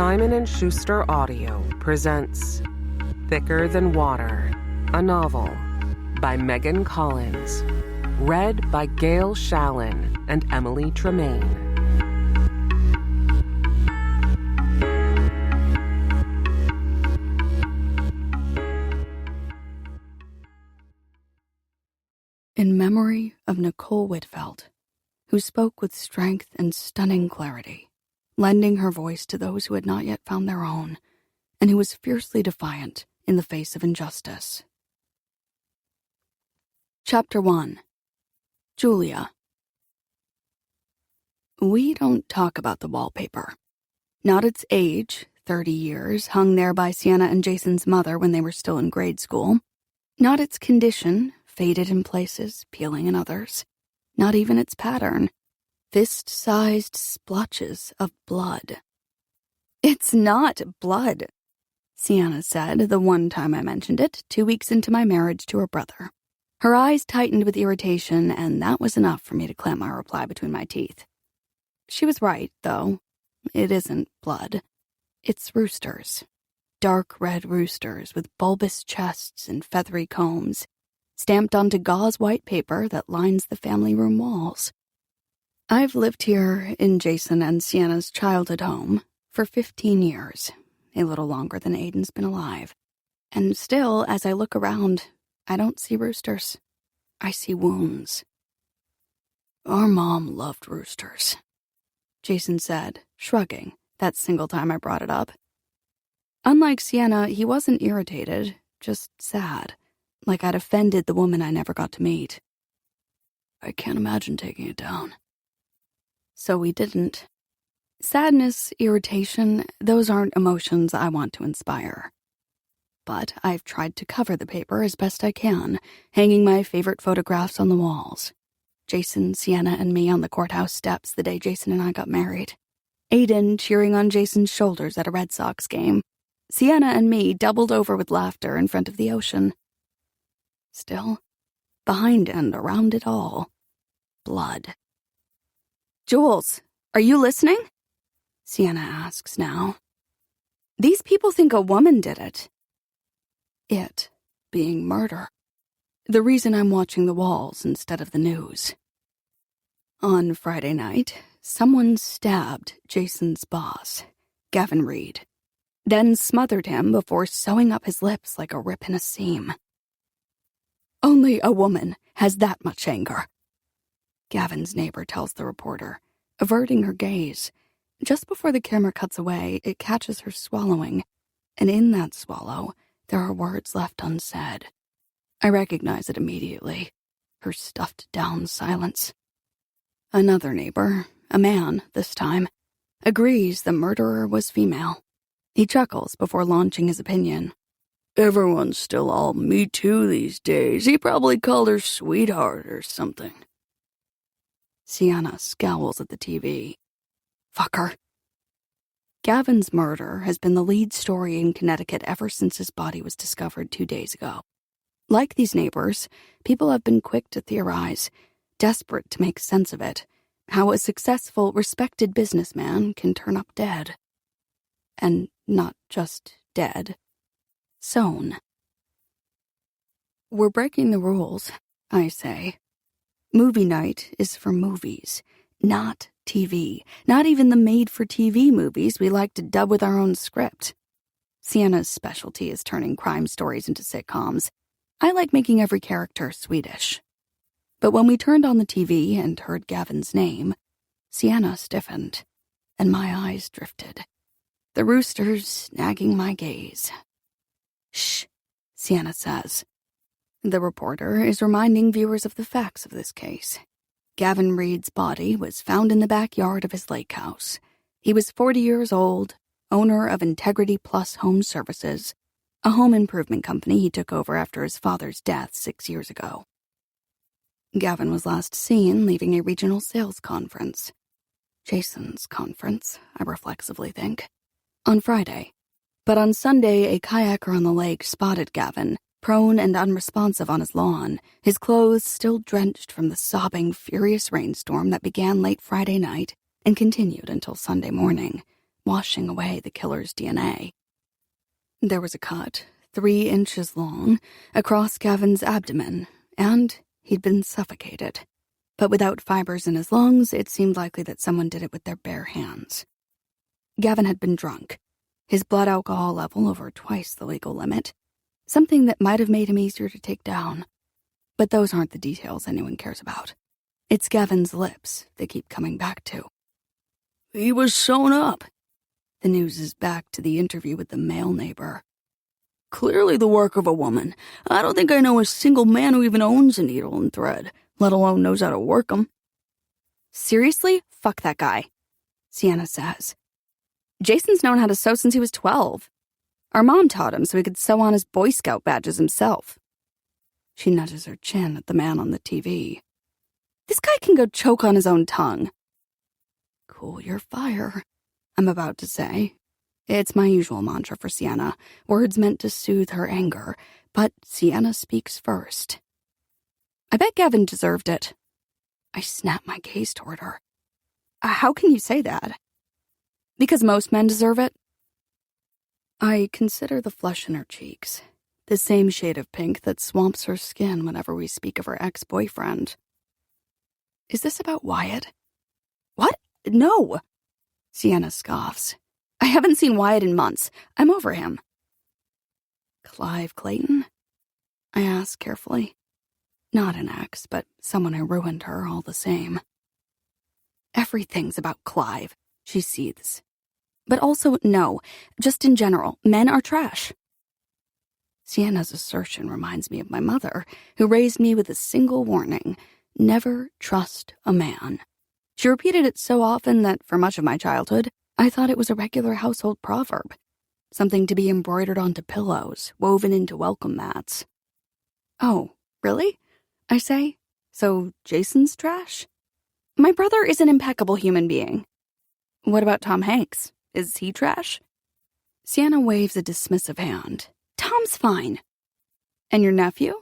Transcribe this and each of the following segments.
Simon & Schuster Audio presents Thicker Than Water, a novel by Megan Collins, read by Gail Shallon and Emily Tremaine. In memory of Nicole Whitfeld, who spoke with strength and stunning clarity, lending her voice to those who had not yet found their own, and who was fiercely defiant in the face of injustice. Chapter 1. Julia. We don't talk about the wallpaper. Not its age, 30 years, hung there by Sienna and Jason's mother when they were still in grade school. Not its condition, faded in places, peeling in others. Not even its pattern. Fist-sized splotches of blood. "It's not blood," Sienna said the one time I mentioned it, 2 weeks into my marriage to her brother. Her eyes tightened with irritation, and that was enough for me to clamp my reply between my teeth. She was right, though. It isn't blood. It's roosters. Dark red roosters with bulbous chests and feathery combs, stamped onto gauze white paper that lines the family room walls. I've lived here in Jason and Sienna's childhood home for 15 years, a little longer than Aiden's been alive. And still, as I look around, I don't see roosters. I see wounds. "Our mom loved roosters," Jason said, shrugging, that single time I brought it up. Unlike Sienna, he wasn't irritated, just sad, like I'd offended the woman I never got to meet. "I can't imagine taking it down." So we didn't. Sadness, irritation, those aren't emotions I want to inspire. But I've tried to cover the paper as best I can, hanging my favorite photographs on the walls. Jason, Sienna, and me on the courthouse steps the day Jason and I got married. Aiden cheering on Jason's shoulders at a Red Sox game. Sienna and me doubled over with laughter in front of the ocean. Still, behind and around it all, blood. "Jules, are you listening?" Sienna asks now. "These people think a woman did it." It being murder. The reason I'm watching the walls instead of the news. On Friday night, someone stabbed Jason's boss, Gavin Reed, then smothered him before sewing up his lips like a rip in a seam. "Only a woman has that much anger," Gavin's neighbor tells the reporter, averting her gaze. Just before the camera cuts away, it catches her swallowing, and in that swallow, there are words left unsaid. I recognize it immediately, her stuffed-down silence. Another neighbor, a man this time, agrees the murderer was female. He chuckles before launching his opinion. "Everyone's still all Me Too these days. He probably called her sweetheart or something." Sienna scowls at the TV. Fucker. Gavin's murder has been the lead story in Connecticut ever since his body was discovered 2 days ago. Like these neighbors, people have been quick to theorize, desperate to make sense of it, how a successful, respected businessman can turn up dead. And not just dead. Sewn. We're breaking the rules, I say. Movie night is for movies, not TV, not even the made-for-TV movies we like to dub with our own script. Sienna's specialty is turning crime stories into sitcoms. I like making every character Swedish. But when we turned on the TV and heard Gavin's name, Sienna stiffened, and my eyes drifted. The roosters snagging my gaze. "Shh," Sienna says. The reporter is reminding viewers of the facts of this case. Gavin Reed's body was found in the backyard of his lake house. He was 40 years old, owner of Integrity Plus Home Services, a home improvement company he took over after his father's death 6 years ago. Gavin was last seen leaving a regional sales conference. Jason's conference, I reflexively think. On Friday. But on Sunday, a kayaker on the lake spotted Gavin, prone and unresponsive on his lawn, his clothes still drenched from the sobbing, furious rainstorm that began late Friday night and continued until Sunday morning, washing away the killer's DNA. There was a cut, 3 inches long, across Gavin's abdomen, and he'd been suffocated. But without fibers in his lungs, it seemed likely that someone did it with their bare hands. Gavin had been drunk, his blood alcohol level over twice the legal limit, something that might have made him easier to take down. But those aren't the details anyone cares about. It's Gavin's lips they keep coming back to. He was sewn up. The news is back to the interview with the male neighbor. Clearly the work of a woman. I don't think I know a single man who even owns a needle and thread, let alone knows how to work them. Seriously? Fuck that guy, Sienna says. Jason's known how to sew since he was 12. Our mom taught him so he could sew on his Boy Scout badges himself. She nudges her chin at the man on the TV. This guy can go choke on his own tongue. Cool your fire, I'm about to say. It's my usual mantra for Sienna, words meant to soothe her anger, but Sienna speaks first. I bet Gavin deserved it. I snap my gaze toward her. How can you say that? Because most men deserve it? I consider the flush in her cheeks, the same shade of pink that swamps her skin whenever we speak of her ex-boyfriend. Is this about Wyatt? What? No! Sienna scoffs. I haven't seen Wyatt in months. I'm over him. Clive Clayton? I ask carefully. Not an ex, but someone who ruined her all the same. Everything's about Clive, she seethes. But also, no, just in general, men are trash. Sienna's assertion reminds me of my mother, who raised me with a single warning: never trust a man. She repeated it so often that for much of my childhood, I thought it was a regular household proverb, something to be embroidered onto pillows, woven into welcome mats. Oh, really? I say. So Jason's trash? My brother is an impeccable human being. What about Tom Hanks? Is he trash? Sienna waves a dismissive hand. Tom's fine. And your nephew?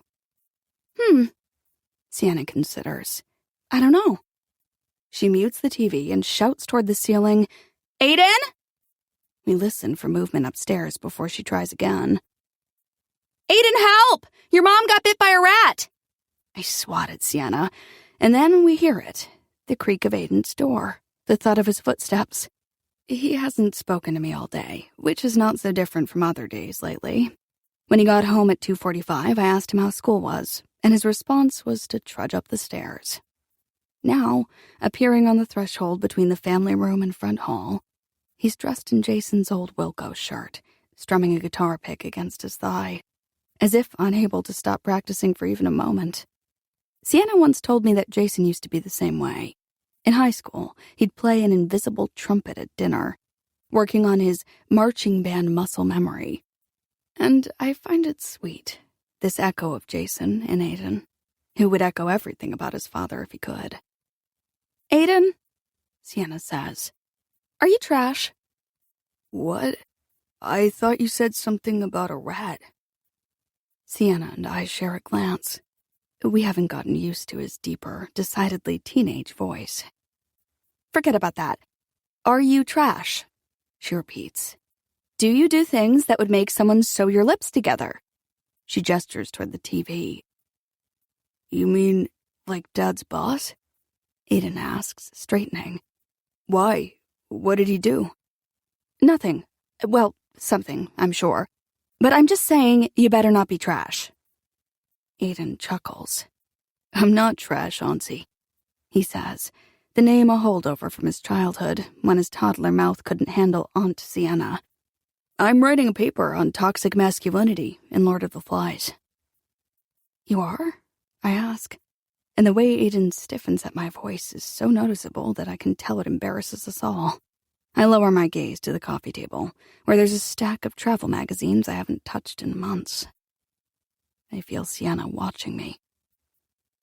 Sienna considers. I don't know. She mutes the TV and shouts toward the ceiling, Aiden? We listen for movement upstairs before she tries again. Aiden, help! Your mom got bit by a rat! I swat at Sienna, and then we hear it, the creak of Aiden's door, the thud of his footsteps. He hasn't spoken to me all day, which is not so different from other days lately. When he got home at 2:45, I asked him how school was, and his response was to trudge up the stairs. Now, appearing on the threshold between the family room and front hall, he's dressed in Jason's old Wilco shirt, strumming a guitar pick against his thigh, as if unable to stop practicing for even a moment. Sienna once told me that Jason used to be the same way. In high school, he'd play an invisible trumpet at dinner, working on his marching band muscle memory. And I find it sweet, this echo of Jason in Aiden, who would echo everything about his father if he could. Aiden, Sienna says, are you trash? What? I thought you said something about a rat. Sienna and I share a glance. We haven't gotten used to his deeper, decidedly teenage voice. Forget about that. Are you trash? She repeats. Do you do things that would make someone sew your lips together? She gestures toward the TV. You mean like Dad's boss? Aiden asks, straightening. Why? What did he do? Nothing. Well, something, I'm sure. But I'm just saying you better not be trash. Aiden chuckles. I'm not trash, Auntie, he says, the name a holdover from his childhood when his toddler mouth couldn't handle Aunt Sienna. I'm writing a paper on toxic masculinity in Lord of the Flies. You are? I ask, and the way Aiden stiffens at my voice is so noticeable that I can tell it embarrasses us all. I lower my gaze to the coffee table, where there's a stack of travel magazines I haven't touched in months. I feel Sienna watching me.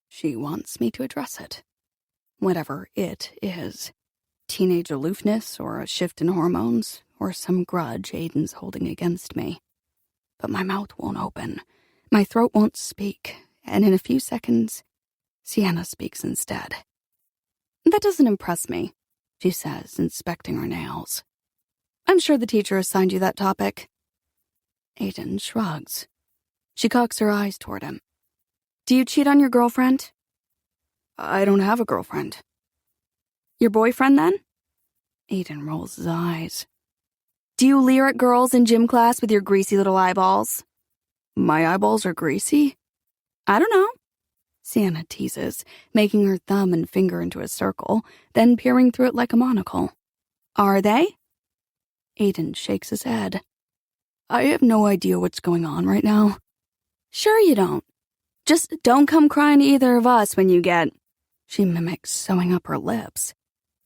She wants me to address it. Whatever it is. Teenage aloofness, or a shift in hormones, or some grudge Aiden's holding against me. But my mouth won't open. My throat won't speak, and in a few seconds, Sienna speaks instead. That doesn't impress me, she says, inspecting her nails. I'm sure the teacher assigned you that topic. Aiden shrugs. She cocks her eyes toward him. Do you cheat on your girlfriend? I don't have a girlfriend. Your boyfriend, then? Aiden rolls his eyes. Do you leer at girls in gym class with your greasy little eyeballs? My eyeballs are greasy? I don't know. Sienna teases, making her thumb and finger into a circle, then peering through it like a monocle. Are they? Aiden shakes his head. I have no idea what's going on right now. Sure you don't. Just don't come crying to either of us when you get... She mimics sewing up her lips.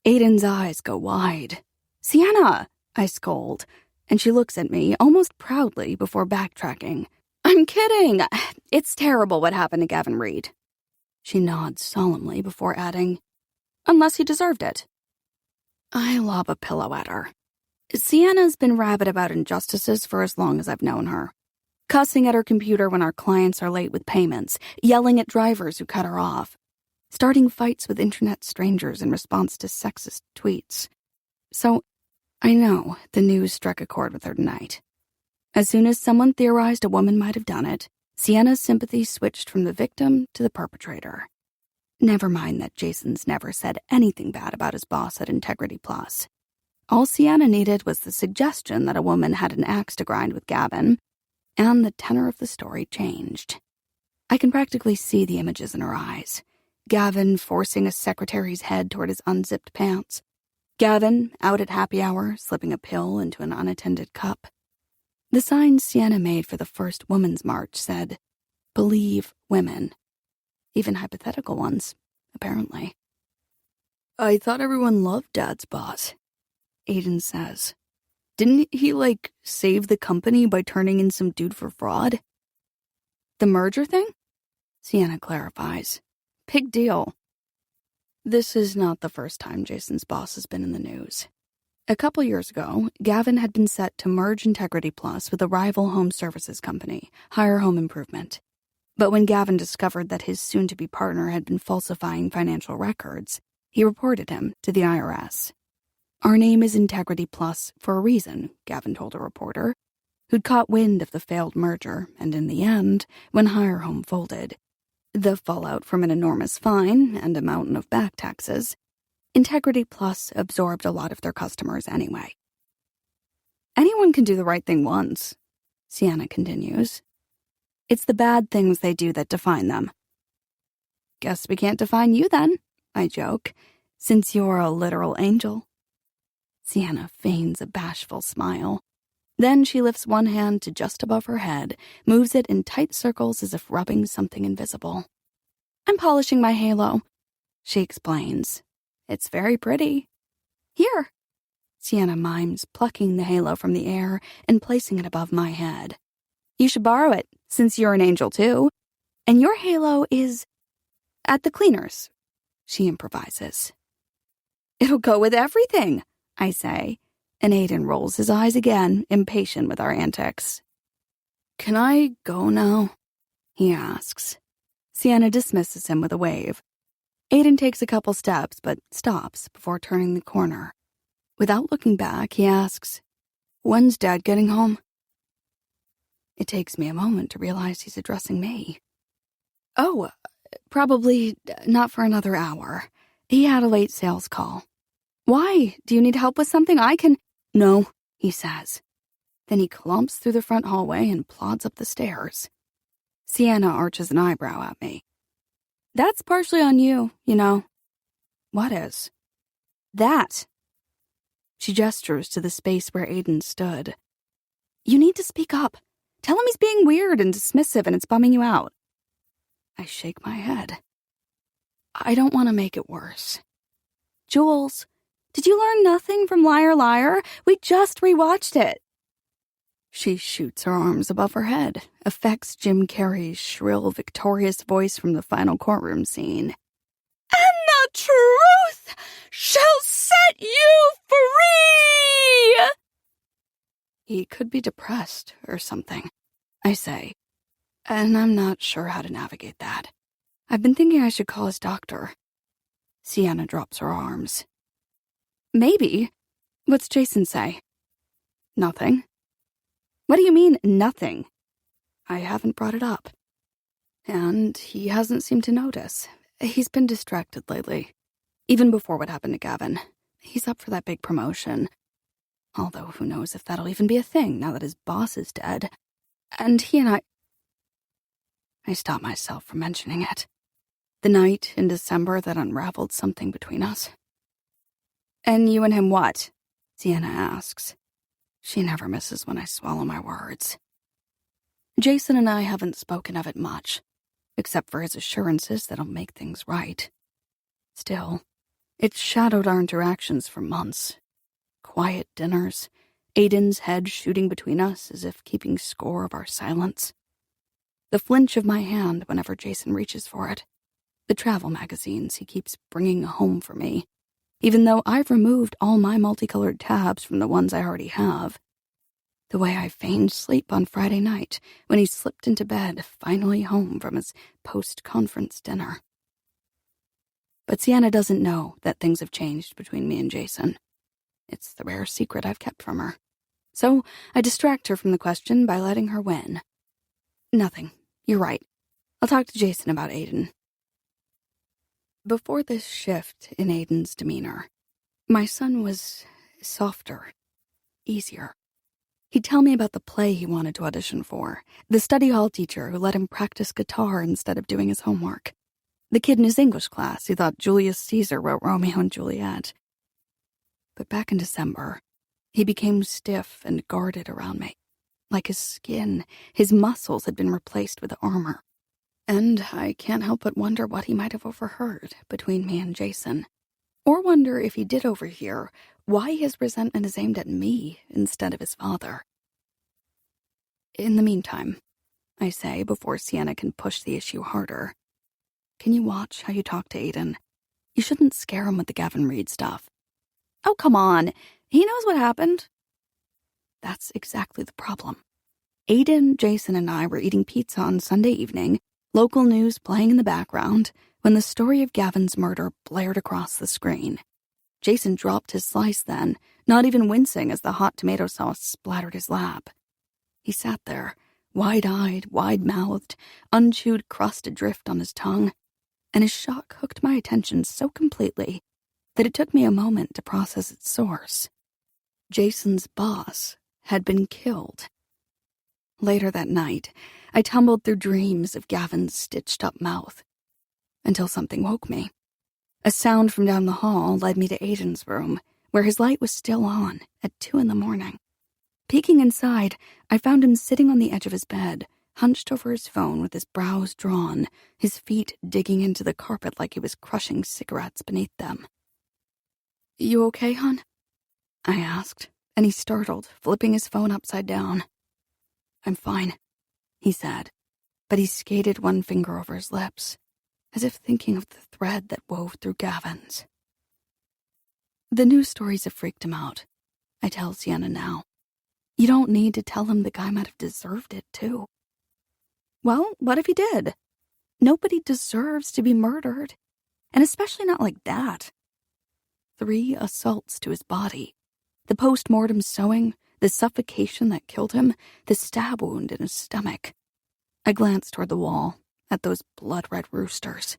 Aiden's eyes go wide. Sienna, I scold, and she looks at me almost proudly before backtracking. I'm kidding. It's terrible what happened to Gavin Reed. She nods solemnly before adding, unless he deserved it. I lob a pillow at her. Sienna's been rabid about injustices for as long as I've known her. Cussing at her computer when our clients are late with payments, yelling at drivers who cut her off, starting fights with internet strangers in response to sexist tweets. So, I know the news struck a chord with her tonight. As soon as someone theorized a woman might have done it, Sienna's sympathy switched from the victim to the perpetrator. Never mind that Jason's never said anything bad about his boss at Integrity Plus. All Sienna needed was the suggestion that a woman had an axe to grind with Gavin, and the tenor of the story changed. I can practically see the images in her eyes. Gavin forcing a secretary's head toward his unzipped pants. Gavin, out at happy hour, slipping a pill into an unattended cup. The sign Sienna made for the first Women's March said, "Believe women." Even hypothetical ones, apparently. I thought everyone loved Dad's boss, Aiden says. Didn't he, save the company by turning in some dude for fraud? The merger thing? Sienna clarifies. Big deal. This is not the first time Jason's boss has been in the news. A couple years ago, Gavin had been set to merge Integrity Plus with a rival home services company, Higher Home Improvement. But when Gavin discovered that his soon-to-be partner had been falsifying financial records, he reported him to the IRS. Our name is Integrity Plus for a reason, Gavin told a reporter, who'd caught wind of the failed merger, and in the end, when Higher Home folded, the fallout from an enormous fine and a mountain of back taxes, Integrity Plus absorbed a lot of their customers anyway. Anyone can do the right thing once, Sienna continues. It's the bad things they do that define them. Guess we can't define you then, I joke, since you're a literal angel. Sienna feigns a bashful smile. Then she lifts one hand to just above her head, moves it in tight circles as if rubbing something invisible. I'm polishing my halo, she explains. It's very pretty. Here. Sienna mimes, plucking the halo from the air and placing it above my head. You should borrow it, since you're an angel too. And your halo is... at the cleaners, she improvises. It'll go with everything, I say, and Aiden rolls his eyes again, impatient with our antics. Can I go now? He asks. Sienna dismisses him with a wave. Aiden takes a couple steps, but stops before turning the corner. Without looking back, he asks, When's Dad getting home? It takes me a moment to realize he's addressing me. Oh, probably not for another hour. He had a late sales call. Why? Do you need help with something? I can... No, he says. Then he clumps through the front hallway and plods up the stairs. Sienna arches an eyebrow at me. That's partially on you, you know. What is? That. She gestures to the space where Aiden stood. You need to speak up. Tell him he's being weird and dismissive and it's bumming you out. I shake my head. I don't want to make it worse. Jules, did you learn nothing from Liar Liar? We just rewatched it. She shoots her arms above her head, affects Jim Carrey's shrill, victorious voice from the final courtroom scene. And the truth shall set you free! He could be depressed or something, I say, and I'm not sure how to navigate that. I've been thinking I should call his doctor. Sienna drops her arms. Maybe. What's Jason say? Nothing. What do you mean, nothing? I haven't brought it up. And he hasn't seemed to notice. He's been distracted lately. Even before what happened to Gavin. He's up for that big promotion. Although who knows if that'll even be a thing now that his boss is dead. And he and I stopped myself from mentioning it. The night in December that unraveled something between us. And you and him what? Sienna asks. She never misses when I swallow my words. Jason and I haven't spoken of it much, except for his assurances that I'll make things right. Still, it's shadowed our interactions for months. Quiet dinners, Aiden's head shooting between us as if keeping score of our silence. The flinch of my hand whenever Jason reaches for it. The travel magazines he keeps bringing home for me, even though I've removed all my multicolored tabs from the ones I already have. The way I feigned sleep on Friday night when he slipped into bed, finally home from his post-conference dinner. But Sienna doesn't know that things have changed between me and Jason. It's the rare secret I've kept from her. So I distract her from the question by letting her win. Nothing. You're right. I'll talk to Jason about Aiden. Before this shift in Aiden's demeanor, my son was softer, easier. He'd tell me about the play he wanted to audition for, the study hall teacher who let him practice guitar instead of doing his homework, the kid in his English class who thought Julius Caesar wrote Romeo and Juliet. But back in December, he became stiff and guarded around me. Like his skin, his muscles had been replaced with armor. And I can't help but wonder what he might have overheard between me and Jason. Or wonder if he did overhear why his resentment is aimed at me instead of his father. In the meantime, I say before Sienna can push the issue harder, can you watch how you talk to Aiden? You shouldn't scare him with the Gavin Reed stuff. Oh, come on. He knows what happened. That's exactly the problem. Aiden, Jason, and I were eating pizza on Sunday evening, local news playing in the background, when the story of Gavin's murder blared across the screen. Jason dropped his slice then, not even wincing as the hot tomato sauce splattered his lap. He sat there, wide-eyed, wide-mouthed, unchewed crust adrift on his tongue, and his shock hooked my attention so completely that it took me a moment to process its source. Jason's boss had been killed. Later that night, I tumbled through dreams of Gavin's stitched-up mouth, until something woke me. A sound from down the hall led me to Aiden's room, where his light was still on at 2 a.m. Peeking inside, I found him sitting on the edge of his bed, hunched over his phone with his brows drawn, his feet digging into the carpet like he was crushing cigarettes beneath them. "You okay, hon?" I asked, and he startled, flipping his phone upside down. "I'm fine," he said, but he skated one finger over his lips, as if thinking of the thread that wove through Gavin's. The news stories have freaked him out. I tell Sienna now. You don't need to tell him the guy might have deserved it, too. Well, what if he did? Nobody deserves to be murdered, and especially not like that. 3 assaults to his body. The post-mortem sewing, the suffocation that killed him, the stab wound in his stomach. I glance toward the wall, at those blood-red roosters,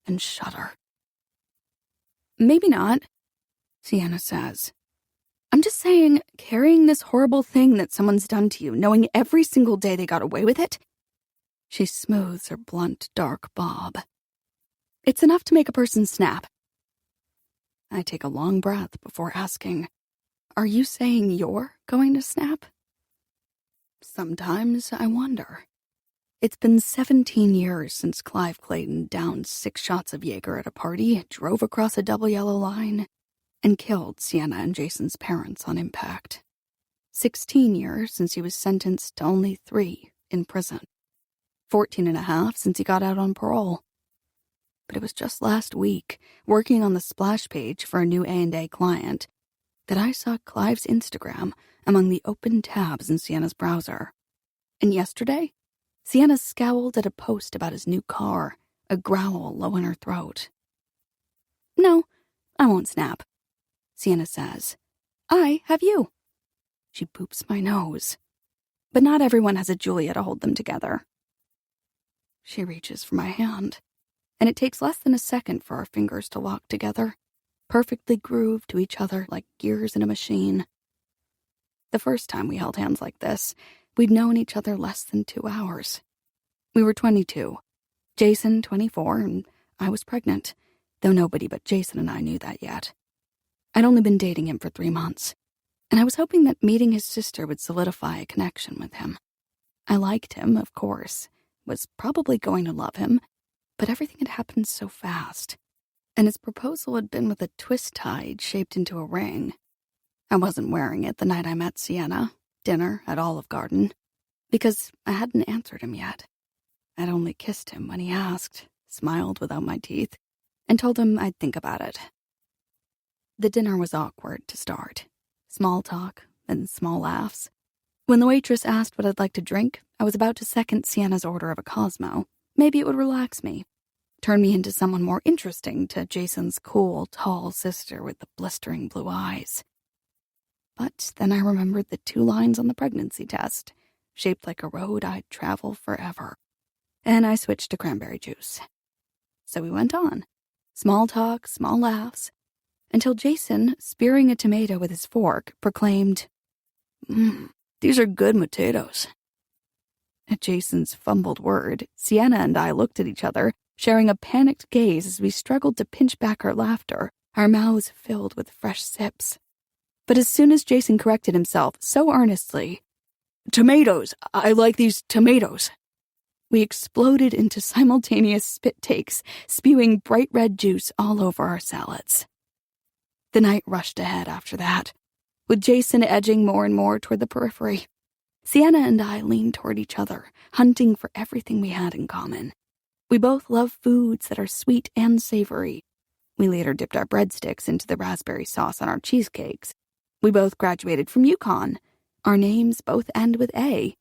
and shudder. "Maybe not," Sienna says. "I'm just saying, carrying this horrible thing that someone's done to you, knowing every single day they got away with it." She smooths her blunt, dark bob. "It's enough to make a person snap." I take a long breath before asking, "Are you saying you're going to snap?" Sometimes I wonder. It's been 17 years since Clive Clayton downed 6 shots of Jaeger at a party, drove across a double yellow line, and killed Sienna and Jason's parents on impact. 16 years since he was sentenced to only 3 in prison. 14 and a half since he got out on parole. But it was just last week, working on the splash page for a new A&A client, that I saw Clive's Instagram among the open tabs in Sienna's browser. And yesterday, Sienna scowled at a post about his new car, a growl low in her throat. "No, I won't snap," Sienna says. "I have you." She boops my nose. But not everyone has a Julia to hold them together. She reaches for my hand, and it takes less than a second for our fingers to lock together, perfectly grooved to each other like gears in a machine. The first time we held hands like this, we'd known each other less than 2 hours. We were 22, Jason 24, and I was pregnant, though nobody but Jason and I knew that yet. I'd only been dating him for 3 months, and I was hoping that meeting his sister would solidify a connection with him. I liked him, of course, was probably going to love him, but everything had happened so fast, and his proposal had been with a twist tie shaped into a ring. I wasn't wearing it the night I met Sienna, dinner at Olive Garden, because I hadn't answered him yet. I'd only kissed him when he asked, smiled without my teeth, and told him I'd think about it. The dinner was awkward to start. Small talk and small laughs. When the waitress asked what I'd like to drink, I was about to second Sienna's order of a Cosmo. Maybe it would relax me, turn me into someone more interesting to Jason's cool, tall sister with the blistering blue eyes. But then I remembered the 2 lines on the pregnancy test, shaped like a road I'd travel forever. And I switched to cranberry juice. So we went on. Small talk, small laughs, until Jason, spearing a tomato with his fork, proclaimed, "These are good potatoes." At Jason's fumbled word, Sienna and I looked at each other, sharing a panicked gaze as we struggled to pinch back our laughter, our mouths filled with fresh sips. But as soon as Jason corrected himself so earnestly, "Tomatoes, I like these tomatoes," we exploded into simultaneous spit takes, spewing bright red juice all over our salads. The night rushed ahead after that, with Jason edging more and more toward the periphery. Sienna and I leaned toward each other, hunting for everything we had in common. We both love foods that are sweet and savory. We later dipped our breadsticks into the raspberry sauce on our cheesecakes. We both graduated from UConn. Our names both end with A.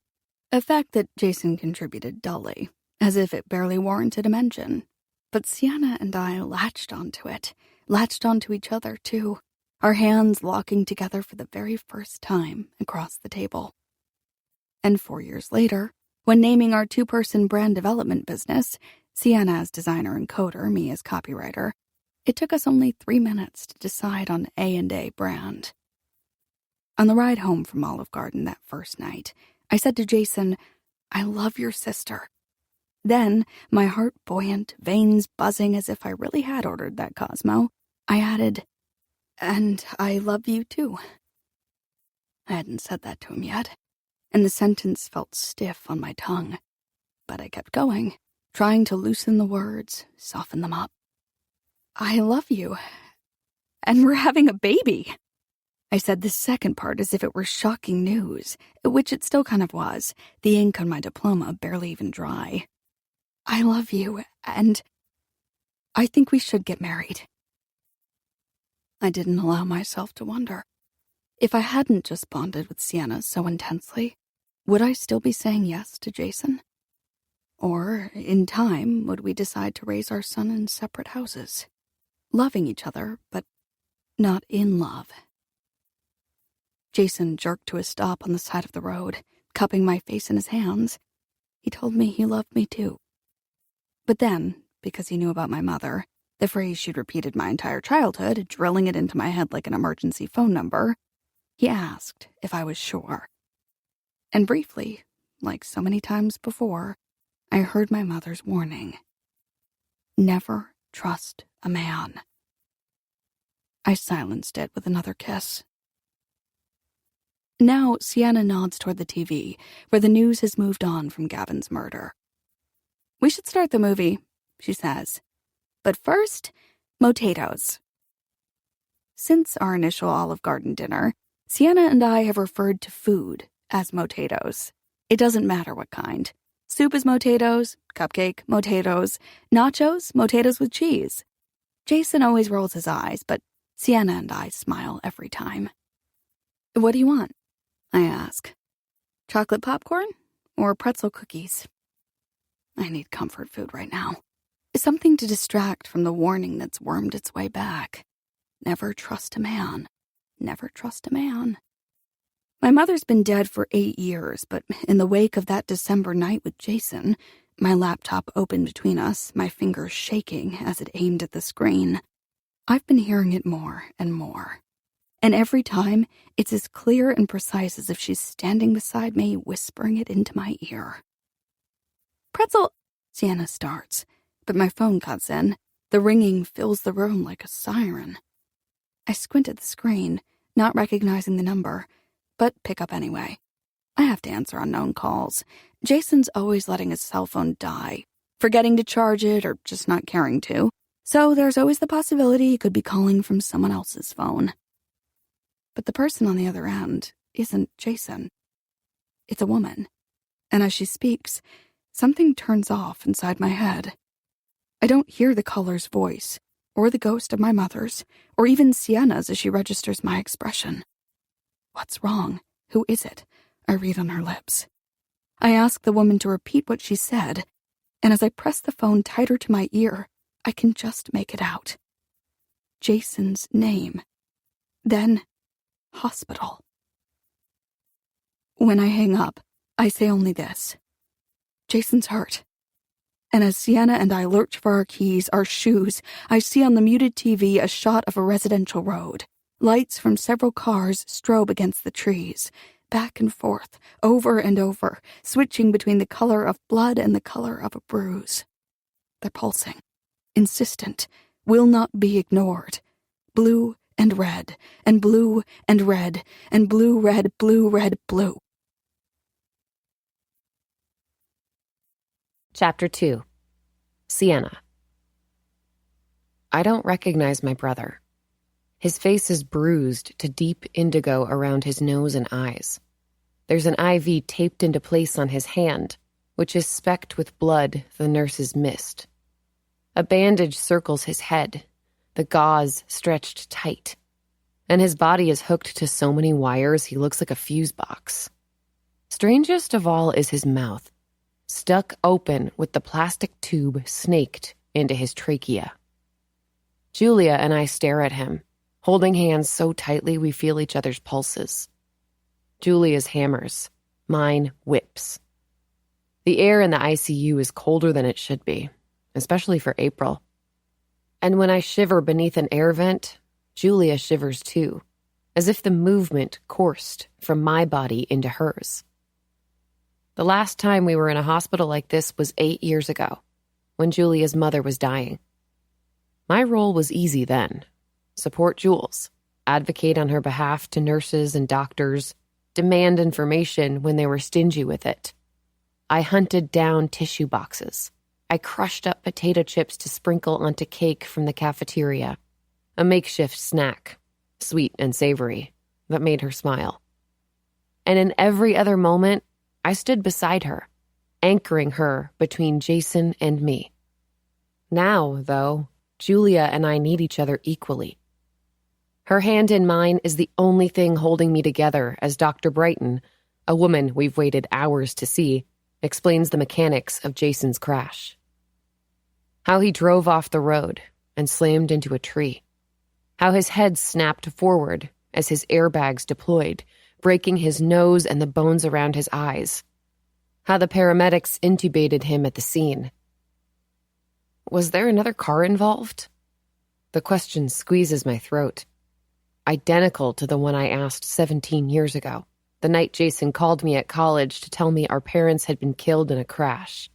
A fact that Jason contributed dully, as if it barely warranted a mention. But Sienna and I latched onto it, latched onto each other too, our hands locking together for the very first time across the table. And 4 years later, when naming our 2-person brand development business, Sienna as designer and coder, me as copywriter, it took us only 3 minutes to decide on A&A brand. On the ride home from Olive Garden that first night, I said to Jason, "I love your sister." Then, my heart buoyant, veins buzzing as if I really had ordered that Cosmo, I added, "And I love you too." I hadn't said that to him yet, and the sentence felt stiff on my tongue. But I kept going, trying to loosen the words, soften them up. "I love you. And we're having a baby." I said the second part as if it were shocking news, which it still kind of was, the ink on my diploma barely even dry. "I love you, and I think we should get married." I didn't allow myself to wonder. If I hadn't just bonded with Sienna so intensely, would I still be saying yes to Jason? Or, in time, would we decide to raise our son in separate houses, loving each other, but not in love? Jason jerked to a stop on the side of the road, cupping my face in his hands. He told me he loved me too. But then, because he knew about my mother, the phrase she'd repeated my entire childhood, drilling it into my head like an emergency phone number, he asked if I was sure. And briefly, like so many times before, I heard my mother's warning. Never trust a man. I silenced it with another kiss. Now, Sienna nods toward the TV, where the news has moved on from Gavin's murder. "We should start the movie," she says. "But first, potatoes." Since our initial Olive Garden dinner, Sienna and I have referred to food as potatoes. It doesn't matter what kind. Soup is potatoes, cupcake, potatoes, nachos, potatoes with cheese. Jason always rolls his eyes, but Sienna and I smile every time. "What do you want?" I ask. "Chocolate popcorn or pretzel cookies?" I need comfort food right now. Something to distract from the warning that's wormed its way back. Never trust a man. Never trust a man. My mother's been dead for 8 years, but in the wake of that December night with Jason, my laptop open between us, my fingers shaking as it aimed at the screen, I've been hearing it more and more. And every time, it's as clear and precise as if she's standing beside me, whispering it into my ear. Pretzel, Sienna starts, but my phone cuts in. The ringing fills the room like a siren. I squint at the screen, not recognizing the number, but pick up anyway. I have to answer unknown calls. Jason's always letting his cell phone die, forgetting to charge it or just not caring to. So there's always the possibility he could be calling from someone else's phone. But the person on the other end isn't Jason. It's a woman. And as she speaks, something turns off inside my head. I don't hear the caller's voice, or the ghost of my mother's, or even Sienna's as she registers my expression. What's wrong? Who is it? I read on her lips. I ask the woman to repeat what she said, and as I press the phone tighter to my ear, I can just make it out. Jason's name. Then, hospital. When I hang up, I say only this. Jason's hurt. And as Sienna and I lurch for our keys, our shoes, I see on the muted TV a shot of a residential road. Lights from several cars strobe against the trees, back and forth, over and over, switching between the color of blood and the color of a bruise. They're pulsing, insistent, will not be ignored. Blue and red, and blue and red, and blue, red, blue, red, blue. Chapter 2. Sienna. I don't recognize my brother. His face is bruised to deep indigo around his nose and eyes. There's an IV taped into place on his hand, which is specked with blood the nurses missed. A bandage circles his head, the gauze stretched tight, and his body is hooked to so many wires he looks like a fuse box. Strangest of all is his mouth, stuck open with the plastic tube snaked into his trachea. Julia and I stare at him, holding hands so tightly we feel each other's pulses. Julia's hammers, mine whips. The air in the ICU is colder than it should be, especially for April. And when I shiver beneath an air vent, Julia shivers too, as if the movement coursed from my body into hers. The last time we were in a hospital like this was 8 years ago, when Julia's mother was dying. My role was easy then. Support Jules, advocate on her behalf to nurses and doctors, demand information when they were stingy with it. I hunted down tissue boxes. I crushed up potato chips to sprinkle onto cake from the cafeteria, a makeshift snack, sweet and savory, that made her smile. And in every other moment, I stood beside her, anchoring her between Jason and me. Now, though, Julia and I need each other equally. Her hand in mine is the only thing holding me together as Dr. Brighton, a woman we've waited hours to see, explains the mechanics of Jason's crash. How he drove off the road and slammed into a tree. How his head snapped forward as his airbags deployed, breaking his nose and the bones around his eyes. How the paramedics intubated him at the scene. Was there another car involved? The question squeezes my throat. Identical to the one I asked 17 years ago, the night Jason called me at college to tell me our parents had been killed in a crash.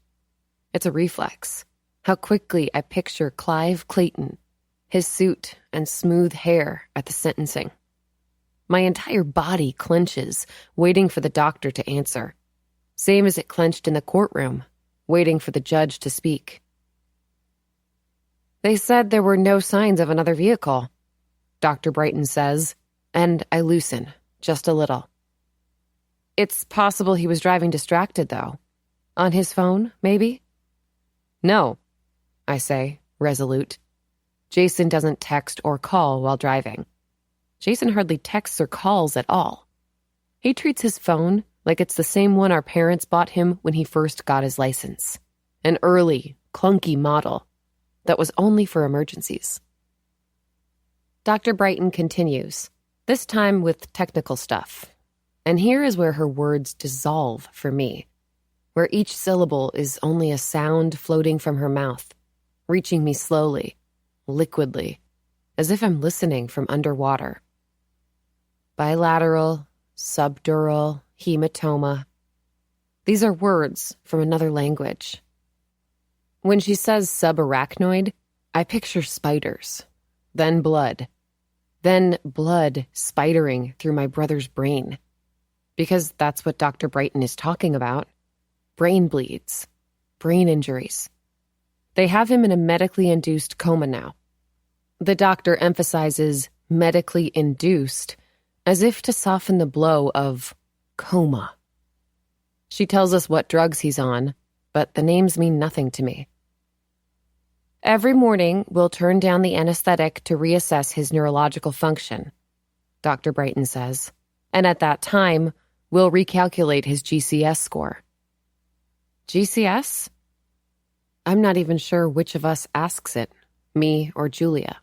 It's a reflex. How quickly I picture Clive Clayton, his suit and smooth hair at the sentencing. My entire body clenches, waiting for the doctor to answer. Same as it clenched in the courtroom, waiting for the judge to speak. They said there were no signs of another vehicle, Dr. Brighton says, and I loosen, just a little. It's possible he was driving distracted, though. On his phone, maybe? No, I say, resolute. Jason doesn't text or call while driving. Jason hardly texts or calls at all. He treats his phone like it's the same one our parents bought him when he first got his license. An early, clunky model that was only for emergencies. Dr. Brighton continues, this time with technical stuff. And here is where her words dissolve for me, where each syllable is only a sound floating from her mouth, reaching me slowly, liquidly, as if I'm listening from underwater. Bilateral, subdural, hematoma. These are words from another language. When she says subarachnoid, I picture spiders, then blood spidering through my brother's brain. Because that's what Dr. Brighton is talking about. Brain bleeds, brain injuries. They have him in a medically induced coma now. The doctor emphasizes medically induced as if to soften the blow of coma. She tells us what drugs he's on, but the names mean nothing to me. Every morning, we'll turn down the anesthetic to reassess his neurological function, Dr. Brighton says, and at that time, we'll recalculate his GCS score. GCS? I'm not even sure which of us asks it, me or Julia.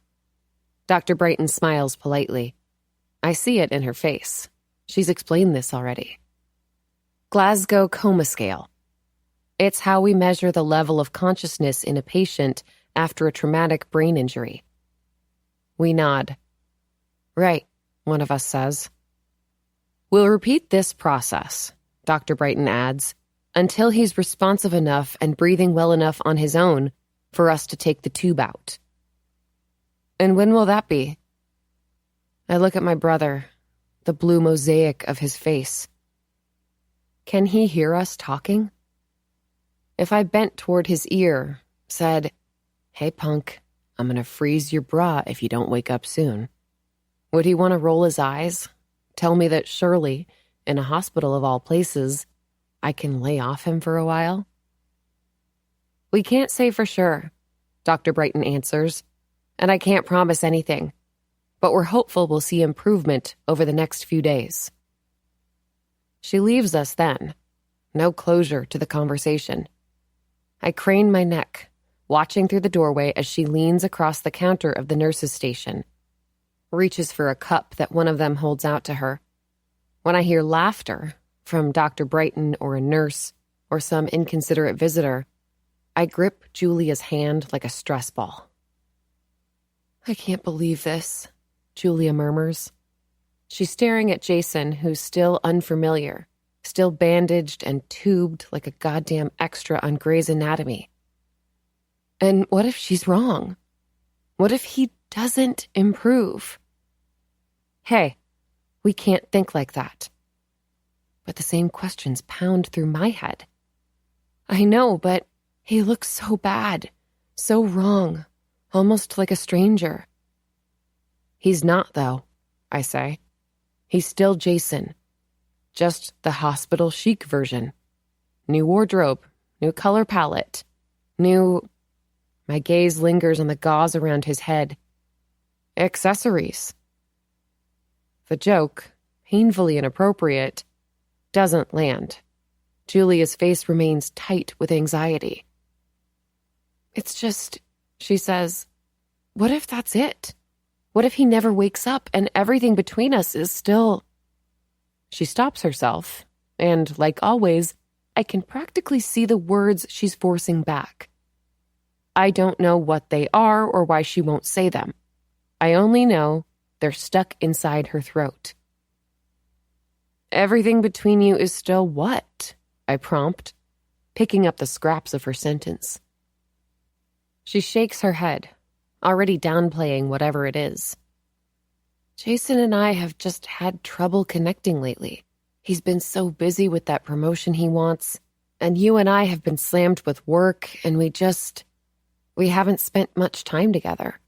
Dr. Brighton smiles politely. I see it in her face. She's explained this already. Glasgow Coma Scale. It's how we measure the level of consciousness in a patient after a traumatic brain injury. We nod. Right, one of us says. We'll repeat this process, Dr. Brighton adds, until he's responsive enough and breathing well enough on his own for us to take the tube out. And when will that be? I look at my brother, the blue mosaic of his face. Can he hear us talking? If I bent toward his ear, said, Hey, punk, I'm gonna freeze your bra if you don't wake up soon, would he want to roll his eyes, tell me that surely, in a hospital of all places, I can lay off him for a while? We can't say for sure, Dr. Brighton answers, and I can't promise anything, but we're hopeful we'll see improvement over the next few days. She leaves us then. No closure to the conversation. I crane my neck, watching through the doorway as she leans across the counter of the nurse's station, reaches for a cup that one of them holds out to her. When I hear laughter from Dr. Brighton or a nurse or some inconsiderate visitor, I grip Julia's hand like a stress ball. I can't believe this, Julia murmurs. She's staring at Jason, who's still unfamiliar, still bandaged and tubed like a goddamn extra on Grey's Anatomy. And what if she's wrong? What if he doesn't improve? Hey, we can't think like that. But the same questions pound through my head. I know, but he looks so bad, so wrong, almost like a stranger. He's not, though, I say. He's still Jason. Just the hospital chic version. New wardrobe, new color palette, new... My gaze lingers on the gauze around his head. Accessories. The joke, painfully inappropriate, doesn't land. Julia's face remains tight with anxiety. It's just, she says, what if that's it? What if he never wakes up and everything between us is still... She stops herself, and, like always, I can practically see the words she's forcing back. I don't know what they are or why she won't say them. I only know they're stuck inside her throat. Everything between you is still what? I prompt, picking up the scraps of her sentence. She shakes her head, already downplaying whatever it is. Jason and I have just had trouble connecting lately. He's been so busy with that promotion he wants, and you and I have been slammed with work, and we haven't spent much time together.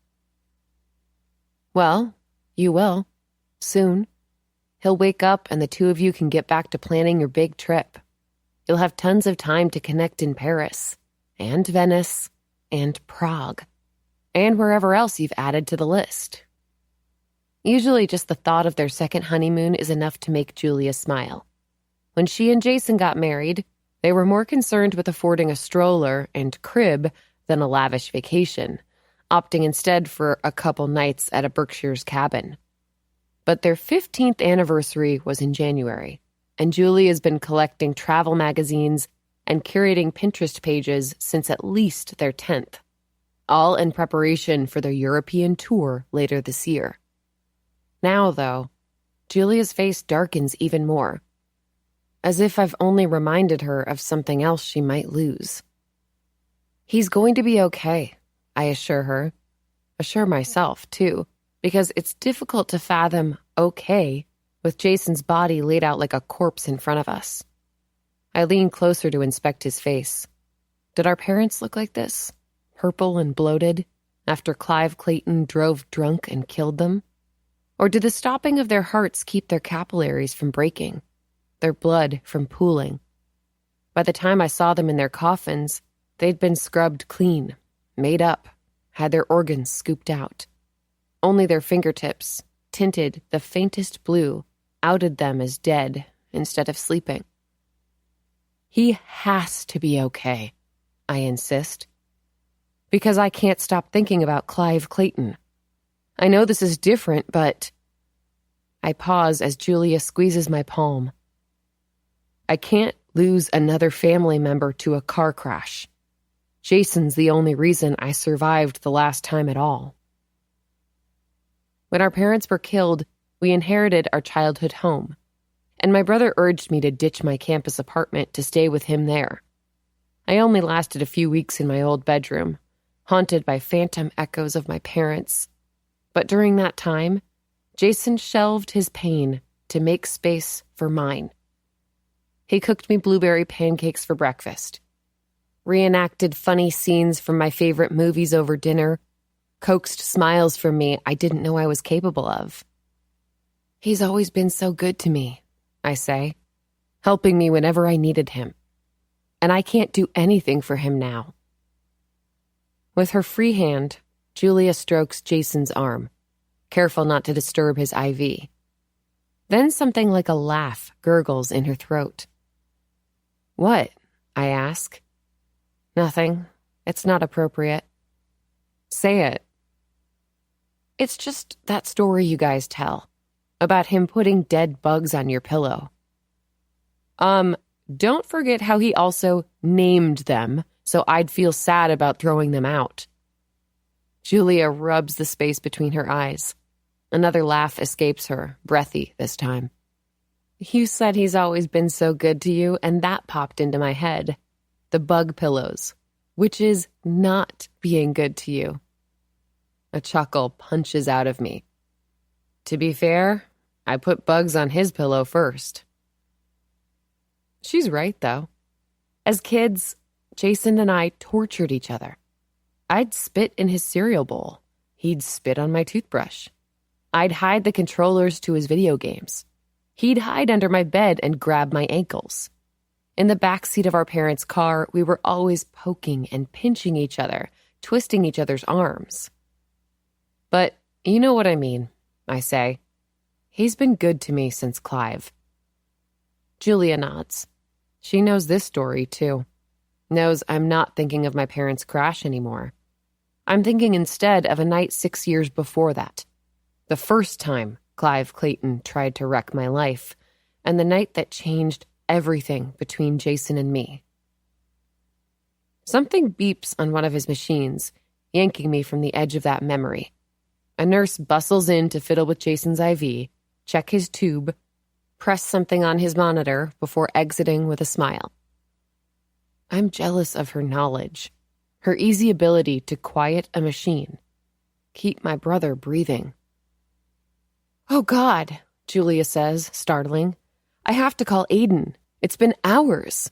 Well, you will. Soon. He'll wake up and the two of you can get back to planning your big trip. You'll have tons of time to connect in Paris, and Venice, and Prague, and wherever else you've added to the list. Usually just the thought of their second honeymoon is enough to make Julia smile. When she and Jason got married, they were more concerned with affording a stroller and crib than a lavish vacation, opting instead for a couple nights at a Berkshire's cabin. But their 15th anniversary was in January, and Julie has been collecting travel magazines and curating Pinterest pages since at least their 10th, all in preparation for their European tour later this year. Now, though, Julia's face darkens even more, as if I've only reminded her of something else she might lose. He's going to be okay, I assure her. Assure myself, too, because it's difficult to fathom okay with Jason's body laid out like a corpse in front of us. I lean closer to inspect his face. Did our parents look like this? Purple and bloated, after Clive Clayton drove drunk and killed them? Or did the stopping of their hearts keep their capillaries from breaking, their blood from pooling? By the time I saw them in their coffins, they'd been scrubbed clean, made up, had their organs scooped out. Only their fingertips, tinted the faintest blue, outed them as dead instead of sleeping. He has to be okay, I insist, because I can't stop thinking about Clive Clayton. I know this is different, but... I pause as Julia squeezes my palm. I can't lose another family member to a car crash. Jason's the only reason I survived the last time at all. When our parents were killed, we inherited our childhood home, and my brother urged me to ditch my campus apartment to stay with him there. I only lasted a few weeks in my old bedroom, haunted by phantom echoes of my parents. But during that time, Jason shelved his pain to make space for mine. He cooked me blueberry pancakes for breakfast, reenacted funny scenes from my favorite movies over dinner, coaxed smiles from me I didn't know I was capable of. He's always been so good to me, I say, helping me whenever I needed him. And I can't do anything for him now. With her free hand, Julia strokes Jason's arm, careful not to disturb his IV. Then something like a laugh gurgles in her throat. What? I ask. Nothing. It's not appropriate. Say it. It's just that story you guys tell, about him putting dead bugs on your pillow. Don't forget how he also named them, so I'd feel sad about throwing them out. Julia rubs the space between her eyes. Another laugh escapes her, breathy this time. You said he's always been so good to you, and that popped into my head. The bug pillows, which is not being good to you. A chuckle punches out of me. To be fair, I put bugs on his pillow first. She's right, though. As kids, Jason and I tortured each other. I'd spit in his cereal bowl. He'd spit on my toothbrush. I'd hide the controllers to his video games. He'd hide under my bed and grab my ankles. In the backseat of our parents' car, we were always poking and pinching each other, twisting each other's arms. But you know what I mean, I say. He's been good to me since Clive. Julia nods. She knows this story, too. Knows I'm not thinking of my parents' crash anymore. I'm thinking instead of a night 6 years before that. The first time Clive Clayton tried to wreck my life, and the night that changed everything between Jason and me. Something beeps on one of his machines, yanking me from the edge of that memory. A nurse bustles in to fiddle with Jason's IV, check his tube, press something on his monitor before exiting with a smile. I'm jealous of her knowledge, her easy ability to quiet a machine, keep my brother breathing. Oh, God, Julia says, startling. I have to call Aiden. It's been hours.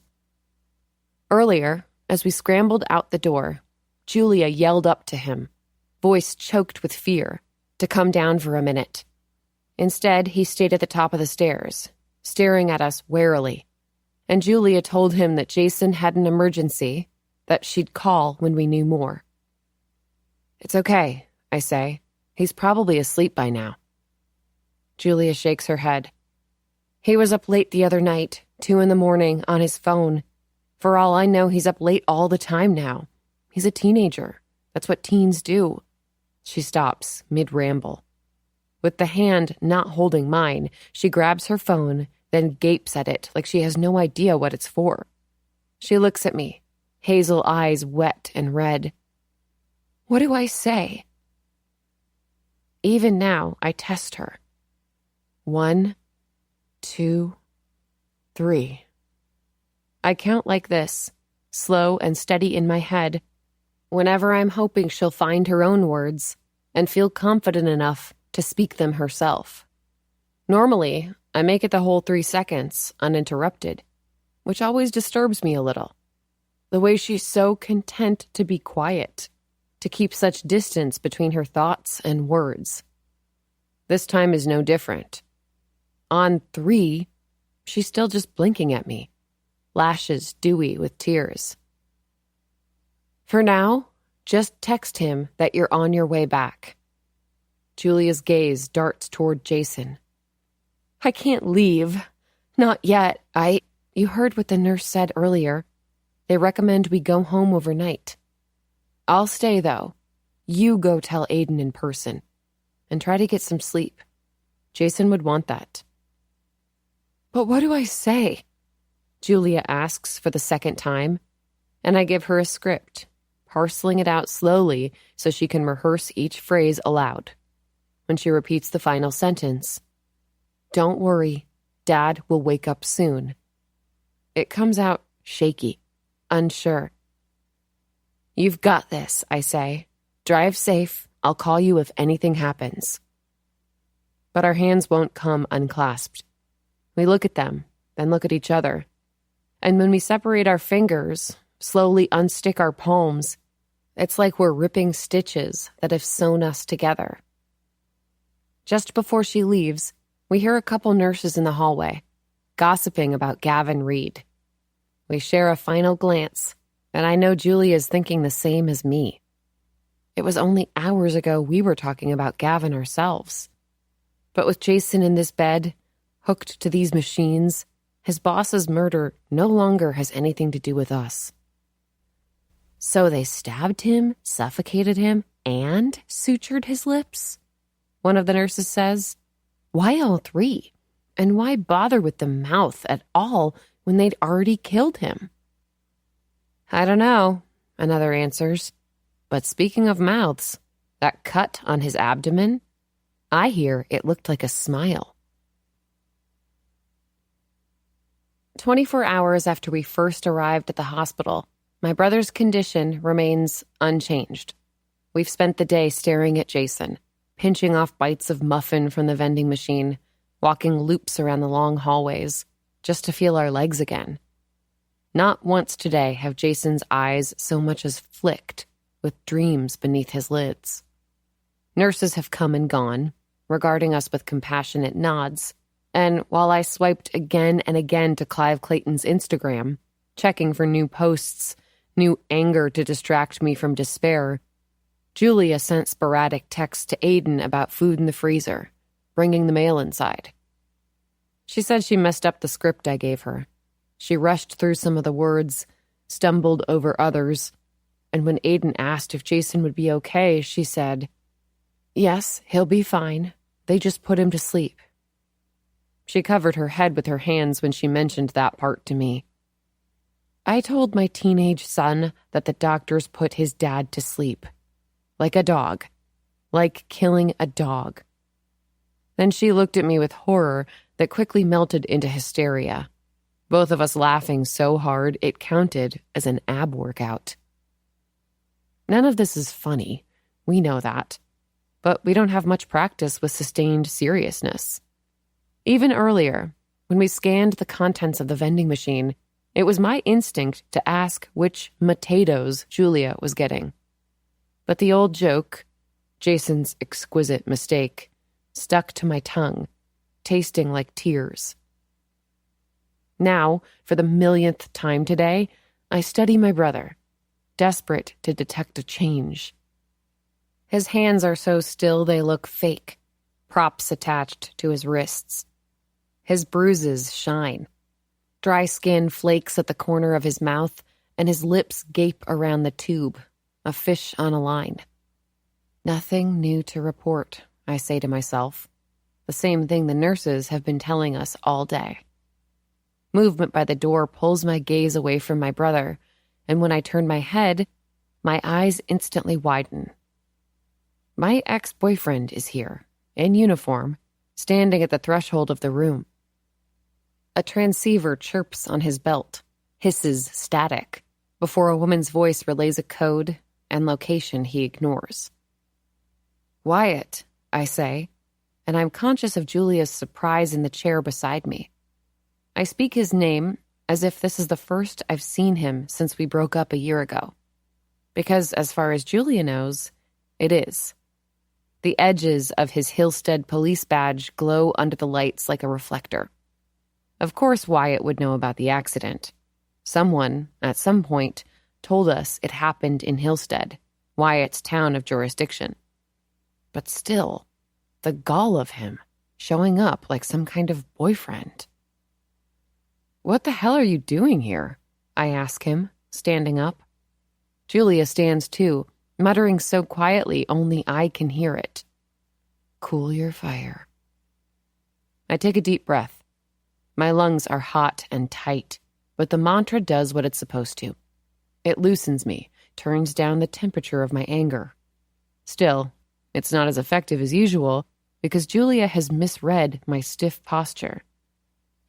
Earlier, as we scrambled out the door, Julia yelled up to him, voice choked with fear, to come down for a minute. Instead, he stayed at the top of the stairs, staring at us warily, and Julia told him that Jason had an emergency, that she'd call when we knew more. It's okay, I say. He's probably asleep by now. Julia shakes her head. He was up late the other night, 2 a.m, on his phone. For all I know, he's up late all the time now. He's a teenager. That's what teens do. She stops, mid-ramble. With the hand not holding mine, she grabs her phone then gapes at it like she has no idea what it's for. She looks at me, hazel eyes wet and red. What do I say? Even now, I test her. 1, 2, 3. I count like this, slow and steady in my head, whenever I'm hoping she'll find her own words and feel confident enough to speak them herself. Normally, I make it the whole 3 seconds, uninterrupted, which always disturbs me a little. The way she's so content to be quiet, to keep such distance between her thoughts and words. This time is no different. On 3, she's still just blinking at me, lashes dewy with tears. For now, just text him that you're on your way back. Julia's gaze darts toward Jason. I can't leave. Not yet. You heard what the nurse said earlier. They recommend we go home overnight. I'll stay, though. You go tell Aiden in person. And try to get some sleep. Jason would want that. But what do I say? Julia asks for the second time, and I give her a script, parceling it out slowly so she can rehearse each phrase aloud. When she repeats the final sentence, don't worry, Dad will wake up soon. It comes out shaky, unsure. You've got this, I say. Drive safe. I'll call you if anything happens. But our hands won't come unclasped. We look at them, then look at each other. And when we separate our fingers, slowly unstick our palms, it's like we're ripping stitches that have sewn us together. Just before she leaves, we hear a couple nurses in the hallway, gossiping about Gavin Reed. We share a final glance, and I know Julia is thinking the same as me. It was only hours ago we were talking about Gavin ourselves. But with Jason in this bed, hooked to these machines, his boss's murder no longer has anything to do with us. So they stabbed him, suffocated him, and sutured his lips? One of the nurses says. Why all 3? And why bother with the mouth at all when they'd already killed him? I don't know, another answers. But speaking of mouths, that cut on his abdomen, I hear it looked like a smile. 24 hours after we first arrived at the hospital, my brother's condition remains unchanged. We've spent the day staring at Jason, pinching off bites of muffin from the vending machine, walking loops around the long hallways, just to feel our legs again. Not once today have Jason's eyes so much as flicked, with dreams beneath his lids. Nurses have come and gone, regarding us with compassionate nods, and while I swiped again and again to Clive Clayton's Instagram, checking for new posts, new anger to distract me from despair, Julia sent sporadic texts to Aiden about food in the freezer, bringing the mail inside. She said she messed up the script I gave her. She rushed through some of the words, stumbled over others, and when Aiden asked if Jason would be okay, she said, "Yes, he'll be fine. They just put him to sleep." She covered her head with her hands when she mentioned that part to me. I told my teenage son that the doctors put his dad to sleep. Like a dog. Like killing a dog. Then she looked at me with horror that quickly melted into hysteria. Both of us laughing so hard it counted as an ab workout. None of this is funny. We know that. But we don't have much practice with sustained seriousness. Even earlier, when we scanned the contents of the vending machine, it was my instinct to ask which potatoes Julia was getting. But the old joke, Jason's exquisite mistake, stuck to my tongue, tasting like tears. Now, for the millionth time today, I study my brother, desperate to detect a change. His hands are so still they look fake, props attached to his wrists. His bruises shine. Dry skin flakes at the corner of his mouth, and his lips gape around the tube, a fish on a line. Nothing new to report, I say to myself. The same thing the nurses have been telling us all day. Movement by the door pulls my gaze away from my brother, and when I turn my head, my eyes instantly widen. My ex-boyfriend is here, in uniform, standing at the threshold of the room. A transceiver chirps on his belt, hisses static, before a woman's voice relays a code and location he ignores. "Wyatt," I say, and I'm conscious of Julia's surprise in the chair beside me. I speak his name as if this is the first I've seen him since we broke up a year ago. Because as far as Julia knows, it is. The edges of his Hillstead police badge glow under the lights like a reflector. Of course Wyatt would know about the accident. Someone, at some point, told us it happened in Hillstead, Wyatt's town of jurisdiction. But still, the gall of him, showing up like some kind of boyfriend. "What the hell are you doing here?" I ask him, standing up. Julia stands too, muttering so quietly only I can hear it. "Cool your fire." I take a deep breath. My lungs are hot and tight, but the mantra does what it's supposed to. It loosens me, turns down the temperature of my anger. Still, it's not as effective as usual because Julia has misread my stiff posture.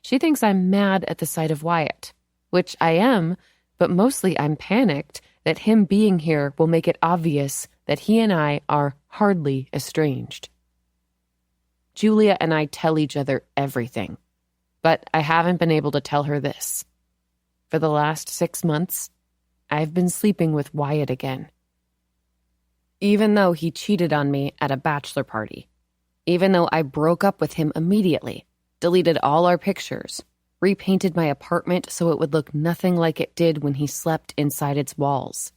She thinks I'm mad at the sight of Wyatt, which I am, but mostly I'm panicked that him being here will make it obvious that he and I are hardly estranged. Julia and I tell each other everything, but I haven't been able to tell her this. For the last 6 months, I've been sleeping with Wyatt again. Even though he cheated on me at a bachelor party, even though I broke up with him immediately, deleted all our pictures, repainted my apartment so it would look nothing like it did when he slept inside its walls.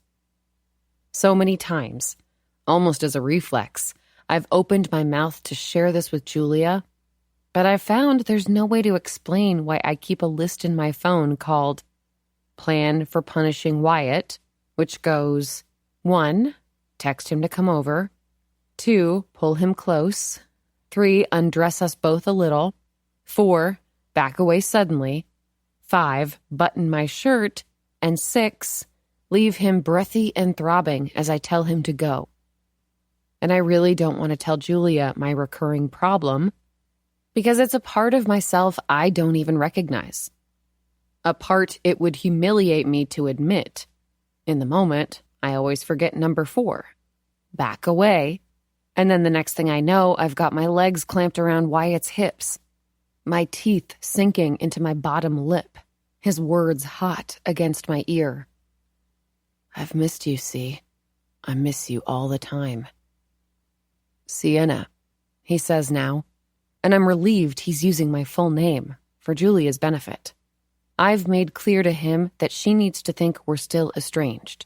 So many times, almost as a reflex, I've opened my mouth to share this with Julia, but I've found there's no way to explain why I keep a list in my phone called Plan for Punishing Wyatt, which goes 1. Text him to come over. 2. Pull him close. 3. Undress us both a little. 4. Back away suddenly. 5. Button my shirt. And 6. Leave him breathy and throbbing as I tell him to go. And I really don't want to tell Julia my recurring problem because it's a part of myself I don't even recognize. A part it would humiliate me to admit. In the moment, I always forget number 4. Back away. And then the next thing I know, I've got my legs clamped around Wyatt's hips, my teeth sinking into my bottom lip, his words hot against my ear. "I've missed you, C. I miss you all the time." "Sienna," he says now, and I'm relieved he's using my full name for Julia's benefit. I've made clear to him that she needs to think we're still estranged.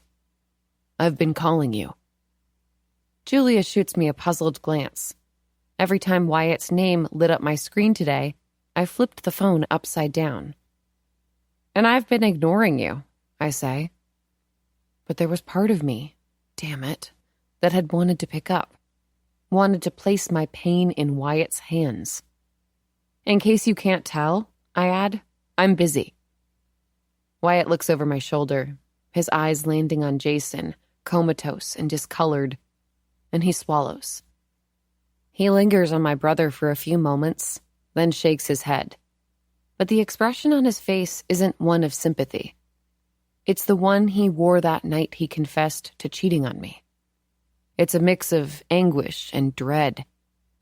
"I've been calling you." Julia shoots me a puzzled glance. Every time Wyatt's name lit up my screen today, I flipped the phone upside down. "And I've been ignoring you," I say. But there was part of me, damn it, that had wanted to pick up, wanted to place my pain in Wyatt's hands. "In case you can't tell," I add, "I'm busy." Wyatt looks over my shoulder, his eyes landing on Jason, comatose and discolored, and he swallows. He lingers on my brother for a few moments, then shakes his head. But the expression on his face isn't one of sympathy. It's the one he wore that night he confessed to cheating on me. It's a mix of anguish and dread,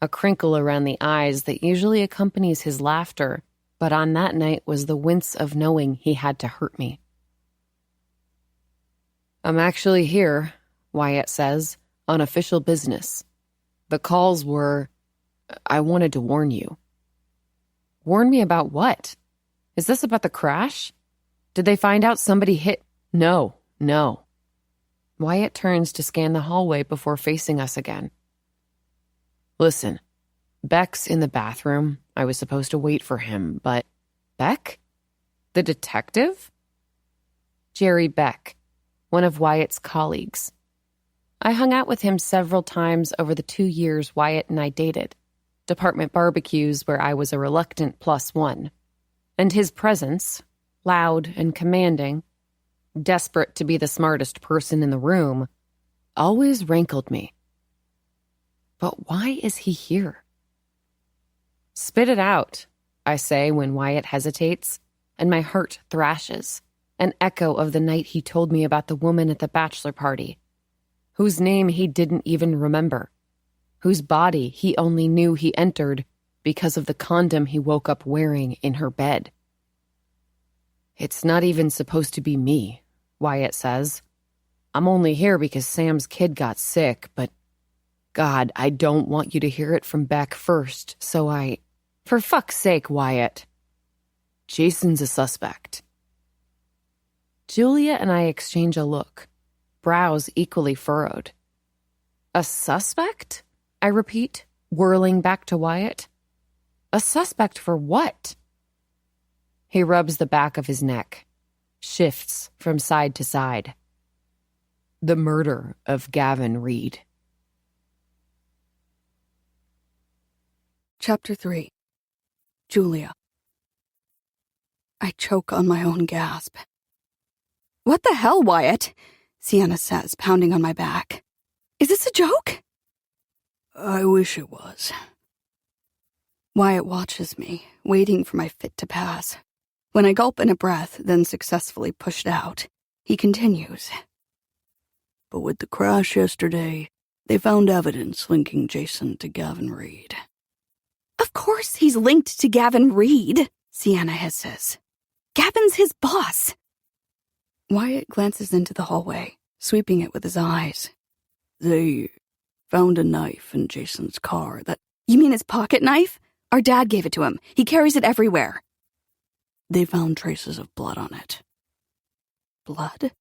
a crinkle around the eyes that usually accompanies his laughter, but on that night was the wince of knowing he had to hurt me. "I'm actually here," Wyatt says, "on official business. The calls were, I wanted to warn you." "Warn me about what? Is this about the crash? Did they find out somebody hit?" No. Wyatt turns to scan the hallway before facing us again. "Listen, Beck's in the bathroom. I was supposed to wait for him, but..." "Beck? The detective?" Jerry Beck, one of Wyatt's colleagues. I hung out with him several times over the 2 years Wyatt and I dated, department barbecues where I was a reluctant +1. and his presence, loud and commanding, desperate to be the smartest person in the room, always rankled me. But why is he here? "Spit it out," I say when Wyatt hesitates, and my heart thrashes, an echo of the night he told me about the woman at the bachelor party, whose name he didn't even remember, whose body he only knew he entered because of the condom he woke up wearing in her bed. "It's not even supposed to be me," Wyatt says. "I'm only here because Sam's kid got sick, but God, I don't want you to hear it from Beck first, so I... For fuck's sake, Wyatt. Jason's a suspect." Julia and I exchange a look, brows equally furrowed. "A suspect?" I repeat, whirling back to Wyatt. "A suspect for what?" He rubs the back of his neck, shifts from side to side. "The murder of Gavin Reed." Chapter 3. Julia. I choke on my own gasp. "What the hell, Wyatt?" Sienna says, pounding on my back. "Is this a joke?" "I wish it was." Wyatt watches me, waiting for my fit to pass. When I gulp in a breath, then successfully push it out, he continues. "But with the crash yesterday, they found evidence linking Jason to Gavin Reed." "Of course he's linked to Gavin Reed," Sienna hisses. "Gavin's his boss." Wyatt glances into the hallway, sweeping it with his eyes. "They found a knife in Jason's car that..." "You mean his pocket knife? Our dad gave it to him. He carries it everywhere." "They found traces of blood on it." Blood?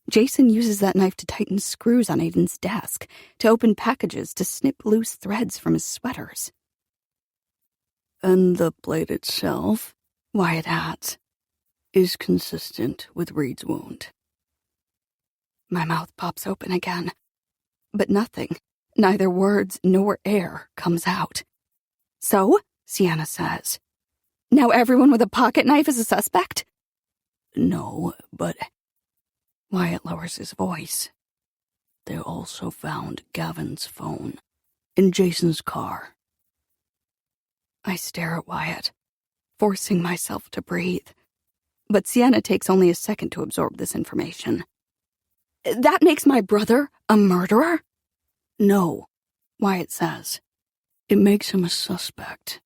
Jason uses that knife to tighten screws on Aiden's desk, to open packages, to snip loose threads from his sweaters. "And the blade itself," Wyatt adds, "is consistent with Reed's wound." My mouth pops open again, but nothing, neither words nor air, comes out. "So?" Sienna says. "Now everyone with a pocket knife is a suspect?" "No, but..." Wyatt lowers his voice. "They also found Gavin's phone in Jason's car." I stare at Wyatt, forcing myself to breathe. But Sienna takes only a second to absorb this information. "That makes my brother a murderer?" "No," Wyatt says. "It makes him a suspect."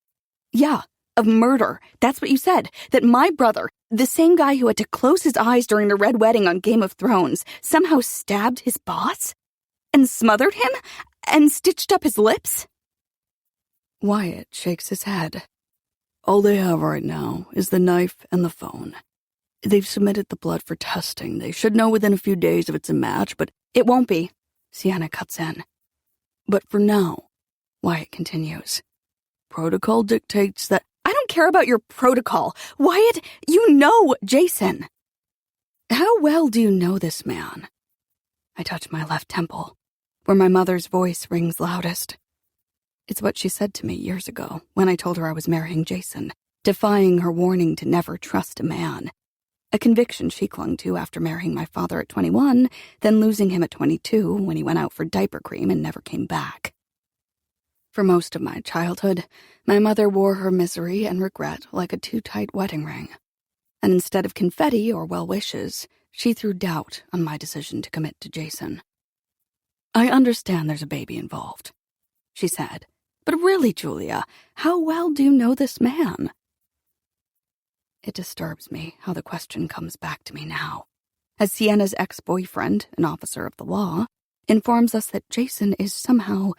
"Yeah, of murder. That's what you said. That my brother, the same guy who had to close his eyes during the Red Wedding on Game of Thrones, somehow stabbed his boss? And smothered him? And stitched up his lips?" Wyatt shakes his head. "All they have right now is the knife and the phone. They've submitted the blood for testing. They should know within a few days if it's a match, but..." "It won't be," Sienna cuts in. "But for now," Wyatt continues, "protocol dictates that..." "I don't care about your protocol. Wyatt, you know Jason." "How well do you know this man?" I touch my left temple, where my mother's voice rings loudest. It's what she said to me years ago when I told her I was marrying Jason, defying her warning to never trust a man. A conviction she clung to after marrying my father at 21, then losing him at 22 when he went out for diaper cream and never came back. For most of my childhood, my mother wore her misery and regret like a too-tight wedding ring. And instead of confetti or well wishes, she threw doubt on my decision to commit to Jason. "I understand there's a baby involved," she said. "But really, Julia, how well do you know this man?" It disturbs me how the question comes back to me now, as Sienna's ex-boyfriend, an officer of the law, informs us that Jason is somehow,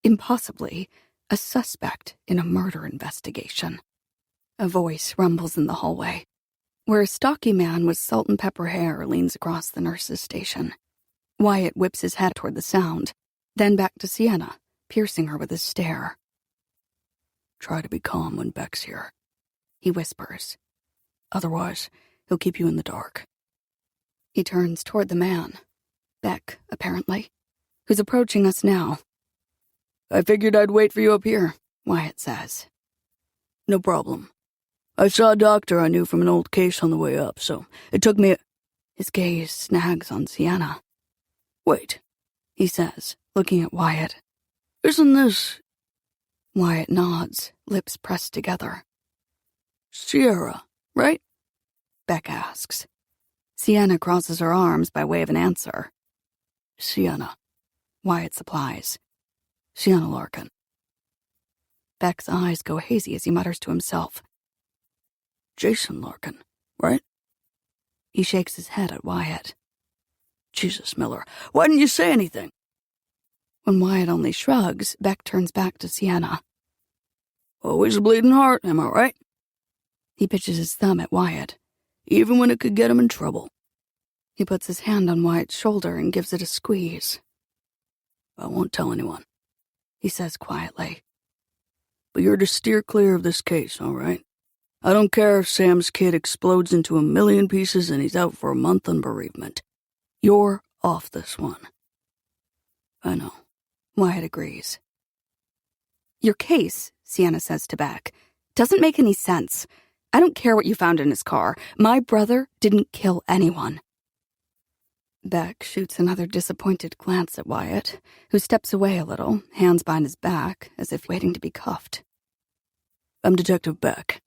impossibly, a suspect in a murder investigation. A voice rumbles in the hallway, where a stocky man with salt and pepper hair leans across the nurse's station. Wyatt whips his head toward the sound, then back to Sienna, piercing her with his stare. "Try to be calm when Beck's here," he whispers. "Otherwise, he'll keep you in the dark." He turns toward the man, Beck, apparently, who's approaching us now. "I figured I'd wait for you up here," Wyatt says. "No problem." I saw a doctor I knew from an old case on the way up, so it took me His gaze snags on Sienna. Wait, he says, looking at Wyatt. Isn't this... Wyatt nods, lips pressed together. Sierra, right? Beck asks. Sienna crosses her arms by way of an answer. Sienna, Wyatt supplies. Sienna Larkin. Beck's eyes go hazy as he mutters to himself. Jason Larkin, right? He shakes his head at Wyatt. Jesus, Miller, why didn't you say anything? When Wyatt only shrugs, Beck turns back to Sienna. Always a bleeding heart, am I right? He pitches his thumb at Wyatt, even when it could get him in trouble. He puts his hand on Wyatt's shoulder and gives it a squeeze. I won't tell anyone, he says quietly. But you're to steer clear of this case, all right? I don't care if Sam's kid explodes into a million pieces and he's out for a month on bereavement. You're off this one. I know. Wyatt agrees. Your case, Sienna says to Beck, doesn't make any sense. I don't care what you found in his car. My brother didn't kill anyone. Beck shoots another disappointed glance at Wyatt, who steps away a little, hands behind his back, as if waiting to be cuffed. I'm Detective Beck,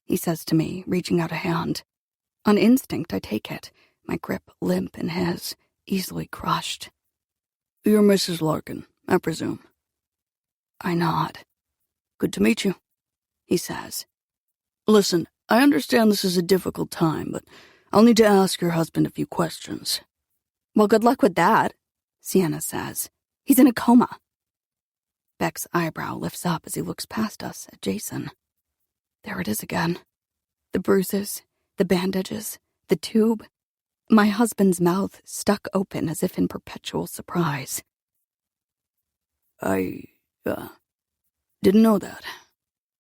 he says to me, reaching out a hand. On instinct, I take it, my grip limp in his, easily crushed. You're Mrs. Larkin, I presume. I nod. Good to meet you, he says. Listen, I understand this is a difficult time, but I'll need to ask your husband a few questions. Well, good luck with that, Sienna says. He's in a coma. Beck's eyebrow lifts up as he looks past us at Jason. There it is again. The bruises, the bandages, the tube. My husband's mouth stuck open as if in perpetual surprise. I, didn't know that,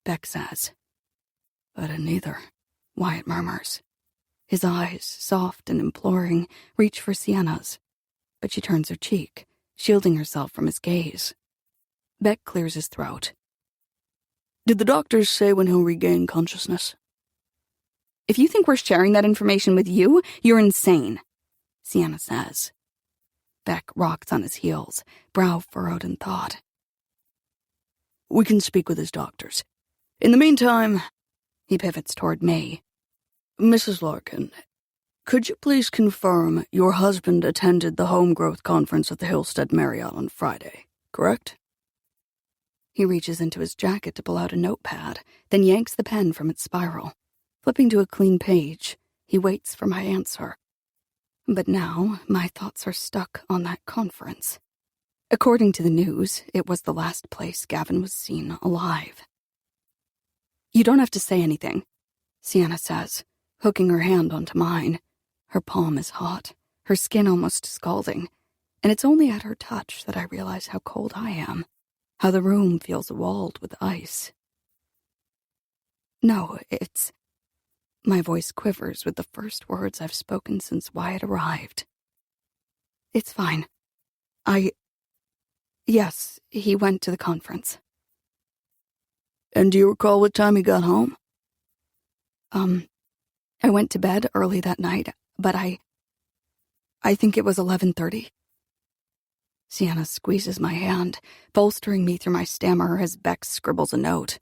Beck says. I didn't either, Wyatt murmurs. His eyes, soft and imploring, reach for Sienna's, but she turns her cheek, shielding herself from his gaze. Beck clears his throat. Did the doctors say when he'll regain consciousness? If you think we're sharing that information with you, you're insane, Sienna says. Beck rocks on his heels, brow furrowed in thought. We can speak with his doctors. In the meantime, he pivots toward me. Mrs. Larkin, could you please confirm your husband attended the home growth conference at the Hillstead Marriott on Friday, correct? He reaches into his jacket to pull out a notepad, then yanks the pen from its spiral. Flipping to a clean page, he waits for my answer. But now, my thoughts are stuck on that conference. According to the news, it was the last place Gavin was seen alive. You don't have to say anything, Sienna says, hooking her hand onto mine. Her palm is hot, her skin almost scalding, and it's only at her touch that I realize how cold I am, how the room feels walled with ice. No, it's... My voice quivers with the first words I've spoken since Wyatt arrived. It's fine. Yes, he went to the conference. And do you recall what time he got home? I went to bed early that night, but I think it was 11:30. Sienna squeezes my hand, bolstering me through my stammer as Beck scribbles a note.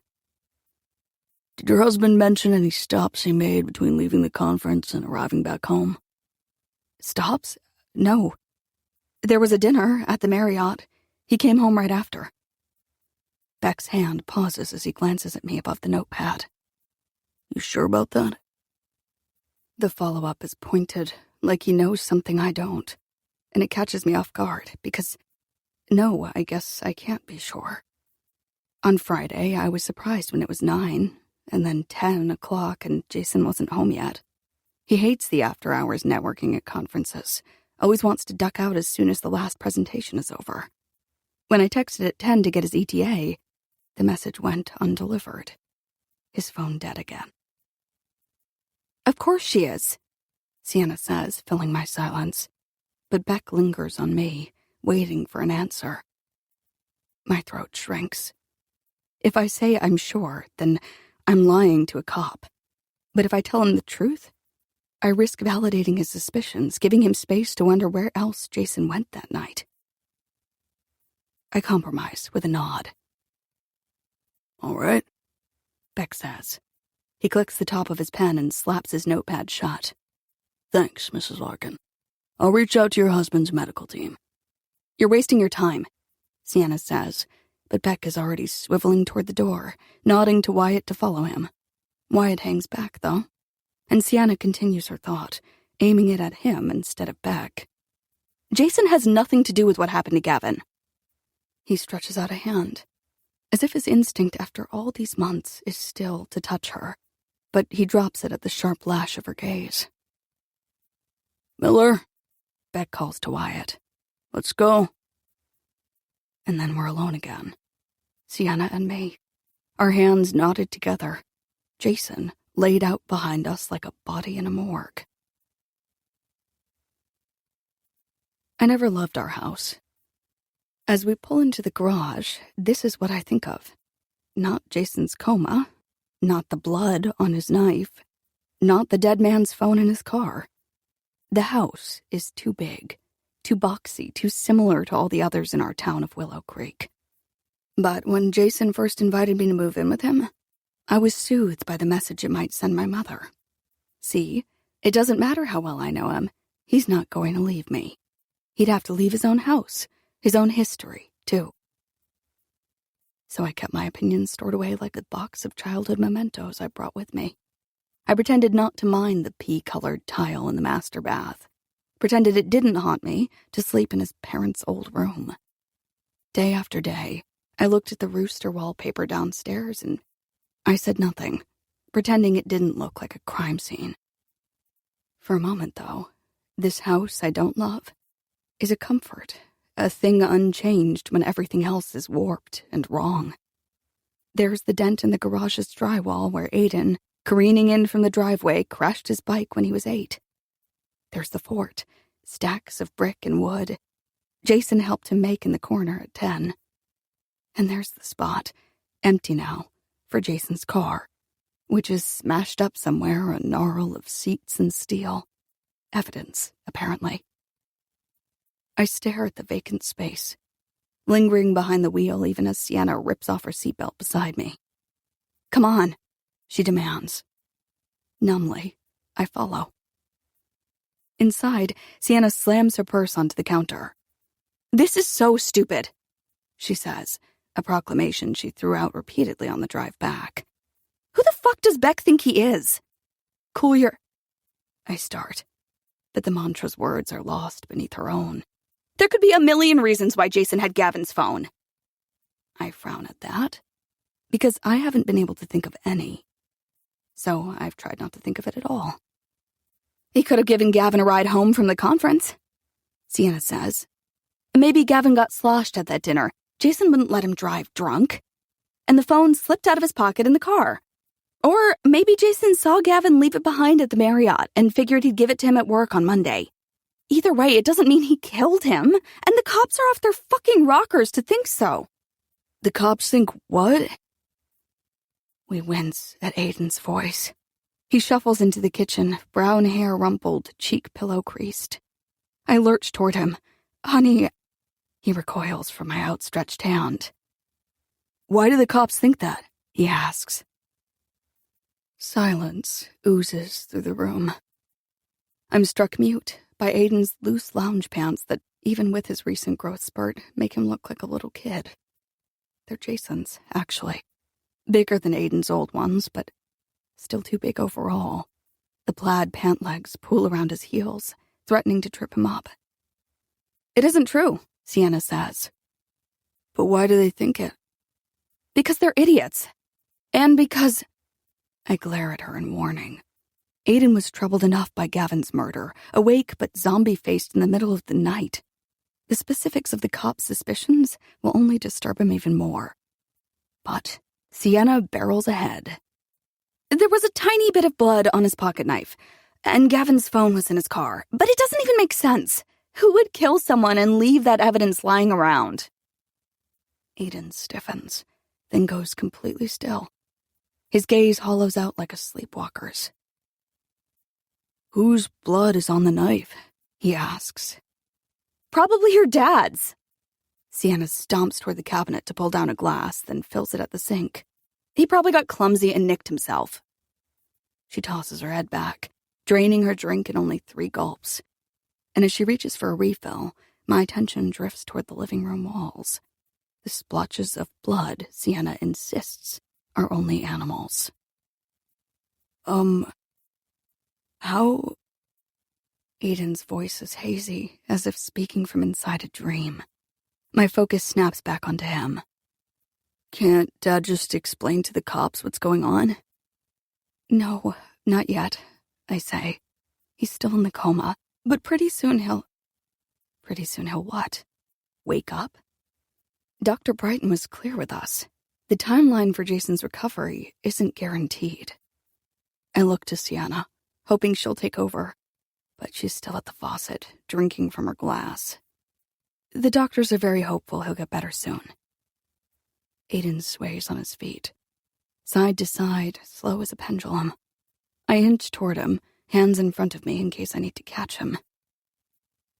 Did your husband mention any stops he made between leaving the conference and arriving back home? Stops? No. There was a dinner at the Marriott. He came home right after. Beck's hand pauses as he glances at me above the notepad. You sure about that? The follow-up is pointed, like he knows something I don't, and it catches me off guard, because, no, I guess I can't be sure. On Friday, I was surprised when it was 9, and then 10 o'clock, and Jason wasn't home yet. He hates the after-hours networking at conferences, always wants to duck out as soon as the last presentation is over. When I texted at 10 to get his ETA, the message went undelivered. His phone dead again. Of course she is, Sienna says, filling my silence. But Beck lingers on me, waiting for an answer. My throat shrinks. If I say I'm sure, then I'm lying to a cop. But if I tell him the truth, I risk validating his suspicions, giving him space to wonder where else Jason went that night. I compromise with a nod. All right, Beck says. He clicks the top of his pen and slaps his notepad shut. Thanks, Mrs. Larkin. I'll reach out to your husband's medical team. You're wasting your time, Sienna says, but Beck is already swiveling toward the door, nodding to Wyatt to follow him. Wyatt hangs back, though, and Sienna continues her thought, aiming it at him instead of Beck. Jason has nothing to do with what happened to Gavin. He stretches out a hand, as if his instinct after all these months is still to touch her, but he drops it at the sharp lash of her gaze. Miller, Beck calls to Wyatt. let's go. And then we're alone again. Sienna and me, our hands knotted together. Jason laid out behind us like a body in a morgue. I never loved our house. As we pull into the garage, this is what I think of. Not Jason's coma, not the blood on his knife, not the dead man's phone in his car. The house is too big, too boxy, too similar to all the others in our town of Willow Creek. But when Jason first invited me to move in with him, I was soothed by the message it might send my mother. See, it doesn't matter how well I know him, he's not going to leave me. He'd have to leave his own house, his own history, too. So I kept my opinions stored away like a box of childhood mementos I brought with me. I pretended not to mind the pea-colored tile in the master bath. Pretended it didn't haunt me to sleep in his parents' old room. Day after day, I looked at the rooster wallpaper downstairs and I said nothing, pretending it didn't look like a crime scene. For a moment, though, this house I don't love is a comfort, a thing unchanged when everything else is warped and wrong. There's the dent in the garage's drywall where Aiden, careening in from the driveway, crashed his bike when he was 8. There's the fort, stacks of brick and wood Jason helped him make in the corner at 10. And there's the spot, empty now, for Jason's car, which is smashed up somewhere, a gnarl of seats and steel. Evidence, apparently. I stare at the vacant space, lingering behind the wheel even as Sienna rips off her seatbelt beside me. Come on, she demands. Numbly, I follow. Inside, Sienna slams her purse onto the counter. This is so stupid, she says, a proclamation she threw out repeatedly on the drive back. Who the fuck does Beck think he is? Cool your... I start, but the mantra's words are lost beneath her own. There could be a million reasons why Jason had Gavin's phone. I frown at that, because I haven't been able to think of any. So I've tried not to think of it at all. He could have given Gavin a ride home from the conference, Sienna says. Maybe Gavin got sloshed at that dinner. Jason wouldn't let him drive drunk. And the phone slipped out of his pocket in the car. Or maybe Jason saw Gavin leave it behind at the Marriott and figured he'd give it to him at work on Monday. Either way, it doesn't mean he killed him, and the cops are off their fucking rockers to think so. The cops think what? We wince at Aiden's voice. He shuffles into the kitchen, brown hair rumpled, cheek pillow creased. I lurch toward him. Honey... He recoils from my outstretched hand. Why do the cops think that? He asks. Silence oozes through the room. I'm struck mute by Aiden's loose lounge pants that, even with his recent growth spurt, make him look like a little kid. They're Jason's, actually. Bigger than Aiden's old ones, but still too big overall. The plaid pant legs pool around his heels, threatening to trip him up. It isn't true, Sienna says. But why do they think it? Because they're idiots. And because... I glare at her in warning. Aiden was troubled enough by Gavin's murder, awake but zombie-faced in the middle of the night. The specifics of the cops' suspicions will only disturb him even more. But Sienna barrels ahead. There was a tiny bit of blood on his pocket knife, and Gavin's phone was in his car, but it doesn't even make sense. Who would kill someone and leave that evidence lying around? Aiden stiffens, then goes completely still. His gaze hollows out like a sleepwalker's, Whose blood is on the knife? He asks. Probably your dad's. Sienna stomps toward the cabinet to pull down a glass, then fills it at the sink. He probably got clumsy and nicked himself. She tosses her head back, draining her drink in only 3 gulps. And as she reaches for a refill, my attention drifts toward the living room walls. The splotches of blood Sienna insists are only animals. How? Aiden's voice is hazy, as if speaking from inside a dream. My focus snaps back onto him. Can't Dad just explain to the cops what's going on? No, not yet, I say. He's still in the coma, but pretty soon he'll what? Wake up? Dr. Brighton was clear with us. The timeline for Jason's recovery isn't guaranteed. I look to Sienna, hoping she'll take over, but she's still at the faucet, drinking from her glass. The doctors are very hopeful he'll get better soon. Aiden sways on his feet, side to side, slow as a pendulum. I inch toward him, hands in front of me in case I need to catch him.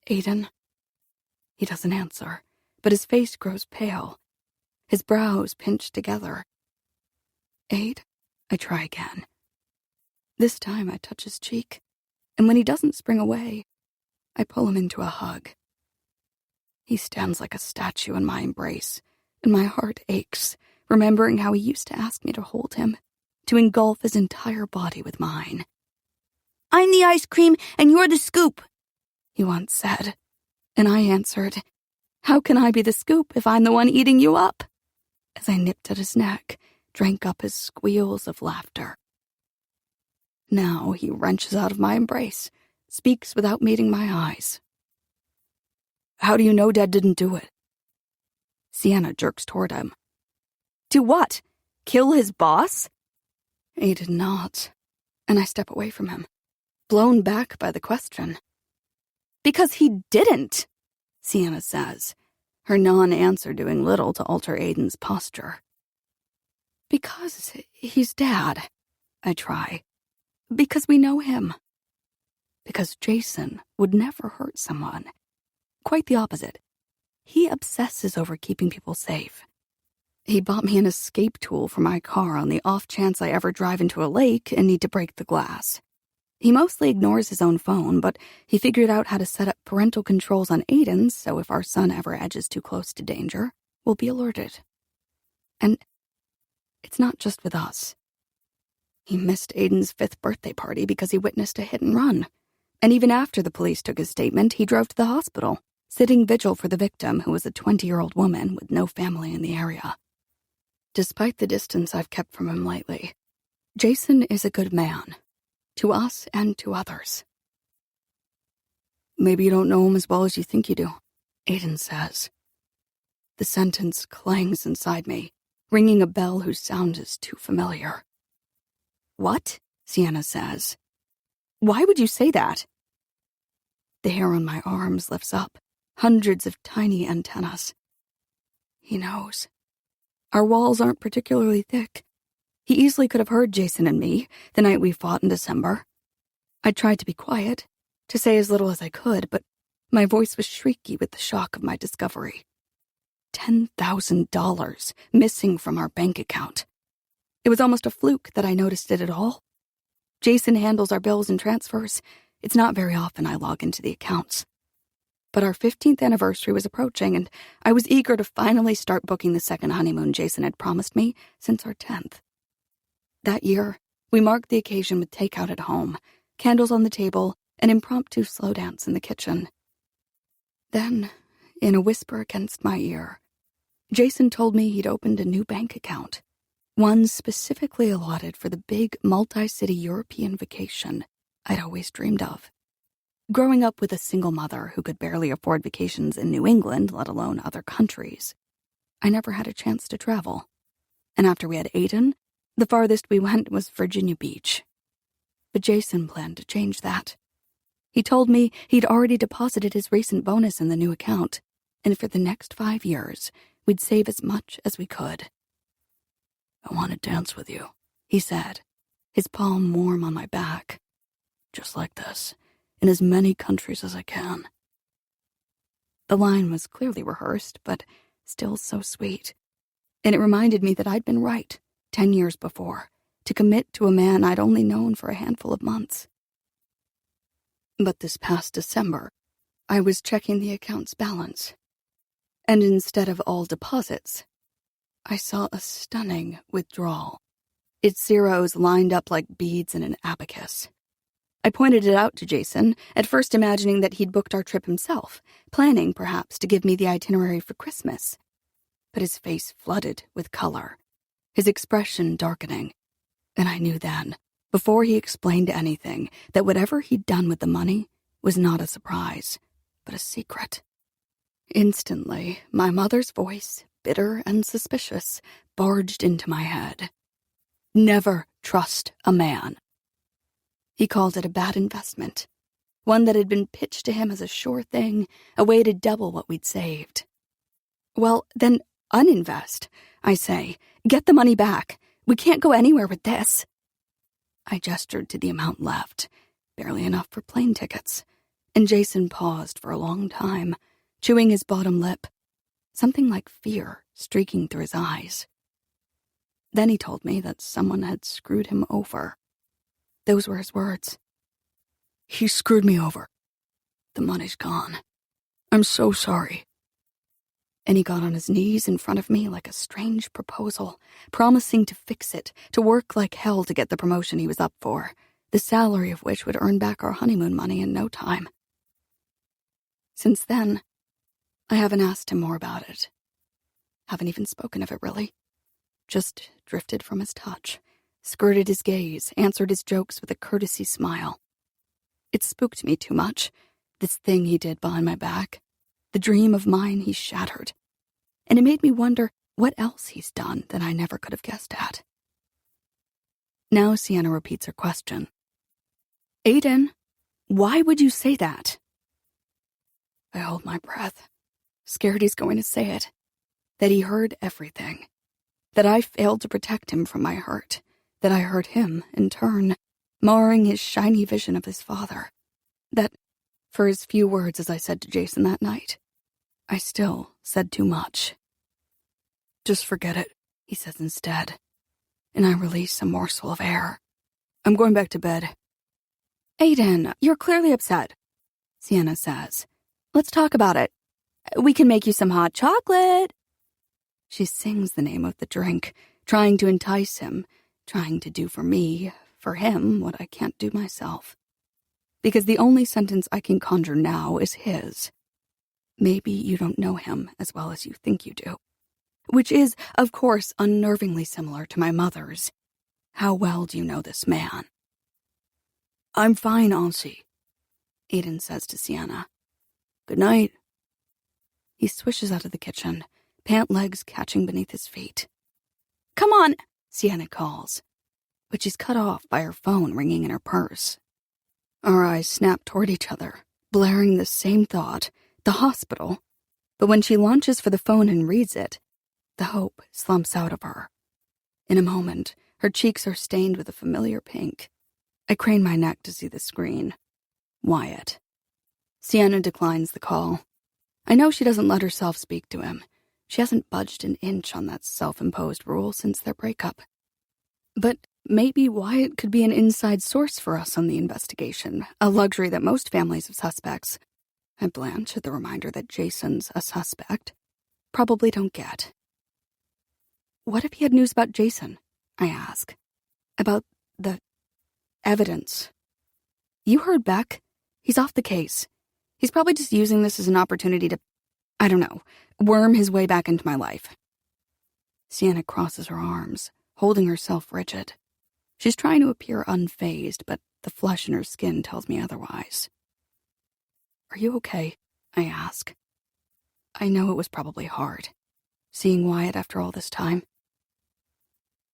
Aiden? He doesn't answer, but his face grows pale. His brows pinch together. Aid? I try again. This time I touch his cheek, and when he doesn't spring away, I pull him into a hug. He stands like a statue in my embrace, and my heart aches, remembering how he used to ask me to hold him, to engulf his entire body with mine. I'm the ice cream, and you're the scoop, he once said, and I answered, how can I be the scoop if I'm the one eating you up? As I nipped at his neck, drank up his squeals of laughter. Now he wrenches out of my embrace, speaks without meeting my eyes. How do you know Dad didn't do it? Sienna jerks toward him. Do what? Kill his boss? Aiden nods, and I step away from him, blown back by the question. Because he didn't, Sienna says, her non-answer doing little to alter Aiden's posture. Because he's Dad, I try. Because we know him. Because Jason would never hurt someone. Quite the opposite. He obsesses over keeping people safe. He bought me an escape tool for my car on the off chance I ever drive into a lake and need to break the glass. He mostly ignores his own phone, but he figured out how to set up parental controls on Aiden's so if our son ever edges too close to danger, we'll be alerted. And it's not just with us. He missed Aiden's 5th birthday party because he witnessed a hit and run. And even after the police took his statement, he drove to the hospital, sitting vigil for the victim, who was a 20-year-old woman with no family in the area. Despite the distance I've kept from him lately, Jason is a good man, to us and to others. Maybe you don't know him as well as you think you do, Aiden says. The sentence clangs inside me, ringing a bell whose sound is too familiar. What? Sienna says. Why would you say that? The hair on my arms lifts up, hundreds of tiny antennas. He knows. Our walls aren't particularly thick. He easily could have heard Jason and me the night we fought in December. I tried to be quiet, to say as little as I could, but my voice was shrieky with the shock of my discovery. $10,000 missing from our bank account. It was almost a fluke that I noticed it at all. Jason handles our bills and transfers. It's not very often I log into the accounts. But our 15th anniversary was approaching, and I was eager to finally start booking the second honeymoon Jason had promised me since our 10th. That year, we marked the occasion with takeout at home, candles on the table, an impromptu slow dance in the kitchen. Then, in a whisper against my ear, Jason told me he'd opened a new bank account, one specifically allotted for the big multi-city European vacation I'd always dreamed of. Growing up with a single mother who could barely afford vacations in New England, let alone other countries, I never had a chance to travel. And after we had Aiden, the farthest we went was Virginia Beach. But Jason planned to change that. He told me he'd already deposited his recent bonus in the new account, and for the next 5 years, we'd save as much as we could. I want to dance with you, he said, his palm warm on my back. just like this, in as many countries as I can." The line was clearly rehearsed, but still so sweet. And it reminded me that I'd been right 10 years before to commit to a man I'd only known for a handful of months. But this past December, I was checking the account's balance. And instead of all deposits, I saw a stunning withdrawal. Its zeros lined up like beads in an abacus. I pointed it out to Jason, at first imagining that he'd booked our trip himself, planning, perhaps, to give me the itinerary for Christmas. But his face flooded with color, his expression darkening. And I knew then, before he explained anything, that whatever he'd done with the money was not a surprise, but a secret. Instantly, my mother's voice, bitter and suspicious, barged into my head. Never trust a man. He called it a bad investment, one that had been pitched to him as a sure thing, a way to double what we'd saved. Well, then uninvest, I say. Get the money back. We can't go anywhere with this. I gestured to the amount left, barely enough for plane tickets, and Jason paused for a long time, chewing his bottom lip, something like fear streaking through his eyes. Then he told me that someone had screwed him over. Those were his words. "He screwed me over. The money's gone. I'm so sorry." And he got on his knees in front of me like a strange proposal, promising to fix it, to work like hell to get the promotion he was up for, the salary of which would earn back our honeymoon money in no time. Since then, I haven't asked him more about it. Haven't even spoken of it, really. Just drifted from his touch, skirted his gaze, answered his jokes with a courtesy smile. It spooked me too much, this thing he did behind my back, the dream of mine he shattered. And it made me wonder what else he's done that I never could have guessed at. Now Sienna repeats her question. "Aiden, why would you say that?" I hold my breath, scared he's going to say it, that he heard everything, that I failed to protect him from my hurt, that I hurt him, in turn, marring his shiny vision of his father, that, for as few words as I said to Jason that night, I still said too much. "Just forget it," he says instead, and I release a morsel of air. "I'm going back to bed." "Aiden, you're clearly upset," Sienna says. "Let's talk about it. We can make you some hot chocolate." She sings the name of the drink, trying to entice him, trying to do for me, for him, what I can't do myself. Because the only sentence I can conjure now is his. "Maybe you don't know him as well as you think you do." Which is, of course, unnervingly similar to my mother's. "How well do you know this man?" "I'm fine, Auntie," Aiden says to Sienna. "Good night." He swishes out of the kitchen, pant legs catching beneath his feet. "Come on," Sienna calls, but she's cut off by her phone ringing in her purse. Our eyes snap toward each other, blaring the same thought, the hospital. But when she launches for the phone and reads it, the hope slumps out of her. In a moment, her cheeks are stained with a familiar pink. I crane my neck to see the screen. Wyatt. Sienna declines the call. I know she doesn't let herself speak to him. She hasn't budged an inch on that self-imposed rule since their breakup. But maybe Wyatt could be an inside source for us on the investigation, a luxury that most families of suspects, I blanch at the reminder that Jason's a suspect, probably don't get. What if he had news about Jason? I ask. About the evidence. You heard Beck. He's off the case. He's probably just using this as an opportunity to, I don't know, worm his way back into my life. Sienna crosses her arms, holding herself rigid. She's trying to appear unfazed, but the flesh in her skin tells me otherwise. Are you okay? I ask. I know it was probably hard, seeing Wyatt after all this time.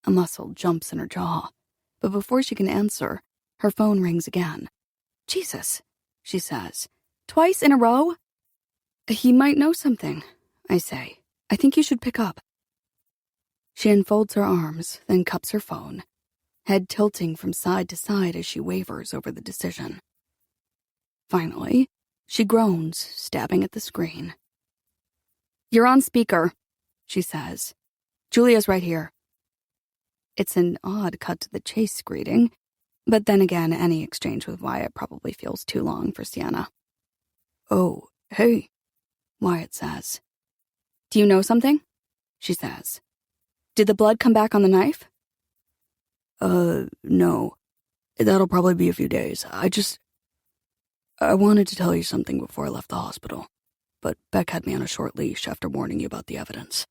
A muscle jumps in her jaw, but before she can answer, her phone rings again. Jesus, she says. Twice in a row? He might know something, I say. I think you should pick up. She unfolds her arms, then cups her phone. head tilting from side to side as she wavers over the decision. Finally, she groans, stabbing at the screen. "You're on speaker," she says. "Julia's right here." It's an odd cut to the chase greeting, but then again, any exchange with Wyatt probably feels too long for Sienna. "Oh, hey," Wyatt says. "Do you know something?" she says. "Did the blood come back on the knife?" No. That'll probably be a few days. I wanted to tell you something before I left the hospital, but Beck had me on a short leash after warning you about the evidence."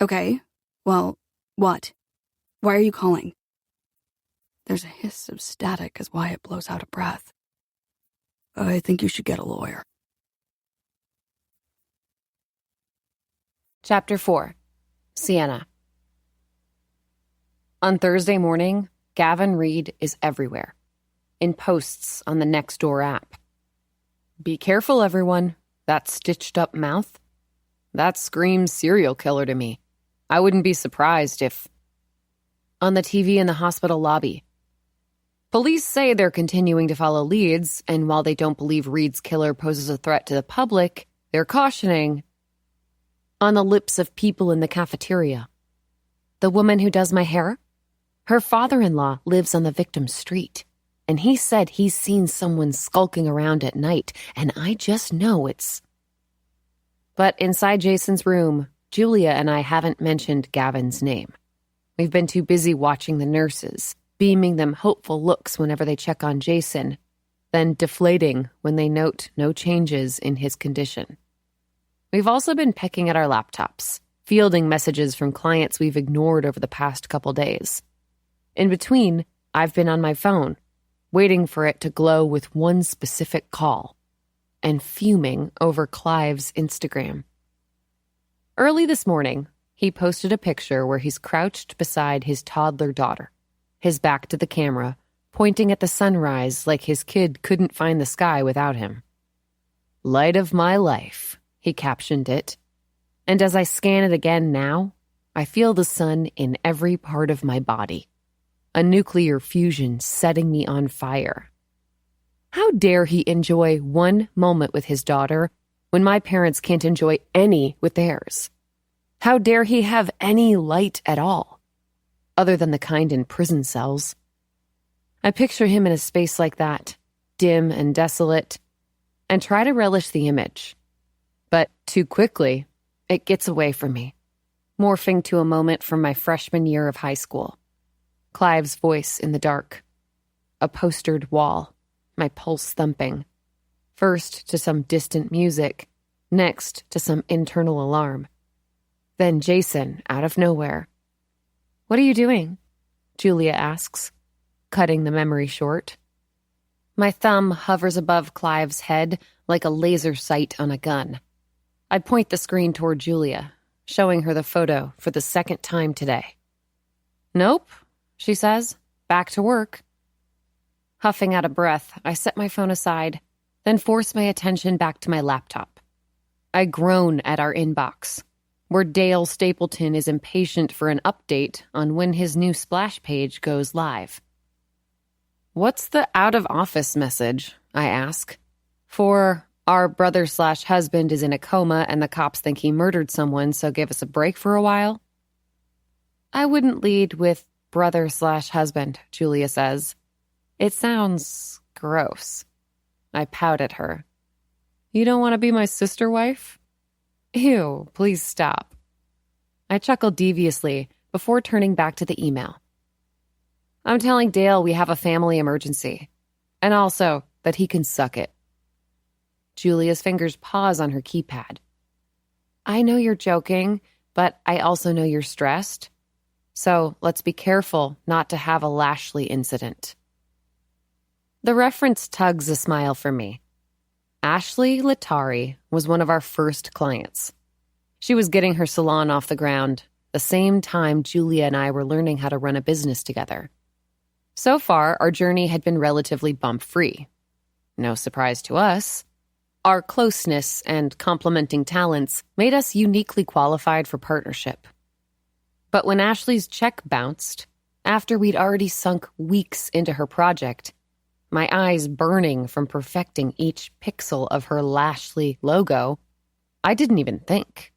"Okay, well, what? Why are you calling?" There's a hiss of static as Wyatt blows out a breath. "I think you should get a lawyer." Chapter 4. Sienna. On Thursday morning, Gavin Reed is everywhere, in posts on the Nextdoor app. "Be careful, everyone. That stitched-up mouth? That screams serial killer to me. I wouldn't be surprised if..." On the TV in the hospital lobby. Police say they're continuing to follow leads, and while they don't believe Reed's killer poses a threat to the public, they're cautioning. On the lips of people in the cafeteria. "The woman who does my hair? Her father-in-law lives on the victim's street, and he said he's seen someone skulking around at night, and I just know it's..." But inside Jason's room, Julia and I haven't mentioned Gavin's name. We've been too busy watching the nurses, beaming them hopeful looks whenever they check on Jason, then deflating when they note no changes in his condition. We've also been pecking at our laptops, fielding messages from clients we've ignored over the past couple days. In between, I've been on my phone, waiting for it to glow with one specific call, and fuming over Clive's Instagram. Early this morning, he posted a picture where he's crouched beside his toddler daughter, his back to the camera, pointing at the sunrise like his kid couldn't find the sky without him. "Light of my life," he captioned it. And as I scan it again now, I feel the sun in every part of my body. A nuclear fusion setting me on fire. How dare he enjoy one moment with his daughter when my parents can't enjoy any with theirs? How dare he have any light at all, other than the kind in prison cells? I picture him in a space like that, dim and desolate, and try to relish the image. But too quickly, it gets away from me, morphing to a moment from my freshman year of high school. Clive's voice in the dark. A postered wall, my pulse thumping. First to some distant music, next to some internal alarm. Then Jason, out of nowhere. "What are you doing?" Julia asks, cutting the memory short. My thumb hovers above Clive's head like a laser sight on a gun. I point the screen toward Julia, showing her the photo for the second time today. "Nope," she says, "back to work." Huffing out a breath, I set my phone aside, then force my attention back to my laptop. I groan at our inbox, where Dale Stapleton is impatient for an update on when his new splash page goes live. "What's the out-of-office message?" I ask. For our brother/husband is in a coma and the cops think he murdered someone, so give us a break for a while? "I wouldn't lead with brother/husband, Julia says. It sounds gross. I pout at her. "You don't want to be my sister wife?" "Ew, please stop." I chuckle deviously before turning back to the email. "I'm telling Dale we have a family emergency, and also that he can suck it." Julia's fingers pause on her keypad. "I know you're joking, but I also know you're stressed. So let's be careful not to have a Lashley incident." The reference tugs a smile for me. Ashley Latari was one of our first clients. She was getting her salon off the ground the same time Julia and I were learning how to run a business together. So far, our journey had been relatively bump-free. No surprise to us. Our closeness and complementing talents made us uniquely qualified for partnership. But when Ashley's check bounced, after we'd already sunk weeks into her project, my eyes burning from perfecting each pixel of her Lashley logo, I didn't even think.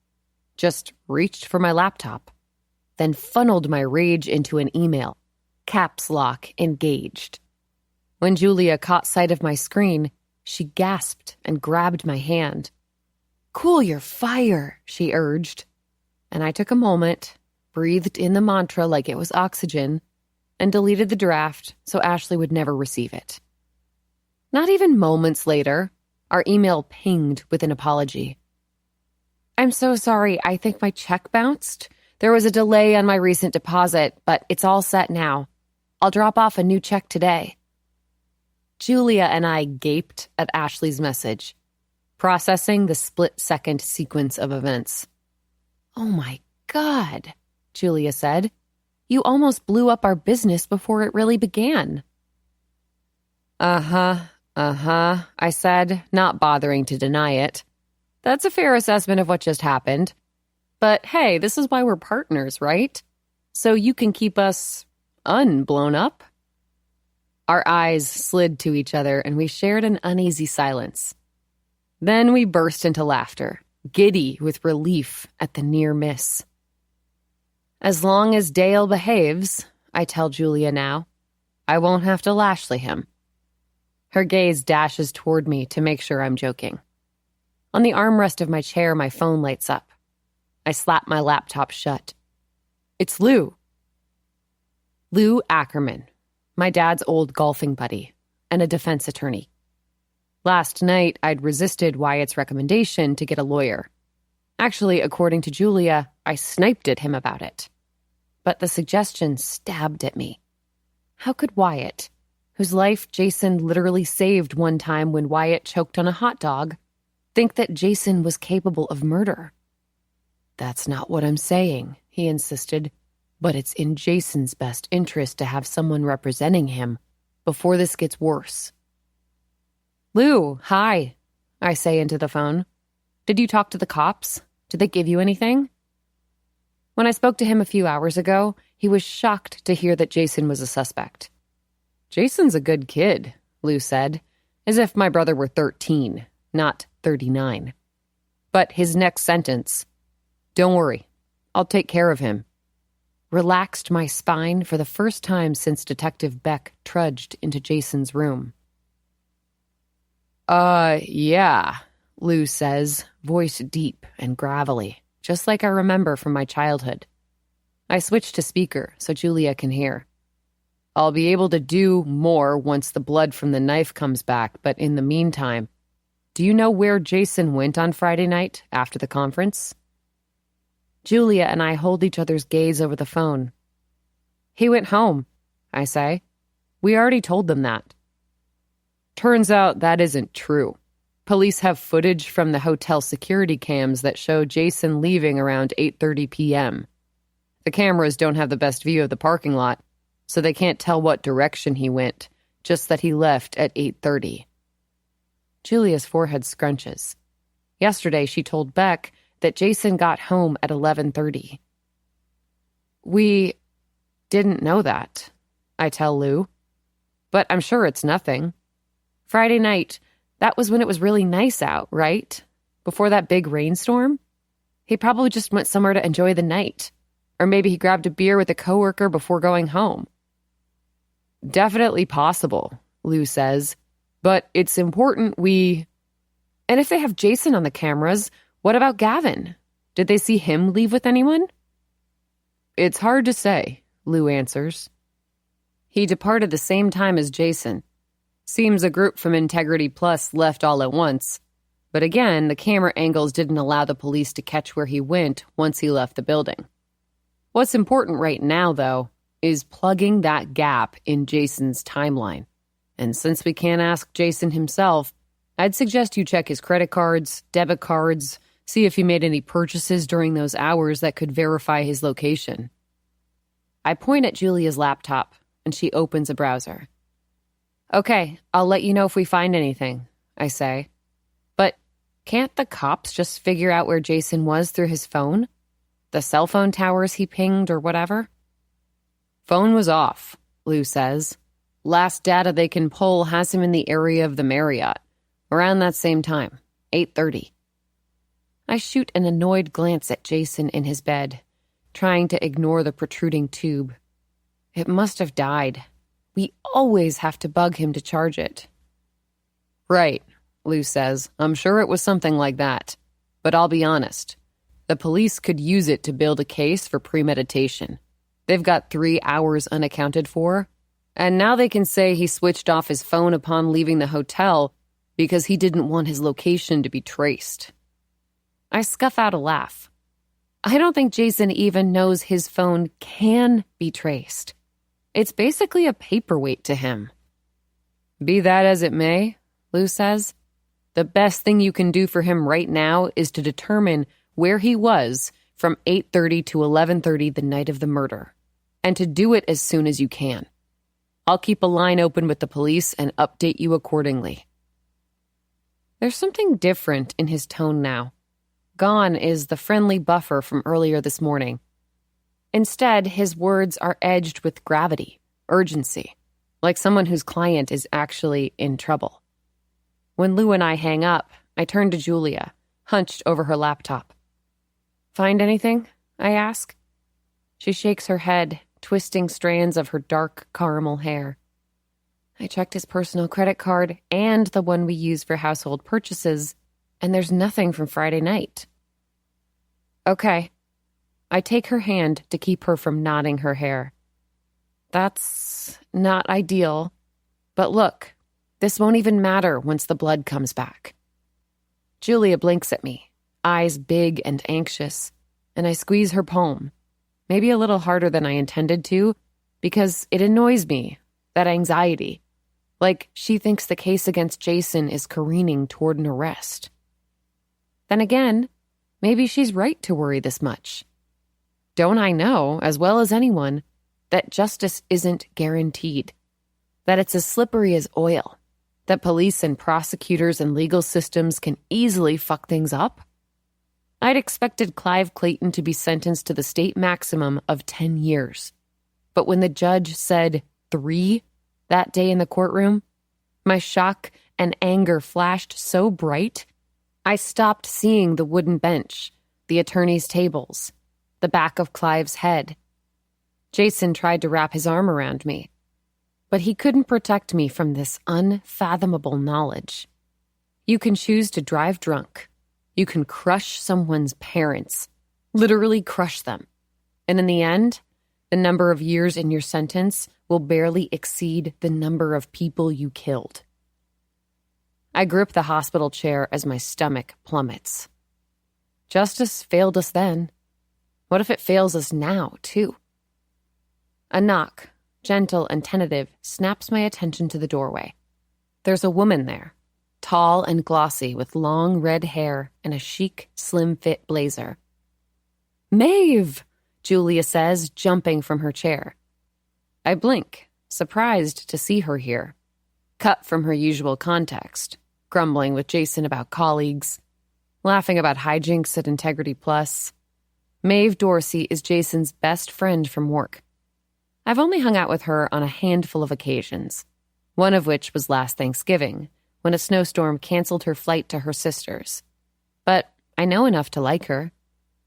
Just reached for my laptop, then funneled my rage into an email, caps lock engaged. When Julia caught sight of my screen, she gasped and grabbed my hand. "Cool your fire," she urged. And I took a moment, breathed in the mantra like it was oxygen, and deleted the draft so Ashley would never receive it. Not even moments later, our email pinged with an apology. "I'm so sorry, I think my check bounced. There was a delay on my recent deposit, but it's all set now. I'll drop off a new check today." Julia and I gaped at Ashley's message, processing the split-second sequence of events. "Oh my God," Julia said. "You almost blew up our business before it really began." Uh-huh, I said, not bothering to deny it. "That's a fair assessment of what just happened. But hey, this is why we're partners, right? So you can keep us unblown up?" Our eyes slid to each other and we shared an uneasy silence. Then we burst into laughter, giddy with relief at the near miss. "As long as Dale behaves," I tell Julia now, "I won't have to Lashley him." Her gaze dashes toward me to make sure I'm joking. On the armrest of my chair, my phone lights up. I slap my laptop shut. It's Lou. Lou Ackerman, my dad's old golfing buddy, and a defense attorney. Last night, I'd resisted Wyatt's recommendation to get a lawyer. Actually, according to Julia, I sniped at him about it. But the suggestion stabbed at me. How could Wyatt, whose life Jason literally saved one time when Wyatt choked on a hot dog, think that Jason was capable of murder? "That's not what I'm saying," he insisted. "But it's in Jason's best interest to have someone representing him before this gets worse." "Lou, hi," I say into the phone. "Did you talk to the cops? Did they give you anything?" When I spoke to him a few hours ago, he was shocked to hear that Jason was a suspect. "Jason's a good kid," Lou said, as if my brother were 13, not 39. But his next sentence, "Don't worry, I'll take care of him," relaxed my spine for the first time since Detective Beck trudged into Jason's room. Yeah," Lou says, voice deep and gravelly, just like I remember from my childhood. I switch to speaker so Julia can hear. "I'll be able to do more once the blood from the knife comes back, but in the meantime, do you know where Jason went on Friday night after the conference?" Julia and I hold each other's gaze over the phone. "He went home," I say. "We already told them that." Turns out that isn't true. Police have footage from the hotel security cams that show Jason leaving around 8:30 p.m. The cameras don't have the best view of the parking lot, so they can't tell what direction he went, just that he left at 8:30. Julia's forehead scrunches. Yesterday, she told Beck that Jason got home at 11:30. "We didn't know that," I tell Lou. "But I'm sure it's nothing. Friday night, that was when it was really nice out, right? Before that big rainstorm? He probably just went somewhere to enjoy the night. Or maybe he grabbed a beer with a coworker before going home." "Definitely possible," Lou says. "But it's important we..." "And if they have Jason on the cameras, what about Gavin? Did they see him leave with anyone?" "It's hard to say," Lou answers. "He departed the same time as Jason. Seems a group from Integrity Plus left all at once. But again, the camera angles didn't allow the police to catch where he went once he left the building. What's important right now, though, is plugging that gap in Jason's timeline. And since we can't ask Jason himself, I'd suggest you check his credit cards, debit cards, see if he made any purchases during those hours that could verify his location." I point at Julia's laptop, and she opens a browser. "Okay, I'll let you know if we find anything," I say. "But can't the cops just figure out where Jason was through his phone? The cell phone towers he pinged or whatever?" Phone was off, Lou says. Last data they can pull has him in the area of the Marriott, around that same time, 8:30. I shoot an annoyed glance at Jason in his bed, trying to ignore the protruding tube. It must have died. We always have to bug him to charge it. Right, Lou says. I'm sure it was something like that. But I'll be honest. The police could use it to build a case for premeditation. They've got 3 hours unaccounted for, and now they can say he switched off his phone upon leaving the hotel because he didn't want his location to be traced. I scuff out a laugh. I don't think Jason even knows his phone can be traced. It's basically a paperweight to him. Be that as it may, Lou says, the best thing you can do for him right now is to determine where he was from 8:30 to 11:30 the night of the murder, and to do it as soon as you can. I'll keep a line open with the police and update you accordingly. There's something different in his tone now. Gone is the friendly buffer from earlier this morning. Instead, his words are edged with gravity, urgency, like someone whose client is actually in trouble. When Lou and I hang up, I turn to Julia, hunched over her laptop. Find anything? I ask. She shakes her head, twisting strands of her dark caramel hair. I checked his personal credit card and the one we use for household purchases, and there's nothing from Friday night. Okay. I take her hand to keep her from knotting her hair. That's not ideal. But look, this won't even matter once the blood comes back. Julia blinks at me, eyes big and anxious, and I squeeze her palm, maybe a little harder than I intended to, because it annoys me, that anxiety, like she thinks the case against Jason is careening toward an arrest. Then again, maybe she's right to worry this much. Don't I know, as well as anyone, that justice isn't guaranteed, that it's as slippery as oil, that police and prosecutors and legal systems can easily fuck things up? I'd expected Clive Clayton to be sentenced to the state maximum of 10 years. But when the judge said 3 that day in the courtroom, my shock and anger flashed so bright, I stopped seeing the wooden bench, the attorney's tables, the back of Clive's head. Jason tried to wrap his arm around me, but he couldn't protect me from this unfathomable knowledge. You can choose to drive drunk. You can crush someone's parents, literally crush them. And in the end, the number of years in your sentence will barely exceed the number of people you killed. I grip the hospital chair as my stomach plummets. Justice failed us then. What if it fails us now, too? A knock, gentle and tentative, snaps my attention to the doorway. There's a woman there, tall and glossy with long red hair and a chic, slim-fit blazer. Maeve, Julia says, jumping from her chair. I blink, surprised to see her here, cut from her usual context, grumbling with Jason about colleagues, laughing about hijinks at Integrity Plus. Maeve Dorsey is Jason's best friend from work. I've only hung out with her on a handful of occasions, one of which was last Thanksgiving, when a snowstorm canceled her flight to her sister's. But I know enough to like her.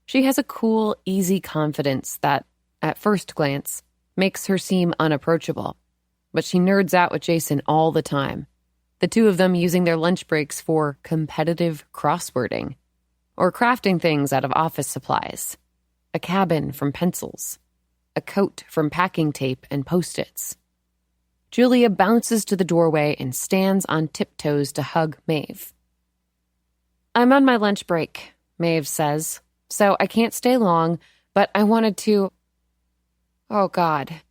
She has a cool, easy confidence that, at first glance, makes her seem unapproachable. But she nerds out with Jason all the time, the two of them using their lunch breaks for competitive crosswording, or crafting things out of office supplies. A cabin from pencils, a coat from packing tape and Post-its. Julia bounces to the doorway and stands on tiptoes to hug Maeve. I'm on my lunch break, Maeve says, so I can't stay long, but I wanted to... Oh, God.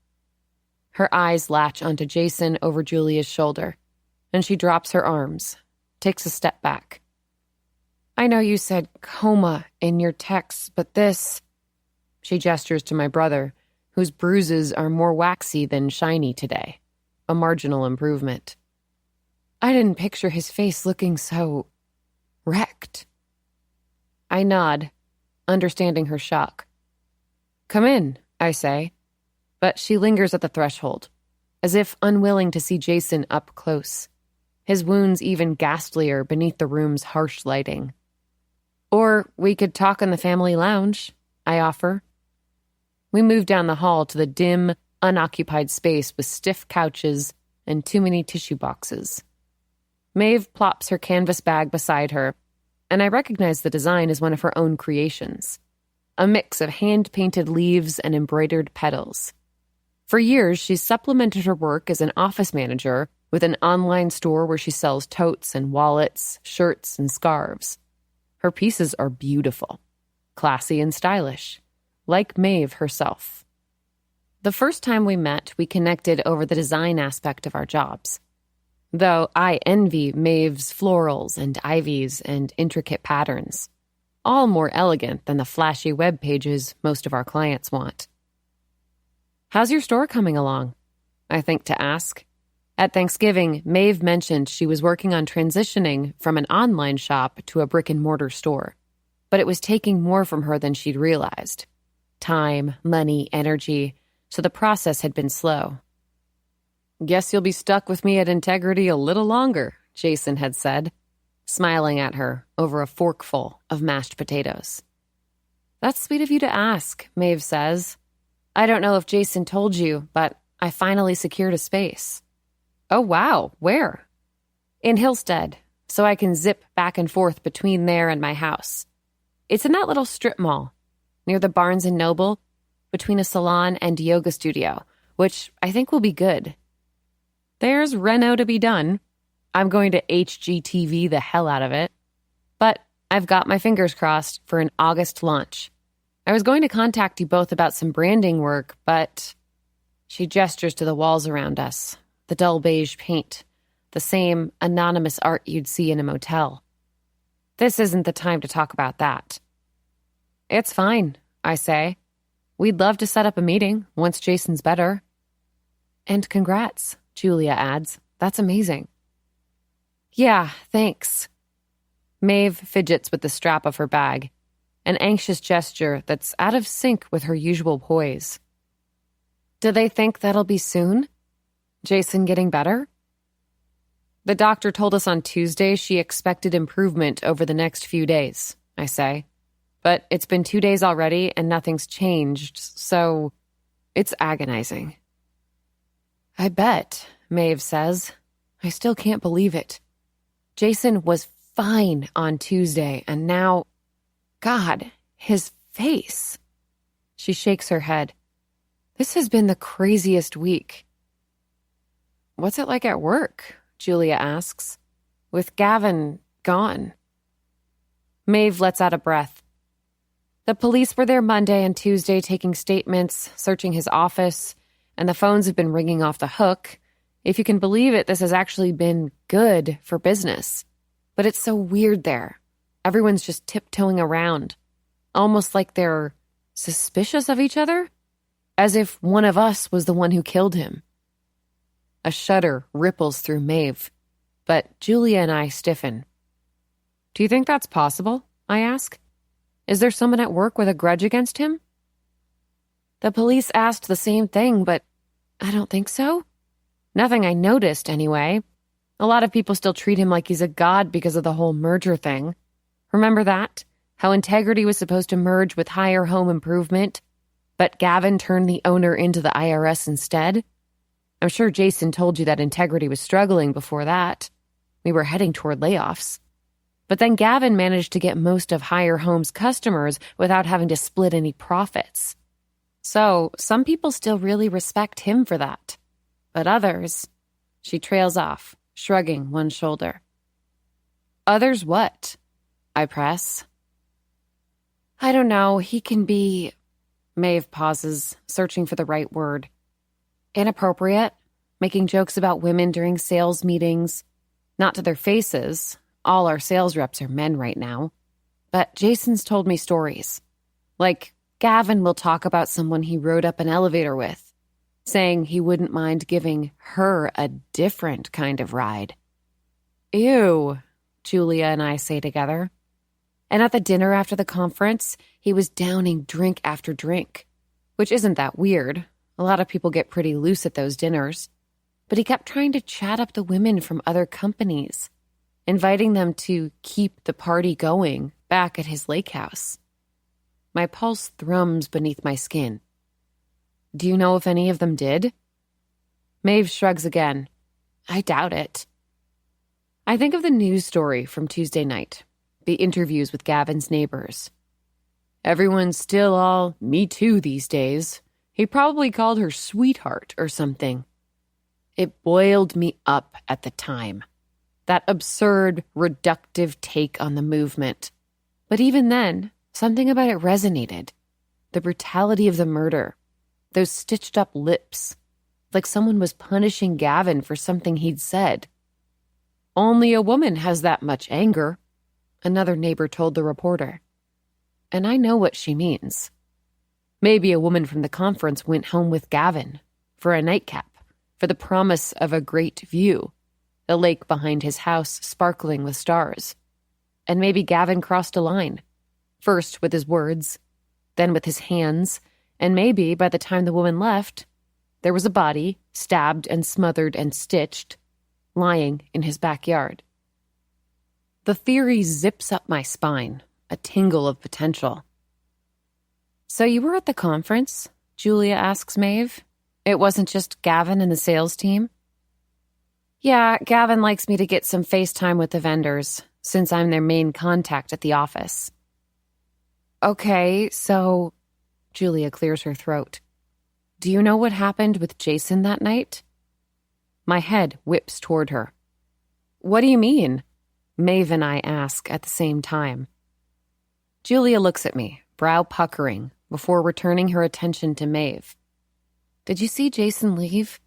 Her eyes latch onto Jason over Julia's shoulder, and she drops her arms, takes a step back. I know you said coma in your text, but this... She gestures to my brother, whose bruises are more waxy than shiny today. A marginal improvement. I didn't picture his face looking so... wrecked. I nod, understanding her shock. Come in, I say, But she lingers at the threshold, as if unwilling to see Jason up close, his wounds even ghastlier beneath the room's harsh lighting. Or we could talk in the family lounge, I offer. We move down the hall to the dim, unoccupied space with stiff couches and too many tissue boxes. Maeve plops her canvas bag beside her, and I recognize the design as one of her own creations, a mix of hand-painted leaves and embroidered petals. For years, she's supplemented her work as an office manager with an online store where she sells totes and wallets, shirts, and scarves. Her pieces are beautiful, classy and stylish, like Maeve herself. The first time we met, we connected over the design aspect of our jobs. Though I envy Maeve's florals and ivies and intricate patterns, all more elegant than the flashy web pages most of our clients want. How's your store coming along? I think to ask. At Thanksgiving, Maeve mentioned she was working on transitioning from an online shop to a brick-and-mortar store, but it was taking more from her than she'd realized. Time, money, energy, so the process had been slow. Guess you'll be stuck with me at Integrity a little longer, Jason had said, smiling at her over a forkful of mashed potatoes. That's sweet of you to ask, Maeve says. I don't know if Jason told you, but I finally secured a space. Oh, wow. Where? In Hillstead, so I can zip back and forth between there and my house. It's in that little strip mall, near the Barnes & Noble, between a salon and yoga studio, which I think will be good. There's reno to be done. I'm going to HGTV the hell out of it. But I've got my fingers crossed for an August launch. I was going to contact you both about some branding work, but... She gestures to the walls around us, the dull beige paint, the same anonymous art you'd see in a motel. This isn't the time to talk about that. It's fine, I say. We'd love to set up a meeting once Jason's better. And congrats, Julia adds. That's amazing. Yeah, thanks. Maeve fidgets with the strap of her bag, an anxious gesture that's out of sync with her usual poise. Do they think that'll be soon? Jason getting better? The doctor told us on Tuesday she expected improvement over the next few days, I say. But it's been 2 days already and nothing's changed, so it's agonizing. I bet, Maeve says. I still can't believe it. Jason was fine on Tuesday, and now, God, his face. She shakes her head. This has been the craziest week. What's it like at work? Julia asks. With Gavin gone. Maeve lets out a breath. The police were there Monday and Tuesday taking statements, searching his office, and the phones have been ringing off the hook. If you can believe it, this has actually been good for business. But it's so weird there. Everyone's just tiptoeing around, almost like they're suspicious of each other, as if one of us was the one who killed him. A shudder ripples through Maeve, but Julia and I stiffen. Do you think that's possible? I ask. Is there someone at work with a grudge against him? The police asked the same thing, but I don't think so. Nothing I noticed, anyway. A lot of people still treat him like he's a god because of the whole merger thing. Remember that? How Integrity was supposed to merge with Higher Home Improvement, but Gavin turned the owner into the IRS instead? I'm sure Jason told you that Integrity was struggling before that. We were heading toward layoffs. But then Gavin managed to get most of Higher Home's customers without having to split any profits. So some people still really respect him for that. But others... She trails off, shrugging one shoulder. Others what? I press. I don't know. He can be... Maeve pauses, searching for the right word. Inappropriate, making jokes about women during sales meetings. Not to their faces. All our sales reps are men right now. But Jason's told me stories. Like, Gavin will talk about someone he rode up an elevator with, saying he wouldn't mind giving her a different kind of ride. Ew, Julia and I say together. And at the dinner after the conference, he was downing drink after drink, which isn't that weird. A lot of people get pretty loose at those dinners. But he kept trying to chat up the women from other companies, inviting them to keep the party going back at his lake house. My pulse thrums beneath my skin. Do you know if any of them did? Maeve shrugs again. I doubt it. I think of the news story from Tuesday night, the interviews with Gavin's neighbors. Everyone's still all me too these days. He probably called her sweetheart or something. It boiled me up at the time. That absurd, reductive take on the movement. But even then, something about it resonated. The brutality of the murder. Those stitched-up lips. Like someone was punishing Gavin for something he'd said. Only a woman has that much anger, another neighbor told the reporter. And I know what she means. Maybe a woman from the conference went home with Gavin for a nightcap, for the promise of a great view, the lake behind his house sparkling with stars. And maybe Gavin crossed a line, first with his words, then with his hands, and maybe by the time the woman left, there was a body, stabbed and smothered and stitched, lying in his backyard. The theory zips up my spine, a tingle of potential. So you were at the conference? Julia asks Maeve. It wasn't just Gavin and the sales team? Yeah, Gavin likes me to get some FaceTime with the vendors, since I'm their main contact at the office. Okay, so... Julia clears her throat. Do you know what happened with Jason that night? My head whips toward her. What do you mean? Maeve and I ask at the same time. Julia looks at me, brow puckering, before returning her attention to Maeve. Did you see Jason leave?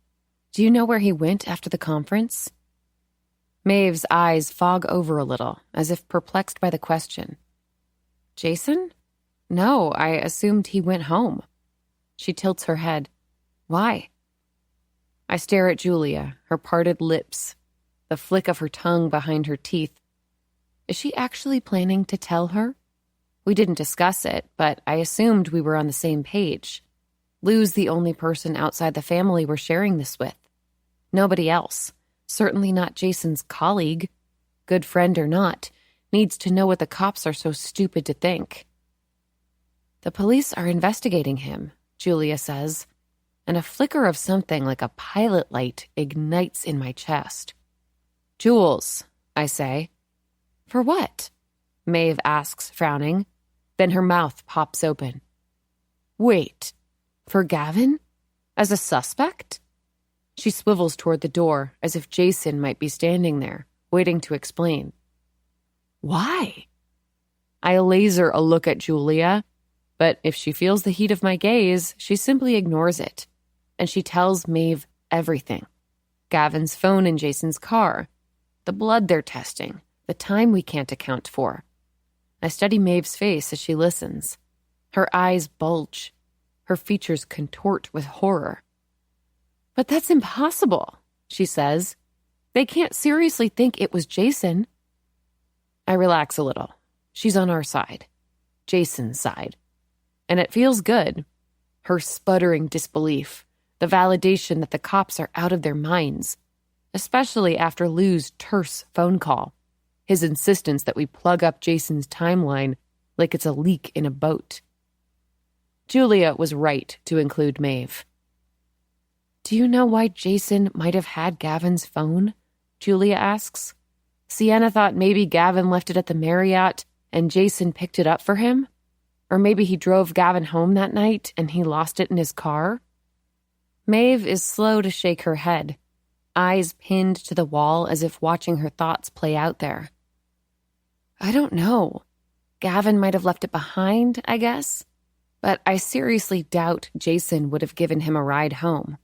Do you know where he went after the conference? Maeve's eyes fog over a little, as if perplexed by the question. Jason? No, I assumed he went home. She tilts her head. Why? I stare at Julia, her parted lips, the flick of her tongue behind her teeth. Is she actually planning to tell her? We didn't discuss it, but I assumed we were on the same page. Lou's the only person outside the family we're sharing this with. Nobody else, certainly not Jason's colleague, good friend or not, needs to know what the cops are so stupid to think. The police are investigating him, Julia says, and a flicker of something like a pilot light ignites in my chest. Jules, I say. For what? Maeve asks, frowning. Then her mouth pops open. Wait, for Gavin? As a suspect? She swivels toward the door as if Jason might be standing there, waiting to explain. Why? I laser a look at Julia, but if she feels the heat of my gaze, she simply ignores it. And she tells Maeve everything. Gavin's phone in Jason's car, the blood they're testing, the time we can't account for. I study Maeve's face as she listens. Her eyes bulge. Her features contort with horror. But that's impossible, she says. They can't seriously think it was Jason. I relax a little. She's on our side. Jason's side. And it feels good. Her sputtering disbelief. The validation that the cops are out of their minds. Especially after Lou's terse phone call. His insistence that we plug up Jason's timeline like it's a leak in a boat. Julia was right to include Maeve. Do you know why Jason might have had Gavin's phone? Julia asks. Sienna thought maybe Gavin left it at the Marriott and Jason picked it up for him? Or maybe he drove Gavin home that night and he lost it in his car? Maeve is slow to shake her head, eyes pinned to the wall as if watching her thoughts play out there. I don't know. Gavin might have left it behind, I guess. But I seriously doubt Jason would have given him a ride home.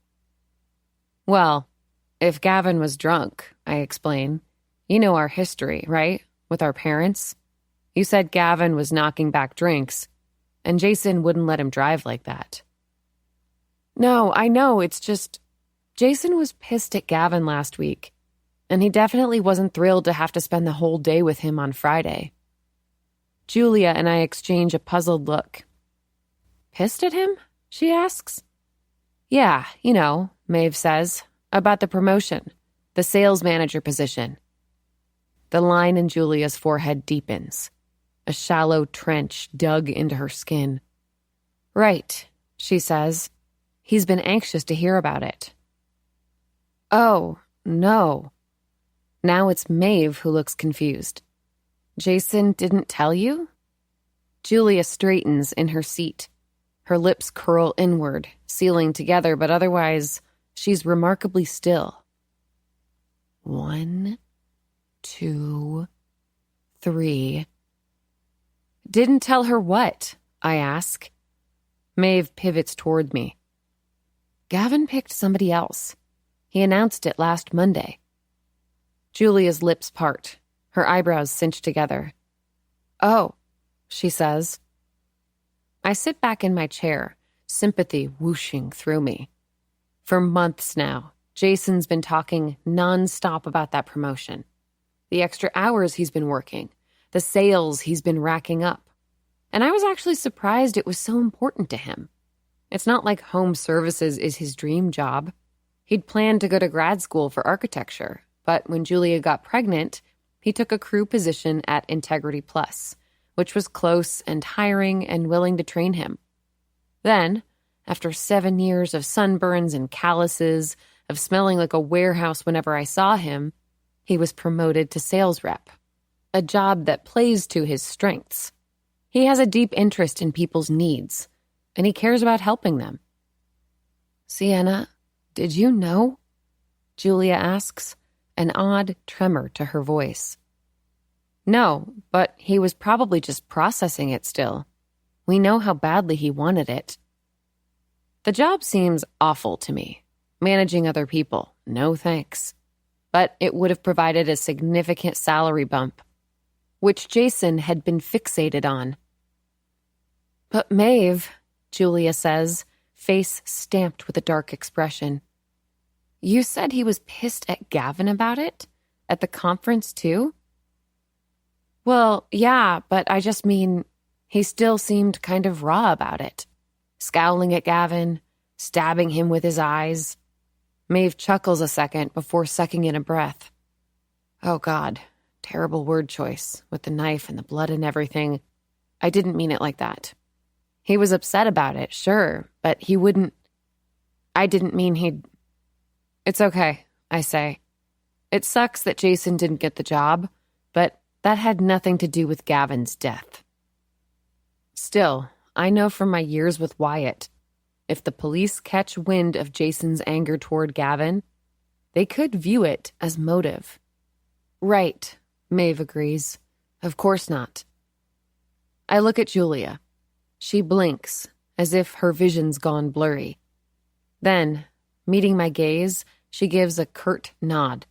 Well, if Gavin was drunk, I explain. You know our history, right? With our parents. You said Gavin was knocking back drinks, and Jason wouldn't let him drive like that. No, I know, it's just... Jason was pissed at Gavin last week, and he definitely wasn't thrilled to have to spend the whole day with him on Friday. Julia and I exchange a puzzled look. Pissed at him? She asks. Yeah, Maeve says, about the promotion, the sales manager position. The line in Julia's forehead deepens. A shallow trench dug into her skin. Right, she says. He's been anxious to hear about it. Oh, no. Now it's Maeve who looks confused. Jason didn't tell you? Julia straightens in her seat. Her lips curl inward, sealing together, but otherwise, she's remarkably still. 1, 2, 3. Didn't tell her what? I ask. Maeve pivots toward me. Gavin picked somebody else. He announced it last Monday. Julia's lips part, her eyebrows cinch together. Oh, she says. I sit back in my chair, sympathy whooshing through me. For months now, Jason's been talking nonstop about that promotion. The extra hours he's been working, the sales he's been racking up. And I was actually surprised it was so important to him. It's not like home services is his dream job. He'd planned to go to grad school for architecture, but when Julia got pregnant, he took a crew position at Integrity Plus, which was close and hiring and willing to train him. Then, after 7 years of sunburns and calluses, of smelling like a warehouse whenever I saw him, he was promoted to sales rep, a job that plays to his strengths. He has a deep interest in people's needs, and he cares about helping them. Sienna, did you know? Julia asks, an odd tremor to her voice. No, but he was probably just processing it still. We know how badly he wanted it. The job seems awful to me. Managing other people, no thanks. But it would have provided a significant salary bump, which Jason had been fixated on. But Maeve, Julia says, face stamped with a dark expression. You said he was pissed at Gavin about it? At the conference, too? Well, yeah, but I just mean, he still seemed kind of raw about it. Scowling at Gavin, stabbing him with his eyes. Maeve chuckles a second before sucking in a breath. Oh, God, terrible word choice, with the knife and the blood and everything. I didn't mean it like that. He was upset about it, sure, but he wouldn't... I didn't mean he'd... It's okay, I say. It sucks that Jason didn't get the job, but that had nothing to do with Gavin's death. Still, I know from my years with Wyatt, if the police catch wind of Jason's anger toward Gavin, they could view it as motive. Right, Maeve agrees. Of course not. I look at Julia. She blinks, as if her vision's gone blurry. Then, meeting my gaze, she gives a curt nod.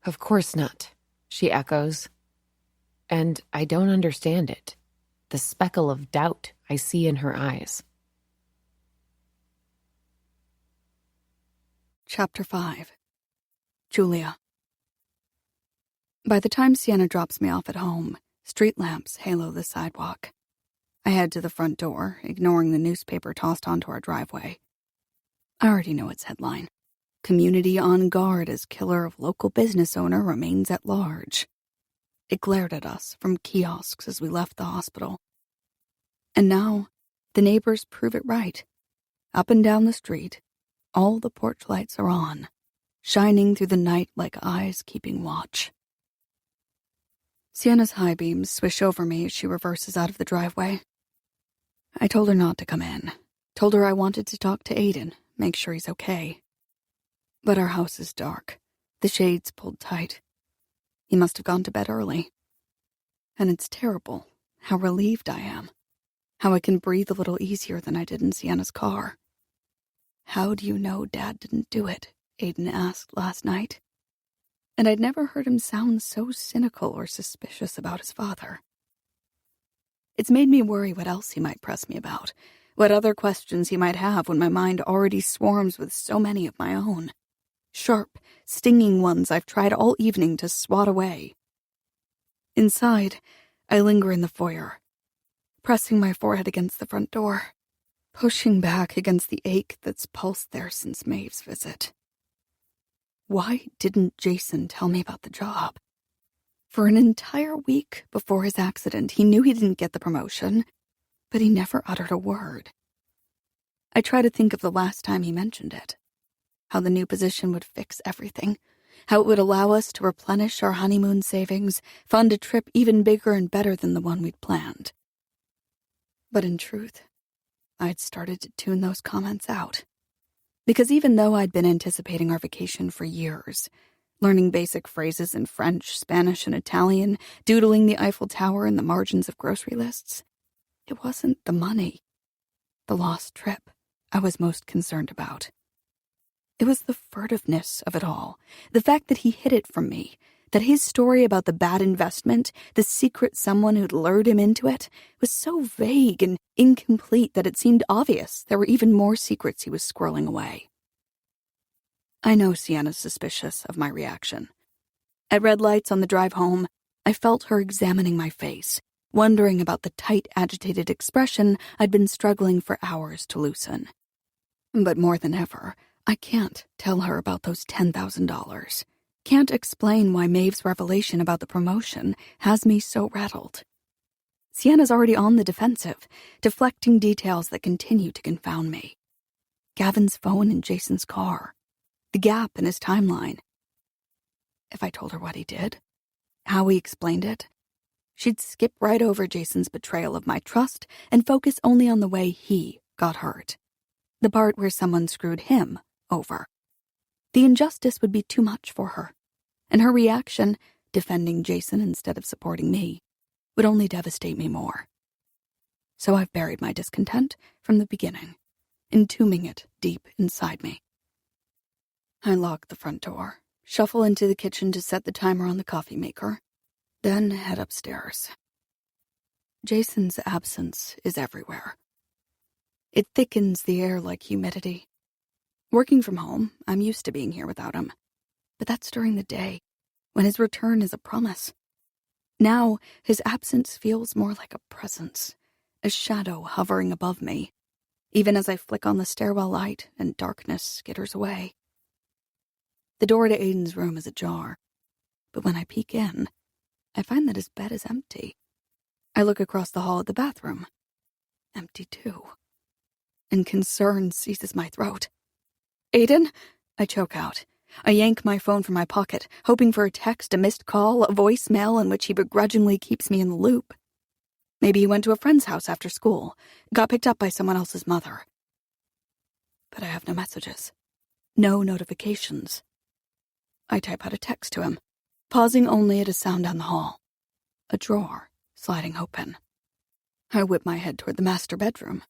Of course not, she echoes. And I don't understand it. The speckle of doubt I see in her eyes. Chapter 5. Julia. By the time Sienna drops me off at home, street lamps halo the sidewalk. I head to the front door, ignoring the newspaper tossed onto our driveway. I already know its headline. Community on guard as killer of local business owner remains at large. It glared at us from kiosks as we left the hospital. And now, the neighbors prove it right. Up and down the street, all the porch lights are on, shining through the night like eyes keeping watch. Sienna's high beams swish over me as she reverses out of the driveway. I told her not to come in. Told her I wanted to talk to Aiden, make sure he's okay. But our house is dark, the shades pulled tight. He must have gone to bed early. And it's terrible how relieved I am. How I can breathe a little easier than I did in Sienna's car. How do you know Dad didn't do it? Aiden asked last night. And I'd never heard him sound so cynical or suspicious about his father. It's made me worry what else he might press me about, what other questions he might have when my mind already swarms with so many of my own. Sharp, stinging ones I've tried all evening to swat away. Inside, I linger in the foyer, pressing my forehead against the front door. pushing back against the ache that's pulsed there since Maeve's visit. Why didn't Jason tell me about the job? For an entire week before his accident, he knew he didn't get the promotion, but he never uttered a word. I try to think of the last time he mentioned it, how the new position would fix everything, how it would allow us to replenish our honeymoon savings, fund a trip even bigger and better than the one we'd planned. But in truth, I'd started to tune those comments out. Because even though I'd been anticipating our vacation for years, learning basic phrases in French, Spanish, and Italian, doodling the Eiffel Tower in the margins of grocery lists, it wasn't the money, the lost trip, I was most concerned about. It was the furtiveness of it all, the fact that he hid it from me, that his story about the bad investment, the secret someone who'd lured him into it, was so vague and incomplete that it seemed obvious there were even more secrets he was squirreling away. I know Sienna's suspicious of my reaction. At red lights on the drive home, I felt her examining my face, wondering about the tight, agitated expression I'd been struggling for hours to loosen. But more than ever, I can't tell her about those $10,000. Can't explain why Maeve's revelation about the promotion has me so rattled. Sienna's already on the defensive, deflecting details that continue to confound me. Gavin's phone in Jason's car. The gap in his timeline. If I told her what he did, how he explained it, she'd skip right over Jason's betrayal of my trust and focus only on the way he got hurt. The part where someone screwed him over. The injustice would be too much for her, and her reaction, defending Jason instead of supporting me, would only devastate me more. So I've buried my discontent from the beginning, entombing it deep inside me. I lock the front door, shuffle into the kitchen to set the timer on the coffee maker, then head upstairs. Jason's absence is everywhere. It thickens the air like humidity. Working from home, I'm used to being here without him. But that's during the day, when his return is a promise. Now, his absence feels more like a presence, a shadow hovering above me, even as I flick on the stairwell light and darkness skitters away. The door to Aiden's room is ajar, but when I peek in, I find that his bed is empty. I look across the hall at the bathroom. Empty too. And concern seizes my throat. Aiden? I choke out. I yank my phone from my pocket, hoping for a text, a missed call, a voicemail in which he begrudgingly keeps me in the loop. Maybe he went to a friend's house after school, got picked up by someone else's mother. But I have no messages. No notifications. I type out a text to him, pausing only at a sound down the hall. A drawer sliding open. I whip my head toward the master bedroom.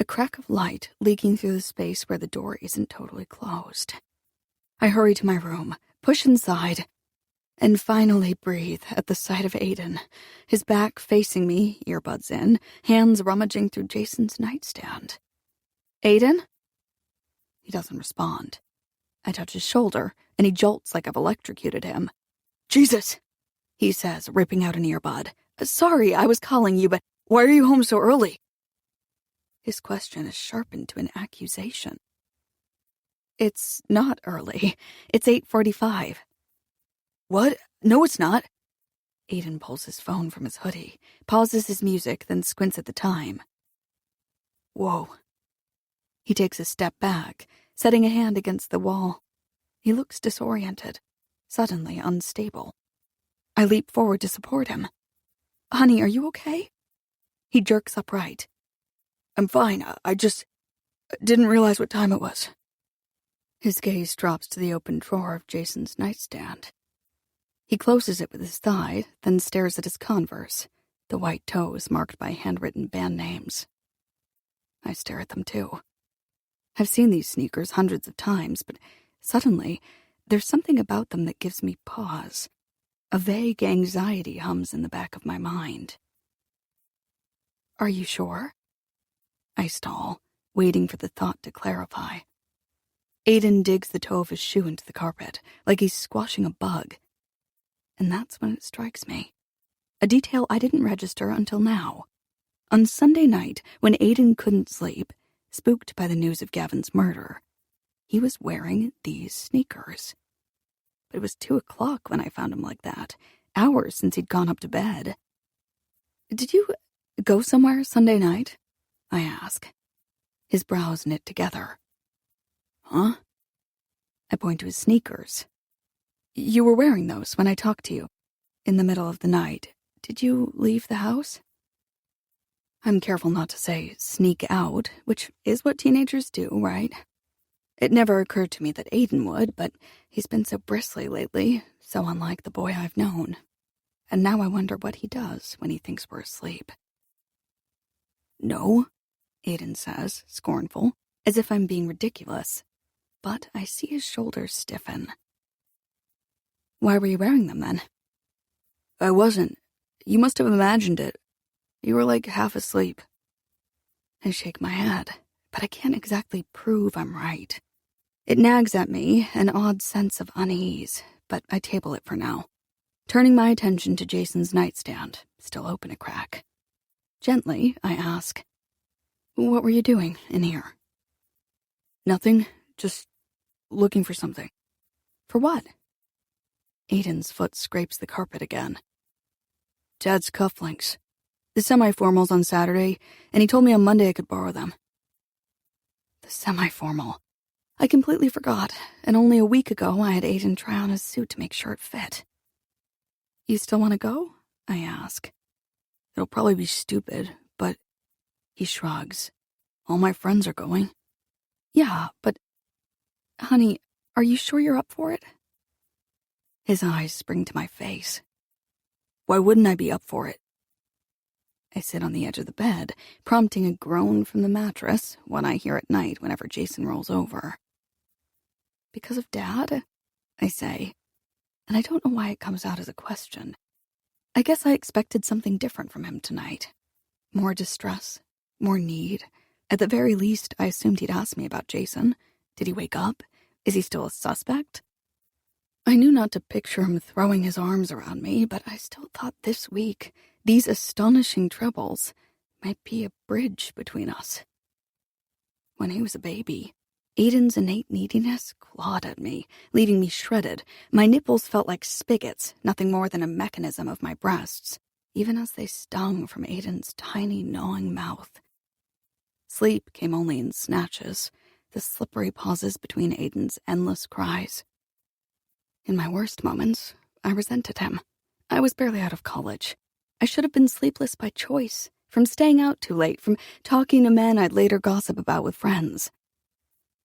A crack of light leaking through the space where the door isn't totally closed. I hurry to my room, push inside, and finally breathe at the sight of Aiden, his back facing me, earbuds in, hands rummaging through Jason's nightstand. Aiden? He doesn't respond. I touch his shoulder, and he jolts like I've electrocuted him. Jesus, he says, ripping out an earbud. Sorry, I was calling you, but why are you home so early? His question is sharpened to an accusation. It's not early. It's 8:45. What? No, it's not. Aiden pulls his phone from his hoodie, pauses his music, then squints at the time. Whoa. He takes a step back, setting a hand against the wall. He looks disoriented, suddenly unstable. I leap forward to support him. Honey, are you okay? He jerks upright. I'm fine. I just didn't realize what time it was. His gaze drops to the open drawer of Jason's nightstand. He closes it with his thigh, then stares at his Converse, the white toes marked by handwritten band names. I stare at them too. I've seen these sneakers hundreds of times, but suddenly, there's something about them that gives me pause. A vague anxiety hums in the back of my mind. Are you sure? I stall, waiting for the thought to clarify. Aiden digs the toe of his shoe into the carpet, like he's squashing a bug. And that's when it strikes me. A detail I didn't register until now. On Sunday night, when Aiden couldn't sleep, spooked by the news of Gavin's murder. He was wearing these sneakers. But it was 2:00 when I found him like that, hours since he'd gone up to bed. "Did you go somewhere Sunday night?" I ask. His brows knit together. "Huh?" I point to his sneakers. "You were wearing those when I talked to you. In the middle of the night. Did you leave the house?" I'm careful not to say sneak out, which is what teenagers do, right? It never occurred to me that Aiden would, but he's been so bristly lately, so unlike the boy I've known. And now I wonder what he does when he thinks we're asleep. "No," Aiden says, scornful, as if I'm being ridiculous. But I see his shoulders stiffen. "Why were you wearing them then?" "I wasn't. You must have imagined it. You were like half asleep." I shake my head, but I can't exactly prove I'm right. It nags at me, an odd sense of unease, but I table it for now, turning my attention to Jason's nightstand, still open a crack. Gently, I ask, "What were you doing in here?" "Nothing, just looking for something." "For what?" Aiden's foot scrapes the carpet again. "Dad's cufflinks. The semi-formals on Saturday, and he told me on Monday I could borrow them." The semi-formal. I completely forgot, and only a week ago I had Aiden try on his suit to make sure it fit. "You still want to go?" I ask. "It'll probably be stupid, but..." He shrugs. "All my friends are going." "Yeah, but... Honey, are you sure you're up for it?" His eyes spring to my face. "Why wouldn't I be up for it?" I sit on the edge of the bed, prompting a groan from the mattress, one I hear at night whenever Jason rolls over. "Because of Dad?" I say, and I don't know why it comes out as a question. I guess I expected something different from him tonight. More distress, more need. At the very least, I assumed he'd ask me about Jason. Did he wake up? Is he still a suspect? I knew not to picture him throwing his arms around me, but I still thought this week, these astonishing troubles, might be a bridge between us. When he was a baby, Aiden's innate neediness clawed at me, leaving me shredded. My nipples felt like spigots, nothing more than a mechanism of my breasts, even as they stung from Aiden's tiny gnawing mouth. Sleep came only in snatches, the slippery pauses between Aiden's endless cries. In my worst moments, I resented him. I was barely out of college. I should have been sleepless by choice, from staying out too late, from talking to men I'd later gossip about with friends.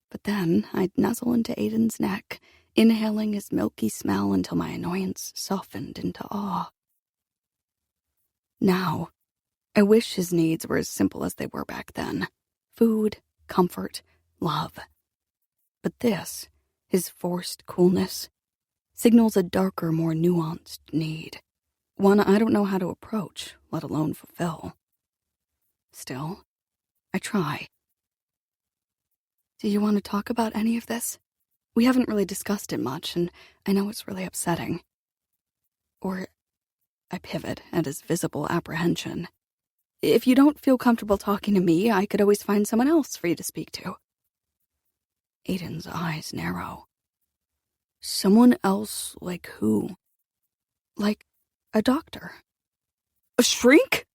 But then I'd nuzzle into Aiden's neck, inhaling his milky smell until my annoyance softened into awe. Now, I wish his needs were as simple as they were back then. Food, comfort, love. But this, his forced coolness, signals a darker, more nuanced need. One I don't know how to approach, let alone fulfill. Still, I try. "Do you want to talk about any of this? We haven't really discussed it much, and I know it's really upsetting." Or, I pivot at his visible apprehension. "If you don't feel comfortable talking to me, I could always find someone else for you to speak to." Aiden's eyes narrow. "Someone else like who?" "Like a doctor." "A shrink?"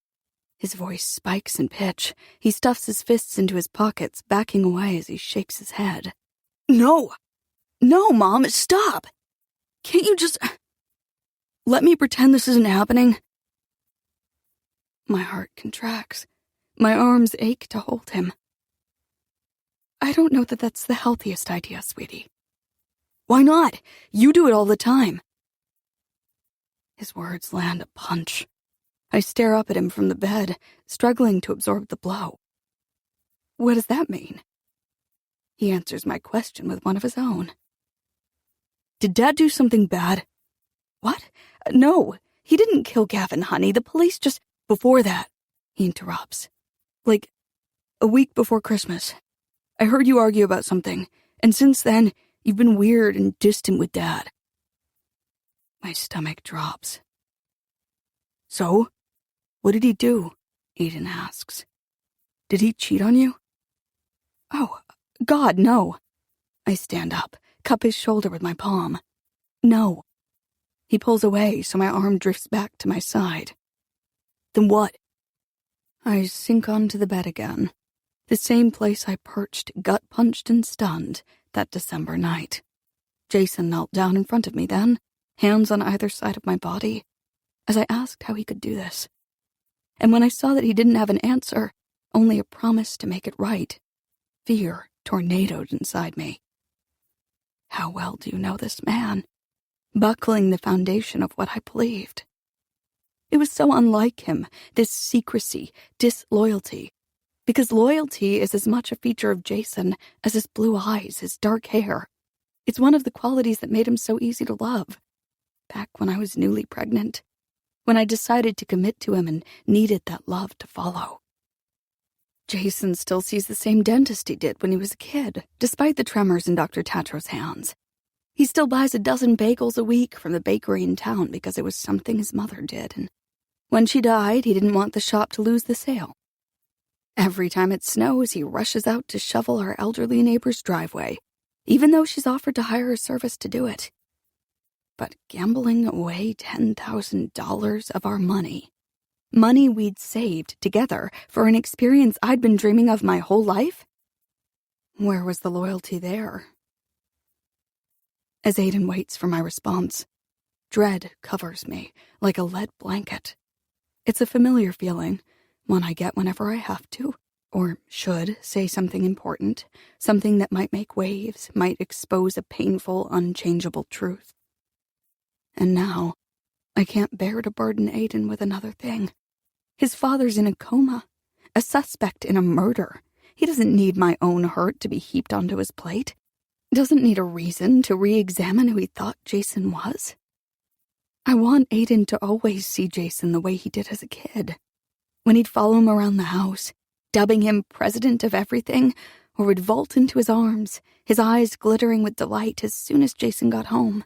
His voice spikes in pitch. He stuffs his fists into his pockets, backing away as he shakes his head. "No! No, Mom, stop! Can't you just... let me pretend this isn't happening?" My heart contracts. My arms ache to hold him. "I don't know that that's the healthiest idea, sweetie." "Why not? You do it all the time." His words land a punch. I stare up at him from the bed, struggling to absorb the blow. "What does that mean?" He answers my question with one of his own. "Did Dad do something bad?" "What? No, he didn't kill Gavin, honey. The police just..." "Before that," he interrupts. "Like, a week before Christmas. I heard you argue about something, and since then, you've been weird and distant with Dad." My stomach drops. "So? What did he do?" Aiden asks. "Did he cheat on you?" Oh, God, no. I stand up, cup his shoulder with my palm. No. He pulls away, so my arm drifts back to my side. Then what? I sink onto the bed again, the same place I perched, gut-punched and stunned, that December night. Jason knelt down in front of me then, hands on either side of my body, as I asked how he could do this. And when I saw that he didn't have an answer, only a promise to make it right, fear tornadoed inside me. How well do you know this man? Buckling the foundation of what I believed. It was so unlike him, this secrecy, disloyalty, because loyalty is as much a feature of Jason as his blue eyes, his dark hair. It's one of the qualities that made him so easy to love. Back when I was newly pregnant, when I decided to commit to him and needed that love to follow. Jason still sees the same dentist he did when he was a kid, despite the tremors in Dr. Tatro's hands. He still buys a dozen bagels a week from the bakery in town because it was something his mother did, and when she died, he didn't want the shop to lose the sale. Every time it snows, he rushes out to shovel our elderly neighbor's driveway, even though she's offered to hire a service to do it. But gambling away $10,000 of our money we'd saved together for an experience I'd been dreaming of my whole life? Where was the loyalty there? As Aiden waits for my response, dread covers me like a lead blanket. It's a familiar feeling, one I get whenever I have to, or should, say something important, something that might make waves, might expose a painful, unchangeable truth. And now, I can't bear to burden Aiden with another thing. His father's in a coma, a suspect in a murder. He doesn't need my own hurt to be heaped onto his plate. Doesn't need a reason to re-examine who he thought Jason was. I want Aiden to always see Jason the way he did as a kid. When he'd follow him around the house, dubbing him president of everything, or would vault into his arms, his eyes glittering with delight as soon as Jason got home.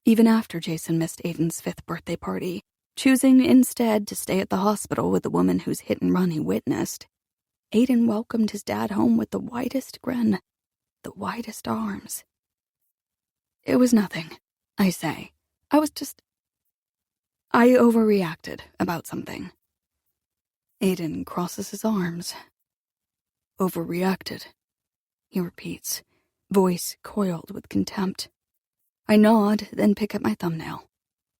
Even after Jason missed Aiden's 5th birthday party, choosing instead to stay at the hospital with the woman whose hit-and-run he witnessed, Aiden welcomed his dad home with the widest grin, the widest arms. It was nothing, I say. I overreacted about something. Aiden crosses his arms. Overreacted, he repeats, voice coiled with contempt. I nod, then pick at my thumbnail,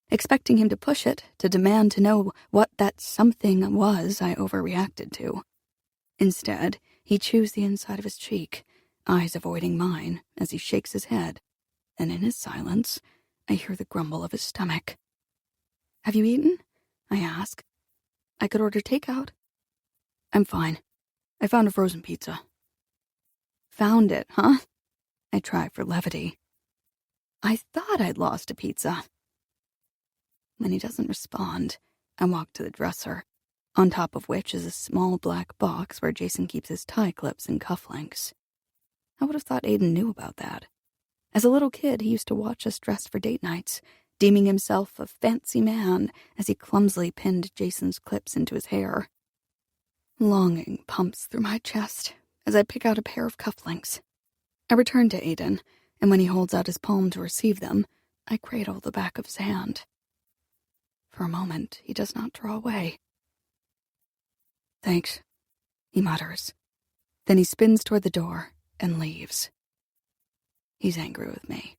expecting him to push it, to demand to know what that something was I overreacted to. Instead, he chews the inside of his cheek, eyes avoiding mine as he shakes his head, and in his silence, I hear the grumble of his stomach. Have you eaten? I ask. I could order takeout. I'm fine. I found a frozen pizza. Found it, huh? I try for levity. I thought I'd lost a pizza. When he doesn't respond, I walk to the dresser, on top of which is a small black box where Jason keeps his tie clips and cufflinks. I would have thought Aiden knew about that. As a little kid, he used to watch us dress for date nights, deeming himself a fancy man as he clumsily pinned Jason's clips into his hair. Longing pumps through my chest as I pick out a pair of cufflinks. I return to Aiden, and when he holds out his palm to receive them, I cradle the back of his hand. For a moment, he does not draw away. Thanks, he mutters. Then he spins toward the door and leaves. He's angry with me.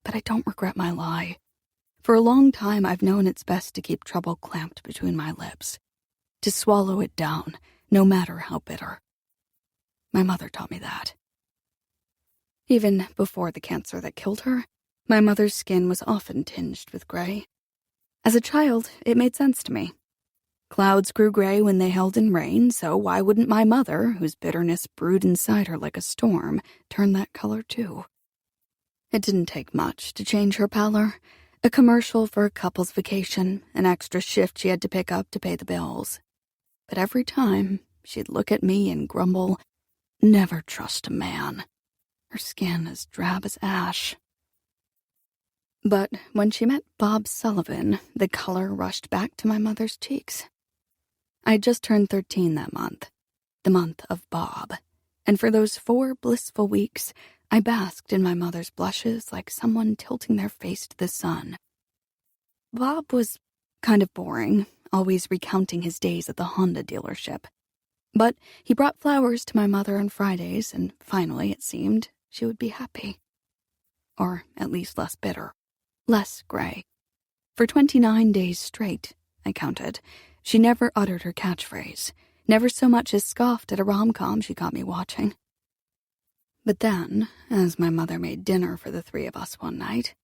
But I don't regret my lie. For a long time, I've known it's best to keep trouble clamped between my lips, to swallow it down, no matter how bitter. My mother taught me that. Even before the cancer that killed her, my mother's skin was often tinged with gray. As a child, it made sense to me. Clouds grew gray when they held in rain, so why wouldn't my mother, whose bitterness brewed inside her like a storm, turn that color too? It didn't take much to change her pallor. A commercial for a couple's vacation, an extra shift she had to pick up to pay the bills. But every time, she'd look at me and grumble, "Never trust a man." Her skin as drab as ash. But when she met Bob Sullivan, the color rushed back to my mother's cheeks. I'd just turned 13 that month, the month of Bob, And for those 4 blissful weeks, I basked in my mother's blushes like someone tilting their face to the sun. Bob was kind of boring, always recounting his days at the Honda dealership. But he brought flowers to my mother on Fridays, and finally, it seemed, she would be happy. Or at least less bitter. Less gray. For 29 days straight, I counted, she never uttered her catchphrase, never so much as scoffed at a rom-com she caught me watching. But then, as my mother made dinner for the 3 of us one night,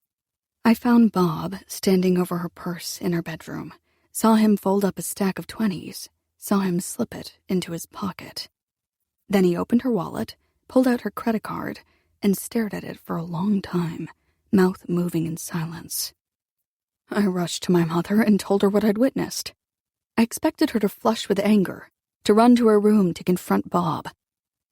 I found Bob standing over her purse in her bedroom, saw him fold up a stack of 20s, saw him slip it into his pocket. Then he opened her wallet, pulled out her credit card, and stared at it for a long time, mouth moving in silence. I rushed to my mother and told her what I'd witnessed. I expected her to flush with anger, to run to her room to confront Bob.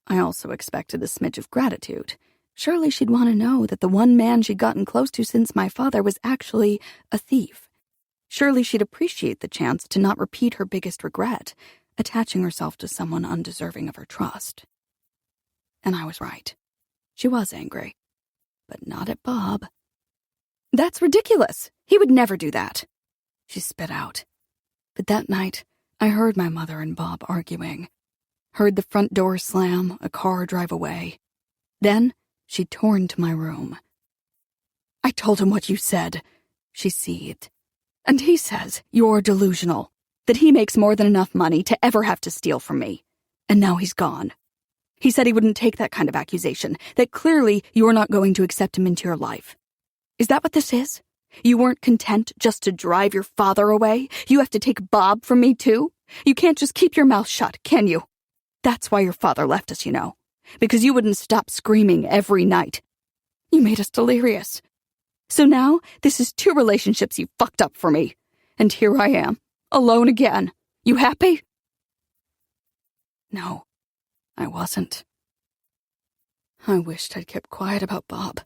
I also expected a smidge of gratitude. Surely she'd want to know that the one man she'd gotten close to since my father was actually a thief. Surely she'd appreciate the chance to not repeat her biggest regret, attaching herself to someone undeserving of her trust. And I was right. She was angry. But not at Bob. "That's ridiculous! He would never do that!" she spit out. But that night, I heard my mother and Bob arguing. Heard the front door slam, a car drive away. Then, she tore into my room. "I told him what you said," she seethed. "And he says you're delusional, that he makes more than enough money to ever have to steal from me. And now he's gone. He said he wouldn't take that kind of accusation, that clearly you're not going to accept him into your life. Is that what this is? You weren't content just to drive your father away? You have to take Bob from me too? You can't just keep your mouth shut, can you? That's why your father left us, you know. Because you wouldn't stop screaming every night. You made us delirious. So now, this is 2 relationships you fucked up for me. And here I am, alone again. You happy?" No, I wasn't. I wished I'd kept quiet about Bob,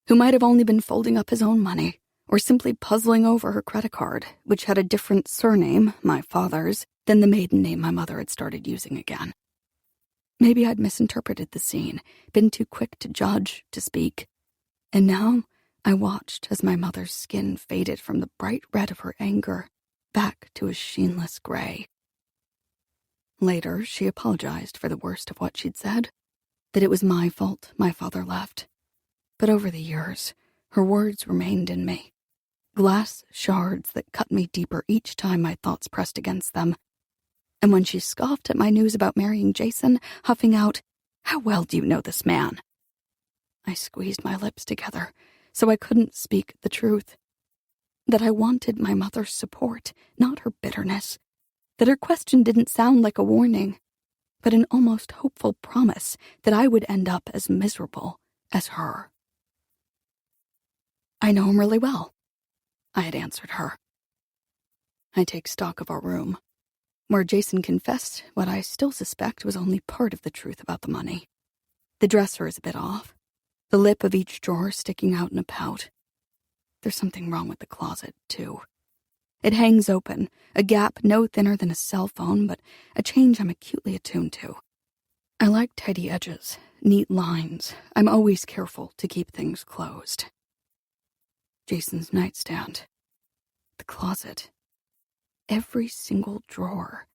who might have only been folding up his own money, or simply puzzling over her credit card, which had a different surname, my father's, than the maiden name my mother had started using again. Maybe I'd misinterpreted the scene, been too quick to judge, to speak. And now I watched as my mother's skin faded from the bright red of her anger back to a sheenless gray. Later, she apologized for the worst of what she'd said, that it was my fault my father left. But over the years, her words remained in me. Glass shards that cut me deeper each time my thoughts pressed against them. And when she scoffed at my news about marrying Jason, huffing out, "How well do you know this man?" I squeezed my lips together so I couldn't speak the truth. That I wanted my mother's support, not her bitterness. That her question didn't sound like a warning, but an almost hopeful promise that I would end up as miserable as her. "I know him really well," I had answered her. I take stock of our room, where Jason confessed what I still suspect was only part of the truth about the money. The dresser is a bit off, the lip of each drawer sticking out in a pout. There's something wrong with the closet, too. It hangs open, a gap no thinner than a cell phone, but a change I'm acutely attuned to. I like tidy edges, neat lines. I'm always careful to keep things closed. Jason's nightstand. The closet. Every single drawer.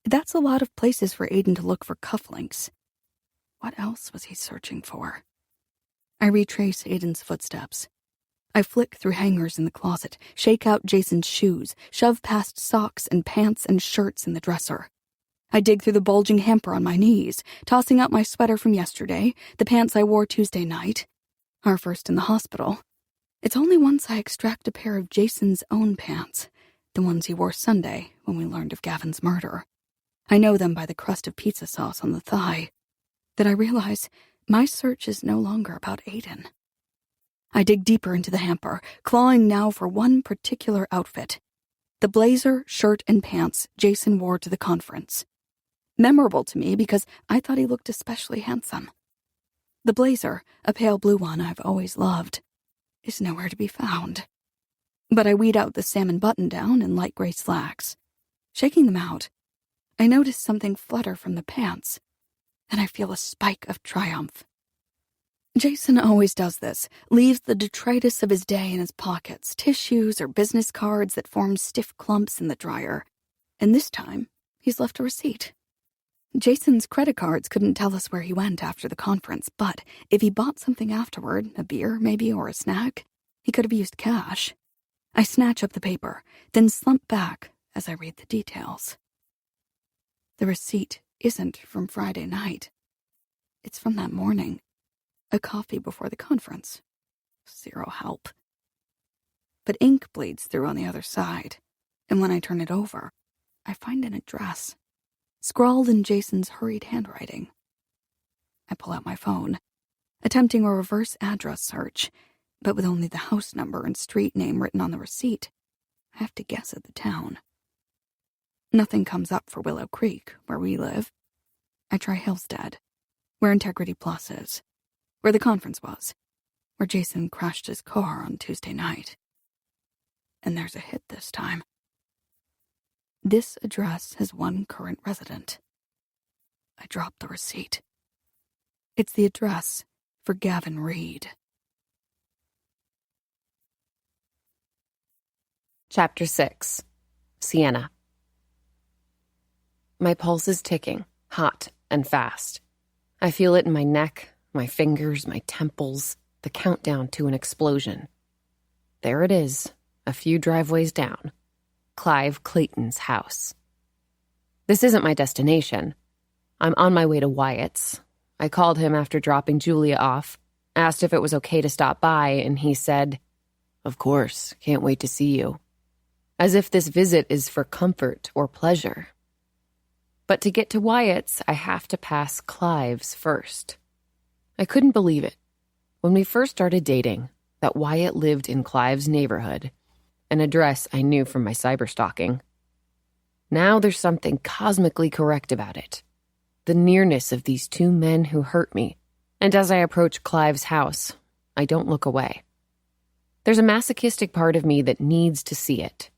That's a lot of places for Aiden to look for cufflinks. What else was he searching for? I retrace Aiden's footsteps. I flick through hangers in the closet, shake out Jason's shoes, shove past socks and pants and shirts in the dresser. I dig through the bulging hamper on my knees, tossing out my sweater from yesterday, the pants I wore Tuesday night, our first in the hospital. It's only once I extract a pair of Jason's own pants, the ones he wore Sunday when we learned of Gavin's murder. I know them by the crust of pizza sauce on the thigh, that I realize my search is no longer about Aiden. I dig deeper into the hamper, clawing now for one particular outfit. The blazer, shirt, and pants Jason wore to the conference. Memorable to me because I thought he looked especially handsome. The blazer, a pale blue one I've always loved, is nowhere to be found. But I weed out the salmon button-down and light gray slacks. Shaking them out, I noticed something flutter from the pants. Then I feel a spike of triumph. Jason always does this, leaves the detritus of his day in his pockets, tissues or business cards that form stiff clumps in the dryer. And this time, he's left a receipt. Jason's credit cards couldn't tell us where he went after the conference, but if he bought something afterward, a beer maybe or a snack, he could have used cash. I snatch up the paper, then slump back as I read the details. The receipt isn't from Friday night. It's from that morning. A coffee before the conference. Zero help. But ink bleeds through on the other side, and when I turn it over, I find an address, scrawled in Jason's hurried handwriting. I pull out my phone, attempting a reverse address search, but with only the house number and street name written on the receipt, I have to guess at the town. Nothing comes up for Willow Creek, where we live. I try Hillstead, where Integrity Plus is, where the conference was, where Jason crashed his car on Tuesday night. And there's a hit this time. This address has one current resident. I drop the receipt. It's the address for Gavin Reed. Chapter 6. Sienna. My pulse is ticking, hot and fast. I feel it in my neck, my fingers, my temples, the countdown to an explosion. There it is, a few driveways down. Clive Clayton's house. This isn't my destination. I'm on my way to Wyatt's. I called him after dropping Julia off, asked if it was okay to stop by, and he said, "Of course, can't wait to see you." As if this visit is for comfort or pleasure. But to get to Wyatt's, I have to pass Clive's first. I couldn't believe it. When we first started dating, that Wyatt lived in Clive's neighborhood, an address I knew from my cyberstalking. Now there's something cosmically correct about it. The nearness of these two men who hurt me, and as I approach Clive's house, I don't look away. There's a masochistic part of me that needs to see it.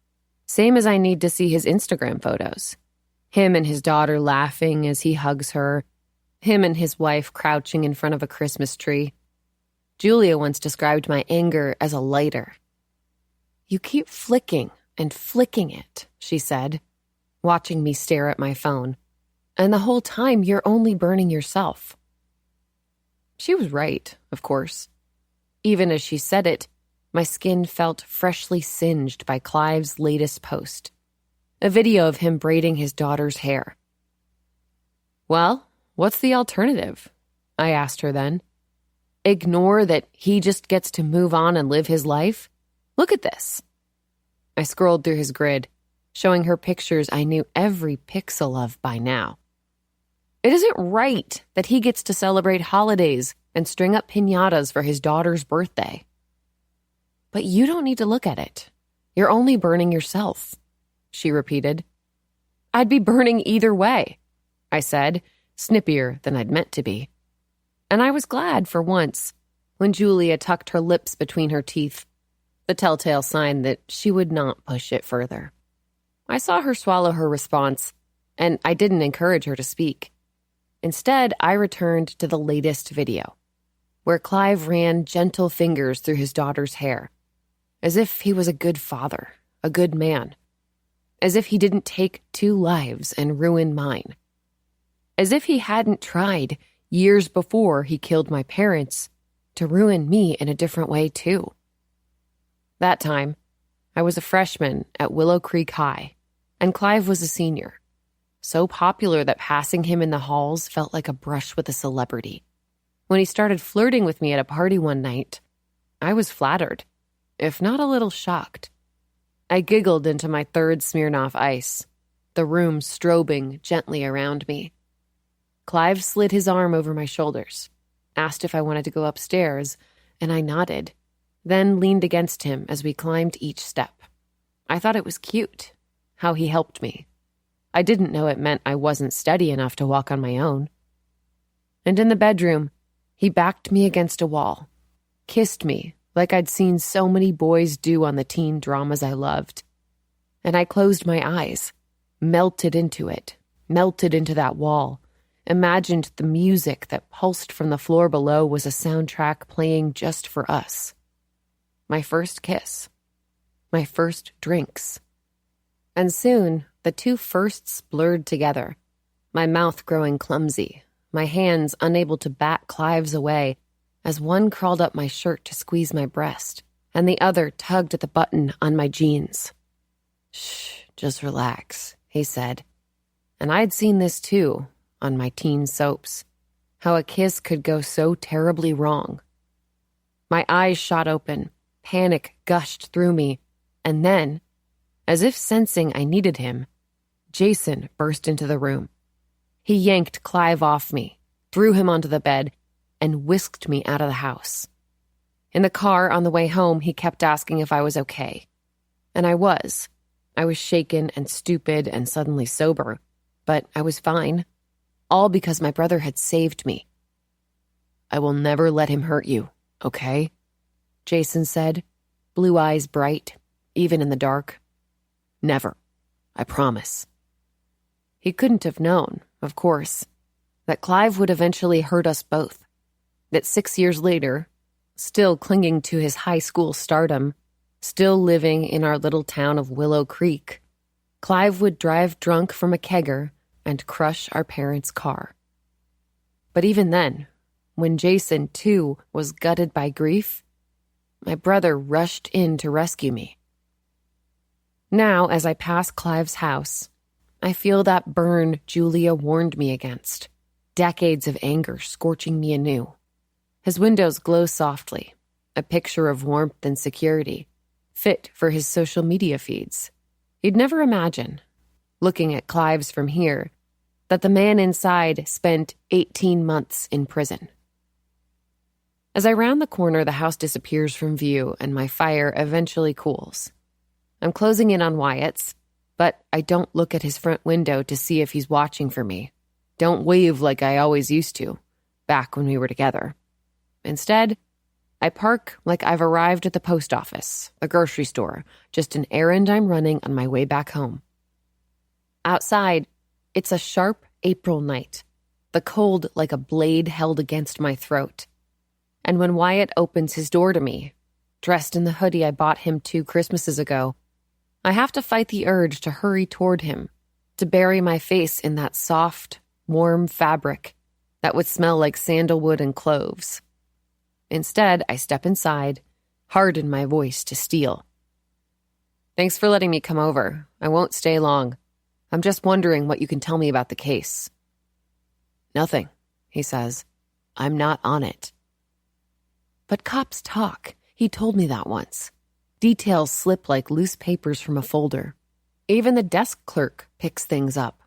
Same as I need to see his Instagram photos. Him and his daughter laughing as he hugs her. Him and his wife crouching in front of a Christmas tree. Julia once described my anger as a lighter. "You keep flicking and flicking it," she said, watching me stare at my phone. "And the whole time you're only burning yourself." She was right, of course. Even as she said it, my skin felt freshly singed by Clive's latest post. A video of him braiding his daughter's hair. "Well, what's the alternative?" I asked her then. "Ignore that he just gets to move on and live his life? Look at this." I scrolled through his grid, showing her pictures I knew every pixel of by now. It isn't right that he gets to celebrate holidays and string up piñatas for his daughter's birthday. "But you don't need to look at it. You're only burning yourself," she repeated. "I'd be burning either way," I said, snippier than I'd meant to be. And I was glad, for once, when Julia tucked her lips between her teeth, the telltale sign that she would not push it further. I saw her swallow her response, and I didn't encourage her to speak. Instead, I returned to the latest video, where Clive ran gentle fingers through his daughter's hair, as if he was a good father, a good man, as if he didn't take 2 lives and ruin mine, as if he hadn't tried, years before he killed my parents, to ruin me in a different way too. That time, I was a freshman at Willow Creek High, and Clive was a senior, so popular that passing him in the halls felt like a brush with a celebrity. When he started flirting with me at a party one night, I was flattered, if not a little shocked. I giggled into my 3rd Smirnoff Ice, the room strobing gently around me. Clive slid his arm over my shoulders, asked if I wanted to go upstairs, and I nodded, then leaned against him as we climbed each step. I thought it was cute, how he helped me. I didn't know it meant I wasn't steady enough to walk on my own. And in the bedroom, he backed me against a wall, kissed me like I'd seen so many boys do on the teen dramas I loved. And I closed my eyes, melted into it, melted into that wall, imagined the music that pulsed from the floor below was a soundtrack playing just for us. My first kiss. My first drinks. And soon, the two firsts blurred together, my mouth growing clumsy, my hands unable to bat Clive's away as one crawled up my shirt to squeeze my breast, and the other tugged at the button on my jeans. "Shh, just relax," he said. And I'd seen this too, on my teen soaps, how a kiss could go so terribly wrong. My eyes shot open, panic gushed through me, and then, as if sensing I needed him, Jason burst into the room. He yanked Clive off me, threw him onto the bed, and whisked me out of the house. In the car on the way home, he kept asking if I was okay. And I was. I was shaken and stupid and suddenly sober, but I was fine. All because my brother had saved me. "I will never let him hurt you, okay?" Jason said, blue eyes bright, even in the dark. "Never. I promise." He couldn't have known, of course, that Clive would eventually hurt us both. That 6 years later, still clinging to his high school stardom, still living in our little town of Willow Creek, Clive would drive drunk from a kegger and crush our parents' car. But even then, when Jason, too, was gutted by grief, my brother rushed in to rescue me. Now, as I pass Clive's house, I feel that burn Julia warned me against, decades of anger scorching me anew. His windows glow softly, a picture of warmth and security, fit for his social media feeds. You'd never imagine, looking at Clive's from here, that the man inside spent 18 months in prison. As I round the corner, the house disappears from view and my fire eventually cools. I'm closing in on Wyatt's, but I don't look at his front window to see if he's watching for me. Don't wave like I always used to, back when we were together. Instead, I park like I've arrived at the post office, the grocery store, just an errand I'm running on my way back home. Outside, it's a sharp April night, the cold like a blade held against my throat. And when Wyatt opens his door to me, dressed in the hoodie I bought him 2 Christmases ago, I have to fight the urge to hurry toward him, to bury my face in that soft, warm fabric that would smell like sandalwood and cloves. Instead, I step inside, harden my voice to steel. "Thanks for letting me come over. I won't stay long. I'm just wondering what you can tell me about the case." "Nothing," he says. "I'm not on it." But cops talk. He told me that once. Details slip like loose papers from a folder. Even the desk clerk picks things up.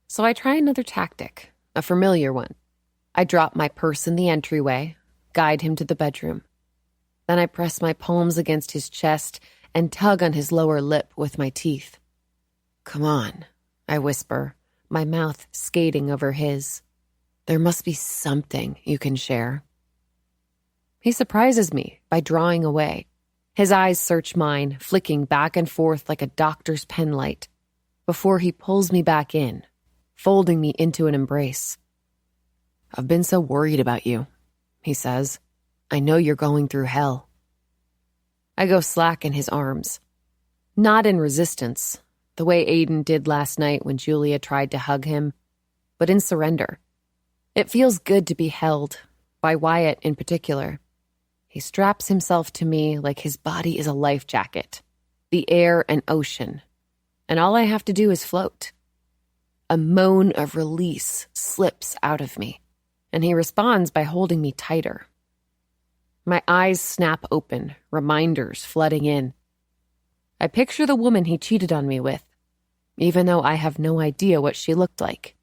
So I try another tactic, a familiar one. I drop my purse in the entryway, guide him to the bedroom. Then I press my palms against his chest and tug on his lower lip with my teeth. "Come on," I whisper, my mouth skating over his. "There must be something you can share." He surprises me by drawing away. His eyes search mine, flicking back and forth like a doctor's pen light, before he pulls me back in, folding me into an embrace. "I've been so worried about you," he says. "I know you're going through hell." I go slack in his arms. Not in resistance, the way Aiden did last night when Julia tried to hug him, but in surrender. It feels good to be held, by Wyatt in particular. He straps himself to me like his body is a life jacket, the air and ocean, and all I have to do is float. A moan of release slips out of me, and he responds by holding me tighter. My eyes snap open, reminders flooding in. I picture the woman he cheated on me with, even though I have no idea what she looked like.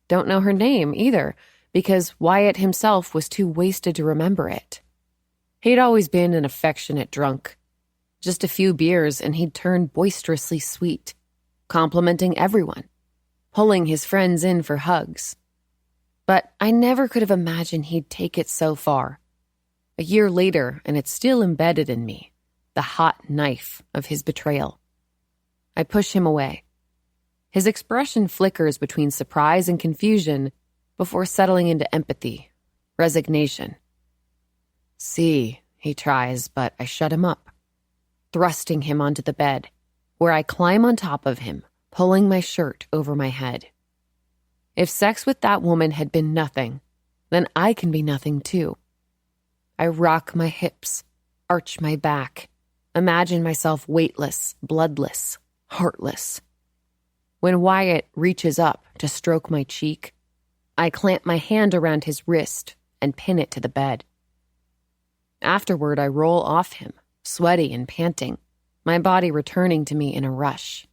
Don't know her name either, because Wyatt himself was too wasted to remember it. He'd always been an affectionate drunk. Just a few beers and he'd turn boisterously sweet, complimenting everyone, pulling his friends in for hugs. But I never could have imagined he'd take it so far. A year later, and it's still embedded in me, the hot knife of his betrayal. I push him away. His expression flickers between surprise and confusion before settling into empathy, resignation. See, he tries, but I shut him up, thrusting him onto the bed, where I climb on top of him, pulling my shirt over my head. If sex with that woman had been nothing, then I can be nothing too. I rock my hips, arch my back, imagine myself weightless, bloodless, heartless. When Wyatt reaches up to stroke my cheek, I clamp my hand around his wrist and pin it to the bed. Afterward, I roll off him, sweaty and panting, my body returning to me in a rush.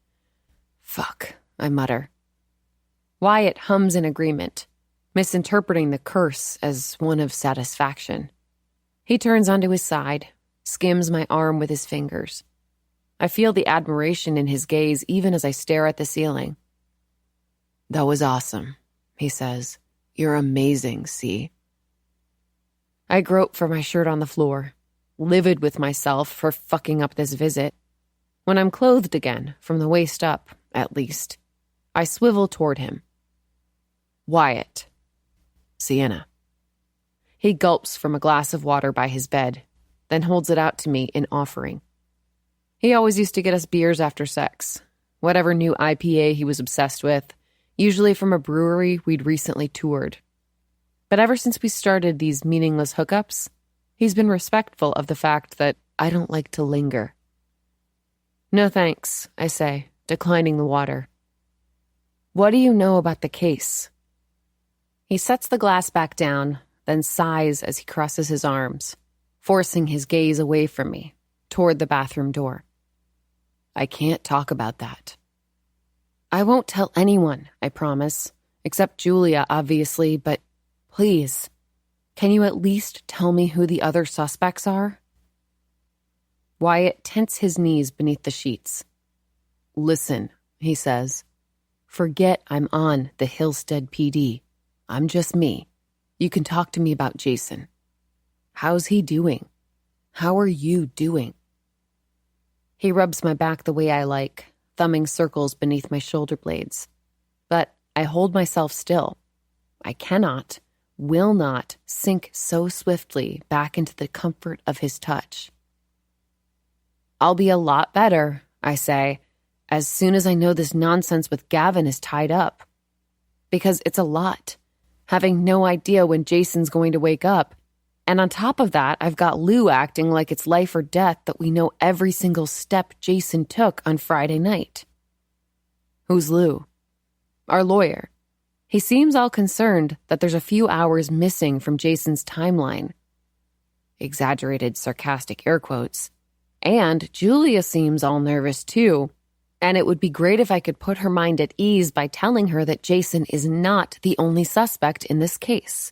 Fuck, I mutter. Wyatt hums in agreement, misinterpreting the curse as one of satisfaction. He turns onto his side, skims my arm with his fingers. I feel the admiration in his gaze even as I stare at the ceiling. That was awesome, he says. You're amazing, see? I grope for my shirt on the floor, livid with myself for fucking up this visit. When I'm clothed again, from the waist up, at least, I swivel toward him. Wyatt. Sienna. He gulps from a glass of water by his bed, then holds it out to me in offering. He always used to get us beers after sex, whatever new IPA he was obsessed with, usually from a brewery we'd recently toured. But ever since we started these meaningless hookups, he's been respectful of the fact that I don't like to linger. No thanks, I say, declining the water. What do you know about the case? He sets the glass back down, then sighs as he crosses his arms, forcing his gaze away from me, toward the bathroom door. I can't talk about that. I won't tell anyone, I promise, except Julia, obviously, but please, can you at least tell me who the other suspects are? Wyatt tenses his knees beneath the sheets. Listen, he says. Forget I'm on the Hillstead PD. I'm just me. You can talk to me about Jason. How's he doing? How are you doing? He rubs my back the way I like, thumbing circles beneath my shoulder blades. But I hold myself still. I cannot, will not sink so swiftly back into the comfort of his touch. I'll be a lot better, I say, as soon as I know this nonsense with Gavin is tied up. Because it's a lot, having no idea when Jason's going to wake up. And on top of that, I've got Lou acting like it's life or death that we know every single step Jason took on Friday night. Who's Lou? Our lawyer. He seems all concerned that there's a few hours missing from Jason's timeline. Exaggerated, sarcastic air quotes. And Julia seems all nervous too. And it would be great if I could put her mind at ease by telling her that Jason is not the only suspect in this case.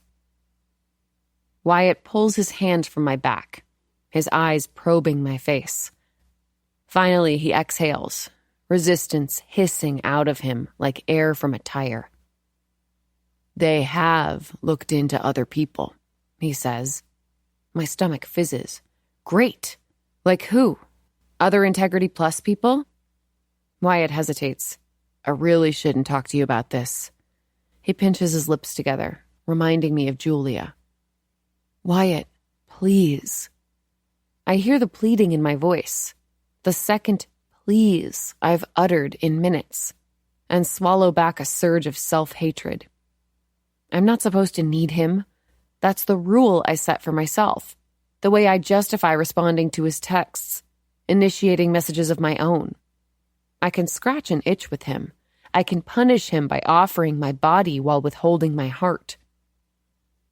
Wyatt pulls his hand from my back, his eyes probing my face. Finally, he exhales, resistance hissing out of him like air from a tire. They have looked into other people, he says. My stomach fizzes. Great. Like who? Other Integrity Plus people? Wyatt hesitates. I really shouldn't talk to you about this. He pinches his lips together, reminding me of Julia. Wyatt, please. I hear the pleading in my voice, the second please I've uttered in minutes, and swallow back a surge of self-hatred. I'm not supposed to need him. That's the rule I set for myself, the way I justify responding to his texts, initiating messages of my own. I can scratch an itch with him. I can punish him by offering my body while withholding my heart.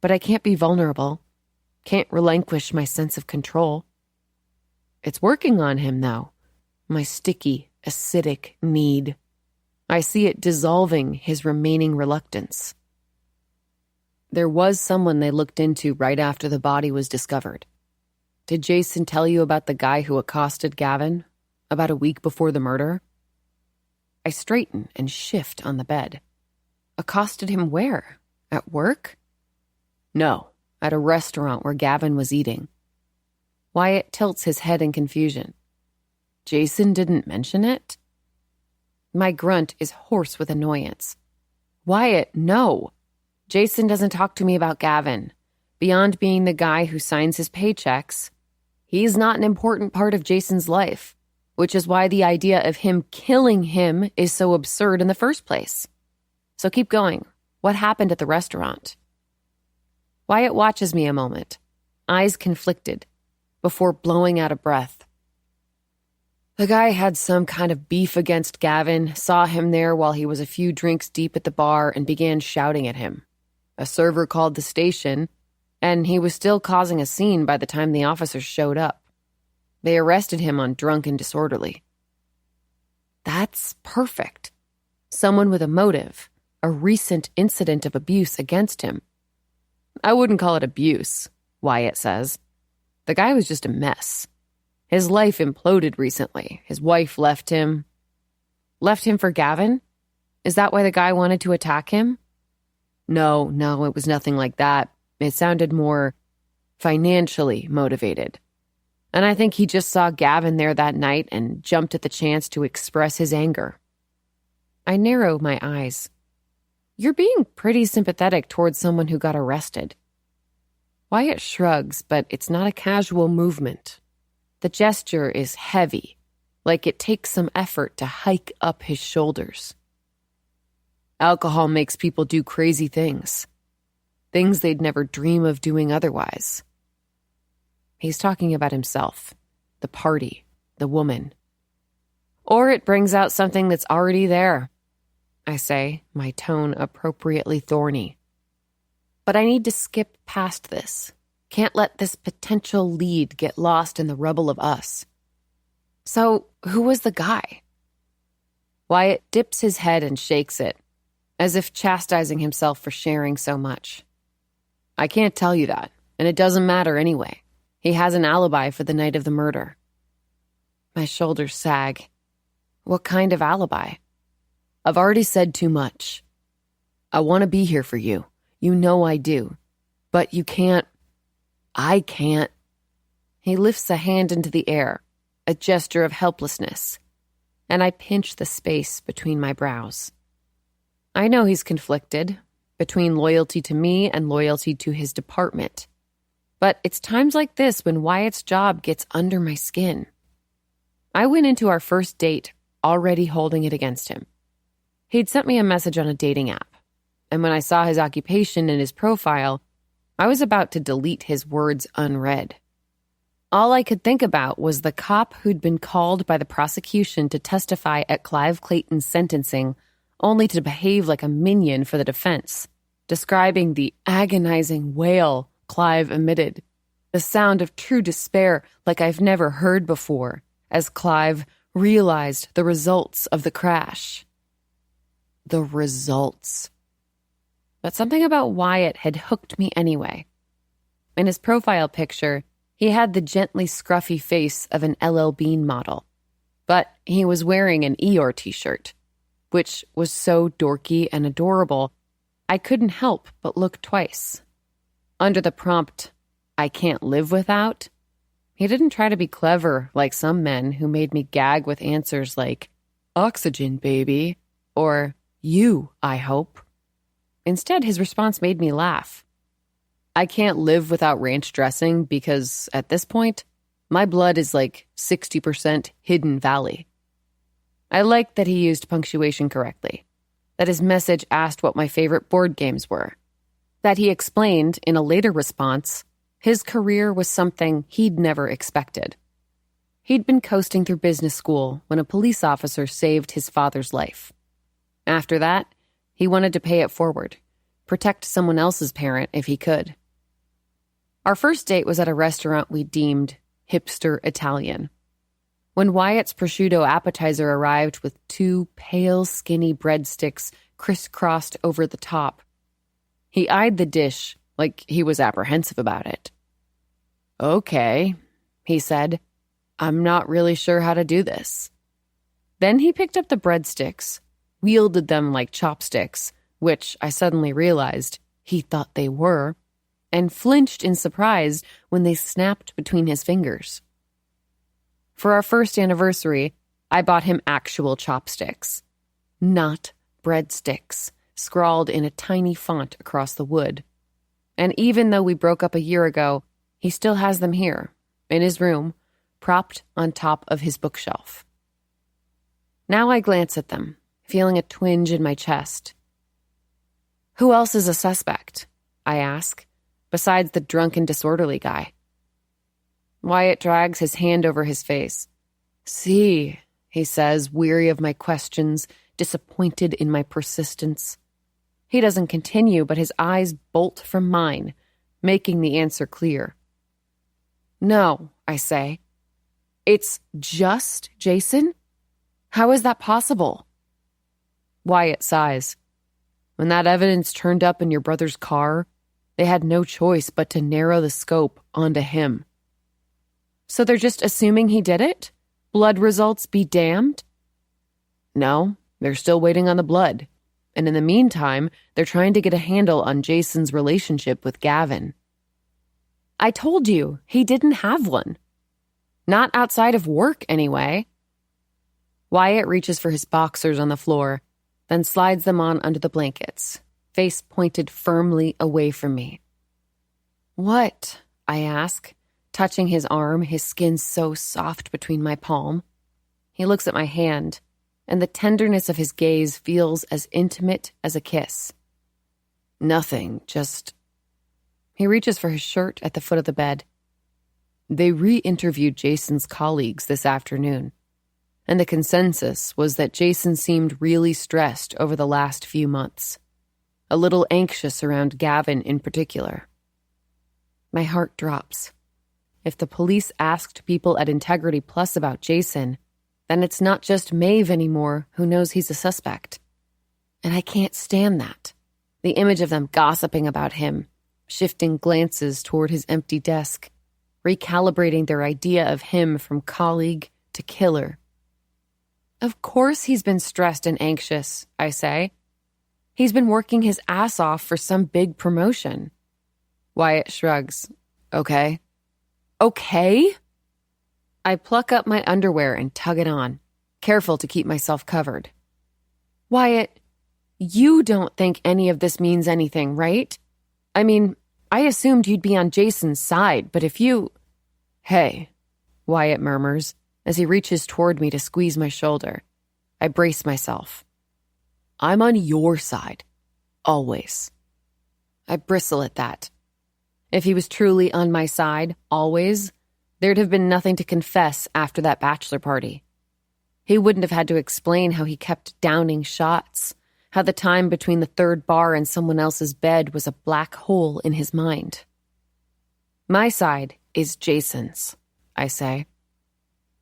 But I can't be vulnerable. Can't relinquish my sense of control. It's working on him, though. My sticky, acidic need. I see it dissolving his remaining reluctance. There was someone they looked into right after the body was discovered. Did Jason tell you about the guy who accosted Gavin about a week before the murder? I straighten and shift on the bed. Accosted him where? At work? No. At a restaurant where Gavin was eating. Wyatt tilts his head in confusion. Jason didn't mention it? My grunt is hoarse with annoyance. Wyatt, no. Jason doesn't talk to me about Gavin. Beyond being the guy who signs his paychecks, he's not an important part of Jason's life, which is why the idea of him killing him is so absurd in the first place. So keep going. What happened at the restaurant? Wyatt watches me a moment, eyes conflicted, before blowing out a breath. The guy had some kind of beef against Gavin, saw him there while he was a few drinks deep at the bar and began shouting at him. A server called the station, and he was still causing a scene by the time the officers showed up. They arrested him on drunk and disorderly. That's perfect. Someone with a motive, a recent incident of abuse against him. I wouldn't call it abuse, Wyatt says. The guy was just a mess. His life imploded recently. His wife left him. Left him for Gavin? Is that why the guy wanted to attack him? No, it was nothing like that. It sounded more financially motivated. And I think he just saw Gavin there that night and jumped at the chance to express his anger. I narrow my eyes. You're being pretty sympathetic towards someone who got arrested. Wyatt shrugs, but it's not a casual movement. The gesture is heavy, like it takes some effort to hike up his shoulders. Alcohol makes people do crazy things. Things they'd never dream of doing otherwise. He's talking about himself, the party, the woman. Or it brings out something that's already there, I say, my tone appropriately thorny. But I need to skip past this. Can't let this potential lead get lost in the rubble of us. So, who was the guy? Wyatt dips his head and shakes it, as if chastising himself for sharing so much. I can't tell you that, and it doesn't matter anyway. He has an alibi for the night of the murder. My shoulders sag. What kind of alibi? I've already said too much. I want to be here for you. You know I do. But you can't. I can't. He lifts a hand into the air, a gesture of helplessness, and I pinch the space between my brows. I know he's conflicted, between loyalty to me and loyalty to his department. But it's times like this when Wyatt's job gets under my skin. I went into our first date already holding it against him. He'd sent me a message on a dating app, and when I saw his occupation in his profile, I was about to delete his words unread. All I could think about was the cop who'd been called by the prosecution to testify at Clive Clayton's sentencing, only to behave like a minion for the defense, describing the agonizing wail Clive emitted, the sound of true despair like I've never heard before, as Clive realized the results of the crash. The results. But something about Wyatt had hooked me anyway. In his profile picture, he had the gently scruffy face of an LL Bean model, but he was wearing an Eeyore t-shirt, which was so dorky and adorable, I couldn't help but look twice. Under the prompt, I can't live without, he didn't try to be clever like some men who made me gag with answers like, oxygen, baby, or you, I hope. Instead, his response made me laugh. I can't live without ranch dressing because, at this point, my blood is like 60% Hidden Valley. I liked that he used punctuation correctly, that his message asked what my favorite board games were, that he explained, in a later response, his career was something he'd never expected. He'd been coasting through business school when a police officer saved his father's life. After that, he wanted to pay it forward, protect someone else's parent if he could. Our first date was at a restaurant we deemed hipster Italian. When Wyatt's prosciutto appetizer arrived with 2 pale, skinny breadsticks crisscrossed over the top, he eyed the dish like he was apprehensive about it. Okay, he said, I'm not really sure how to do this. Then he picked up the breadsticks, wielded them like chopsticks, which I suddenly realized he thought they were, and flinched in surprise when they snapped between his fingers. For our first anniversary, I bought him actual chopsticks, not breadsticks, scrawled in a tiny font across the wood. And even though we broke up a year ago, he still has them here, in his room, propped on top of his bookshelf. Now I glance at them, feeling a twinge in my chest. Who else is a suspect? I ask, besides the drunk and disorderly guy. Wyatt drags his hand over his face. See, he says, weary of my questions, disappointed in my persistence. He doesn't continue, but his eyes bolt from mine, making the answer clear. No, I say. It's just Jason? How is that possible? Wyatt sighs. When that evidence turned up in your brother's car, they had no choice but to narrow the scope onto him. So they're just assuming he did it? Blood results be damned? No, they're still waiting on the blood. And in the meantime, they're trying to get a handle on Jason's relationship with Gavin. I told you, he didn't have one. Not outside of work, anyway. Wyatt reaches for his boxers on the floor, then slides them on under the blankets, face pointed firmly away from me. What? I ask, touching his arm, his skin so soft between my palm. He looks at my hand, and the tenderness of his gaze feels as intimate as a kiss. Nothing, just... He reaches for his shirt at the foot of the bed. They re-interviewed Jason's colleagues this afternoon, and the consensus was that Jason seemed really stressed over the last few months, a little anxious around Gavin in particular. My heart drops. If the police asked people at Integrity Plus about Jason, then it's not just Maeve anymore who knows he's a suspect. And I can't stand that. The image of them gossiping about him, shifting glances toward his empty desk, recalibrating their idea of him from colleague to killer. Of course he's been stressed and anxious, I say. He's been working his ass off for some big promotion. Wyatt shrugs. Okay. Okay? I pluck up my underwear and tug it on, careful to keep myself covered. Wyatt, you don't think any of this means anything, right? I mean, I assumed you'd be on Jason's side, but if you... Hey, Wyatt murmurs as he reaches toward me to squeeze my shoulder. I brace myself. I'm on your side. Always. I bristle at that. If he was truly on my side, always, there'd have been nothing to confess after that bachelor party. He wouldn't have had to explain how he kept downing shots, how the time between the third bar and someone else's bed was a black hole in his mind. My side is Jason's, I say.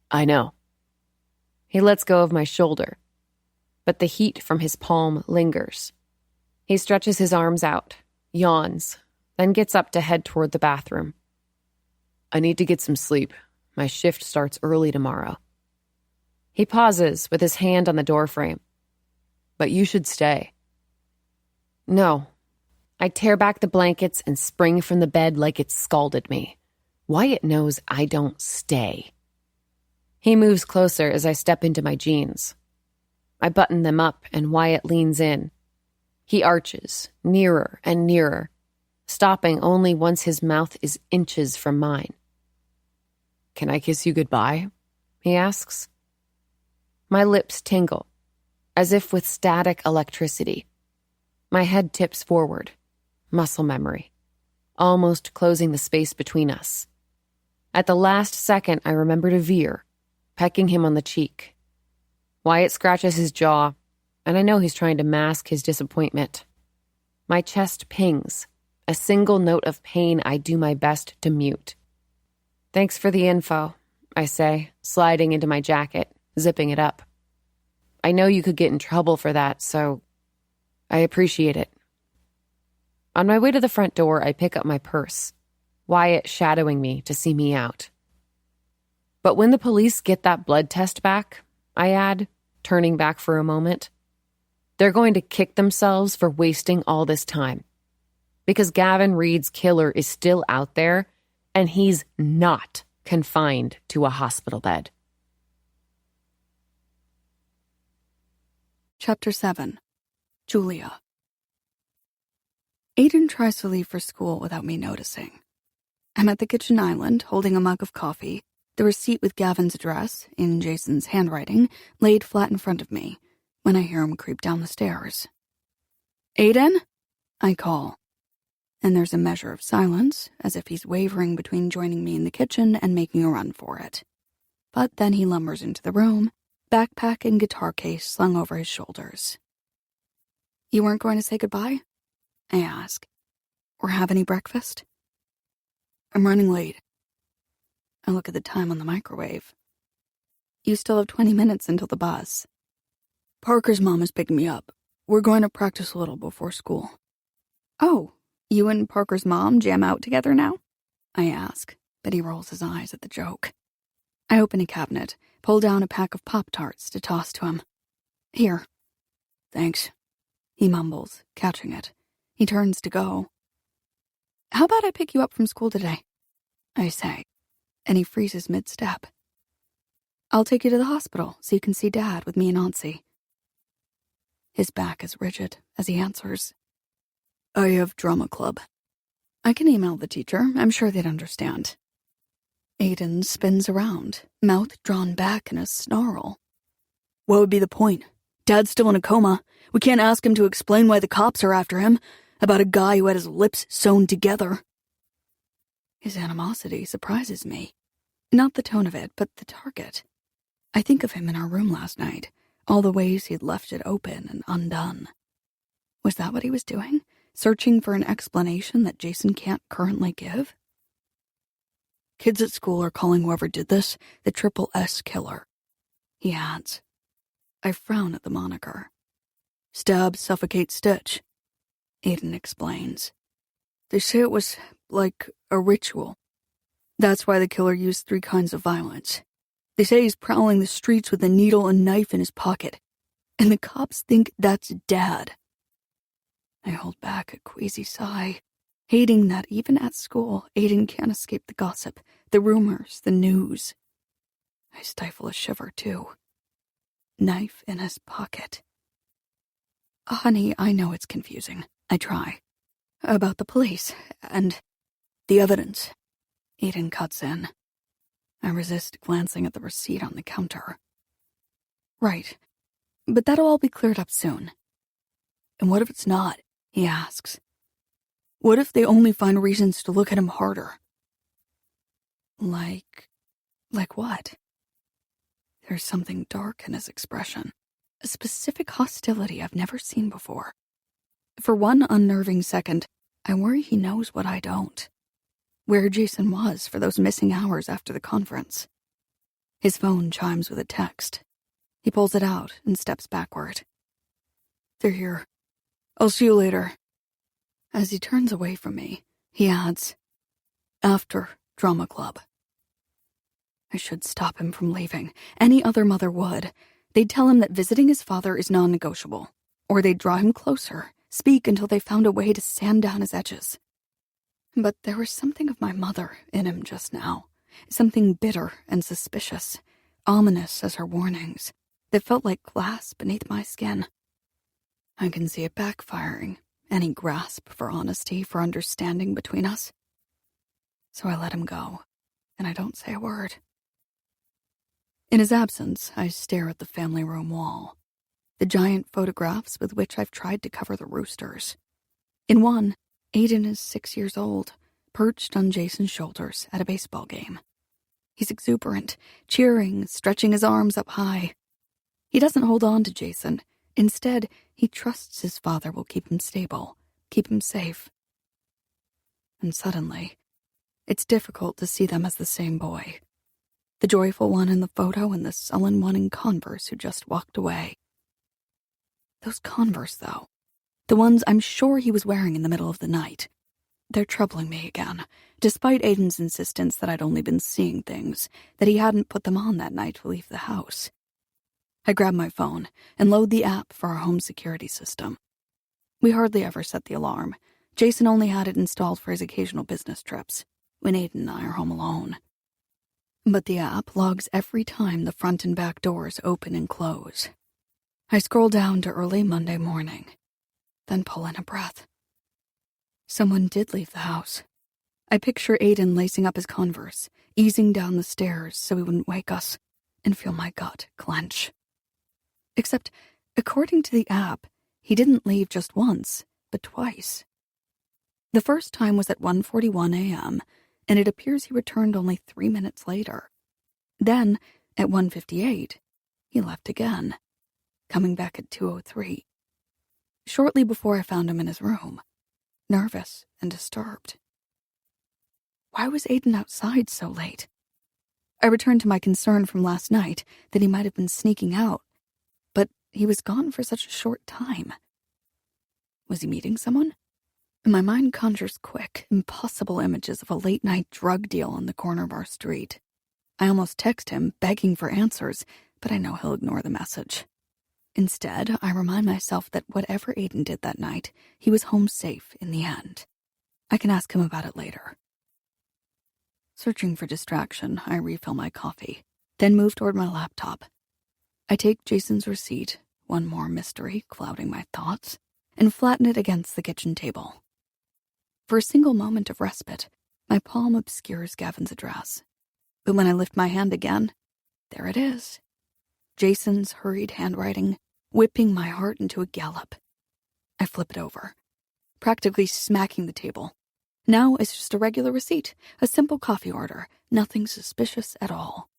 I know. He lets go of my shoulder, but the heat from his palm lingers. He stretches his arms out, yawns, then gets up to head toward the bathroom. I need to get some sleep. My shift starts early tomorrow. He pauses with his hand on the doorframe. But you should stay. No. I tear back the blankets and spring from the bed like it scalded me. Wyatt knows I don't stay. He moves closer as I step into my jeans. I button them up and Wyatt leans in. He arches, nearer and nearer, stopping only once his mouth is inches from mine. Can I kiss you goodbye? He asks. My lips tingle, as if with static electricity. My head tips forward, muscle memory, almost closing the space between us. At the last second, I remember to veer, pecking him on the cheek. Wyatt scratches his jaw, and I know he's trying to mask his disappointment. My chest pings, a single note of pain I do my best to mute. Thanks for the info, I say, sliding into my jacket, zipping it up. I know you could get in trouble for that, so I appreciate it. On my way to the front door, I pick up my purse, Wyatt shadowing me to see me out. But when the police get that blood test back, I add, turning back for a moment, they're going to kick themselves for wasting all this time. Because Gavin Reed's killer is still out there, and he's not confined to a hospital bed. Chapter 7. Julia. Aiden tries to leave for school without me noticing. I'm at the kitchen island, holding a mug of coffee, the receipt with Gavin's address, in Jason's handwriting, laid flat in front of me, when I hear him creep down the stairs. "Aiden?" I call. And there's a measure of silence, as if he's wavering between joining me in the kitchen and making a run for it. But then he lumbers into the room, backpack and guitar case slung over his shoulders. "You weren't going to say goodbye?" I ask. "Or have any breakfast?" I'm running late. I look at the time on the microwave. "You still have 20 minutes until the bus." Parker's mom is picking me up. We're going to practice a little before school. "Oh, you and Parker's mom jam out together now?" I ask, but he rolls his eyes at the joke. I open a cabinet, pull down a pack of Pop-Tarts to toss to him. "Here." Thanks. He mumbles, catching it. He turns to go. "How about I pick you up from school today?" I say, and he freezes mid-step. "I'll take you to the hospital so you can see Dad with me and Auntie." His back is rigid as he answers. I have drama club. "I can email the teacher. I'm sure they'd understand." Aiden spins around, mouth drawn back in a snarl. What would be the point? Dad's still in a coma. We can't ask him to explain why the cops are after him, about a guy who had his lips sewn together. His animosity surprises me. Not the tone of it, but the target. I think of him in our room last night, all the ways he'd left it open and undone. Was that what he was doing? Searching for an explanation that Jason can't currently give? Kids at school are calling whoever did this the Triple S Killer. He adds. I frown at the moniker. Stab, suffocate, stitch. Aiden explains. They say it was like a ritual. That's why the killer used 3 kinds of violence. They say he's prowling the streets with a needle and knife in his pocket. And the cops think that's Dad. I hold back a queasy sigh, hating that even at school, Aiden can't escape the gossip, the rumors, the news. I stifle a shiver, too. Knife in his pocket. Honey, I know it's confusing. I try. About the police, and the evidence. Aiden cuts in. I resist glancing at the receipt on the counter. Right. But that'll all be cleared up soon. And what if it's not? He asks. What if they only find reasons to look at him harder? Like what? There's something dark in his expression. A specific hostility I've never seen before. For one unnerving second, I worry he knows what I don't. Where Jason was for those missing hours after the conference. His phone chimes with a text. He pulls it out and steps backward. They're here. I'll see you later. As he turns away from me, he adds, After drama club. I should stop him from leaving. Any other mother would. They'd tell him that visiting his father is non-negotiable. Or they'd draw him closer, speak until they found a way to sand down his edges. But there was something of my mother in him just now. Something bitter and suspicious, ominous as her warnings, that felt like glass beneath my skin. I can see it backfiring, any grasp for honesty, for understanding between us. So I let him go, and I don't say a word. In his absence, I stare at the family room wall, the giant photographs with which I've tried to cover the roosters. In one, Aiden is 6 years old, perched on Jason's shoulders at a baseball game. He's exuberant, cheering, stretching his arms up high. He doesn't hold on to Jason. Instead, he trusts his father will keep him stable, keep him safe. And suddenly, it's difficult to see them as the same boy. The joyful one in the photo and the sullen one in Converse who just walked away. Those Converse, though, the ones I'm sure he was wearing in the middle of the night, they're troubling me again, despite Aiden's insistence that I'd only been seeing things, that he hadn't put them on that night to leave the house. I grab my phone and load the app for our home security system. We hardly ever set the alarm. Jason only had it installed for his occasional business trips, when Aiden and I are home alone. But the app logs every time the front and back doors open and close. I scroll down to early Monday morning, then pull in a breath. Someone did leave the house. I picture Aiden lacing up his Converse, easing down the stairs so he wouldn't wake us, and feel my gut clench. Except, according to the app, he didn't leave just once, but twice. The first time was at 1:41 a.m., and it appears he returned only 3 minutes later. Then, at 1:58, he left again, coming back at 2:03. Shortly before I found him in his room, nervous and disturbed. Why was Aiden outside so late? I returned to my concern from last night that he might have been sneaking out, but he was gone for such a short time. Was he meeting someone? My mind conjures quick, impossible images of a late-night drug deal on the corner of our street. I almost text him, begging for answers, but I know he'll ignore the message. Instead, I remind myself that whatever Aiden did that night, he was home safe in the end. I can ask him about it later. Searching for distraction, I refill my coffee, then move toward my laptop. I take Jason's receipt, one more mystery clouding my thoughts, and flatten it against the kitchen table. For a single moment of respite, my palm obscures Gavin's address. But when I lift my hand again, there it is. Jason's hurried handwriting, whipping my heart into a gallop. I flip it over, practically smacking the table. Now it's just a regular receipt, a simple coffee order, nothing suspicious at all.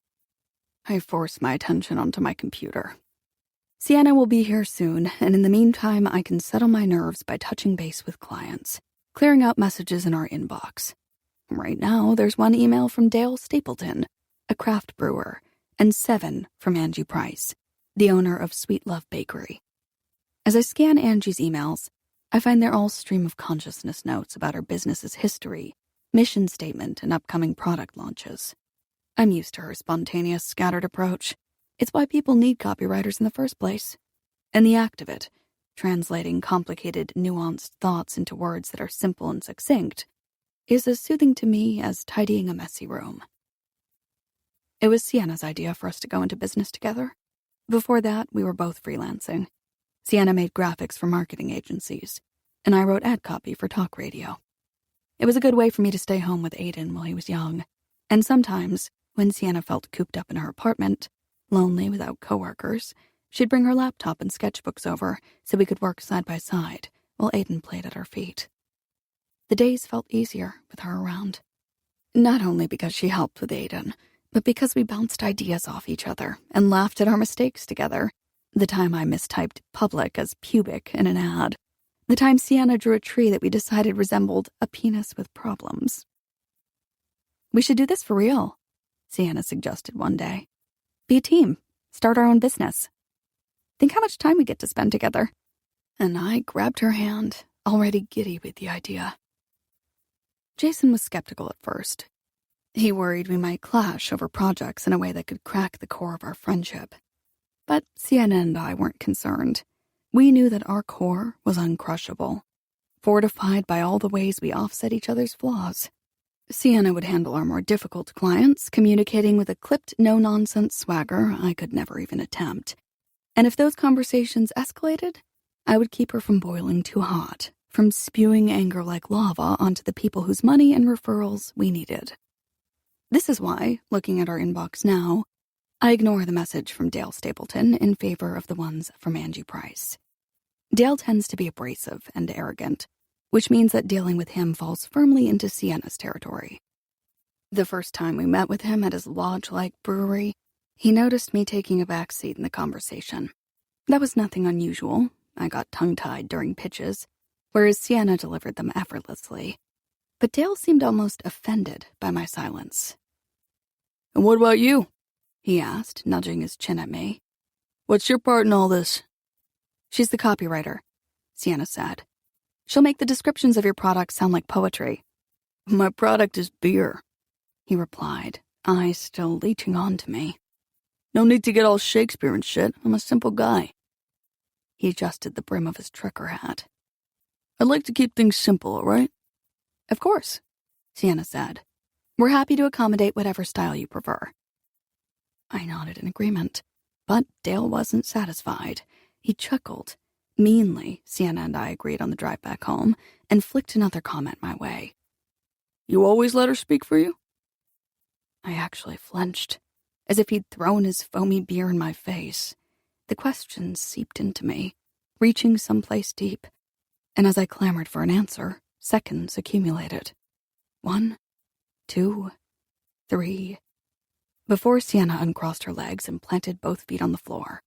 I force my attention onto my computer. Sienna will be here soon, and in the meantime I can settle my nerves by touching base with clients, clearing out messages in our inbox. Right now, there's one email from Dale Stapleton, a craft brewer, and 7 from Angie Price, the owner of Sweet Love Bakery. As I scan Angie's emails, I find they're all stream of consciousness notes about her business's history, mission statement, and upcoming product launches. I'm used to her spontaneous, scattered approach. It's why people need copywriters in the first place. And the act of it, translating complicated, nuanced thoughts into words that are simple and succinct, is as soothing to me as tidying a messy room. It was Sienna's idea for us to go into business together. Before that, we were both freelancing. Sienna made graphics for marketing agencies, and I wrote ad copy for talk radio. It was a good way for me to stay home with Aiden while he was young, and sometimes, when Sienna felt cooped up in her apartment, lonely without coworkers, she'd bring her laptop and sketchbooks over so we could work side by side while Aiden played at our feet. The days felt easier with her around. Not only because she helped with Aiden, but because we bounced ideas off each other and laughed at our mistakes together. The time I mistyped public as pubic in an ad. The time Sienna drew a tree that we decided resembled a penis with problems. We should do this for real, Sienna suggested one day. Be a team. Start our own business. Think how much time we get to spend together. And I grabbed her hand, already giddy with the idea. Jason was skeptical at first. He worried we might clash over projects in a way that could crack the core of our friendship. But Sienna and I weren't concerned. We knew that our core was uncrushable, fortified by all the ways we offset each other's flaws. Sienna would handle our more difficult clients, communicating with a clipped, no-nonsense swagger I could never even attempt. And if those conversations escalated, I would keep her from boiling too hot, from spewing anger like lava onto the people whose money and referrals we needed. This is why, looking at our inbox now, I ignore the message from Dale Stapleton in favor of the ones from Angie Price. Dale tends to be abrasive and arrogant, which means that dealing with him falls firmly into Sienna's territory. The first time we met with him at his lodge-like brewery, he noticed me taking a back seat in the conversation. That was nothing unusual. I got tongue-tied during pitches, whereas Sienna delivered them effortlessly. But Dale seemed almost offended by my silence. And what about you? He asked, nudging his chin at me. What's your part in all this? She's the copywriter, Sienna said. She'll make the descriptions of your products sound like poetry. My product is beer, he replied, eyes still leeching on to me. No need to get all Shakespeare and shit. I'm a simple guy. He adjusted the brim of his trucker hat. I'd like to keep things simple, all right? Of course, Sienna said. We're happy to accommodate whatever style you prefer. I nodded in agreement, but Dale wasn't satisfied. He chuckled, Meanly, Sienna and I agreed on the drive back home and flicked another comment my way. You always let her speak for you? I actually flinched, as if he'd thrown his foamy beer in my face. The questions seeped into me, reaching someplace deep, and as I clamored for an answer, seconds accumulated. 1, 2, 3. Before Sienna uncrossed her legs and planted both feet on the floor.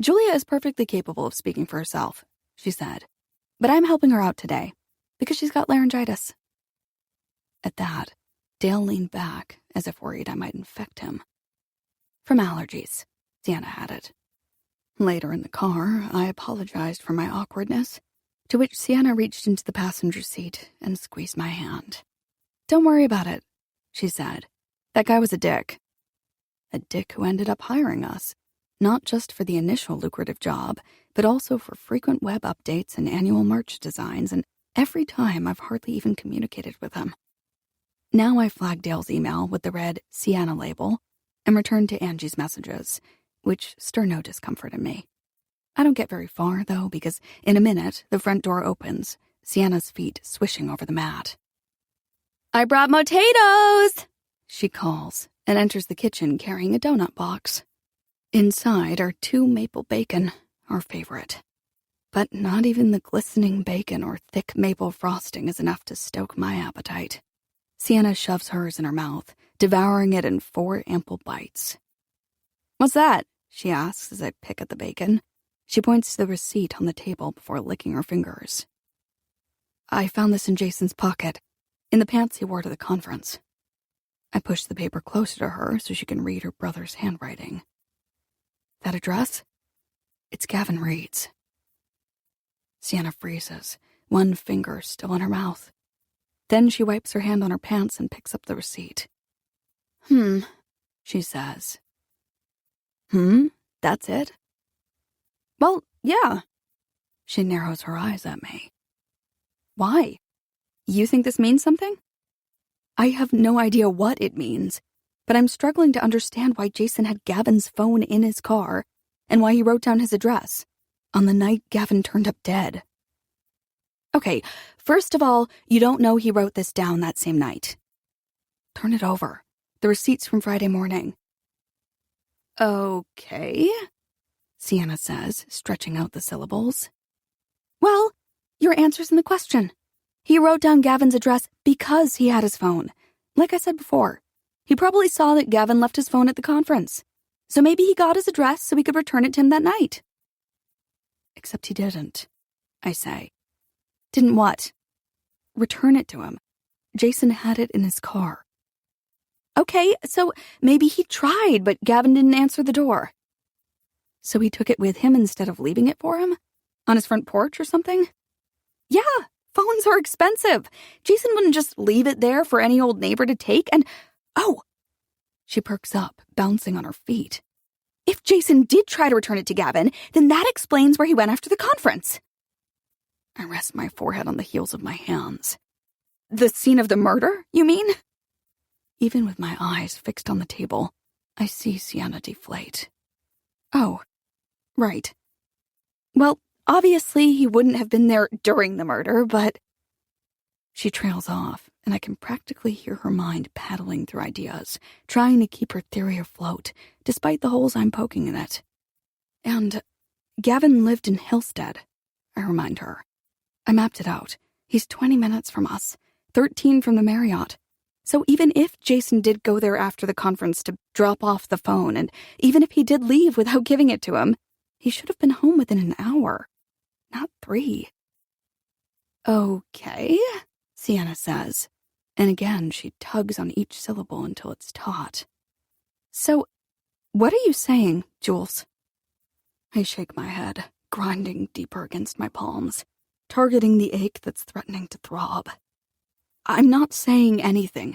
Julia is perfectly capable of speaking for herself, she said, but I'm helping her out today because she's got laryngitis. At that, Dale leaned back as if worried I might infect him. From allergies, Sienna added. Later in the car, I apologized for my awkwardness, to which Sienna reached into the passenger seat and squeezed my hand. Don't worry about it, she said. That guy was a dick. A dick who ended up hiring us, not just for the initial lucrative job, but also for frequent web updates and annual merch designs, and every time I've hardly even communicated with him. Now I flagged Dale's email with the red Sienna label and returned to Angie's messages, which stir no discomfort in me. I don't get very far, though, because in a minute, the front door opens, Sienna's feet swishing over the mat. I brought potatoes, she calls, and enters the kitchen carrying a donut box. Inside are 2 maple bacon, our favorite. But not even the glistening bacon or thick maple frosting is enough to stoke my appetite. Sienna shoves hers in her mouth, devouring it in 4 ample bites. What's that? She asks as I pick at the bacon. She points to the receipt on the table before licking her fingers. I found this in Jason's pocket, in the pants he wore to the conference. I push the paper closer to her so she can read her brother's handwriting. That address? It's Gavin Reed's. Sienna freezes, one finger still in her mouth. Then she wipes her hand on her pants and picks up the receipt. She says. That's it? Well, yeah. She narrows her eyes at me. Why? You think this means something? I have no idea what it means, but I'm struggling to understand why Jason had Gavin's phone in his car and why he wrote down his address on the night Gavin turned up dead. Okay, first of all, you don't know he wrote this down that same night. Turn it over. The receipt's from Friday morning. Okay, Sienna says, stretching out the syllables. Well, your answer's in the question. He wrote down Gavin's address because he had his phone. Like I said before, he probably saw that Gavin left his phone at the conference. So maybe he got his address so he could return it to him that night. Except he didn't, I say. Didn't what? Return it to him. Jason had it in his car. Okay, so maybe he tried, but Gavin didn't answer the door. So he took it with him instead of leaving it for him? On his front porch or something? Yeah, phones are expensive. Jason wouldn't just leave it there for any old neighbor to take and... Oh! She perks up, bouncing on her feet. If Jason did try to return it to Gavin, then that explains where he went after the conference. I rest my forehead on the heels of my hands. The scene of the murder, you mean? Even with my eyes fixed on the table, I see Sienna deflate. Oh, right. Well, obviously he wouldn't have been there during the murder, but... She trails off, and I can practically hear her mind paddling through ideas, trying to keep her theory afloat, despite the holes I'm poking in it. And Gavin lived in Hillstead, I remind her. I mapped it out. He's 20 minutes from us, 13 from the Marriott. So even if Jason did go there after the conference to drop off the phone, and even if he did leave without giving it to him, he should have been home within an hour, not 3. Okay, Sienna says, and again she tugs on each syllable until it's taut. So, what are you saying, Jules? I shake my head, grinding deeper against my palms, targeting the ache that's threatening to throb. I'm not saying anything.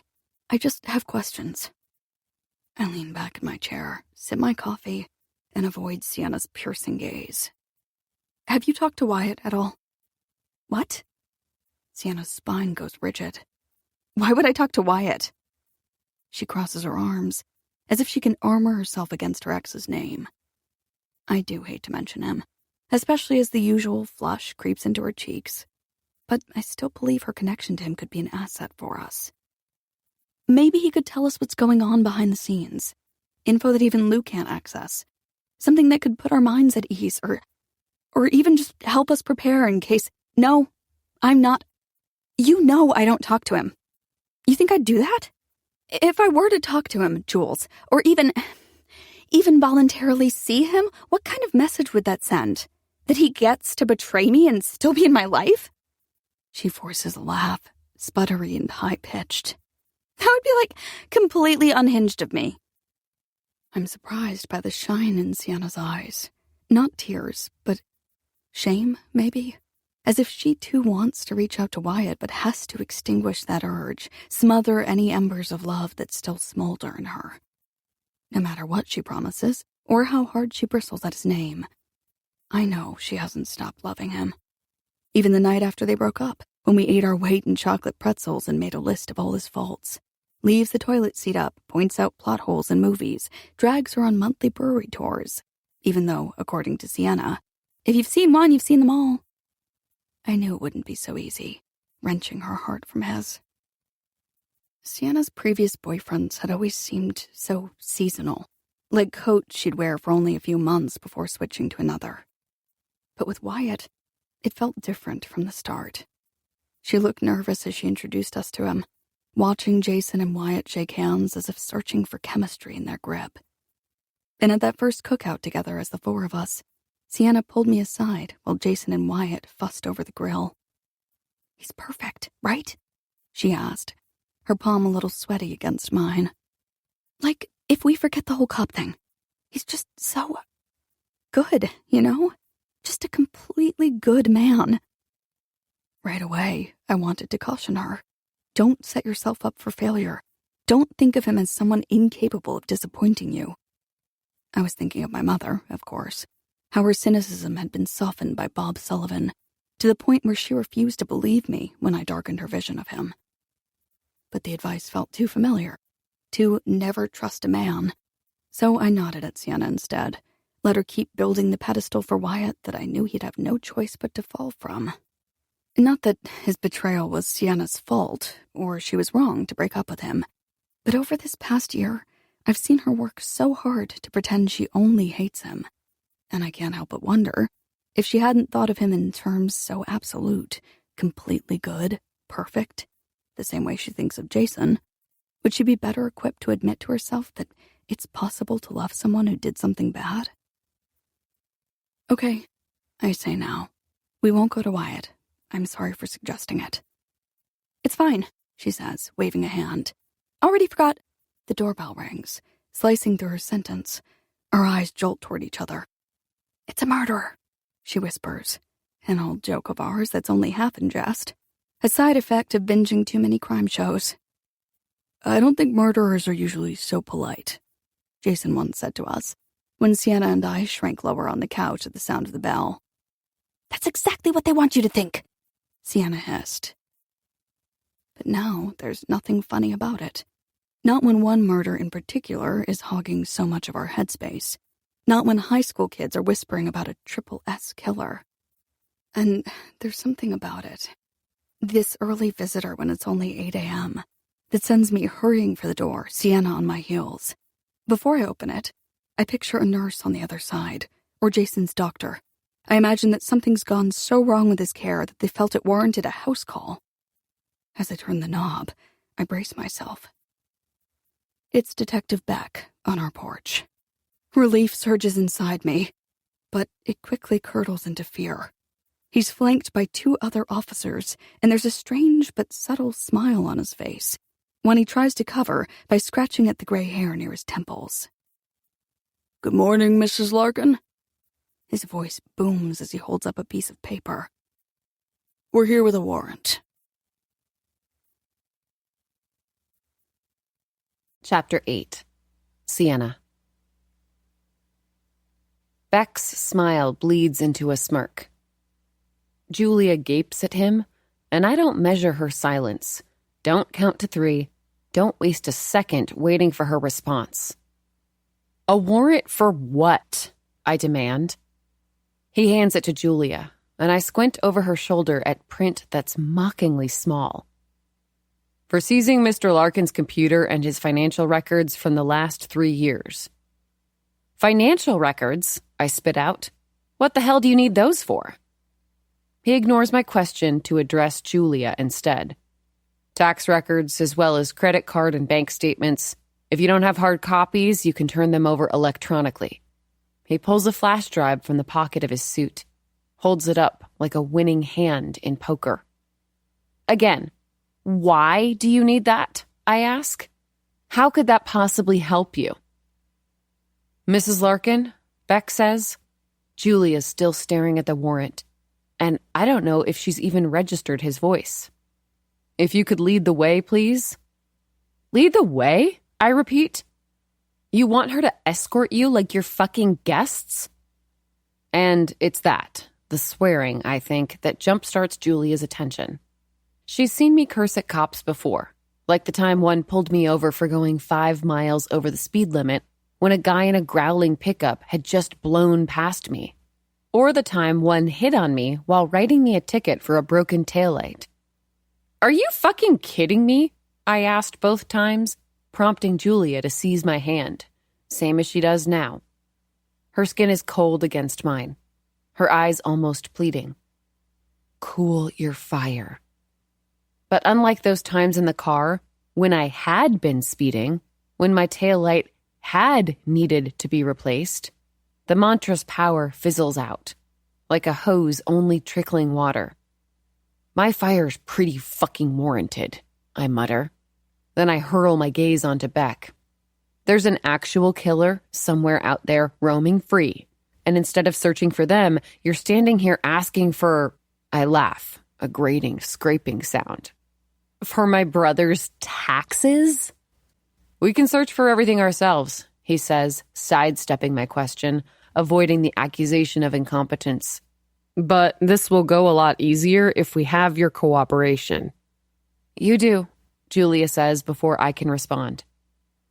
I just have questions. I lean back in my chair, sip my coffee, and avoid Sienna's piercing gaze. Have you talked to Wyatt at all? What? Sienna's spine goes rigid. Why would I talk to Wyatt? She crosses her arms, as if she can armor herself against her ex's name. I do hate to mention him, especially as the usual flush creeps into her cheeks. But I still believe her connection to him could be an asset for us. Maybe he could tell us what's going on behind the scenes. Info that even Lou can't access. Something that could put our minds at ease, or even just help us prepare in case... No, I'm not... You know I don't talk to him. You think I'd do that? If I were to talk to him, Jules, or even voluntarily see him, what kind of message would that send? That he gets to betray me and still be in my life? She forces a laugh, sputtery and high-pitched. That would be, completely unhinged of me. I'm surprised by the shine in Sienna's eyes. Not tears, but shame, maybe? As if she too wants to reach out to Wyatt but has to extinguish that urge, smother any embers of love that still smolder in her. No matter what she promises, or how hard she bristles at his name, I know she hasn't stopped loving him. Even the night after they broke up, when we ate our weight in chocolate pretzels and made a list of all his faults. Leaves the toilet seat up, points out plot holes in movies, drags her on monthly brewery tours. Even though, according to Sienna, if you've seen one, you've seen them all. I knew it wouldn't be so easy, wrenching her heart from his. Sienna's previous boyfriends had always seemed so seasonal, like coats she'd wear for only a few months before switching to another. But with Wyatt, it felt different from the start. She looked nervous as she introduced us to him, watching Jason and Wyatt shake hands as if searching for chemistry in their grip. And at that first cookout together as the four of us, Sienna pulled me aside while Jason and Wyatt fussed over the grill. He's perfect, right? She asked, her palm a little sweaty against mine. Like, if we forget the whole cup thing, he's just so good, you know? Just a completely good man. Right away, I wanted to caution her. Don't set yourself up for failure. Don't think of him as someone incapable of disappointing you. I was thinking of my mother, of course, how her cynicism had been softened by Bob Sullivan, to the point where she refused to believe me when I darkened her vision of him. But the advice felt too familiar, to never trust a man. So I nodded at Sienna instead, let her keep building the pedestal for Wyatt that I knew he'd have no choice but to fall from. Not that his betrayal was Sienna's fault, or she was wrong to break up with him, but over this past year, I've seen her work so hard to pretend she only hates him, and I can't help but wonder if she hadn't thought of him in terms so absolute, completely good, perfect, the same way she thinks of Jason, would she be better equipped to admit to herself that it's possible to love someone who did something bad? Okay, I say now. We won't go to Wyatt. I'm sorry for suggesting it. It's fine, she says, waving a hand. Already forgot. The doorbell rings, slicing through her sentence. Our eyes jolt toward each other. It's a murderer, she whispers. An old joke of ours that's only half in jest. A side effect of binging too many crime shows. I don't think murderers are usually so polite, Jason once said to us, when Sienna and I shrank lower on the couch at the sound of the bell. That's exactly what they want you to think, Sienna hissed. But now there's nothing funny about it. Not when one murder in particular is hogging so much of our headspace. Not when high school kids are whispering about a triple S killer. And there's something about it. This early visitor when it's only 8 a.m. that sends me hurrying for the door, Sienna on my heels. Before I open it, I picture a nurse on the other side, or Jason's doctor. I imagine that something's gone so wrong with his care that they felt it warranted a house call. As I turn the knob, I brace myself. It's Detective Beck on our porch. Relief surges inside me, but it quickly curdles into fear. He's flanked by 2 other officers, and there's a strange but subtle smile on his face, one he tries to cover by scratching at the gray hair near his temples. Good morning, Mrs. Larkin. His voice booms as he holds up a piece of paper. We're here with a warrant. Chapter 8. Sienna. Beck's smile bleeds into a smirk. Julia gapes at him, and I don't measure her silence. Don't count to 3. Don't waste a second waiting for her response. A warrant for what? I demand. He hands it to Julia, and I squint over her shoulder at print that's mockingly small. For seizing Mr. Larkin's computer and his financial records from the last 3 years. Financial records? I spit out. What the hell do you need those for? He ignores my question to address Julia instead. Tax records, as well as credit card and bank statements. If you don't have hard copies, you can turn them over electronically. He pulls a flash drive from the pocket of his suit, holds it up like a winning hand in poker. Again, why do you need that? I ask. How could that possibly help you? Mrs. Larkin, Beck says. Julia's still staring at the warrant, and I don't know if she's even registered his voice. If you could lead the way, please. Lead the way? I repeat. You want her to escort you like you're fucking guests? And it's that, the swearing, I think, that jumpstarts Julia's attention. She's seen me curse at cops before, like the time one pulled me over for going 5 miles over the speed limit when a guy in a growling pickup had just blown past me, or the time one hit on me while writing me a ticket for a broken taillight. Are you fucking kidding me? I asked both times, prompting Julia to seize my hand, same as she does now. Her skin is cold against mine, her eyes almost pleading. Cool your fire. But unlike those times in the car, when I had been speeding, when my taillight had needed to be replaced, the mantra's power fizzles out, like a hose only trickling water. My fire's pretty fucking warranted, I mutter. Then I hurl my gaze onto Beck. There's an actual killer somewhere out there roaming free, and instead of searching for them, you're standing here asking for... I laugh, a grating, scraping sound. For my brother's taxes? We can search for everything ourselves, he says, sidestepping my question, avoiding the accusation of incompetence. But this will go a lot easier if we have your cooperation. You do, Julia says before I can respond.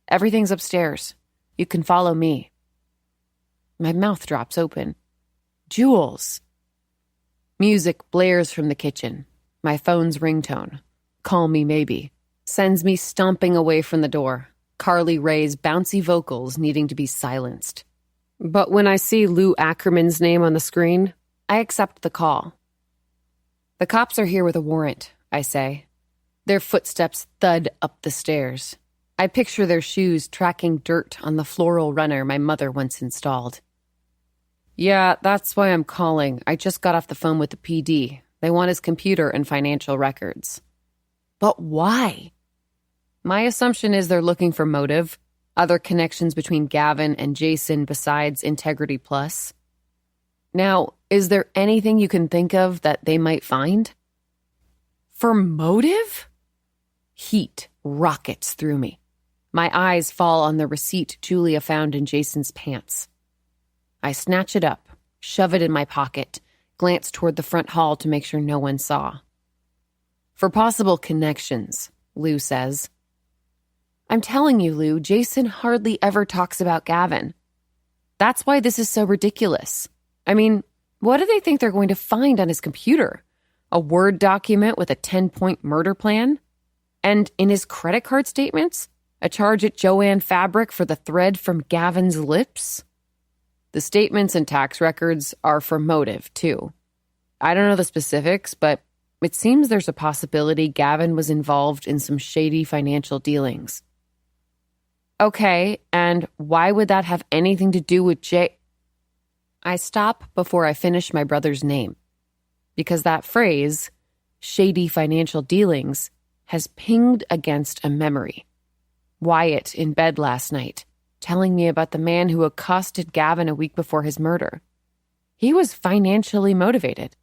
Everything's upstairs. You can follow me. My mouth drops open. Jules. Music blares from the kitchen. My phone's ringtone. Call me maybe. Sends me stomping away from the door. Carly Rae's bouncy vocals needing to be silenced. But when I see Lou Ackerman's name on the screen, I accept the call. The cops are here with a warrant, I say. Their footsteps thud up the stairs. I picture their shoes tracking dirt on the floral runner my mother once installed. Yeah, that's why I'm calling. I just got off the phone with the PD. They want his computer and financial records. But why? My assumption is they're looking for motive, other connections between Gavin and Jason besides Integrity Plus. Now, is there anything you can think of that they might find? For motive? Heat rockets through me. My eyes fall on the receipt Julia found in Jason's pants. I snatch it up, shove it in my pocket, glance toward the front hall to make sure no one saw. For possible connections, Lou says. I'm telling you, Lou, Jason hardly ever talks about Gavin. That's why this is so ridiculous. I mean, what do they think they're going to find on his computer? A Word document with a 10-point murder plan? And in his credit card statements, a charge at Joanne Fabric for the thread from Gavin's lips? The statements and tax records are for motive, too. I don't know the specifics, but it seems there's a possibility Gavin was involved in some shady financial dealings. Okay, and why would that have anything to do with I stop before I finish my brother's name, because that phrase, shady financial dealings, has pinged against a memory. Wyatt in bed last night, telling me about the man who accosted Gavin a week before his murder. He was financially motivated,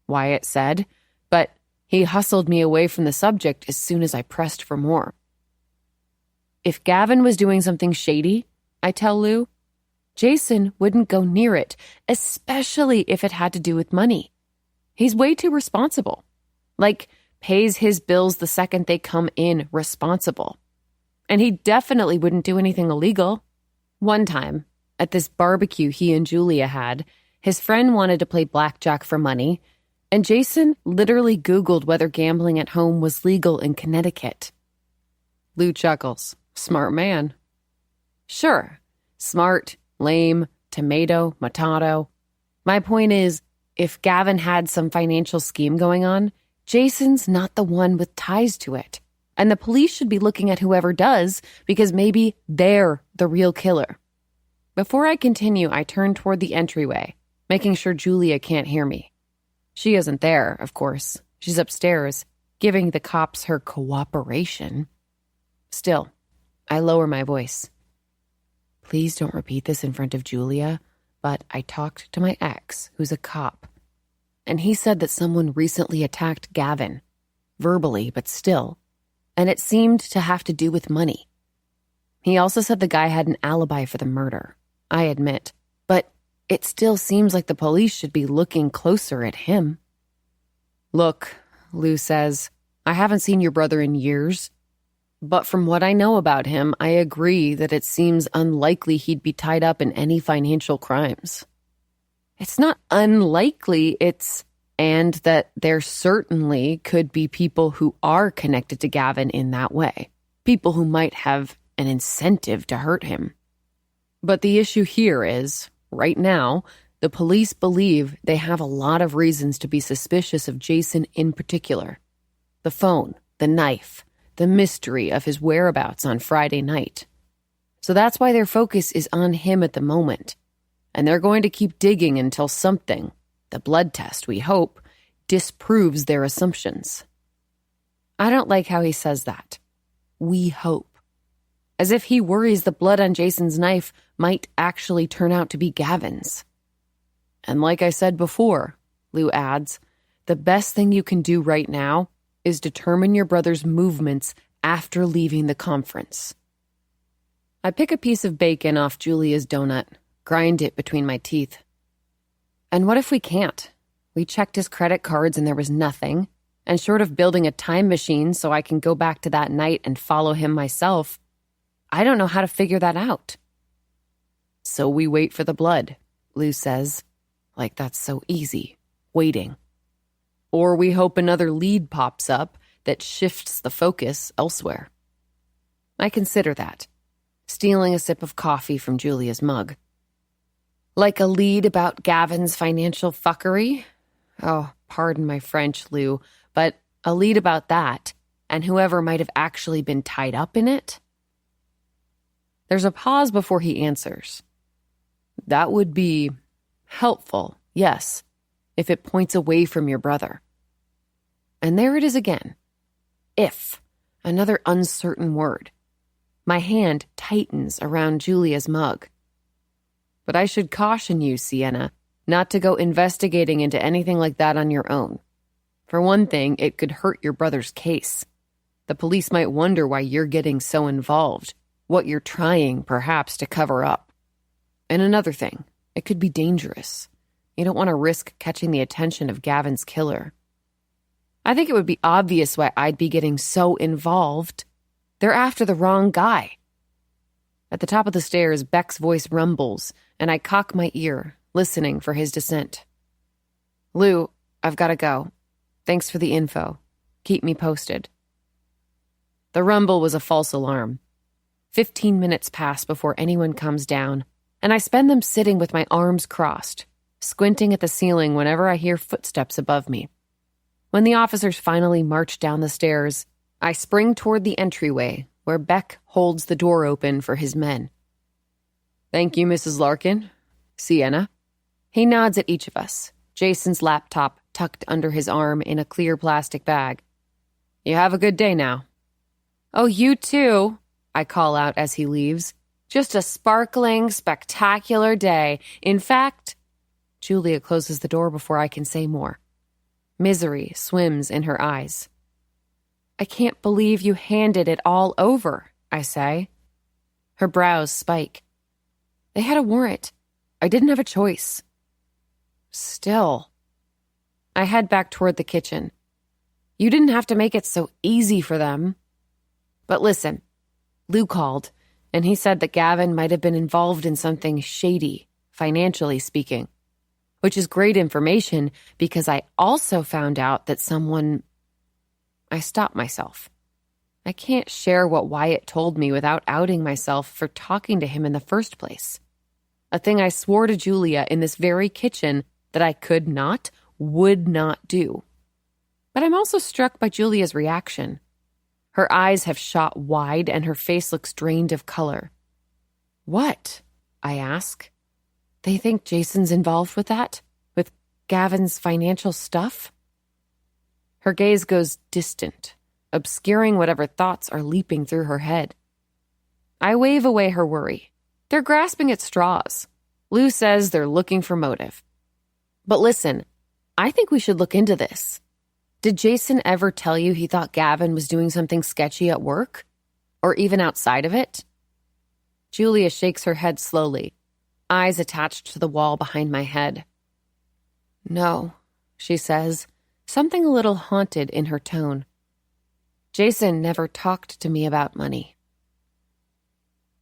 Wyatt said, but he hustled me away from the subject as soon as I pressed for more. If Gavin was doing something shady, I tell Lou, Jason wouldn't go near it, especially if it had to do with money. He's way too responsible. Like, pays his bills the second they come in responsible. And he definitely wouldn't do anything illegal. One time, at this barbecue he and Julia had, His friend wanted to play blackjack for money, and Jason literally Googled whether gambling at home was legal in Connecticut. Lou chuckles. Smart man. Sure, smart, lame, tomato, matato. My point is, if Gavin had some financial scheme going on, Jason's not the one with ties to it. And the police should be looking at whoever does, because maybe they're the real killer. Before I continue, I turn toward the entryway, making sure Julia can't hear me. She isn't there, of course. She's upstairs, giving the cops her cooperation. Still, I lower my voice. Please don't repeat this in front of Julia, but I talked to my ex, who's a cop, and he said that someone recently attacked Gavin, verbally, but still, and it seemed to have to do with money. He also said the guy had an alibi for the murder, I admit, but it still seems like the police should be looking closer at him. Look, Lou says, I haven't seen your brother in years, but from what I know about him, I agree that it seems unlikely he'd be tied up in any financial crimes. It's not unlikely, and that there certainly could be people who are connected to Gavin in that way. People who might have an incentive to hurt him. But the issue here is, right now, the police believe they have a lot of reasons to be suspicious of Jason in particular. The phone, the knife, the mystery of his whereabouts on Friday night. So that's why their focus is on him at the moment. And they're going to keep digging until something, the blood test, we hope, disproves their assumptions. I don't like how he says that. We hope. As if he worries the blood on Jason's knife might actually turn out to be Gavin's. And like I said before, Lou adds, the best thing you can do right now is determine your brother's movements after leaving the conference. I pick a piece of bacon off Julia's donut, grind it between my teeth. And what if we can't? We checked his credit cards and there was nothing, and short of building a time machine so I can go back to that night and follow him myself, I don't know how to figure that out. So we wait for the blood, Lou says, like that's so easy, waiting. Or we hope another lead pops up that shifts the focus elsewhere. I consider that, stealing a sip of coffee from Julia's mug. Like a lead about Gavin's financial fuckery? Oh, pardon my French, Lou, but a lead about that, and whoever might have actually been tied up in it? There's a pause before he answers. That would be helpful, yes, if it points away from your brother. And there it is again. If, another uncertain word. My hand tightens around Julia's mug. But I should caution you, Sienna, not to go investigating into anything like that on your own. For one thing, it could hurt your brother's case. The police might wonder why you're getting so involved, what you're trying, perhaps, to cover up. And another thing, it could be dangerous. You don't want to risk catching the attention of Gavin's killer. I think it would be obvious why I'd be getting so involved. They're after the wrong guy. At the top of the stairs, Beck's voice rumbles, and I cock my ear, listening for his dissent. Lou, I've got to go. Thanks for the info. Keep me posted. The rumble was a false alarm. 15 minutes pass before anyone comes down, and I spend them sitting with my arms crossed, squinting at the ceiling whenever I hear footsteps above me. When the officers finally march down the stairs, I spring toward the entryway, where Beck holds the door open for his men. Thank you, Mrs. Larkin. Sienna. He nods at each of us, Jason's laptop tucked under his arm in a clear plastic bag. You have a good day now. Oh, you too, I call out as he leaves. Just a sparkling, spectacular day. In fact, Julia closes the door before I can say more. Misery swims in her eyes. I can't believe you handed it all over, I say. Her brows spike. They had a warrant. I didn't have a choice. Still. I head back toward the kitchen. You didn't have to make it so easy for them. But listen, Lou called, and he said that Gavin might have been involved in something shady, financially speaking. which is great information because I also found out that I stopped myself. I can't share what Wyatt told me without outing myself for talking to him in the first place. A thing I swore to Julia in this very kitchen that I would not do. But I'm also struck by Julia's reaction. Her eyes have shot wide and her face looks drained of color. What? I ask. They think Jason's involved with that? With Gavin's financial stuff? Her gaze goes distant, obscuring whatever thoughts are leaping through her head. I wave away her worry. They're grasping at straws. Lou says they're looking for motive. But listen, I think we should look into this. Did Jason ever tell you he thought Gavin was doing something sketchy at work? Or even outside of it? Julia shakes her head slowly, eyes attached to the wall behind my head. No, she says, something a little haunted in her tone. Jason never talked to me about money.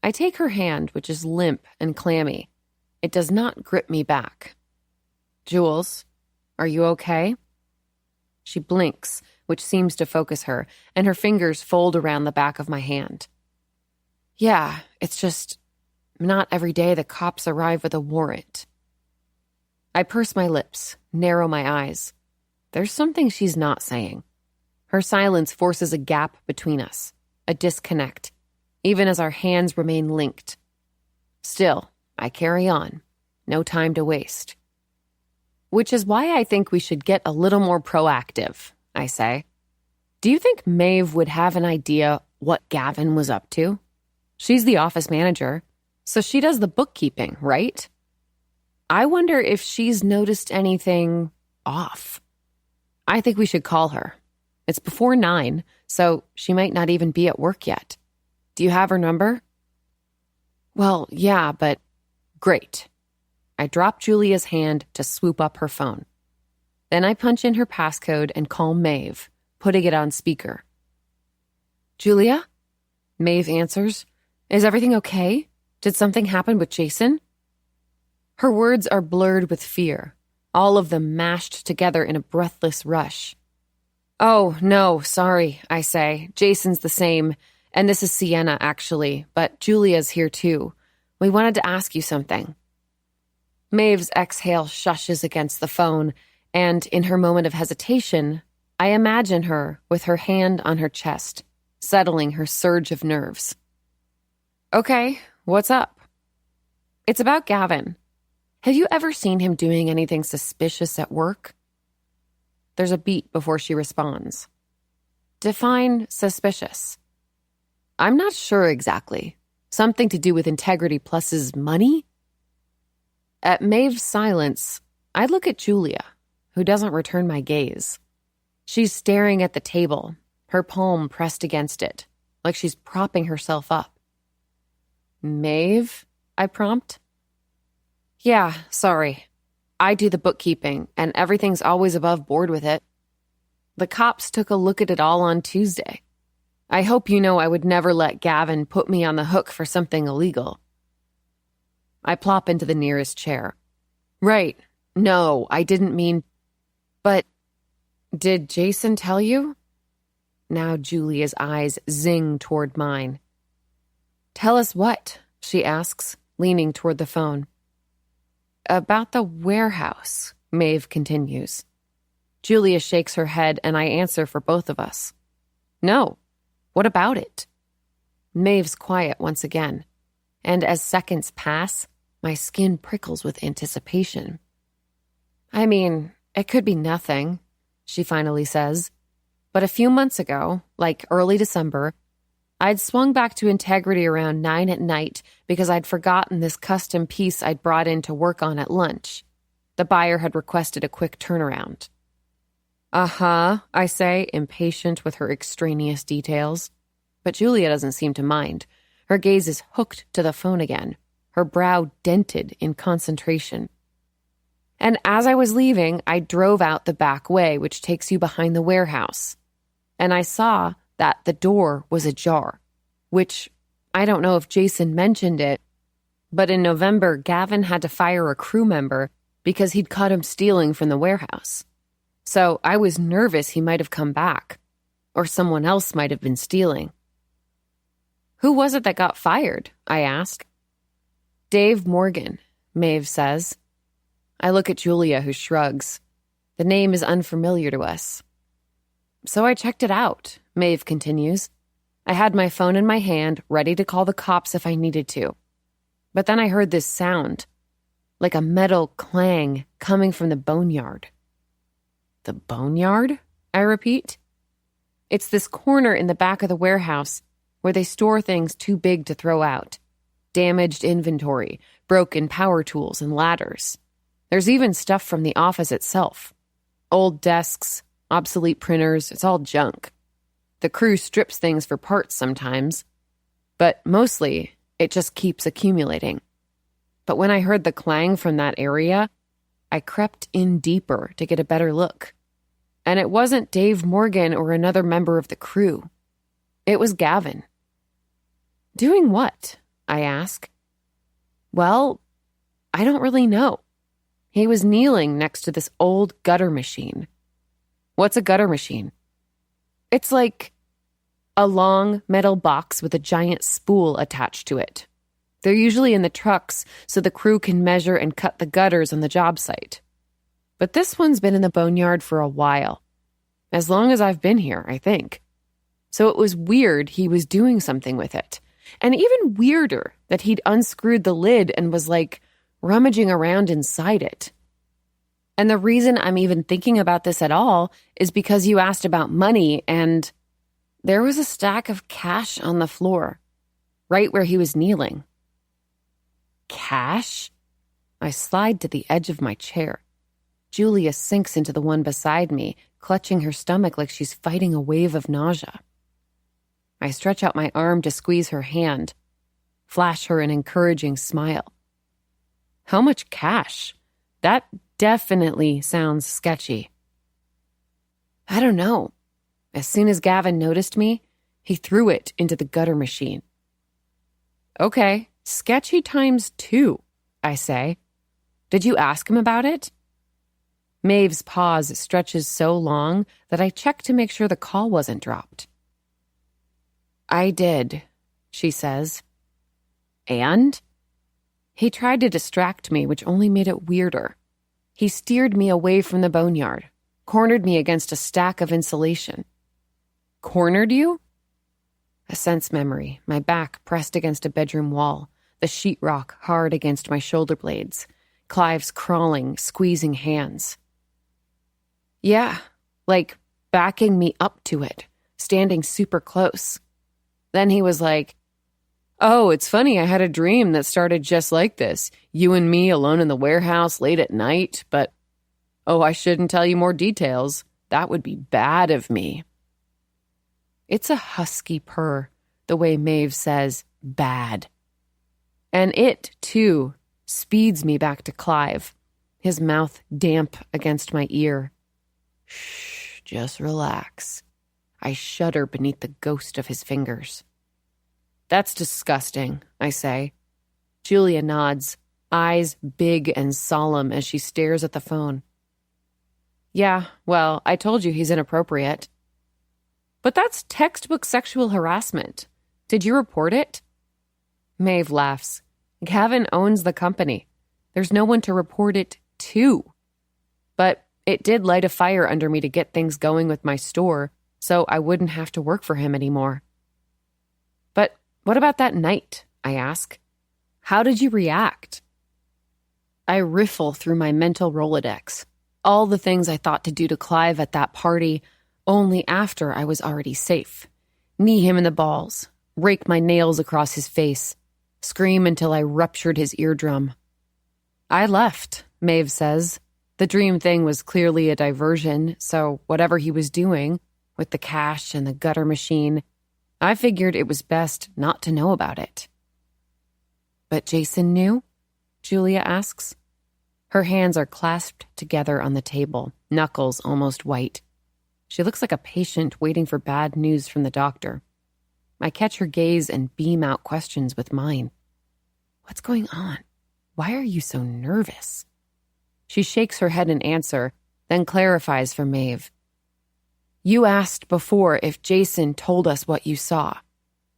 I take her hand, which is limp and clammy. It does not grip me back. Jules, are you okay? She blinks, which seems to focus her, and her fingers fold around the back of my hand. Yeah, it's just not every day the cops arrive with a warrant. I purse my lips, narrow my eyes. There's something she's not saying. Her silence forces a gap between us, a disconnect, even as our hands remain linked. Still, I carry on. No time to waste. Which is why I think we should get a little more proactive, I say. Do you think Maeve would have an idea what Gavin was up to? She's the office manager, so she does the bookkeeping, right? I wonder if she's noticed anything off. I think we should call her. It's before 9, so she might not even be at work yet. Do you have her number? Well, yeah, but great. I drop Julia's hand to swoop up her phone. Then I punch in her passcode and call Maeve, putting it on speaker. Julia? Maeve answers. Is everything okay? Did something happen with Jason? Her words are blurred with fear, all of them mashed together in a breathless rush. Oh, no, sorry, I say. Jason's the same, and this is Sienna, actually, but Julia's here too. We wanted to ask you something. Maeve's exhale shushes against the phone, and in her moment of hesitation, I imagine her with her hand on her chest, settling her surge of nerves. Okay, what's up? It's about Gavin. Have you ever seen him doing anything suspicious at work? There's a beat before she responds. Define suspicious. I'm not sure exactly. Something to do with Integrity Plus's money? At Maeve's silence, I look at Julia, who doesn't return my gaze. She's staring at the table, her palm pressed against it, like she's propping herself up. Maeve? I prompt. Yeah, sorry. I do the bookkeeping, and everything's always above board with it. The cops took a look at it all on Tuesday. I hope you know I would never let Gavin put me on the hook for something illegal. I plop into the nearest chair. Right. No, I didn't mean... But did Jason tell you? Now Julia's eyes zing toward mine. Tell us what? She asks, leaning toward the phone. About the warehouse, Maeve continues. Julia shakes her head and I answer for both of us. No. What about it? Maeve's quiet once again, and as seconds pass, my skin prickles with anticipation. I mean, it could be nothing, she finally says. But a few months ago, like early December, I'd swung back to Integrity around 9 at night because I'd forgotten this custom piece I'd brought in to work on at lunch. The buyer had requested a quick turnaround. Uh-huh, I say, impatient with her extraneous details. But Julia doesn't seem to mind. Her gaze is hooked to the phone again, her brow dented in concentration. And as I was leaving, I drove out the back way, which takes you behind the warehouse. And I saw that the door was ajar, which I don't know if Jason mentioned it, but in November, Gavin had to fire a crew member because he'd caught him stealing from the warehouse. So I was nervous he might have come back, or someone else might have been stealing. Who was it that got fired? I ask. Dave Morgan, Maeve says. I look at Julia, who shrugs. The name is unfamiliar to us. So I checked it out, Maeve continues. I had my phone in my hand, ready to call the cops if I needed to. But then I heard this sound, like a metal clang coming from the boneyard. The boneyard? I repeat. It's this corner in the back of the warehouse where they store things too big to throw out. Damaged inventory, broken power tools, and ladders. There's even stuff from the office itself. Old desks, obsolete printers, it's all junk. The crew strips things for parts sometimes, but mostly it just keeps accumulating. But when I heard the clang from that area, I crept in deeper to get a better look. And it wasn't Dave Morgan or another member of the crew. It was Gavin. Doing what? I ask. Well, I don't really know. He was kneeling next to this old gutter machine. What's a gutter machine? It's like a long metal box with a giant spool attached to it. They're usually in the trucks so the crew can measure and cut the gutters on the job site. But this one's been in the boneyard for a while. As long as I've been here, I think. So it was weird he was doing something with it. And even weirder that he'd unscrewed the lid and was like rummaging around inside it. And the reason I'm even thinking about this at all is because you asked about money, and there was a stack of cash on the floor, right where he was kneeling. Cash? I slide to the edge of my chair. Julia sinks into the one beside me, clutching her stomach like she's fighting a wave of nausea. I stretch out my arm to squeeze her hand, flash her an encouraging smile. How much cash? That definitely sounds sketchy. I don't know. As soon as Gavin noticed me, he threw it into the gutter machine. Okay, sketchy times 2, I say. Did you ask him about it? Maeve's pause stretches so long that I check to make sure the call wasn't dropped. I did, she says. And? He tried to distract me, which only made it weirder. He steered me away from the boneyard, cornered me against a stack of insulation. Cornered you? A sense memory, my back pressed against a bedroom wall, the sheetrock hard against my shoulder blades, Clive's crawling, squeezing hands. Yeah, like backing me up to it, standing super close. Then he was like, oh, it's funny, I had a dream that started just like this. You and me alone in the warehouse late at night, but, oh, I shouldn't tell you more details. That would be bad of me. It's a husky purr, the way Maeve says, bad. And it, too, speeds me back to Clive, his mouth damp against my ear. Shh, just relax. I shudder beneath the ghost of his fingers. That's disgusting, I say. Julia nods, eyes big and solemn as she stares at the phone. Yeah, well, I told you he's inappropriate. But that's textbook sexual harassment. Did you report it? Maeve laughs. Gavin owns the company. There's no one to report it to. But it did light a fire under me to get things going with my store, so I wouldn't have to work for him anymore. But what about that night? I ask. How did you react? I riffle through my mental Rolodex, all the things I thought to do to Clive at that party, only after I was already safe. Knee him in the balls, rake my nails across his face, scream until I ruptured his eardrum. I left, Maeve says. The dream thing was clearly a diversion, so whatever he was doing, with the cash and the gutter machine, I figured it was best not to know about it. But Jason knew? Julia asks. Her hands are clasped together on the table, knuckles almost white. She looks like a patient waiting for bad news from the doctor. I catch her gaze and beam out questions with mine. What's going on? Why are you so nervous? She shakes her head in answer, then clarifies for Maeve. You asked before if Jason told us what you saw.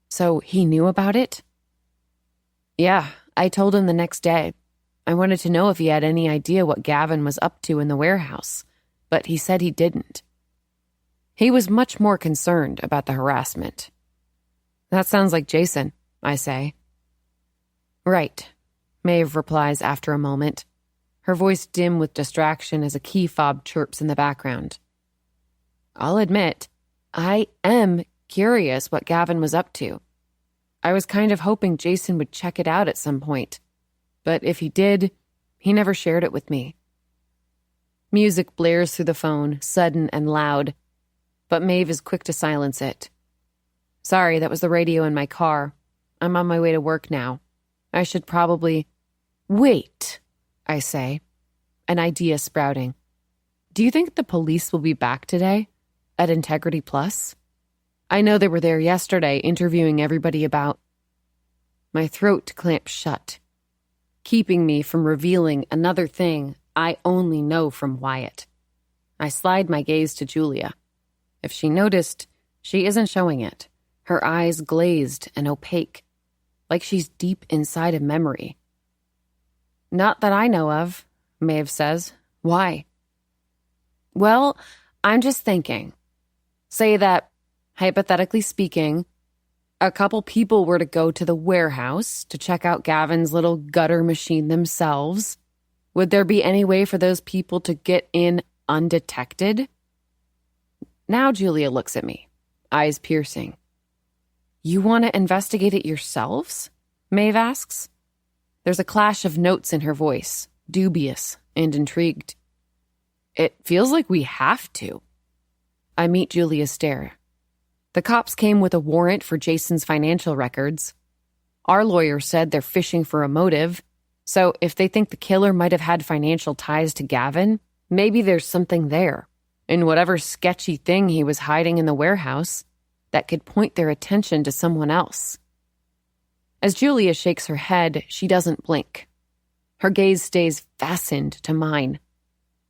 So he knew about it? Yeah, I told him the next day. I wanted to know if he had any idea what Gavin was up to in the warehouse, but he said he didn't. He was much more concerned about the harassment. That sounds like Jason, I say. Right, Maeve replies after a moment, her voice dim with distraction as a key fob chirps in the background. I'll admit, I am curious what Gavin was up to. I was kind of hoping Jason would check it out at some point, but if he did, he never shared it with me. Music blares through the phone, sudden and loud, but Maeve is quick to silence it. Sorry, that was the radio in my car. I'm on my way to work now. I should probably... Wait, I say, an idea sprouting. Do you think the police will be back today at Integrity Plus? I know they were there yesterday interviewing everybody about... My throat clamps shut, keeping me from revealing another thing I only know from Wyatt. I slide my gaze to Julia. If she noticed, she isn't showing it, her eyes glazed and opaque, like she's deep inside a memory. Not that I know of, Maeve says. Why? Well, I'm just thinking. Say that, hypothetically speaking, a couple people were to go to the warehouse to check out Gavin's little gutter machine themselves. Would there be any way for those people to get in undetected? Now Julia looks at me, eyes piercing. You want to investigate it yourselves? Maeve asks. There's a clash of notes in her voice, dubious and intrigued. It feels like we have to. I meet Julia's stare. The cops came with a warrant for Jason's financial records. Our lawyer said they're fishing for a motive, so if they think the killer might have had financial ties to Gavin, maybe there's something there, in whatever sketchy thing he was hiding in the warehouse, that could point their attention to someone else. As Julia shakes her head, she doesn't blink. Her gaze stays fastened to mine.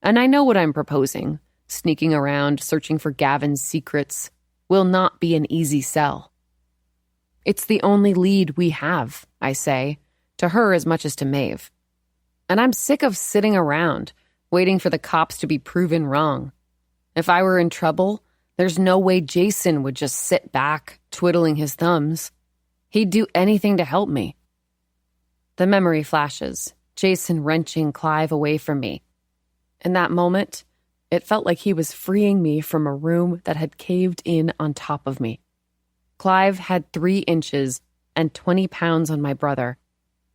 And I know what I'm proposing, sneaking around, searching for Gavin's secrets, will not be an easy sell. It's the only lead we have, I say, to her as much as to Maeve. And I'm sick of sitting around, waiting for the cops to be proven wrong. If I were in trouble, there's no way Jason would just sit back, twiddling his thumbs. He'd do anything to help me. The memory flashes, Jason wrenching Clive away from me. In that moment, it felt like he was freeing me from a room that had caved in on top of me. Clive had 3 inches and 20 pounds on my brother,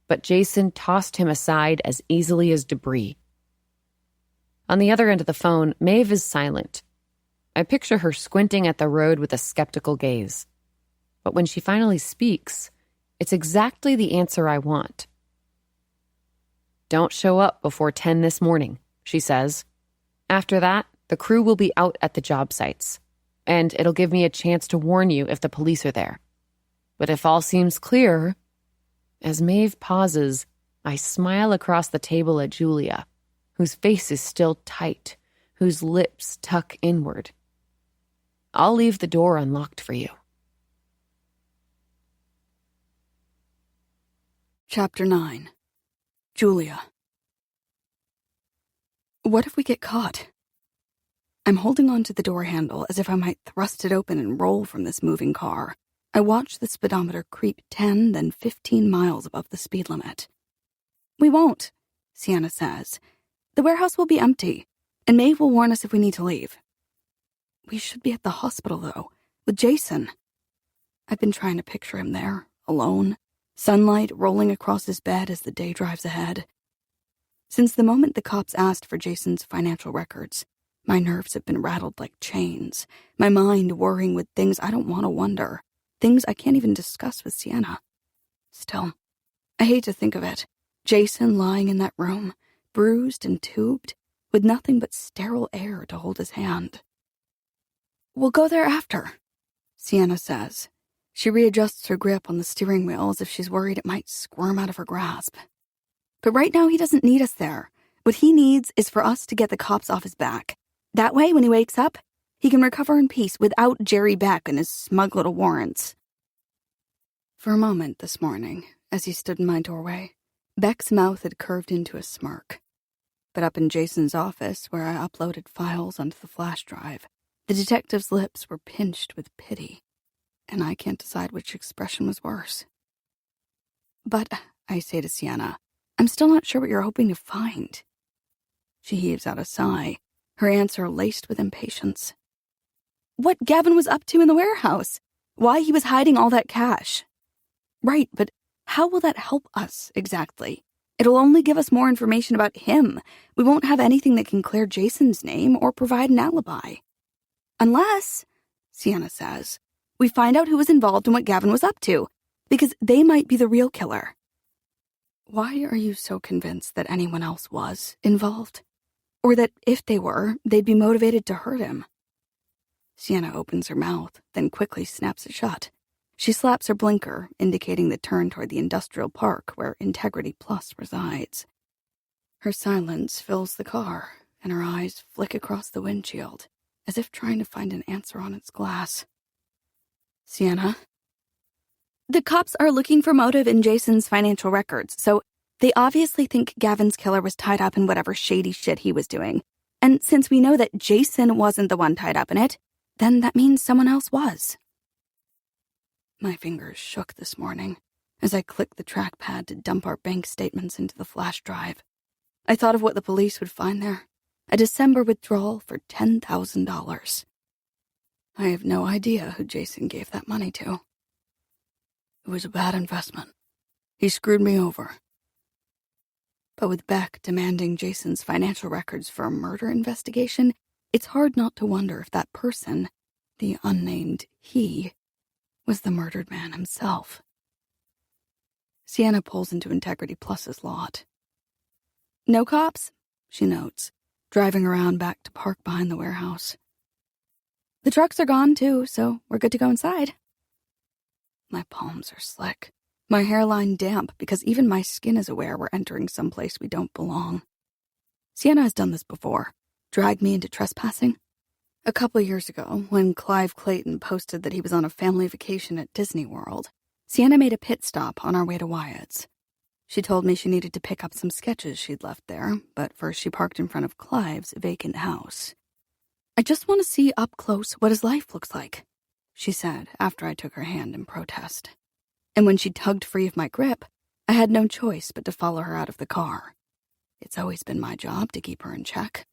but Jason tossed him aside as easily as debris. On the other end of the phone, Maeve is silent. I picture her squinting at the road with a skeptical gaze. But when she finally speaks, it's exactly the answer I want. Don't show up before 10 this morning, she says. After that, the crew will be out at the job sites, and it'll give me a chance to warn you if the police are there. But if all seems clear... As Maeve pauses, I smile across the table at Julia, whose face is still tight, whose lips tuck inward. I'll leave the door unlocked for you. Chapter 9. Julia. What if we get caught? I'm holding onto the door handle as if I might thrust it open and roll from this moving car. I watch the speedometer creep 10, then 15 miles above the speed limit. We won't, Sienna says. The warehouse will be empty, and Maeve will warn us if we need to leave. We should be at the hospital, though, with Jason. I've been trying to picture him there, alone, sunlight rolling across his bed as the day drives ahead. Since the moment the cops asked for Jason's financial records, my nerves have been rattled like chains, my mind worrying with things I don't want to wonder, things I can't even discuss with Sienna. Still, I hate to think of it. Jason lying in that room, bruised and tubed, with nothing but sterile air to hold his hand. We'll go there after, Sienna says. She readjusts her grip on the steering wheel as if she's worried it might squirm out of her grasp. But right now he doesn't need us there. What he needs is for us to get the cops off his back. That way, when he wakes up, he can recover in peace without Jerry Beck and his smug little warrants. For a moment this morning, as he stood in my doorway, Beck's mouth had curved into a smirk. But up in Jason's office, where I uploaded files onto the flash drive, the detective's lips were pinched with pity, and I can't decide which expression was worse. But, I say to Sienna, I'm still not sure what you're hoping to find. She heaves out a sigh, her answer laced with impatience. What Gavin was up to in the warehouse. Why he was hiding all that cash. Right, but how will that help us, exactly? It'll only give us more information about him. We won't have anything that can clear Jason's name or provide an alibi. Unless, Sienna says, we find out who was involved in what Gavin was up to, because they might be the real killer. Why are you so convinced that anyone else was involved? Or that if they were, they'd be motivated to hurt him? Sienna opens her mouth, then quickly snaps it shut. She slaps her blinker, indicating the turn toward the industrial park where Integrity Plus resides. Her silence fills the car, and her eyes flick across the windshield, as if trying to find an answer on its glass. Sienna? The cops are looking for motive in Jason's financial records, so they obviously think Gavin's killer was tied up in whatever shady shit he was doing. And since we know that Jason wasn't the one tied up in it, then that means someone else was. My fingers shook this morning as I clicked the trackpad to dump our bank statements into the flash drive. I thought of what the police would find there. A December withdrawal for $10,000. I have no idea who Jason gave that money to. It was a bad investment. He screwed me over. But with Beck demanding Jason's financial records for a murder investigation, it's hard not to wonder if that person, the unnamed he, was the murdered man himself. Sienna pulls into Integrity Plus's lot. No cops, she notes, driving around back to park behind the warehouse. The trucks are gone too, so we're good to go inside. My palms are slick, my hairline damp because even my skin is aware we're entering someplace we don't belong. Sienna has done this before, dragged me into trespassing. A couple years ago, when Clive Clayton posted that he was on a family vacation at Disney World, Sienna made a pit stop on our way to Wyatt's. She told me she needed to pick up some sketches she'd left there, but first she parked in front of Clive's vacant house. I just want to see up close what his life looks like, she said after I took her hand in protest. And when she tugged free of my grip, I had no choice but to follow her out of the car. It's always been my job to keep her in check.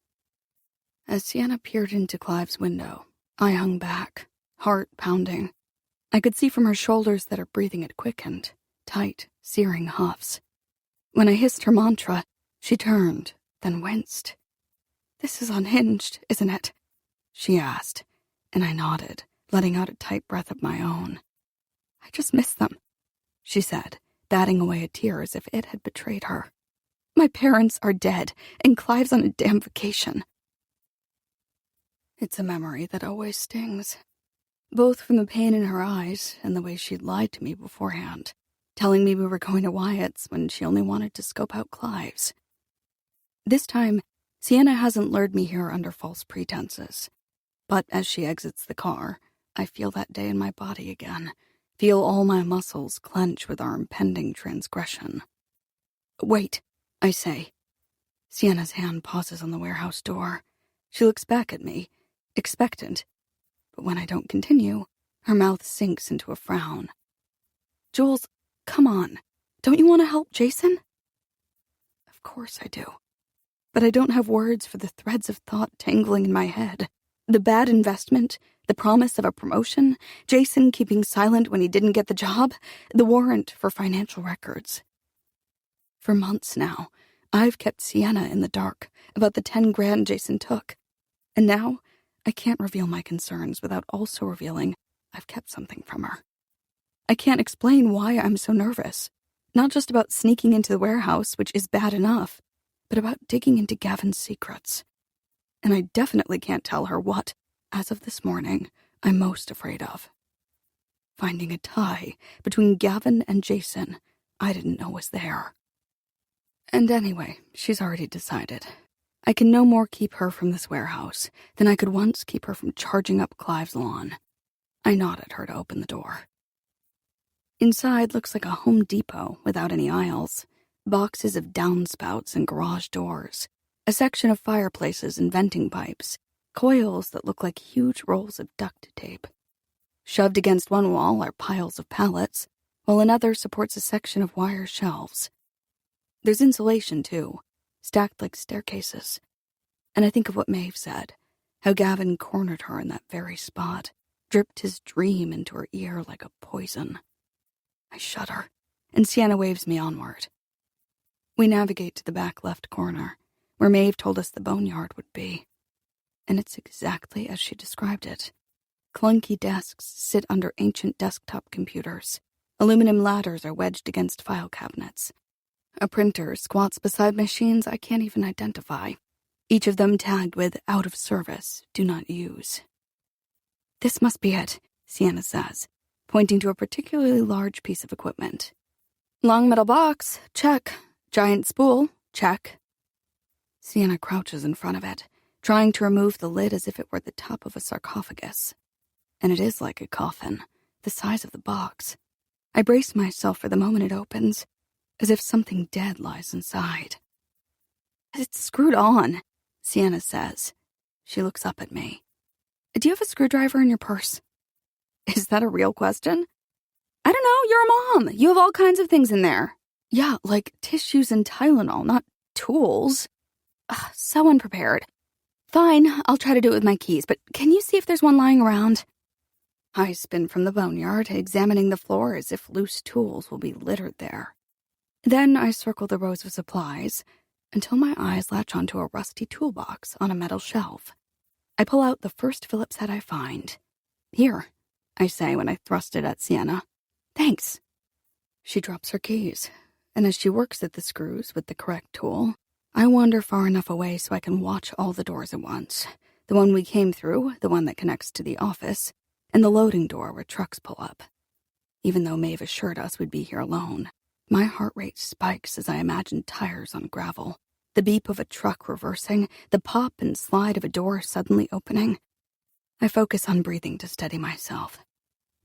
As Sienna peered into Clive's window, I hung back, heart pounding. I could see from her shoulders that her breathing had quickened, tight, searing huffs. When I hissed her mantra, she turned, then winced. This is unhinged, isn't it? She asked, and I nodded, letting out a tight breath of my own. I just miss them, she said, batting away a tear as if it had betrayed her. My parents are dead, and Clive's on a damn vacation. It's a memory that always stings, both from the pain in her eyes and the way she'd lied to me beforehand, telling me we were going to Wyatt's when she only wanted to scope out Clive's. This time, Sienna hasn't lured me here under false pretenses, but as she exits the car, I feel that day in my body again, feel all my muscles clench with our impending transgression. Wait, I say. Sienna's hand pauses on the warehouse door. She looks back at me, expectant, but when I don't continue, her mouth sinks into a frown. Jules, come on. Don't you want to help Jason? Of course I do. But I don't have words for the threads of thought tangling in my head. The bad investment, the promise of a promotion, Jason keeping silent when he didn't get the job, the warrant for financial records. For months now, I've kept Sienna in the dark about the 10 grand Jason took. And now, I can't reveal my concerns without also revealing I've kept something from her. I can't explain why I'm so nervous. Not just about sneaking into the warehouse, which is bad enough, but about digging into Gavin's secrets. And I definitely can't tell her what, as of this morning, I'm most afraid of. Finding a tie between Gavin and Jason I didn't know was there. And anyway, she's already decided. I can no more keep her from this warehouse than I could once keep her from charging up Clive's lawn. I nod at her to open the door. Inside looks like a Home Depot without any aisles, boxes of downspouts and garage doors, a section of fireplaces and venting pipes, coils that look like huge rolls of duct tape. Shoved against one wall are piles of pallets, while another supports a section of wire shelves. There's insulation, too, stacked like staircases. And I think of what Maeve said, how Gavin cornered her in that very spot, dripped his dream into her ear like a poison. I shudder, and Sienna waves me onward. We navigate to the back left corner, where Maeve told us the boneyard would be. And it's exactly as she described it. Clunky desks sit under ancient desktop computers. Aluminum ladders are wedged against file cabinets. A printer squats beside machines I can't even identify, each of them tagged with out of service, do not use. This must be it, Sienna says, pointing to a particularly large piece of equipment. Long metal box, check. Giant spool, check. Sienna crouches in front of it, trying to remove the lid as if it were the top of a sarcophagus. And it is like a coffin, the size of the box. I brace myself for the moment it opens, as if something dead lies inside. It's screwed on, Sienna says. She looks up at me. Do you have a screwdriver in your purse? Is that a real question? I don't know, you're a mom. You have all kinds of things in there. Yeah, like tissues and Tylenol, not tools. Ugh, so unprepared. Fine, I'll try to do it with my keys, but can you see if there's one lying around? I spin from the boneyard, examining the floor as if loose tools will be littered there. Then I circle the rows of supplies until my eyes latch onto a rusty toolbox on a metal shelf. I pull out the first Phillips head I find. Here, I say when I thrust it at Sienna. Thanks. She drops her keys, and as she works at the screws with the correct tool, I wander far enough away so I can watch all the doors at once. The one we came through, the one that connects to the office, and the loading door where trucks pull up. Even though Maeve assured us we'd be here alone, my heart rate spikes as I imagine tires on gravel, the beep of a truck reversing, the pop and slide of a door suddenly opening. I focus on breathing to steady myself.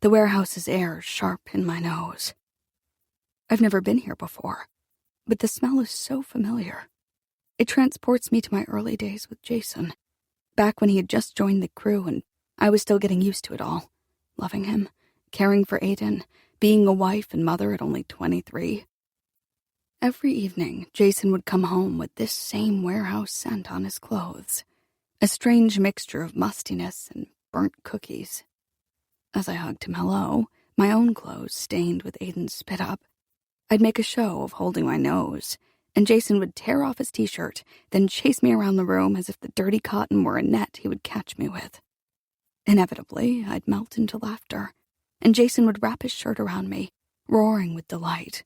The warehouse's air sharp in my nose. I've never been here before, but the smell is so familiar. It transports me to my early days with Jason, back when he had just joined the crew and I was still getting used to it all, loving him, caring for Aiden, being a wife and mother at only 23. Every evening, Jason would come home with this same warehouse scent on his clothes, a strange mixture of mustiness and burnt cookies. As I hugged him hello, my own clothes stained with Aiden's spit up, I'd make a show of holding my nose, and Jason would tear off his t-shirt, then chase me around the room as if the dirty cotton were a net he would catch me with. Inevitably, I'd melt into laughter, and Jason would wrap his shirt around me, roaring with delight.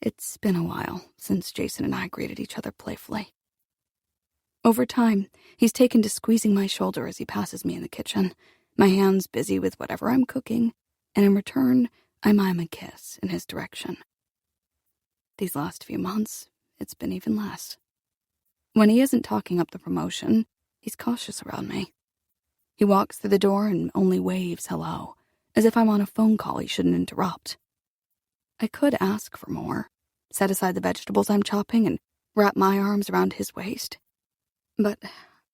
It's been a while since Jason and I greeted each other playfully. Over time, he's taken to squeezing my shoulder as he passes me in the kitchen, my hands busy with whatever I'm cooking, and in return, I mime a kiss in his direction. These last few months, it's been even less. When he isn't talking up the promotion, he's cautious around me. He walks through the door and only waves hello, as if I'm on a phone call he shouldn't interrupt. I could ask for more, set aside the vegetables I'm chopping and wrap my arms around his waist. But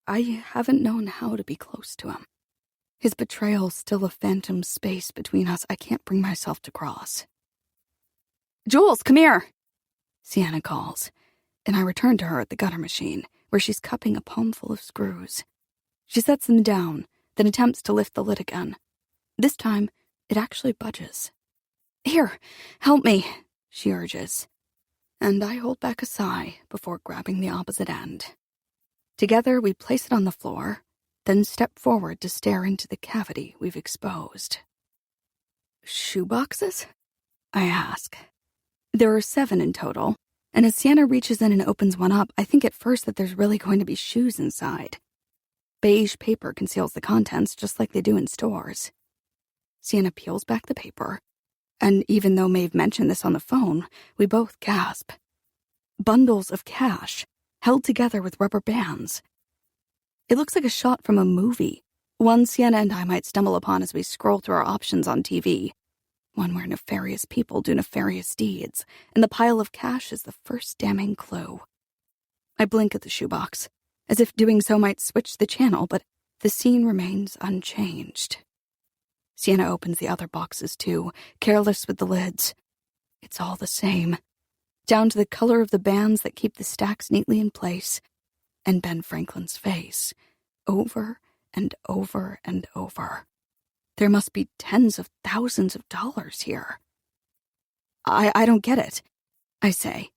I haven't known how to be close to him. His betrayal's still a phantom space between us I can't bring myself to cross. Jules, come here, Sienna calls, and I return to her at the gutter machine, where she's cupping a palmful of screws. She sets them down, then attempts to lift the lid again. This time, it actually budges. Here, help me, she urges. And I hold back a sigh before grabbing the opposite end. Together, we place it on the floor, then step forward to stare into the cavity we've exposed. Shoeboxes? I ask. There are 7 in total, and as Sienna reaches in and opens one up, I think at first that there's really going to be shoes inside. Beige paper conceals the contents just like they do in stores. Sienna peels back the paper, and even though Maeve mentioned this on the phone, we both gasp. bundles of cash, held together with rubber bands. It looks like a shot from a movie, one Sienna and I might stumble upon as we scroll through our options on TV. One where nefarious people do nefarious deeds, and the pile of cash is the first damning clue. I blink at the shoebox, as if doing so might switch the channel, but the scene remains unchanged. Sienna opens the other boxes too, careless with the lids. It's all the same, down to the color of the bands that keep the stacks neatly in place, and Ben Franklin's face, over and over and over. There must be tens of thousands of dollars here. I don't get it, I say.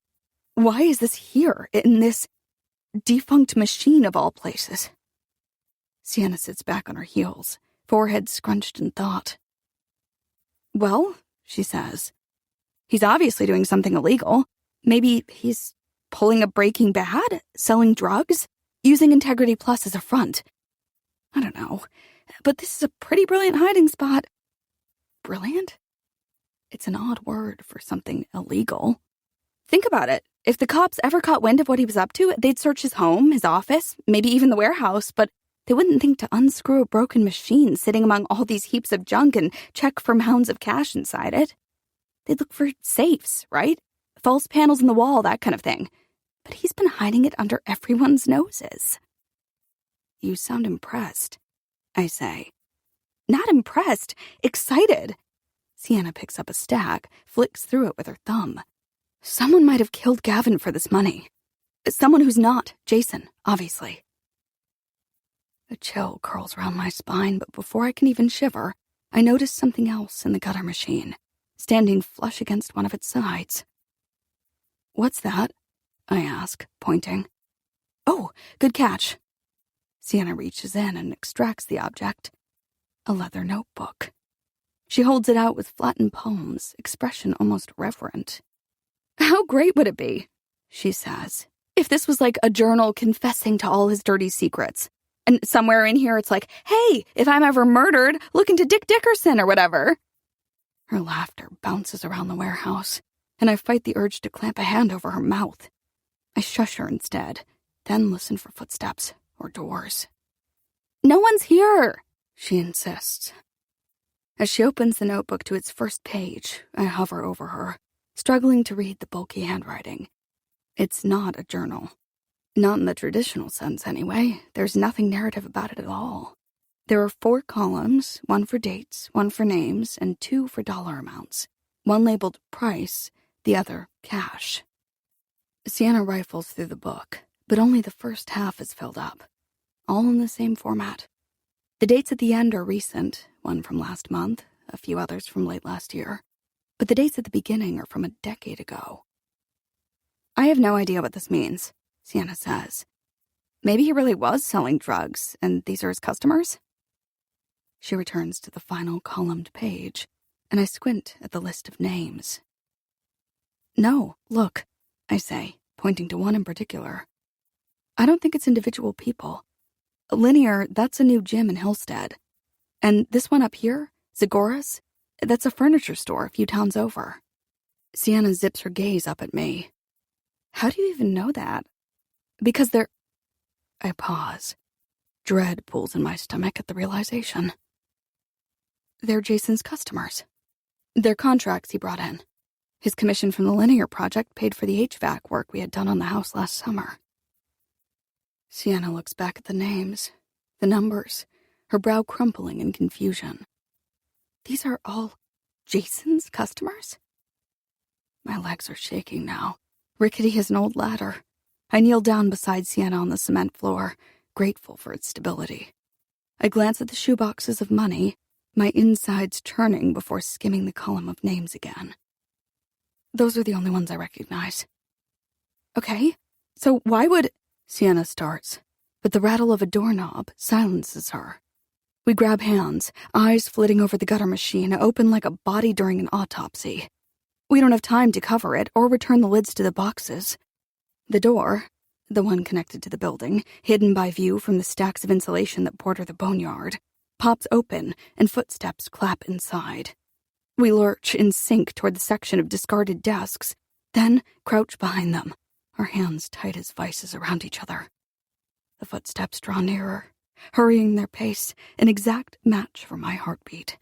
Why is this here, in this defunct machine of all places? Sienna sits back on her heels, forehead scrunched in thought. Well, she says, he's obviously doing something illegal. Maybe he's pulling a Breaking Bad, selling drugs, using Integrity Plus as a front. I don't know, but this is a pretty brilliant hiding spot. Brilliant? It's an odd word for something illegal. Think about it. If the cops ever caught wind of what he was up to, they'd search his home, his office, maybe even the warehouse, but they wouldn't think to unscrew a broken machine sitting among all these heaps of junk and check for mounds of cash inside it. They'd look for safes, right? False panels in the wall, that kind of thing. But he's been hiding it under everyone's noses. You sound impressed, I say. Not impressed, excited. Sienna picks up a stack, flicks through it with her thumb. Someone might have killed Gavin for this money. Someone who's not Jason, obviously. A chill curls around my spine, but before I can even shiver, I notice something else in the gutter machine, standing flush against one of its sides. What's that? I ask, pointing. Oh, good catch. Sienna reaches in and extracts the object, a leather notebook. She holds it out with flattened palms, expression almost reverent. How great would it be, she says, if this was like a journal confessing to all his dirty secrets. And somewhere in here it's like, hey, if I'm ever murdered, look into Dick Dickerson or whatever. Her laughter bounces around the warehouse, and I fight the urge to clamp a hand over her mouth. I shush her instead, then listen for footsteps or doors. No one's here, she insists. As she opens the notebook to its first page, I hover over her, struggling to read the bulky handwriting. It's not a journal. Not in the traditional sense, anyway. There's nothing narrative about it at all. There are 4 columns, one for dates, one for names, and 2 for dollar amounts. One labeled price, the other cash. Sienna rifles through the book, but only the first half is filled up. All in the same format. The dates at the end are recent, one from last month, a few others from late last year. But the dates at the beginning are from a decade ago. I have no idea what this means, Sienna says. Maybe he really was selling drugs, and these are his customers? She returns to the final columned page, and I squint at the list of names. No, look, I say, pointing to one in particular. I don't think it's individual people. Linear, that's a new gym in Hillstead. And this one up here, Zagora's, that's a furniture store a few towns over. Sienna zips her gaze up at me. How do you even know that? Because they're... I pause. Dread pulls in my stomach at the realization. They're Jason's customers. They're contracts he brought in. His commission from the Linear project paid for the HVAC work we had done on the house last summer. Sienna looks back at the names, the numbers, her brow crumpling in confusion. These are all Jason's customers? My legs are shaking now, rickety as an old ladder. I kneel down beside Sienna on the cement floor, grateful for its stability. I glance at the shoeboxes of money, my insides churning before skimming the column of names again. Those are the only ones I recognize. Okay, so why would... Sienna starts, but the rattle of a doorknob silences her. We grab hands, eyes flitting over the gutter machine, open like a body during an autopsy. We don't have time to cover it or return the lids to the boxes. The door, the one connected to the building, hidden by view from the stacks of insulation that border the boneyard, pops open and footsteps clap inside. We lurch in sync toward the section of discarded desks, then crouch behind them, our hands tight as vices around each other. The footsteps draw nearer, hurrying their pace, an exact match for my heartbeat.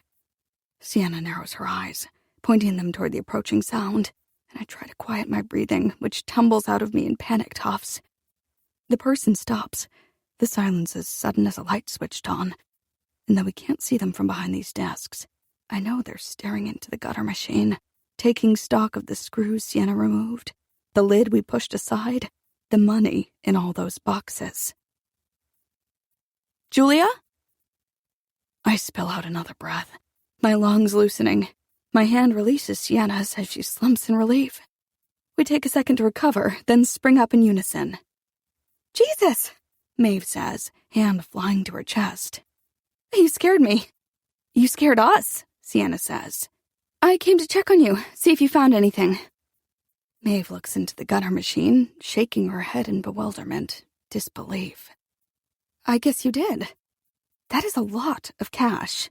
Sienna narrows her eyes, pointing them toward the approaching sound, and I try to quiet my breathing, which tumbles out of me in panicked huffs. The person stops, the silence as sudden as a light switched on, and though we can't see them from behind these desks, I know they're staring into the gutter machine, taking stock of the screws Sienna removed, the lid we pushed aside, the money in all those boxes. Julia? I spill out another breath, my lungs loosening. My hand releases Sienna's as she slumps in relief. We take a second to recover, then spring up in unison. Jesus, Maeve says, hand flying to her chest. You scared me. You scared us, Sienna says. I came to check on you, see if you found anything. Maeve looks into the gutter machine, shaking her head in bewilderment, disbelief. I guess you did. That is a lot of cash.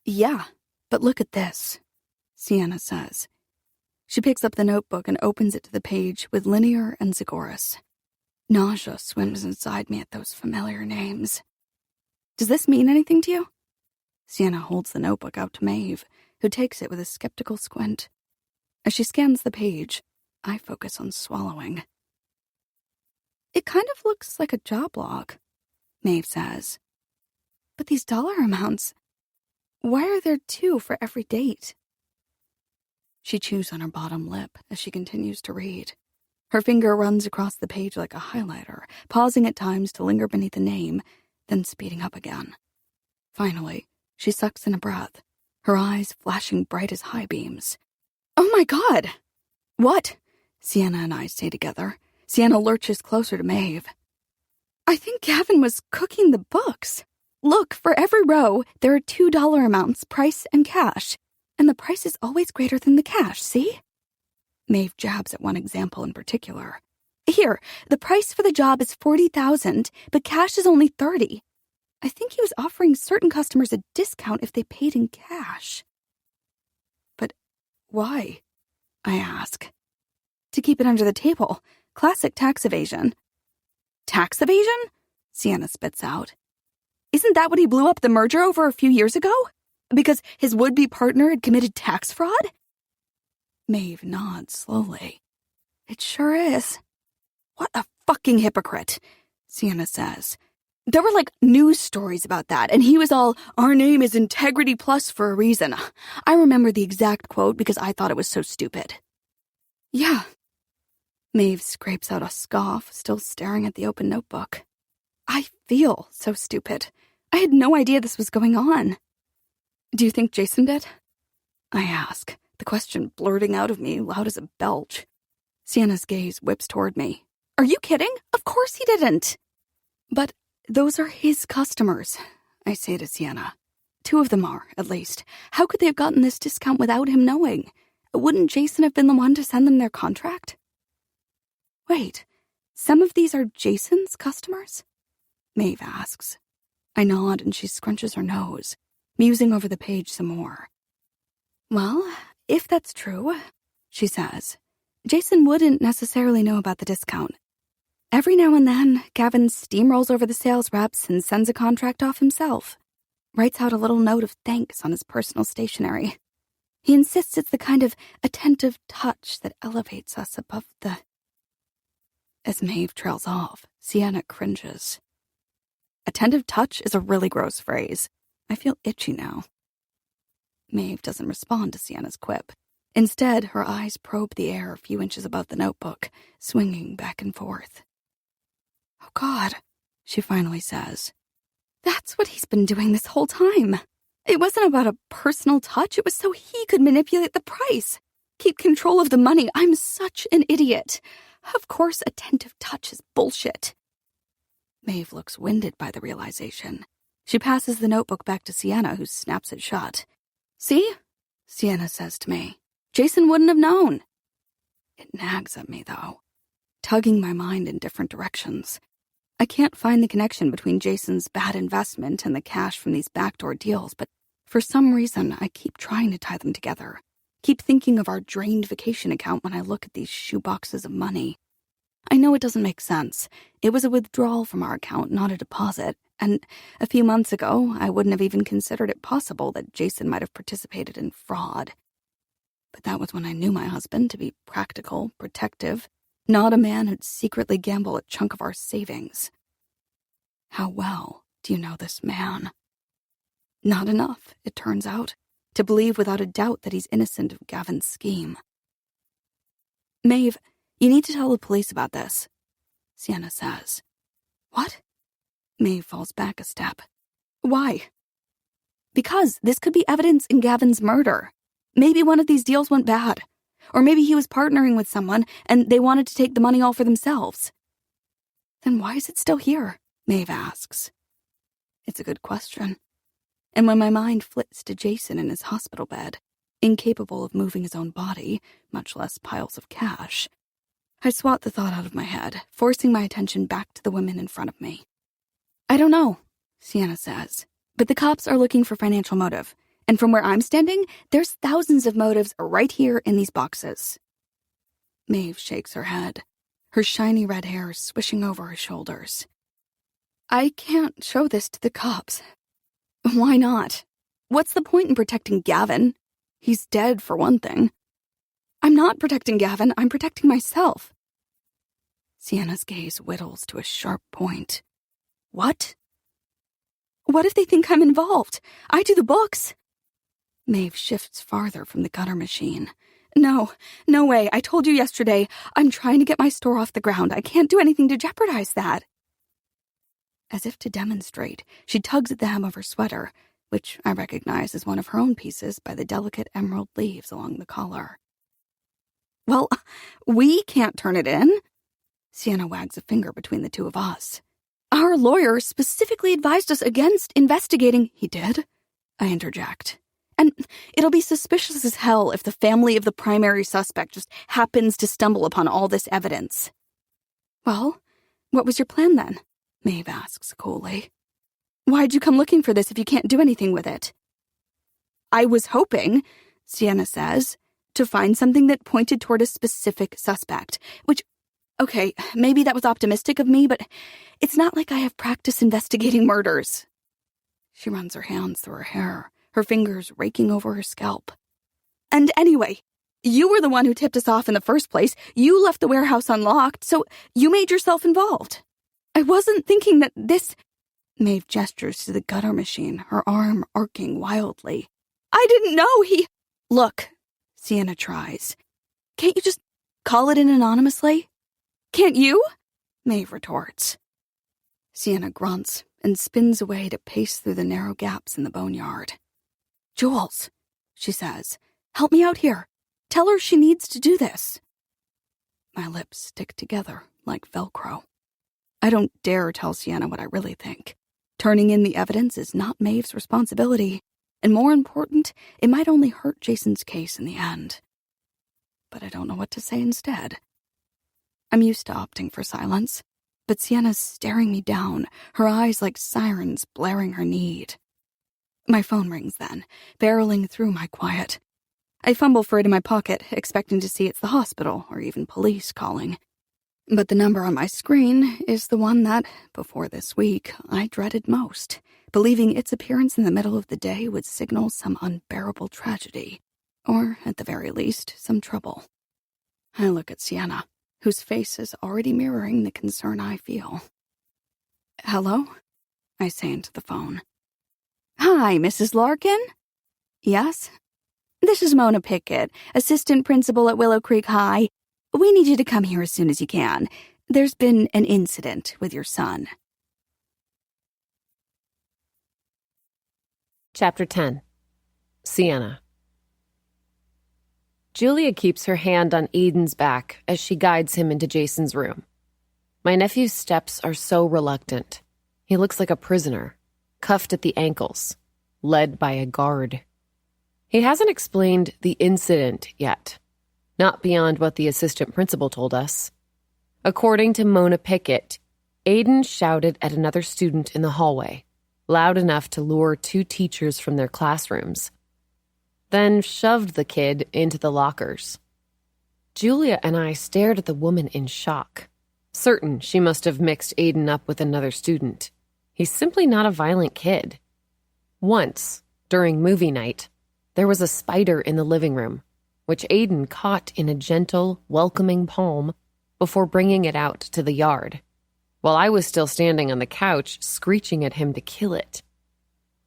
Yeah, but look at this, Sienna says. She picks up the notebook and opens it to the page with Linear and Zagoras. Nausea swims inside me at those familiar names. Does this mean anything to you? Sienna holds the notebook out to Maeve, who takes it with a skeptical squint. As she scans the page, I focus on swallowing. It kind of looks like a job log, Maeve says. But these dollar amounts, why are there 2 for every date? She chews on her bottom lip as she continues to read. Her finger runs across the page like a highlighter, pausing at times to linger beneath a name, then speeding up again. Finally, she sucks in a breath, her eyes flashing bright as high beams. Oh my God! What? Sienna and I say together. Sienna lurches closer to Maeve. I think Gavin was cooking the books. Look, for every row, there are $2 amounts, price and cash. And the price is always greater than the cash, see? Maeve jabs at one example in particular. Here, the price for the job is $40,000, but cash is only $30,000. I think he was offering certain customers a discount if they paid in cash. But why? I ask. To keep it under the table. Classic tax evasion. Tax evasion? Sienna spits out. Isn't that what he blew up the merger over a few years ago? Because his would-be partner had committed tax fraud? Maeve nods slowly. It sure is. What a fucking hypocrite, Sienna says. There were news stories about that, and he was all, our name is Integrity Plus for a reason. I remember the exact quote because I thought it was so stupid. Yeah. Maeve scrapes out a scoff, still staring at the open notebook. I feel so stupid. I had no idea this was going on. Do you think Jason did? I ask, the question blurting out of me loud as a belch. Sienna's gaze whips toward me. Are you kidding? Of course he didn't. But those are his customers, I say to Sienna. 2 of them are, at least. How could they have gotten this discount without him knowing? Wouldn't Jason have been the one to send them their contract? Wait, some of these are Jason's customers? Maeve asks. I nod and she scrunches her nose, musing over the page some more. Well, if that's true, she says, Jason wouldn't necessarily know about the discount. Every now and then, Gavin steamrolls over the sales reps and sends a contract off himself. Writes out a little note of thanks on his personal stationery. He insists it's the kind of attentive touch that elevates us above the... As Maeve trails off, Sienna cringes. Attentive touch is a really gross phrase. I feel itchy now. Maeve doesn't respond to Sienna's quip. Instead, her eyes probe the air a few inches above the notebook, swinging back and forth. Oh God, she finally says. That's what he's been doing this whole time. It wasn't about a personal touch. It was so he could manipulate the price. Keep control of the money. I'm such an idiot. Of course, attentive touch is bullshit. Maeve looks winded by the realization. She passes the notebook back to Sienna, who snaps it shut. See? Sienna says to me. Jason wouldn't have known. It nags at me, though, tugging my mind in different directions. I can't find the connection between Jason's bad investment and the cash from these backdoor deals, but for some reason, I keep trying to tie them together. Keep thinking of our drained vacation account when I look at these shoeboxes of money. I know it doesn't make sense. It was a withdrawal from our account, not a deposit. And a few months ago, I wouldn't have even considered it possible that Jason might have participated in fraud. But that was when I knew my husband to be practical, protective, not a man who'd secretly gamble a chunk of our savings. How well do you know this man? Not enough, it turns out, to believe without a doubt that he's innocent of Gavin's scheme. Maeve, you need to tell the police about this, Sienna says. What? Maeve falls back a step. Why? Because this could be evidence in Gavin's murder. Maybe one of these deals went bad. Or maybe he was partnering with someone and they wanted to take the money all for themselves. Then why is it still here? Maeve asks. It's a good question. And when my mind flits to Jason in his hospital bed, incapable of moving his own body, much less piles of cash, I swat the thought out of my head, forcing my attention back to the women in front of me. I don't know, Sienna says, but the cops are looking for financial motive. And from where I'm standing, there's thousands of motives right here in these boxes. Maeve shakes her head, her shiny red hair swishing over her shoulders. I can't show this to the cops. Why not? What's the point in protecting Gavin? He's dead, for one thing. I'm not protecting Gavin, I'm protecting myself. Sienna's gaze whittles to a sharp point. What? What if they think I'm involved? I do the books. Maeve shifts farther from the gutter machine. No way. I told you yesterday, I'm trying to get my store off the ground. I can't do anything to jeopardize that. As if to demonstrate, she tugs at the hem of her sweater, which I recognize as one of her own pieces by the delicate emerald leaves along the collar. Well, we can't turn it in. Sienna wags a finger between the two of us. Our lawyer specifically advised us against investigating. He did? I interject. And it'll be suspicious as hell if the family of the primary suspect just happens to stumble upon all this evidence. Well, what was your plan then? Maeve asks coolly. Why'd you come looking for this if you can't do anything with it? I was hoping, Sienna says, to find something that pointed toward a specific suspect, which, okay, maybe that was optimistic of me, but it's not like I have practice investigating murders. She runs her hands through her hair, her fingers raking over her scalp. And anyway, you were the one who tipped us off in the first place. You left the warehouse unlocked, so you made yourself involved. I wasn't thinking that this... Maeve gestures to the gutter machine, her arm arcing wildly. I didn't know he... Look, Sienna tries. Can't you just call it in anonymously? Can't you? Maeve retorts. Sienna grunts and spins away to pace through the narrow gaps in the boneyard. Jules, she says, help me out here. Tell her she needs to do this. My lips stick together like Velcro. I don't dare tell Sienna what I really think. Turning in the evidence is not Maeve's responsibility, and more important, it might only hurt Jason's case in the end. But I don't know what to say instead. I'm used to opting for silence, but Sienna's staring me down, her eyes like sirens blaring her need. My phone rings then, barreling through my quiet. I fumble for it in my pocket, expecting to see it's the hospital or even police calling. But the number on my screen is the one that, before this week, I dreaded most, believing its appearance in the middle of the day would signal some unbearable tragedy, or, at the very least, some trouble. I look at Sienna, whose face is already mirroring the concern I feel. Hello? I say into the phone. Hi, Mrs. Larkin? Yes? This is Mona Pickett, assistant principal at Willow Creek High. We need you to come here as soon as you can. There's been an incident with your son. Chapter 10. Sienna. Julia keeps her hand on Aiden's back as she guides him into Jason's room. My nephew's steps are so reluctant. He looks like a prisoner, cuffed at the ankles, led by a guard. He hasn't explained the incident yet. Not beyond what the assistant principal told us. According to Mona Pickett, Aiden shouted at another student in the hallway, loud enough to lure 2 teachers from their classrooms, then shoved the kid into the lockers. Julia and I stared at the woman in shock. Certain she must have mixed Aiden up with another student. He's simply not a violent kid. Once, during movie night, there was a spider in the living room, which Aiden caught in a gentle, welcoming palm before bringing it out to the yard, while I was still standing on the couch screeching at him to kill it.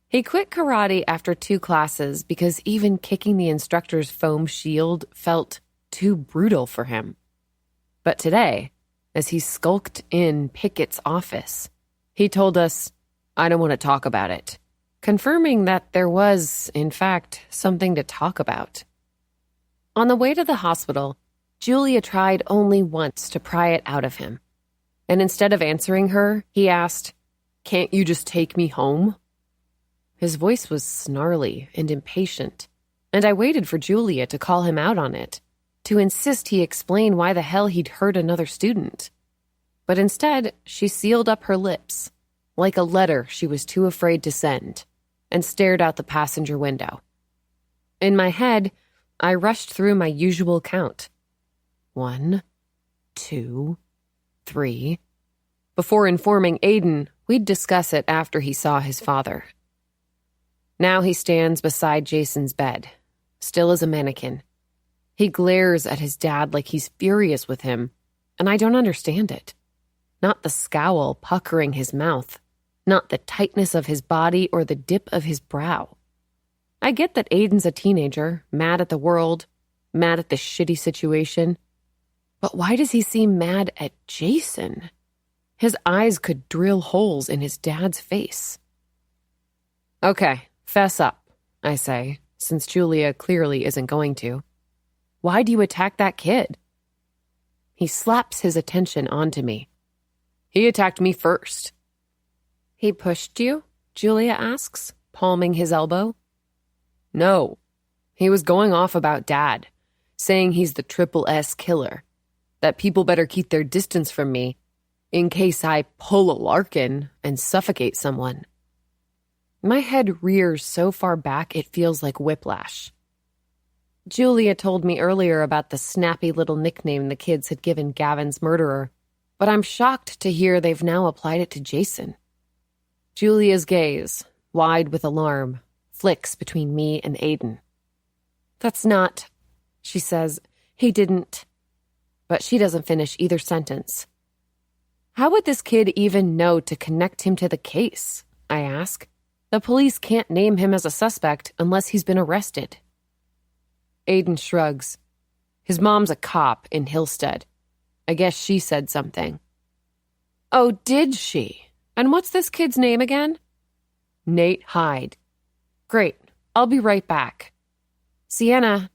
He quit karate after 2 classes because even kicking the instructor's foam shield felt too brutal for him. But today, as he skulked in Pickett's office, he told us, "I don't want to talk about it," confirming that there was, in fact, something to talk about. On the way to the hospital, Julia tried only once to pry it out of him. And instead of answering her, he asked, "Can't you just take me home?" His voice was snarly and impatient, and I waited for Julia to call him out on it, to insist he explain why the hell he'd hurt another student. But instead, she sealed up her lips, like a letter she was too afraid to send, and stared out the passenger window. In my head, I rushed through my usual count. 1, 2, 3, before informing Aiden we'd discuss it after he saw his father. Now he stands beside Jason's bed, still as a mannequin. He glares at his dad like he's furious with him, and I don't understand it. Not the scowl puckering his mouth, not the tightness of his body or the dip of his brow. I get that Aiden's a teenager, mad at the world, mad at the shitty situation. But why does he seem mad at Jason? His eyes could drill holes in his dad's face. "Okay, fess up," I say, since Julia clearly isn't going to. "Why do you attack that kid?" He slaps his attention onto me. "He attacked me first." "He pushed you?" Julia asks, palming his elbow. "No. He was going off about Dad, saying he's the triple S killer, that people better keep their distance from me in case I pull a Larkin and suffocate someone." My head rears so far back it feels like whiplash. Julia told me earlier about the snappy little nickname the kids had given Gavin's murderer, but I'm shocked to hear they've now applied it to Jason. Julia's gaze, wide with alarm, flicks between me and Aiden. "That's not," she says, "he didn't." But she doesn't finish either sentence. "How would this kid even know to connect him to the case?" I ask. "The police can't name him as a suspect unless he's been arrested." Aiden shrugs. His mom's a cop in Hillstead. I guess she said something. "Oh, did she? And what's this kid's name again?" "Nate Hyde." "Great. I'll be right back." "Sienna,"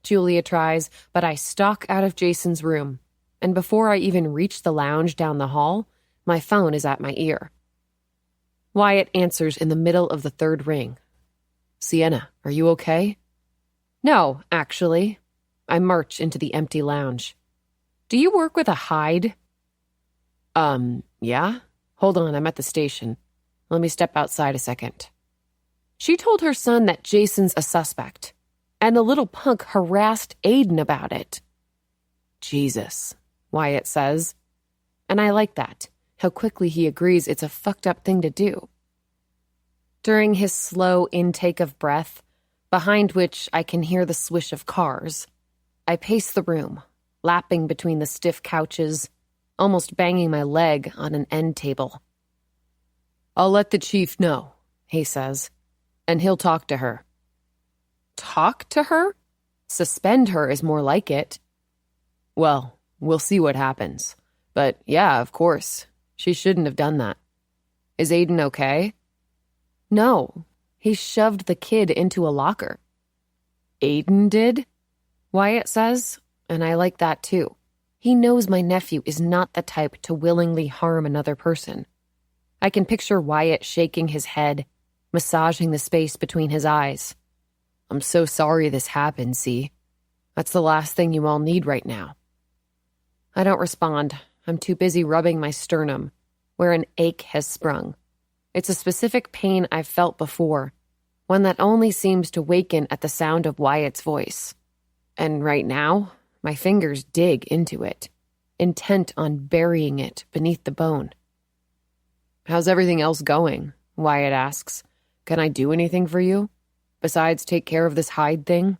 Julia tries, but I stalk out of Jason's room, and before I even reach the lounge down the hall, my phone is at my ear. Wyatt answers in the middle of the 3rd ring. "Sienna, are you okay?" "No, actually." I march into the empty lounge. "Do you work with a Hyde?" Yeah? Hold on, I'm at the station. Let me step outside a second." She told her son that Jason's a suspect, and the little punk harassed Aiden about it. "Jesus," Wyatt says. And I like that, how quickly he agrees it's a fucked up thing to do. During his slow intake of breath, behind which I can hear the swish of cars, I pace the room, lapping between the stiff couches, almost banging my leg on an end table. "I'll let the chief know," he says, "and he'll talk to her." Talk to her? Suspend her is more like it. "Well, we'll see what happens. But yeah, of course, she shouldn't have done that. Is Aiden okay?" "No, he shoved the kid into a locker." "Aiden did?" Wyatt says, and I like that too. He knows my nephew is not the type to willingly harm another person. I can picture Wyatt shaking his head, massaging the space between his eyes. "I'm so sorry this happened, see? That's the last thing you all need right now." I don't respond. I'm too busy rubbing my sternum, where an ache has sprung. It's a specific pain I've felt before, one that only seems to waken at the sound of Wyatt's voice. And right now, my fingers dig into it, intent on burying it beneath the bone. "How's everything else going?" Wyatt asks. "Can I do anything for you? Besides take care of this hide thing?"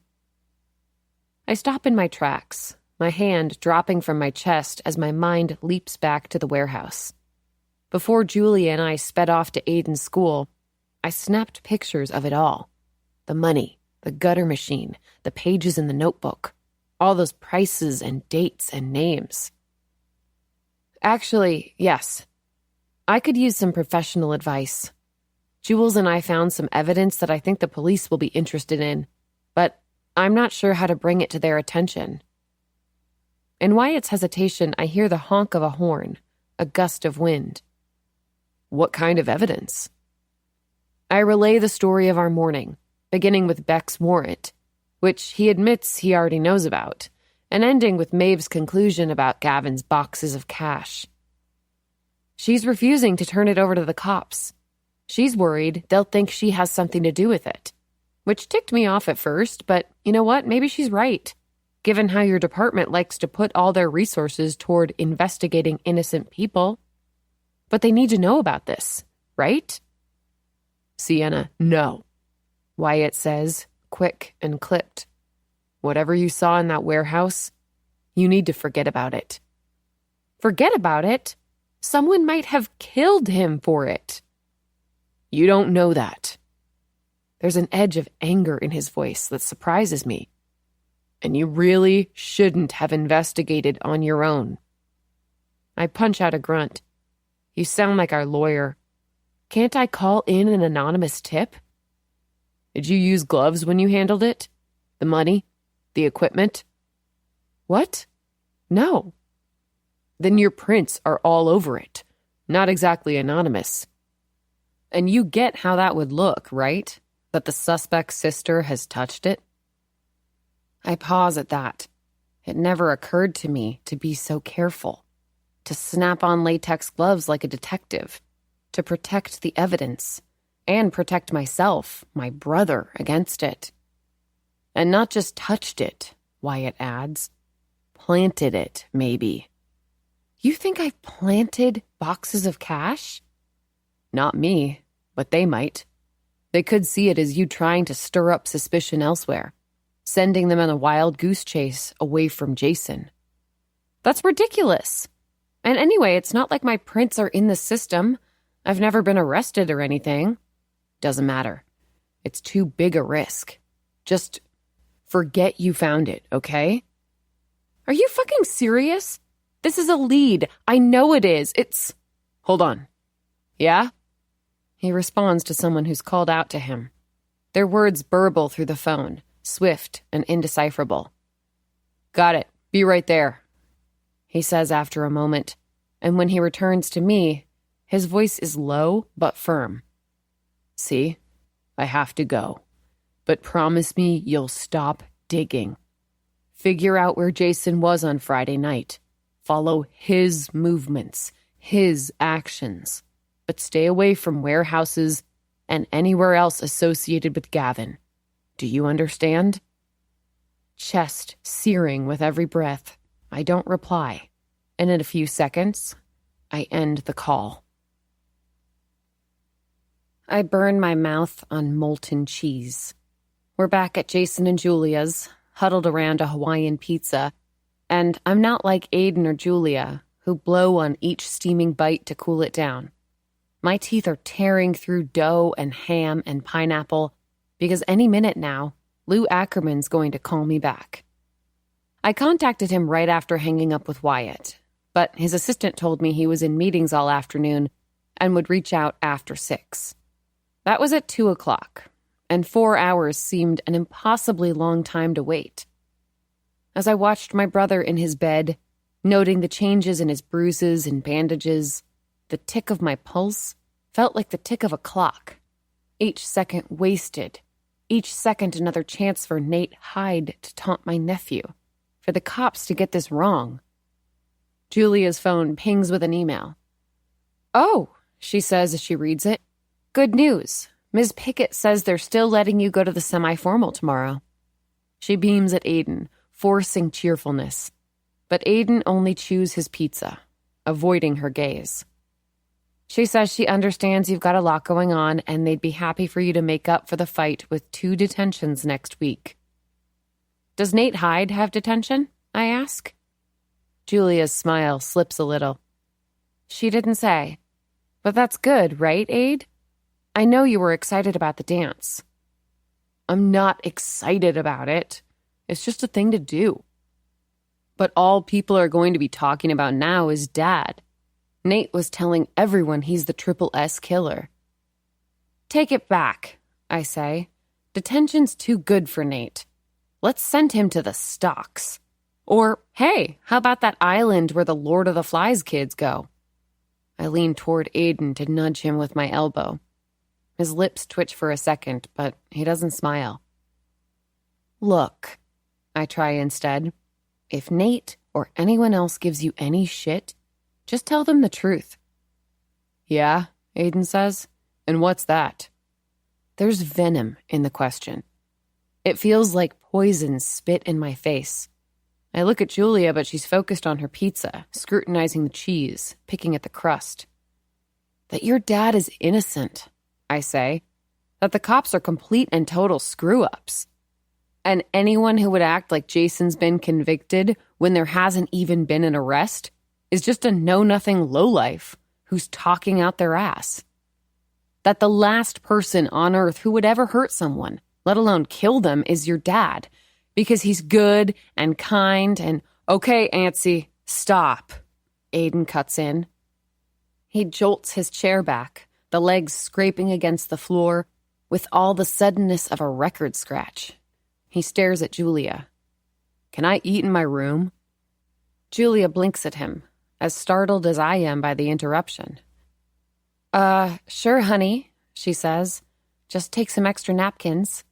I stop in my tracks, my hand dropping from my chest as my mind leaps back to the warehouse. Before Julia and I sped off to Aiden's school, I snapped pictures of it all. The money, the gutter machine, the pages in the notebook, all those prices and dates and names. Actually, yes. I could use some professional advice. Jules and I found some evidence that I think the police will be interested in, but I'm not sure how to bring it to their attention. In Wyatt's hesitation, I hear the honk of a horn, a gust of wind. "What kind of evidence?" I relay the story of our morning, beginning with Beck's warrant, which he admits he already knows about, and ending with Maeve's conclusion about Gavin's boxes of cash. She's refusing to turn it over to the cops. She's worried they'll think she has something to do with it, which ticked me off at first, but you know what? Maybe she's right, given how your department likes to put all their resources toward investigating innocent people. But they need to know about this, right? "Sienna, no," Wyatt says, quick and clipped. "Whatever you saw in that warehouse, you need to forget about it." Forget about it? Someone might have killed him for it. "You don't know that." There's an edge of anger in his voice that surprises me. "And you really shouldn't have investigated on your own." I punch out a grunt. "You sound like our lawyer. Can't I call in an anonymous tip?" "Did you use gloves when you handled it? The money? The equipment?" "What? No." "Then your prints are all over it. Not exactly anonymous. And you get how that would look, right? That the suspect's sister has touched it?" I pause at that. It never occurred to me to be so careful, to snap on latex gloves like a detective, to protect the evidence, and protect myself, my brother, against it. "And not just touched it," Wyatt adds. "Planted it, maybe." "You think I've planted boxes of cash?" "Not me, but they might. They could see it as you trying to stir up suspicion elsewhere, sending them on a wild goose chase away from Jason." "That's ridiculous. And anyway, it's not like my prints are in the system. I've never been arrested or anything." "Doesn't matter. It's too big a risk. Just forget you found it, okay?" "Are you fucking serious? This is a lead. I know it is. It's..." "Hold on. Yeah?" He responds to someone who's called out to him. Their words burble through the phone, swift and indecipherable. "Got it. Be right there," he says after a moment, and when he returns to me, his voice is low but firm. "See, I have to go, but promise me you'll stop digging. Figure out where Jason was on Friday night. Follow his movements, his actions, but stay away from warehouses and anywhere else associated with Gavin. Do you understand?" Chest searing with every breath, I don't reply, and in a few seconds, I end the call. I burn my mouth on molten cheese. We're back at Jason and Julia's, huddled around a Hawaiian pizza, and I'm not like Aiden or Julia, who blow on each steaming bite to cool it down. My teeth are tearing through dough and ham and pineapple, because any minute now, Lou Ackerman's going to call me back. I contacted him right after hanging up with Wyatt, but his assistant told me he was in meetings all afternoon and would reach out after 6. That was at 2 o'clock, and 4 hours seemed an impossibly long time to wait. As I watched my brother in his bed, noting the changes in his bruises and bandages, the tick of my pulse felt like the tick of a clock. Each second wasted, each second another chance for Nate Hyde to taunt my nephew, for the cops to get this wrong. Julia's phone pings with an email. "Oh," she says as she reads it. "Good news. Ms. Pickett says they're still letting you go to the semi-formal tomorrow." She beams at Aiden, forcing cheerfulness. but Aiden only chews his pizza, avoiding her gaze. She says she understands you've got a lot going on and they'd be happy for you to make up for the fight with 2 detentions next week. Does Nate Hyde have detention? I ask. Julia's smile slips a little. She didn't say. But that's good, right, Aid? I know you were excited about the dance. I'm not excited about it. It's just a thing to do. But all people are going to be talking about now is Dad. Nate was telling everyone he's the Triple S killer. Take it back, I say. Detention's too good for Nate. Let's send him to the stocks. Or, hey, how about that island where the Lord of the Flies kids go? I lean toward Aiden to nudge him with my elbow. His lips twitch for a second, but he doesn't smile. Look, I try instead. If Nate or anyone else gives you any shit, just tell them the truth. Yeah, Aiden says. And what's that? There's venom in the question. It feels like poison spit in my face. I look at Julia, but she's focused on her pizza, scrutinizing the cheese, picking at the crust. That your dad is innocent, I say. That the cops are complete and total screw-ups. And anyone who would act like Jason's been convicted when there hasn't even been an arrest is just a know-nothing lowlife who's talking out their ass. That the last person on earth who would ever hurt someone, let alone kill them, is your dad, because he's good and kind and, okay, Auntie, stop, Aiden cuts in. He jolts his chair back, the legs scraping against the floor with all the suddenness of a record scratch. He stares at Julia. Can I eat in my room? Julia blinks at him, as startled as I am by the interruption. Sure, honey, she says. Just take some extra napkins.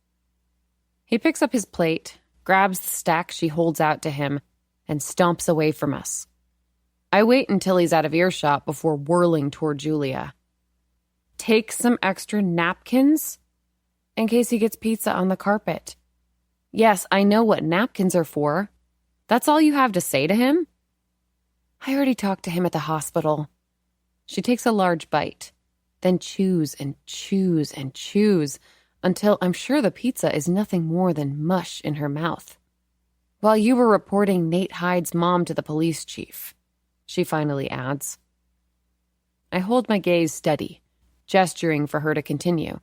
He picks up his plate, grabs the stack she holds out to him, and stomps away from us. I wait until he's out of earshot before whirling toward Julia. Take some extra napkins? In case he gets pizza on the carpet. Yes, I know what napkins are for. That's all you have to say to him? I already talked to him at the hospital. She takes a large bite, then chews and chews and chews until I'm sure the pizza is nothing more than mush in her mouth. While you were reporting Nate Hyde's mom to the police chief, she finally adds. I hold my gaze steady, gesturing for her to continue.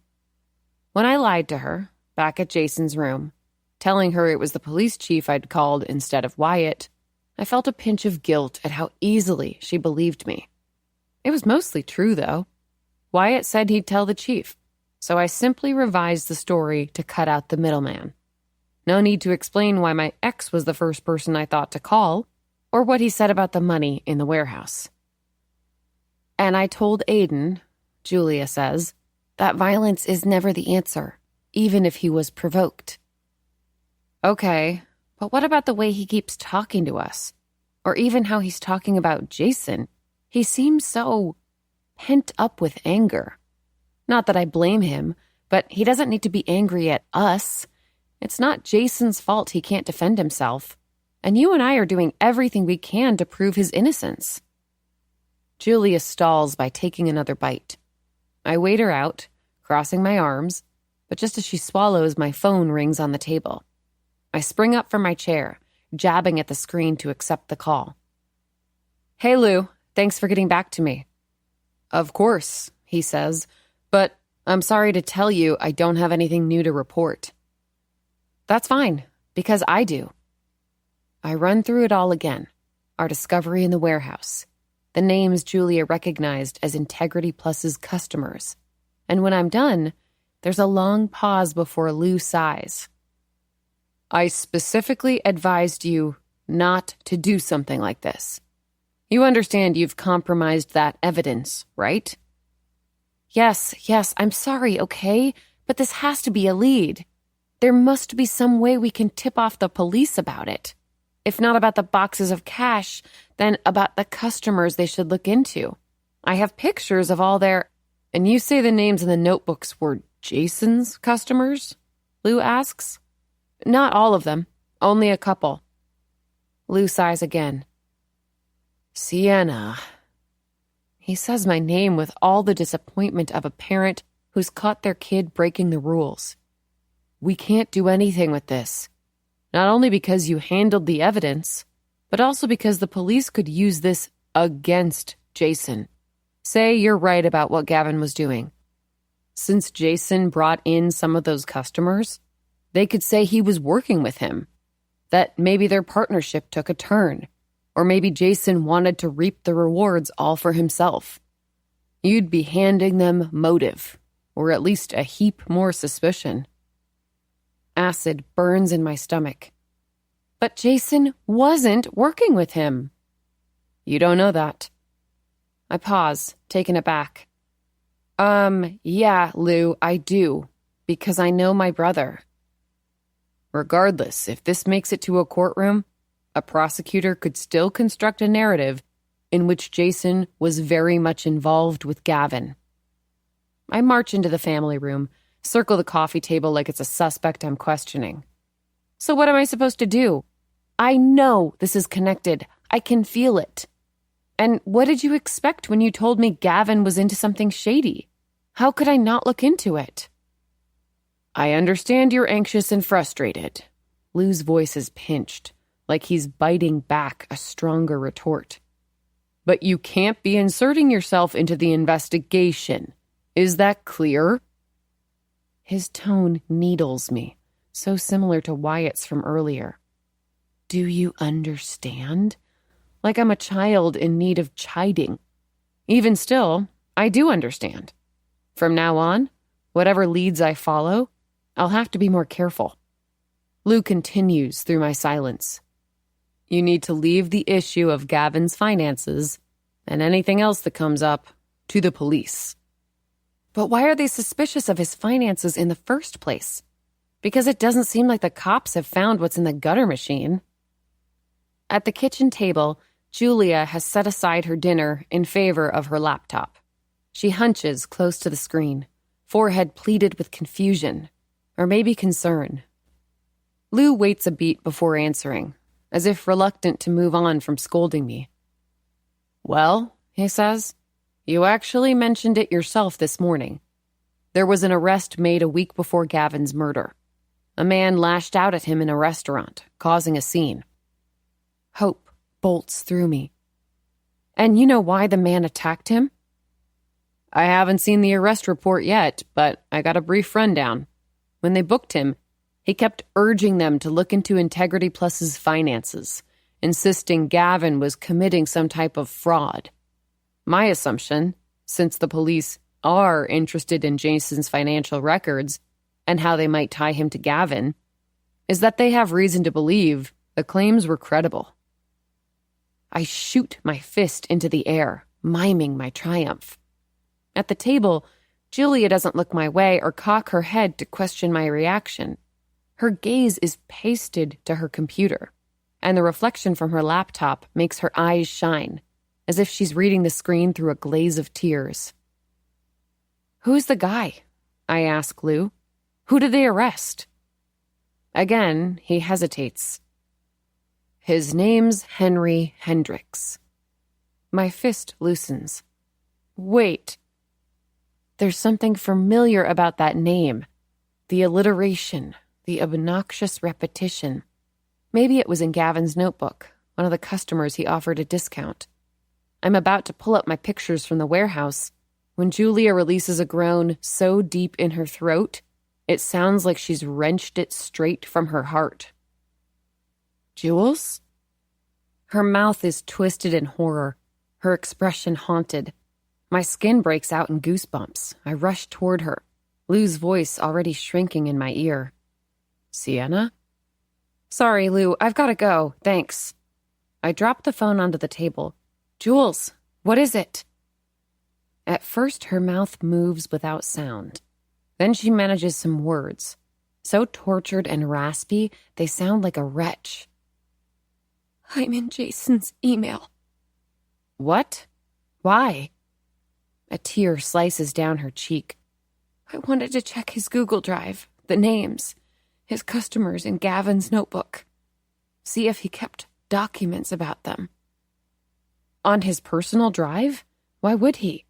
When I lied to her, back at Jason's room, telling her it was the police chief I'd called instead of Wyatt, I felt a pinch of guilt at how easily she believed me. It was mostly true, though. Wyatt said he'd tell the chief, so I simply revised the story to cut out the middleman. No need to explain why my ex was the first person I thought to call, or what he said about the money in the warehouse. And I told Aiden, Julia says, that violence is never the answer, even if he was provoked. Okay, but what about the way he keeps talking to us? Or even how he's talking about Jason? He seems so pent up with anger. Not that I blame him, but he doesn't need to be angry at us. It's not Jason's fault he can't defend himself. And you and I are doing everything we can to prove his innocence. Julia stalls by taking another bite. I wait her out, crossing my arms, but just as she swallows, my phone rings on the table. I spring up from my chair, jabbing at the screen to accept the call. Hey, Lou, thanks for getting back to me. Of course, he says, but I'm sorry to tell you I don't have anything new to report. That's fine, because I do. I run through it all again. Our discovery in the warehouse. The names Julia recognized as Integrity Plus's customers. And when I'm done, there's a long pause before Lou sighs. I specifically advised you not to do something like this. You understand you've compromised that evidence, right? Yes, I'm sorry, okay? But this has to be a lead. There must be some way we can tip off the police about it. If not about the boxes of cash, then about the customers they should look into. I have pictures of all their... And you say the names in the notebooks were Jason's customers? Lou asks. Not all of them, only a couple. Lou sighs again, Sienna. He says my name with all the disappointment of a parent who's caught their kid breaking the rules. We can't do anything with this. Not only because you handled the evidence, but also because the police could use this against Jason. Say you're right about what Gavin was doing. Since Jason brought in some of those customers, they could say he was working with him, that maybe their partnership took a turn, or maybe Jason wanted to reap the rewards all for himself. You'd be handing them motive, or at least a heap more suspicion. Acid burns in my stomach. But Jason wasn't working with him. You don't know that. I pause, taken aback. Yeah, Lou, I do, because I know my brother. Regardless, if this makes it to a courtroom, a prosecutor could still construct a narrative in which Jason was very much involved with Gavin. I march into the family room, circle the coffee table like it's a suspect I'm questioning. So what am I supposed to do? I know this is connected. I can feel it. And what did you expect when you told me Gavin was into something shady? How could I not look into it? I understand you're anxious and frustrated. Lou's voice is pinched, like he's biting back a stronger retort. But you can't be inserting yourself into the investigation. Is that clear? His tone needles me, so similar to Wyatt's from earlier. Do you understand? Like I'm a child in need of chiding. Even still, I do understand. From now on, whatever leads I follow, I'll have to be more careful. Lou continues through my silence. You need to leave the issue of Gavin's finances and anything else that comes up to the police. But why are they suspicious of his finances in the first place? Because it doesn't seem like the cops have found what's in the gutter machine. At the kitchen table, Julia has set aside her dinner in favor of her laptop. She hunches close to the screen, forehead pleated with confusion, or maybe concern. Lou waits a beat before answering, as if reluctant to move on from scolding me. Well, he says, you actually mentioned it yourself this morning. There was an arrest made a week before Gavin's murder. A man lashed out at him in a restaurant, causing a scene. Hope bolts through me. And you know why the man attacked him? I haven't seen the arrest report yet, but I got a brief rundown. When they booked him, he kept urging them to look into Integrity Plus's finances, insisting Gavin was committing some type of fraud. My assumption, since the police are interested in Jason's financial records and how they might tie him to Gavin, is that they have reason to believe the claims were credible. I shoot my fist into the air, miming my triumph. At the table, Julia doesn't look my way or cock her head to question my reaction. Her gaze is pasted to her computer, and the reflection from her laptop makes her eyes shine, as if she's reading the screen through a glaze of tears. Who's the guy? I ask Lou. Who did they arrest? Again, he hesitates. His name's Henry Hendricks. My fist loosens. Wait. There's something familiar about that name. The alliteration, the obnoxious repetition. Maybe it was in Gavin's notebook, one of the customers he offered a discount. I'm about to pull up my pictures from the warehouse when Julia releases a groan so deep in her throat, it sounds like she's wrenched it straight from her heart. Jules? Her mouth is twisted in horror, her expression haunted. My skin breaks out in goosebumps. I rush toward her, Lou's voice already shrinking in my ear. Sienna? Sorry, Lou, I've got to go. Thanks. I drop the phone onto the table. Jules, what is it? At first, her mouth moves without sound. Then she manages some words, so tortured and raspy, they sound like a wretch. I'm in Jason's email. What? Why? A tear slices down her cheek. I wanted to check his Google Drive, the names, his customers in Gavin's notebook. See if he kept documents about them. On his personal drive? Why would he?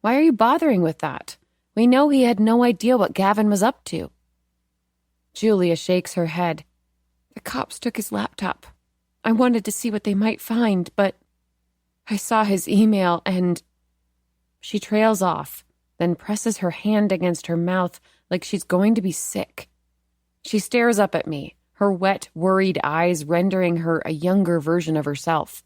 Why are you bothering with that? We know he had no idea what Gavin was up to. Julia shakes her head. The cops took his laptop. I wanted to see what they might find, but I saw his email and... She trails off, then presses her hand against her mouth like she's going to be sick. She stares up at me, her wet, worried eyes rendering her a younger version of herself.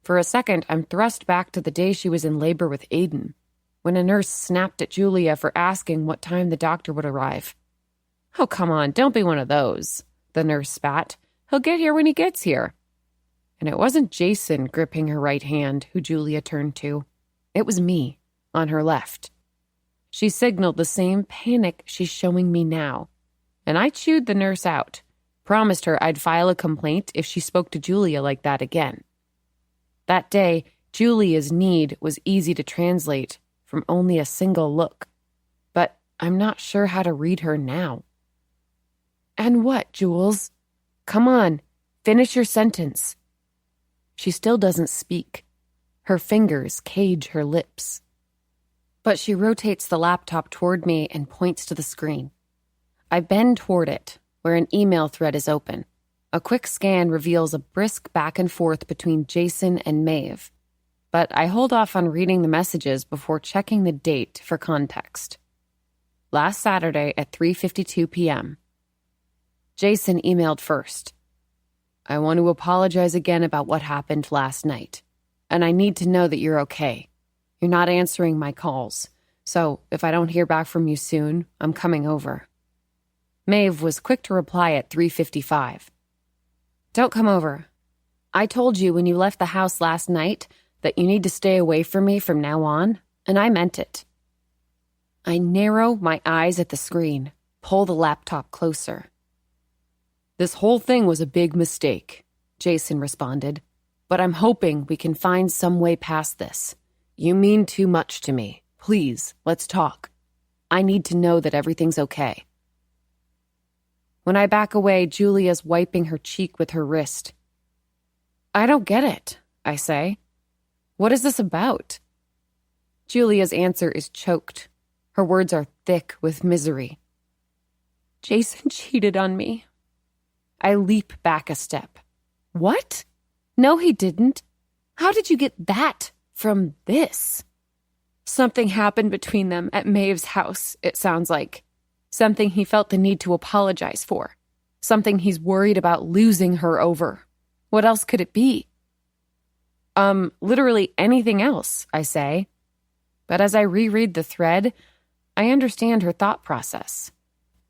For a second, I'm thrust back to the day she was in labor with Aiden, when a nurse snapped at Julia for asking what time the doctor would arrive. "Oh, come on, don't be one of those," the nurse spat. "He'll get here when he gets here." And it wasn't Jason gripping her right hand who Julia turned to. It was me, on her left. She signaled the same panic she's showing me now, and I chewed the nurse out, promised her I'd file a complaint if she spoke to Julia like that again. That day, Julia's need was easy to translate from only a single look, but I'm not sure how to read her now. "And what, Jules? Come on, finish your sentence." She still doesn't speak. Her fingers cage her lips. But she rotates the laptop toward me and points to the screen. I bend toward it, where an email thread is open. A quick scan reveals a brisk back and forth between Jason and Maeve, but I hold off on reading the messages before checking the date for context. Last Saturday at 3:52 p.m. Jason emailed first. "I want to apologize again about what happened last night, and I need to know that you're okay. You're not answering my calls, so if I don't hear back from you soon, I'm coming over." Maeve was quick to reply at 3:55. "Don't come over. I told you when you left the house last night that you need to stay away from me from now on, and I meant it." I narrow my eyes at the screen, pull the laptop closer. "This whole thing was a big mistake," Jason responded, "but I'm hoping we can find some way past this. You mean too much to me. Please, let's talk. I need to know that everything's okay." When I back away, Julia's wiping her cheek with her wrist. "I don't get it," I say. "What is this about?" Julia's answer is choked. Her words are thick with misery. "Jason cheated on me." I leap back a step. "What? No, he didn't. How did you get that from this?" "Something happened between them at Maeve's house, it sounds like. Something he felt the need to apologize for. Something he's worried about losing her over. What else could it be?" Literally anything else," I say. But as I reread the thread, I understand her thought process.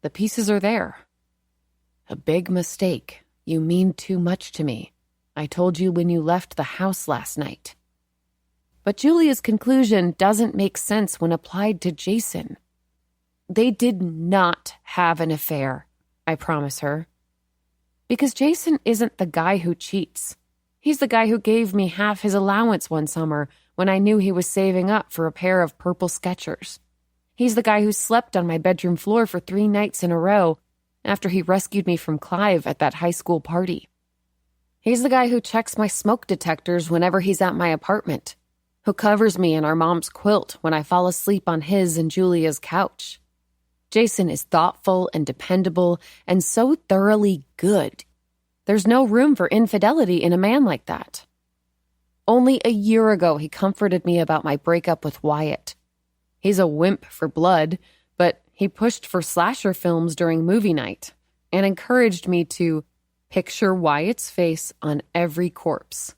The pieces are there. "A big mistake. You mean too much to me. I told you when you left the house last night." But Julia's conclusion doesn't make sense when applied to Jason. They did not have an affair, I promise her. Because Jason isn't the guy who cheats. He's the guy who gave me half his allowance one summer when I knew he was saving up for a pair of purple Skechers. He's the guy who slept on my bedroom floor for 3 nights in a row after he rescued me from Clive at that high school party. He's the guy who checks my smoke detectors whenever he's at my apartment, who covers me in our mom's quilt when I fall asleep on his and Julia's couch. Jason is thoughtful and dependable and so thoroughly good. There's no room for infidelity in a man like that. Only a year ago, he comforted me about my breakup with Wyatt. He's a wimp for blood, but he pushed for slasher films during movie night and encouraged me to picture Wyatt's face on every corpse.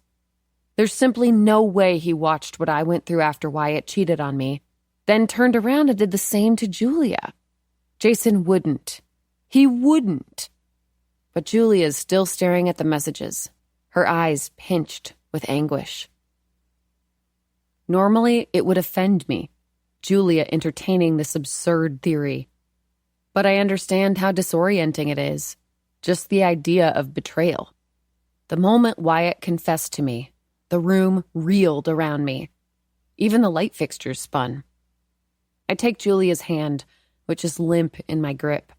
There's simply no way he watched what I went through after Wyatt cheated on me, then turned around and did the same to Julia. Jason wouldn't. He wouldn't. But Julia's still staring at the messages, her eyes pinched with anguish. Normally, it would offend me, Julia entertaining this absurd theory. But I understand how disorienting it is, just the idea of betrayal. The moment Wyatt confessed to me, the room reeled around me. Even the light fixtures spun. I take Julia's hand, which is limp in my grip.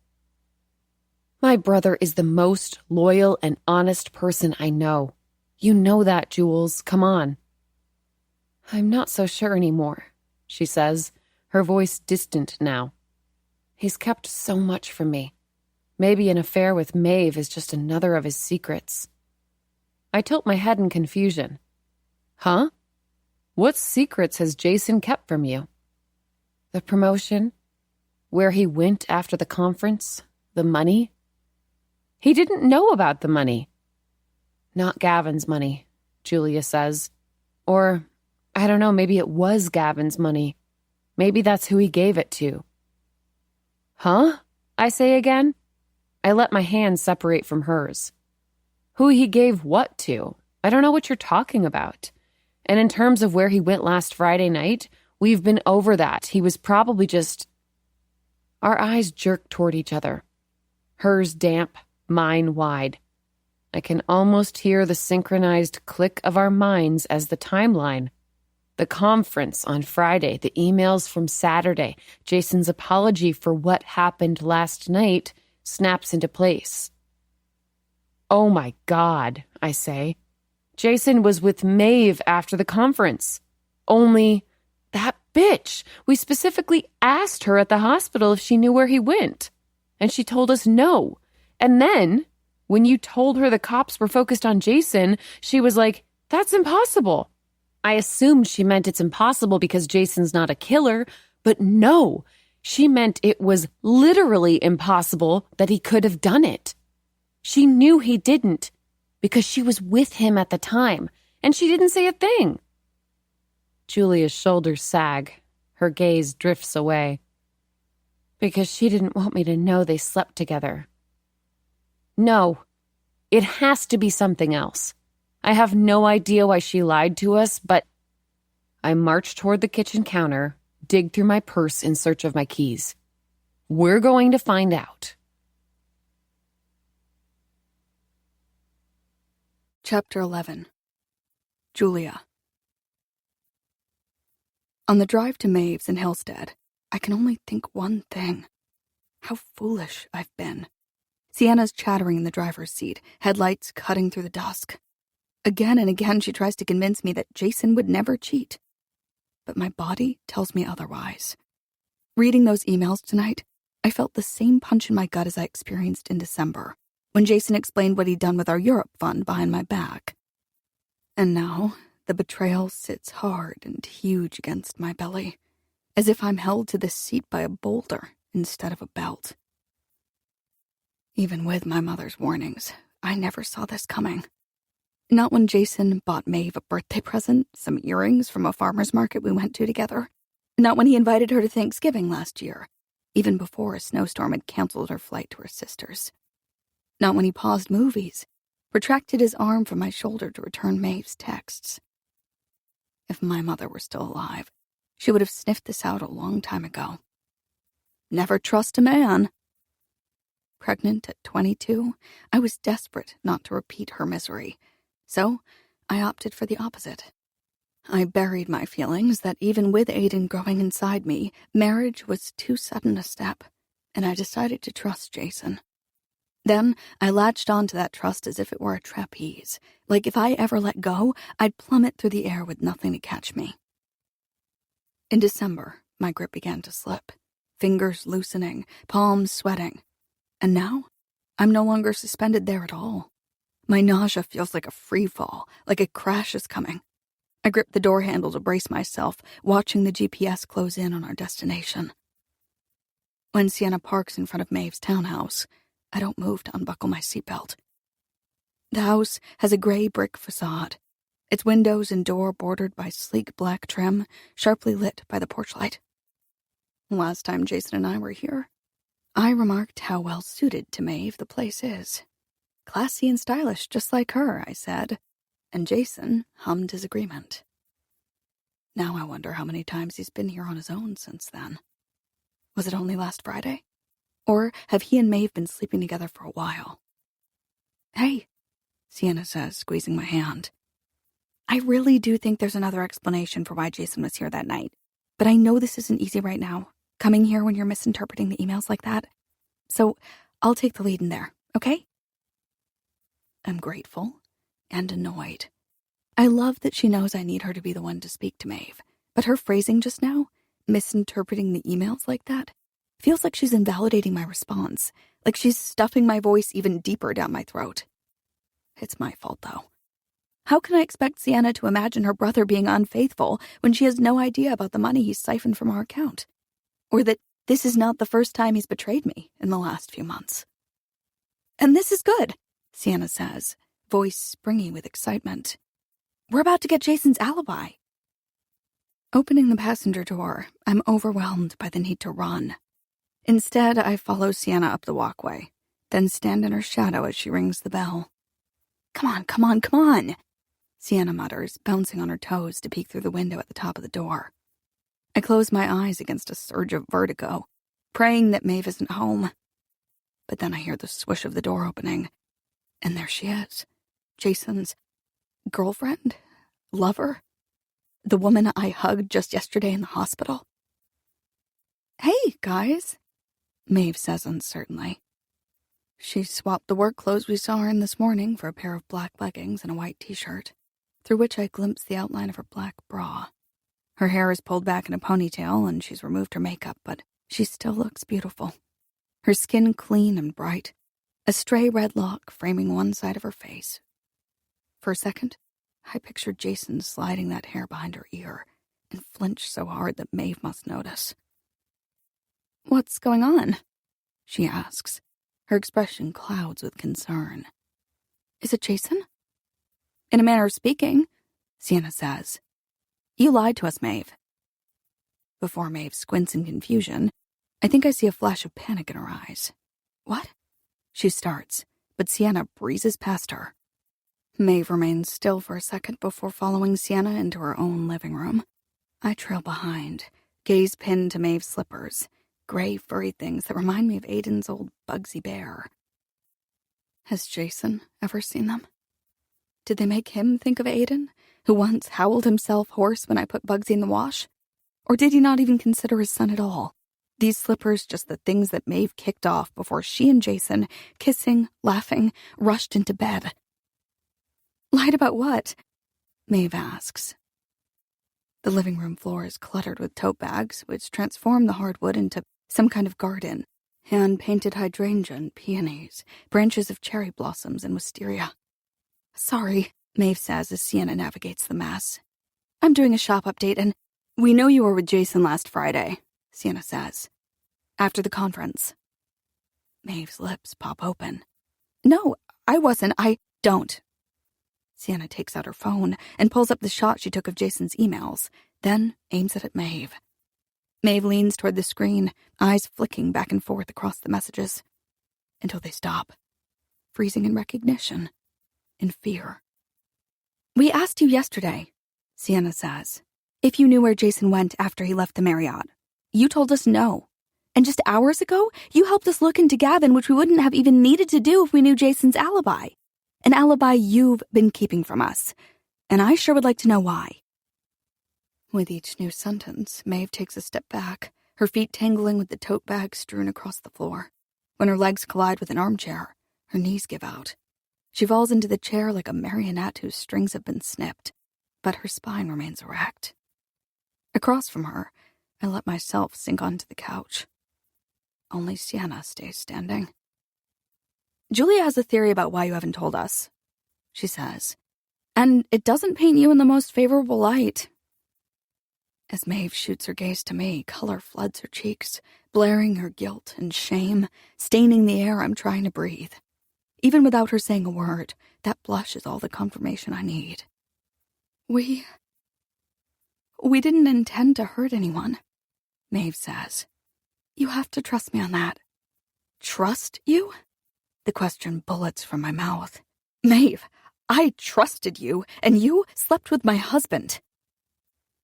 My brother is the most loyal and honest person I know. You know that, Jules. Come on. I'm not so sure anymore, she says, her voice distant now. He's kept so much from me. Maybe an affair with Maeve is just another of his secrets. I tilt my head in confusion. Huh? What secrets has Jason kept from you? The promotion? Where he went after the conference? The money? He didn't know about the money. Not Gavin's money, Julia says. Or, I don't know, maybe it was Gavin's money. Maybe that's who he gave it to. Huh? I say again. I let my hand separate from hers. Who he gave what to? I don't know what you're talking about. And in terms of where he went last Friday night, we've been over that. He was probably just... Our eyes jerk toward each other. Hers damp, mine wide. I can almost hear the synchronized click of our minds as the timeline. The conference on Friday, the emails from Saturday, Jason's apology for what happened last night snaps into place. Oh my God, I say. Jason was with Maeve after the conference. Only, that bitch, we specifically asked her at the hospital if she knew where he went. And she told us no. And then, when you told her the cops were focused on Jason, she was like, that's impossible. I assumed she meant it's impossible because Jason's not a killer, but no, she meant it was literally impossible that he could have done it. She knew he didn't because she was with him at the time, and she didn't say a thing. Julia's shoulders sag. Her gaze drifts away. Because she didn't want me to know they slept together. No, it has to be something else. I have no idea why she lied to us, but I march toward the kitchen counter, dig through my purse in search of my keys. We're going to find out. Chapter 11. Julia. On the drive to Maeve's in Hillstead, I can only think one thing. How foolish I've been. Sienna's chattering in the driver's seat, headlights cutting through the dusk. Again and again she tries to convince me that Jason would never cheat. But my body tells me otherwise. Reading those emails tonight, I felt the same punch in my gut as I experienced in December, when Jason explained what he'd done with our Europe fund behind my back. And now, the betrayal sits hard and huge against my belly, as if I'm held to this seat by a boulder instead of a belt. Even with my mother's warnings, I never saw this coming. Not when Jason bought Maeve a birthday present, some earrings from a farmer's market we went to together. Not when he invited her to Thanksgiving last year, even before a snowstorm had canceled her flight to her sister's. Not when he paused movies, retracted his arm from my shoulder to return Maeve's texts. If my mother were still alive, she would have sniffed this out a long time ago. Never trust a man. Pregnant at 22, I was desperate not to repeat her misery. So, I opted for the opposite. I buried my feelings that even with Aiden growing inside me, marriage was too sudden a step, and I decided to trust Jason. Then, I latched onto that trust as if it were a trapeze, like if I ever let go, I'd plummet through the air with nothing to catch me. In December, my grip began to slip, fingers loosening, palms sweating. And now, I'm no longer suspended there at all. My nausea feels like a free fall, like a crash is coming. I grip the door handle to brace myself, watching the GPS close in on our destination. When Sienna parks in front of Maeve's townhouse, I don't move to unbuckle my seatbelt. The house has a gray brick facade, its windows and door bordered by sleek black trim, sharply lit by the porch light. Last time Jason and I were here, I remarked how well suited to Maeve the place is. Classy and stylish, just like her, I said, and Jason hummed his agreement. Now I wonder how many times he's been here on his own since then. Was it only last Friday? Or have he and Maeve been sleeping together for a while? Hey, Sienna says, squeezing my hand. I really do think there's another explanation for why Jason was here that night, but I know this isn't easy right now, coming here when you're misinterpreting the emails like that. So I'll take the lead in there, okay? I'm grateful and annoyed. I love that she knows I need her to be the one to speak to Maeve, but her phrasing just now, misinterpreting the emails like that, feels like she's invalidating my response, like she's stuffing my voice even deeper down my throat. It's my fault, though. How can I expect Sienna to imagine her brother being unfaithful when she has no idea about the money he's siphoned from our account? Or that this is not the first time he's betrayed me in the last few months? And this is good, Sienna says, voice springy with excitement. We're about to get Jason's alibi. Opening the passenger door, I'm overwhelmed by the need to run. Instead, I follow Sienna up the walkway, then stand in her shadow as she rings the bell. Come on, come on, come on, Sienna mutters, bouncing on her toes to peek through the window at the top of the door. I close my eyes against a surge of vertigo, praying that Maeve isn't home. But then I hear the swish of the door opening, and there she is, Jason's girlfriend, lover, the woman I hugged just yesterday in the hospital. Hey, guys, Maeve says uncertainly. She swapped the work clothes we saw her in this morning for a pair of black leggings and a white t-shirt, through which I glimpse the outline of her black bra. Her hair is pulled back in a ponytail and she's removed her makeup, but she still looks beautiful. Her skin clean and bright, a stray red lock framing one side of her face. For a second, I pictured Jason sliding that hair behind her ear and flinched so hard that Maeve must notice. What's going on? She asks. Her expression clouds with concern. Is it Jason? In a manner of speaking, Sienna says. You lied to us, Maeve. Before Maeve squints in confusion, I think I see a flash of panic in her eyes. What? She starts, but Sienna breezes past her. Maeve remains still for a second before following Sienna into her own living room. I trail behind, gaze pinned to Maeve's slippers, gray furry things that remind me of Aiden's old Bugsy bear. Has Jason ever seen them? Did they make him think of Aiden, who once howled himself hoarse when I put Bugsy in the wash? Or did he not even consider his son at all? These slippers just the things that Maeve kicked off before she and Jason, kissing, laughing, rushed into bed. Lied about what? Maeve asks. The living room floor is cluttered with tote bags, which transform the hardwood into some kind of garden. Hand-painted hydrangea and peonies, branches of cherry blossoms and wisteria. Sorry, Maeve says as Sienna navigates the mess. I'm doing a shop update and we know you were with Jason last Friday, Sienna says. After the conference. Maeve's lips pop open. No, I wasn't. Don't. Sienna takes out her phone and pulls up the shot she took of Jason's emails, then aims it at Maeve. Maeve leans toward the screen, eyes flicking back and forth across the messages, until they stop, freezing in recognition, in fear. We asked you yesterday, Sienna says, if you knew where Jason went after he left the Marriott. You told us no. And just hours ago, you helped us look into Gavin, which we wouldn't have even needed to do if we knew Jason's alibi. An alibi you've been keeping from us. And I sure would like to know why. With each new sentence, Maeve takes a step back, her feet tangling with the tote bag strewn across the floor. When her legs collide with an armchair, her knees give out. She falls into the chair like a marionette whose strings have been snipped, but her spine remains erect. Across from her, I let myself sink onto the couch. Only Sienna stays standing. Julia has a theory about why you haven't told us, she says. And it doesn't paint you in the most favorable light. As Maeve shoots her gaze to me, color floods her cheeks, blaring her guilt and shame, staining the air I'm trying to breathe. Even without her saying a word, that blush is all the confirmation I need. We didn't intend to hurt anyone, Maeve says. You have to trust me on that. Trust you? The question bullets from my mouth. Maeve, I trusted you, and you slept with my husband.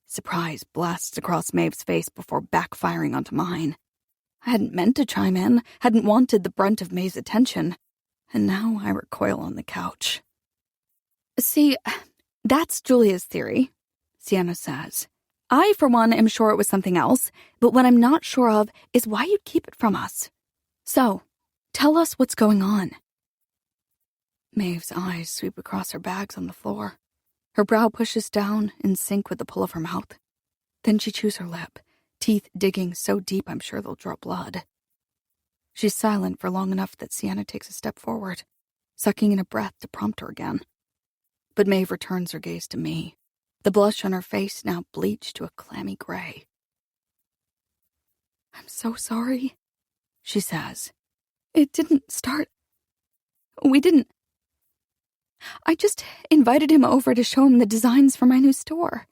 Surprise blasts across Maeve's face before backfiring onto mine. I hadn't meant to chime in, hadn't wanted the brunt of Maeve's attention, and now I recoil on the couch. See, that's Julia's theory, Sienna says. I, for one, am sure it was something else, but what I'm not sure of is why you'd keep it from us. So, tell us what's going on. Maeve's eyes sweep across her bags on the floor. Her brow pushes down in sync with the pull of her mouth. Then she chews her lip, teeth digging so deep I'm sure they'll draw blood. She's silent for long enough that Sienna takes a step forward, sucking in a breath to prompt her again. But Maeve returns her gaze to me, the blush on her face now bleached to a clammy gray. "I'm so sorry," she says. "It didn't start. We didn't. I just invited him over to show him the designs for my new store.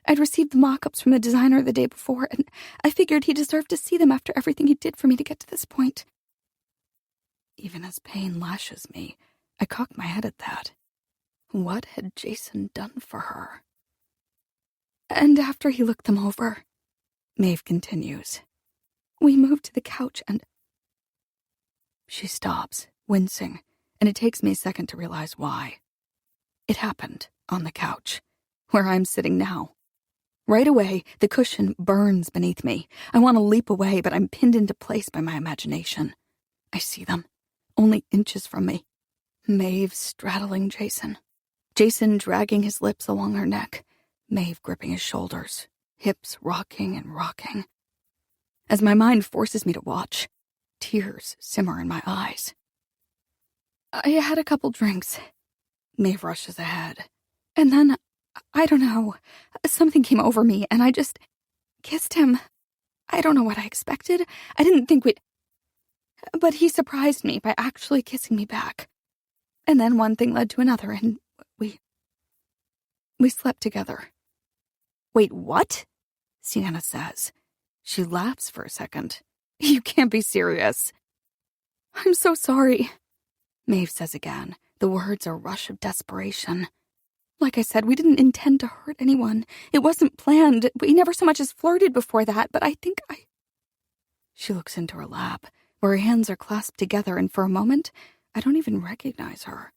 I'd received the mock-ups from the designer the day before, and I figured he deserved to see them after everything he did for me to get to this point." Even as pain lashes me, I cock my head at that. What had Jason done for her? "And after he looked them over," Maeve continues, "we moved to the couch and—" She stops, wincing, and it takes me a second to realize why. It happened on the couch, where I'm sitting now. Right away, the cushion burns beneath me. I want to leap away, but I'm pinned into place by my imagination. I see them, only inches from me. Maeve straddling Jason. Jason dragging his lips along her neck. Maeve gripping his shoulders, hips rocking and rocking. As my mind forces me to watch, tears simmer in my eyes. "I had a couple drinks," Maeve rushes ahead. "And then, I don't know, something came over me and I just kissed him. I don't know what I expected. I didn't think we'd... But he surprised me by actually kissing me back. And then one thing led to another and we slept together." "Wait, what?" Sienna says. She laughs for a second. "You can't be serious." "I'm so sorry," Maeve says again. The words are a rush of desperation. "Like I said, we didn't intend to hurt anyone. It wasn't planned. We never so much as flirted before that, but I think I..." She looks into her lap, where her hands are clasped together, and for a moment, I don't even recognize her.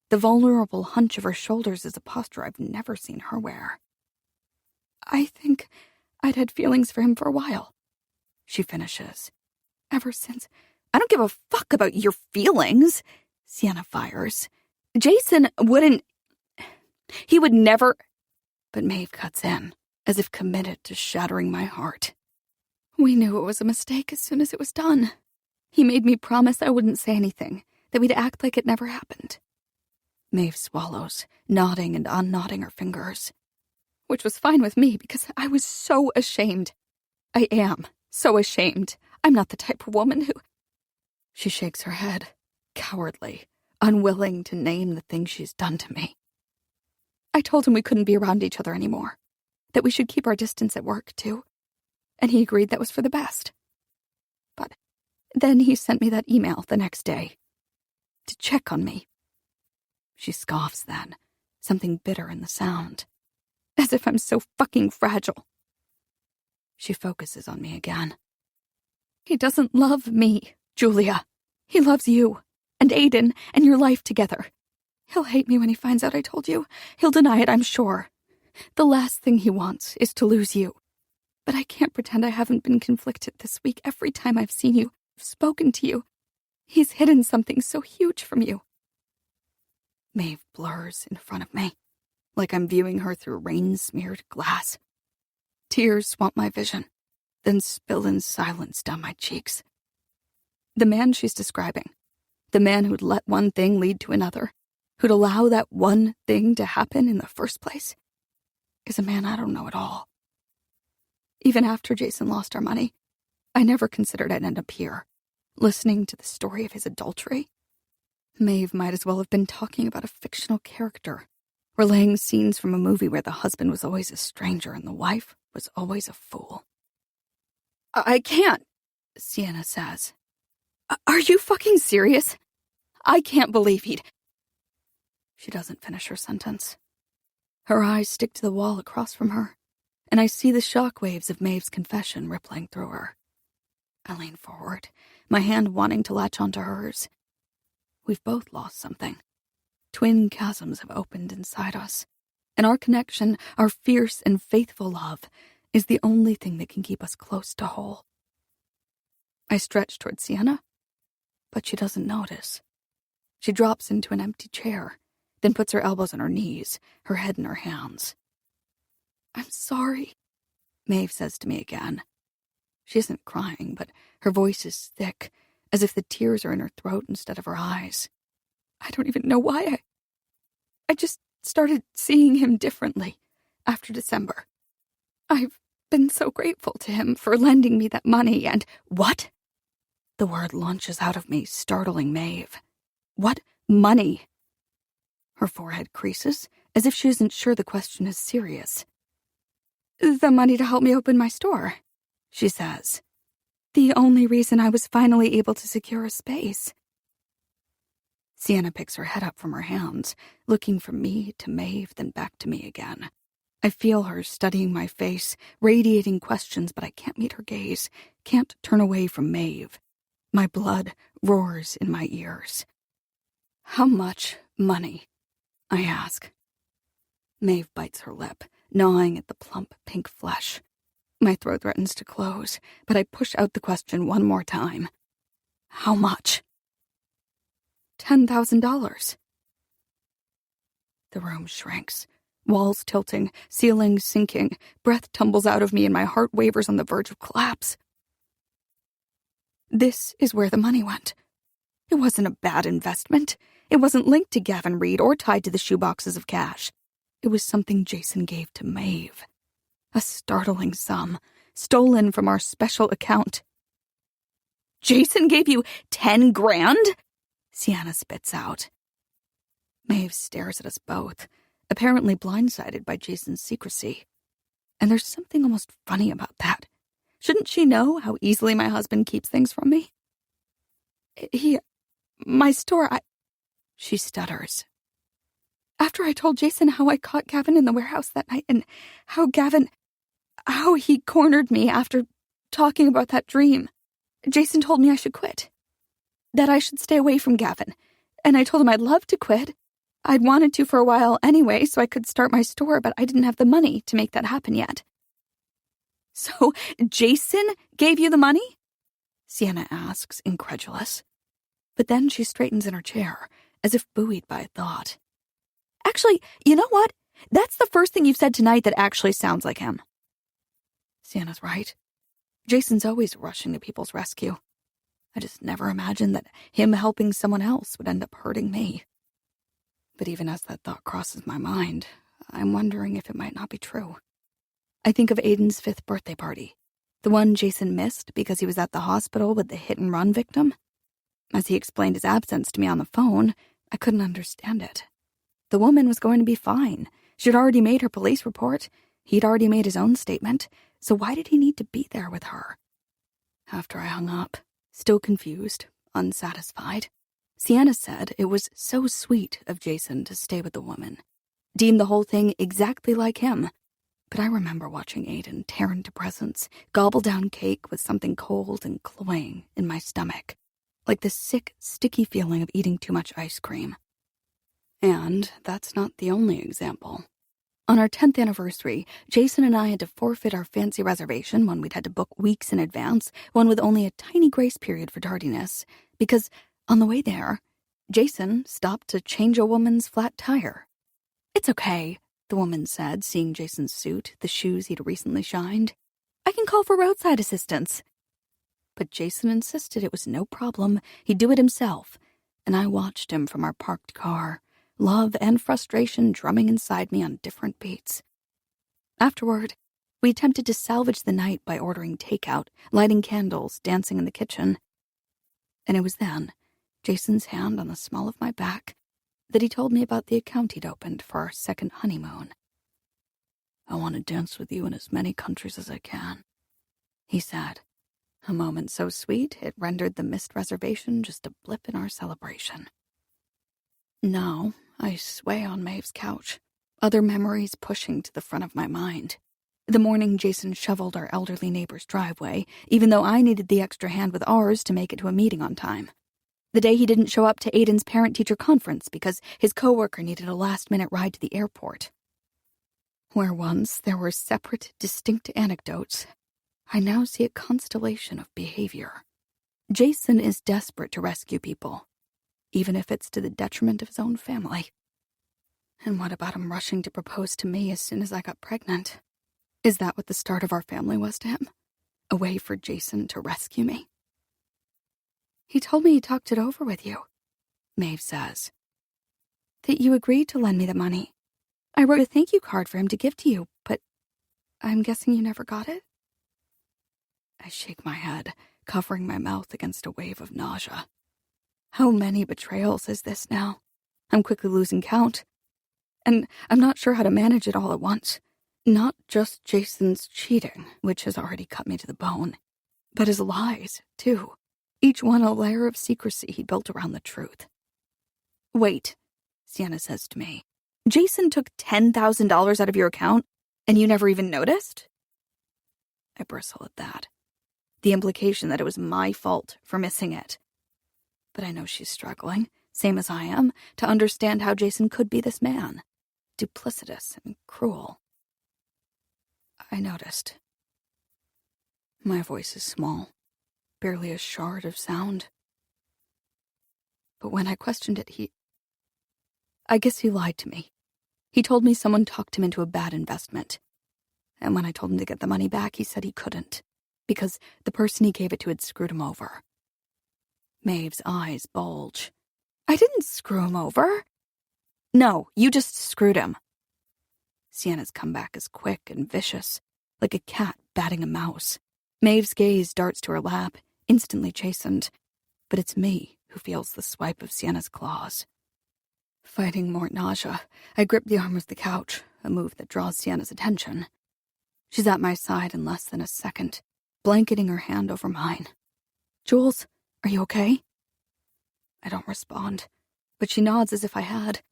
The vulnerable hunch of her shoulders is a posture I've never seen her wear. "I think I'd had feelings for him for a while," she finishes. "Ever since..." "I don't give a fuck about your feelings," Sienna fires. "Jason wouldn't... He would never..." But Maeve cuts in, as if committed to shattering my heart. "We knew it was a mistake as soon as it was done. He made me promise I wouldn't say anything, that we'd act like it never happened." Maeve swallows, nodding and unknotting her fingers. "Which was fine with me because I was so ashamed. I am so ashamed. I'm not the type of woman who..." She shakes her head, cowardly, unwilling to name the things she's done to me. "I told him we couldn't be around each other anymore, that we should keep our distance at work, too. And he agreed that was for the best. But then he sent me that email the next day, to check on me." She scoffs then, something bitter in the sound. "As if I'm so fucking fragile." She focuses on me again. "He doesn't love me, Julia. He loves you, and Aiden, and your life together. He'll hate me when he finds out I told you. He'll deny it, I'm sure. The last thing he wants is to lose you. But I can't pretend I haven't been conflicted this week. Every time I've seen you, spoken to you, he's hidden something so huge from you." Maeve blurs in front of me, like I'm viewing her through rain-smeared glass. Tears swamp my vision, then spill in silence down my cheeks. The man she's describing, the man who'd let one thing lead to another, who'd allow that one thing to happen in the first place, is a man I don't know at all. Even after Jason lost our money, I never considered I'd end up here, listening to the story of his adultery. Maeve might as well have been talking about a fictional character, relaying scenes from a movie where the husband was always a stranger and the wife was always a fool. "I can't," Sienna says. "Are you fucking serious? I can't believe he'd..." She doesn't finish her sentence. Her eyes stick to the wall across from her, and I see the shockwaves of Maeve's confession rippling through her. I lean forward, my hand wanting to latch onto hers. We've both lost something. Twin chasms have opened inside us, and our connection, our fierce and faithful love, is the only thing that can keep us close to whole. I stretch toward Sienna, but she doesn't notice. She drops into an empty chair, then puts her elbows on her knees, her head in her hands. "I'm sorry," Maeve says to me again. She isn't crying, but her voice is thick, as if the tears are in her throat instead of her eyes. I don't even know why. I just started seeing him differently after December. I've been so grateful to him for lending me that money and— What? The word launches out of me, startling Maeve. What money? Her forehead creases, as if she isn't sure the question is serious. "The money to help me open my store," she says. "The only reason I was finally able to secure a space." Sienna picks her head up from her hands, looking from me to Maeve, then back to me again. I feel her studying my face, radiating questions, but I can't meet her gaze, can't turn away from Maeve. My blood roars in my ears. "How much money?" I ask. Maeve bites her lip, gnawing at the plump pink flesh. My throat threatens to close, but I push out the question one more time. "How much?" $10,000. The room shrinks, walls tilting, ceiling sinking, breath tumbles out of me and my heart wavers on the verge of collapse. This is where the money went. It wasn't a bad investment. It wasn't linked to Gavin Reed or tied to the shoeboxes of cash. It was something Jason gave to Maeve. A startling sum, stolen from our special account. "Jason gave you 10 grand? Sienna spits out. Maeve stares at us both, apparently blindsided by Jason's secrecy. And there's something almost funny about that. Shouldn't she know how easily my husband keeps things from me? My store, she stutters. After I told Jason how I caught Gavin in the warehouse that night and how he cornered me after talking about that dream, Jason told me I should quit. That I should stay away from Gavin. And I told him I'd love to quit. I'd wanted to for a while anyway so I could start my store, but I didn't have the money to make that happen yet. So Jason gave you the money? Sienna asks, incredulous. But then she straightens in her chair, as if buoyed by a thought. Actually, you know what? That's the first thing you've said tonight that actually sounds like him. Sienna's right. Jason's always rushing to people's rescue. I just never imagined that him helping someone else would end up hurting me. But even as that thought crosses my mind, I'm wondering if it might not be true. I think of Aiden's 5th birthday party, the one Jason missed because he was at the hospital with the hit-and-run victim. As he explained his absence to me on the phone, I couldn't understand it. The woman was going to be fine. She'd already made her police report. He'd already made his own statement. So why did he need to be there with her? After I hung up, still confused, unsatisfied, Sienna said it was so sweet of Jason to stay with the woman, deemed the whole thing exactly like him. But I remember watching Aiden tear into presents, gobble down cake with something cold and cloying in my stomach, like the sick, sticky feeling of eating too much ice cream. And that's not the only example. On our 10th anniversary, Jason and I had to forfeit our fancy reservation, one we'd had to book weeks in advance, one with only a tiny grace period for tardiness, because on the way there, Jason stopped to change a woman's flat tire. It's okay, the woman said, seeing Jason's suit, the shoes he'd recently shined. I can call for roadside assistance. But Jason insisted it was no problem. He'd do it himself, and I watched him from our parked car, love and frustration drumming inside me on different beats. Afterward, we attempted to salvage the night by ordering takeout, lighting candles, dancing in the kitchen. And it was then, Jason's hand on the small of my back, that he told me about the account he'd opened for our second honeymoon. I want to dance with you in as many countries as I can, he said. A moment so sweet it rendered the missed reservation just a blip in our celebration. Now, I sway on Maeve's couch, other memories pushing to the front of my mind. The morning Jason shoveled our elderly neighbor's driveway, even though I needed the extra hand with ours to make it to a meeting on time. The day he didn't show up to Aiden's parent-teacher conference because his coworker needed a last-minute ride to the airport. Where once there were separate, distinct anecdotes, I now see a constellation of behavior. Jason is desperate to rescue people, even if it's to the detriment of his own family. And what about him rushing to propose to me as soon as I got pregnant? Is that what the start of our family was to him? A way for Jason to rescue me? He told me he talked it over with you, Maeve says. That you agreed to lend me the money. I wrote a thank you card for him to give to you, but I'm guessing you never got it? I shake my head, covering my mouth against a wave of nausea. How many betrayals is this now? I'm quickly losing count. And I'm not sure how to manage it all at once. Not just Jason's cheating, which has already cut me to the bone, but his lies, too. Each one a layer of secrecy he built around the truth. Wait, Sienna says to me. Jason took $10,000 out of your account, and you never even noticed? I bristle at that. The implication that it was my fault for missing it. But I know she's struggling, same as I am, to understand how Jason could be this man. Duplicitous and cruel. I noticed. My voice is small, barely a shard of sound. But when I questioned it, I guess he lied to me. He told me someone talked him into a bad investment. And when I told him to get the money back, he said he couldn't, because the person he gave it to had screwed him over. Maeve's eyes bulge. I didn't screw him over. No, you just screwed him. Sienna's comeback is quick and vicious, like a cat batting a mouse. Maeve's gaze darts to her lap, instantly chastened, but it's me who feels the swipe of Sienna's claws. Fighting more nausea, I grip the arm of the couch, a move that draws Sienna's attention. She's at my side in less than a second, blanketing her hand over mine. Jules, are you okay? I don't respond, but she nods as if I had.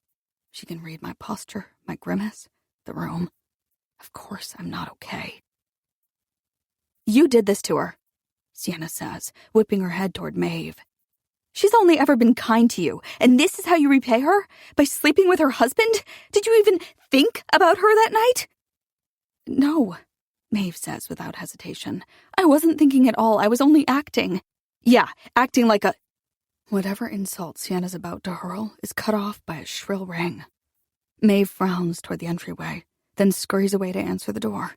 She can read my posture, my grimace, the room. Of course I'm not okay. You did this to her, Sienna says, whipping her head toward Maeve. She's only ever been kind to you, and this is how you repay her? By sleeping with her husband? Did you even think about her that night? No, Maeve says without hesitation. I wasn't thinking at all. I was only acting. Yeah, acting like a... Whatever insult Sienna's about to hurl is cut off by a shrill ring. Maeve frowns toward the entryway, then scurries away to answer the door.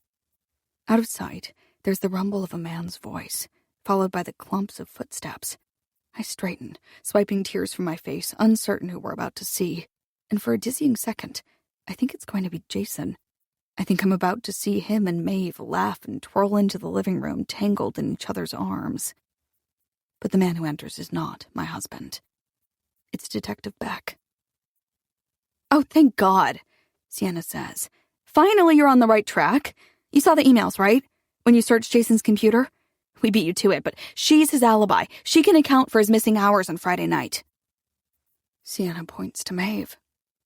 Out of sight, there's the rumble of a man's voice, followed by the clumps of footsteps. I straighten, swiping tears from my face, uncertain who we're about to see. And for a dizzying second, I think it's going to be Jason. I think I'm about to see him and Maeve laugh and twirl into the living room, tangled in each other's arms. But the man who enters is not my husband. It's Detective Beck. Oh, thank God, Sienna says. Finally, you're on the right track. You saw the emails, right? When you searched Jason's computer? We beat you to it, but she's his alibi. She can account for his missing hours on Friday night. Sienna points to Maeve,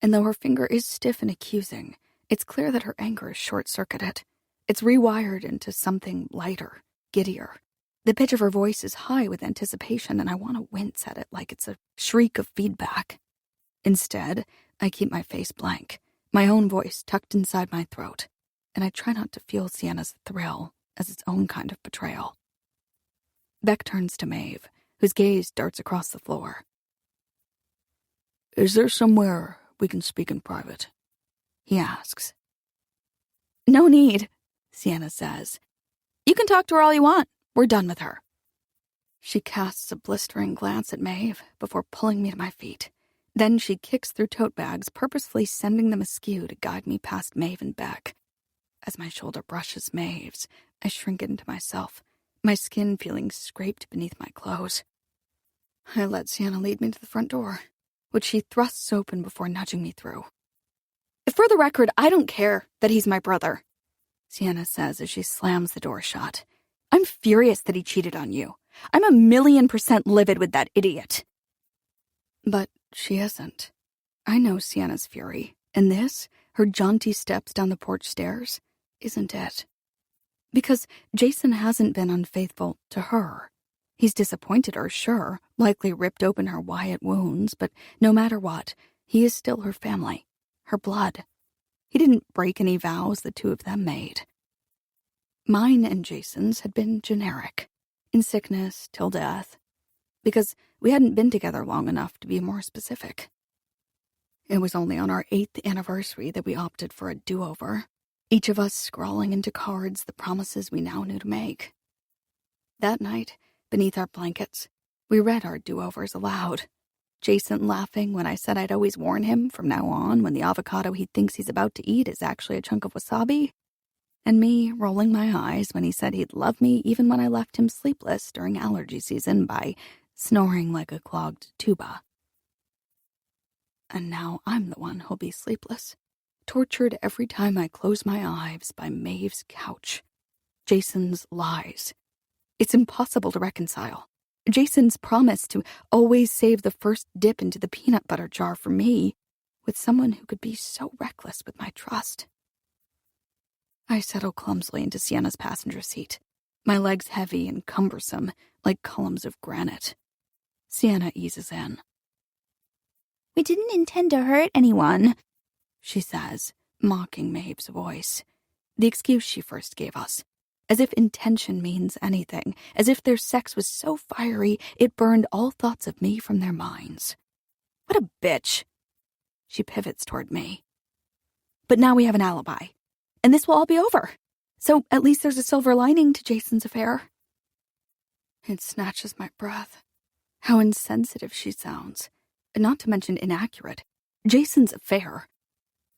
and though her finger is stiff and accusing, it's clear that her anger is short-circuited. It's rewired into something lighter, giddier. The pitch of her voice is high with anticipation, and I want to wince at it like it's a shriek of feedback. Instead, I keep my face blank, my own voice tucked inside my throat, and I try not to feel Sienna's thrill as its own kind of betrayal. Beck turns to Maeve, whose gaze darts across the floor. Is there somewhere we can speak in private? He asks. No need, Sienna says. You can talk to her all you want. We're done with her. She casts a blistering glance at Maeve before pulling me to my feet. Then she kicks through tote bags, purposefully sending them askew to guide me past Maeve and Beck. As my shoulder brushes Maeve's, I shrink into myself, my skin feeling scraped beneath my clothes. I let Sienna lead me to the front door, which she thrusts open before nudging me through. For the record, I don't care that he's my brother, Sienna says as she slams the door shut. I'm furious that he cheated on you. I'm 1,000,000% livid with that idiot. But she isn't. I know Sienna's fury, and this, her jaunty steps down the porch stairs, isn't it. Because Jason hasn't been unfaithful to her. He's disappointed her, sure, likely ripped open her Wyatt wounds, but no matter what, he is still her family, her blood. He didn't break any vows the two of them made. Mine and Jason's had been generic, in sickness till death, because we hadn't been together long enough to be more specific. It was only on our 8th anniversary that we opted for a do-over, each of us scrawling into cards the promises we now knew to make. That night, beneath our blankets, we read our do-overs aloud, Jason laughing when I said I'd always warn him from now on when the avocado he thinks he's about to eat is actually a chunk of wasabi, and me rolling my eyes when he said he'd love me even when I left him sleepless during allergy season by snoring like a clogged tuba. And now I'm the one who'll be sleepless, tortured every time I close my eyes by Maeve's couch. Jason's lies. It's impossible to reconcile. Jason's promise to always save the first dip into the peanut butter jar for me with someone who could be so reckless with my trust. I settle clumsily into Sienna's passenger seat, my legs heavy and cumbersome like columns of granite. Sienna eases in. "We didn't intend to hurt anyone," she says, mocking Maeve's voice, the excuse she first gave us, as if intention means anything, as if their sex was so fiery it burned all thoughts of me from their minds. What a bitch. She pivots toward me. But now we have an alibi, and this will all be over. So at least there's a silver lining to Jason's affair. It snatches my breath. How insensitive she sounds. Not to mention inaccurate. Jason's affair,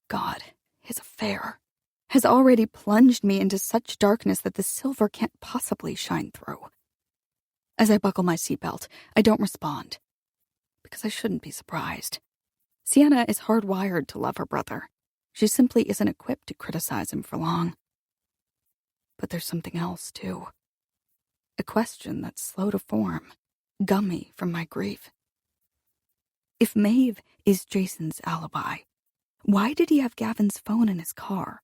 God, his affair, has already plunged me into such darkness that the silver can't possibly shine through. As I buckle my seatbelt, I don't respond, because I shouldn't be surprised. Sienna is hardwired to love her brother. She simply isn't equipped to criticize him for long. But there's something else, too. A question that's slow to form, gummy from my grief. If Maeve is Jason's alibi, why did he have Gavin's phone in his car,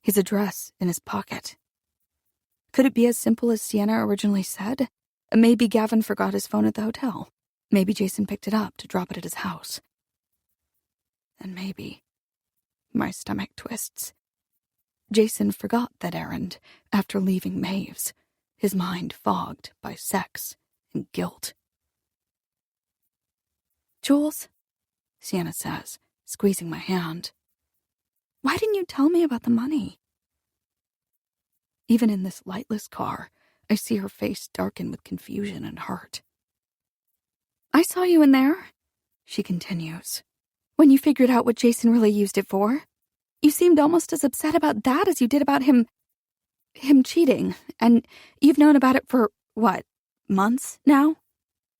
his address in his pocket? Could it be as simple as Sienna originally said? Maybe Gavin forgot his phone at the hotel. Maybe Jason picked it up to drop it at his house. And maybe, my stomach twists, Jason forgot that errand after leaving Maeve's, his mind fogged by sex and guilt. "Jules," Sienna says, squeezing my hand. "Why didn't you tell me about the money?" Even in this lightless car, I see her face darken with confusion and hurt. "I saw you in there," she continues, "when you figured out what Jason really used it for. You seemed almost as upset about that as you did about him cheating, and you've known about it for, what, months now?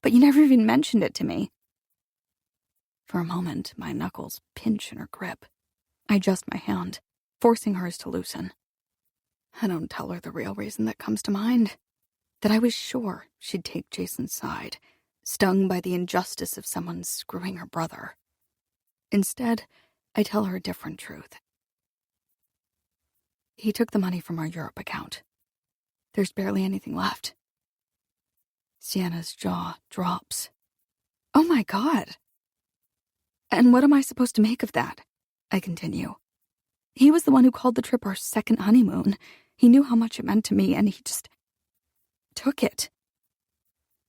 But you never even mentioned it to me." For a moment, my knuckles pinch in her grip. I adjust my hand, forcing hers to loosen. I don't tell her the real reason that comes to mind. That I was sure she'd take Jason's side, stung by the injustice of someone screwing her brother. Instead, I tell her a different truth. He took the money from our Europe account. There's barely anything left. Sienna's jaw drops. "Oh my God." "And what am I supposed to make of that?" I continue. "He was the one who called the trip our second honeymoon. He knew how much it meant to me, and he just took it.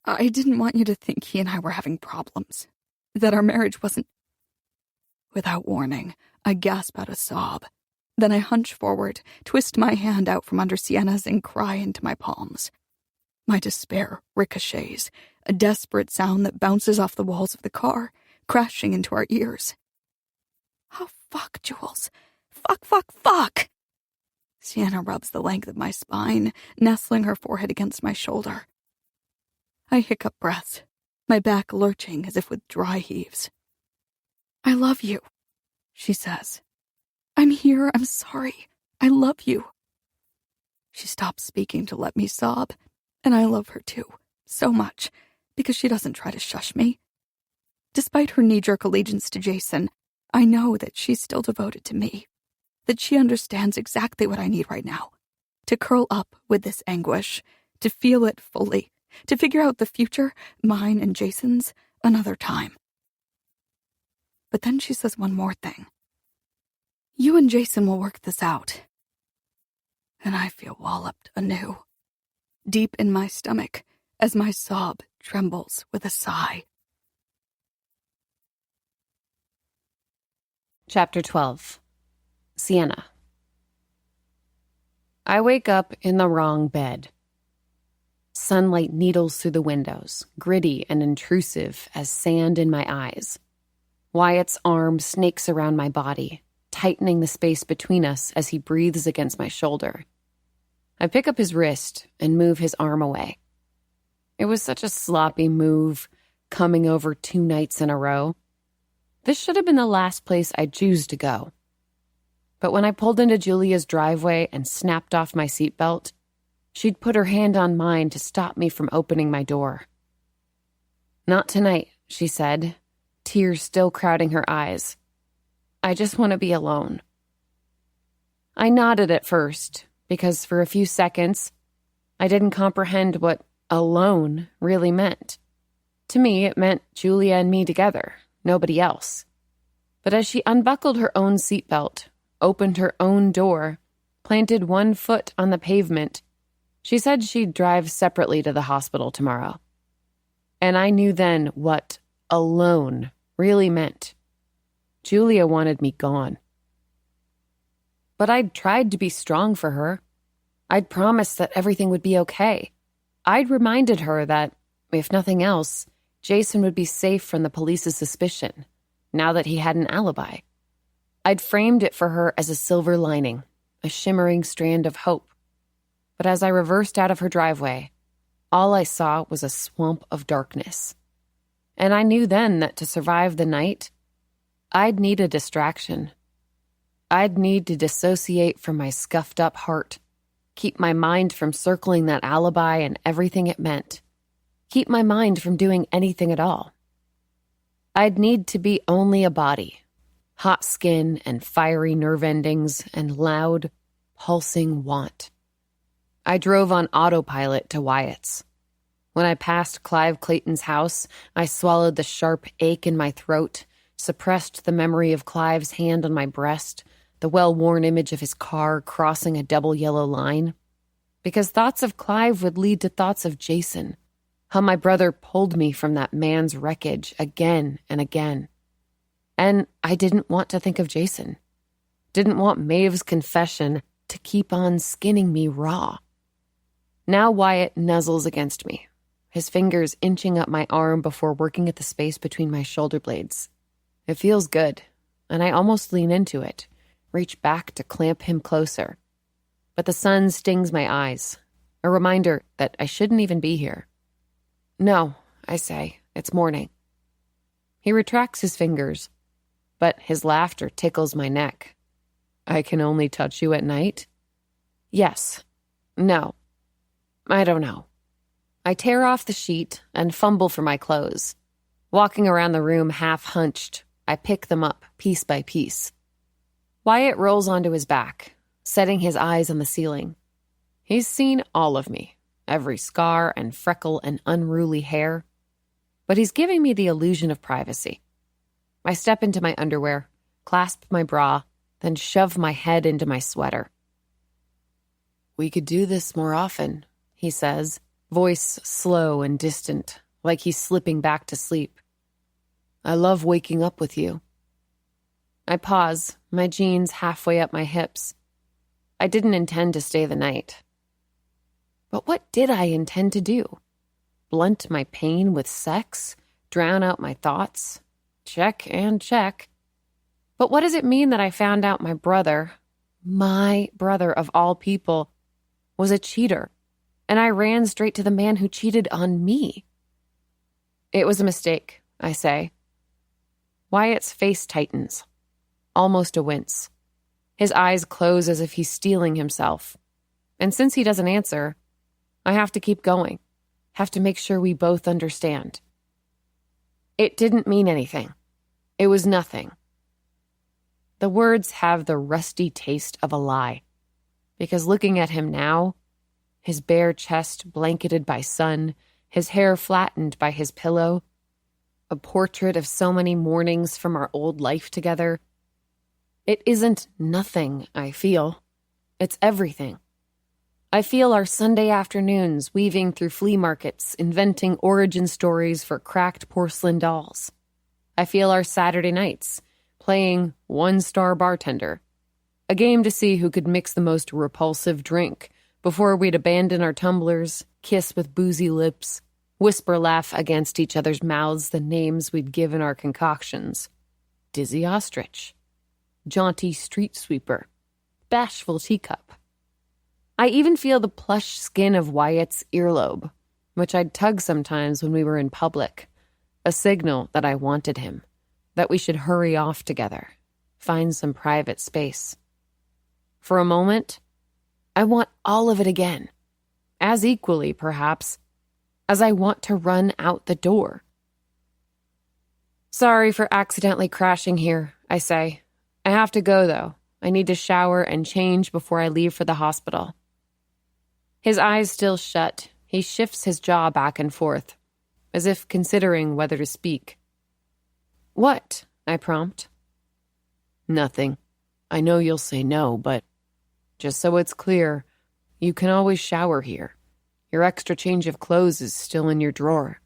I didn't want you to think he and I were having problems, that our marriage wasn't..." Without warning, I gasp out a sob. Then I hunch forward, twist my hand out from under Sienna's, and cry into my palms. My despair ricochets, a desperate sound that bounces off the walls of the car, crashing into our ears. "Oh, fuck, Jules. Fuck, fuck, fuck!" Sienna rubs the length of my spine, nestling her forehead against my shoulder. I hiccup breaths, my back lurching as if with dry heaves. "I love you," she says. "I'm here, I'm sorry. I love you." She stops speaking to let me sob, and I love her too, so much, because she doesn't try to shush me. Despite her knee-jerk allegiance to Jason, I know that she's still devoted to me, that she understands exactly what I need right now, to curl up with this anguish, to feel it fully, to figure out the future, mine and Jason's, another time. But then she says one more thing. "You and Jason will work this out." And I feel walloped anew, deep in my stomach, as my sob trembles with a sigh. Chapter 12. Sienna. I wake up in the wrong bed. Sunlight needles through the windows, gritty and intrusive as sand in my eyes. Wyatt's arm snakes around my body, tightening the space between us as he breathes against my shoulder. I pick up his wrist and move his arm away. It was such a sloppy move, coming over 2 nights in a row. This should have been the last place I'd choose to go. But when I pulled into Julia's driveway and snapped off my seatbelt, she'd put her hand on mine to stop me from opening my door. "Not tonight," she said, tears still crowding her eyes. "I just want to be alone." I nodded at first, because for a few seconds, I didn't comprehend what alone really meant. To me, it meant Julia and me together, nobody else. But as she unbuckled her own seatbelt, opened her own door, planted one foot on the pavement, she said she'd drive separately to the hospital tomorrow. And I knew then what alone really meant. Julia wanted me gone. But I'd tried to be strong for her. I'd promised that everything would be okay. I'd reminded her that, if nothing else, Jason would be safe from the police's suspicion, now that he had an alibi. I'd framed it for her as a silver lining, a shimmering strand of hope. But as I reversed out of her driveway, all I saw was a swamp of darkness. And I knew then that to survive the night, I'd need a distraction. I'd need to dissociate from my scuffed-up heart, keep my mind from circling that alibi and everything it meant, keep my mind from doing anything at all. I'd need to be only a body, hot skin and fiery nerve endings and loud, pulsing want. I drove on autopilot to Wyatt's. When I passed Clive Clayton's house, I swallowed the sharp ache in my throat, suppressed the memory of Clive's hand on my breast, the well-worn image of his car crossing a double yellow line. Because thoughts of Clive would lead to thoughts of Jason, how my brother pulled me from that man's wreckage again and again. And I didn't want to think of Jason. Didn't want Maeve's confession to keep on skinning me raw. Now Wyatt nuzzles against me, his fingers inching up my arm before working at the space between my shoulder blades. It feels good, and I almost lean into it, reach back to clamp him closer. But the sun stings my eyes, a reminder that I shouldn't even be here. "No," I say, "it's morning." He retracts his fingers, but his laughter tickles my neck. "I can only touch you at night?" "Yes. No. I don't know." I tear off the sheet and fumble for my clothes. Walking around the room half hunched, I pick them up piece by piece. Wyatt rolls onto his back, setting his eyes on the ceiling. He's seen all of me, every scar and freckle and unruly hair. But he's giving me the illusion of privacy. I step into my underwear, clasp my bra, then shove my head into my sweater. "We could do this more often," he says, voice slow and distant, like he's slipping back to sleep. "I love waking up with you." I pause, my jeans halfway up my hips. I didn't intend to stay the night. But what did I intend to do? Blunt my pain with sex? Drown out my thoughts? Check and check. But what does it mean that I found out my brother of all people, was a cheater, and I ran straight to the man who cheated on me? "It was a mistake," I say. Wyatt's face tightens, almost a wince. His eyes close as if he's steeling himself. And since he doesn't answer, I have to keep going, have to make sure we both understand. "It didn't mean anything. It was nothing." The words have the rusty taste of a lie, because looking at him now, his bare chest blanketed by sun, his hair flattened by his pillow, a portrait of so many mornings from our old life together, it isn't nothing I feel. It's everything. I feel our Sunday afternoons weaving through flea markets, inventing origin stories for cracked porcelain dolls. I feel our Saturday nights, playing one-star bartender, a game to see who could mix the most repulsive drink before we'd abandon our tumblers, kiss with boozy lips, whisper laugh against each other's mouths the names we'd given our concoctions. Dizzy ostrich, jaunty street sweeper, bashful teacup. I even feel the plush skin of Wyatt's earlobe, which I'd tug sometimes when we were in public, a signal that I wanted him, that we should hurry off together, find some private space. For a moment, I want all of it again, as equally, perhaps, as I want to run out the door. Sorry for accidentally crashing here, I say. I have to go, though. I need to shower and change before I leave for the hospital. His eyes still shut, he shifts his jaw back and forth, as if considering whether to speak. What? I prompt. Nothing. I know you'll say no, but just so it's clear, you can always shower here. Your extra change of clothes is still in your drawer.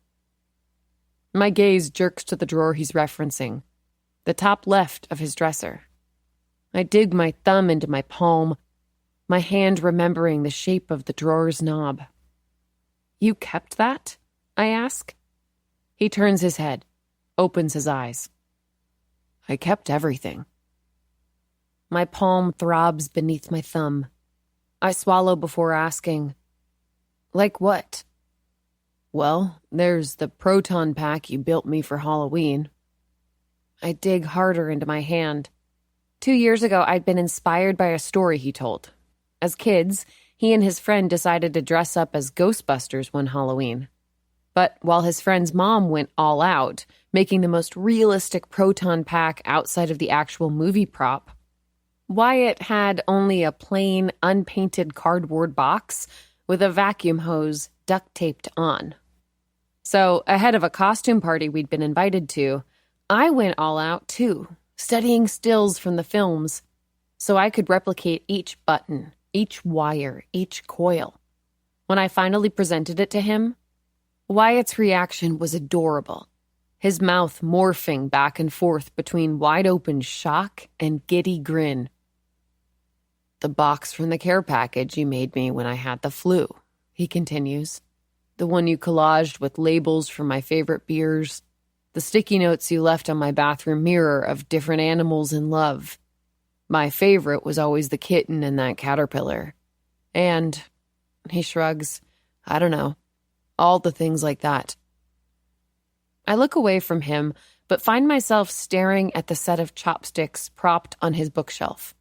My gaze jerks to the drawer he's referencing, the top left of his dresser. I dig my thumb into my palm, my hand remembering the shape of the drawer's knob. You kept that? I ask. He turns his head, opens his eyes. I kept everything. My palm throbs beneath my thumb. I swallow before asking, like what? Well, there's the proton pack you built me for Halloween. I dig harder into my hand. 2 years ago, I'd been inspired by a story he told. As kids, he and his friend decided to dress up as Ghostbusters one Halloween. But while his friend's mom went all out, making the most realistic proton pack outside of the actual movie prop, Wyatt had only a plain, unpainted cardboard box with a vacuum hose duct-taped on. So, ahead of a costume party we'd been invited to, I went all out too, studying stills from the films, so I could replicate each button, each wire, each coil. When I finally presented it to him, Wyatt's reaction was adorable, his mouth morphing back and forth between wide-open shock and giddy grin. The box from the care package you made me when I had the flu, he continues. The one you collaged with labels for my favorite beers. The sticky notes you left on my bathroom mirror of different animals in love. My favorite was always the kitten and that caterpillar. And, he shrugs, I don't know, all the things like that. I look away from him, but find myself staring at the set of chopsticks propped on his bookshelf.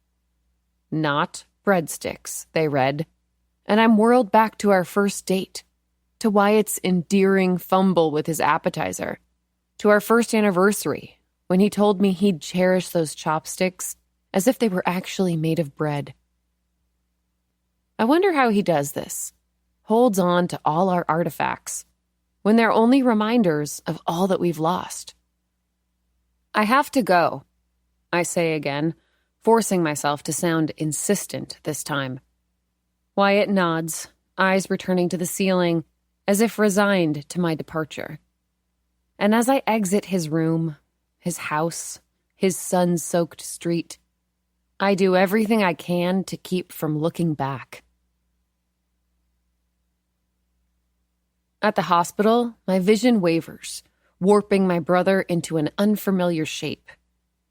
Not breadsticks, they read, and I'm whirled back to our first date, to Wyatt's endearing fumble with his appetizer, to our first anniversary, when he told me he'd cherish those chopsticks as if they were actually made of bread. I wonder how he does this, holds on to all our artifacts, when they're only reminders of all that we've lost. I have to go, I say again, forcing myself to sound insistent this time. Wyatt nods, eyes returning to the ceiling, as if resigned to my departure. And as I exit his room, his house, his sun-soaked street, I do everything I can to keep from looking back. At the hospital, my vision wavers, warping my brother into an unfamiliar shape,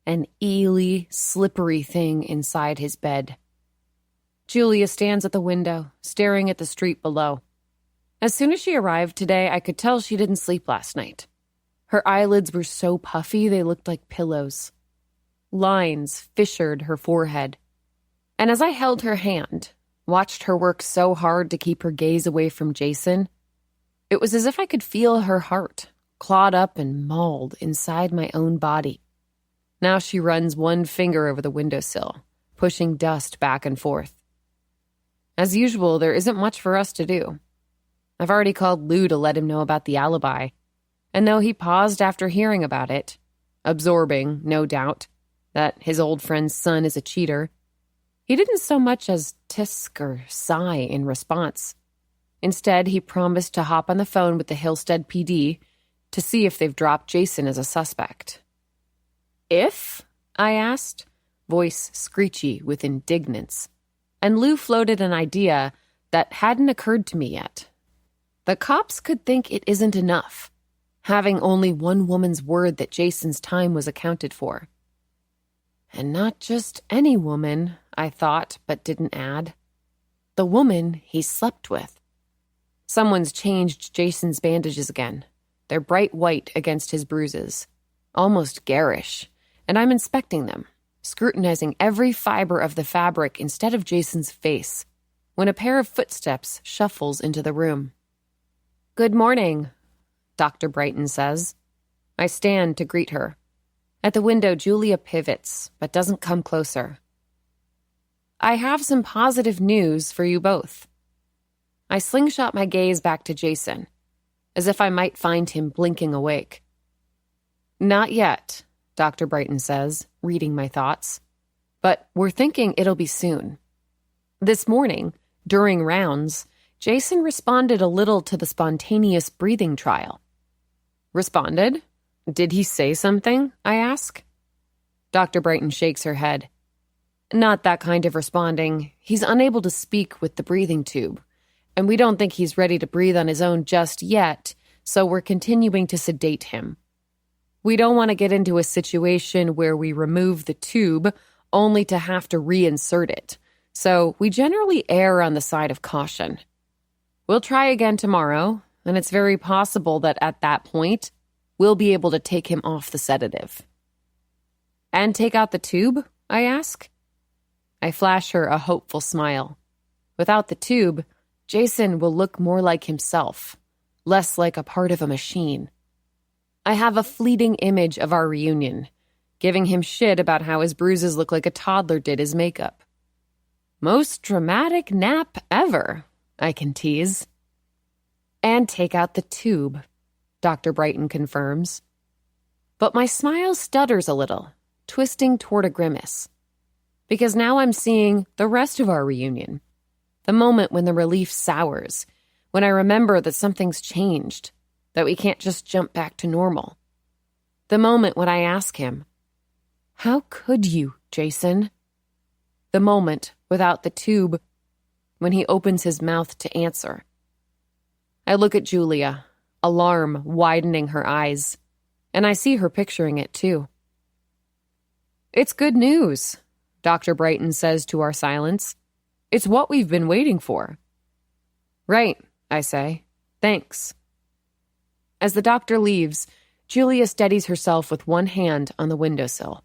an eely, slippery thing inside his bed. Julia stands at the window, staring at the street below. As soon as she arrived today, I could tell she didn't sleep last night. Her eyelids were so puffy they looked like pillows. Lines fissured her forehead. And as I held her hand, watched her work so hard to keep her gaze away from Jason, it was as if I could feel her heart, clawed up and mauled inside my own body. Now she runs one finger over the windowsill, pushing dust back and forth. As usual, there isn't much for us to do. I've already called Lou to let him know about the alibi, and though he paused after hearing about it, absorbing, no doubt, that his old friend's son is a cheater, he didn't so much as tisk or sigh in response. Instead, he promised to hop on the phone with the Hillstead PD to see if they've dropped Jason as a suspect. If? I asked, voice screechy with indignance. And Lou floated an idea that hadn't occurred to me yet. The cops could think it isn't enough, having only one woman's word that Jason's time was accounted for. And not just any woman, I thought, but didn't add. The woman he slept with. Someone's changed Jason's bandages again. They're bright white against his bruises, almost garish, and I'm inspecting them, scrutinizing every fiber of the fabric instead of Jason's face, when a pair of footsteps shuffles into the room. "Good morning," Dr. Brighton says. I stand to greet her. At the window, Julia pivots, but doesn't come closer. "I have some positive news for you both." I slingshot my gaze back to Jason, as if I might find him blinking awake. "Not yet," Dr. Brighton says, reading my thoughts. "But we're thinking it'll be soon." This morning, during rounds, Jason responded a little to the spontaneous breathing trial. "Responded? Did he say something?" I ask. Dr. Brighton shakes her head. "Not that kind of responding. He's unable to speak with the breathing tube, and we don't think he's ready to breathe on his own just yet, so we're continuing to sedate him. We don't want to get into a situation where we remove the tube only to have to reinsert it, so we generally err on the side of caution. We'll try again tomorrow, and it's very possible that at that point, we'll be able to take him off the sedative." "And take out the tube?" I ask. I flash her a hopeful smile. Without the tube, Jason will look more like himself, less like a part of a machine. I have a fleeting image of our reunion, giving him shit about how his bruises look like a toddler did his makeup. "Most dramatic nap ever," I can tease. "And take out the tube," Dr. Brighton confirms. But my smile stutters a little, twisting toward a grimace. Because now I'm seeing the rest of our reunion. The moment when the relief sours, when I remember that something's changed, that we can't just jump back to normal. The moment when I ask him, "How could you, Jason?" The moment without the tube, when he opens his mouth to answer. I look at Julia, alarm widening her eyes, and I see her picturing it too. "It's good news," Dr. Brighton says to our silence. "It's what we've been waiting for." "Right," I say. "Thanks." As the doctor leaves, Julia steadies herself with one hand on the windowsill.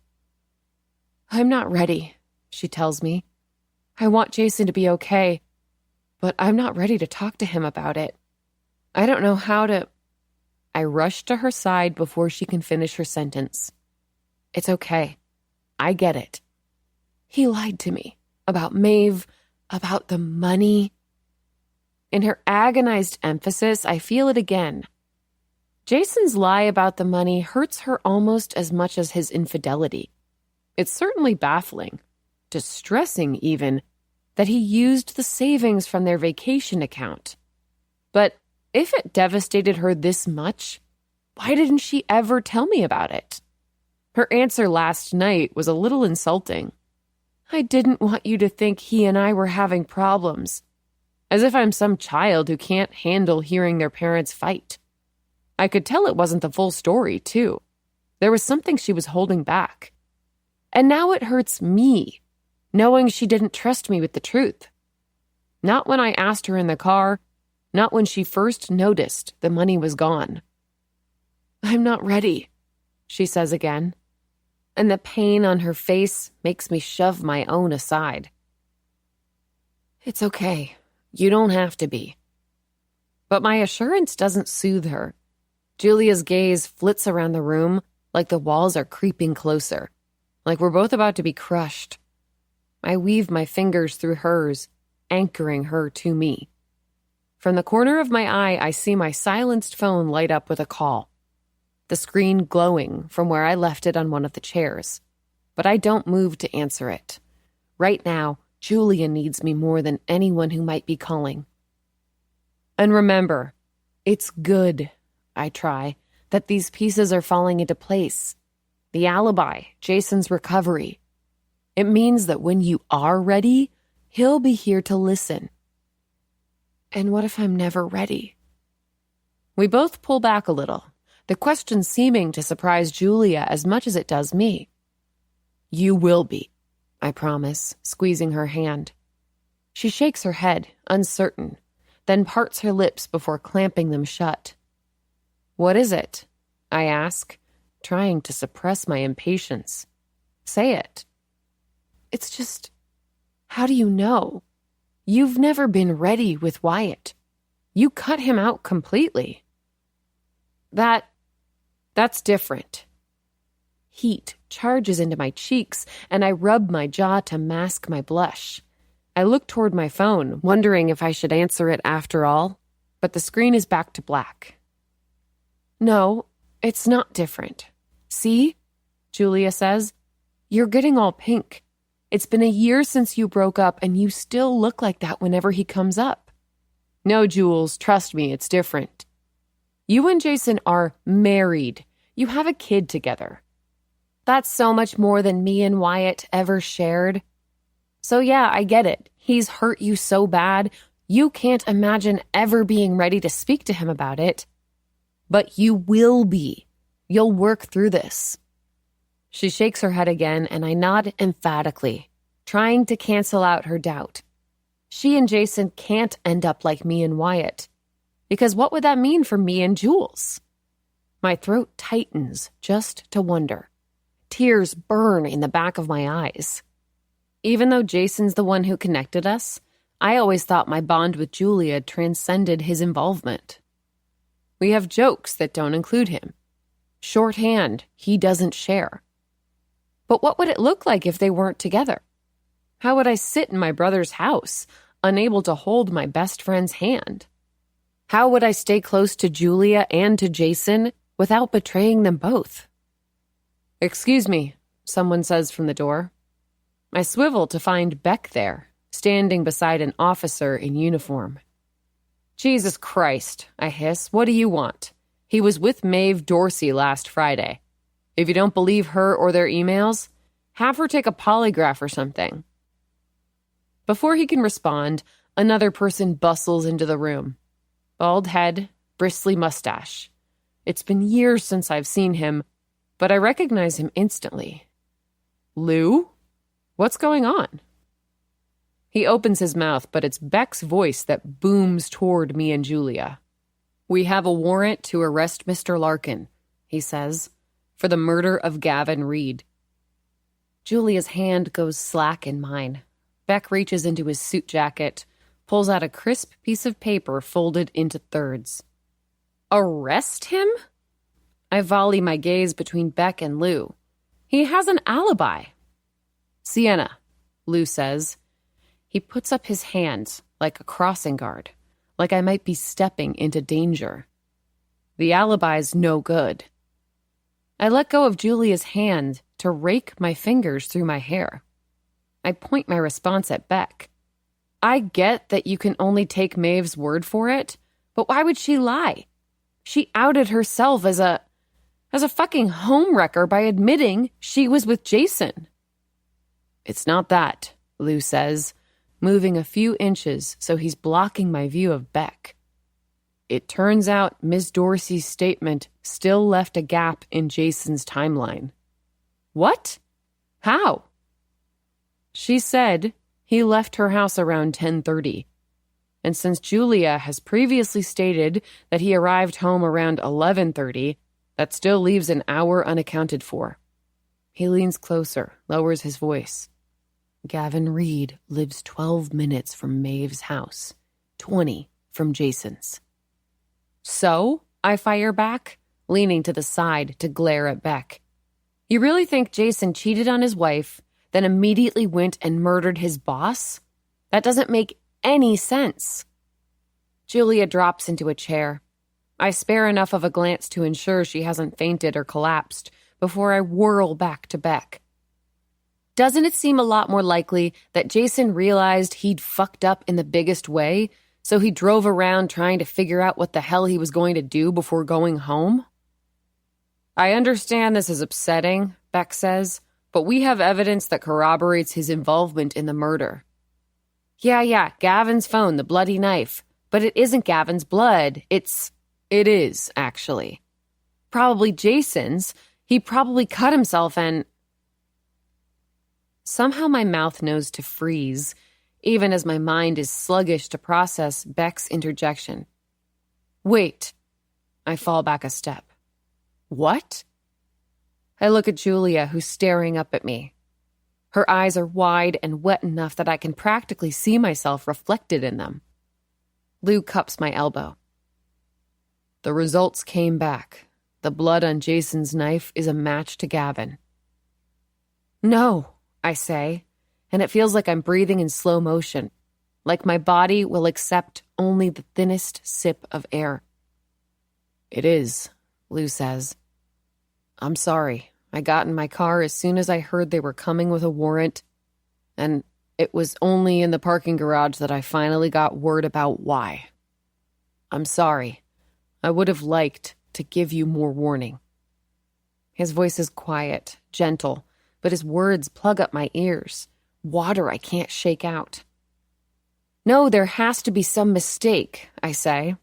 "I'm not ready," she tells me. "I want Jason to be okay, but I'm not ready to talk to him about it. I don't know how to—" I rush to her side before she can finish her sentence. "It's okay. I get it. He lied to me about Maeve, about the money." In her agonized emphasis, I feel it again. Jason's lie about the money hurts her almost as much as his infidelity. It's certainly baffling, distressing even, that he used the savings from their vacation account. But if it devastated her this much, why didn't she ever tell me about it? Her answer last night was a little insulting. "I didn't want you to think he and I were having problems." As if I'm some child who can't handle hearing their parents fight. I could tell it wasn't the full story, too. There was something she was holding back. And now it hurts me, knowing she didn't trust me with the truth. Not when I asked her in the car, not when she first noticed the money was gone. "I'm not ready," she says again, and the pain on her face makes me shove my own aside. "It's okay. You don't have to be." But my assurance doesn't soothe her. Julia's gaze flits around the room like the walls are creeping closer, like we're both about to be crushed. I weave my fingers through hers, anchoring her to me. From the corner of my eye, I see my silenced phone light up with a call, the screen glowing from where I left it on one of the chairs. But I don't move to answer it. Right now, Julia needs me more than anyone who might be calling. "And remember, it's good," I try, "that these pieces are falling into place. the alibi, Jason's recovery. It means that when you are ready, he'll be here to listen. And what if I'm never ready? We both pull back a little, the question seeming to surprise Julia as much as it does me. You will be, I promise, squeezing her hand. She shakes her head, uncertain, then parts her lips before clamping them shut. What is it? I ask, trying to suppress my impatience. Say it. It's just, how do you know? You've never been ready with Wyatt. You cut him out completely. That's different. Heat charges into my cheeks, and I rub my jaw to mask my blush. I look toward my phone, wondering if I should answer it after all, but the screen is back to black. No, it's not different. See? Julia says. You're getting all pink. It's been a year since you broke up, and you still look like that whenever he comes up. No, Jules, trust me, it's different. You and Jason are married. You have a kid together. That's so much more than me and Wyatt ever shared. So yeah, I get it. He's hurt you so bad, you can't imagine ever being ready to speak to him about it. But you will be. You'll work through this. She shakes her head again, and I nod emphatically, trying to cancel out her doubt. She and Jason can't end up like me and Wyatt, because what would that mean for me and Jules? My throat tightens just to wonder. Tears burn in the back of my eyes. Even though Jason's the one who connected us, I always thought my bond with Julia transcended his involvement. We have jokes that don't include him. Shorthand he doesn't share. But what would it look like if they weren't together? How would I sit in my brother's house, unable to hold my best friend's hand? How would I stay close to Julia and to Jason without betraying them both? Excuse me, someone says from the door. I swivel to find Beck there, standing beside an officer in uniform. Jesus Christ, I hiss, what do you want? He was with Maeve Dorsey last Friday. If you don't believe her or their emails, have her take a polygraph or something. Before he can respond, another person bustles into the room. Bald head, bristly mustache. It's been years since I've seen him, but I recognize him instantly. Lou? What's going on? He opens his mouth, but it's Beck's voice that booms toward me and Julia. We have a warrant to arrest Mr. Larkin, he says, for the murder of Gavin Reed. Julia's hand goes slack in mine. Beck reaches into his suit jacket, pulls out a crisp piece of paper folded into thirds. Arrest him? I volley my gaze between Beck and Lou. He has an alibi. Sienna, Lou says. He puts up his hands like a crossing guard, like I might be stepping into danger. The alibi's no good. I let go of Julia's hand to rake my fingers through my hair. I point my response at Beck. I get that you can only take Maeve's word for it, but why would she lie? She outed herself as a fucking homewrecker by admitting she was with Jason. It's not that, Lou says, moving a few inches so he's blocking my view of Beck. It turns out Ms. Dorsey's statement still left a gap in Jason's timeline. What? How? She said he left her house around 10:30. And since Julia has previously stated that he arrived home around 11:30, that still leaves an hour unaccounted for. He leans closer, lowers his voice. Gavin Reed lives 12 minutes from Maeve's house, 20 from Jason's. So, I fire back, leaning to the side to glare at Beck. You really think Jason cheated on his wife, then immediately went and murdered his boss? That doesn't make any sense. Julia drops into a chair. I spare enough of a glance to ensure she hasn't fainted or collapsed before I whirl back to Beck. Doesn't it seem a lot more likely that Jason realized he'd fucked up in the biggest way, so he drove around trying to figure out what the hell he was going to do before going home? I understand this is upsetting, Beck says, but we have evidence that corroborates his involvement in the murder. Yeah, Gavin's phone, the bloody knife. But it isn't Gavin's blood. It is, actually. Probably Jason's. He probably cut himself and... Somehow my mouth knows to freeze, even as my mind is sluggish to process Beck's interjection. Wait. I fall back a step. What? I look at Julia, who's staring up at me. Her eyes are wide and wet enough that I can practically see myself reflected in them. Lou cups my elbow. The results came back. The blood on Jason's knife is a match to Gavin. No, I say, and it feels like I'm breathing in slow motion, like my body will accept only the thinnest sip of air. It is, Lou says. I'm sorry. I got in my car as soon as I heard they were coming with a warrant, and it was only in the parking garage that I finally got word about why. I'm sorry. I would have liked to give you more warning. His voice is quiet, gentle, but his words plug up my ears. Water I can't shake out. No, there has to be some mistake, I say.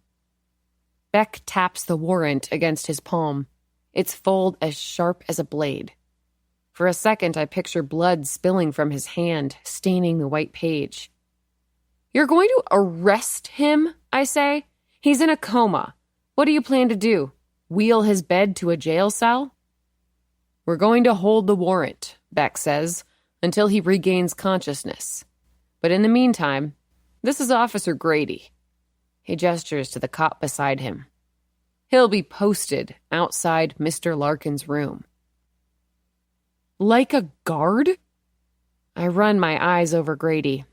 Beck taps the warrant against his palm, its fold as sharp as a blade. For a second, I picture blood spilling from his hand, staining the white page. You're going to arrest him, I say. He's in a coma. What do you plan to do? Wheel his bed to a jail cell? We're going to hold the warrant, Beck says, until he regains consciousness. But in the meantime, this is Officer Grady. He gestures to the cop beside him. He'll be posted outside Mr. Larkin's room. Like a guard? I run my eyes over Grady.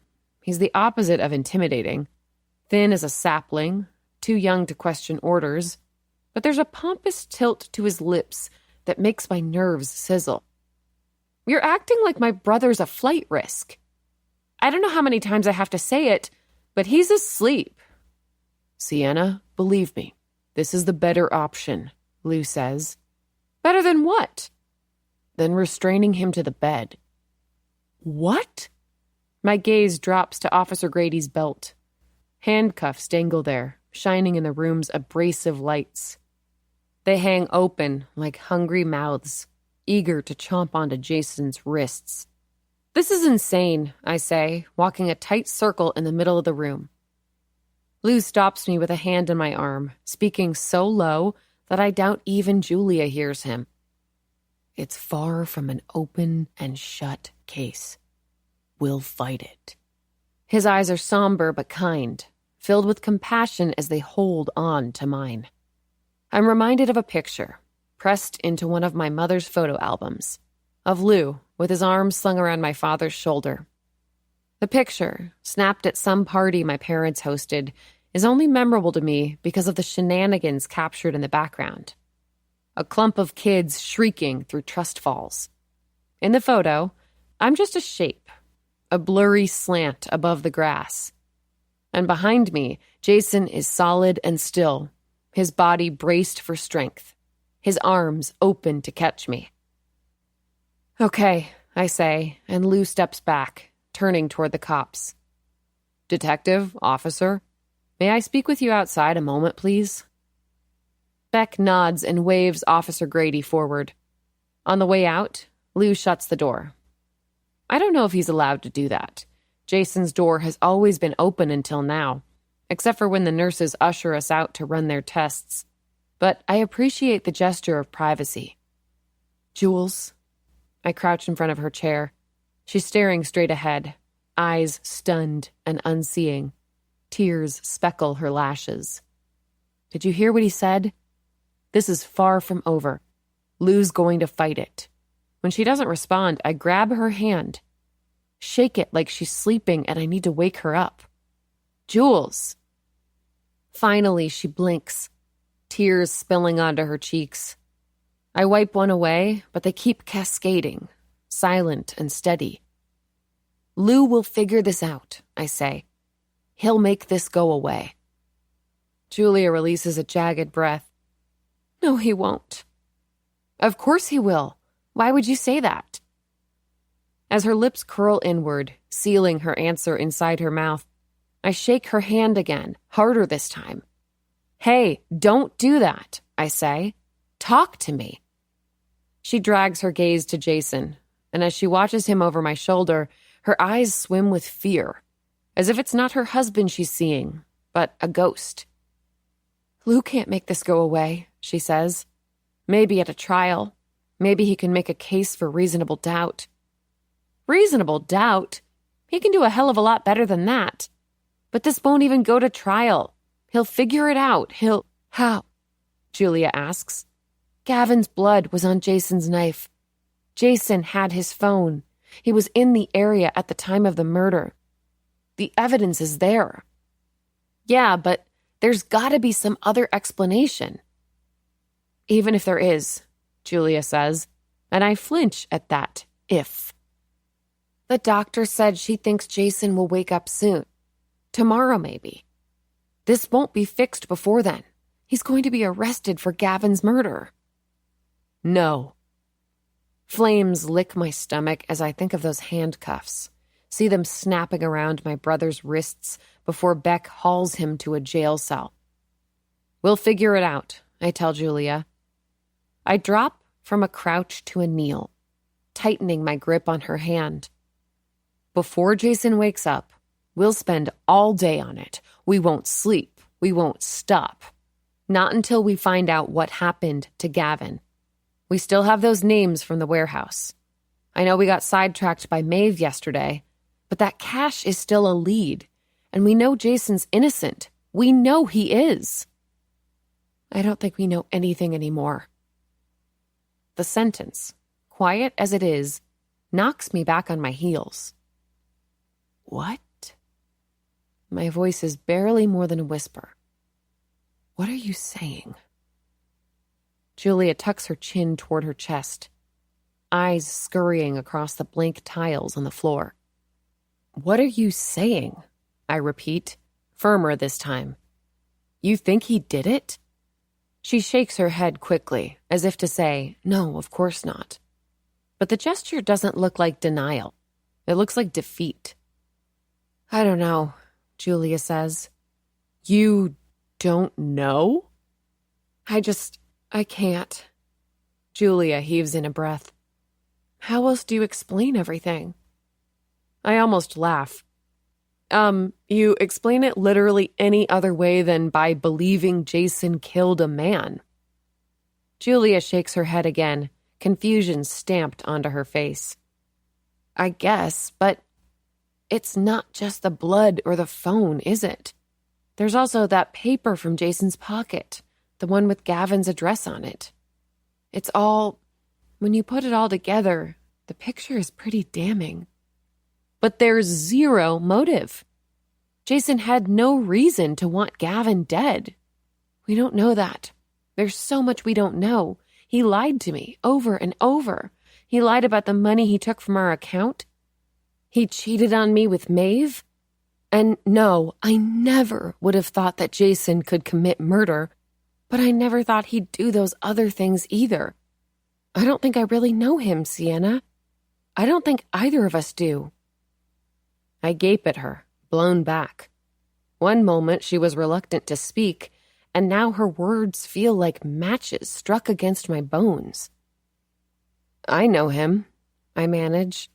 He's the opposite of intimidating. Thin as a sapling, too young to question orders, but there's a pompous tilt to his lips that makes my nerves sizzle. You're acting like my brother's a flight risk. I don't know how many times I have to say it, but he's asleep. Sienna, believe me, this is the better option, Lou says. Better than what? Than restraining him to the bed. What? My gaze drops to Officer Grady's belt. Handcuffs dangle there, shining in the room's abrasive lights. They hang open like hungry mouths, eager to chomp onto Jason's wrists. This is insane, I say, walking a tight circle in the middle of the room. Lou stops me with a hand on my arm, speaking so low that I doubt even Julia hears him. It's far from an open and shut case. We'll fight it. His eyes are somber but kind, filled with compassion as they hold on to mine. I'm reminded of a picture, pressed into one of my mother's photo albums, of Lou with his arms slung around my father's shoulder. The picture, snapped at some party my parents hosted, is only memorable to me because of the shenanigans captured in the background. A clump of kids shrieking through trust falls. In the photo, I'm just a shape, a blurry slant above the grass. And behind me, Jason is solid and still, his body braced for strength, his arms open to catch me. Okay, I say, and Lou steps back, turning toward the cops. Detective, officer, may I speak with you outside a moment, please? Beck nods and waves Officer Grady forward. On the way out, Lou shuts the door. I don't know if he's allowed to do that. Jason's door has always been open until now, except for when the nurses usher us out to run their tests. But I appreciate the gesture of privacy. Jules. I crouch in front of her chair. She's staring straight ahead, eyes stunned and unseeing. Tears speckle her lashes. Did you hear what he said? This is far from over. Lou's going to fight it. When she doesn't respond, I grab her hand. Shake it like she's sleeping and I need to wake her up. Jules. Finally, she blinks, tears spilling onto her cheeks. I wipe one away, but they keep cascading, silent and steady. Lou will figure this out, I say. He'll make this go away. Julia releases a jagged breath. No, he won't. Of course he will. Why would you say that? As her lips curl inward, sealing her answer inside her mouth, I shake her hand again, harder this time. Hey, don't do that, I say. Talk to me. She drags her gaze to Jason, and as she watches him over my shoulder, her eyes swim with fear, as if it's not her husband she's seeing, but a ghost. Lou can't make this go away, she says. Maybe at a trial. Maybe he can make a case for reasonable doubt. Reasonable doubt? He can do a hell of a lot better than that. But this won't even go to trial. He'll figure it out. How? Julia asks. Gavin's blood was on Jason's knife. Jason had his phone. He was in the area at the time of the murder. The evidence is there. Yeah, but there's gotta be some other explanation. Even if there is, Julia says, and I flinch at that if. The doctor said she thinks Jason will wake up soon. Tomorrow, maybe. This won't be fixed before then. He's going to be arrested for Gavin's murder. No. Flames lick my stomach as I think of those handcuffs, see them snapping around my brother's wrists before Beck hauls him to a jail cell. We'll figure it out, I tell Julia. I drop from a crouch to a kneel, tightening my grip on her hand. Before Jason wakes up, we'll spend all day on it. We won't sleep. We won't stop. Not until we find out what happened to Gavin. We still have those names from the warehouse. I know we got sidetracked by Maeve yesterday, but that cache is still a lead, and we know Jason's innocent. We know he is. I don't think we know anything anymore. The sentence, quiet as it is, knocks me back on my heels. What? My voice is barely more than a whisper. What are you saying? Julia tucks her chin toward her chest, eyes scurrying across the blank tiles on the floor. What are you saying? I repeat, firmer this time. You think he did it? She shakes her head quickly, as if to say, no, of course not. But the gesture doesn't look like denial. It looks like defeat. I don't know, Julia says. You don't know? I can't. Julia heaves in a breath. How else do you explain everything? I almost laugh. You explain it literally any other way than by believing Jason killed a man. Julia shakes her head again, confusion stamped onto her face. I guess, but it's not just the blood or the phone, is it? There's also that paper from Jason's pocket, the one with Gavin's address on it. It's all, when you put it all together, the picture is pretty damning. But there's zero motive. Jason had no reason to want Gavin dead. We don't know that. There's so much we don't know. He lied to me over and over. He lied about the money he took from our account. He cheated on me with Maeve. And no, I never would have thought that Jason could commit murder, but I never thought he'd do those other things either. I don't think I really know him, Sienna. I don't think either of us do. I gape at her, blown back. One moment she was reluctant to speak, and now her words feel like matches struck against my bones. I know him, I manage.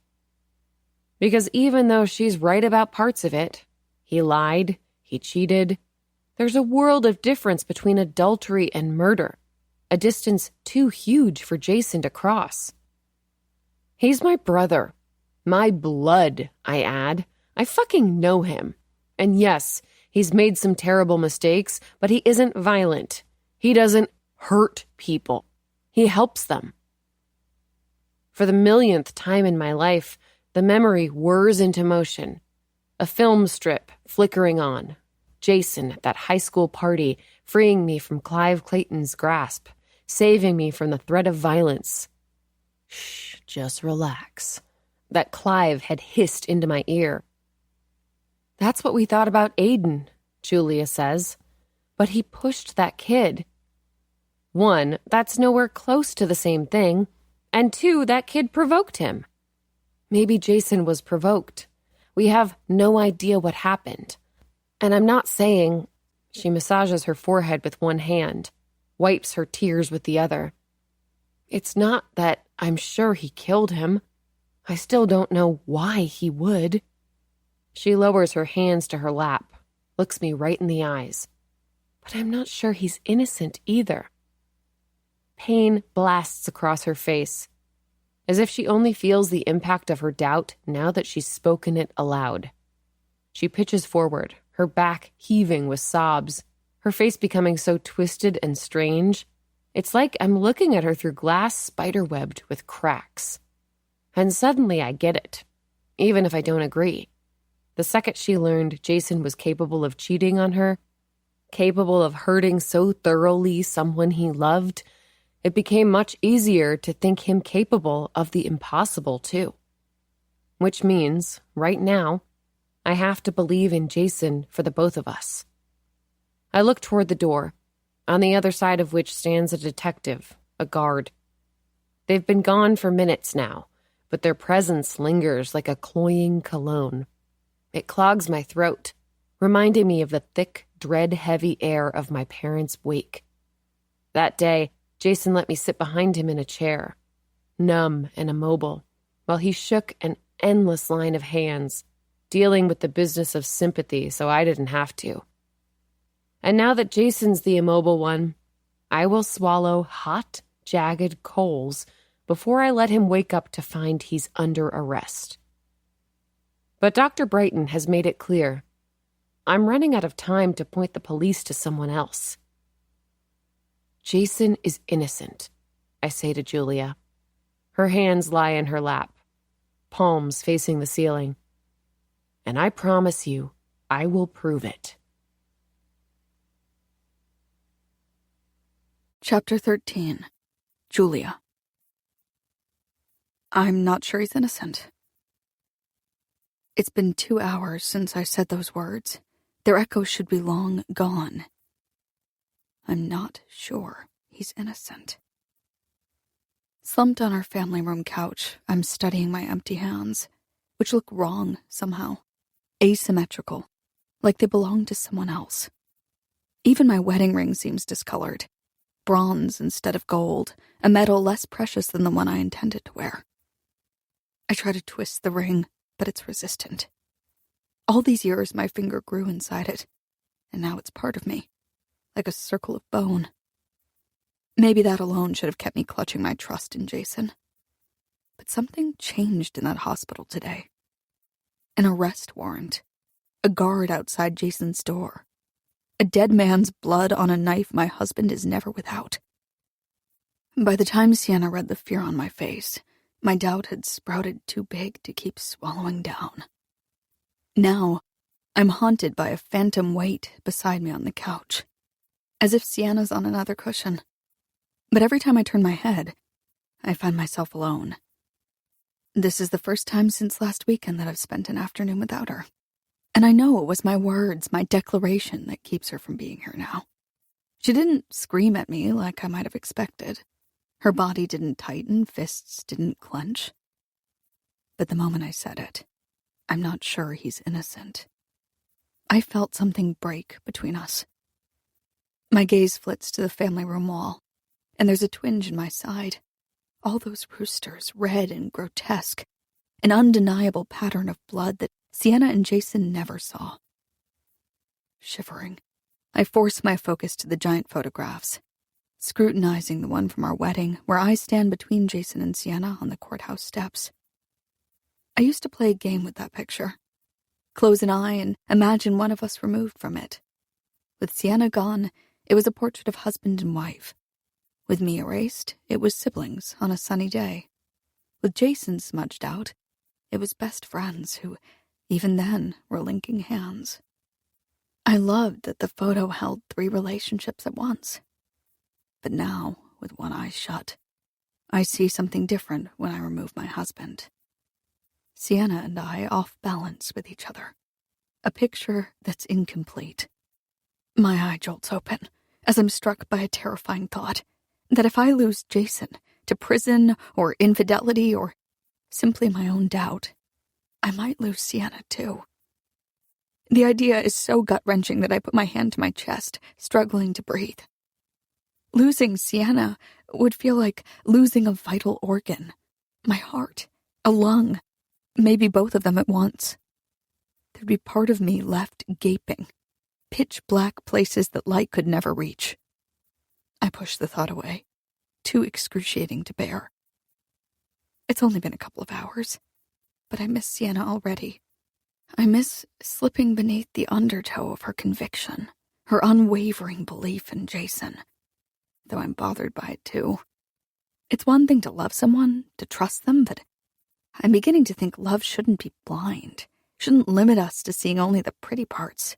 Because even though she's right about parts of it, he lied, he cheated, there's a world of difference between adultery and murder, a distance too huge for Jason to cross. He's my brother. My blood, I add. I fucking know him. And yes, he's made some terrible mistakes, but he isn't violent. He doesn't hurt people. He helps them. For the millionth time in my life, the memory whirs into motion. A film strip flickering on. Jason at that high school party, freeing me from Clive Clayton's grasp, saving me from the threat of violence. Shh, just relax. That Clive had hissed into my ear. That's what we thought about Aiden, Julia says. But he pushed that kid. One, that's nowhere close to the same thing. And 2, that kid provoked him. Maybe Jason was provoked. We have no idea what happened. And I'm not saying... She massages her forehead with one hand, wipes her tears with the other. It's not that I'm sure he killed him. I still don't know why he would. She lowers her hands to her lap, looks me right in the eyes. But I'm not sure he's innocent either. Pain blasts across her face, as if she only feels the impact of her doubt now that she's spoken it aloud. She pitches forward, her back heaving with sobs, her face becoming so twisted and strange. It's like I'm looking at her through glass spiderwebbed with cracks. And suddenly I get it, even if I don't agree. The second she learned Jason was capable of cheating on her, capable of hurting so thoroughly someone he loved, it became much easier to think him capable of the impossible, too. Which means, right now, I have to believe in Jason for the both of us. I look toward the door, on the other side of which stands a detective, a guard. They've been gone for minutes now, but their presence lingers like a cloying cologne. It clogs my throat, reminding me of the thick, dread-heavy air of my parents' wake. That day, Jason let me sit behind him in a chair, numb and immobile, while he shook an endless line of hands, dealing with the business of sympathy so I didn't have to. And now that Jason's the immobile one, I will swallow hot, jagged coals before I let him wake up to find he's under arrest. But Dr. Brighton has made it clear. I'm running out of time to point the police to someone else. Jason is innocent, I say to Julia. Her hands lie in her lap, palms facing the ceiling. And I promise you, I will prove it. Chapter 13. Julia. I'm not sure he's innocent. It's been 2 hours since I said those words. Their echoes should be long gone. I'm not sure he's innocent. Slumped on our family room couch, I'm studying my empty hands, which look wrong somehow, asymmetrical, like they belong to someone else. Even my wedding ring seems discolored. Bronze instead of gold, a metal less precious than the one I intended to wear. I try to twist the ring, but it's resistant. All these years my finger grew inside it, and now it's part of me, like a circle of bone. Maybe that alone should have kept me clutching my trust in Jason. But something changed in that hospital today. An arrest warrant. A guard outside Jason's door. A dead man's blood on a knife my husband is never without. By the time Sienna read the fear on my face, my doubt had sprouted too big to keep swallowing down. Now, I'm haunted by a phantom weight beside me on the couch, as if Sienna's on another cushion. But every time I turn my head, I find myself alone. This is the first time since last weekend that I've spent an afternoon without her. And I know it was my words, my declaration that keeps her from being here now. She didn't scream at me like I might have expected. Her body didn't tighten, fists didn't clench. But the moment I said it, I'm not sure he's innocent. I felt something break between us. My gaze flits to the family room wall, and there's a twinge in my side. All those roosters, red and grotesque, an undeniable pattern of blood that Sienna and Jason never saw. Shivering, I force my focus to the giant photographs, scrutinizing the one from our wedding where I stand between Jason and Sienna on the courthouse steps. I used to play a game with that picture. Close an eye and imagine one of us removed from it. With Sienna gone, it was a portrait of husband and wife. With me erased, it was siblings on a sunny day. With Jason smudged out, it was best friends who, even then, were linking hands. I loved that the photo held 3 relationships at once. But now, with one eye shut, I see something different when I remove my husband. Sienna and I off balance with each other. A picture that's incomplete. My eye jolts open as I'm struck by a terrifying thought that if I lose Jason to prison or infidelity or simply my own doubt, I might lose Sienna too. The idea is so gut-wrenching that I put my hand to my chest, struggling to breathe. Losing Sienna would feel like losing a vital organ, my heart, a lung, maybe both of them at once. There'd be part of me left gaping, pitch-black places that light could never reach. I pushed the thought away, too excruciating to bear. It's only been a couple of hours, but I miss Sienna already. I miss slipping beneath the undertow of her conviction, her unwavering belief in Jason, though I'm bothered by it too. It's one thing to love someone, to trust them, but I'm beginning to think love shouldn't be blind, shouldn't limit us to seeing only the pretty parts.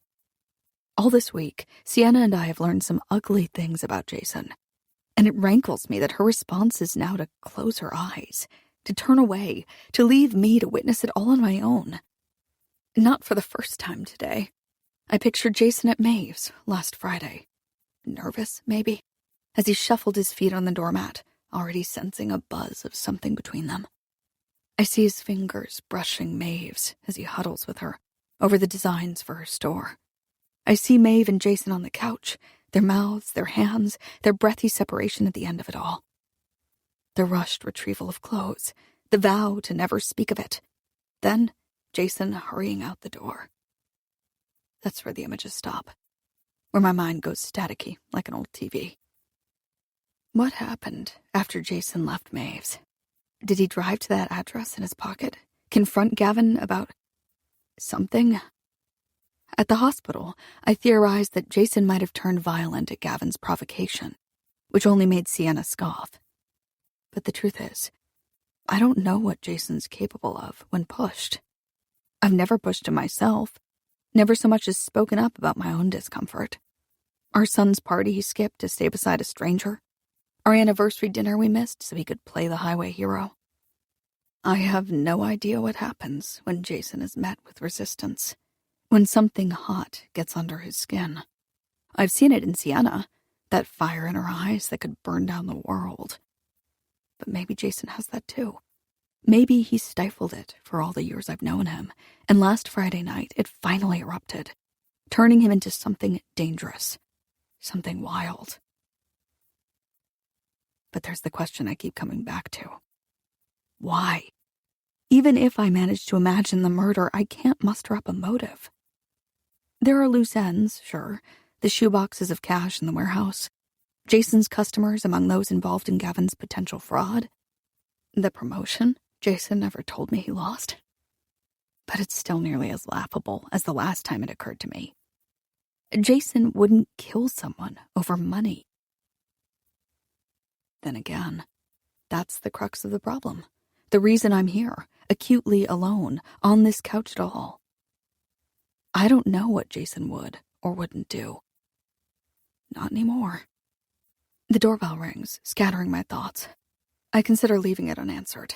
All this week, Sienna and I have learned some ugly things about Jason, and it rankles me that her response is now to close her eyes, to turn away, to leave me to witness it all on my own. Not for the first time today. I pictured Jason at Maeve's last Friday. Nervous, maybe, as he shuffled his feet on the doormat, already sensing a buzz of something between them. I see his fingers brushing Maeve's as he huddles with her over the designs for her store. I see Maeve and Jason on the couch, their mouths, their hands, their breathy separation at the end of it all. The rushed retrieval of clothes, the vow to never speak of it. Then, Jason hurrying out the door. That's where the images stop, where my mind goes staticky like an old TV. What happened after Jason left Maeve's? Did he drive to that address in his pocket, confront Gavin about something? At the hospital, I theorized that Jason might have turned violent at Gavin's provocation, which only made Sienna scoff. But the truth is, I don't know what Jason's capable of when pushed. I've never pushed him myself, never so much as spoken up about my own discomfort. Our son's party he skipped to stay beside a stranger. Our anniversary dinner we missed so he could play the highway hero. I have no idea what happens when Jason is met with resistance, when something hot gets under his skin. I've seen it in Sienna, that fire in her eyes that could burn down the world. But maybe Jason has that too. Maybe he stifled it for all the years I've known him, and last Friday night it finally erupted, turning him into something dangerous, something wild. But there's the question I keep coming back to. Why? Even if I manage to imagine the murder, I can't muster up a motive. There are loose ends, sure, the shoeboxes of cash in the warehouse, Jason's customers among those involved in Gavin's potential fraud, the promotion Jason never told me he lost. But it's still nearly as laughable as the last time it occurred to me. Jason wouldn't kill someone over money. Then again, that's the crux of the problem. The reason I'm here, acutely alone, on this couch at all. I don't know what Jason would or wouldn't do. Not anymore. The doorbell rings, scattering my thoughts. I consider leaving it unanswered.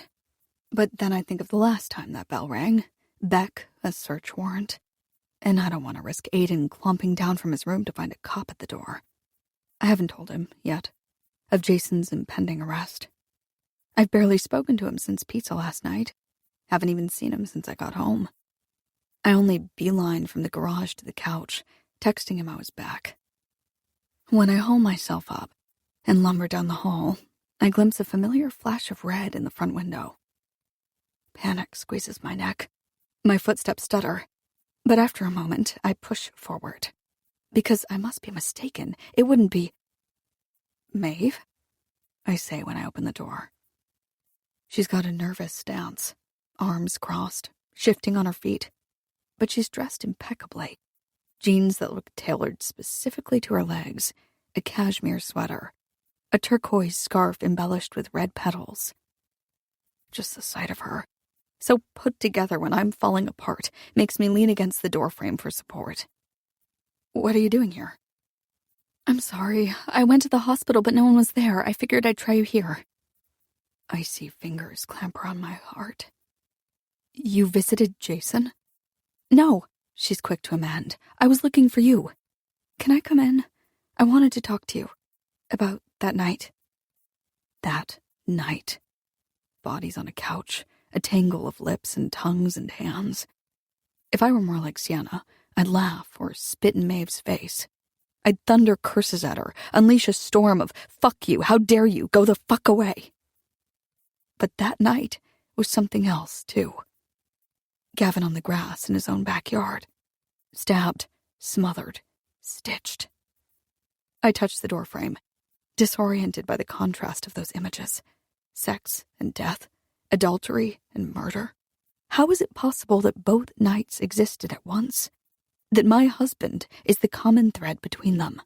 But then I think of the last time that bell rang. Beck, a search warrant. And I don't want to risk Aiden clumping down from his room to find a cop at the door. I haven't told him, yet, of Jason's impending arrest. I've barely spoken to him since pizza last night. Haven't even seen him since I got home. I only beelined from the garage to the couch, texting him I was back. When I haul myself up and lumber down the hall, I glimpse a familiar flash of red in the front window. Panic squeezes my neck. My footsteps stutter. But after a moment, I push forward. Because I must be mistaken. It wouldn't be... Maeve? I say when I open the door. She's got a nervous stance, arms crossed, shifting on her feet. But she's dressed impeccably. Jeans that look tailored specifically to her legs, a cashmere sweater, a turquoise scarf embellished with red petals. Just the sight of her, so put together when I'm falling apart, makes me lean against the doorframe for support. What are you doing here? I'm sorry. I went to the hospital, but no one was there. I figured I'd try you here. Icy fingers clamp around my heart. You visited Jason? No, she's quick to amend. I was looking for you. Can I come in? I wanted to talk to you. About that night. That Night. Bodies on a couch, a tangle of lips and tongues and hands. If I were more like Sienna, I'd laugh or spit in Maeve's face. I'd thunder curses at her, unleash a storm of, "Fuck you, how dare you, go the fuck away." But that night was something else, too. Gavin on the grass in his own backyard. Stabbed, smothered, stitched. I touched the doorframe, disoriented by the contrast of those images. Sex and death, adultery and murder. How is it possible that both nights existed at once? That my husband is the common thread between them?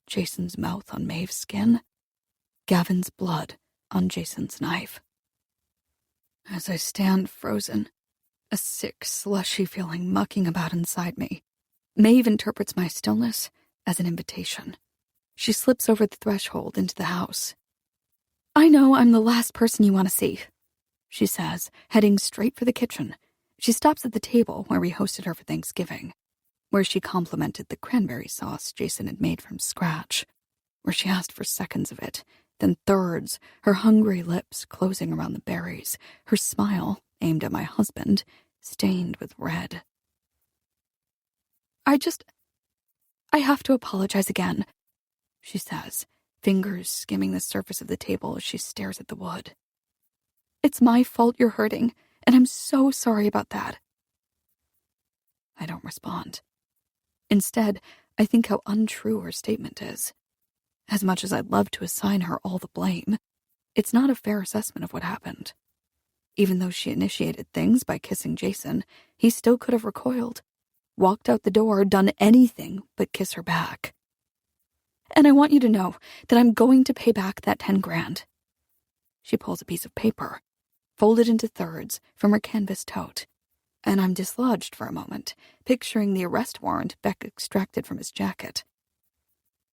Jason's mouth on Maeve's skin. Gavin's blood on Jason's knife. As I stand frozen, a sick, slushy feeling mucking about inside me, Maeve interprets my stillness as an invitation. She slips over the threshold into the house. "I know I'm the last person you want to see," she says, heading straight for the kitchen. She stops at the table where we hosted her for Thanksgiving, where she complimented the cranberry sauce Jason had made from scratch, where she asked for seconds of it, then thirds, her hungry lips closing around the berries, her smile, aimed at my husband, stained with red. I have to apologize again," she says, fingers skimming the surface of the table as she stares at the wood. "It's my fault you're hurting, and I'm so sorry about that." I don't respond. Instead, I think how untrue her statement is. As much as I'd love to assign her all the blame, it's not a fair assessment of what happened. Even though she initiated things by kissing Jason, he still could have recoiled, walked out the door, done anything but kiss her back. "And I want you to know that I'm going to pay back that 10 grand. She pulls a piece of paper, folded into thirds, from her canvas tote, and I'm dislodged for a moment, picturing the arrest warrant Beck extracted from his jacket.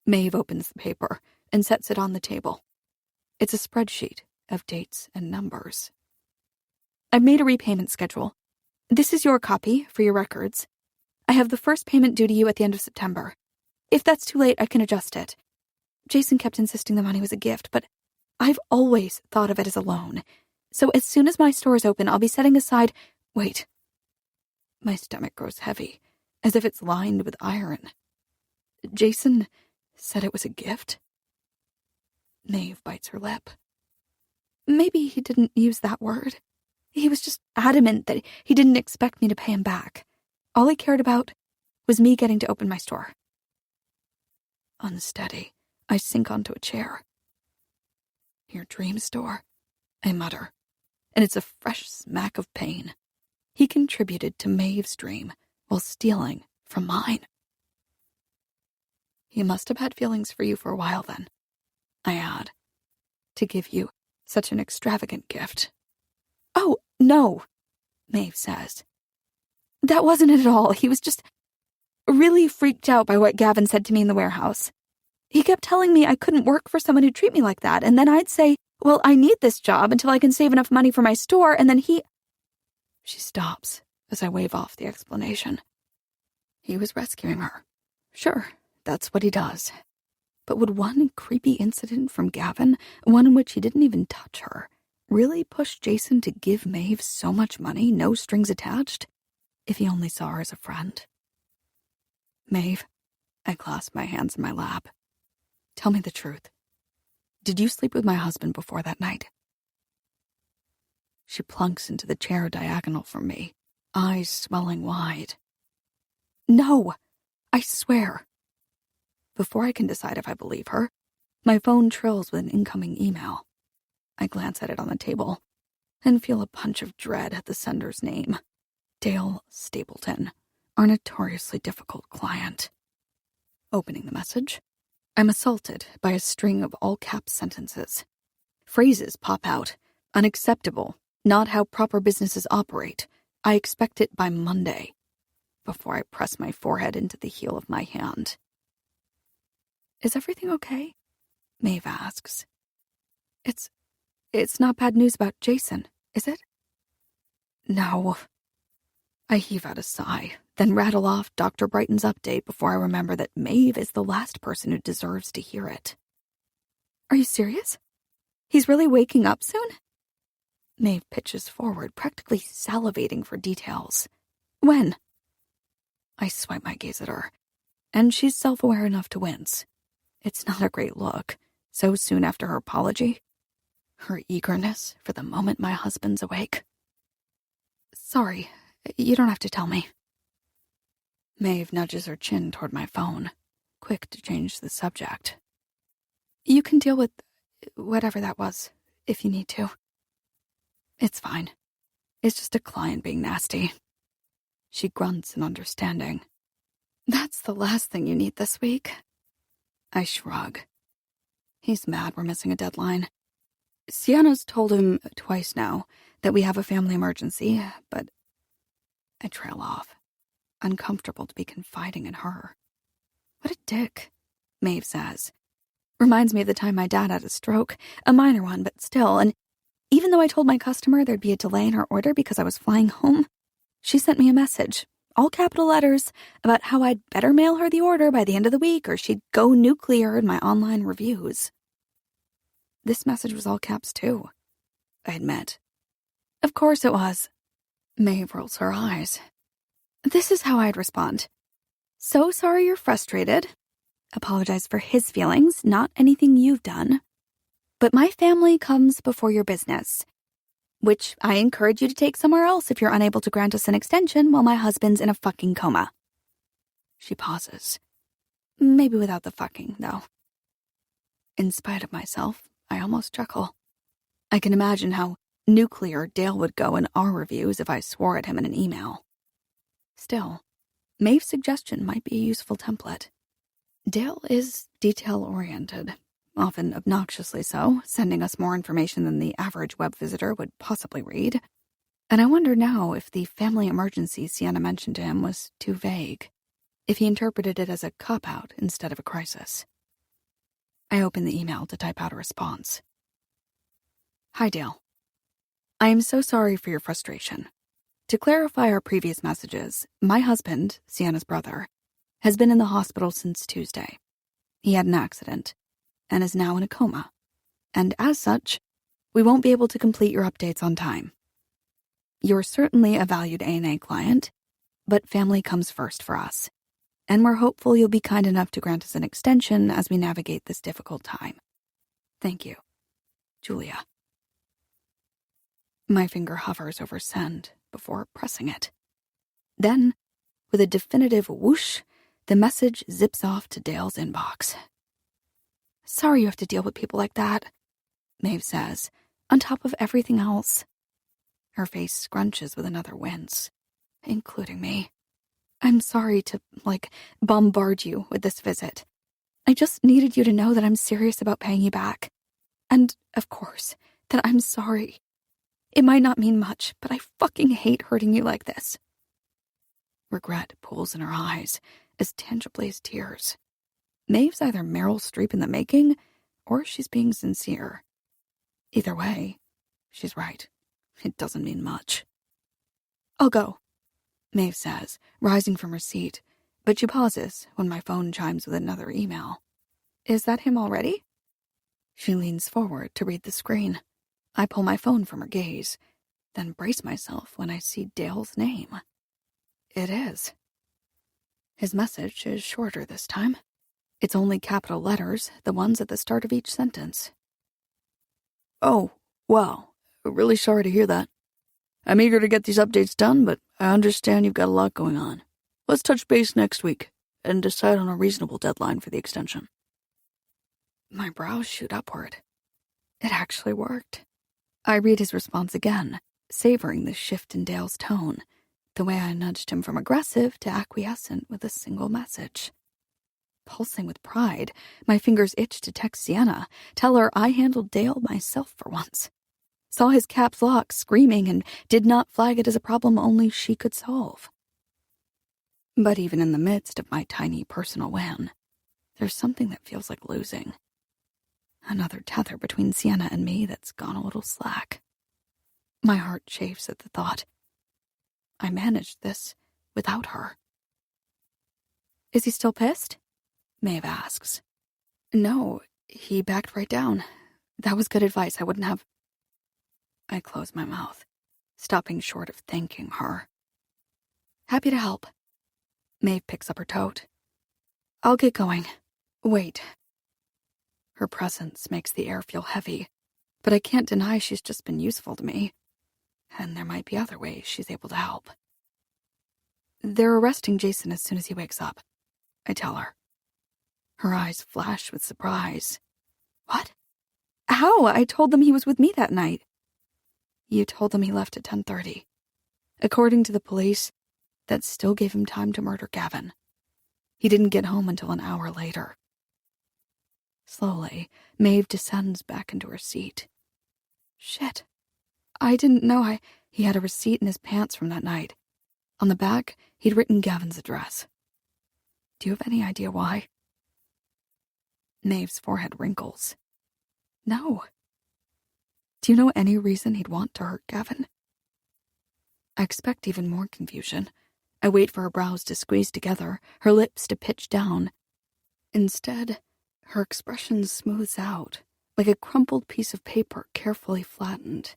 Maeve opens the paper and sets it on the table. It's a spreadsheet of dates and numbers. "I've made a repayment schedule. This is your copy for your records. I have the first payment due to you at the end of September. If that's too late, I can adjust it. Jason kept insisting the money was a gift, but I've always thought of it as a loan. So as soon as my store is open, I'll be setting aside— Wait. My stomach grows heavy, as if it's lined with iron. Jason said it was a gift? Maeve bites her lip. Maybe he didn't use that word. He was just adamant that he didn't expect me to pay him back. All he cared about was me getting to open my store. Unsteady, I sink onto a chair. "Your dream store," I mutter, and it's a fresh smack of pain. He contributed to Maeve's dream while stealing from mine. "He must have had feelings for you for a while then," I add, "to give you such an extravagant gift." "Oh, no," Maeve says. "That wasn't it at all. He was just really freaked out by what Gavin said to me in the warehouse. He kept telling me I couldn't work for someone who'd treat me like that, and then I'd say, well, I need this job until I can save enough money for my store, and then he—" She stops as I wave off the explanation. He was rescuing her. Sure, that's what he does. But would one creepy incident from Gavin, one in which he didn't even touch her, really push Jason to give Maeve so much money, no strings attached, if he only saw her as a friend? "Maeve," I clasp my hands in my lap. "Tell me the truth. Did you sleep with my husband before that night?" She plunks into the chair diagonal from me, eyes swelling wide. "No, I swear." Before I can decide if I believe her, my phone trills with an incoming email. I glance at it on the table and feel a punch of dread at the sender's name. Dale Stapleton, our notoriously difficult client. Opening the message, I'm assaulted by a string of all-caps sentences. Phrases pop out. Unacceptable. Not how proper businesses operate. I expect it by Monday. Before I press my forehead into the heel of my hand. "Is everything okay?" Maeve asks. It's not bad news about Jason, is it?" "No." I heave out a sigh, then rattle off Dr. Brighton's update before I remember that Maeve is the last person who deserves to hear it. "Are you serious?" He's really waking up soon? Maeve pitches forward, practically salivating for details. When? I swipe my gaze at her, and she's self-aware enough to wince. It's not a great look, so soon after her apology. Her eagerness for the moment my husband's awake. Sorry, you don't have to tell me. Maeve nudges her chin toward my phone, quick to change the subject. You can deal with whatever that was, if you need to. It's fine. It's just a client being nasty. She grunts in understanding. That's the last thing you need this week. I shrug. He's mad we're missing a deadline. Sienna's told him twice now that we have a family emergency, but I trail off, uncomfortable to be confiding in her. What a dick, Maeve says. Reminds me of the time my dad had a stroke, a minor one, but still, and even though I told my customer there'd be a delay in her order because I was flying home, she sent me a message, all capital letters, about how I'd better mail her the order by the end of the week or she'd go nuclear in my online reviews. This message was all caps too, I admit. Of course it was. Maeve rolls her eyes. This is how I'd respond. So sorry you're frustrated. Apologize for his feelings, not anything you've done. But my family comes before your business, which I encourage you to take somewhere else if you're unable to grant us an extension while my husband's in a fucking coma. She pauses. Maybe without the fucking, though. In spite of myself, I almost chuckle. I can imagine how nuclear Dale would go in our reviews if I swore at him in an email. Still, Maeve's suggestion might be a useful template. Dale is detail-oriented, often obnoxiously so, sending us more information than the average web visitor would possibly read. And I wonder now if the family emergency Sienna mentioned to him was too vague, if he interpreted it as a cop-out instead of a crisis. I open the email to type out a response. Hi, Dale. I am so sorry for your frustration. To clarify our previous messages, my husband, Sienna's brother, has been in the hospital since Tuesday. He had an accident and is now in a coma, and as such, we won't be able to complete your updates on time. You're certainly a valued A&A client, but family comes first for us, and we're hopeful you'll be kind enough to grant us an extension as we navigate this difficult time. Thank you, Julia. My finger hovers over send before pressing it. Then, with a definitive whoosh, the message zips off to Dale's inbox. Sorry you have to deal with people like that, Maeve says, on top of everything else. Her face scrunches with another wince, including me. I'm sorry to, bombard you with this visit. I just needed you to know that I'm serious about paying you back. And, of course, that I'm sorry. It might not mean much, but I fucking hate hurting you like this. Regret pools in her eyes, as tangibly as tears. Maeve's either Meryl Streep in the making, or she's being sincere. Either way, she's right. It doesn't mean much. I'll go, Maeve says, rising from her seat, but she pauses when my phone chimes with another email. Is that him already? She leans forward to read the screen. I pull my phone from her gaze, then brace myself when I see Dale's name. It is. His message is shorter this time. It's only capital letters, the ones at the start of each sentence. Oh, wow. Really sorry to hear that. I'm eager to get these updates done, but I understand you've got a lot going on. Let's touch base next week and decide on a reasonable deadline for the extension. My brows shoot upward. It actually worked. I read his response again, savoring the shift in Dale's tone, the way I nudged him from aggressive to acquiescent with a single message. Pulsing with pride, my fingers itched to text Sienna, tell her I handled Dale myself for once. Saw his caps lock, screaming, and did not flag it as a problem only she could solve. But even in the midst of my tiny personal win, there's something that feels like losing. Another tether between Sienna and me that's gone a little slack. My heart chafes at the thought. I managed this without her. Is he still pissed? Maeve asks. No, he backed right down. That was good advice. I wouldn't have... I closed my mouth, stopping short of thanking her. Happy to help. Maeve picks up her tote. I'll get going. Wait. Her presence makes the air feel heavy, but I can't deny she's just been useful to me. And there might be other ways she's able to help. They're arresting Jason as soon as he wakes up, I tell her. Her eyes flash with surprise. What? How? I told them he was with me that night. You told them he left at 10:30. According to the police, that still gave him time to murder Gavin. He didn't get home until an hour later. Slowly, Maeve descends back into her seat. Shit. I didn't know he had a receipt in his pants from that night. On the back, he'd written Gavin's address. Do you have any idea why? Maeve's forehead wrinkles. No. Do you know any reason he'd want to hurt Gavin? I expect even more confusion. I wait for her brows to squeeze together, her lips to pitch down. Instead, her expression smooths out, like a crumpled piece of paper carefully flattened.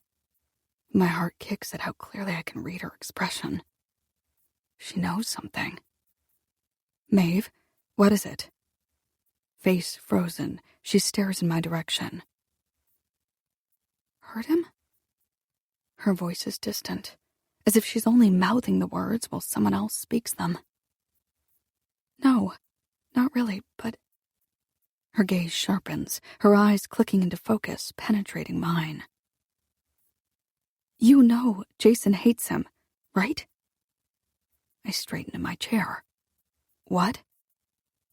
My heart kicks at how clearly I can read her expression. She knows something. Maeve, what is it? Face frozen, she stares in my direction. Hurt him? Her voice is distant, as if she's only mouthing the words while someone else speaks them. No, not really, but... Her gaze sharpens, her eyes clicking into focus, penetrating mine. You know Jason hates him, right? I straighten in my chair. What?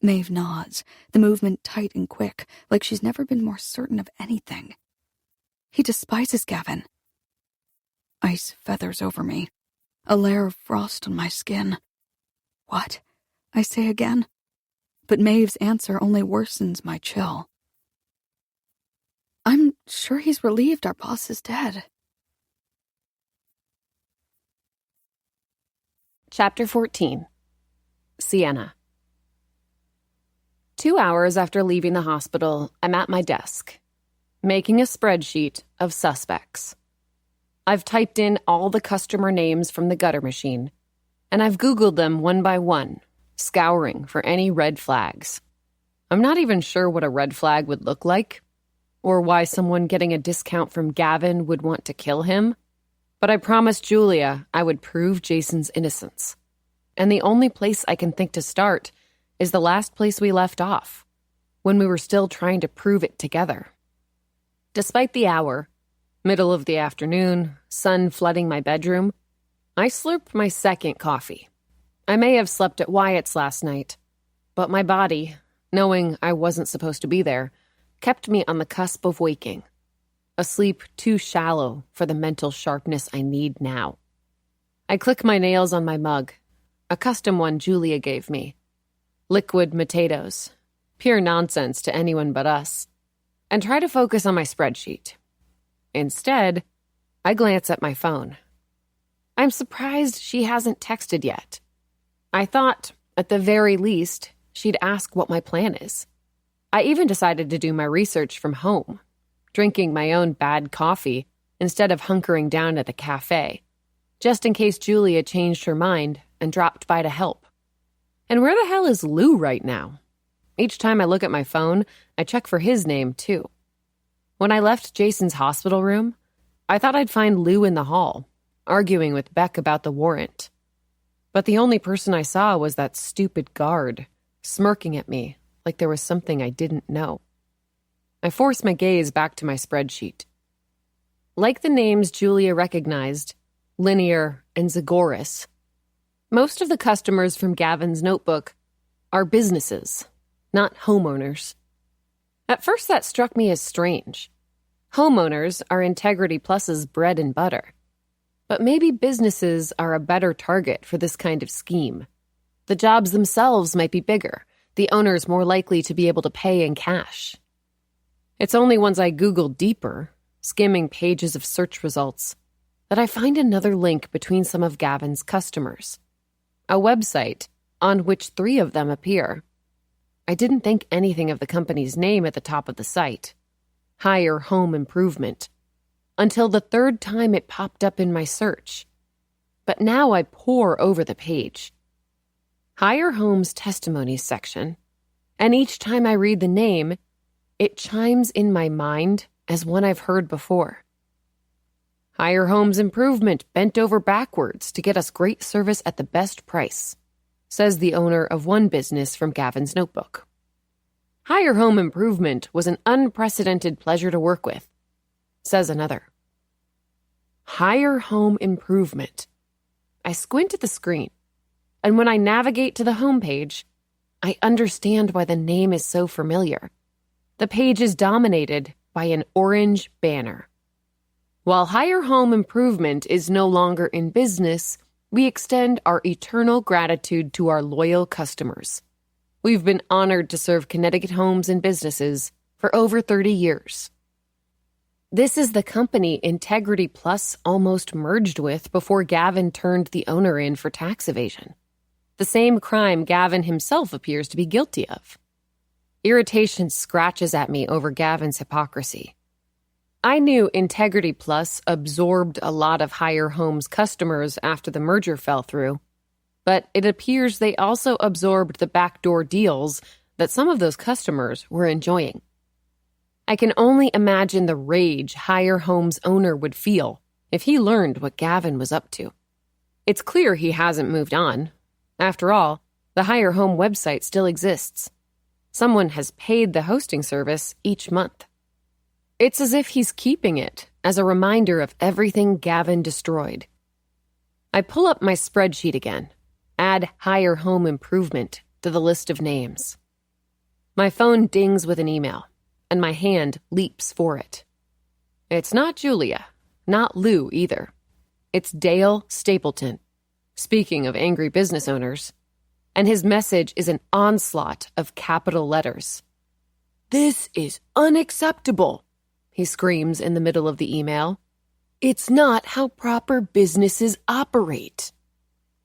Maeve nods, the movement tight and quick, like she's never been more certain of anything. He despises Gavin. Ice feathers over me, a layer of frost on my skin. What? I say again. But Maeve's answer only worsens my chill. I'm sure he's relieved our boss is dead. Chapter 14. Sienna. 2 hours after leaving the hospital, I'm at my desk, making a spreadsheet of suspects. I've typed in all the customer names from the gutter machine, and I've Googled them one by one, scouring for any red flags. I'm not even sure what a red flag would look like, or why someone getting a discount from Gavin would want to kill him, but I promised Julia I would prove Jason's innocence. And the only place I can think to start is the last place we left off, when we were still trying to prove it together. Despite the hour, middle of the afternoon, sun flooding my bedroom, I slurped my second coffee. I may have slept at Wyatt's last night, but my body, knowing I wasn't supposed to be there, kept me on the cusp of waking. A sleep too shallow for the mental sharpness I need now. I click my nails on my mug, a custom one Julia gave me. Liquid potatoes, pure nonsense to anyone but us, and try to focus on my spreadsheet. Instead, I glance at my phone. I'm surprised she hasn't texted yet. I thought, at the very least, she'd ask what my plan is. I even decided to do my research from home, drinking my own bad coffee instead of hunkering down at a cafe, just in case Julia changed her mind and dropped by to help. And where the hell is Lou right now? Each time I look at my phone, I check for his name, too. When I left Jason's hospital room, I thought I'd find Lou in the hall, arguing with Beck about the warrant. But the only person I saw was that stupid guard, smirking at me like there was something I didn't know. I forced my gaze back to my spreadsheet. Like the names Julia recognized, Linear and Zagoras, most of the customers from Gavin's notebook are businesses, not homeowners. At first that struck me as strange. Homeowners are Integrity Plus's bread and butter. But maybe businesses are a better target for this kind of scheme. The jobs themselves might be bigger, the owners more likely to be able to pay in cash. It's only once I Google deeper, skimming pages of search results, that I find another link between some of Gavin's customers. A website on which 3 of them appear. I didn't think anything of the company's name at the top of the site. Hire Home Improvement, until the third time it popped up in my search. But now I pore over the page. Hire Home's testimonies section, and each time I read the name, it chimes in my mind as one I've heard before. Hire Home's Improvement bent over backwards to get us great service at the best price, says the owner of one business from Gavin's notebook. Hire Home Improvement was an unprecedented pleasure to work with, says another. Hire Home Improvement. I squint at the screen, and when I navigate to the homepage, I understand why the name is so familiar. The page is dominated by an orange banner. While Hire Home Improvement is no longer in business, we extend our eternal gratitude to our loyal customers. We've been honored to serve Connecticut homes and businesses for over 30 years. This is the company Integrity Plus almost merged with before Gavin turned the owner in for tax evasion. The same crime Gavin himself appears to be guilty of. Irritation scratches at me over Gavin's hypocrisy. I knew Integrity Plus absorbed a lot of Hire Home's customers after the merger fell through, but it appears they also absorbed the backdoor deals that some of those customers were enjoying. I can only imagine the rage Hire Home's owner would feel if he learned what Gavin was up to. It's clear he hasn't moved on. After all, the Hire Home website still exists. Someone has paid the hosting service each month. It's as if he's keeping it as a reminder of everything Gavin destroyed. I pull up my spreadsheet again, add Hire Home Improvement to the list of names. My phone dings with an email, and my hand leaps for it. It's not Julia, not Lou either. It's Dale Stapleton, speaking of angry business owners, and his message is an onslaught of capital letters. "This is unacceptable," he screams in the middle of the email. "It's not how proper businesses operate."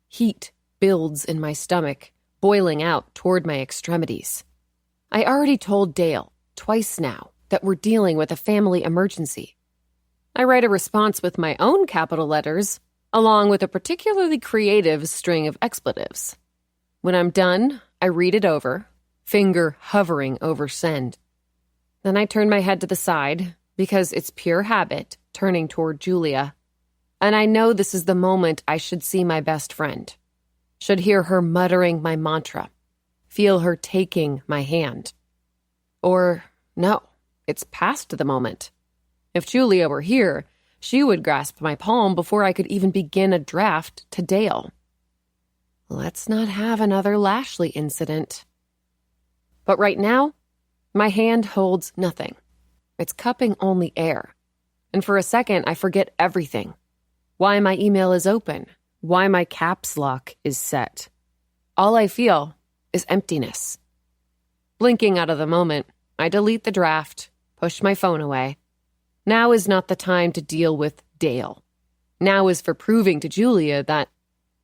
Heat builds in my stomach, boiling out toward my extremities. I already told Dale, twice now, that we're dealing with a family emergency. I write a response with my own capital letters, along with a particularly creative string of expletives. When I'm done, I read it over, finger hovering over send. Then I turn my head to the side, because it's pure habit, turning toward Julia. And I know this is the moment I should see my best friend. Should hear her muttering my mantra. Feel her taking my hand. Or, no, it's past the moment. If Julia were here, she would grasp my palm before I could even begin a draft to Dale. Let's not have another Lashley incident. But right now, my hand holds nothing. It's cupping only air. And for a second, I forget everything. Why my email is open. Why my caps lock is set. All I feel is emptiness. Blinking out of the moment, I delete the draft, push my phone away. Now is not the time to deal with Dale. Now is for proving to Julia that,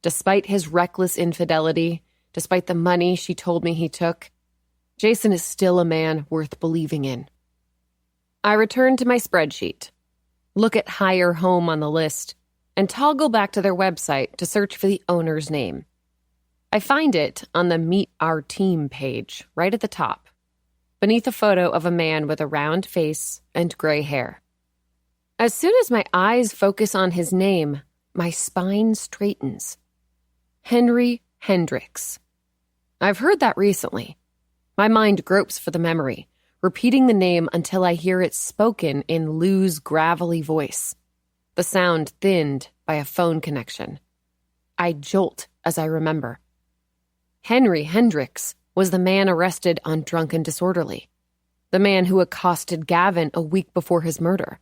despite his reckless infidelity, despite the money she told me he took, Jason is still a man worth believing in. I return to my spreadsheet, look at Hire Home on the list, and toggle back to their website to search for the owner's name. I find it on the Meet Our Team page, right at the top, beneath a photo of a man with a round face and gray hair. As soon as my eyes focus on his name, my spine straightens. Henry Hendricks. I've heard that recently. My mind gropes for the memory, repeating the name until I hear it spoken in Lou's gravelly voice. The sound thinned by a phone connection. I jolt as I remember. Henry Hendricks was the man arrested on Drunk and Disorderly. The man who accosted Gavin a week before his murder.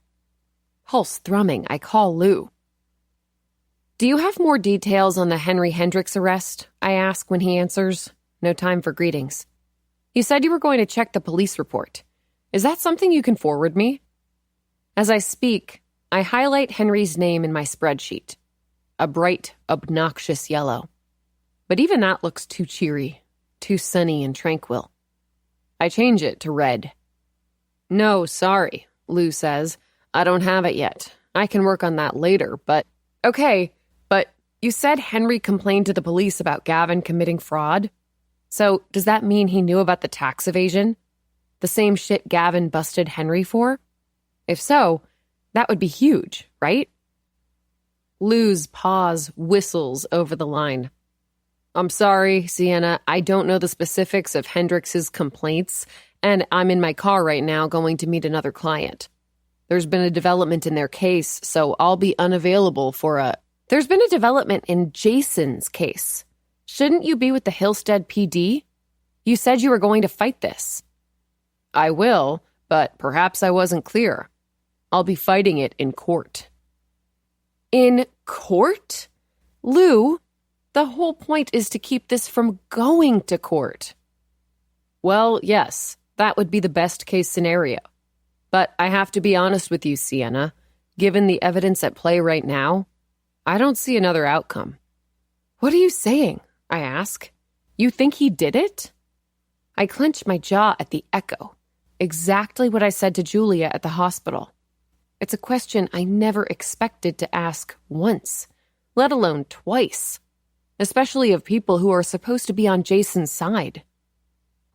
Pulse thrumming, I call Lou. "Do you have more details on the Henry Hendricks arrest?" I ask when he answers. No time for greetings. "You said you were going to check the police report. Is that something you can forward me?" As I speak, I highlight Henry's name in my spreadsheet. A bright, obnoxious yellow. But even that looks too cheery, too sunny and tranquil. I change it to red. "No, sorry. Lou says. I don't have it yet. I can work on that later, but... Okay, but you said Henry complained to the police about Gavin committing fraud? So does that mean he knew about the tax evasion? The same shit Gavin busted Henry for? If so, that would be huge, right? Lou's pause whistles over the line. I'm sorry, Sienna, I don't know the specifics of Hendrix's complaints, and I'm in my car right now going to meet another client. There's been a development in their case, so I'll be unavailable for a... There's been a development in Jason's case. Shouldn't you be with the Hillstead PD? You said you were going to fight this. I will, but perhaps I wasn't clear. I'll be fighting it in court. In court? Lou, the whole point is to keep this from going to court. Well, yes, that would be the best case scenario. But I have to be honest with you, Sienna. Given the evidence at play right now, I don't see another outcome. What are you saying? I ask. You think he did it? I clench my jaw at the echo. Exactly what I said to Julia at the hospital. It's a question I never expected to ask once, let alone twice, especially of people who are supposed to be on Jason's side.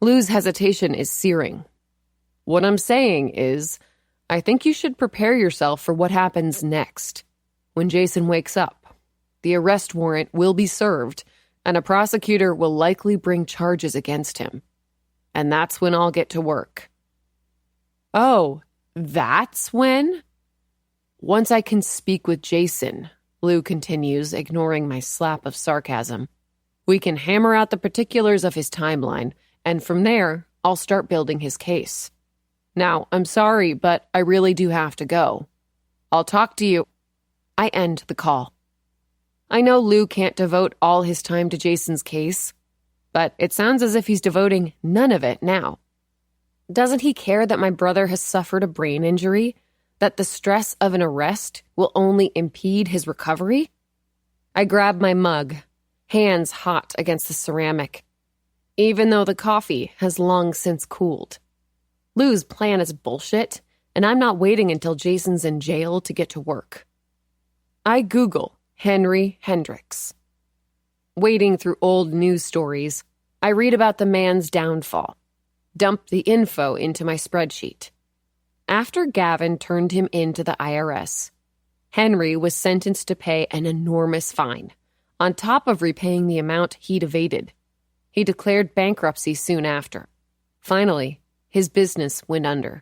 Lou's hesitation is searing. What I'm saying is, I think you should prepare yourself for what happens next. When Jason wakes up, the arrest warrant will be served, and a prosecutor will likely bring charges against him. And that's when I'll get to work. Oh, that's when? Once I can speak with Jason, Lou continues, ignoring my slap of sarcasm, we can hammer out the particulars of his timeline, and from there, I'll start building his case. Now, I'm sorry, but I really do have to go. I'll talk to you. I end the call. I know Lou can't devote all his time to Jason's case, but it sounds as if he's devoting none of it now. Doesn't he care that my brother has suffered a brain injury? That the stress of an arrest will only impede his recovery? I grab my mug, hands hot against the ceramic, even though the coffee has long since cooled. Lou's plan is bullshit, and I'm not waiting until Jason's in jail to get to work. I Google Henry Hendrix. Wading through old news stories, I read about the man's downfall, dump the info into my spreadsheet. After Gavin turned him in to the IRS, Henry was sentenced to pay an enormous fine, on top of repaying the amount he'd evaded. He declared bankruptcy soon after. Finally, his business went under.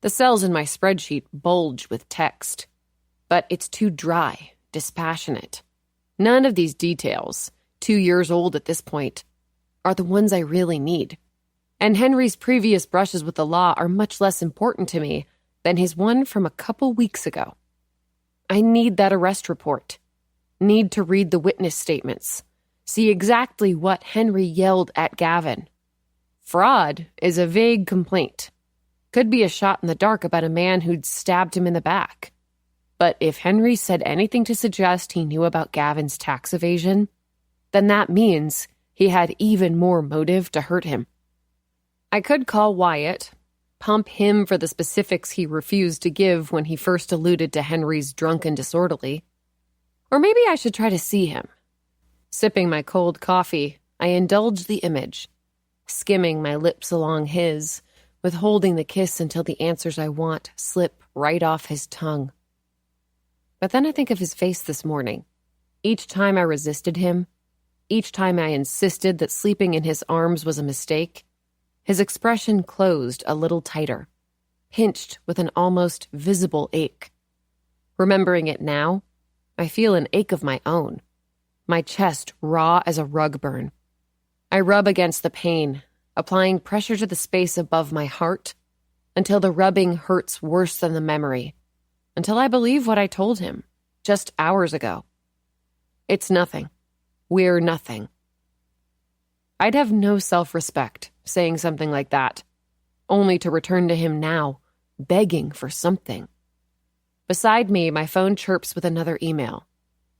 The cells in my spreadsheet bulge with text, but it's too dry, dispassionate. None of these details, 2 years old at this point, are the ones I really need. And Henry's previous brushes with the law are much less important to me than his one from a couple weeks ago. I need that arrest report. Need to read the witness statements. See exactly what Henry yelled at Gavin. Fraud is a vague complaint. Could be a shot in the dark about a man who'd stabbed him in the back. But if Henry said anything to suggest he knew about Gavin's tax evasion, then that means he had even more motive to hurt him. I could call Wyatt, pump him for the specifics he refused to give when he first alluded to Henry's drunk and disorderly. Or maybe I should try to see him. Sipping my cold coffee, I indulge the image, skimming my lips along his, withholding the kiss until the answers I want slip right off his tongue. But then I think of his face this morning. Each time I resisted him, each time I insisted that sleeping in his arms was a mistake, his expression closed a little tighter, pinched with an almost visible ache. Remembering it now, I feel an ache of my own, my chest raw as a rug burn. I rub against the pain, applying pressure to the space above my heart, until the rubbing hurts worse than the memory, until I believe what I told him just hours ago. It's nothing. We're nothing. I'd have no self-respect saying something like that, only to return to him now, begging for something. Beside me, my phone chirps with another email,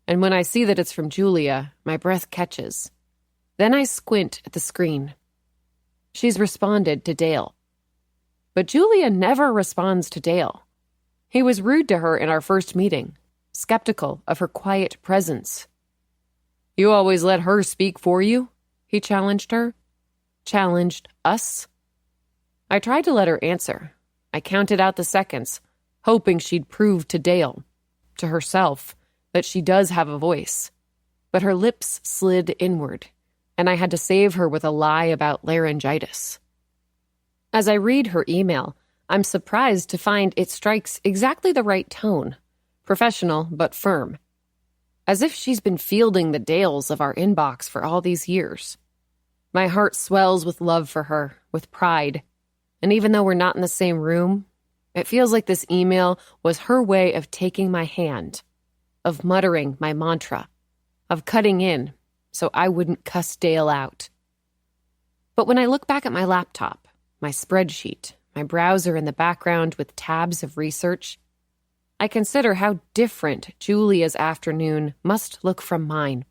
and when I see that it's from Julia, my breath catches. Then I squint at the screen. She's responded to Dale. But Julia never responds to Dale. He was rude to her in our first meeting, skeptical of her quiet presence. "You always let her speak for you?" he challenged her. Challenged us. I tried to let her answer. I counted out the seconds, hoping she'd prove to Dale, to herself, that she does have a voice. But her lips slid inward, and I had to save her with a lie about laryngitis. As I read her email, I'm surprised to find it strikes exactly the right tone, professional but firm, as if she's been fielding the Dales of our inbox for all these years. My heart swells with love for her, with pride, and even though we're not in the same room, it feels like this email was her way of taking my hand, of muttering my mantra, of cutting in so I wouldn't cuss Dale out. But when I look back at my laptop, my spreadsheet, my browser in the background with tabs of research, I consider how different Julia's afternoon must look from mine.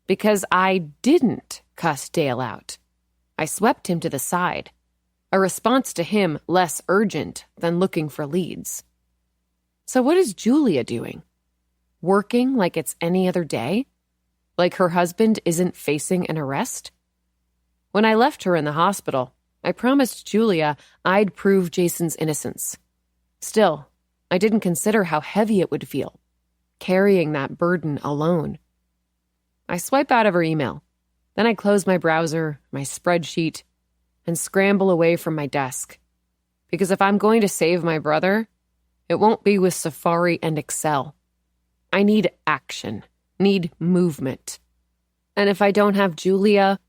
Because I didn't cuss Dale out. I swept him to the side, a response to him less urgent than looking for leads. So what is Julia doing? Working like it's any other day? Like her husband isn't facing an arrest? When I left her in the hospital, I promised Julia I'd prove Jason's innocence. Still, I didn't consider how heavy it would feel, carrying that burden alone. I swipe out of her email. Then I close my browser, my spreadsheet, and scramble away from my desk. Because if I'm going to save my brother, it won't be with Safari and Excel. I need action, need movement. And if I don't have Julia,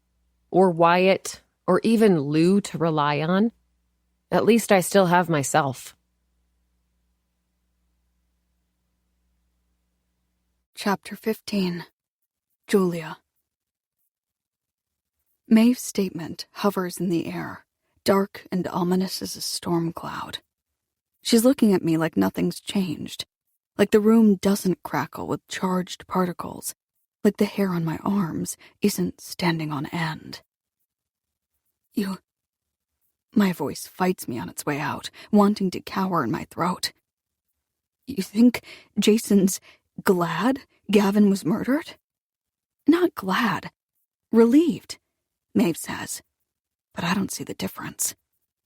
or Wyatt, or even Lou to rely on, at least I still have myself. Chapter 15. Julia. Maeve's statement hovers in the air, dark and ominous as a storm cloud. She's looking at me like nothing's changed, like the room doesn't crackle with charged particles, like the hair on my arms isn't standing on end. My voice fights me on its way out, wanting to cower in my throat. You think Jason's glad Gavin was murdered? Not glad. Relieved, Maeve says. But I don't see the difference.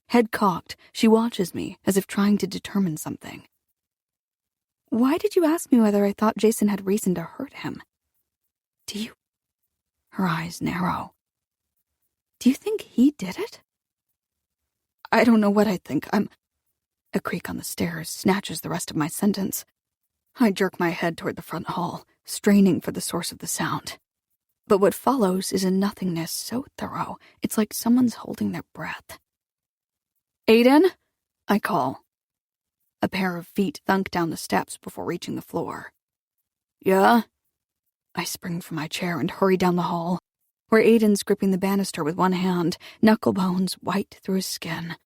Head cocked, she watches me as if trying to determine something. Why did you ask me whether I thought Jason had reason to hurt him? Do you... Her eyes narrow. Do you think he did it? I don't know what I think. A creak on the stairs snatches the rest of my sentence. I jerk my head toward the front hall, straining for the source of the sound. But what follows is a nothingness so thorough, it's like someone's holding their breath. Aiden? I call. A pair of feet thunk down the steps before reaching the floor. Yeah? I spring from my chair and hurry down the hall, where Aiden's gripping the banister with one hand, knuckle bones white through his skin.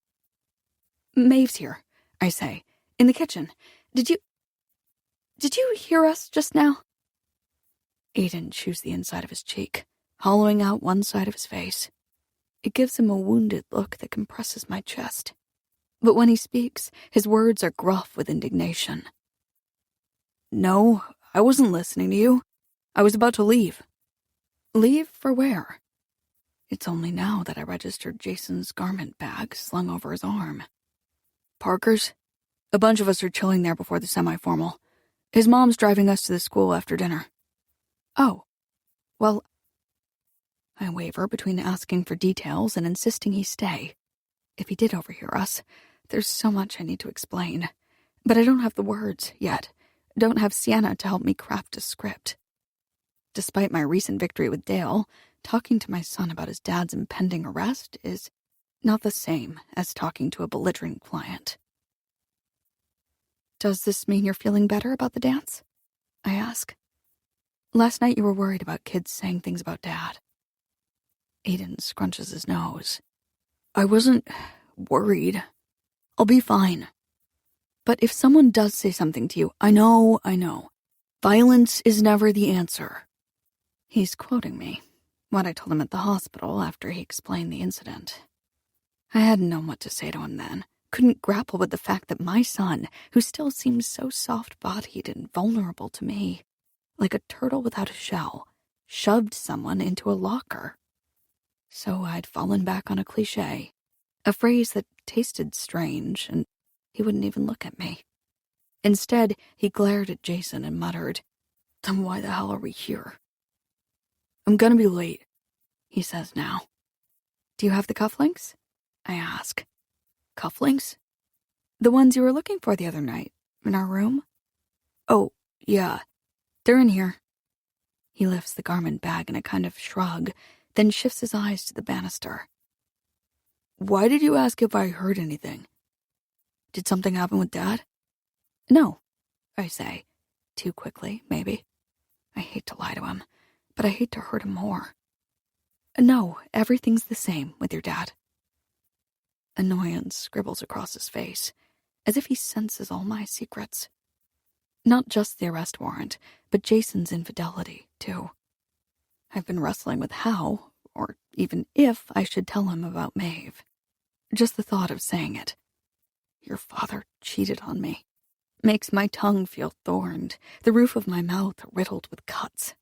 Maeve's here, I say, in the kitchen. Did you hear us just now? Aiden chews the inside of his cheek, hollowing out one side of his face. It gives him a wounded look that compresses my chest. But when he speaks, his words are gruff with indignation. No, I wasn't listening to you. I was about to leave. Leave for where? It's only now that I registered Jason's garment bag slung over his arm. Parker's? A bunch of us are chilling there before the semi-formal. His mom's driving us to the school after dinner. Oh, well, I waver between asking for details and insisting he stay. If he did overhear us, there's so much I need to explain. But I don't have the words yet. Don't have Sienna to help me craft a script. Despite my recent victory with Dale, talking to my son about his dad's impending arrest is not the same as talking to a belligerent client. Does this mean you're feeling better about the dance? I ask. Last night you were worried about kids saying things about Dad. Aiden scrunches his nose. I wasn't worried. I'll be fine. But if someone does say something to you, I know. Violence is never the answer. He's quoting me, what I told him at the hospital after he explained the incident. I hadn't known what to say to him then, Couldn't grapple with the fact that my son, who still seems so soft-bodied and vulnerable to me, like a turtle without a shell, shoved someone into a locker. So I'd fallen back on a cliché, a phrase that tasted strange, and he wouldn't even look at me. Instead, he glared at Jason and muttered, "Then why the hell are we here?" "I'm gonna be late," he says now. "Do you have the cufflinks?" I ask. "Cufflinks? The ones you were looking for the other night, in our room?" "Oh, yeah. They're in here." He lifts the garment bag in a kind of shrug, then shifts his eyes to the banister. "Why did you ask if I heard anything? Did something happen with Dad?" "No," I say, too quickly, maybe. I hate to lie to him, but I hate to hurt him more. "No, everything's the same with your dad." Annoyance scribbles across his face, as if he senses all my secrets. Not just the arrest warrant, but Jason's infidelity, too. I've been wrestling with how, or even if, I should tell him about Maeve. Just the thought of saying it, "Your father cheated on me," makes my tongue feel thorned, the roof of my mouth riddled with cuts.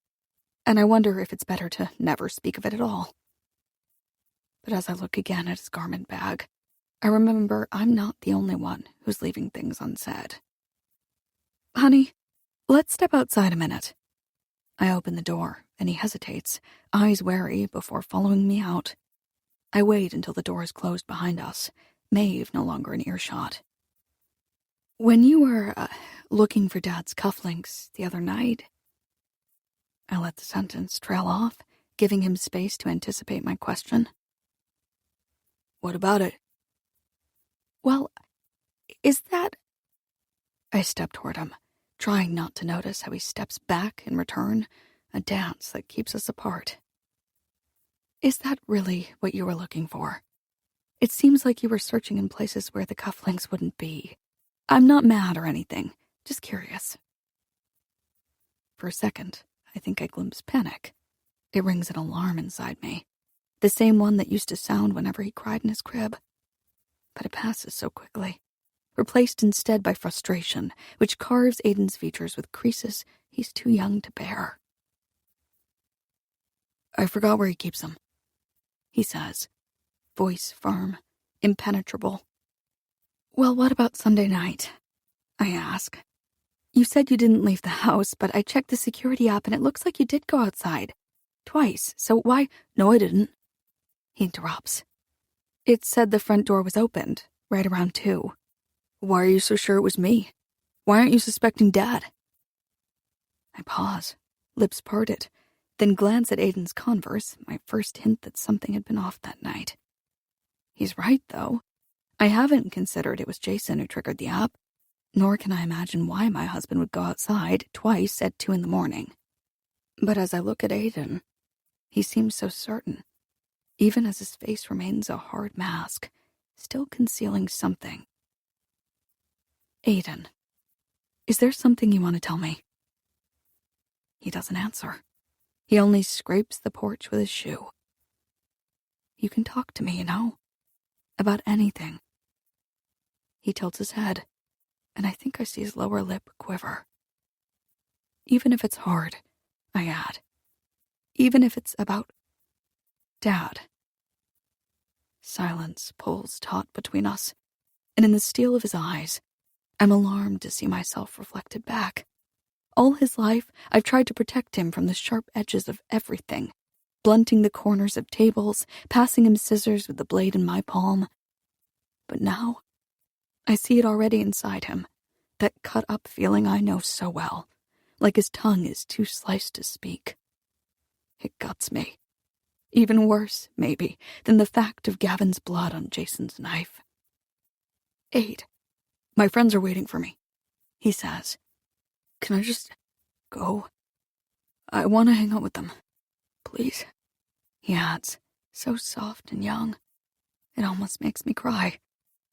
And I wonder if it's better to never speak of it at all. But as I look again at his garment bag, I remember I'm not the only one who's leaving things unsaid. "Honey, let's step outside a minute." I open the door, and he hesitates, eyes wary before following me out. I wait until the door is closed behind us, Maeve no longer in earshot. "When you were looking for Dad's cufflinks the other night..." I let the sentence trail off, giving him space to anticipate my question. "What about it?" "Well, is that..." I step toward him, trying not to notice how he steps back in return, a dance that keeps us apart. "Is that really what you were looking for? It seems like you were searching in places where the cufflinks wouldn't be. I'm not mad or anything, just curious." For a second, I think I glimpse panic. It rings an alarm inside me, the same one that used to sound whenever he cried in his crib. But it passes so quickly, replaced instead by frustration, which carves Aiden's features with creases he's too young to bear. "I forgot where he keeps them," he says, voice firm, impenetrable. "Well, what about Sunday night?" I ask. "You said you didn't leave the house, but I checked the security app and it looks like you did go outside. Twice, so why..." "No, I didn't," he interrupts. "It said the front door was opened, right around 2. "Why are you so sure it was me? Why aren't you suspecting Dad?" I pause, lips parted, then glance at Aiden's Converse, my first hint that something had been off that night. He's right, though. I haven't considered it was Jason who triggered the app, nor can I imagine why my husband would go outside twice at 2 a.m. But as I look at Aiden, he seems so certain, even as his face remains a hard mask, still concealing something. "Aiden, is there something you want to tell me?" He doesn't answer. He only scrapes the porch with his shoe. "You can talk to me, about anything." He tilts his head, and I think I see his lower lip quiver. "Even if it's hard," I add. "Even if it's about Dad." Silence pulls taut between us, and in the steel of his eyes, I'm alarmed to see myself reflected back. All his life, I've tried to protect him from the sharp edges of everything, blunting the corners of tables, passing him scissors with the blade in my palm. But now, I see it already inside him, that cut-up feeling I know so well, like his tongue is too sliced to speak. It guts me. Even worse, maybe, than the fact of Gavin's blood on Jason's knife. "Aid, my friends are waiting for me," he says. "Can I just go? I want to hang out with them. Please," he adds, so soft and young. It almost makes me cry.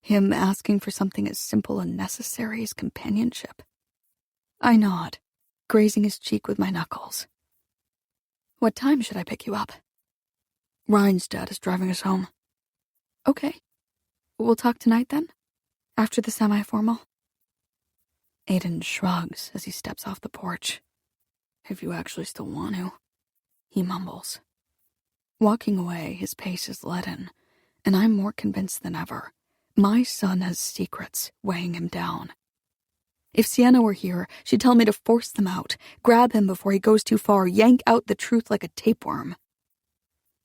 Him asking for something as simple and necessary as companionship. I nod, grazing his cheek with my knuckles. "What time should I pick you up?" "Ryan's dad is driving us home." "Okay. We'll talk tonight then?" After the semi-formal? Aiden shrugs as he steps off the porch. If you actually still want to, he mumbles. Walking away, his pace is leaden, and I'm more convinced than ever. My son has secrets weighing him down. If Sienna were here, she'd tell me to force them out, grab him before he goes too far, yank out the truth like a tapeworm.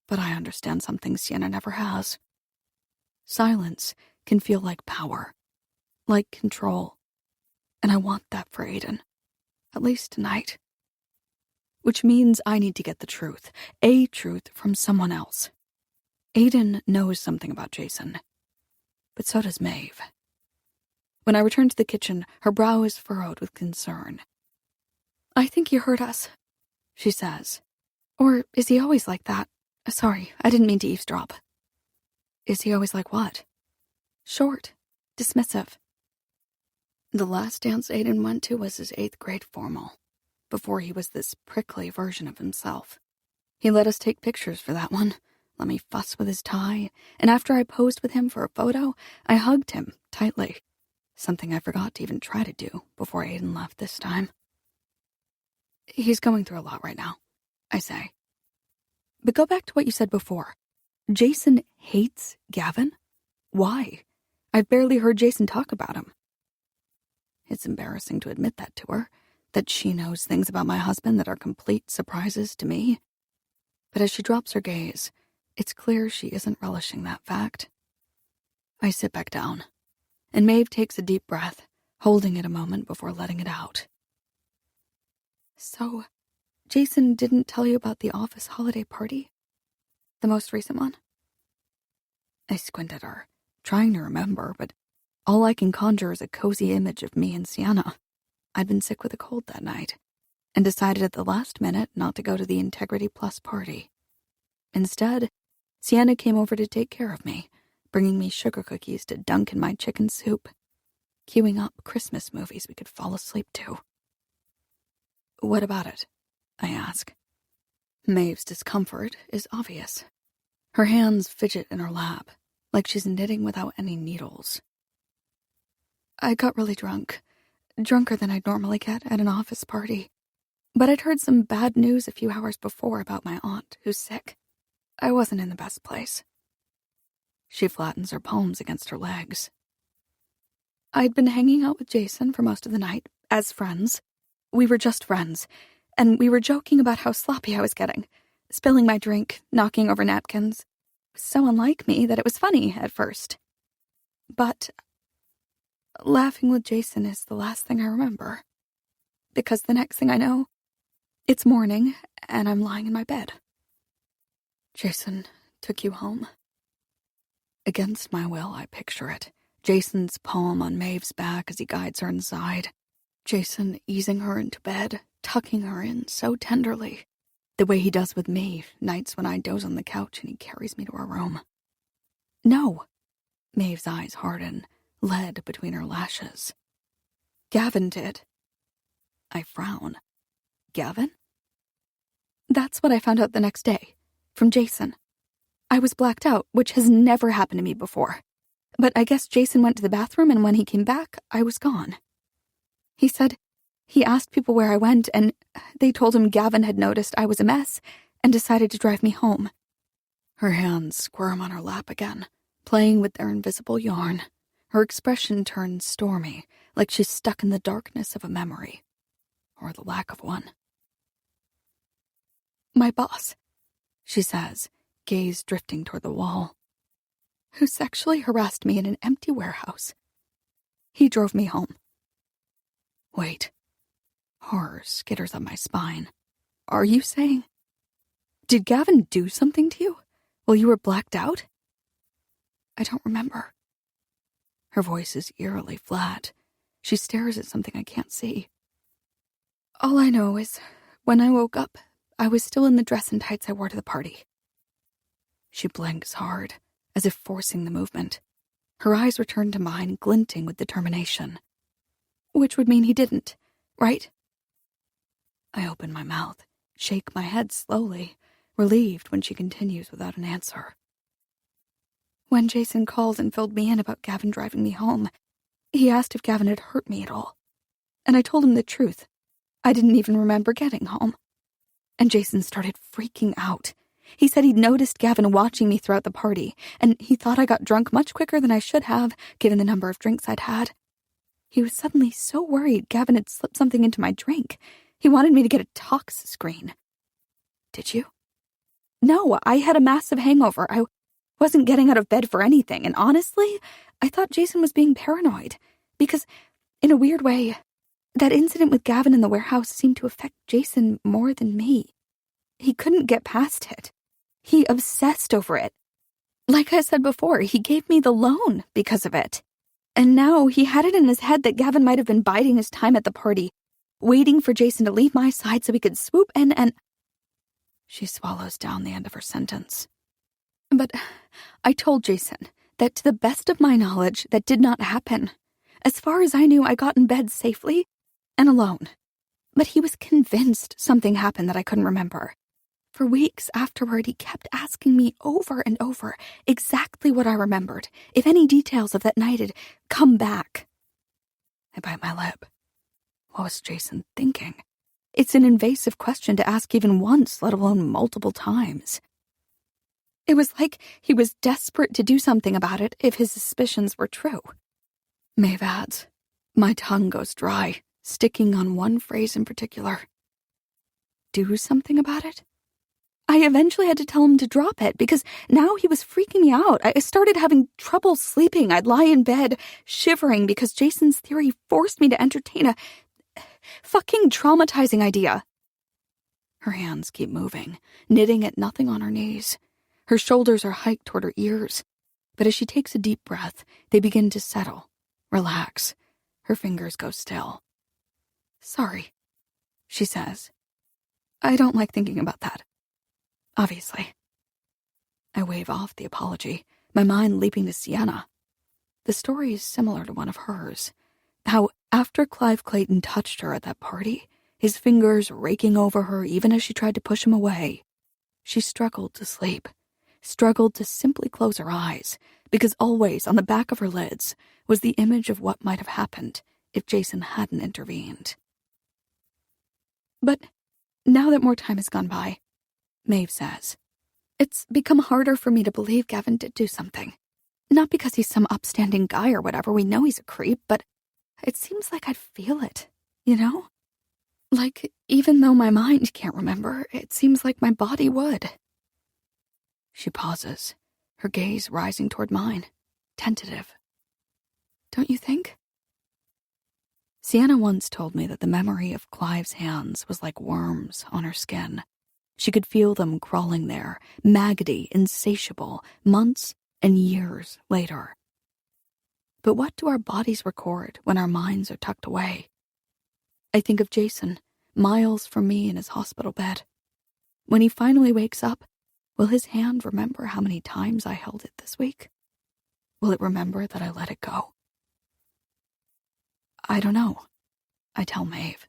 But I understand something Sienna never has. Silence can feel like power, like control. And I want that for Aiden, at least tonight. Which means I need to get the truth, a truth from someone else. Aiden knows something about Jason, but so does Maeve. When I return to the kitchen, her brow is furrowed with concern. I think he heard us, she says. Or is he always like that? Sorry, I didn't mean to eavesdrop. Is he always like what? Short, dismissive. The last dance Aiden went to was his 8th grade formal, before he was this prickly version of himself. He let us take pictures for that one, let me fuss with his tie, and after I posed with him for a photo, I hugged him tightly, something I forgot to even try to do before Aiden left this time. He's going through a lot right now, I say. But go back to what you said before. Jason hates Gavin? Why? I've barely heard Jason talk about him. It's embarrassing to admit that to her, that she knows things about my husband that are complete surprises to me. But as she drops her gaze, it's clear she isn't relishing that fact. I sit back down, and Maeve takes a deep breath, holding it a moment before letting it out. So, Jason didn't tell you about the office holiday party? The most recent one? I squint at her, trying to remember, but all I can conjure is a cozy image of me and Sienna. I'd been sick with a cold that night, and decided at the last minute not to go to the Integrity Plus party. Instead, Sienna came over to take care of me, bringing me sugar cookies to dunk in my chicken soup, queuing up Christmas movies we could fall asleep to. What about it? I ask. Maeve's discomfort is obvious. Her hands fidget in her lap, like she's knitting without any needles. I got really drunk, drunker than I'd normally get at an office party. But I'd heard some bad news a few hours before about my aunt, who's sick. I wasn't in the best place. She flattens her palms against her legs. I'd been hanging out with Jason for most of the night, as friends. We were just friends, and we were joking about how sloppy I was getting, spilling my drink, knocking over napkins. It was so unlike me that it was funny at first. But laughing with Jason is the last thing I remember. Because the next thing I know, it's morning, and I'm lying in my bed. Jason took you home? Against my will, I picture it. Jason's palm on Maeve's back as he guides her inside. Jason easing her into bed, tucking her in so tenderly, the way he does with me nights when I doze on the couch and he carries me to her room. No. Maeve's eyes harden, lead between her lashes. Gavin did. I frown. Gavin? That's what I found out the next day, from Jason. I was blacked out, which has never happened to me before. But I guess Jason went to the bathroom, and when he came back, I was gone. He said he asked people where I went, and they told him Gavin had noticed I was a mess and decided to drive me home. Her hands squirm on her lap again, playing with their invisible yarn. Her expression turns stormy, like she's stuck in the darkness of a memory, or the lack of one. My boss, she says, gaze drifting toward the wall, who sexually harassed me in an empty warehouse. He drove me home. Wait. Horror skitters up my spine. Are you saying? Did Gavin do something to you while you were blacked out? I don't remember. Her voice is eerily flat. She stares at something I can't see. All I know is, when I woke up, I was still in the dress and tights I wore to the party. She blinks hard, as if forcing the movement. Her eyes return to mine, glinting with determination. Which would mean he didn't, right? I open my mouth, shake my head slowly, relieved when she continues without an answer. When Jason called and filled me in about Gavin driving me home, He asked if Gavin had hurt me at all. And I told him the truth. I didn't even remember getting home. And Jason started freaking out. He said he'd noticed Gavin watching me throughout the party, and he thought I got drunk much quicker than I should have, given the number of drinks I'd had. He was suddenly so worried Gavin had slipped something into my drink. He wanted me to get a tox screen. Did you? No, I had a massive hangover. I wasn't getting out of bed for anything, and honestly, I thought Jason was being paranoid. Because, in a weird way, that incident with Gavin in the warehouse seemed to affect Jason more than me. He couldn't get past it. He obsessed over it. Like I said before, he gave me the loan because of it. And now he had it in his head that Gavin might have been biding his time at the party, waiting for Jason to leave my side so he could swoop in and... She swallows down the end of her sentence. But I told Jason that to the best of my knowledge, that did not happen. As far as I knew, I got in bed safely and alone. But he was convinced something happened that I couldn't remember. For weeks afterward, he kept asking me over and over exactly what I remembered, if any details of that night had come back. I bite my lip. What was Jason thinking? It's an invasive question to ask even once, let alone multiple times. It was like he was desperate to do something about it if his suspicions were true. Maeve adds, my tongue goes dry, sticking on one phrase in particular. Do something about it? I eventually had to tell him to drop it because now he was freaking me out. I started having trouble sleeping. I'd lie in bed, shivering because Jason's theory forced me to entertain a fucking traumatizing idea. Her hands keep moving, knitting at nothing on her knees. Her shoulders are hiked toward her ears, but as she takes a deep breath, they begin to settle, relax. Her fingers go still. Sorry, she says. I don't like thinking about that. Obviously. I wave off the apology, my mind leaping to Sienna. The story is similar to one of hers. How, after Clive Clayton touched her at that party, his fingers raking over her even as she tried to push him away, she struggled to sleep, struggled to simply close her eyes, because always on the back of her lids was the image of what might have happened if Jason hadn't intervened. But now that more time has gone by, Maeve says, it's become harder for me to believe Gavin did do something. Not because he's some upstanding guy or whatever, we know he's a creep, but it seems like I'd feel it, you know? Like, even though my mind can't remember, it seems like my body would. She pauses, her gaze rising toward mine, tentative. Don't you think? Sienna once told me that the memory of Clive's hands was like worms on her skin. She could feel them crawling there, maggoty, insatiable, months and years later. But what do our bodies record when our minds are tucked away? I think of Jason, miles from me in his hospital bed. When he finally wakes up, will his hand remember how many times I held it this week? Will it remember that I let it go? I don't know, I tell Maeve.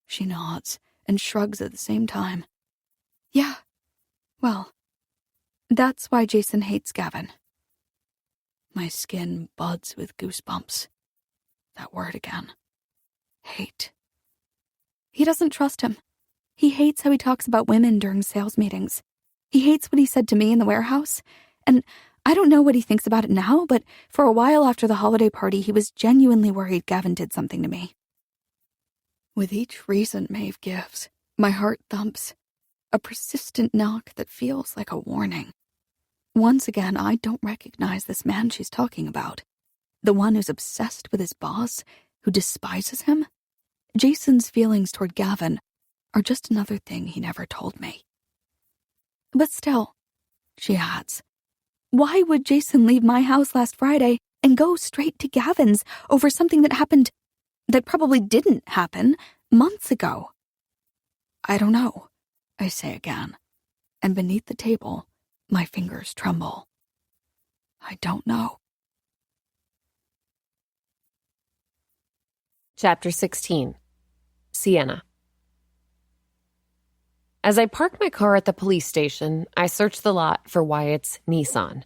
She nods and shrugs at the same time. Yeah, well, that's why Jason hates Gavin. My skin buds with goosebumps. That word again. Hate. He doesn't trust him. He hates how he talks about women during sales meetings. He hates what he said to me in the warehouse. And I don't know what he thinks about it now, but for a while after the holiday party, he was genuinely worried Gavin did something to me. With each reason Maeve gives, my heart thumps. A persistent knock that feels like a warning. Once again, I don't recognize this man she's talking about. The one who's obsessed with his boss, who despises him. Jason's feelings toward Gavin are just another thing he never told me. But still, she adds, why would Jason leave my house last Friday and go straight to Gavin's over something that happened, that probably didn't happen, months ago? I don't know. I say again, and beneath the table, my fingers tremble. I don't know. Chapter 16. Sienna. As I park my car at the police station, I search the lot for Wyatt's Nissan.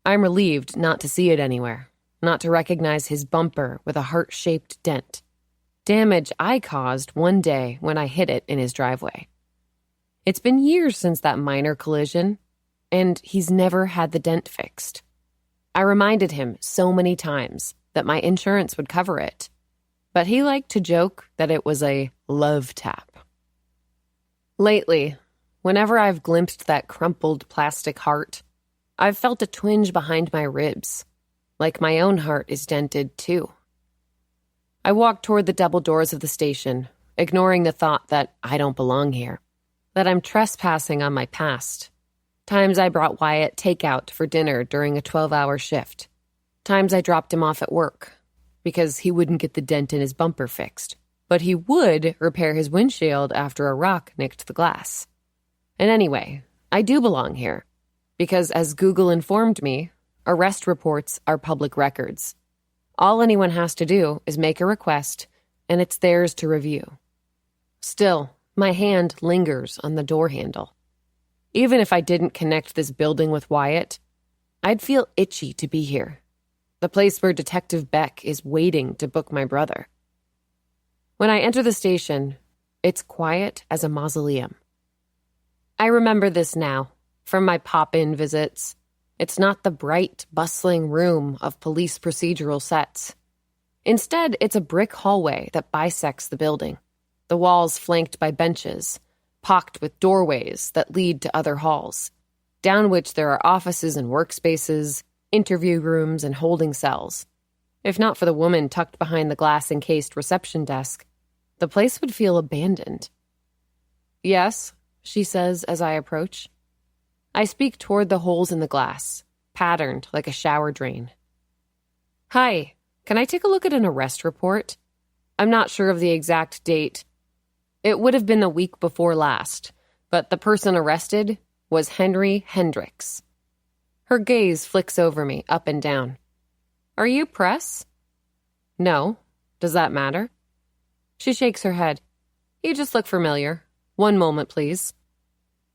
I'm relieved not to see it anywhere. not to recognize his bumper with a heart-shaped dent. Damage I caused one day when I hit it in his driveway. It's been years since that minor collision, and he's never had the dent fixed. I reminded him so many times that my insurance would cover it, but he liked to joke that it was a love tap. Lately, whenever I've glimpsed that crumpled plastic heart, I've felt a twinge behind my ribs, like my own heart is dented too. I walk toward the double doors of the station, ignoring the thought that I don't belong here, that I'm trespassing on my past. Times I brought Wyatt takeout for dinner during a 12-hour shift. Times I dropped him off at work because he wouldn't get the dent in his bumper fixed, but he would repair his windshield after a rock nicked the glass. And anyway, I do belong here because, as Google informed me, arrest reports are public records. All anyone has to do is make a request, and it's theirs to review. Still, my hand lingers on the door handle. Even if I didn't connect this building with Wyatt, I'd feel itchy to be here. The place where Detective Beck is waiting to book my brother. When I enter the station, it's quiet as a mausoleum. I remember this now, from my pop-in visits. It's not the bright, bustling room of police procedural sets. Instead, it's a brick hallway that bisects the building, the walls flanked by benches, pocked with doorways that lead to other halls, down which there are offices and workspaces, interview rooms, and holding cells. If not for the woman tucked behind the glass-encased reception desk, the place would feel abandoned. "Yes," she says as I approach. I speak toward the holes in the glass, patterned like a shower drain. "Hi, can I take a look at an arrest report? I'm not sure of the exact date. It would have been the week before last, but the person arrested was Henry Hendricks." Her gaze flicks over me, up and down. "Are you press?" "No. Does that matter?" She shakes her head. "You just look familiar. One moment, please."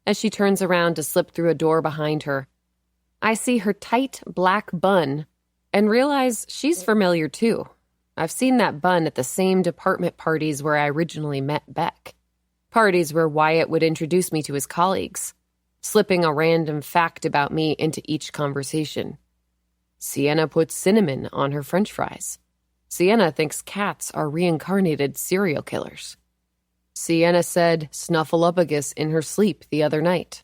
As she turns around to slip through a door behind her, I see her tight black bun and realize she's familiar too. I've seen that bun at the same department parties where I originally met Beck. Parties where Wyatt would introduce me to his colleagues, slipping a random fact about me into each conversation. Sienna puts cinnamon on her french fries. Sienna thinks cats are reincarnated serial killers. Sienna said snuffleupagus in her sleep the other night.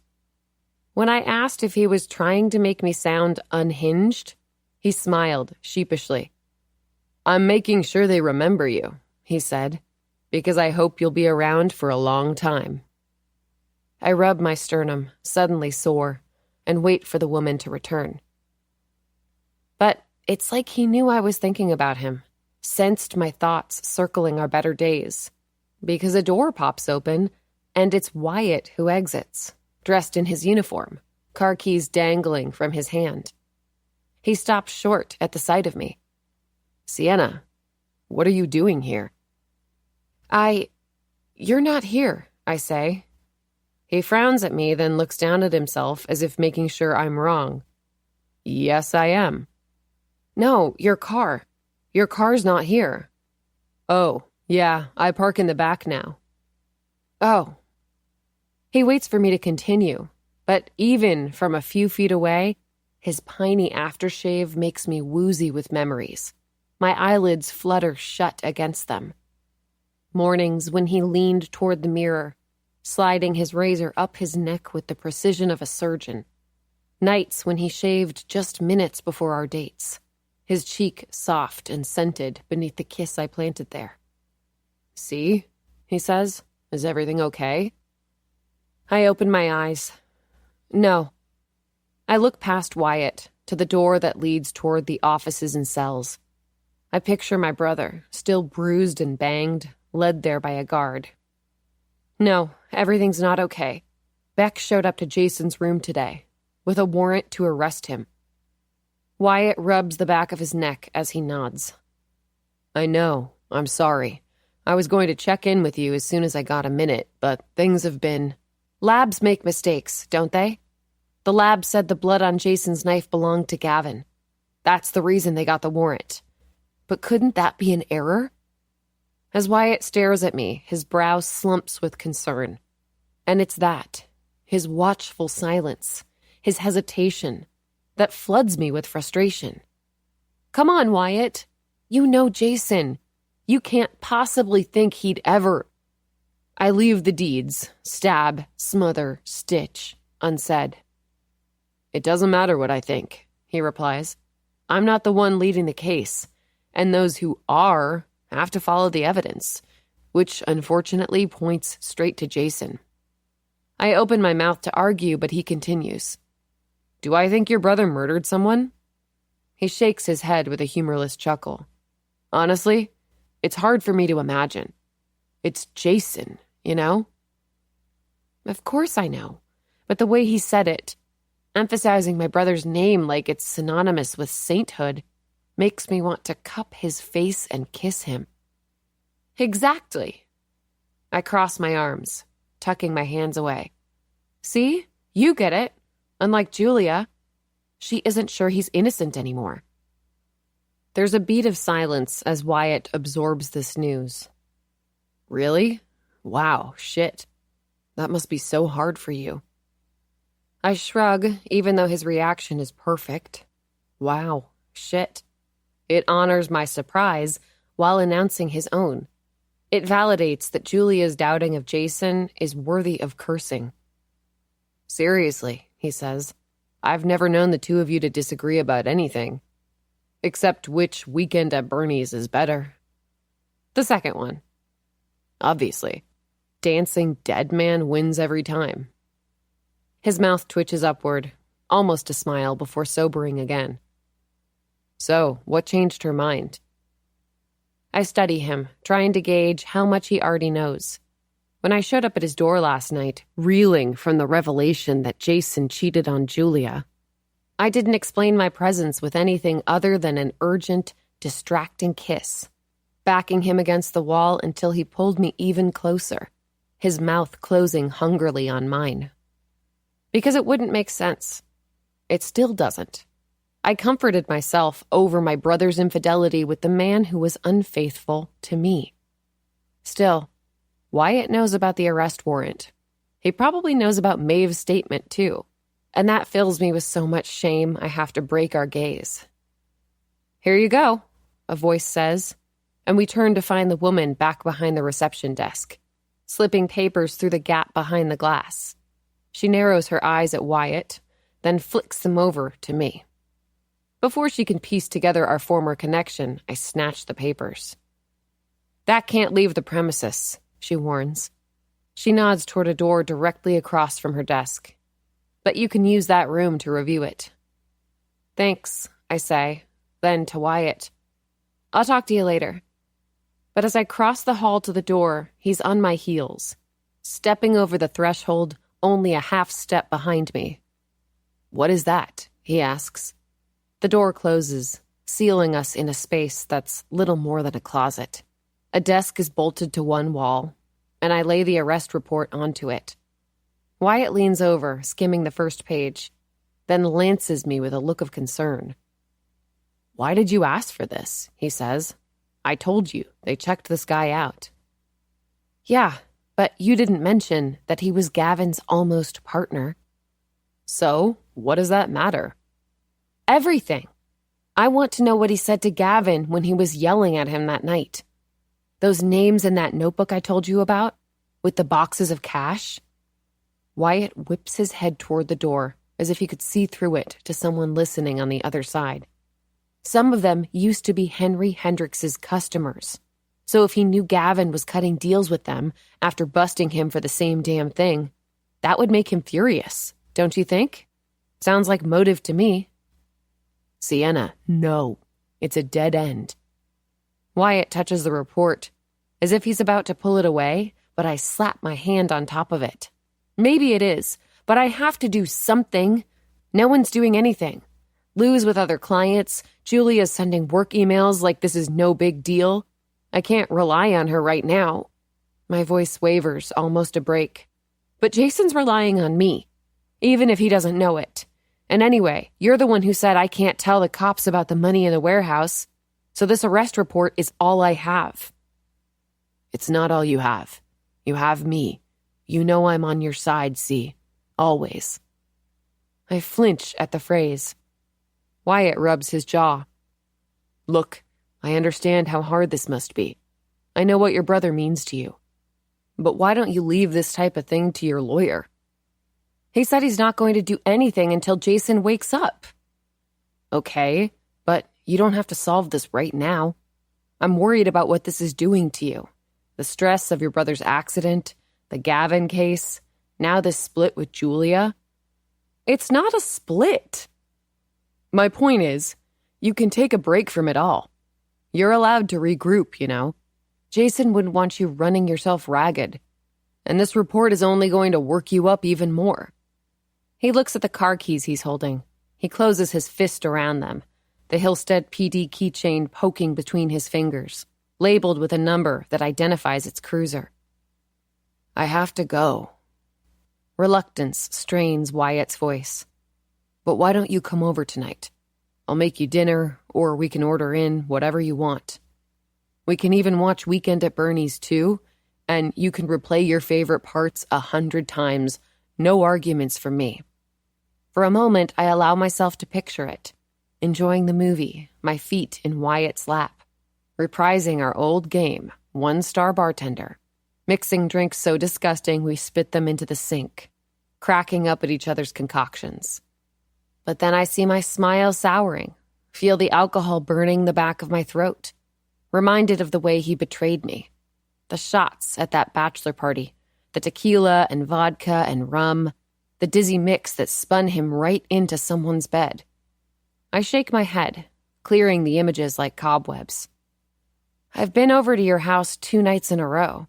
When I asked if he was trying to make me sound unhinged, he smiled sheepishly. "I'm making sure they remember you," he said, "because I hope you'll be around for a long time." I rub my sternum, suddenly sore, and wait for the woman to return. But it's like he knew I was thinking about him, sensed my thoughts circling our better days, because a door pops open, and it's Wyatt who exits, dressed in his uniform, car keys dangling from his hand. He stops short at the sight of me. "Sienna, what are you doing here?" You're not here," I say. He frowns at me, then looks down at himself as if making sure I'm wrong. "Yes, I am." "No, your car. Your car's not here." "Oh, yeah, I park in the back now." "Oh." He waits for me to continue, but even from a few feet away, his piney aftershave makes me woozy with memories. My eyelids flutter shut against them. Mornings when he leaned toward the mirror, sliding his razor up his neck with the precision of a surgeon. Nights when he shaved just minutes before our dates, his cheek soft and scented beneath the kiss I planted there. "See?" he says. "Is everything okay?" I open my eyes. No. I look past Wyatt to the door that leads toward the offices and cells. I picture my brother, still bruised and banged, led there by a guard. No, everything's not okay. Beck showed up to Jason's room today, with a warrant to arrest him. Wyatt rubs the back of his neck as he nods. "I know. I'm sorry. I was going to check in with you as soon as I got a minute, but things have been... Labs make mistakes, don't they? The lab said the blood on Jason's knife belonged to Gavin. That's the reason they got the warrant. But couldn't that be an error? As Wyatt stares at me, his brow slumps with concern. And it's that, his watchful silence, his hesitation, that floods me with frustration. Come on, Wyatt. You know Jason. You can't possibly think he'd ever... I leave the deeds, stab, smother, stitch, unsaid. It doesn't matter what I think, he replies. I'm not the one leading the case, and those who are have to follow the evidence, which unfortunately points straight to Jason. I open my mouth to argue, but he continues. Do I think your brother murdered someone? He shakes his head with a humorless chuckle. Honestly, it's hard for me to imagine. It's Jason, you know? Of course I know, but the way he said it, emphasizing my brother's name like it's synonymous with sainthood, makes me want to cup his face and kiss him. Exactly. I cross my arms, tucking my hands away. See? You get it. Unlike Julia, she isn't sure he's innocent anymore. There's a beat of silence as Wyatt absorbs this news. Really? Wow, shit. That must be so hard for you. I shrug, even though his reaction is perfect. Wow, shit. It honors my surprise while announcing his own. It validates that Julia's doubting of Jason is worthy of cursing. Seriously, he says, I've never known the two of you to disagree about anything. Except which weekend at Bernie's is better. The second one. Obviously. Dancing dead man wins every time. His mouth twitches upward, almost a smile before sobering again. So, what changed her mind? I study him, trying to gauge how much he already knows. When I showed up at his door last night, reeling from the revelation that Jason cheated on Julia, I didn't explain my presence with anything other than an urgent, distracting kiss, backing him against the wall until he pulled me even closer, his mouth closing hungrily on mine. Because it wouldn't make sense. It still doesn't. I comforted myself over my brother's infidelity with the man who was unfaithful to me. Still, Wyatt knows about the arrest warrant. He probably knows about Maeve's statement, too, and that fills me with so much shame I have to break our gaze. Here you go, a voice says, and we turn to find the woman back behind the reception desk, slipping papers through the gap behind the glass. She narrows her eyes at Wyatt, then flicks them over to me. Before she can piece together our former connection, I snatch the papers. That can't leave the premises, she warns. She nods toward a door directly across from her desk. But you can use that room to review it. Thanks, I say, then to Wyatt. I'll talk to you later. But as I cross the hall to the door, he's on my heels, stepping over the threshold only a half step behind me. What is that? He asks. The door closes, sealing us in a space that's little more than a closet. A desk is bolted to one wall, and I lay the arrest report onto it. Wyatt leans over, skimming the first page, then lances me with a look of concern. Why did you ask for this? He says. I told you, they checked this guy out. Yeah, but you didn't mention that he was Gavin's almost partner. So, what does that matter? Everything. I want to know what he said to Gavin when he was yelling at him that night. Those names in that notebook I told you about, with the boxes of cash. Wyatt whips his head toward the door, as if he could see through it to someone listening on the other side. Some of them used to be Henry Hendrix's customers. So if he knew Gavin was cutting deals with them after busting him for the same damn thing, that would make him furious, don't you think? Sounds like motive to me. Sienna, no. It's a dead end. Wyatt touches the report, as if he's about to pull it away, but I slap my hand on top of it. Maybe it is, but I have to do something. No one's doing anything. Lou's with other clients. Julia's sending work emails like this is no big deal. I can't rely on her right now. My voice wavers, almost a break. But Jason's relying on me, even if he doesn't know it. And anyway, you're the one who said I can't tell the cops about the money in the warehouse, so this arrest report is all I have. It's not all you have. You have me. You know I'm on your side, C. Always. I flinch at the phrase. Wyatt rubs his jaw. Look, I understand how hard this must be. I know what your brother means to you. But why don't you leave this type of thing to your lawyer? He said he's not going to do anything until Jason wakes up. Okay, but you don't have to solve this right now. I'm worried about what this is doing to you. The stress of your brother's accident, the Gavin case, now this split with Julia. It's not a split. My point is, you can take a break from it all. You're allowed to regroup, you know. Jason wouldn't want you running yourself ragged. And this report is only going to work you up even more. He looks at the car keys he's holding. He closes his fist around them, the Hillstead PD keychain poking between his fingers, labeled with a number that identifies its cruiser. I have to go. Reluctance strains Wyatt's voice. But why don't you come over tonight? I'll make you dinner, or we can order in whatever you want. We can even watch Weekend at Bernie's too, and you can replay your favorite parts 100 times. No arguments from me. For a moment, I allow myself to picture it, enjoying the movie, my feet in Wyatt's lap, reprising our old game, 1-star bartender, mixing drinks so disgusting we spit them into the sink, cracking up at each other's concoctions. But then I see my smile souring, feel the alcohol burning the back of my throat, reminded of the way he betrayed me. The shots at that bachelor party, the tequila and vodka and rum, the dizzy mix that spun him right into someone's bed. I shake my head, clearing the images like cobwebs. I've been over to your house 2 nights in a row.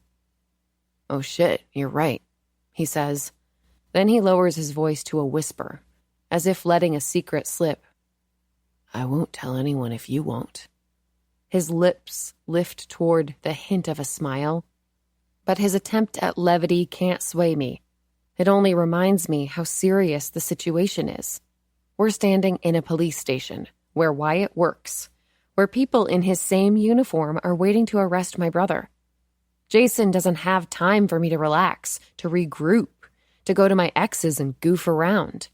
Oh shit, you're right, he says. Then he lowers his voice to a whisper, as if letting a secret slip. I won't tell anyone if you won't. His lips lift toward the hint of a smile, but his attempt at levity can't sway me. It only reminds me how serious the situation is. We're standing in a police station, where Wyatt works, where people in his same uniform are waiting to arrest my brother. Jason doesn't have time for me to relax, to regroup, to go to my exes and goof around.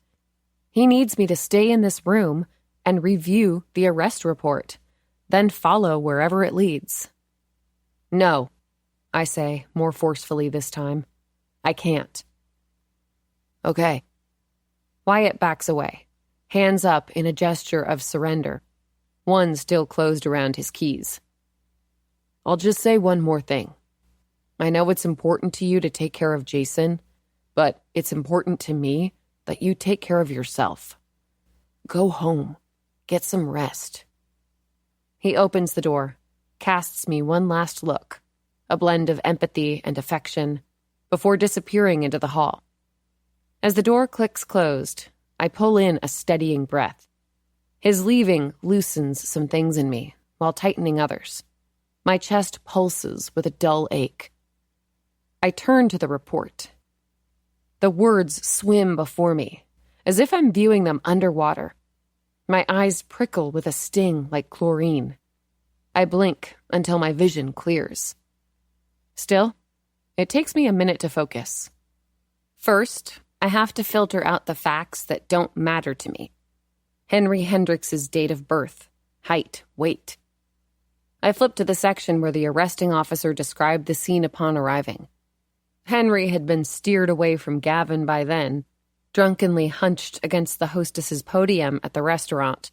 He needs me to stay in this room and review the arrest report, then follow wherever it leads. No, I say, more forcefully this time. I can't. Okay. Wyatt backs away, hands up in a gesture of surrender, one still closed around his keys. I'll just say one more thing. I know it's important to you to take care of Jason, but it's important to me that you take care of yourself. Go home. Get some rest. He opens the door, casts me one last look, a blend of empathy and affection, before disappearing into the hall. As the door clicks closed, I pull in a steadying breath. His leaving loosens some things in me, while tightening others. My chest pulses with a dull ache. I turn to the report. The words swim before me, as if I'm viewing them underwater. My eyes prickle with a sting like chlorine. I blink until my vision clears. Still, it takes me a minute to focus. First, I have to filter out the facts that don't matter to me. Henry Hendrix's date of birth, height, weight. I flip to the section where the arresting officer described the scene upon arriving. Henry had been steered away from Gavin by then, drunkenly hunched against the hostess's podium at the restaurant.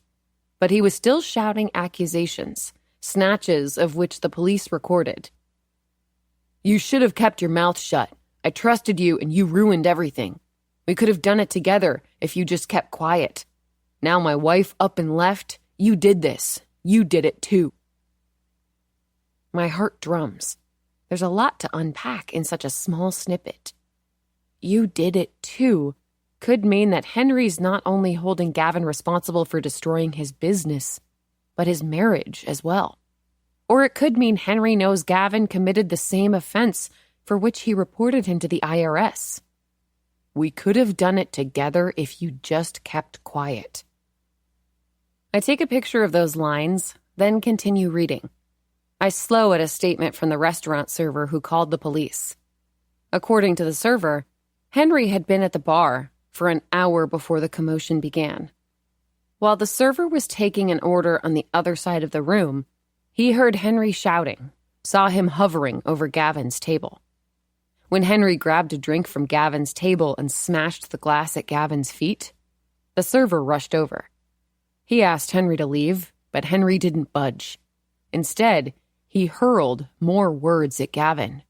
But he was still shouting accusations, snatches of which the police recorded. You should have kept your mouth shut. I trusted you and you ruined everything. We could have done it together if you just kept quiet. Now my wife up and left. You did this. You did it too. My heart drums. There's a lot to unpack in such a small snippet. You did it too could mean that Henry's not only holding Gavin responsible for destroying his business, but his marriage as well. Or it could mean Henry knows Gavin committed the same offense for which he reported him to the IRS. We could have done it together if you just kept quiet. I take a picture of those lines, then continue reading. I slow at a statement from the restaurant server who called the police. According to the server, Henry had been at the bar for an hour before the commotion began. While the server was taking an order on the other side of the room, he heard Henry shouting, saw him hovering over Gavin's table. When Henry grabbed a drink from Gavin's table and smashed the glass at Gavin's feet, the server rushed over. He asked Henry to leave, but Henry didn't budge. Instead, he hurled more words at Gavin.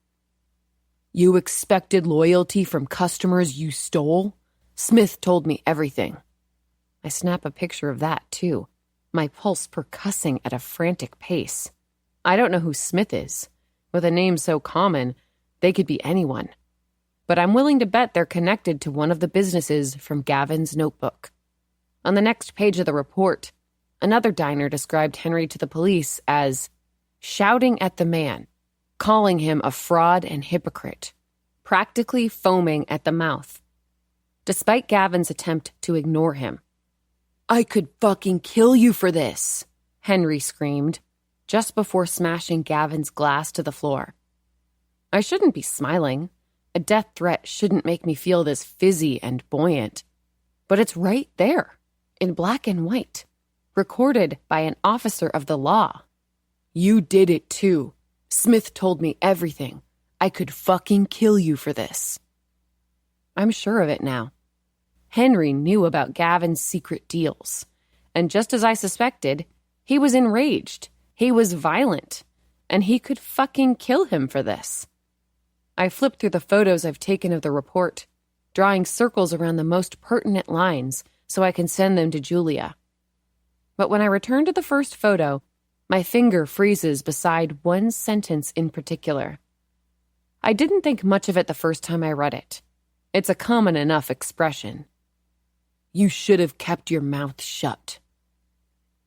You expected loyalty from customers you stole? Smith told me everything. I snap a picture of that, too, my pulse percussing at a frantic pace. I don't know who Smith is. With a name so common, they could be anyone. But I'm willing to bet they're connected to one of the businesses from Gavin's notebook. On the next page of the report, another diner described Henry to the police as shouting at the man, calling him a fraud and hypocrite, practically foaming at the mouth. Despite Gavin's attempt to ignore him, I could fucking kill you for this, Henry screamed, just before smashing Gavin's glass to the floor. I shouldn't be smiling. A death threat shouldn't make me feel this fizzy and buoyant. But it's right there, in black and white, recorded by an officer of the law. You did it too. Smith told me everything. I could fucking kill you for this. I'm sure of it now. Henry knew about Gavin's secret deals. And just as I suspected, he was enraged. He was violent. And he could fucking kill him for this. I flipped through the photos I've taken of the report, drawing circles around the most pertinent lines so I can send them to Julia. But when I return to the first photo, my finger freezes beside one sentence in particular. I didn't think much of it the first time I read it. It's a common enough expression. You should have kept your mouth shut.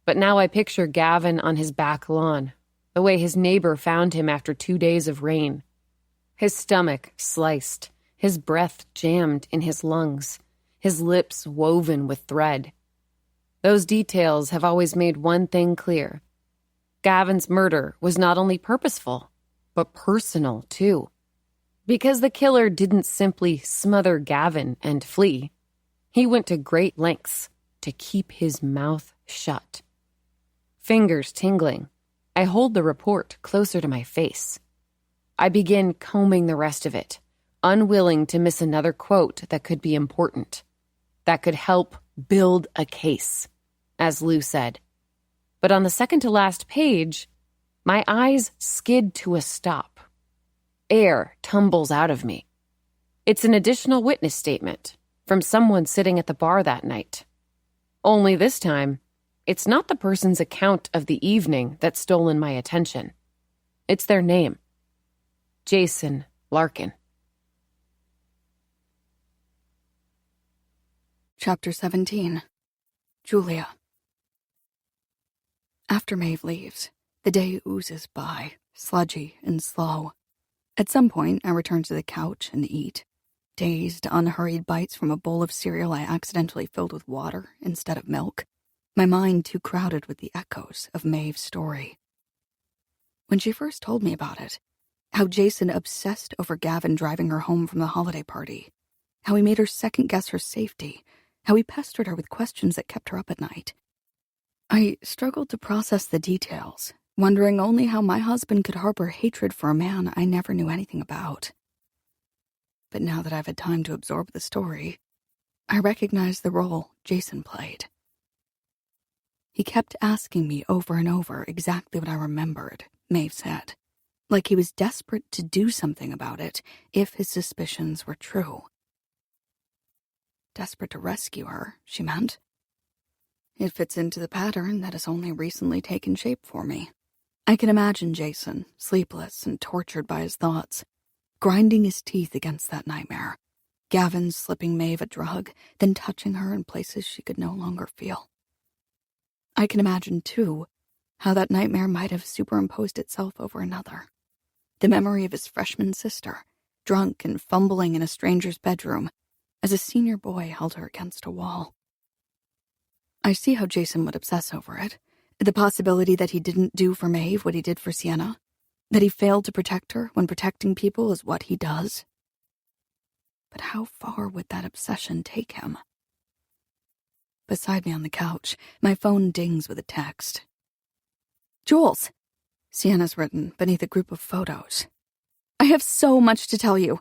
But now I picture Gavin on his back lawn, the way his neighbor found him after 2 days of rain. His stomach sliced, his breath jammed in his lungs, his lips woven with thread. Those details have always made one thing clear. Gavin's murder was not only purposeful, but personal, too. Because the killer didn't simply smother Gavin and flee. He went to great lengths to keep his mouth shut. Fingers tingling, I hold the report closer to my face. I begin combing the rest of it, unwilling to miss another quote that could be important, that could help build a case, as Lou said. But on the second to last page, my eyes skid to a stop. Air tumbles out of me. It's an additional witness statement from someone sitting at the bar that night. Only this time, it's not the person's account of the evening that's stolen my attention. It's their name. Jason Larkin. Chapter 17. Julia. After Maeve leaves, the day oozes by, sludgy and slow. At some point, I return to the couch and eat, dazed, unhurried bites from a bowl of cereal I accidentally filled with water instead of milk, my mind too crowded with the echoes of Maeve's story. When she first told me about it, how Jason obsessed over Gavin driving her home from the holiday party, how he made her second-guess her safety, how he pestered her with questions that kept her up at night. I struggled to process the details, wondering only how my husband could harbor hatred for a man I never knew anything about. But now that I've had time to absorb the story, I recognize the role Jason played. He kept asking me over and over exactly what I remembered, Maeve said, like he was desperate to do something about it if his suspicions were true. Desperate to rescue her, she meant. It fits into the pattern that has only recently taken shape for me. I can imagine Jason, sleepless and tortured by his thoughts, grinding his teeth against that nightmare. Gavin slipping Maeve a drug, then touching her in places she could no longer feel. I can imagine, too, how that nightmare might have superimposed itself over another. The memory of his freshman sister, drunk and fumbling in a stranger's bedroom, as a senior boy held her against a wall. I see how Jason would obsess over it. The possibility that he didn't do for Maeve what he did for Sienna. That he failed to protect her when protecting people is what he does. But how far would that obsession take him? Beside me on the couch, my phone dings with a text. "Jules," Sienna's written beneath a group of photos. "I have so much to tell you.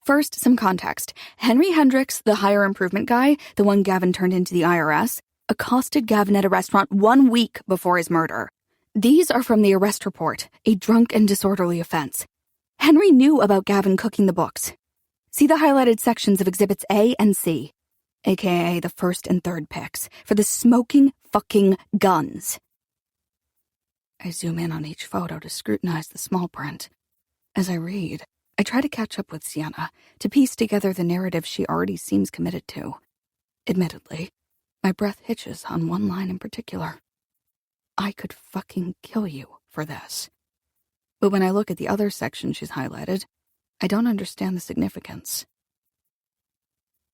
First, some context. Henry Hendricks, the hire improvement guy, the one Gavin turned into the IRS, accosted Gavin at a restaurant 1 week before his murder. These are from the arrest report, a drunk and disorderly offense. Henry knew about Gavin cooking the books. See the highlighted sections of Exhibits A and C, aka the first and third pics, for the smoking fucking guns." I zoom in on each photo to scrutinize the small print. As I read, I try to catch up with Sienna, to piece together the narrative she already seems committed to. Admittedly, my breath hitches on one line in particular. I could fucking kill you for this. But when I look at the other section she's highlighted, I don't understand the significance.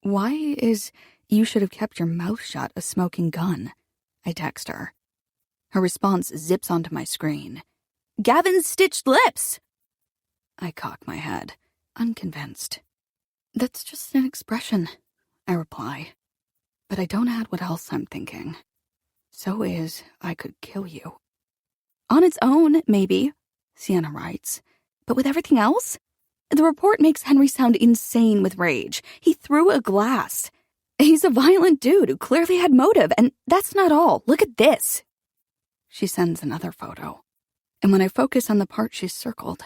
"Why is 'you should have kept your mouth shut' a smoking gun?" I text her. Her response zips onto my screen. "Gavin's stitched lips!" I cock my head, unconvinced. "That's just an expression," I reply. But I don't add what else I'm thinking. So is, "I could kill you." "On its own, maybe," Sienna writes. "But with everything else? The report makes Henry sound insane with rage. He threw a glass. He's a violent dude who clearly had motive, and that's not all. Look at this." She sends another photo. And when I focus on the part she's circled,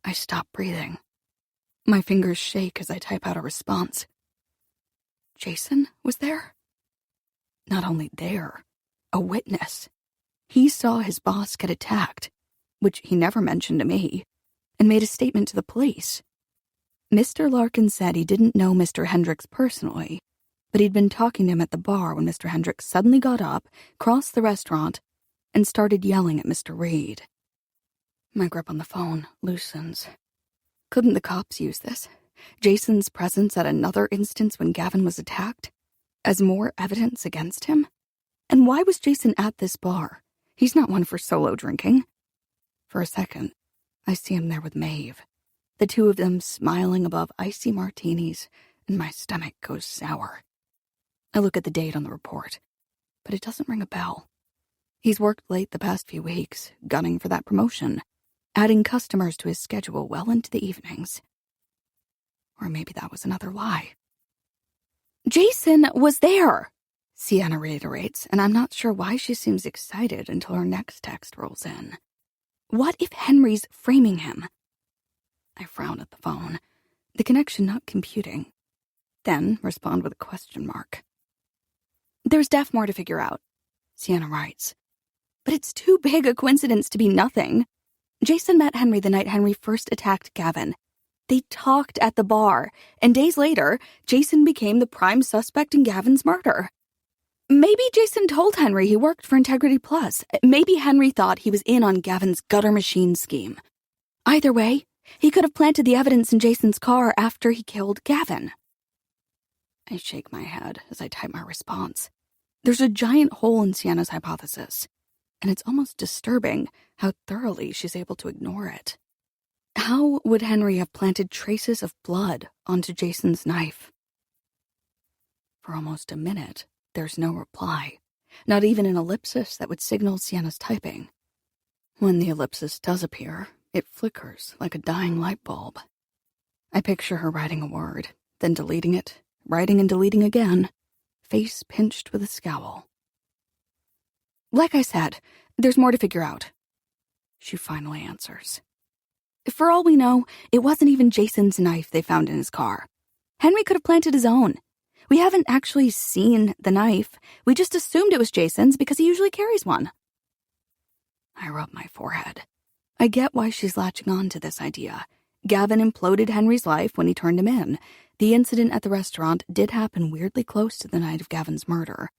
I stop breathing. My fingers shake as I type out a response. Jason was there? Not only there, a witness. He saw his boss get attacked, which he never mentioned to me, and made a statement to the police. Mr. Larkin said he didn't know Mr. Hendricks personally, but he'd been talking to him at the bar when Mr. Hendricks suddenly got up, crossed the restaurant, and started yelling at Mr. Reed. My grip on the phone loosens. Couldn't the cops use this? Jason's presence at another instance when Gavin was attacked? As more evidence against him? And why was Jason at this bar? He's not one for solo drinking. For a second, I see him there with Maeve. The two of them smiling above icy martinis, and my stomach goes sour. I look at the date on the report, but it doesn't ring a bell. He's worked late the past few weeks, gunning for that promotion, adding customers to his schedule well into the evenings. Or maybe that was another lie. "Jason was there," Sienna reiterates, and I'm not sure why she seems excited until her next text rolls in. "What if Henry's framing him?" I frown at the phone, the connection not computing, then respond with a question mark. "There's def more to figure out," Sienna writes. "But it's too big a coincidence to be nothing. Jason met Henry the night Henry first attacked Gavin. They talked at the bar, and days later, Jason became the prime suspect in Gavin's murder. Maybe Jason told Henry he worked for Integrity Plus. Maybe Henry thought he was in on Gavin's gutter machine scheme. Either way, he could have planted the evidence in Jason's car after he killed Gavin." I shake my head as I type my response. There's a giant hole in Sienna's hypothesis, and it's almost disturbing how thoroughly she's able to ignore it. How would Henry have planted traces of blood onto Jason's knife? For almost a minute, there's no reply, not even an ellipsis that would signal Sienna's typing. When the ellipsis does appear, it flickers like a dying light bulb. I picture her writing a word, then deleting it, writing and deleting again, face pinched with a scowl. "Like I said, there's more to figure out," she finally answers. "For all we know, it wasn't even Jason's knife they found in his car. Henry could have planted his own. We haven't actually seen the knife. We just assumed it was Jason's because he usually carries one." I rub my forehead. I get why she's latching on to this idea. Gavin imploded Henry's life when he turned him in. The incident at the restaurant did happen weirdly close to the night of Gavin's murder,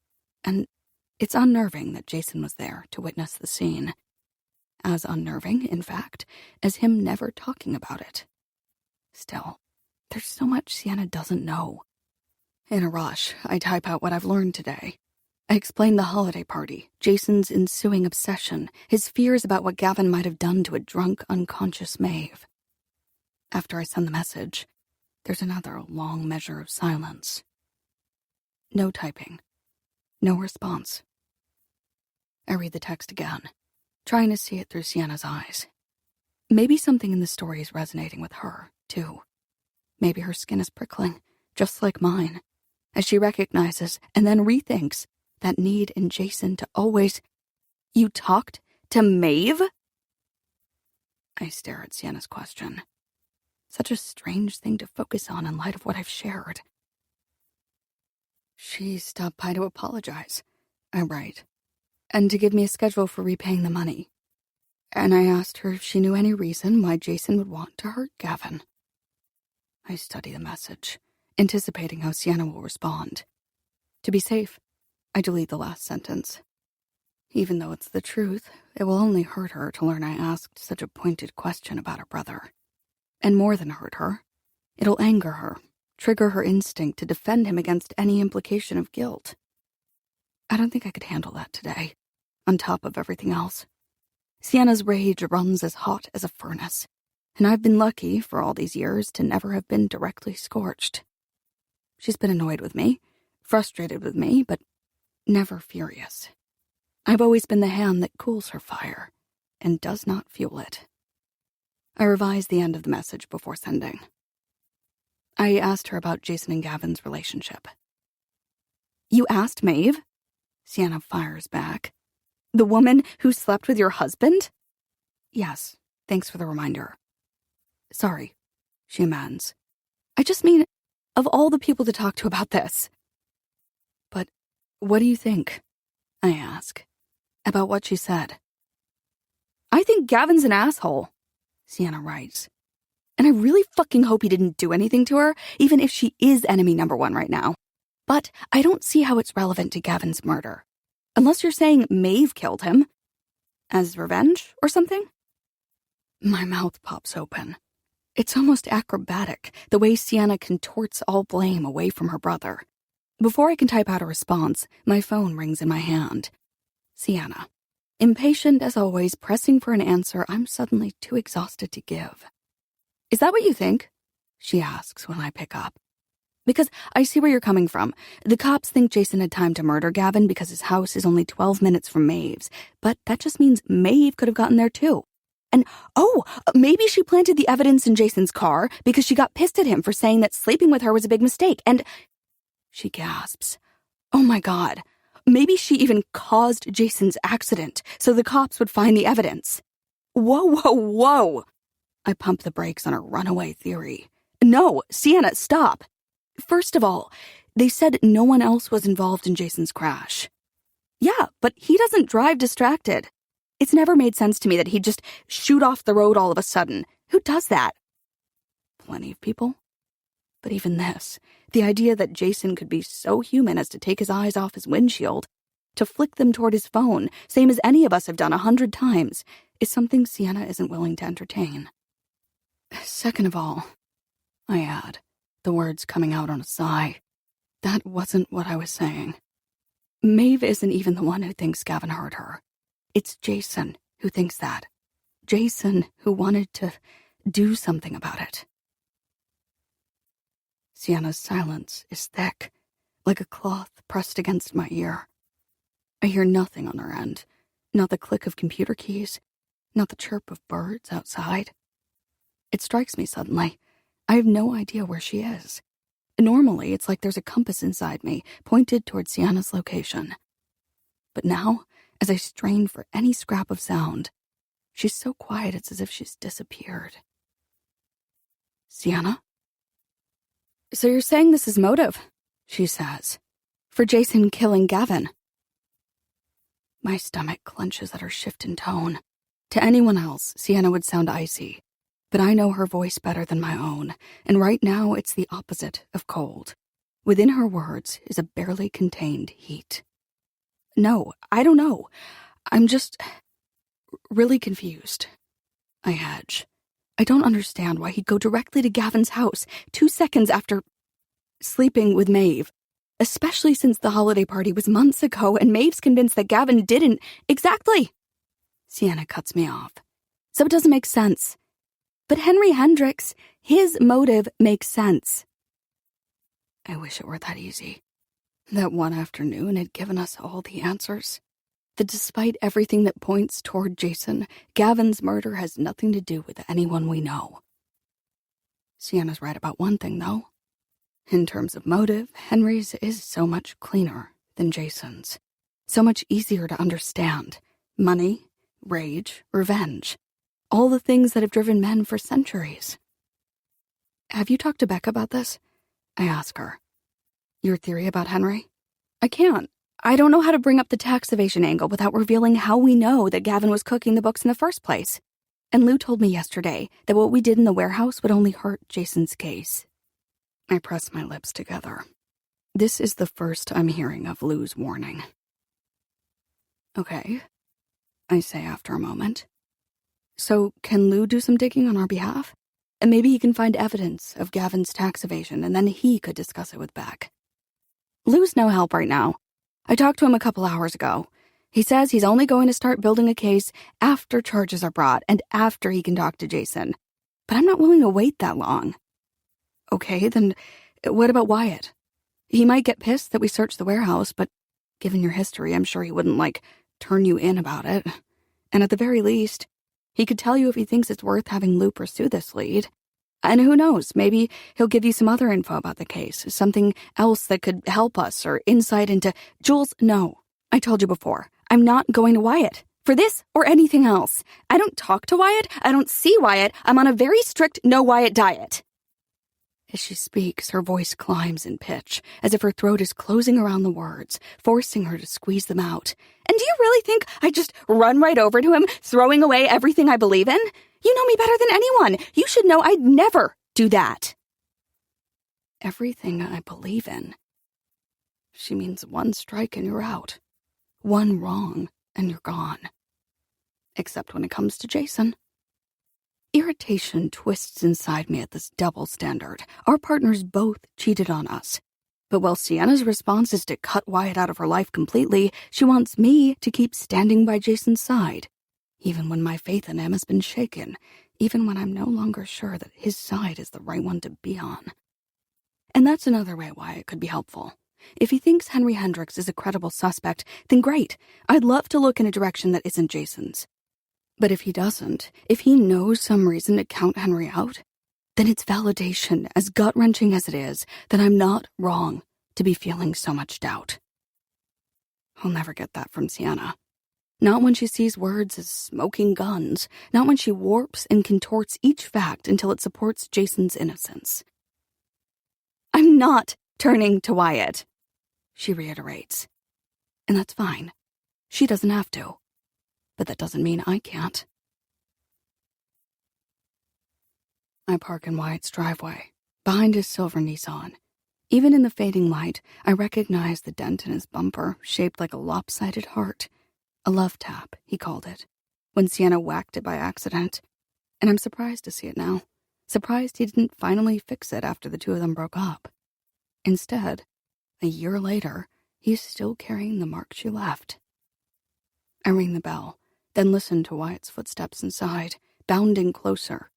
and it's unnerving that Jason was there to witness the scene. As unnerving, in fact, as him never talking about it. Still, there's so much Sienna doesn't know. In a rush, I type out what I've learned today. I explain the holiday party, Jason's ensuing obsession, his fears about what Gavin might have done to a drunk, unconscious Maeve. After I send the message, there's another long measure of silence. No typing. No response. I read the text again, trying to see it through Sienna's eyes. Maybe something in the story is resonating with her, too. Maybe her skin is prickling, just like mine, as she recognizes and then rethinks that need in Jason to always... You talked to Maeve? I stare at Sienna's question. Such a strange thing to focus on in light of what I've shared. She stopped by to apologize, I write, and to give me a schedule for repaying the money. And I asked her if she knew any reason why Jason would want to hurt Gavin. I study the message, anticipating how Sienna will respond. To be safe, I delete the last sentence. Even though it's the truth, it will only hurt her to learn I asked such a pointed question about her brother. And more than hurt her, it'll anger her, trigger her instinct to defend him against any implication of guilt. I don't think I could handle that today, on top of everything else. Sienna's rage runs as hot as a furnace, and I've been lucky for all these years to never have been directly scorched. She's been annoyed with me, frustrated with me, but never furious. I've always been the hand that cools her fire and does not fuel it. I revise the end of the message before sending. I asked her about Jason and Gavin's relationship. You asked Maeve? Sienna fires back. The woman who slept with your husband? Yes, thanks for the reminder. Sorry, she amends. I just mean, of all the people to talk to about this. But what do you think? I ask. About what she said. I think Gavin's an asshole, Sienna writes. And I really fucking hope he didn't do anything to her, even if she is enemy number one right now. But I don't see how it's relevant to Gavin's murder. Unless you're saying Maeve killed him. As revenge or something? My mouth pops open. It's almost acrobatic, the way Sienna contorts all blame away from her brother. Before I can type out a response, my phone rings in my hand. Sienna. Impatient as always, pressing for an answer I'm suddenly too exhausted to give. Is that what you think? She asks when I pick up. Because I see where you're coming from. The cops think Jason had time to murder Gavin because his house is only 12 minutes from Maeve's, but that just means Maeve could have gotten there too. And, maybe she planted the evidence in Jason's car because she got pissed at him for saying that sleeping with her was a big mistake, and... She gasps. Oh my God. Maybe she even caused Jason's accident so the cops would find the evidence. Whoa. I pump the brakes on her runaway theory. No, Sienna, stop. First of all, they said no one else was involved in Jason's crash. Yeah, but he doesn't drive distracted. It's never made sense to me that he'd just shoot off the road all of a sudden. Who does that? Plenty of people. But even this, the idea that Jason could be so human as to take his eyes off his windshield, to flick them toward his phone, same as any of us have done 100 times, is something Sienna isn't willing to entertain. Second of all, I add, the words coming out on a sigh, that wasn't what I was saying. Maeve isn't even the one who thinks Gavin hurt her. It's Jason who thinks that. Jason who wanted to do something about it. Sienna's silence is thick, like a cloth pressed against my ear. I hear nothing on her end, not the click of computer keys, not the chirp of birds outside. It strikes me suddenly. I have no idea where she is. Normally, it's like there's a compass inside me, pointed toward Sienna's location. But now, as I strain for any scrap of sound, she's so quiet it's as if she's disappeared. Sienna? So you're saying this is motive, she says, for Jason killing Gavin. My stomach clenches at her shift in tone. To anyone else, Sienna would sound icy, but I know her voice better than my own, and right now it's the opposite of cold. Within her words is a barely contained heat. No, I don't know. I'm just really confused. I hedge. I don't understand why he'd go directly to Gavin's house 2 seconds after... Sleeping with Maeve. Especially since the holiday party was months ago and Maeve's convinced that Gavin didn't. Exactly. Sienna cuts me off. So it doesn't make sense. But Henry Hendricks, his motive makes sense. I wish it were that easy. That one afternoon had given us all the answers. That despite everything that points toward Jason, Gavin's murder has nothing to do with anyone we know. Sienna's right about one thing, though. In terms of motive, Henry's is so much cleaner than Jason's. So much easier to understand. Money, rage, revenge. All the things that have driven men for centuries. Have you talked to Becca about this? I ask her. Your theory about Henry? I can't. I don't know how to bring up the tax evasion angle without revealing how we know that Gavin was cooking the books in the first place. And Lou told me yesterday that what we did in the warehouse would only hurt Jason's case. I press my lips together. This is the first I'm hearing of Lou's warning. Okay, I say after a moment. So can Lou do some digging on our behalf? And maybe he can find evidence of Gavin's tax evasion and then he could discuss it with Beck. Lou's no help right now. I talked to him a couple hours ago. He says he's only going to start building a case after charges are brought and after he can talk to Jason. But I'm not willing to wait that long. Okay, then what about Wyatt? He might get pissed that we searched the warehouse, but given your history, I'm sure he wouldn't, turn you in about it. And at the very least, he could tell you if he thinks it's worth having Lou pursue this lead. And who knows, maybe he'll give you some other info about the case, something else that could help us or insight into... Jules, no. I told you before, I'm not going to Wyatt. For this or anything else. I don't talk to Wyatt, I don't see Wyatt, I'm on a very strict no Wyatt diet. As she speaks, her voice climbs in pitch, as if her throat is closing around the words, forcing her to squeeze them out. And do you really think I'd just run right over to him, throwing away everything I believe in? You know me better than anyone. You should know I'd never do that. Everything I believe in. She means one strike and you're out. One wrong and you're gone. Except when it comes to Jason. Irritation twists inside me at this double standard. Our partners both cheated on us. But while Sienna's response is to cut Wyatt out of her life completely, she wants me to keep standing by Jason's side. Even when my faith in him has been shaken. Even when I'm no longer sure that his side is the right one to be on. And that's another way Wyatt could be helpful. If he thinks Henry Hendricks is a credible suspect, then great. I'd love to look in a direction that isn't Jason's. But if he doesn't, if he knows some reason to count Henry out, then it's validation, as gut-wrenching as it is, that I'm not wrong to be feeling so much doubt. I'll never get that from Sienna. Not when she sees words as smoking guns, not when she warps and contorts each fact until it supports Jason's innocence. I'm not turning to Wyatt, she reiterates. And that's fine. She doesn't have to. But that doesn't mean I can't. I park in Wyatt's driveway, behind his silver Nissan. Even in the fading light, I recognize the dent in his bumper, shaped like a lopsided heart. A love tap, he called it, when Sienna whacked it by accident. And I'm surprised to see it now. Surprised he didn't finally fix it after the two of them broke up. Instead, a year later, he's still carrying the mark she left. I ring the bell, then listen to Wyatt's footsteps inside, bounding closer.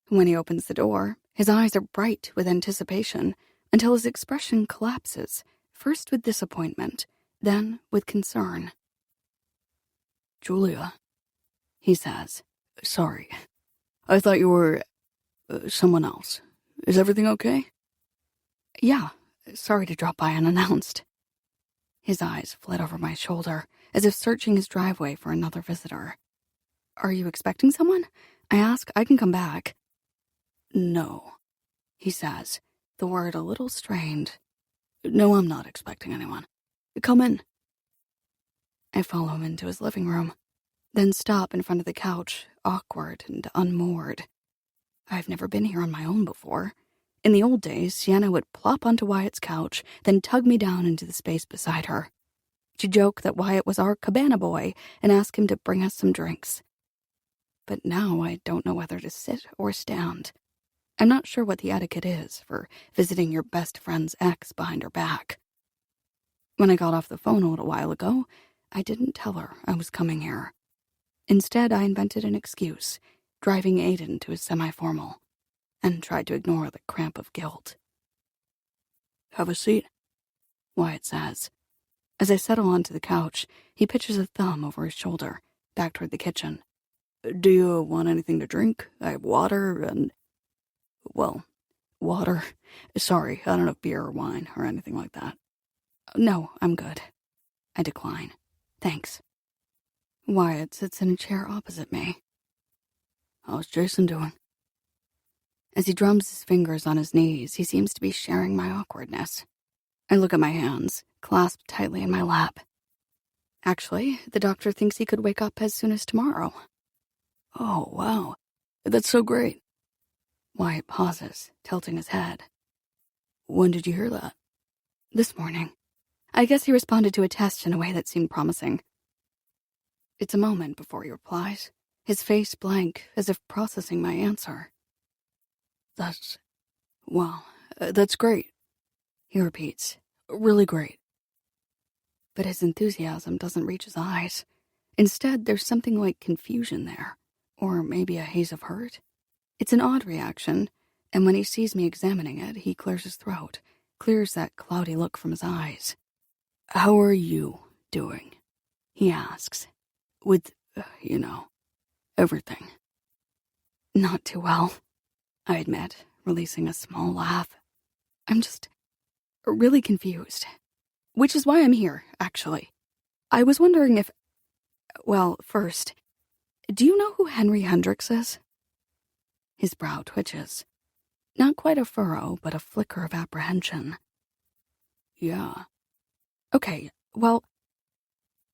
When he opens the door, his eyes are bright with anticipation, until his expression collapses, first with disappointment, then with concern. Julia, he says. Sorry. I thought you were... someone else. Is everything okay? Yeah, sorry to drop by unannounced. His eyes flit over my shoulder, as if searching his driveway for another visitor. Are you expecting someone? I ask. I can come back. No, he says, the word a little strained. No, I'm not expecting anyone. Come in. I follow him into his living room, then stop in front of the couch, awkward and unmoored. I've never been here on my own before. In the old days, Sienna would plop onto Wyatt's couch, then tug me down into the space beside her. She'd joke that Wyatt was our cabana boy and ask him to bring us some drinks. But now I don't know whether to sit or stand. I'm not sure what the etiquette is for visiting your best friend's ex behind her back. When I got off the phone a little while ago, I didn't tell her I was coming here. Instead, I invented an excuse, driving Aiden to his semi-formal, and tried to ignore the cramp of guilt. Have a seat, Wyatt says. As I settle onto the couch, he pitches a thumb over his shoulder, back toward the kitchen. Do you want anything to drink? I have water and... Well, water. Sorry, I don't have beer or wine or anything like that. No, I'm good. I decline. Thanks. Wyatt sits in a chair opposite me. How's Jason doing? As he drums his fingers on his knees, he seems to be sharing my awkwardness. I look at my hands, clasped tightly in my lap. Actually, the doctor thinks he could wake up as soon as tomorrow. Oh, wow. That's so great. Wyatt pauses, tilting his head. When did you hear that? This morning. I guess he responded to a test in a way that seemed promising. It's a moment before he replies, his face blank, as if processing my answer. That's great. He repeats, really great. but his enthusiasm doesn't reach his eyes. Instead, there's something like confusion there, or maybe a haze of hurt. It's an odd reaction, and when he sees me examining it, he clears his throat, clears that cloudy look from his eyes. How are you doing? He asks. With, everything. Not too well, I admit, releasing a small laugh. I'm just really confused. Which is why I'm here, actually. I was wondering if... Well, first, do you know who Henry Hendricks is? His brow twitches. Not quite a furrow, but a flicker of apprehension. Yeah. Okay, well...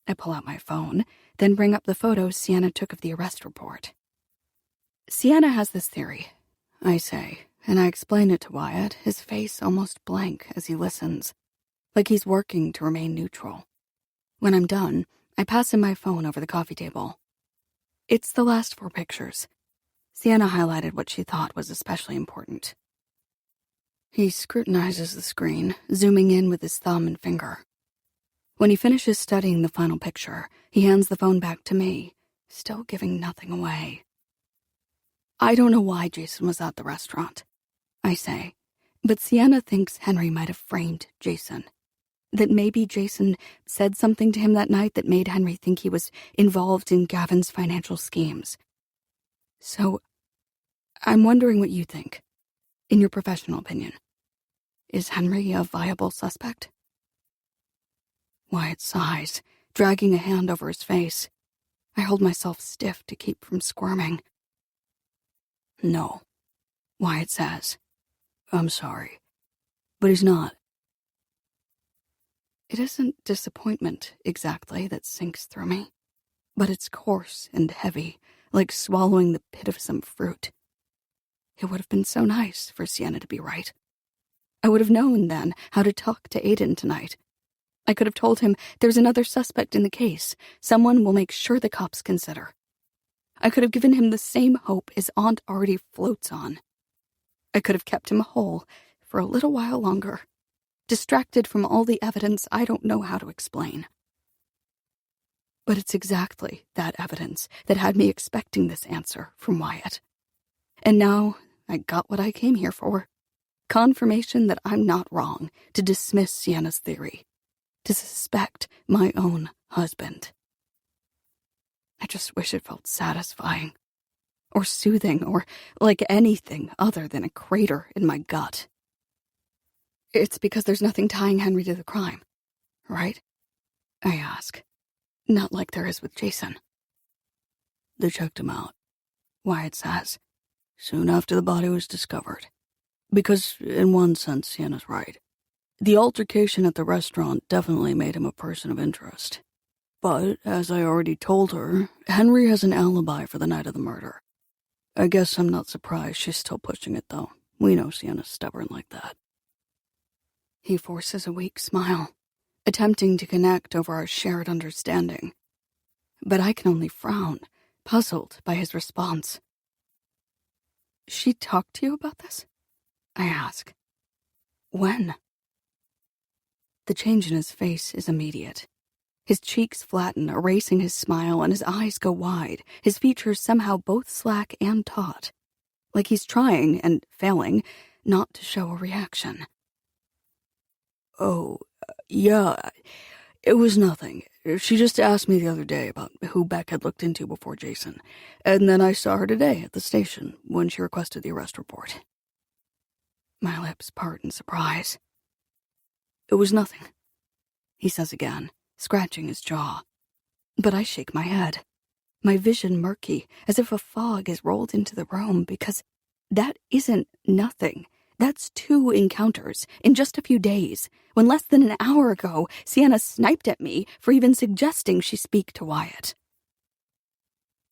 I pull out my phone, then bring up the photos Sienna took of the arrest report. Sienna has this theory, I say, and I explain it to Wyatt, his face almost blank as he listens, like he's working to remain neutral. When I'm done, I pass him my phone over the coffee table. It's the last 4 pictures. Sienna highlighted what she thought was especially important. He scrutinizes the screen, zooming in with his thumb and finger. When he finishes studying the final picture, he hands the phone back to me, still giving nothing away. I don't know why Jason was at the restaurant, I say, but Sienna thinks Henry might have framed Jason. That maybe Jason said something to him that night that made Henry think he was involved in Gavin's financial schemes. So, I'm wondering what you think, in your professional opinion. Is Henry a viable suspect? Wyatt sighs, dragging a hand over his face. I hold myself stiff to keep from squirming. No, Wyatt says. I'm sorry, but he's not. It isn't disappointment, exactly, that sinks through me, but it's coarse and heavy, like swallowing the pit of some fruit. It would have been so nice for Sienna to be right. I would have known then how to talk to Aiden tonight. I could have told him there's another suspect in the case, someone we'll make sure the cops consider. I could have given him the same hope his aunt already floats on. I could have kept him whole for a little while longer, distracted from all the evidence I don't know how to explain. But it's exactly that evidence that had me expecting this answer from Wyatt. And now I got what I came here for. Confirmation that I'm not wrong to dismiss Sienna's theory, to suspect my own husband. I just wish it felt satisfying, or soothing, or like anything other than a crater in my gut. It's because there's nothing tying Henry to the crime, right? I ask. Not like there is with Jason. They checked him out, Wyatt says. soon after the body was discovered. Because, in one sense, Sienna's right. The altercation at the restaurant definitely made him a person of interest. But, as I already told her, Henry has an alibi for the night of the murder. I guess I'm not surprised she's still pushing it, though. We know Sienna's stubborn like that. He forces a weak smile, attempting to connect over our shared understanding. But I can only frown, puzzled by his response. She talked to you about this? I ask. When? The change in his face is immediate. His cheeks flatten, erasing his smile, and his eyes go wide, his features somehow both slack and taut. Like he's trying, and failing, not to show a reaction. Oh, yeah, it was nothing. She just asked me the other day about who Beck had looked into before Jason, and then I saw her today at the station when she requested the arrest report. My lips part in surprise. It was nothing, he says again, scratching his jaw. But I shake my head, my vision murky, as if a fog has rolled into the room, because that isn't nothing. That's 2 encounters in just a few days, when less than an hour ago, Sienna sniped at me for even suggesting she speak to Wyatt.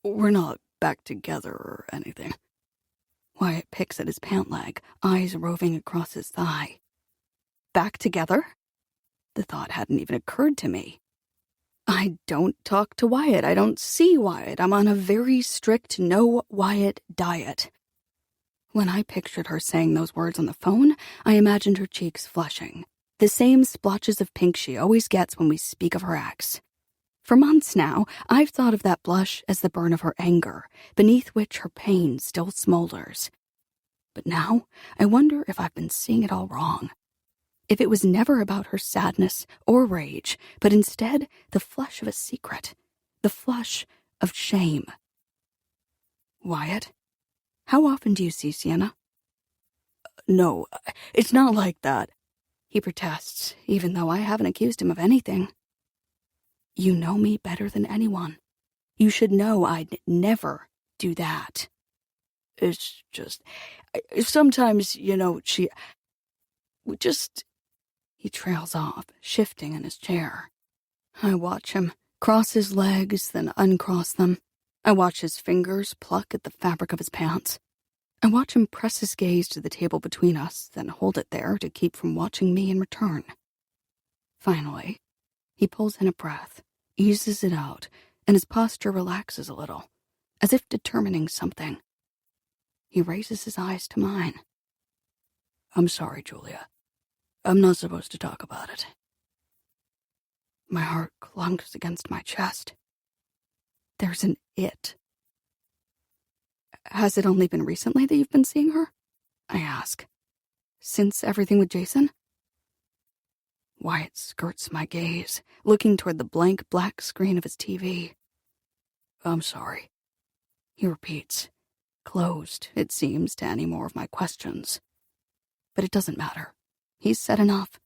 We're not back together or anything. Wyatt picks at his pant leg, eyes roving across his thigh. Back together? The thought hadn't even occurred to me. I don't talk to Wyatt. I don't see Wyatt. I'm on a very strict no Wyatt diet. When I pictured her saying those words on the phone, I imagined her cheeks flushing, the same splotches of pink she always gets when we speak of her ex. For months now, I've thought of that blush as the burn of her anger, beneath which her pain still smolders. But now, I wonder if I've been seeing it all wrong. If it was never about her sadness or rage, but instead the flush of a secret, the flush of shame. Wyatt? How often do you see Sienna? No, it's not like that, he protests, even though I haven't accused him of anything. You know me better than anyone. You should know I'd never do that. It's just, sometimes, He trails off, shifting in his chair. I watch him cross his legs, then uncross them. I watch his fingers pluck at the fabric of his pants. I watch him press his gaze to the table between us, then hold it there to keep from watching me in return. Finally, he pulls in a breath, eases it out, and his posture relaxes a little, as if determining something. He raises his eyes to mine. I'm sorry, Julia. I'm not supposed to talk about it. My heart clunks against my chest. There's an it. Has it only been recently that you've been seeing her? I ask. Since everything with Jason? Wyatt skirts my gaze, looking toward the blank black screen of his TV. I'm sorry, he repeats, closed, it seems, to any more of my questions. But it doesn't matter. He's said enough.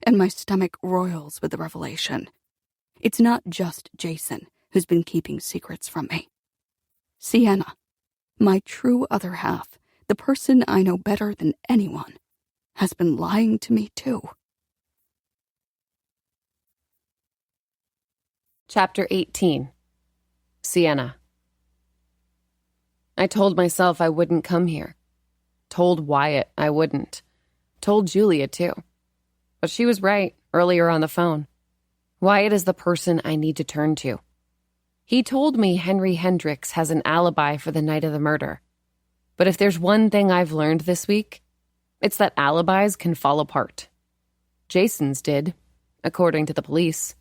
And my stomach roils with the revelation. It's not just Jason who's been keeping secrets from me. Sienna, my true other half, the person I know better than anyone, has been lying to me too. Chapter 18. Sienna. I told myself I wouldn't come here. Told Wyatt I wouldn't. Told Julia too. But she was right earlier on the phone. Wyatt is the person I need to turn to. He told me Henry Hendricks has an alibi for the night of the murder. But if there's one thing I've learned this week, it's that alibis can fall apart. Jason's did, according to the police.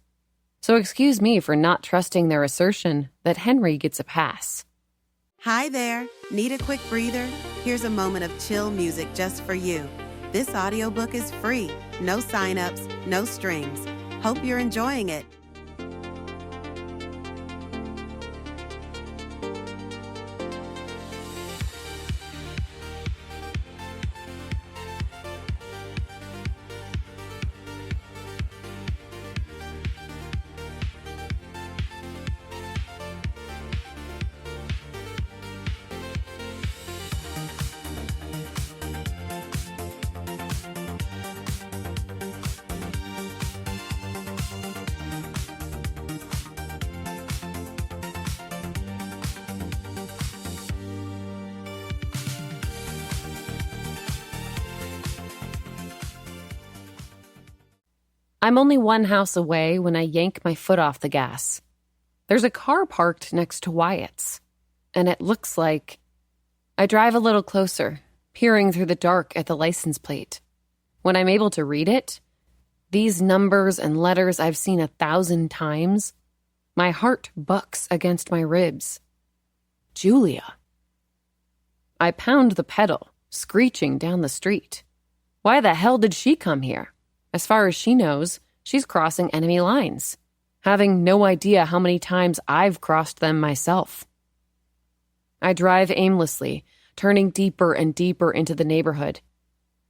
So excuse me for not trusting their assertion that Henry gets a pass. Hi there. Need a quick breather? Here's a moment of chill music just for you. This audiobook is free. No sign-ups, no strings. Hope you're enjoying it. I'm only one house away when I yank my foot off the gas. There's a car parked next to Wyatt's, and it looks like... I drive a little closer, peering through the dark at the license plate. When I'm able to read it, these numbers and letters I've seen 1,000 times, my heart bucks against my ribs. Julia. I pound the pedal, screeching down the street. Why the hell did she come here? As far as she knows, she's crossing enemy lines, having no idea how many times I've crossed them myself. I drive aimlessly, turning deeper and deeper into the neighborhood.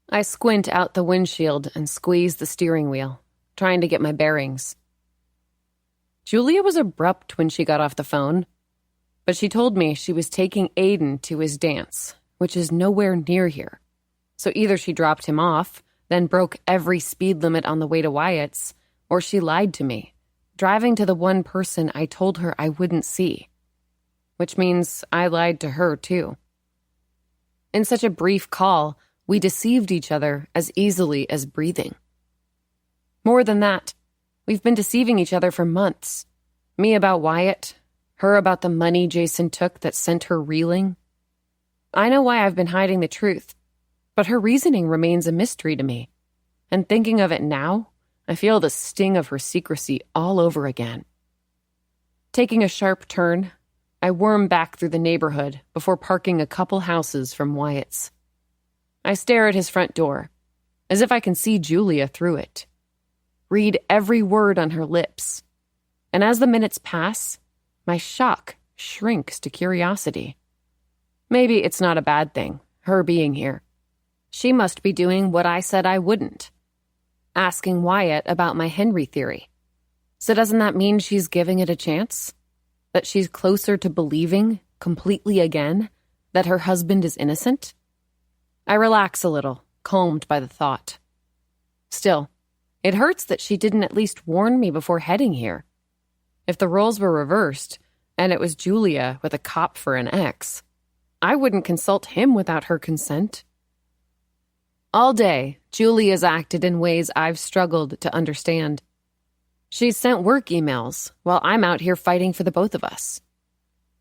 I squint out the windshield and squeeze the steering wheel, trying to get my bearings. Julia was abrupt when she got off the phone, but she told me she was taking Aiden to his dance, which is nowhere near here. So either she dropped him off, then broke every speed limit on the way to Wyatt's, or she lied to me, driving to the one person I told her I wouldn't see. Which means I lied to her, too. In such a brief call, we deceived each other as easily as breathing. More than that, we've been deceiving each other for months. Me about Wyatt, her about the money Jason took that sent her reeling. I know why I've been hiding the truth, but her reasoning remains a mystery to me. And thinking of it now, I feel the sting of her secrecy all over again. Taking a sharp turn, I worm back through the neighborhood before parking a couple houses from Wyatt's. I stare at his front door, as if I can see Julia through it. Read every word on her lips. And as the minutes pass, my shock shrinks to curiosity. Maybe it's not a bad thing, her being here. She must be doing what I said I wouldn't. Asking Wyatt about my Henry theory. So doesn't that mean she's giving it a chance? That she's closer to believing, completely again, that her husband is innocent? I relax a little, calmed by the thought. Still, it hurts that she didn't at least warn me before heading here. If the roles were reversed, and it was Julia with a cop for an ex, I wouldn't consult him without her consent. All day, Julia's acted in ways I've struggled to understand. She's sent work emails while I'm out here fighting for the both of us.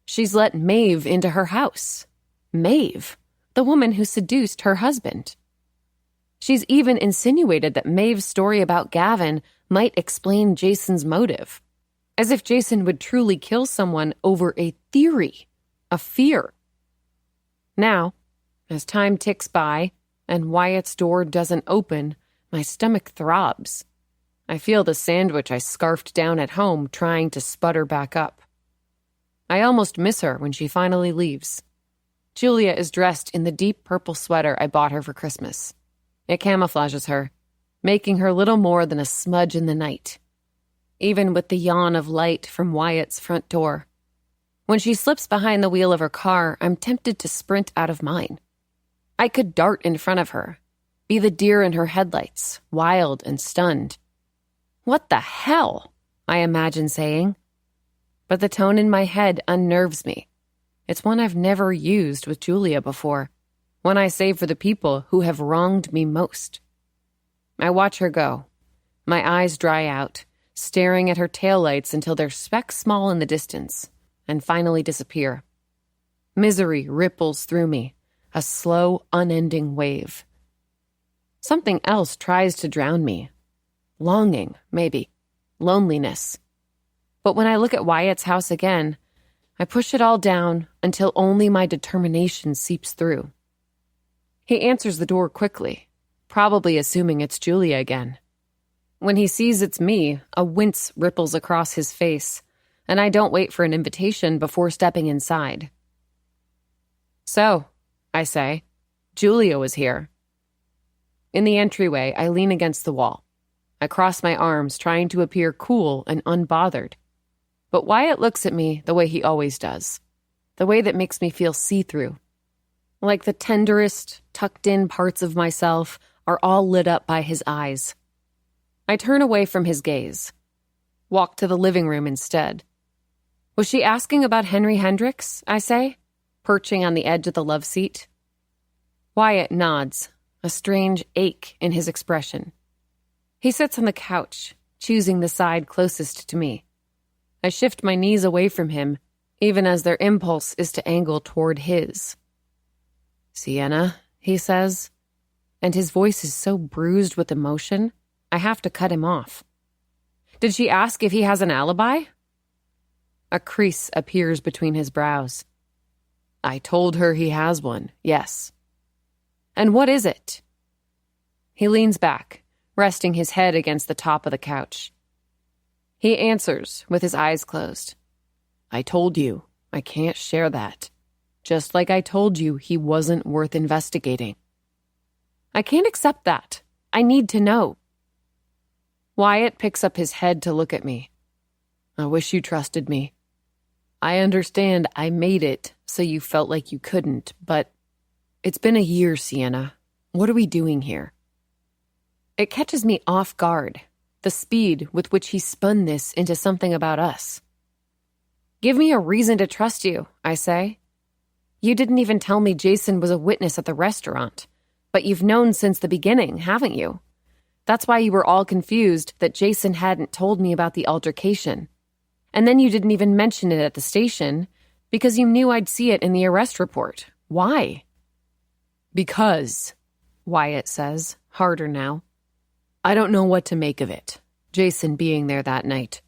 She's let Maeve into her house. Maeve, the woman who seduced her husband. She's even insinuated that Maeve's story about Gavin might explain Jason's motive, as if Jason would truly kill someone over a theory, a fear. Now, as time ticks by and Wyatt's door doesn't open, my stomach throbs. I feel the sandwich I scarfed down at home trying to sputter back up. I almost miss her when she finally leaves. Julia is dressed in the deep purple sweater I bought her for Christmas. It camouflages her, making her little more than a smudge in the night, even with the yawn of light from Wyatt's front door. When she slips behind the wheel of her car, I'm tempted to sprint out of mine. I could dart in front of her, be the deer in her headlights, wild and stunned. What the hell? I imagine saying. But the tone in my head unnerves me. It's one I've never used with Julia before, one I save for the people who have wronged me most. I watch her go. My eyes dry out, staring at her taillights until they're speck small in the distance, and finally disappear. Misery ripples through me, a slow, unending wave. Something else tries to drown me. Longing, maybe. Loneliness. But when I look at Wyatt's house again, I push it all down until only my determination seeps through. He answers the door quickly, probably assuming it's Julia again. When he sees it's me, a wince ripples across his face, and I don't wait for an invitation before stepping inside. So, I say, Julia was here. In the entryway, I lean against the wall. I cross my arms, trying to appear cool and unbothered. But Wyatt looks at me the way he always does, the way that makes me feel see-through. Like the tenderest, tucked-in parts of myself are all lit up by his eyes. I turn away from his gaze, walk to the living room instead. Was she asking about Henry Hendricks, I say, perching on the edge of the love seat? Wyatt nods, a strange ache in his expression. He sits on the couch, choosing the side closest to me. I shift my knees away from him, even as their impulse is to angle toward his. Sienna, he says, and his voice is so bruised with emotion, I have to cut him off. Did she ask if he has an alibi? A crease appears between his brows. I told her he has one, yes. And what is it? He leans back, resting his head against the top of the couch. He answers with his eyes closed. I told you, I can't share that. Just like I told you he wasn't worth investigating. I can't accept that. I need to know. Wyatt picks up his head to look at me. I wish you trusted me. I understand I made it so you felt like you couldn't, but it's been a year, Sienna. What are we doing here? It catches me off guard, the speed with which he spun this into something about us. Give me a reason to trust you, I say. You didn't even tell me Jason was a witness at the restaurant, but you've known since the beginning, haven't you? That's why you were all confused that Jason hadn't told me about the altercation. And then you didn't even mention it at the station because you knew I'd see it in the arrest report. Why? Because, Wyatt says, harder now. I don't know what to make of it. Jason being there that night.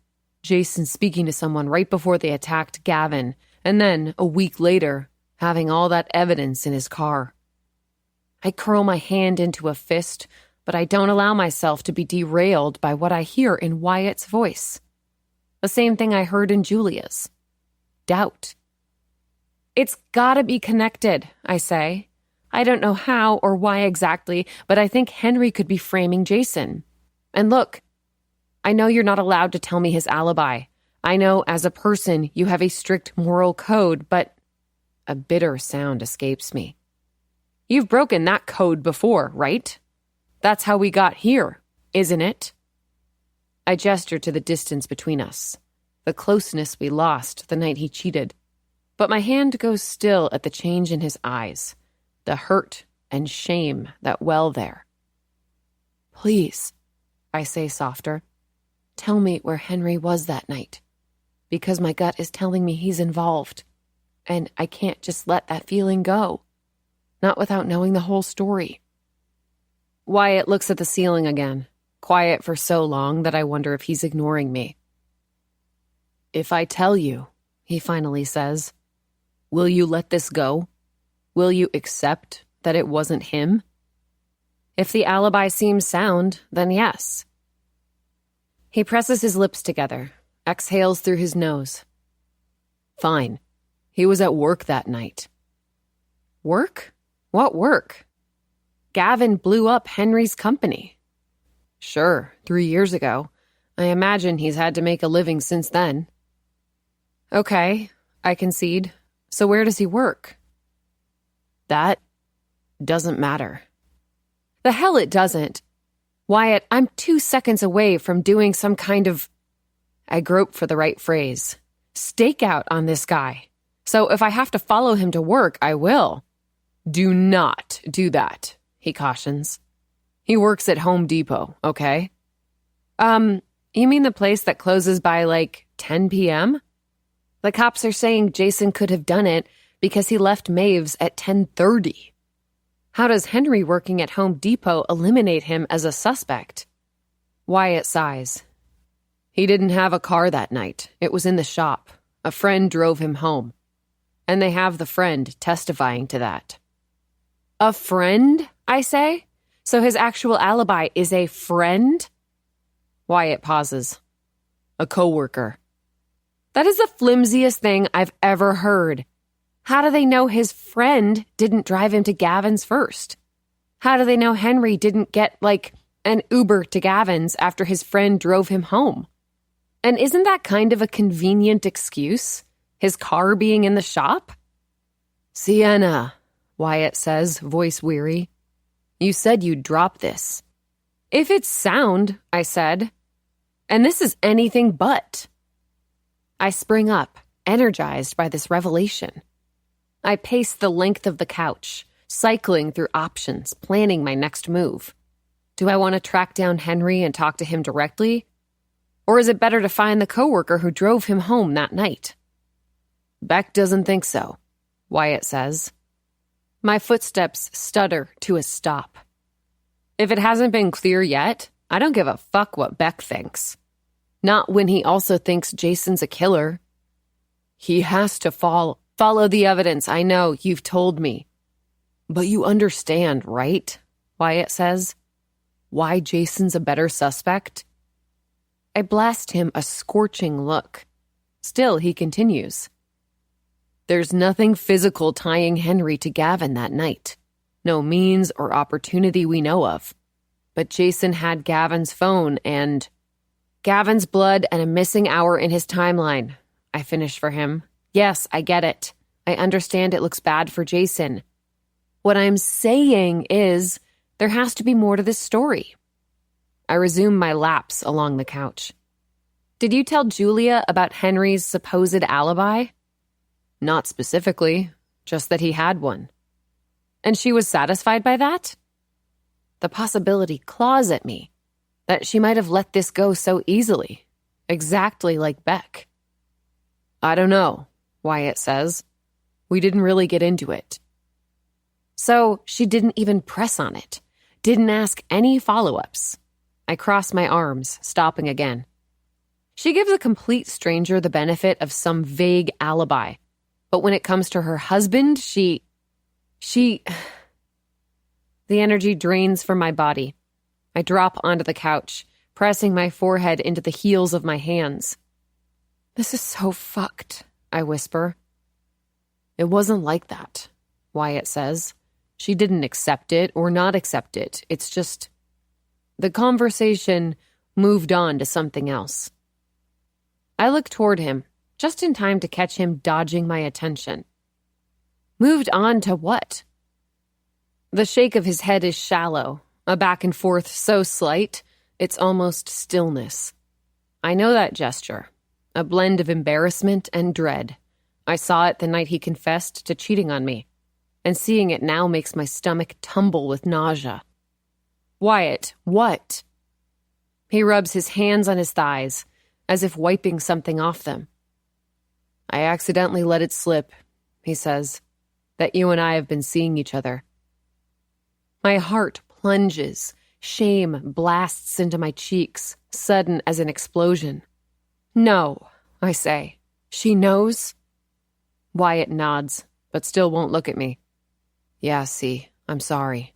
Jason speaking to someone right before they attacked Gavin, and then, a week later, having all that evidence in his car. I curl my hand into a fist, but I don't allow myself to be derailed by what I hear in Wyatt's voice. The same thing I heard in Julia's. Doubt. It's gotta be connected, I say. I don't know how or why exactly, but I think Henry could be framing Jason. And look, I know you're not allowed to tell me his alibi. I know as a person you have a strict moral code, but a bitter sound escapes me. You've broken that code before, right? That's how we got here, isn't it? I gesture to the distance between us, the closeness we lost the night he cheated. But my hand goes still at the change in his eyes, the hurt and shame that well there. Please, I say softer, tell me where Henry was that night, because my gut is telling me he's involved, and I can't just let that feeling go, not without knowing the whole story. Wyatt looks at the ceiling again, quiet for so long that I wonder if he's ignoring me. If I tell you, he finally says, will you let this go? Will you accept that it wasn't him? If the alibi seems sound, then yes. He presses his lips together, exhales through his nose. Fine. He was at work that night. Work? What work? Gavin blew up Henry's company. Sure, 3 years ago. I imagine he's had to make a living since then. Okay, I concede. So where does he work? That doesn't matter. The hell it doesn't. Wyatt, I'm 2 seconds away from doing some kind of... I grope for the right phrase. Stakeout on this guy. So if I have to follow him to work, I will. Do not do that, he cautions. He works at Home Depot, okay? You mean the place that closes by, 10 p.m.? The cops are saying Jason could have done it because he left Maeve's at 10:30. How does Henry working at Home Depot eliminate him as a suspect? Wyatt sighs. He didn't have a car that night. It was in the shop. A friend drove him home. And they have the friend testifying to that. A friend, I say? So his actual alibi is a friend? Wyatt pauses. A coworker. That is the flimsiest thing I've ever heard. How do they know his friend didn't drive him to Gavin's first? How do they know Henry didn't get, an Uber to Gavin's after his friend drove him home? And isn't that kind of a convenient excuse? His car being in the shop? Sienna, Wyatt says, voice weary. You said you'd drop this. If it's sound, I said. And this is anything but. I spring up, energized by this revelation. I pace the length of the couch, cycling through options, planning my next move. Do I want to track down Henry and talk to him directly? Or is it better to find the coworker who drove him home that night? Beck doesn't think so, Wyatt says. My footsteps stutter to a stop. If it hasn't been clear yet, I don't give a fuck what Beck thinks. Not when he also thinks Jason's a killer. He has to follow the evidence. I know, you've told me. But you understand, right? Wyatt says. Why Jason's a better suspect? I blast him a scorching look. Still, he continues. There's nothing physical tying Henry to Gavin that night. No means or opportunity we know of. But Jason had Gavin's phone and Gavin's blood and a missing hour in his timeline. I finish for him. Yes, I get it. I understand it looks bad for Jason. What I'm saying is there has to be more to this story. I resume my laps along the couch. Did you tell Julia about Henry's supposed alibi? Not specifically, just that he had one. And she was satisfied by that? The possibility claws at me that she might have let this go so easily, exactly like Beck. I don't know, Wyatt says. We didn't really get into it. So she didn't even press on it, didn't ask any follow-ups. I cross my arms, stopping again. She gives a complete stranger the benefit of some vague alibi, but when it comes to her husband, she... The energy drains from my body. I drop onto the couch, pressing my forehead into the heels of my hands. This is so fucked, I whisper. It wasn't like that, Wyatt says. She didn't accept it or not accept it. It's just... The conversation moved on to something else. I look toward him, just in time to catch him dodging my attention. Moved on to what? The shake of his head is shallow, a back and forth so slight, it's almost stillness. I know that gesture, a blend of embarrassment and dread. I saw it the night he confessed to cheating on me, and seeing it now makes my stomach tumble with nausea. Wyatt, what? He rubs his hands on his thighs, as if wiping something off them. I accidentally let it slip, he says, that you and I have been seeing each other. My heart plunges, shame blasts into my cheeks, sudden as an explosion. No, I say. She knows? Wyatt nods, but still won't look at me. Yeah, see, I'm sorry.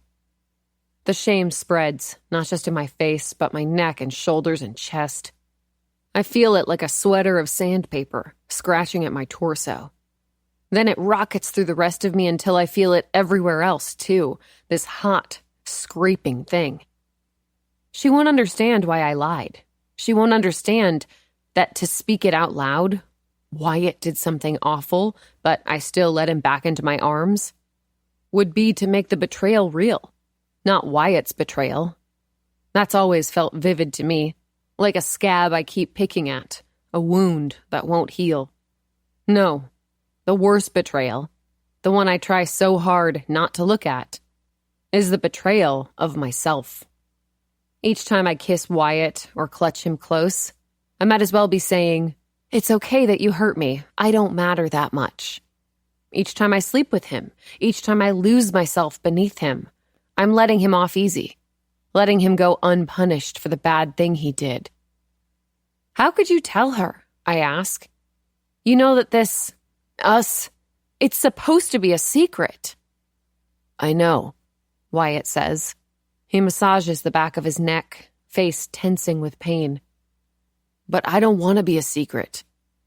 The shame spreads, not just in my face, but my neck and shoulders and chest. I feel it like a sweater of sandpaper, scratching at my torso. Then it rockets through the rest of me until I feel it everywhere else, too, this hot, scraping thing. She won't understand why I lied. She won't understand that to speak it out loud, Wyatt did something awful, but I still let him back into my arms, would be to make the betrayal real. Not Wyatt's betrayal. That's always felt vivid to me, like a scab I keep picking at, a wound that won't heal. No, the worst betrayal, the one I try so hard not to look at, is the betrayal of myself. Each time I kiss Wyatt or clutch him close, I might as well be saying, "It's okay that you hurt me. I don't matter that much." Each time I sleep with him, each time I lose myself beneath him, I'm letting him off easy, letting him go unpunished for the bad thing he did. How could you tell her? I ask. You know that it's supposed to be a secret. I know, Wyatt says. He massages the back of his neck, face tensing with pain. But I don't want to be a secret.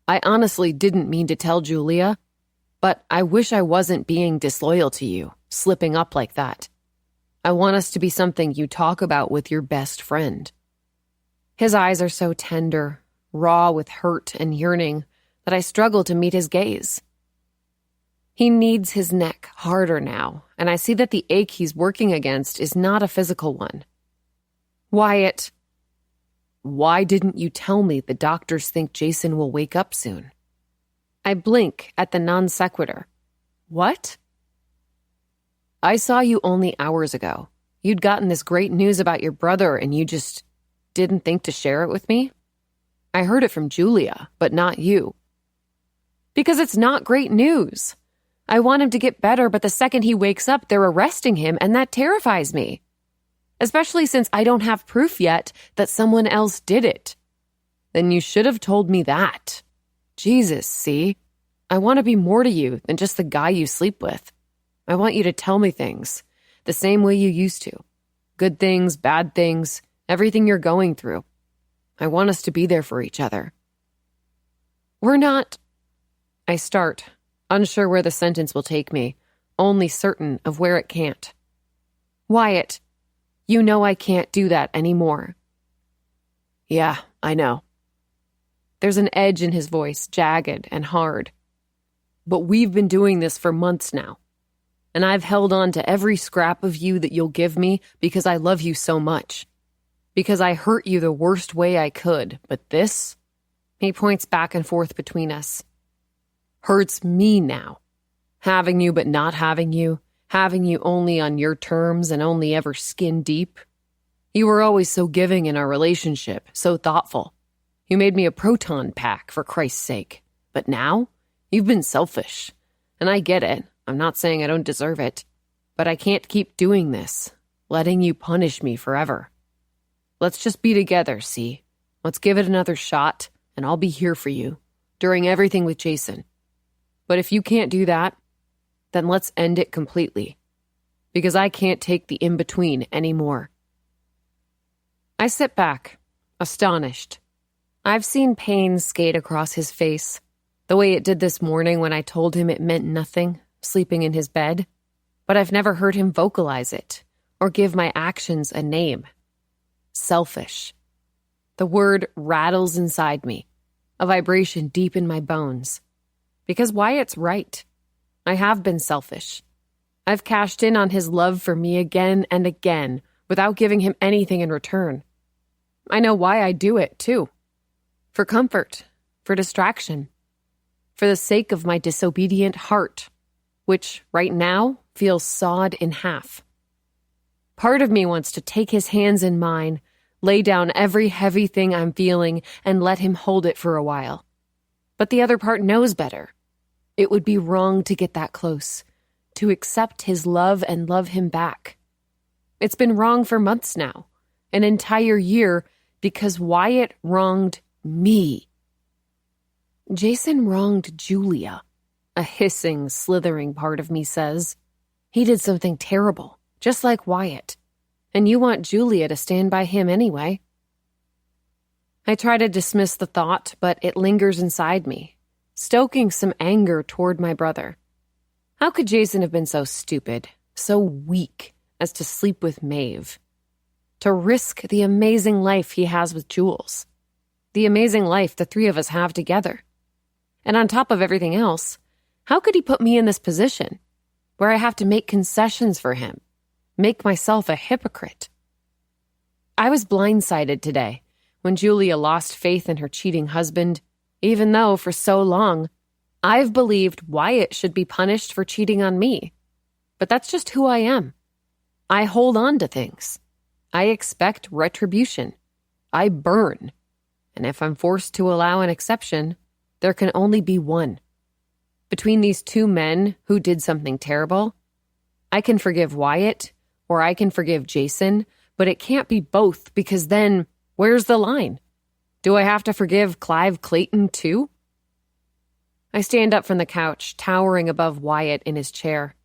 I honestly didn't mean to tell Julia, but I wish I wasn't being disloyal to you, slipping up like that. I want us to be something you talk about with your best friend. His eyes are so tender, raw with hurt and yearning, that I struggle to meet his gaze. He kneads his neck harder now, and I see that the ache he's working against is not a physical one. Wyatt, why didn't you tell me the doctors think Jason will wake up soon? I blink at the non sequitur. What? I saw you only hours ago. You'd gotten this great news about your brother and you just didn't think to share it with me? I heard it from Julia, but not you. Because it's not great news. I want him to get better, but the second he wakes up, they're arresting him, and that terrifies me. Especially since I don't have proof yet that someone else did it. Then you should have told me that. Jesus, see? I want to be more to you than just the guy you sleep with. I want you to tell me things, the same way you used to. Good things, bad things, everything you're going through. I want us to be there for each other. We're not... I start, unsure where the sentence will take me, only certain of where it can't. Wyatt, you know I can't do that anymore. Yeah, I know. There's an edge in his voice, jagged and hard. But we've been doing this for months now. And I've held on to every scrap of you that you'll give me because I love you so much. Because I hurt you the worst way I could. But this, he points back and forth between us, hurts me now. Having you but not having you only on your terms and only ever skin deep. You were always so giving in our relationship, so thoughtful. You made me a proton pack, for Christ's sake. But now, you've been selfish. And I get it. I'm not saying I don't deserve it. But I can't keep doing this, letting you punish me forever. Let's just be together, see? Let's give it another shot, and I'll be here for you, during everything with Jason. But if you can't do that, then let's end it completely. Because I can't take the in-between anymore. I sit back, astonished. I've seen pain skate across his face, the way it did this morning when I told him it meant nothing, sleeping in his bed. But I've never heard him vocalize it, or give my actions a name. Selfish. The word rattles inside me, a vibration deep in my bones. Because Wyatt's right. I have been selfish. I've cashed in on his love for me again and again, without giving him anything in return. I know why I do it, too. For comfort, for distraction, for the sake of my disobedient heart, which, right now, feels sawed in half. Part of me wants to take his hands in mine, lay down every heavy thing I'm feeling, and let him hold it for a while. But the other part knows better. It would be wrong to get that close, to accept his love and love him back. It's been wrong for months now, an entire year, because Wyatt wronged me. Jason wronged Julia, a hissing, slithering part of me says. He did something terrible, just like Wyatt, and you want Julia to stand by him anyway. I try to dismiss the thought, but it lingers inside me, stoking some anger toward my brother. How could Jason have been so stupid, so weak, as to sleep with Maeve? To risk the amazing life he has with Jules. The amazing life the three of us have together. And on top of everything else, how could he put me in this position, where I have to make concessions for him, make myself a hypocrite? I was blindsided today when Julia lost faith in her cheating husband, even though for so long I've believed Wyatt should be punished for cheating on me. But that's just who I am. I hold on to things. I expect retribution. I burn. And if I'm forced to allow an exception, there can only be one. Between these two men who did something terrible, I can forgive Wyatt or I can forgive Jason, but it can't be both because then where's the line? Do I have to forgive Clive Clayton too? I stand up from the couch, towering above Wyatt in his chair.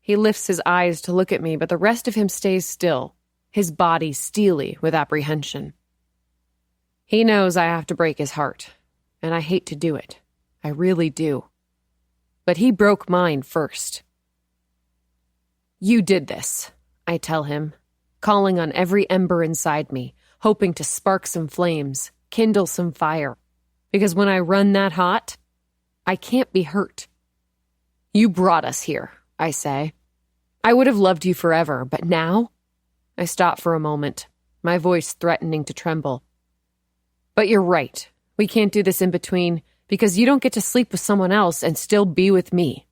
He lifts his eyes to look at me, but the rest of him stays still, his body steely with apprehension. He knows I have to break his heart, and I hate to do it. I really do. But he broke mine first. You did this, I tell him, calling on every ember inside me, hoping to spark some flames, kindle some fire. Because when I run that hot, I can't be hurt. You brought us here, I say. I would have loved you forever, but now? I stop for a moment, my voice threatening to tremble. But you're right. We can't do this in between because you don't get to sleep with someone else and still be with me.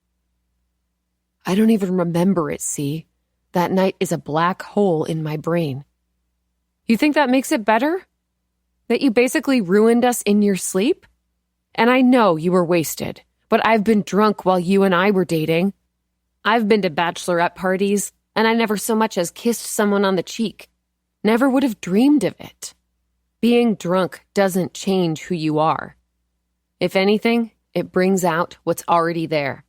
I don't even remember it, see? That night is a black hole in my brain. You think that makes it better? That you basically ruined us in your sleep? And I know you were wasted, but I've been drunk while you and I were dating. I've been to bachelorette parties, and I never so much as kissed someone on the cheek. Never would have dreamed of it. Being drunk doesn't change who you are. If anything, it brings out what's already there.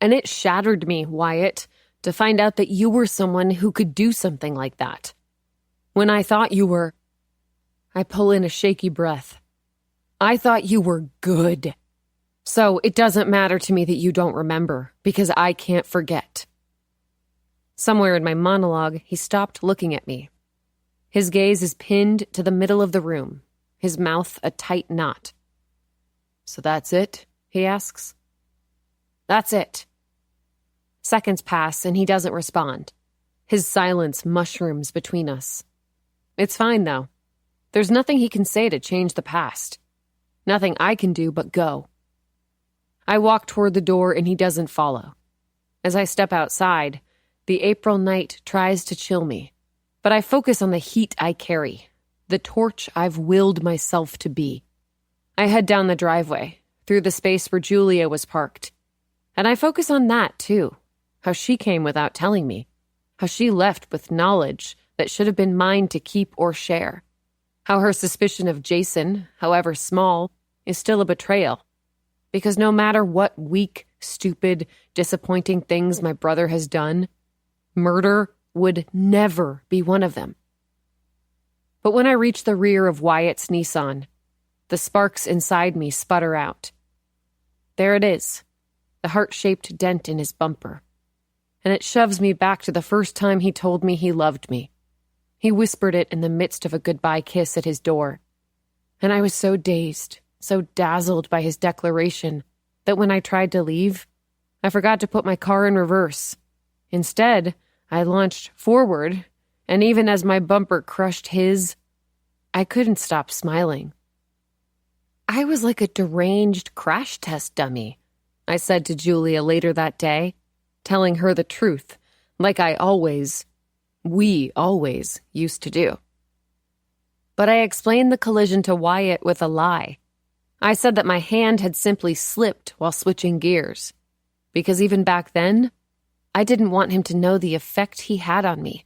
And it shattered me, Wyatt, to find out that you were someone who could do something like that. When I thought you were... I pull in a shaky breath. I thought you were good. So it doesn't matter to me that you don't remember, because I can't forget. Somewhere in my monologue, he stopped looking at me. His gaze is pinned to the middle of the room, his mouth a tight knot. So that's it? He asks. That's it. Seconds pass and he doesn't respond. His silence mushrooms between us. It's fine, though. There's nothing he can say to change the past. Nothing I can do but go. I walk toward the door and he doesn't follow. As I step outside, the April night tries to chill me, but I focus on the heat I carry, the torch I've willed myself to be. I head down the driveway, through the space where Julia was parked, and I focus on that, too, how she came without telling me, how she left with knowledge that should have been mine to keep or share, how her suspicion of Jason, however small, is still a betrayal, because no matter what weak, stupid, disappointing things my brother has done, murder would never be one of them. But when I reach the rear of Wyatt's Nissan, the sparks inside me sputter out. There it is, the heart-shaped dent in his bumper. And it shoves me back to the first time he told me he loved me. He whispered it in the midst of a goodbye kiss at his door. And I was so dazed, so dazzled by his declaration, that when I tried to leave, I forgot to put my car in reverse. Instead, I launched forward, and even as my bumper crushed his, I couldn't stop smiling. I was like a deranged crash test dummy, I said to Julia later that day, telling her the truth, like we always used to do. But I explained the collision to Wyatt with a lie. I said that my hand had simply slipped while switching gears, because even back then, I didn't want him to know the effect he had on me,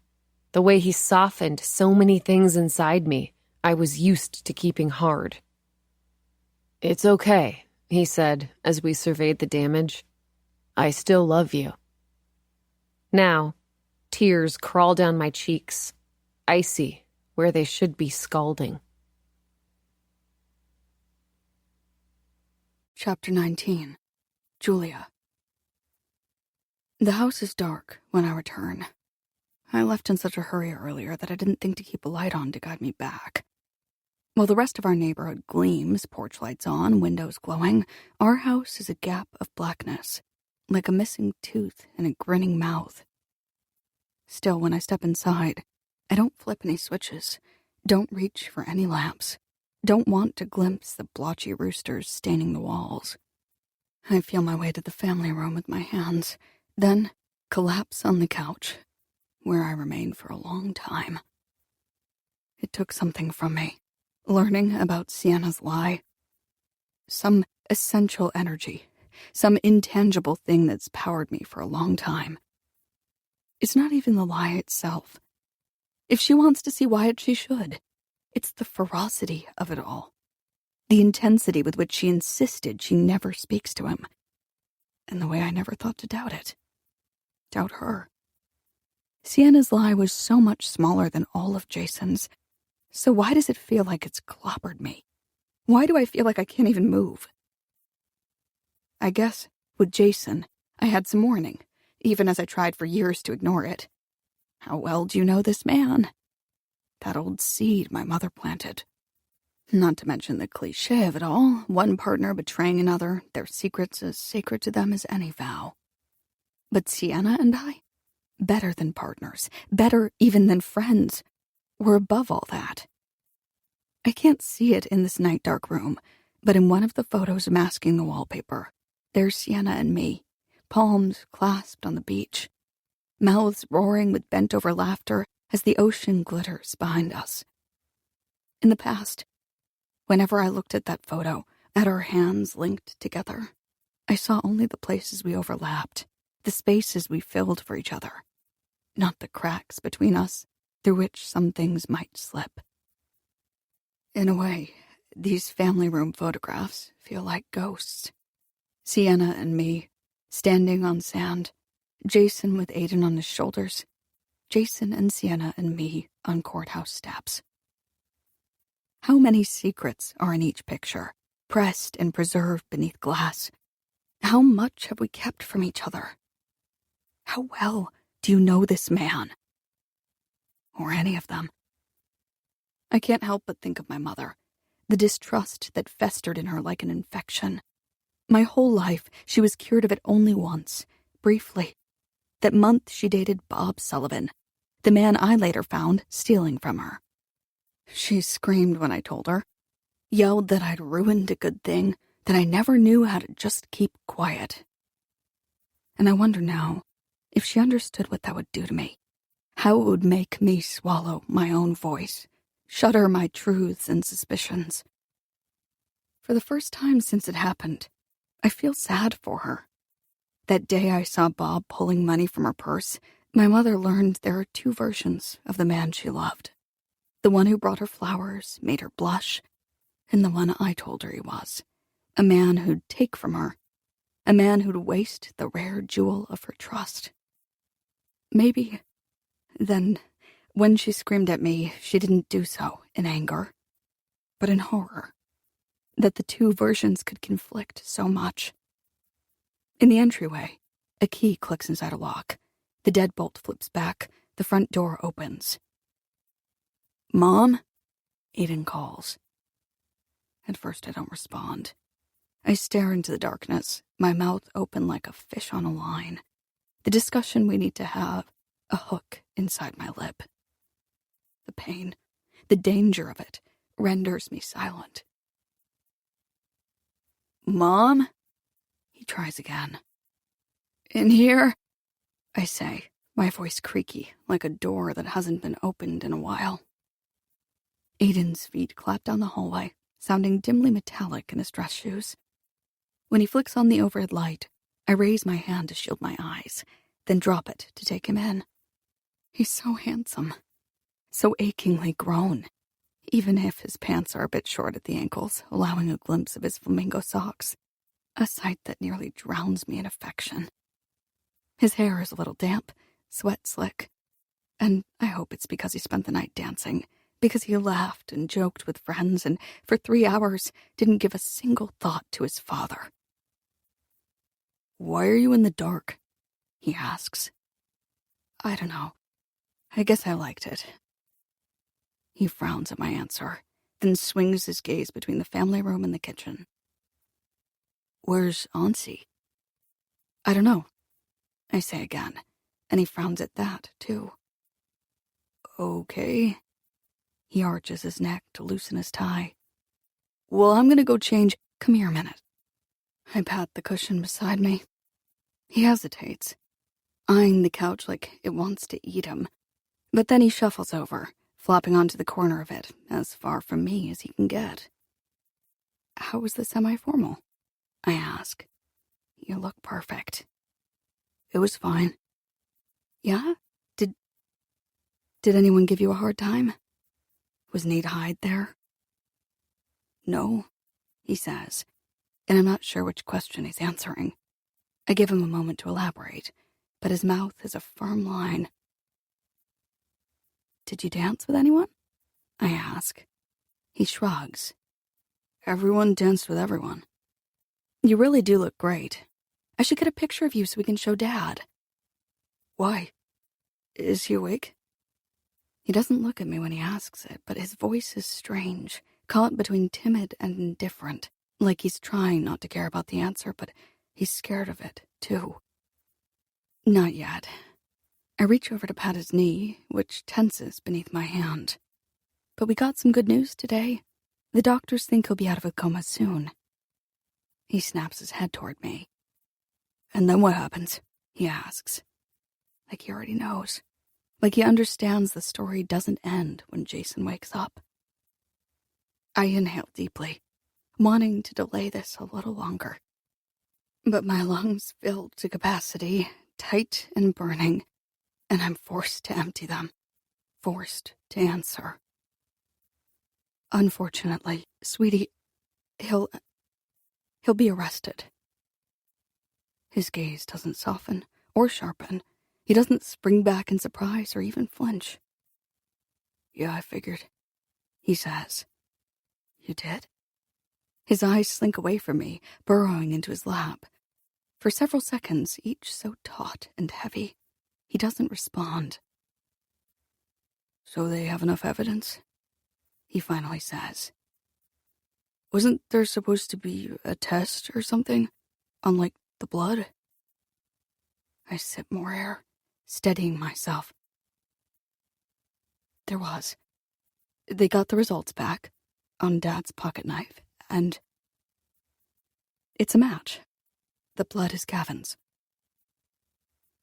the way he softened so many things inside me I was used to keeping hard. It's okay, he said as we surveyed the damage. I still love you. Now, tears crawl down my cheeks, icy where they should be scalding. Chapter 19. Julia. The house is dark when I return. I left in such a hurry earlier that I didn't think to keep a light on to guide me back. While the rest of our neighborhood gleams, porch lights on, windows glowing, our house is a gap of blackness, like a missing tooth in a grinning mouth. Still, when I step inside, I don't flip any switches, don't reach for any lamps, don't want to glimpse the blotchy roosters staining the walls. I feel my way to the family room with my hands, then collapse on the couch, where I remain for a long time. It took something from me, learning about Sienna's lie. Some essential energy, some intangible thing that's powered me for a long time. It's not even the lie itself. If she wants to see Wyatt, she should. It's the ferocity of it all. The intensity with which she insisted she never speaks to him. And the way I never thought to doubt it. Doubt her. Sienna's lie was so much smaller than all of Jason's. So why does it feel like it's clobbered me? Why do I feel like I can't even move? I guess, with Jason, I had some warning, even as I tried for years to ignore it. How well do you know this man? That old seed my mother planted. Not to mention the cliché of it all, one partner betraying another, their secrets as sacred to them as any vow. But Sienna and I, better than partners, better even than friends, were above all that. I can't see it in this night dark room, but in one of the photos masking the wallpaper, there's Sienna and me, palms clasped on the beach, mouths roaring with bent-over laughter as the ocean glitters behind us. In the past, whenever I looked at that photo, at our hands linked together, I saw only the places we overlapped, the spaces we filled for each other, not the cracks between us through which some things might slip. In a way, these family room photographs feel like ghosts. Sienna and me, standing on sand, Jason with Aiden on his shoulders, Jason and Sienna and me on courthouse steps. How many secrets are in each picture, pressed and preserved beneath glass? How much have we kept from each other? How well do you know this man? Or any of them? I can't help but think of my mother, the distrust that festered in her like an infection. My whole life, she was cured of it only once, briefly. That month she dated Bob Sullivan, the man I later found stealing from her. She screamed when I told her, yelled that I'd ruined a good thing, that I never knew how to just keep quiet. And I wonder now if she understood what that would do to me, how it would make me swallow my own voice, shudder my truths and suspicions. For the first time since it happened, I feel sad for her. That day I saw Bob pulling money from her purse, my mother learned there are two versions of the man she loved. The one who brought her flowers, made her blush, and the one I told her he was. A man who'd take from her. A man who'd waste the rare jewel of her trust. Maybe, then, when she screamed at me, she didn't do so in anger, but in horror. That the two versions could conflict so much. In the entryway, a key clicks inside a lock. The deadbolt flips back. The front door opens. "Mom?" Aiden calls. At first I don't respond. I stare into the darkness, my mouth open like a fish on a line. The discussion we need to have, a hook inside my lip. The pain, the danger of it, renders me silent. "Mom?" He tries again. "In here?" I say, my voice creaky, like a door that hasn't been opened in a while. Aiden's feet clap down the hallway, sounding dimly metallic in his dress shoes. When he flicks on the overhead light, I raise my hand to shield my eyes, then drop it to take him in. He's so handsome, so achingly grown, even if his pants are a bit short at the ankles, allowing a glimpse of his flamingo socks, a sight that nearly drowns me in affection. His hair is a little damp, sweat slick, and I hope it's because he spent the night dancing, because he laughed and joked with friends and for 3 hours didn't give a single thought to his father. "Why are you in the dark?" he asks. I don't know. I guess I liked it. He frowns at my answer, then swings his gaze between the family room and the kitchen. "Where's Auntie?" "I don't know," I say again, and he frowns at that, too. "Okay." He arches his neck to loosen his tie. "Well, I'm gonna go change. Come here a minute." I pat the cushion beside me. He hesitates, eyeing the couch like it wants to eat him. But then he shuffles over, flopping onto the corner of it, as far from me as he can get. "How was the semi-formal?" I ask. "You look perfect." "It was fine." "Yeah? Did anyone give you a hard time? Was Nate Hyde there?" "No," he says, and I'm not sure which question he's answering. I give him a moment to elaborate, but his mouth is a firm line. "Did you dance with anyone?" I ask. He shrugs. "Everyone danced with everyone." "You really do look great. I should get a picture of you so we can show Dad." "Why? Is he awake?" He doesn't look at me when he asks it, but his voice is strange, caught between timid and indifferent, like he's trying not to care about the answer, but he's scared of it, too. "Not yet." I reach over to pat his knee, which tenses beneath my hand. "But we got some good news today. The doctors think he'll be out of a coma soon." He snaps his head toward me. "And then what happens?" he asks. Like he already knows. Like he understands the story doesn't end when Jason wakes up. I inhale deeply, wanting to delay this a little longer. But my lungs fill to capacity, tight and burning, and I'm forced to empty them, forced to answer. Unfortunately, sweetie, he'll be arrested. His gaze doesn't soften or sharpen. He doesn't spring back in surprise or even flinch. Yeah, I figured, he says. You did? His eyes slink away from me, burrowing into his lap. For several seconds, each so taut and heavy, he doesn't respond. So they have enough evidence? He finally says. Wasn't there supposed to be a test or something? Unlike the blood? I sip more air, steadying myself. There was. They got the results back on Dad's pocket knife, and it's a match. The blood is Gavin's.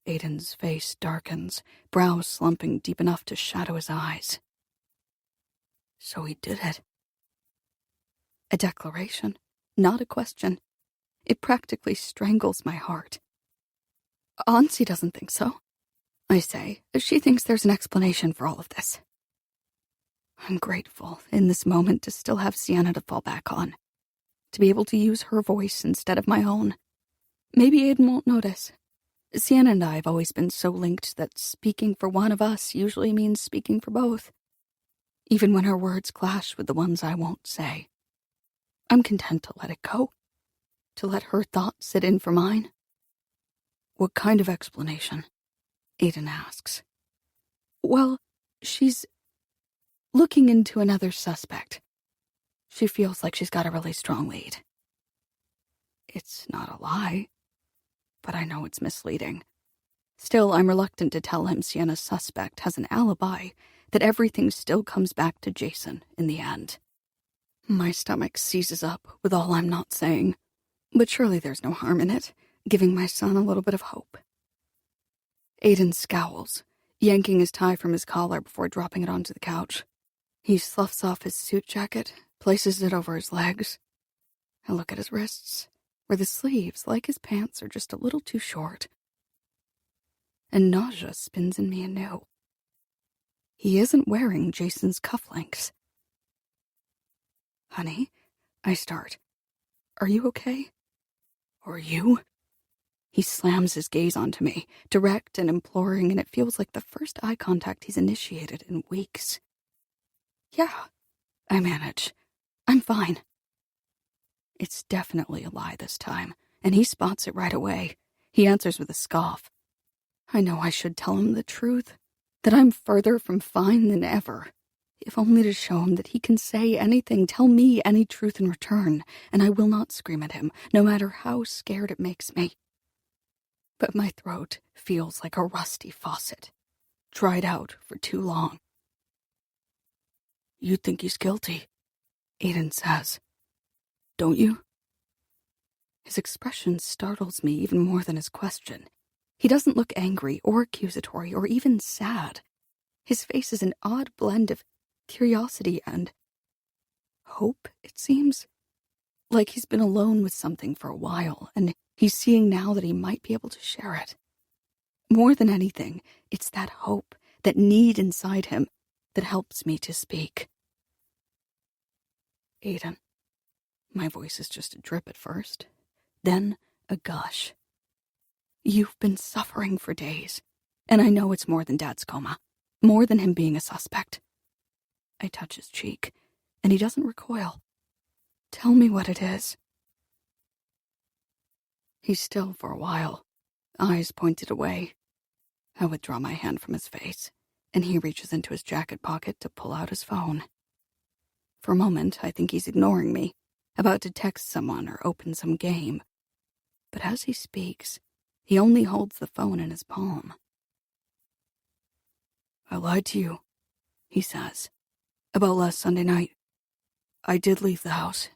Aiden's face darkens, brows slumping deep enough to shadow his eyes. So he did it. A declaration, not a question. It practically strangles my heart. Auntie doesn't think so, I say. She thinks there's an explanation for all of this. I'm grateful in this moment to still have Sienna to fall back on, to be able to use her voice instead of my own. Maybe Aiden won't notice. Sienna and I have always been so linked that speaking for one of us usually means speaking for both, even when her words clash with the ones I won't say. I'm content to let it go, to let her thoughts sit in for mine. What kind of explanation? Aiden asks. Well, she's looking into another suspect. She feels like she's got a really strong lead. It's not a lie, but I know it's misleading. Still, I'm reluctant to tell him Sienna's suspect has an alibi, that everything still comes back to Jason in the end. My stomach seizes up with all I'm not saying, but surely there's no harm in it, giving my son a little bit of hope. Aiden scowls, yanking his tie from his collar before dropping it onto the couch. He sloughs off his suit jacket, places it over his legs. I look at his wrists, where the sleeves, like his pants, are just a little too short. And nausea spins in me anew. He isn't wearing Jason's cufflinks. Honey, I start. Are you okay? Or you? He slams his gaze onto me, direct and imploring, and it feels like the first eye contact he's initiated in weeks. Yeah, I manage. I'm fine. It's definitely a lie this time, and he spots it right away. He answers with a scoff. I know I should tell him the truth, that I'm further from fine than ever, if only to show him that he can say anything, tell me any truth in return, and I will not scream at him, no matter how scared it makes me. But my throat feels like a rusty faucet, dried out for too long. You think he's guilty, Aiden says. Don't you? His expression startles me even more than his question. He doesn't look angry or accusatory or even sad. His face is an odd blend of curiosity and hope, it seems. Like he's been alone with something for a while, and he's seeing now that he might be able to share it. More than anything, it's that hope, that need inside him, that helps me to speak. Aiden. My voice is just a drip at first, then a gush. You've been suffering for days, and I know it's more than Dad's coma, more than him being a suspect. I touch his cheek, and he doesn't recoil. Tell me what it is. He's still for a while, eyes pointed away. I withdraw my hand from his face, and he reaches into his jacket pocket to pull out his phone. For a moment, I think he's ignoring me, about to text someone or open some game. But as he speaks, he only holds the phone in his palm. I lied to you, he says, about last Sunday night. I did leave the house.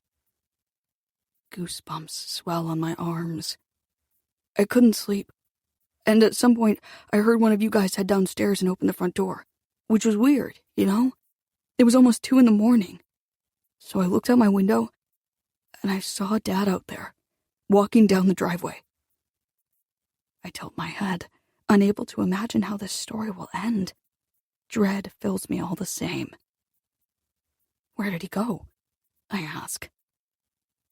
Goosebumps swell on my arms. I couldn't sleep, and at some point I heard one of you guys head downstairs and open the front door, which was weird, you know? It was almost 2 a.m. So I looked out my window, and I saw Dad out there, walking down the driveway. I tilt my head, unable to imagine how this story will end. Dread fills me all the same. Where did he go? I ask.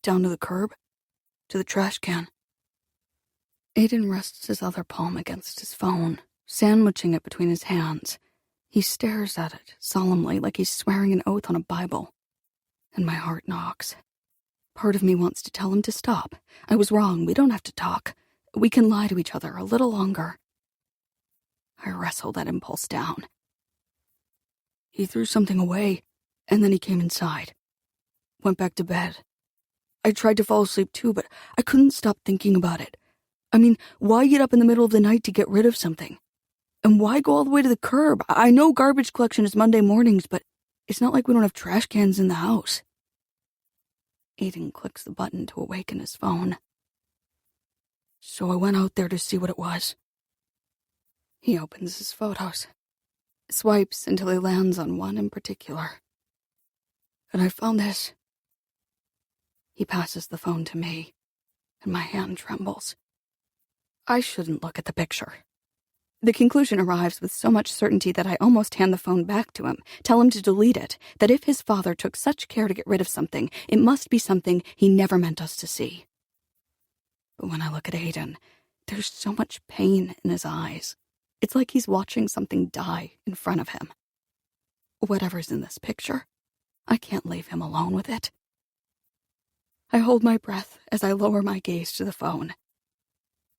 Down to the curb? To the trash can. Aiden rests his other palm against his phone, sandwiching it between his hands. He stares at it solemnly like he's swearing an oath on a Bible. And my heart knocks. Part of me wants to tell him to stop. I was wrong. We don't have to talk. We can lie to each other a little longer. I wrestle that impulse down. He threw something away, and then he came inside. Went back to bed. I tried to fall asleep too, but I couldn't stop thinking about it. I mean, why get up in the middle of the night to get rid of something? And why go all the way to the curb? I know garbage collection is Monday mornings, but it's not like we don't have trash cans in the house. Aiden clicks the button to awaken his phone. So I went out there to see what it was. He opens his photos, swipes until he lands on one in particular. And I found this. He passes the phone to me, and my hand trembles. I shouldn't look at the picture. The conclusion arrives with so much certainty that I almost hand the phone back to him, tell him to delete it, that if his father took such care to get rid of something, it must be something he never meant us to see. But when I look at Aiden, there's so much pain in his eyes. It's like he's watching something die in front of him. Whatever's in this picture, I can't leave him alone with it. I hold my breath as I lower my gaze to the phone.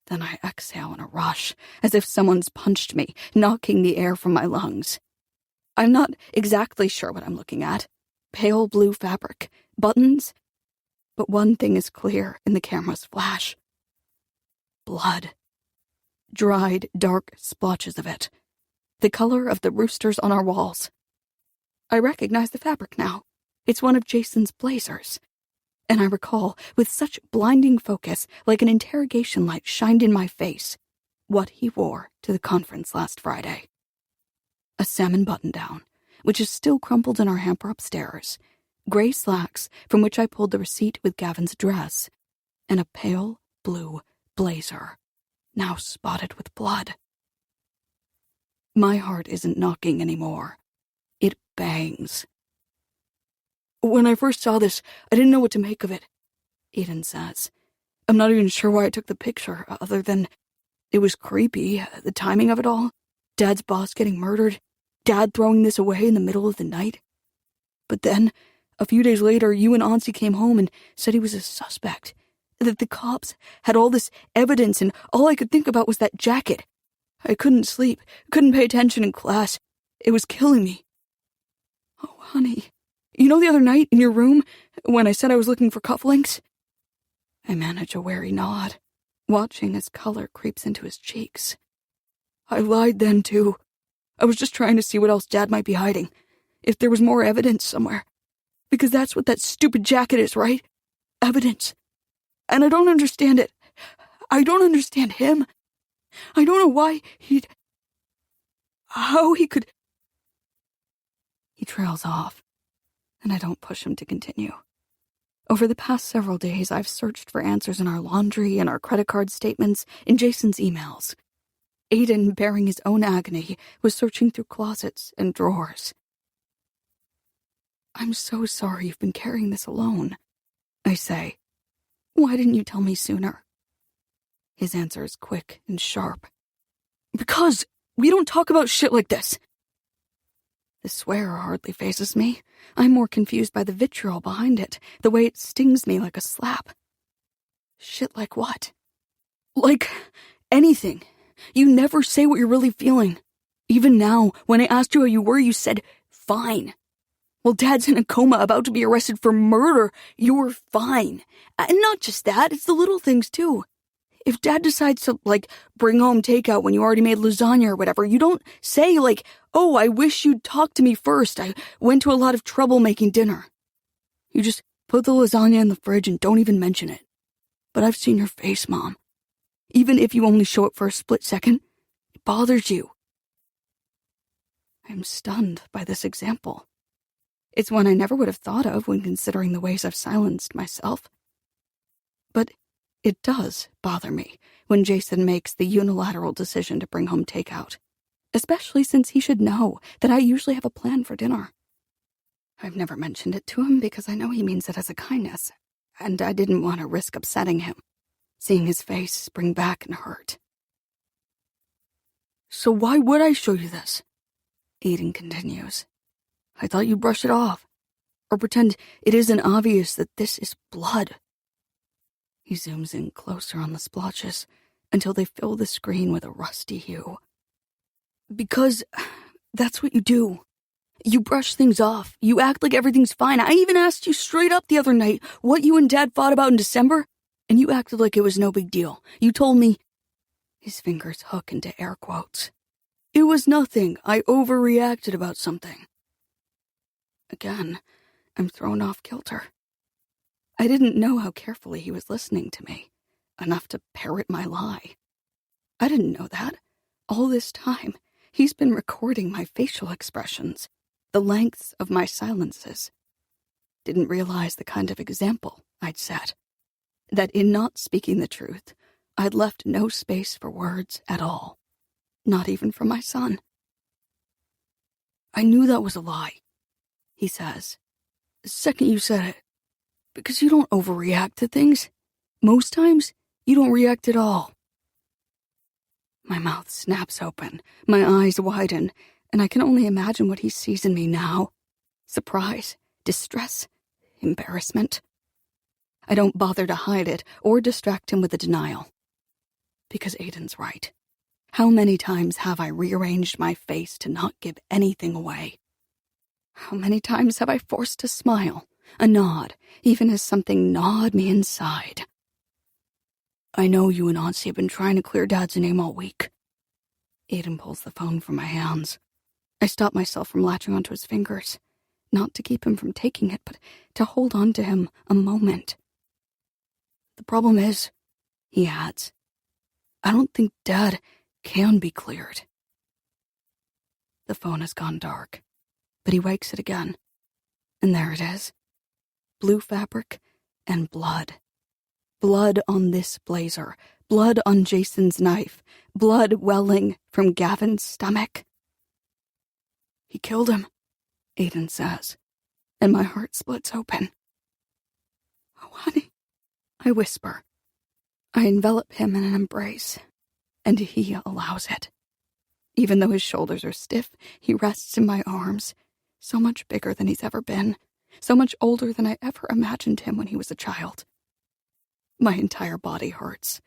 Then I exhale in a rush, as if someone's punched me, knocking the air from my lungs. I'm not exactly sure what I'm looking at. Pale blue fabric, buttons. But one thing is clear in the camera's flash. Blood. Dried, dark splotches of it. The color of the roosters on our walls. I recognize the fabric now. It's one of Jason's blazers. And I recall, with such blinding focus, like an interrogation light shined in my face, what he wore to the conference last Friday. A salmon button-down, which is still crumpled in our hamper upstairs, gray slacks from which I pulled the receipt with Gavin's address, and a pale blue blazer, now spotted with blood. My heart isn't knocking anymore. It bangs. When I first saw this, I didn't know what to make of it, Aiden says. I'm not even sure why I took the picture, other than it was creepy, the timing of it all. Dad's boss getting murdered, Dad throwing this away in the middle of the night. But then, a few days later, you and Auntie came home and said he was a suspect, that the cops had all this evidence, and all I could think about was that jacket. I couldn't sleep, couldn't pay attention in class. It was killing me. Oh, honey. You know the other night in your room, when I said I was looking for cufflinks? I manage a wary nod, watching as color creeps into his cheeks. I lied then, too. I was just trying to see what else Dad might be hiding, if there was more evidence somewhere. Because that's what that stupid jacket is, right? Evidence. And I don't understand it. I don't understand him. I don't know why how he could... He trails off, and I don't push him to continue. Over the past several days, I've searched for answers in our laundry and our credit card statements, in Jason's emails. Aiden, bearing his own agony, was searching through closets and drawers. I'm so sorry you've been carrying this alone, I say. Why didn't you tell me sooner? His answer is quick and sharp. Because we don't talk about shit like this. The swear hardly phases me. I'm more confused by the vitriol behind it, the way it stings me like a slap. Shit like what? Like anything. You never say what you're really feeling. Even now, when I asked you how you were, you said, fine. Well, Dad's in a coma about to be arrested for murder. You're fine. And not just that, it's the little things too. If Dad decides to, bring home takeout when you already made lasagna or whatever, you don't say, oh, I wish you'd talk to me first. I went to a lot of trouble making dinner. You just put the lasagna in the fridge and don't even mention it. But I've seen your face, Mom. Even if you only show it for a split second, it bothers you. I'm stunned by this example. It's one I never would have thought of when considering the ways I've silenced myself. But It does bother me when Jason makes the unilateral decision to bring home takeout, especially since he should know that I usually have a plan for dinner. I've never mentioned it to him because I know he means it as a kindness, and I didn't want to risk upsetting him, seeing his face spring back and hurt. So why would I show you this? Aiden continues. I thought you'd brush it off, or pretend it isn't obvious that this is blood. He zooms in closer on the splotches until they fill the screen with a rusty hue. Because that's what you do. You brush things off. You act like everything's fine. I even asked you straight up the other night what you and Dad fought about in December, and you acted like it was no big deal. You told me... His fingers hook into air quotes. It was nothing. I overreacted about something. Again, I'm thrown off kilter. I didn't know how carefully he was listening to me, enough to parrot my lie. I didn't know that. All this time, he's been recording my facial expressions, the lengths of my silences. Didn't realize the kind of example I'd set. That in not speaking the truth, I'd left no space for words at all. Not even for my son. I knew that was a lie, he says. The second you said it. Because you don't overreact to things. Most times, you don't react at all. My mouth snaps open, my eyes widen, and I can only imagine what he sees in me now. Surprise, distress, embarrassment. I don't bother to hide it or distract him with a denial. Because Aiden's right. How many times have I rearranged my face to not give anything away? How many times have I forced a smile, a nod, even as something gnawed me inside? I know you and Auntie have been trying to clear Dad's name all week. Aiden pulls the phone from my hands. I stop myself from latching onto his fingers, not to keep him from taking it, but to hold on to him a moment. The problem is, he adds, I don't think Dad can be cleared. The phone has gone dark, but he wakes it again. And there it is. Blue fabric and blood. Blood on this blazer. Blood on Jason's knife. Blood welling from Gavin's stomach. He killed him, Aiden says, and my heart splits open. Oh, honey, I whisper. I envelop him in an embrace, and he allows it. Even though his shoulders are stiff, he rests in my arms, so much bigger than he's ever been, so much older than I ever imagined him when he was a child. My entire body hurts,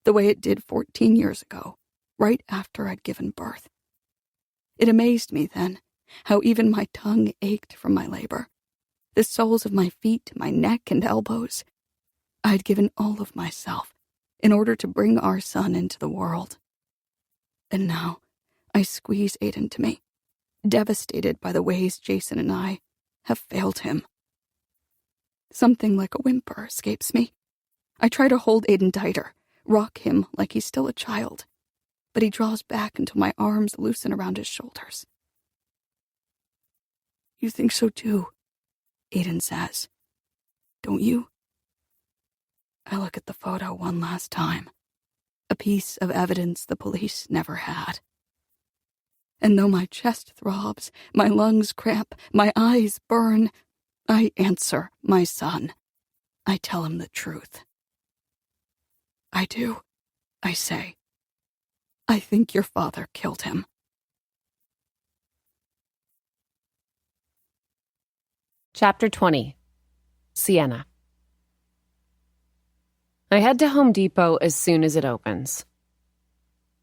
the way it did 14 years ago, right after I'd given birth. It amazed me then, how even my tongue ached from my labor, the soles of my feet, my neck and elbows. I'd given all of myself in order to bring our son into the world. And now, I squeeze Aiden to me, devastated by the ways Jason and I have failed him. Something like a whimper escapes me. I try to hold Aiden tighter, rock him like he's still a child, but he draws back until my arms loosen around his shoulders. You think so too, Aiden says. Don't you? I look at the photo one last time, a piece of evidence the police never had. And though my chest throbs, my lungs cramp, my eyes burn, I answer my son. I tell him the truth. I do, I say. I think your father killed him. Chapter 20. Sienna. I head to Home Depot as soon as it opens.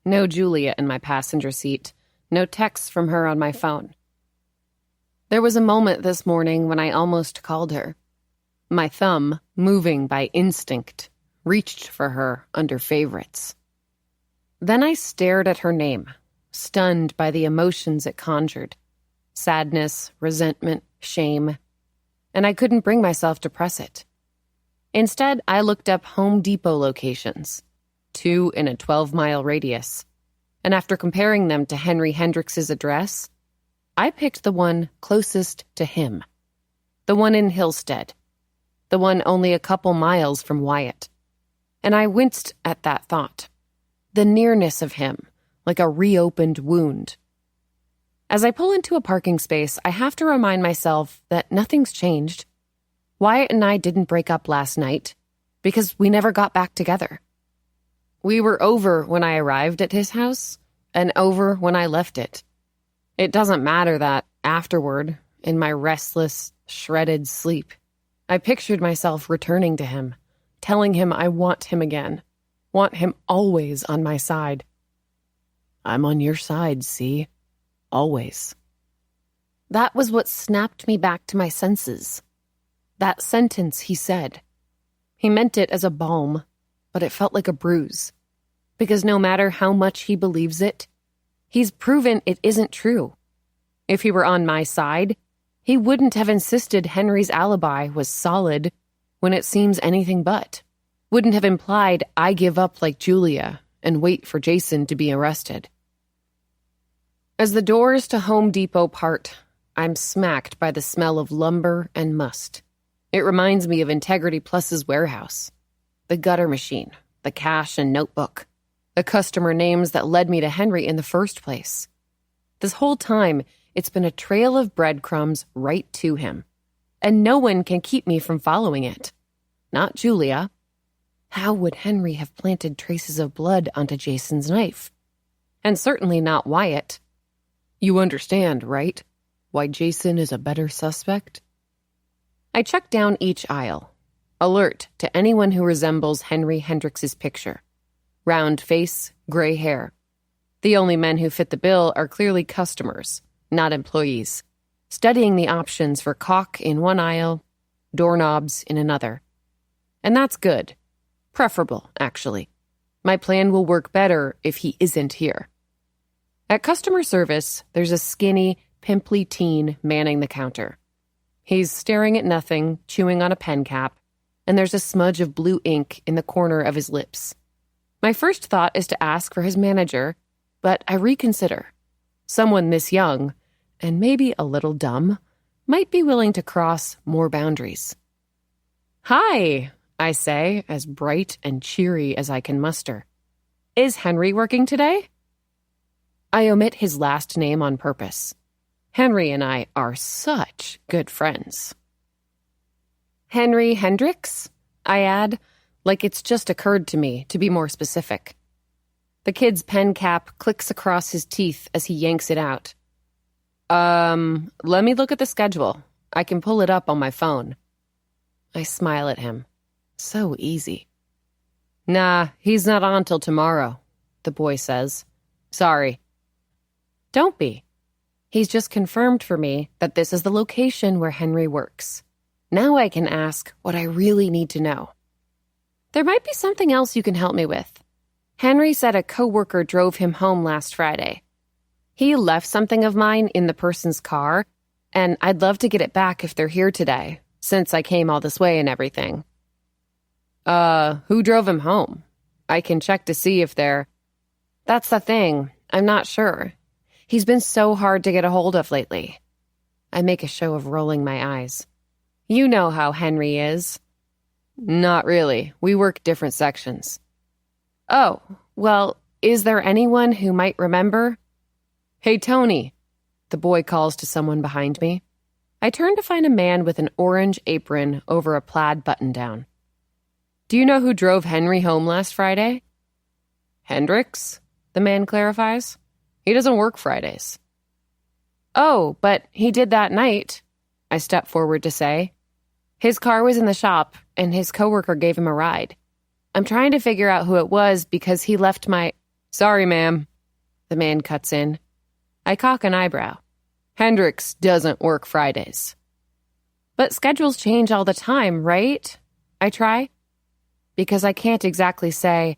No Julia in my passenger seat, no texts from her on my phone. There was a moment this morning when I almost called her. My thumb, moving by instinct, reached for her under favorites. Then I stared at her name, stunned by the emotions it conjured. Sadness, resentment, shame. And I couldn't bring myself to press it. Instead, I looked up Home Depot locations, 2 in a 12-mile radius. And after comparing them to Henry Hendrix's address, I picked the one closest to him. The one in Hillstead. The one only a couple miles from Wyatt. and I winced at that thought. The nearness of him, like a reopened wound. As I pull into a parking space, I have to remind myself that nothing's changed. Wyatt and I didn't break up last night because we never got back together. We were over when I arrived at his house and over when I left it. It doesn't matter that afterward, in my restless, shredded sleep, I pictured myself returning to him, telling him I want him again, want him always on my side. I'm on your side, see? Always. That was what snapped me back to my senses. That sentence he said. He meant it as a balm, but it felt like a bruise. Because no matter how much he believes it, he's proven it isn't true. If he were on my side, he wouldn't have insisted Henry's alibi was solid when it seems anything but. Wouldn't have implied I give up like Julia and wait for Jason to be arrested. As the doors to Home Depot part, I'm smacked by the smell of lumber and must. It reminds me of Integrity Plus's warehouse. The gutter machine, the cash and notebook, the customer names that led me to Henry in the first place. This whole time, it's been a trail of breadcrumbs right to him. And no one can keep me from following it. Not Julia. How would Henry have planted traces of blood onto Jason's knife? And certainly not Wyatt. You understand, right? Why Jason is a better suspect? I check down each aisle, alert to anyone who resembles Henry Hendrix's picture. Round face, gray hair. The only men who fit the bill are clearly customers, not employees, studying the options for caulk in one aisle, doorknobs in another. And that's good. Preferable, actually. My plan will work better if he isn't here. At customer service, there's a skinny, pimply teen manning the counter. He's staring at nothing, chewing on a pen cap, and there's a smudge of blue ink in the corner of his lips. My first thought is to ask for his manager, but I reconsider. Someone this young, and maybe a little dumb, might be willing to cross more boundaries. Hi, I say, as bright and cheery as I can muster. Is Henry working today? I omit his last name on purpose. Henry and I are such good friends. Henry Hendrix? I add, like it's just occurred to me to be more specific. The kid's pen cap clicks across his teeth as he yanks it out. Let me look at the schedule. I can pull it up on my phone. I smile at him. So easy. Nah, he's not on till tomorrow, the boy says. Sorry. Don't be. He's just confirmed for me that this is the location where Henry works. Now I can ask what I really need to know. There might be something else you can help me with. Henry said a coworker drove him home last Friday. He left something of mine in the person's car, and I'd love to get it back if they're here today, since I came all this way and everything. Who drove him home? I can check to see if they're... That's the thing. I'm not sure. He's been so hard to get a hold of lately. I make a show of rolling my eyes. You know how Henry is. Not really. We work different sections. Oh, well, is there anyone who might remember? Hey, Tony, the boy calls to someone behind me. I turn to find a man with an orange apron over a plaid button-down. Do you know who drove Henry home last Friday? Hendrix, the man clarifies. He doesn't work Fridays. Oh, but he did that night, I step forward to say. His car was in the shop, and his coworker gave him a ride. I'm trying to figure out who it was because he left my... Sorry, ma'am, the man cuts in. I cock an eyebrow. Hendrix doesn't work Fridays. But schedules change all the time, right? I try. Because I can't exactly say,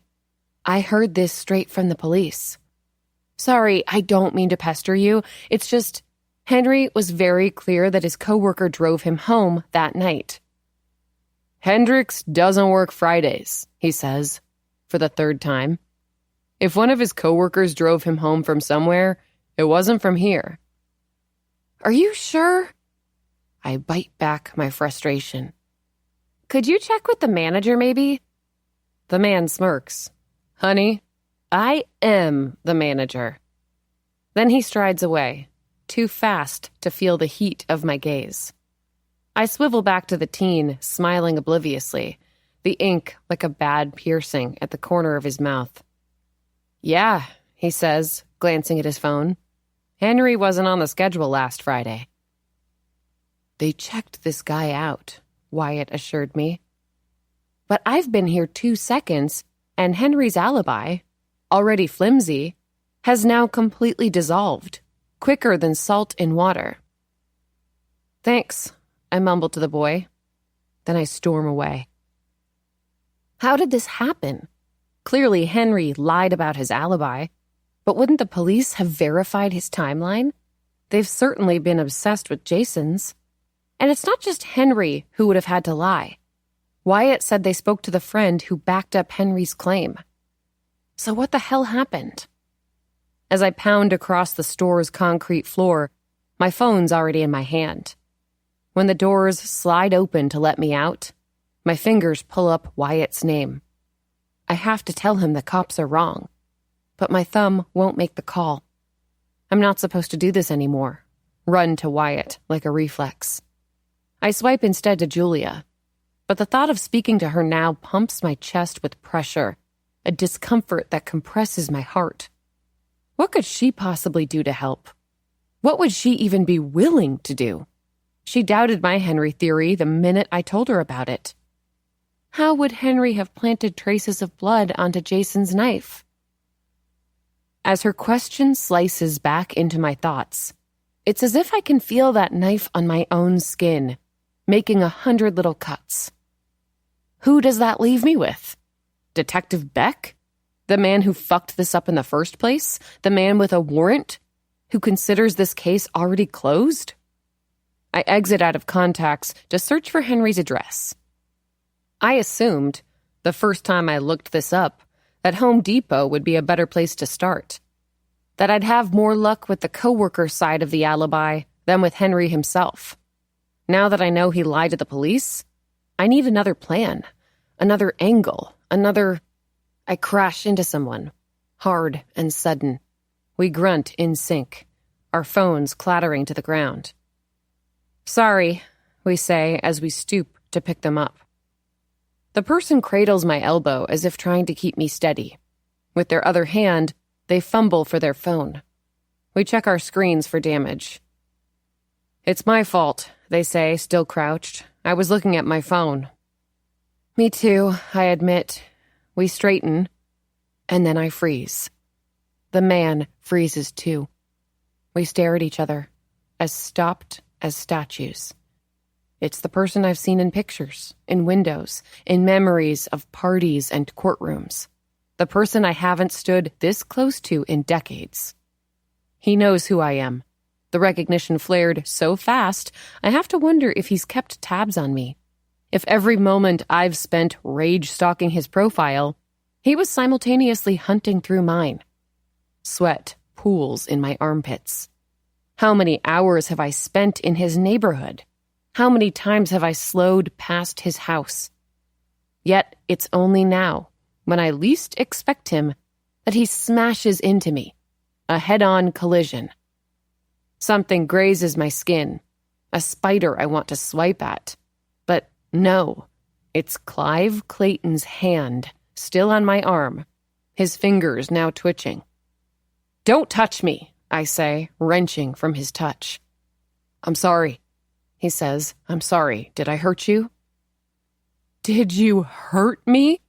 I heard this straight from the police. Sorry, I don't mean to pester you. It's just, Henry was very clear that his coworker drove him home that night. Hendrix doesn't work Fridays, he says, for the third time. If one of his coworkers drove him home from somewhere, it wasn't from here. Are you sure? I bite back my frustration. Could you check with the manager, maybe? The man smirks. Honey, I am the manager. Then he strides away, too fast to feel the heat of my gaze. I swivel back to the teen, smiling obliviously, the ink like a bad piercing at the corner of his mouth. Yeah, he says, glancing at his phone. Henry wasn't on the schedule last Friday. They checked this guy out, Wyatt assured me. But I've been here 2 seconds, and Henry's alibi, already flimsy, has now completely dissolved, quicker than salt in water. Thanks, I mumble to the boy. Then I storm away. How did this happen? Clearly Henry lied about his alibi, but wouldn't the police have verified his timeline? They've certainly been obsessed with Jason's. And it's not just Henry who would have had to lie. Wyatt said they spoke to the friend who backed up Henry's claim. So what the hell happened? As I pound across the store's concrete floor, my phone's already in my hand. When the doors slide open to let me out, my fingers pull up Wyatt's name. I have to tell him the cops are wrong, but my thumb won't make the call. I'm not supposed to do this anymore. Run to Wyatt like a reflex. I swipe instead to Julia, but the thought of speaking to her now pumps my chest with pressure, a discomfort that compresses my heart. What could she possibly do to help? What would she even be willing to do? She doubted my Henry theory the minute I told her about it. How would Henry have planted traces of blood onto Jason's knife? As her question slices back into my thoughts, it's as if I can feel that knife on my own skin, making 100 little cuts. Who does that leave me with? Detective Beck? The man who fucked this up in the first place? The man with a warrant? Who considers this case already closed? I exit out of contacts to search for Henry's address. I assumed, the first time I looked this up, that Home Depot would be a better place to start. That I'd have more luck with the coworker side of the alibi than with Henry himself. Now that I know he lied to the police, I need another plan, another angle, another... I crash into someone, hard and sudden. We grunt in sync, our phones clattering to the ground. Sorry, we say as we stoop to pick them up. The person cradles my elbow as if trying to keep me steady. With their other hand, they fumble for their phone. We check our screens for damage. It's my fault, they say, still crouched. I was looking at my phone. Me too, I admit. We straighten, and then I freeze. The man freezes too. We stare at each other, as stopped as statues. It's the person I've seen in pictures, in windows, in memories of parties and courtrooms. The person I haven't stood this close to in decades. He knows who I am. The recognition flared so fast, I have to wonder if he's kept tabs on me. If every moment I've spent rage-stalking his profile, he was simultaneously hunting through mine. Sweat pools in my armpits. How many hours have I spent in his neighborhood? How many times have I slowed past his house? Yet it's only now, when I least expect him, that he smashes into me. A head-on collision. Something grazes my skin. A spider I want to swipe at. But no, it's Clive Clayton's hand, still on my arm, his fingers now twitching. Don't touch me, I say, wrenching from his touch. I'm sorry, he says. I'm sorry. Did I hurt you? Did you hurt me?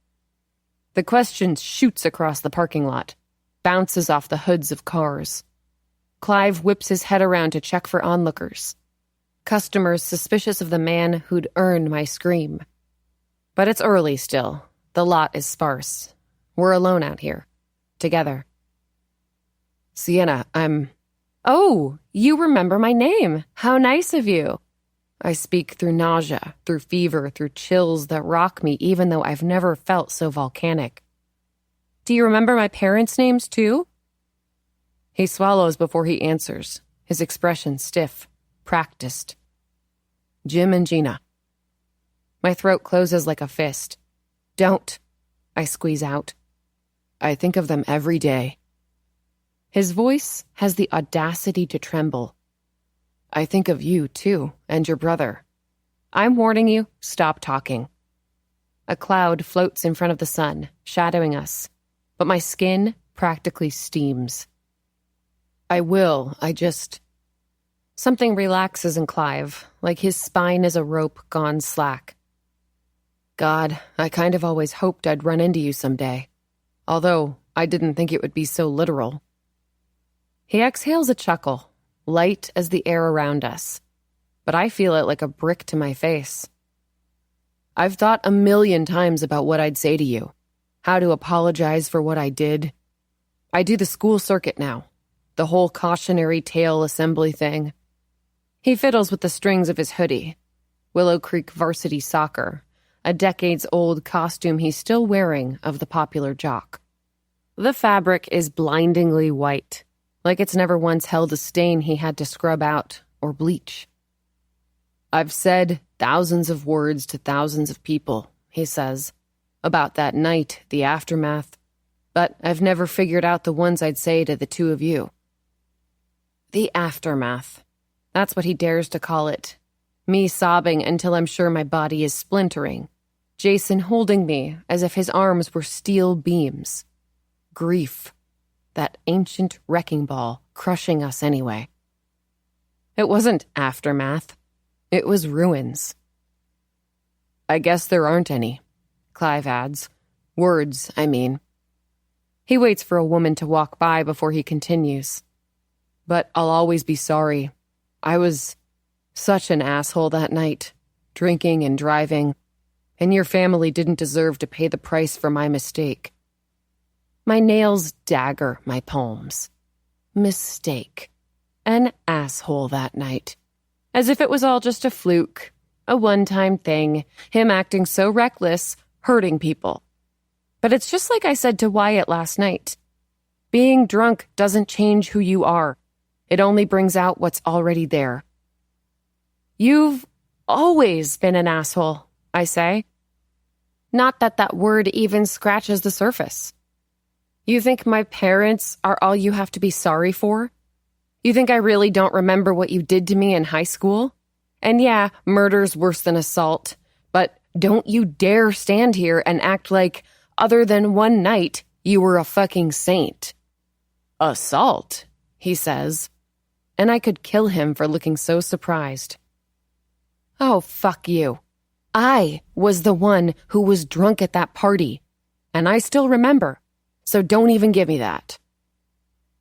The question shoots across the parking lot, bounces off the hoods of cars. Clive whips his head around to check for onlookers. Customers suspicious of the man who'd earned my scream. But it's early still. The lot is sparse. We're alone out here. Together. Sienna, Oh, you remember my name. How nice of you. I speak through nausea, through fever, through chills that rock me even though I've never felt so volcanic. Do you remember my parents' names too? He swallows before he answers, his expression stiff, practiced. Jim and Gina. My throat closes like a fist. Don't. I squeeze out. I think of them every day. His voice has the audacity to tremble. I think of you, too, and your brother. I'm warning you, stop talking. A cloud floats in front of the sun, shadowing us, but my skin practically steams. I will, Something relaxes in Clive, like his spine is a rope gone slack. God, I kind of always hoped I'd run into you someday, although I didn't think it would be so literal. He exhales a chuckle, light as the air around us, but I feel it like a brick to my face. I've thought a million times about what I'd say to you, how to apologize for what I did. I do the school circuit now, the whole cautionary tale assembly thing. He fiddles with the strings of his hoodie, Willow Creek varsity soccer, a decades-old costume he's still wearing of the popular jock. The fabric is blindingly white, like it's never once held a stain he had to scrub out or bleach. I've said thousands of words to thousands of people, he says, about that night, the aftermath, but I've never figured out the ones I'd say to the two of you. The aftermath. That's what he dares to call it. Me sobbing until I'm sure my body is splintering. Jason holding me as if his arms were steel beams. Grief. That ancient wrecking ball crushing us anyway. It wasn't aftermath. It was ruins. I guess there aren't any, Clive adds. Words, I mean. He waits for a woman to walk by before he continues. But I'll always be sorry. I was such an asshole that night, drinking and driving, and your family didn't deserve to pay the price for my mistake. My nails dagger my palms. Mistake. An asshole that night. As if it was all just a fluke, a one-time thing, him acting so reckless, hurting people. But it's just like I said to Wyatt last night. Being drunk doesn't change who you are. It only brings out what's already there. You've always been an asshole, I say. Not that that word even scratches the surface. You think my parents are all you have to be sorry for? You think I really don't remember what you did to me in high school? And yeah, murder's worse than assault, but don't you dare stand here and act like, other than one night, you were a fucking saint. Assault, he says, and I could kill him for looking so surprised. Oh, fuck you. I was the one who was drunk at that party, and I still remember, so don't even give me that.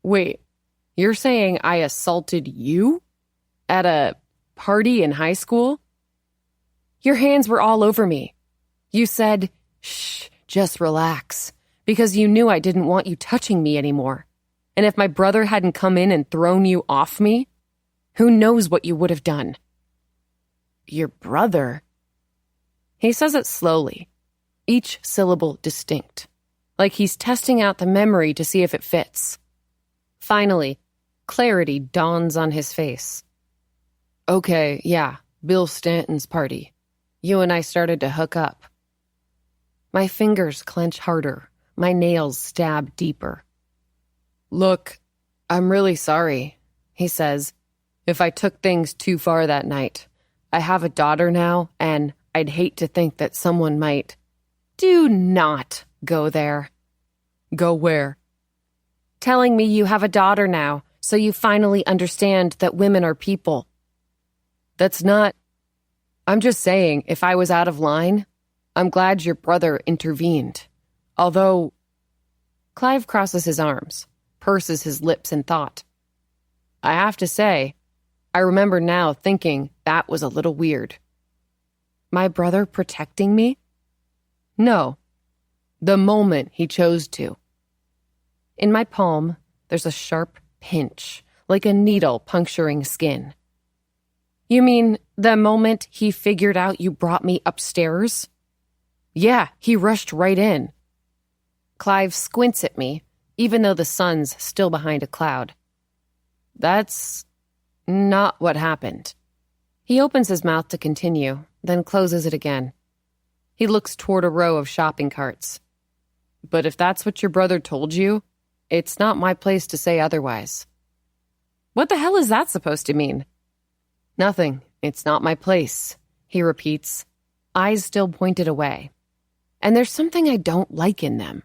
Wait, you're saying I assaulted you? At a party in high school? Your hands were all over me. You said, shh, just relax, because you knew I didn't want you touching me anymore. And if my brother hadn't come in and thrown you off me, who knows what you would have done? Your brother? He says it slowly, each syllable distinct, like he's testing out the memory to see if it fits. Finally, clarity dawns on his face. Okay, yeah, Bill Stanton's party. You and I started to hook up. My fingers clench harder, my nails stab deeper. Look, I'm really sorry, he says, if I took things too far that night. I have a daughter now, and I'd hate to think that someone might. Do not go there. Go where? Telling me you have a daughter now, so you finally understand that women are people. That's not... I'm just saying, if I was out of line, I'm glad your brother intervened. Although... Clive crosses his arms, purses his lips in thought. I have to say, I remember now thinking that was a little weird. My brother protecting me? No. The moment he chose to. In my palm, there's a sharp pinch, like a needle puncturing skin. You mean the moment he figured out you brought me upstairs? Yeah, he rushed right in. Clive squints at me, even though the sun's still behind a cloud. That's not what happened. He opens his mouth to continue, then closes it again. He looks toward a row of shopping carts. But if that's what your brother told you, it's not my place to say otherwise. What the hell is that supposed to mean? Nothing. It's not my place, he repeats, eyes still pointed away. And there's something I don't like in them.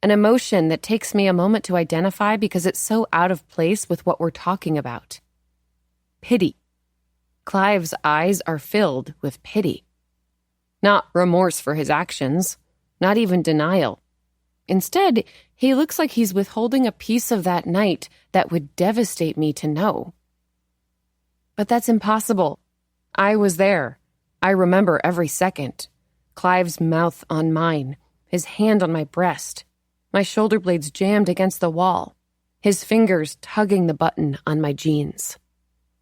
An emotion that takes me a moment to identify because it's so out of place with what we're talking about. Pity. Clive's eyes are filled with pity. Not remorse for his actions, not even denial. Instead, he looks like he's withholding a piece of that night that would devastate me to know. But that's impossible. I was there. I remember every second. Clive's mouth on mine, his hand on my breast, my shoulder blades jammed against the wall, his fingers tugging the button on my jeans.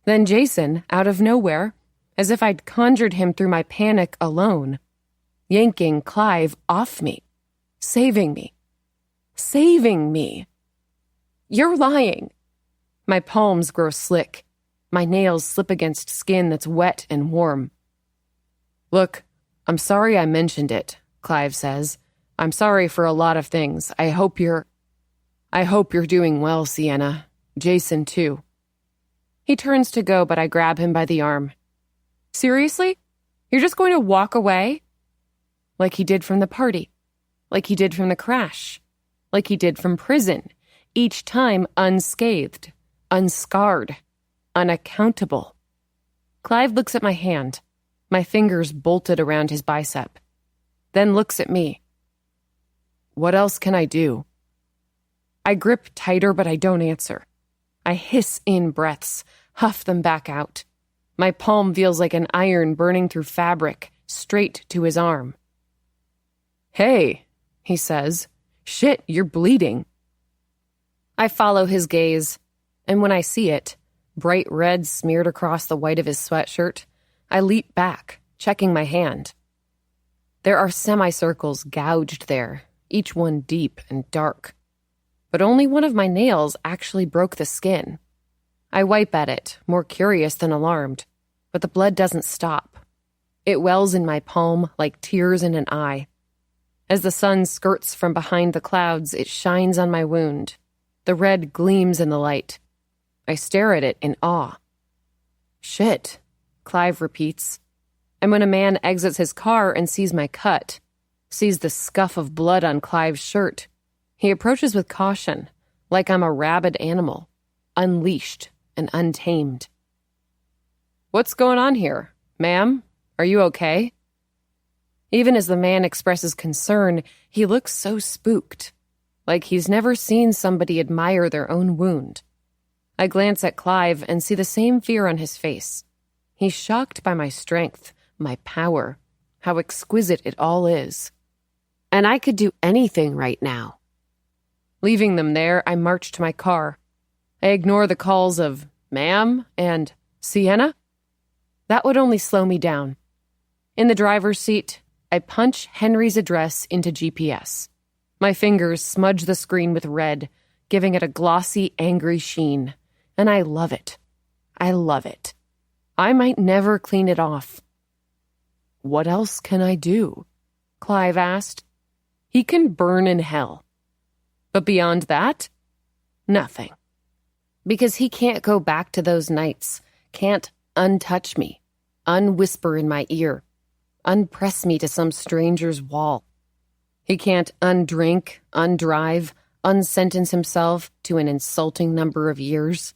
Then Jason, out of nowhere, as if I'd conjured him through my panic alone, yanking Clive off me, saving me. Saving me. You're lying. My palms grow slick. My nails slip against skin that's wet and warm. Look, I'm sorry I mentioned it, Clive says. I'm sorry for a lot of things. I hope you're doing well, Sienna. Jason, too. He turns to go, but I grab him by the arm. Seriously? You're just going to walk away? Like he did from the party. Like he did from the crash. Like he did from prison. Each time unscathed, unscarred, unaccountable. Clive looks at my hand, my fingers bolted around his bicep, then looks at me. What else can I do? I grip tighter, but I don't answer. I hiss in breaths, huff them back out. My palm feels like an iron burning through fabric, straight to his arm. Hey, he says. Shit, you're bleeding. I follow his gaze, and when I see it, bright red smeared across the white of his sweatshirt, I leap back, checking my hand. There are semicircles gouged there, each one deep and dark. But only one of my nails actually broke the skin. I wipe at it, more curious than alarmed, but the blood doesn't stop. It wells in my palm like tears in an eye. As the sun skirts from behind the clouds, it shines on my wound. The red gleams in the light. I stare at it in awe. Shit, Clive repeats. And when a man exits his car and sees my cut, sees the scuff of blood on Clive's shirt, he approaches with caution, like I'm a rabid animal, unleashed and untamed. What's going on here, ma'am? Are you okay? Even as the man expresses concern, he looks so spooked, like he's never seen somebody admire their own wound. I glance at Clive and see the same fear on his face. He's shocked by my strength, my power, how exquisite it all is. And I could do anything right now. Leaving them there, I march to my car. I ignore the calls of ma'am and Sienna. That would only slow me down. In the driver's seat, I punch Henry's address into GPS. My fingers smudge the screen with red, giving it a glossy, angry sheen. And I love it. I love it. I might never clean it off. What else can I do? Clive asked. He can burn in hell. But beyond that, nothing. Because he can't go back to those nights, can't untouch me, unwhisper in my ear, unpress me to some stranger's wall. He can't undrink, undrive, unsentence himself to an insulting number of years.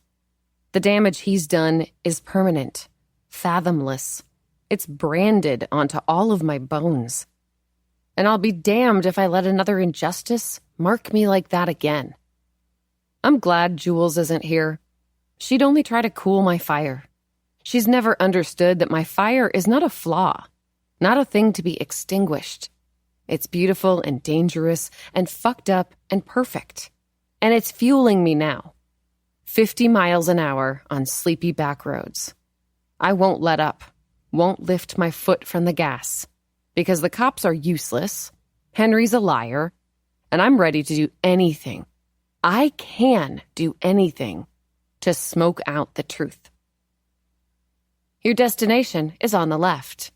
The damage he's done is permanent, fathomless. It's branded onto all of my bones. And I'll be damned if I let another injustice mark me like that again. I'm glad Jules isn't here. She'd only try to cool my fire. She's never understood that my fire is not a flaw, not a thing to be extinguished. It's beautiful and dangerous and fucked up and perfect. And it's fueling me now. 50 miles an hour on sleepy back roads. I won't let up, won't lift my foot from the gas, because the cops are useless, Henry's a liar, and I'm ready to do anything. I can do anything to smoke out the truth. Your destination is on the left,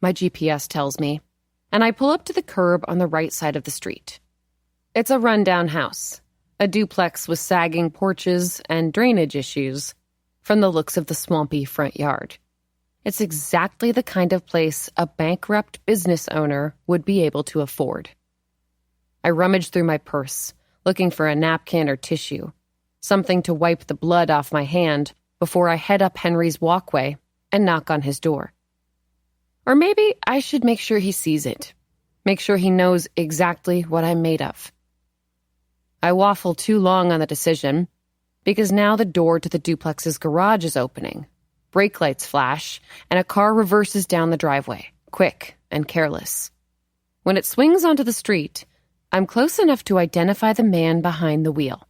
my GPS tells me, and I pull up to the curb on the right side of the street. It's a rundown house, a duplex with sagging porches and drainage issues from the looks of the swampy front yard. It's exactly the kind of place a bankrupt business owner would be able to afford. I rummage through my purse, looking for a napkin or tissue, something to wipe the blood off my hand before I head up Henry's walkway and knock on his door. Or maybe I should make sure he sees it, make sure he knows exactly what I'm made of. I waffle too long on the decision, because now the door to the duplex's garage is opening. Brake lights flash, and a car reverses down the driveway, quick and careless. When it swings onto the street, I'm close enough to identify the man behind the wheel.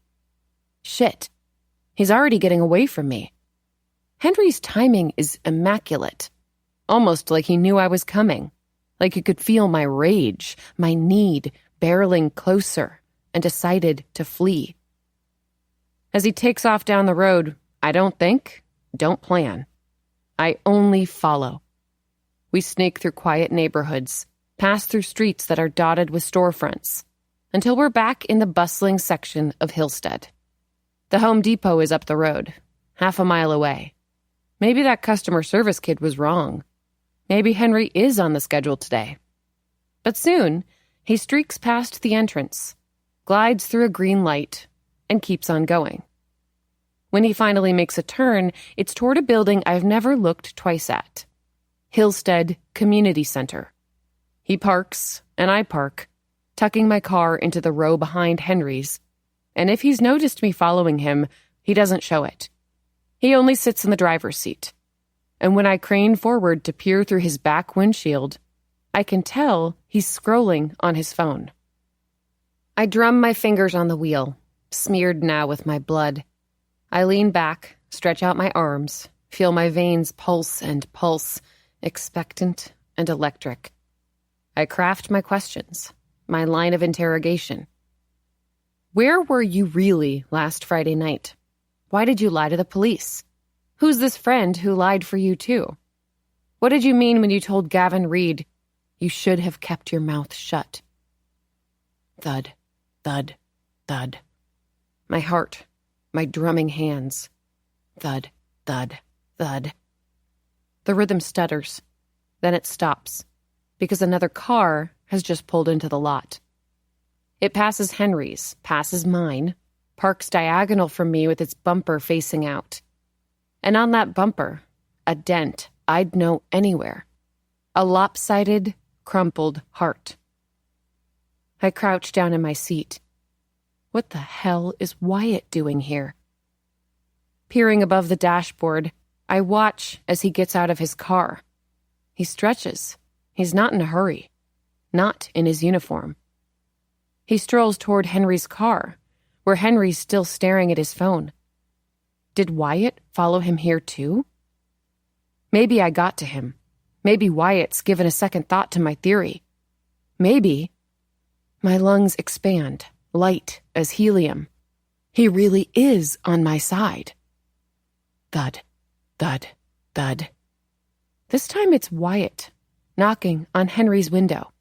Shit. He's already getting away from me. Henry's timing is immaculate. Almost like he knew I was coming. Like he could feel my rage, my need, barreling closer, and decided to flee. As he takes off down the road, I don't think, don't plan. I only follow. We snake through quiet neighborhoods, pass through streets that are dotted with storefronts, until we're back in the bustling section of Hillstead. The Home Depot is up the road, half a mile away. Maybe that customer service kid was wrong. Maybe Henry is on the schedule today. But soon, he streaks past the entrance, glides through a green light, and keeps on going. When he finally makes a turn, it's toward a building I've never looked twice at. Hillstead Community Center. He parks, and I park, tucking my car into the row behind Henry's, and if he's noticed me following him, he doesn't show it. He only sits in the driver's seat. And when I crane forward to peer through his back windshield, I can tell he's scrolling on his phone. I drum my fingers on the wheel, smeared now with my blood. I lean back, stretch out my arms, feel my veins pulse and pulse, expectant and electric. I craft my questions, my line of interrogation. Where were you really last Friday night? Why did you lie to the police? Who's this friend who lied for you too? What did you mean when you told Gavin Reed you should have kept your mouth shut? Thud, thud, thud. My heart, my drumming hands. Thud, thud, thud. The rhythm stutters. Then it stops, because another car has just pulled into the lot. It passes Henry's, passes mine, parks diagonal from me with its bumper facing out. And on that bumper, a dent I'd know anywhere. A lopsided, crumpled heart. I crouch down in my seat. What the hell is Wyatt doing here? Peering above the dashboard, I watch as he gets out of his car. He stretches. He's not in a hurry. Not in his uniform. He strolls toward Henry's car, where Henry's still staring at his phone. Did Wyatt follow him here too? Maybe I got to him. Maybe Wyatt's given a second thought to my theory. Maybe. My lungs expand, light as helium. He really is on my side. Thud, thud, thud. This time it's Wyatt, knocking on Henry's window.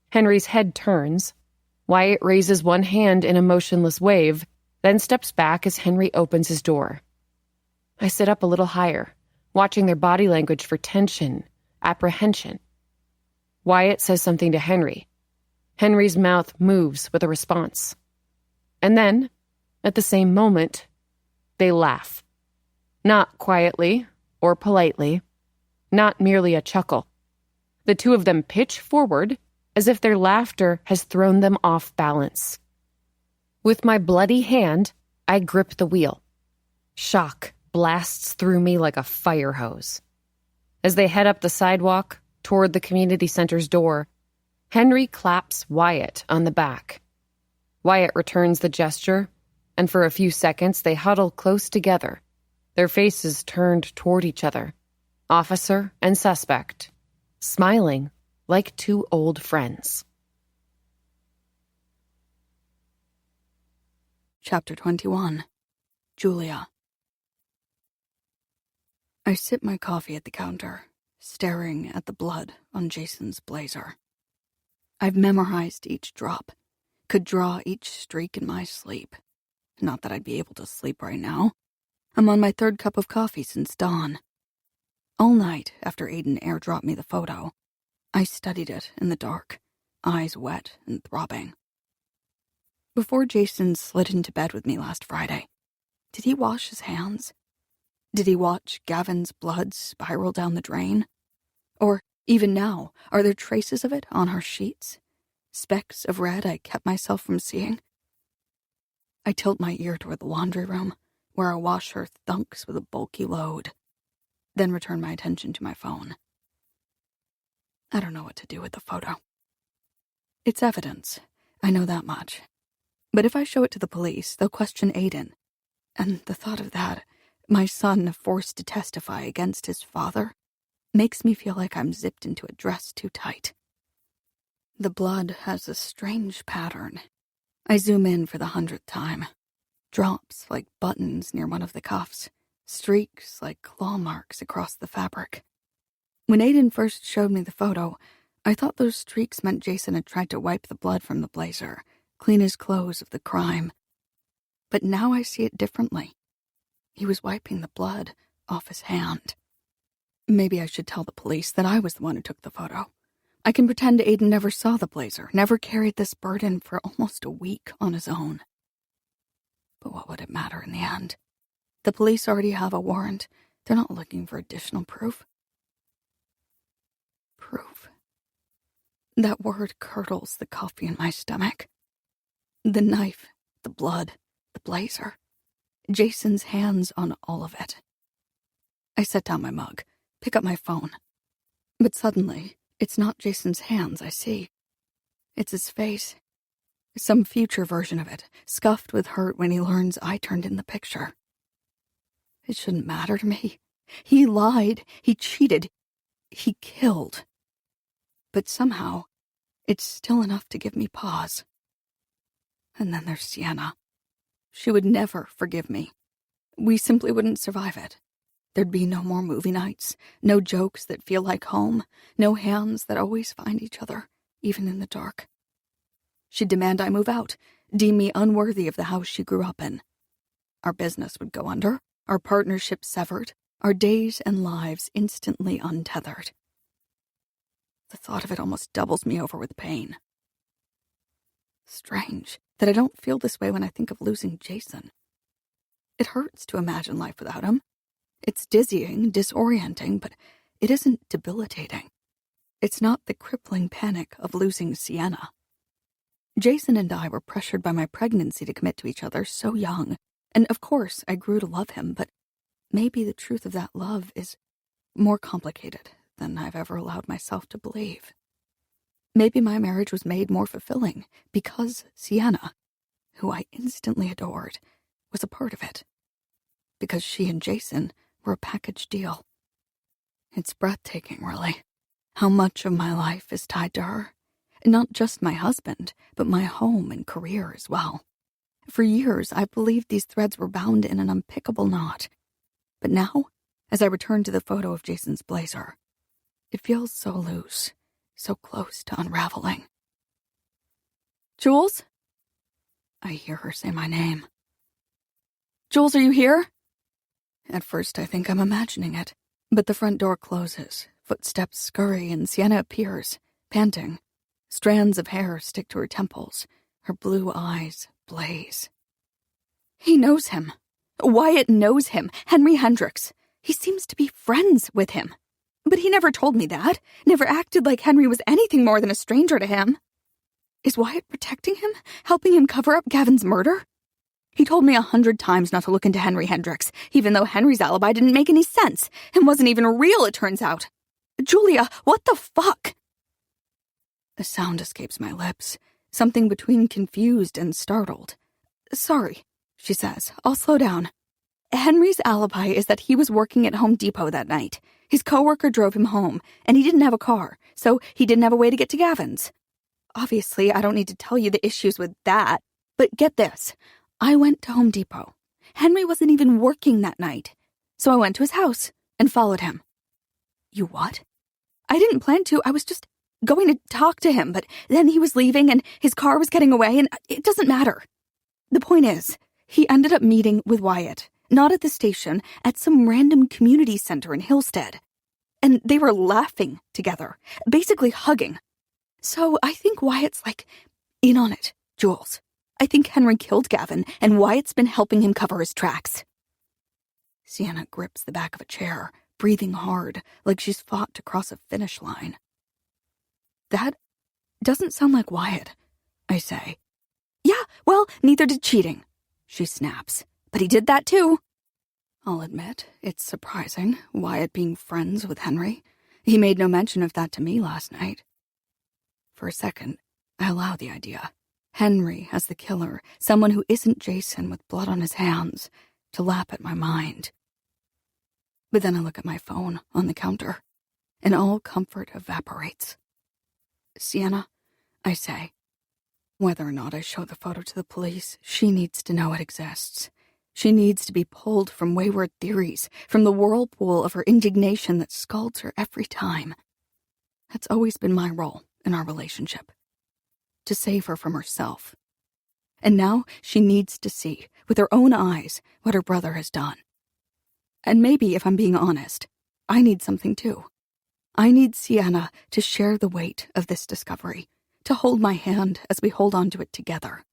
Henry's head turns. Wyatt raises one hand in a motionless wave, then steps back as Henry opens his door. I sit up a little higher, watching their body language for tension, apprehension. Wyatt says something to Henry. Henry's mouth moves with a response. And then, at the same moment, they laugh. Not quietly or politely, not merely a chuckle. The two of them pitch forward as if their laughter has thrown them off balance. With my bloody hand, I grip the wheel. Shock blasts through me like a fire hose. As they head up the sidewalk toward the community center's door, Henry claps Wyatt on the back. Wyatt returns the gesture, and for a few seconds they huddle close together, their faces turned toward each other, officer and suspect, smiling like two old friends. Chapter 21. Julia. I sip my coffee at the counter, staring at the blood on Jason's blazer. I've memorized each drop, could draw each streak in my sleep. Not that I'd be able to sleep right now. I'm on my 3rd cup of coffee since dawn. All night after Aiden airdropped me the photo, I studied it in the dark, eyes wet and throbbing. Before Jason slid into bed with me last Friday, did he wash his hands? Did he watch Gavin's blood spiral down the drain? Or, even now, are there traces of it on our sheets? Specks of red I kept myself from seeing? I tilt my ear toward the laundry room, where a washer thunks with a bulky load, then return my attention to my phone. I don't know what to do with the photo. It's evidence, I know that much. But if I show it to the police, they'll question Aiden. And the thought of that, my son forced to testify against his father, makes me feel like I'm zipped into a dress too tight. The blood has a strange pattern. I zoom in for the 100th time. Drops like buttons near one of the cuffs, streaks like claw marks across the fabric. When Aiden first showed me the photo, I thought those streaks meant Jason had tried to wipe the blood from the blazer, clean his clothes of the crime. But now I see it differently. He was wiping the blood off his hand. Maybe I should tell the police that I was the one who took the photo. I can pretend Aiden never saw the blazer, never carried this burden for almost a week on his own. But what would it matter in the end? The police already have a warrant. They're not looking for additional proof. Proof. That word curdles the coffee in my stomach. The knife, the blood, the blazer. Jason's hands on all of it. I set down my mug, pick up my phone. But suddenly, it's not Jason's hands I see. It's his face. Some future version of it, scuffed with hurt when he learns I turned in the picture. It shouldn't matter to me. He lied. He cheated. He killed. But somehow, it's still enough to give me pause. And then there's Sienna. She would never forgive me. We simply wouldn't survive it. There'd be no more movie nights, no jokes that feel like home, no hands that always find each other, even in the dark. She'd demand I move out, deem me unworthy of the house she grew up in. Our business would go under, our partnership severed, our days and lives instantly untethered. The thought of it almost doubles me over with pain. Strange that I don't feel this way when I think of losing Jason. It hurts to imagine life without him. It's dizzying, disorienting, but it isn't debilitating. It's not the crippling panic of losing Sienna. Jason and I were pressured by my pregnancy to commit to each other so young, and of course I grew to love him, but maybe the truth of that love is more complicated than I've ever allowed myself to believe. Maybe my marriage was made more fulfilling because Sienna, who I instantly adored, was a part of it. Because she and Jason were a package deal. It's breathtaking, really, how much of my life is tied to her. Not just my husband, but my home and career as well. For years, I believed these threads were bound in an unpickable knot. But now, as I return to the photo of Jason's blazer, it feels so loose, so close to unraveling. Jules? I hear her say my name. Jules, are you here? At first, I think I'm imagining it, but the front door closes, footsteps scurry, and Sienna appears, panting. Strands of hair stick to her temples, her blue eyes blaze. He knows him. Wyatt knows him, Henry Hendricks. He seems to be friends with him. But he never told me that, never acted like Henry was anything more than a stranger to him. Is Wyatt protecting him, helping him cover up Gavin's murder? He told me 100 times not to look into Henry Hendricks, even though Henry's alibi didn't make any sense, and wasn't even real, it turns out. Julia, what the fuck? A sound escapes my lips, something between confused and startled. Sorry, she says. I'll slow down. Henry's alibi is that he was working at Home Depot that night. His coworker drove him home, and he didn't have a car, so he didn't have a way to get to Gavin's. Obviously, I don't need to tell you the issues with that, but get this. I went to Home Depot. Henry wasn't even working that night, so I went to his house and followed him. You what? I didn't plan to, I was just going to talk to him, but then he was leaving and his car was getting away, and it doesn't matter. The point is, he ended up meeting with Wyatt, not at the station, at some random community center in Hillstead. And they were laughing together, basically hugging. So I think Wyatt's in on it, Jules. I think Henry killed Gavin, and Wyatt's been helping him cover his tracks. Sienna grips the back of a chair, breathing hard, like she's fought to cross a finish line. That doesn't sound like Wyatt, I say. Yeah, well, neither did cheating, she snaps. But he did that too. I'll admit, it's surprising, Wyatt being friends with Henry. He made no mention of that to me last night. For a second, I allow the idea. Henry as the killer, someone who isn't Jason with blood on his hands, to lap at my mind. But then I look at my phone on the counter, and all comfort evaporates. Sienna, I say, whether or not I show the photo to the police, she needs to know it exists. She needs to be pulled from wayward theories, from the whirlpool of her indignation that scalds her every time. That's always been my role in our relationship. To save her from herself. And now she needs to see, with her own eyes, what her brother has done. And maybe, if I'm being honest, I need something too. I need Sienna to share the weight of this discovery, to hold my hand as we hold on to it together.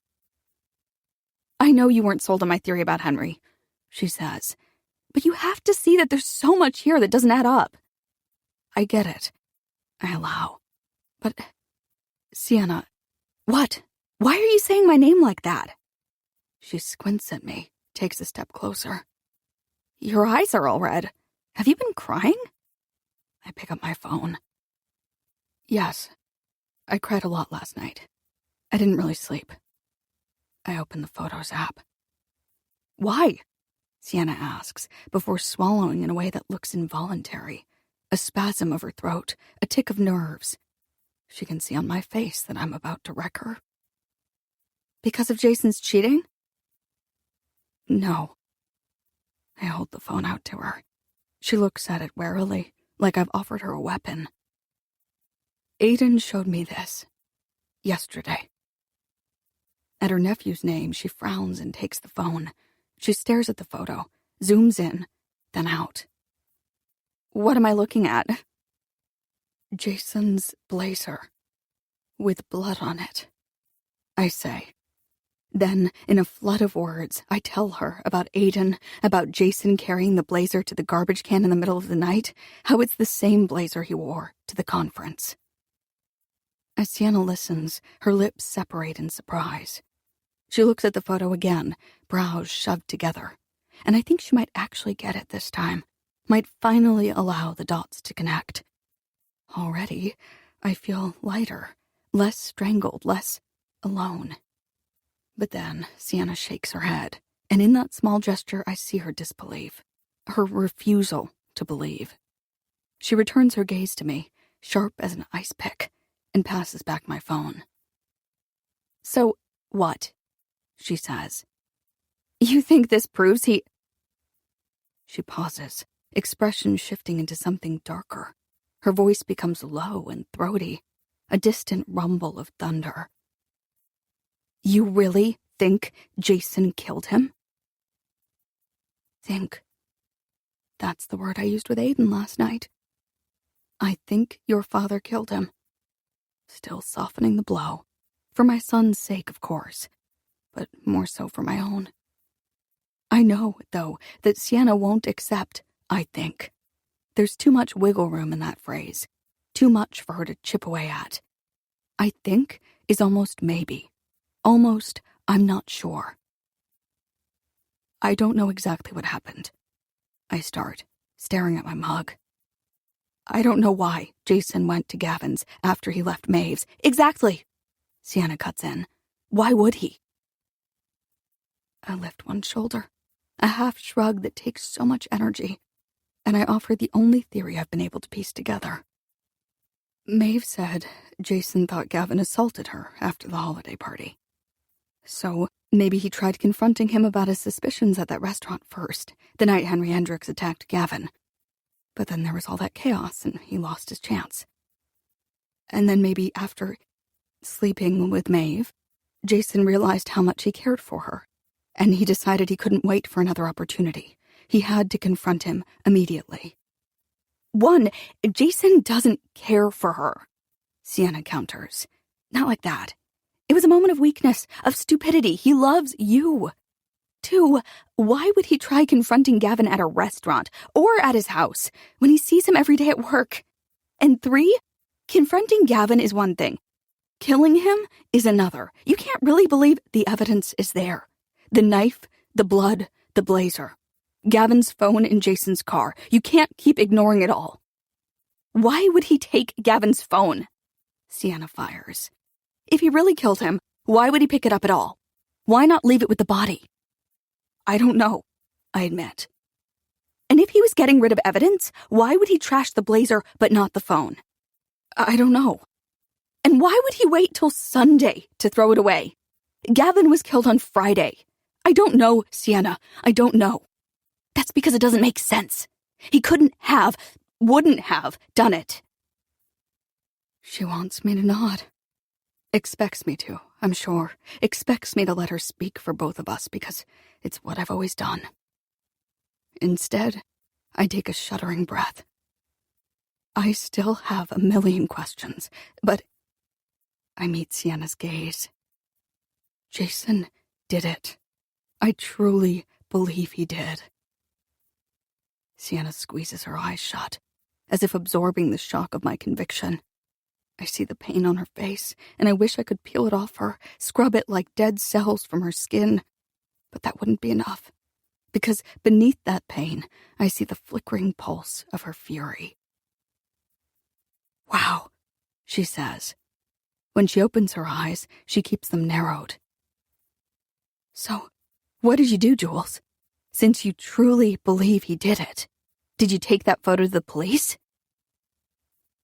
I know you weren't sold on my theory about Henry, she says, but you have to see that there's so much here that doesn't add up. I get it. I allow. But, Sienna, what? Why are you saying my name like that? She squints at me, takes a step closer. Your eyes are all red. Have you been crying? I pick up my phone. Yes, I cried a lot last night. I didn't really sleep. I open the Photos app. Why? Sienna asks, before swallowing in a way that looks involuntary. A spasm of her throat, a tick of nerves. She can see on my face that I'm about to wreck her. Because of Jason's cheating? No. I hold the phone out to her. She looks at it warily, like I've offered her a weapon. Aiden showed me this. Yesterday. At her nephew's name, she frowns and takes the phone. She stares at the photo, zooms in, then out. What am I looking at? Jason's blazer. With blood on it. I say. Then, in a flood of words, I tell her about Aiden, about Jason carrying the blazer to the garbage can in the middle of the night, how it's the same blazer he wore to the conference. As Sienna listens, her lips separate in surprise. She looks at the photo again, brows shoved together, and I think she might actually get it this time, might finally allow the dots to connect. Already, I feel lighter, less strangled, less alone. But then Sienna shakes her head, and in that small gesture I see her disbelief, her refusal to believe. She returns her gaze to me, sharp as an ice pick, and passes back my phone. So, what? She says. You think this proves he... She pauses, expression shifting into something darker. Her voice becomes low and throaty, a distant rumble of thunder. You really think Jason killed him? Think. That's the word I used with Aiden last night. I think your father killed him. Still softening the blow. For my son's sake, of course, but more so for my own. I know, though, that Sienna won't accept, I think. There's too much wiggle room in that phrase. Too much for her to chip away at. I think is almost maybe. Almost, I'm not sure. I don't know exactly what happened. I start, staring at my mug. I don't know why Jason went to Gavin's after he left Maeve's. Exactly! Sienna cuts in. Why would he? I lift one shoulder, a half shrug that takes so much energy, and I offer the only theory I've been able to piece together. Maeve said Jason thought Gavin assaulted her after the holiday party. So maybe he tried confronting him about his suspicions at that restaurant first, the night Henry Hendricks attacked Gavin. But then there was all that chaos and he lost his chance. And then maybe after sleeping with Maeve, Jason realized how much he cared for her, and he decided he couldn't wait for another opportunity. He had to confront him immediately. 1, Jason doesn't care for her, Sienna counters. Not like that. It was a moment of weakness, of stupidity. He loves you. 2, why would he try confronting Gavin at a restaurant or at his house when he sees him every day at work? And 3, confronting Gavin is one thing. Killing him is another. You can't really believe the evidence is there. The knife, the blood, the blazer. Gavin's phone in Jason's car. You can't keep ignoring it all. Why would he take Gavin's phone? Sienna fires. If he really killed him, why would he pick it up at all? Why not leave it with the body? I don't know, I admit. And if he was getting rid of evidence, why would he trash the blazer but not the phone? I don't know. And why would he wait till Sunday to throw it away? Gavin was killed on Friday. I don't know, Sienna. I don't know. That's because it doesn't make sense. He wouldn't have done it. She wants me to nod. Expects me to, I'm sure. Expects me to let her speak for both of us because it's what I've always done. Instead, I take a shuddering breath. I still have a million questions, but I meet Sienna's gaze. Jason did it. I truly believe he did. Sienna squeezes her eyes shut, as if absorbing the shock of my conviction. I see the pain on her face, and I wish I could peel it off her, scrub it like dead cells from her skin. But that wouldn't be enough, because beneath that pain, I see the flickering pulse of her fury. Wow, she says. When she opens her eyes, she keeps them narrowed. So, what did you do, Jules? Since you truly believe he did it, did you take that photo to the police?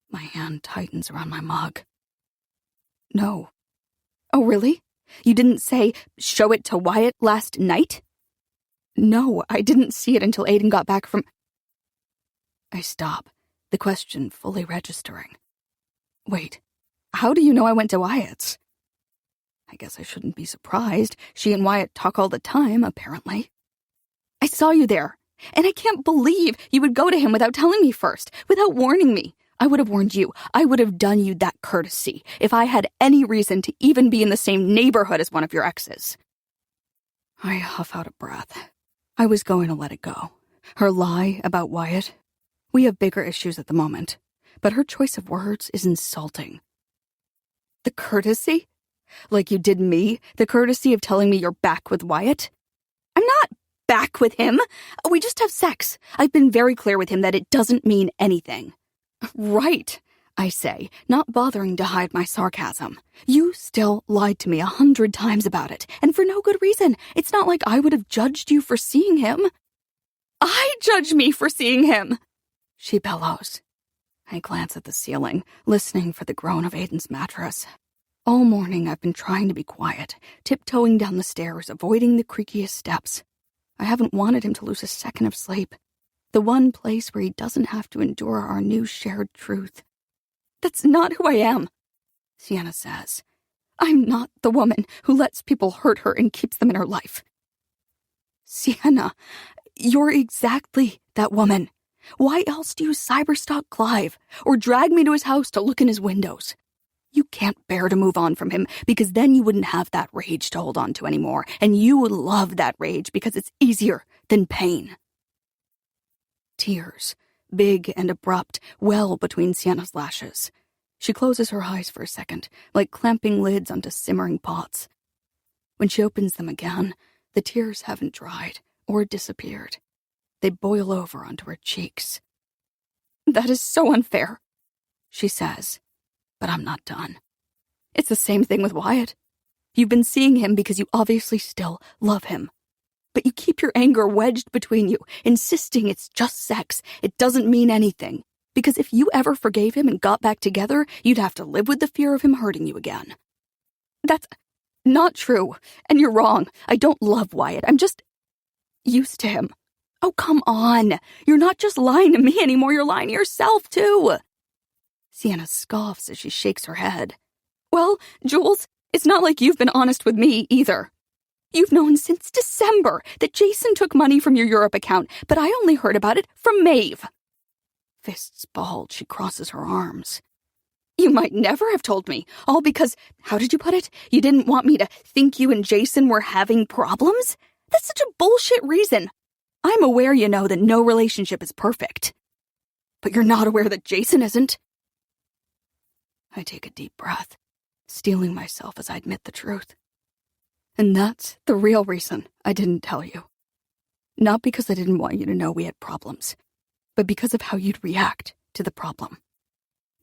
My hand tightens around my mug. No. Oh, really? You didn't say, show it to Wyatt last night? No, I didn't see it until Aiden got back from... I stop, the question fully registering. Wait, how do you know I went to Wyatt's? I guess I shouldn't be surprised. She and Wyatt talk all the time, apparently. I saw you there, and I can't believe you would go to him without telling me first, without warning me. I would have warned you. I would have done you that courtesy if I had any reason to even be in the same neighborhood as one of your exes. I huff out a breath. I was going to let it go. Her lie about Wyatt. We have bigger issues at the moment, but her choice of words is insulting. The courtesy? Like you did me? The courtesy of telling me you're back with Wyatt? I'm not back with him. We just have sex. I've been very clear with him that it doesn't mean anything. Right, I say, not bothering to hide my sarcasm. You still lied to me 100 times about it, and for no good reason. It's not like I would have judged you for seeing him. I judge me for seeing him, she bellows. I glance at the ceiling, listening for the groan of Aiden's mattress. All morning I've been trying to be quiet, tiptoeing down the stairs, avoiding the creakiest steps. I haven't wanted him to lose a second of sleep. The one place where he doesn't have to endure our new shared truth. That's not who I am, Sienna says. I'm not the woman who lets people hurt her and keeps them in her life. Sienna, you're exactly that woman. Why else do you cyberstalk Clive or drag me to his house to look in his windows? You can't bear to move on from him because then you wouldn't have that rage to hold on to anymore, and you would love that rage because it's easier than pain. Tears, big and abrupt, well between Sienna's lashes. She closes her eyes for a second, like clamping lids onto simmering pots. When she opens them again, the tears haven't dried or disappeared. They boil over onto her cheeks. That is so unfair, she says, but I'm not done. It's the same thing with Wyatt. You've been seeing him because you obviously still love him. But you keep your anger wedged between you, insisting it's just sex. It doesn't mean anything. Because if you ever forgave him and got back together, you'd have to live with the fear of him hurting you again. That's not true, and you're wrong. I don't love Wyatt. I'm just used to him. Oh, come on. You're not just lying to me anymore. You're lying to yourself, too. Sienna scoffs as she shakes her head. Well, Jules, it's not like you've been honest with me either. You've known since December that Jason took money from your Europe account, but I only heard about it from Maeve. Fists balled, she crosses her arms. You might never have told me, all because, how did you put it? You didn't want me to think you and Jason were having problems? That's such a bullshit reason. I'm aware, that no relationship is perfect. But you're not aware that Jason isn't. I take a deep breath, steeling myself as I admit the truth. And that's the real reason I didn't tell you. Not because I didn't want you to know we had problems, but because of how you'd react to the problem.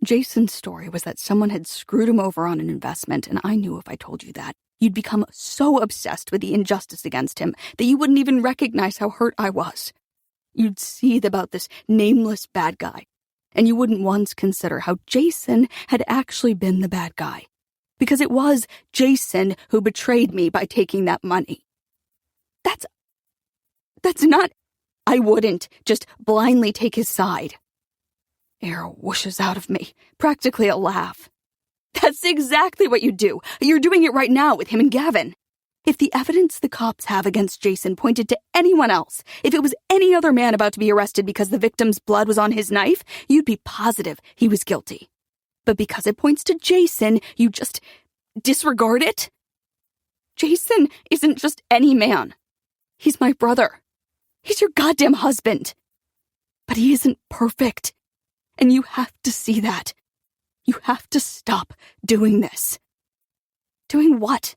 Jason's story was that someone had screwed him over on an investment, and I knew if I told you that, you'd become so obsessed with the injustice against him that you wouldn't even recognize how hurt I was. You'd seethe about this nameless bad guy, and you wouldn't once consider how Jason had actually been the bad guy. Because it was Jason who betrayed me by taking that money. That's not... I wouldn't just blindly take his side. Air whooshes out of me, practically a laugh. That's exactly what you do. You're doing it right now with him and Gavin. If the evidence the cops have against Jason pointed to anyone else, if it was any other man about to be arrested because the victim's blood was on his knife, you'd be positive he was guilty. But because it points to Jason, you just disregard it? Jason isn't just any man. He's my brother. He's your goddamn husband. But he isn't perfect. And you have to see that. You have to stop doing this. Doing what?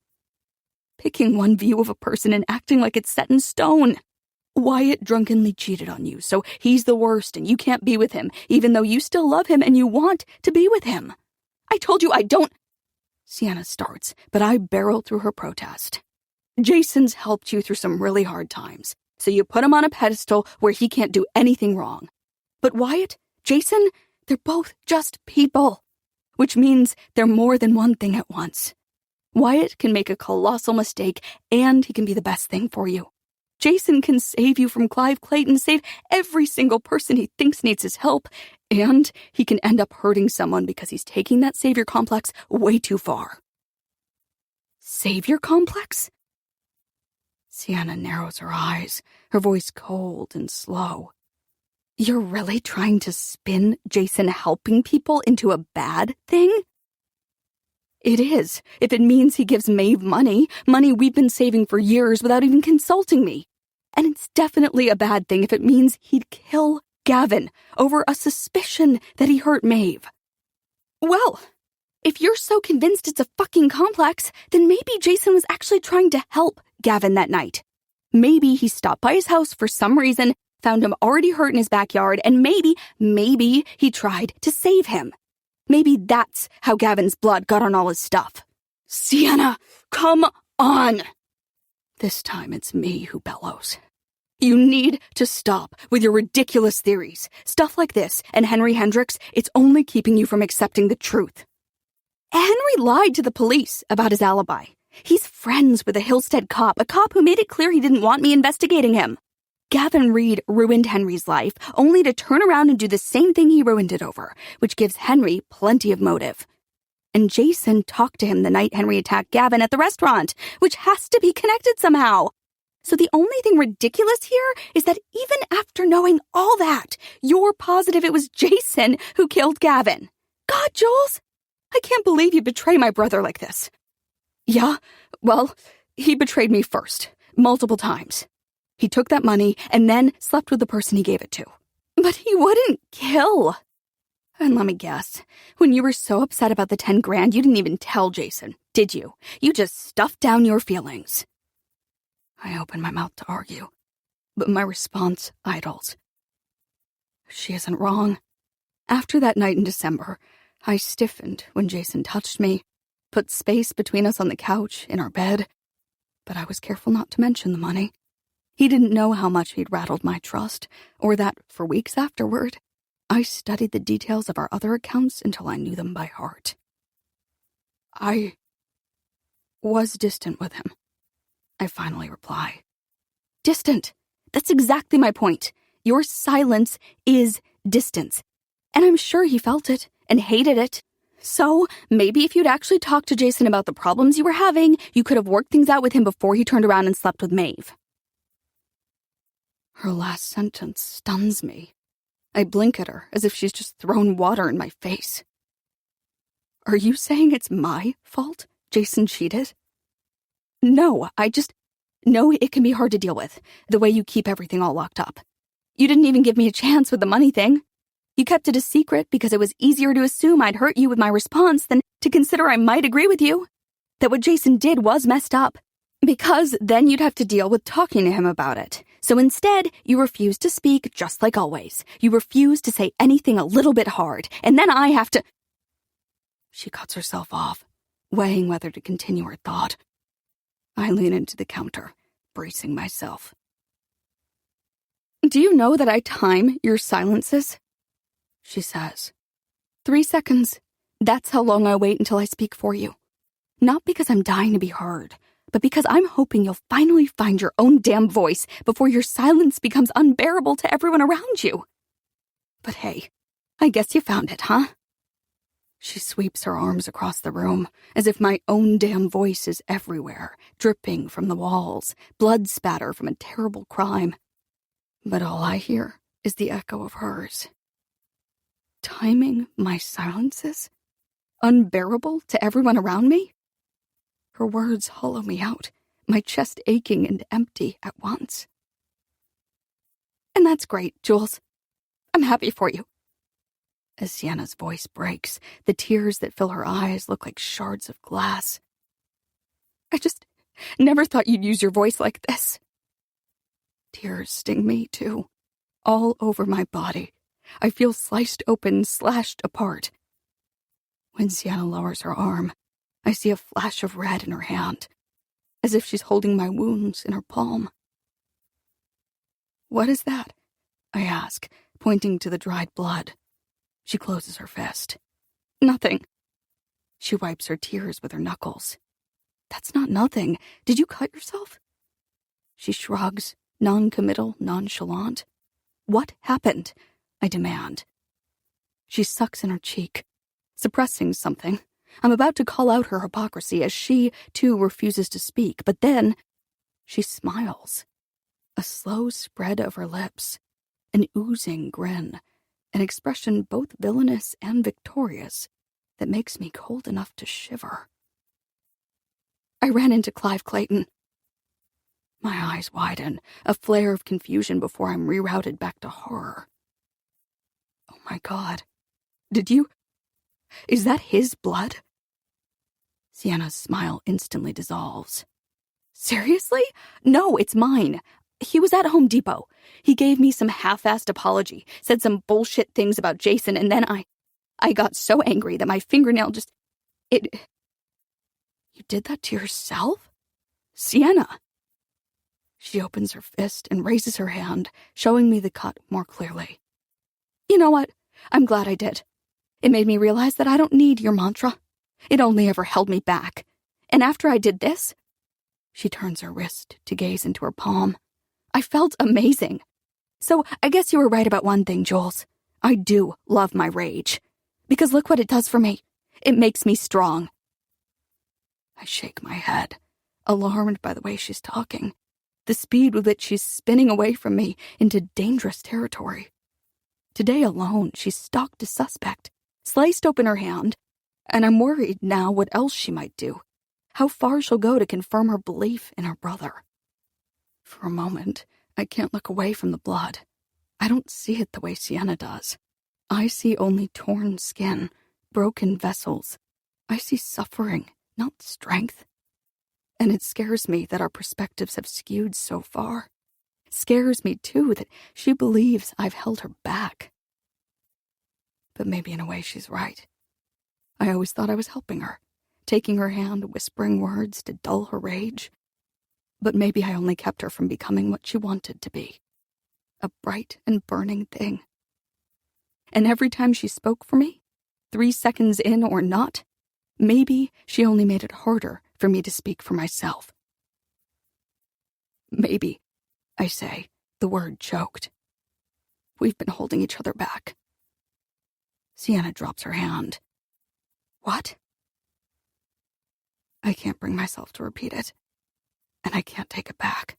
Picking one view of a person and acting like it's set in stone. Wyatt drunkenly cheated on you, so he's the worst and you can't be with him, even though you still love him and you want to be with him. I told you I don't... Sienna starts, but I barrel through her protest. Jason's helped you through some really hard times, so you put him on a pedestal where he can't do anything wrong. But Wyatt, Jason, they're both just people, which means they're more than one thing at once. Wyatt can make a colossal mistake, and he can be the best thing for you. Jason can save you from Clive Clayton, save every single person he thinks needs his help, and he can end up hurting someone because he's taking that savior complex way too far. Savior complex? Sienna narrows her eyes, her voice cold and slow. You're really trying to spin Jason helping people into a bad thing? It is, if it means he gives Maeve money we've been saving for years without even consulting me. And it's definitely a bad thing if it means he'd kill Gavin over a suspicion that he hurt Maeve. Well, if you're so convinced it's a fucking complex, then maybe Jason was actually trying to help Gavin that night. Maybe he stopped by his house for some reason, found him already hurt in his backyard, and maybe he tried to save him. Maybe that's how Gavin's blood got on all his stuff. Sienna, come on! This time it's me who bellows. You need to stop with your ridiculous theories. Stuff like this and Henry Hendricks, it's only keeping you from accepting the truth. Henry lied to the police about his alibi. He's friends with a Hillstead cop, a cop who made it clear he didn't want me investigating him. Gavin Reed ruined Henry's life, only to turn around and do the same thing he ruined it over, which gives Henry plenty of motive. And Jason talked to him the night Henry attacked Gavin at the restaurant, which has to be connected somehow. So the only thing ridiculous here is that even after knowing all that, you're positive it was Jason who killed Gavin. God, Jules, I can't believe you betray my brother like this. Yeah, well, he betrayed me first, multiple times. He took that money and then slept with the person he gave it to. But he wouldn't kill. And let me guess, when you were so upset about the 10 grand, you didn't even tell Jason, did you? You just stuffed down your feelings. I open my mouth to argue, but my response idles. She isn't wrong. After that night in December, I stiffened when Jason touched me, put space between us on the couch, in our bed, but I was careful not to mention the money. He didn't know how much he'd rattled my trust, or that, for weeks afterward, I studied the details of our other accounts until I knew them by heart. I was distant with him, I finally reply. Distant. That's exactly my point. Your silence is distance. And I'm sure he felt it, and hated it. So maybe if you'd actually talked to Jason about the problems you were having, you could have worked things out with him before he turned around and slept with Maeve. Her last sentence stuns me. I blink at her as if she's just thrown water in my face. Are you saying it's my fault Jason cheated? No, I just know it can be hard to deal with, the way you keep everything all locked up. You didn't even give me a chance with the money thing. You kept it a secret because it was easier to assume I'd hurt you with my response than to consider I might agree with you. That what Jason did was messed up. Because then you'd have to deal with talking to him about it. So instead, you refuse to speak just like always. You refuse to say anything a little bit hard, and then I have to... She cuts herself off, weighing whether to continue her thought. I lean into the counter, bracing myself. Do you know that I time your silences? She says. 3 seconds. That's how long I wait until I speak for you. Not because I'm dying to be heard, but because I'm hoping you'll finally find your own damn voice before your silence becomes unbearable to everyone around you. But hey, I guess you found it, huh? She sweeps her arms across the room, as if my own damn voice is everywhere, dripping from the walls, blood spatter from a terrible crime. But all I hear is the echo of hers. Timing my silences? Unbearable to everyone around me? Her words hollow me out, my chest aching and empty at once. And that's great, Jules. I'm happy for you. As Sienna's voice breaks, the tears that fill her eyes look like shards of glass. I just never thought you'd use your voice like this. Tears sting me, too, all over my body. I feel sliced open, slashed apart. When Sienna lowers her arm, I see a flash of red in her hand, as if she's holding my wounds in her palm. What is that? I ask, pointing to the dried blood. She closes her fist. Nothing. She wipes her tears with her knuckles. That's not nothing. Did you cut yourself? She shrugs, non-committal, nonchalant. What happened? I demand. She sucks in her cheek, suppressing something. I'm about to call out her hypocrisy as she, too, refuses to speak, but then she smiles. A slow spread of her lips, an oozing grin, an expression both villainous and victorious that makes me cold enough to shiver. I ran into Clive Clayton. My eyes widen, a flare of confusion before I'm rerouted back to horror. Oh my God. Did you... Is that his blood? Sienna's smile instantly dissolves. Seriously? No, it's mine. He was at Home Depot. He gave me some half-assed apology, said some bullshit things about Jason, and then I got so angry that my fingernail just... You did that to yourself? Sienna! She opens her fist and raises her hand, showing me the cut more clearly. You know what? I'm glad I did. It made me realize that I don't need your mantra. It only ever held me back. And after I did this... She turns her wrist to gaze into her palm. I felt amazing. So I guess you were right about one thing, Jules. I do love my rage. Because look what it does for me. It makes me strong. I shake my head, alarmed by the way she's talking, the speed with which she's spinning away from me into dangerous territory. Today alone, she's stalked a suspect, sliced open her hand, and I'm worried now what else she might do, how far she'll go to confirm her belief in her brother. For a moment, I can't look away from the blood. I don't see it the way Sienna does. I see only torn skin, broken vessels. I see suffering, not strength. And it scares me that our perspectives have skewed so far. Scares me, too, that she believes I've held her back. But maybe in a way she's right. I always thought I was helping her, taking her hand, whispering words to dull her rage. But maybe I only kept her from becoming what she wanted to be. A bright and burning thing. And every time she spoke for me, 3 seconds in or not, maybe she only made it harder for me to speak for myself. Maybe, I say, the word choked. We've been holding each other back. Sienna drops her hand. What? I can't bring myself to repeat it, and I can't take it back.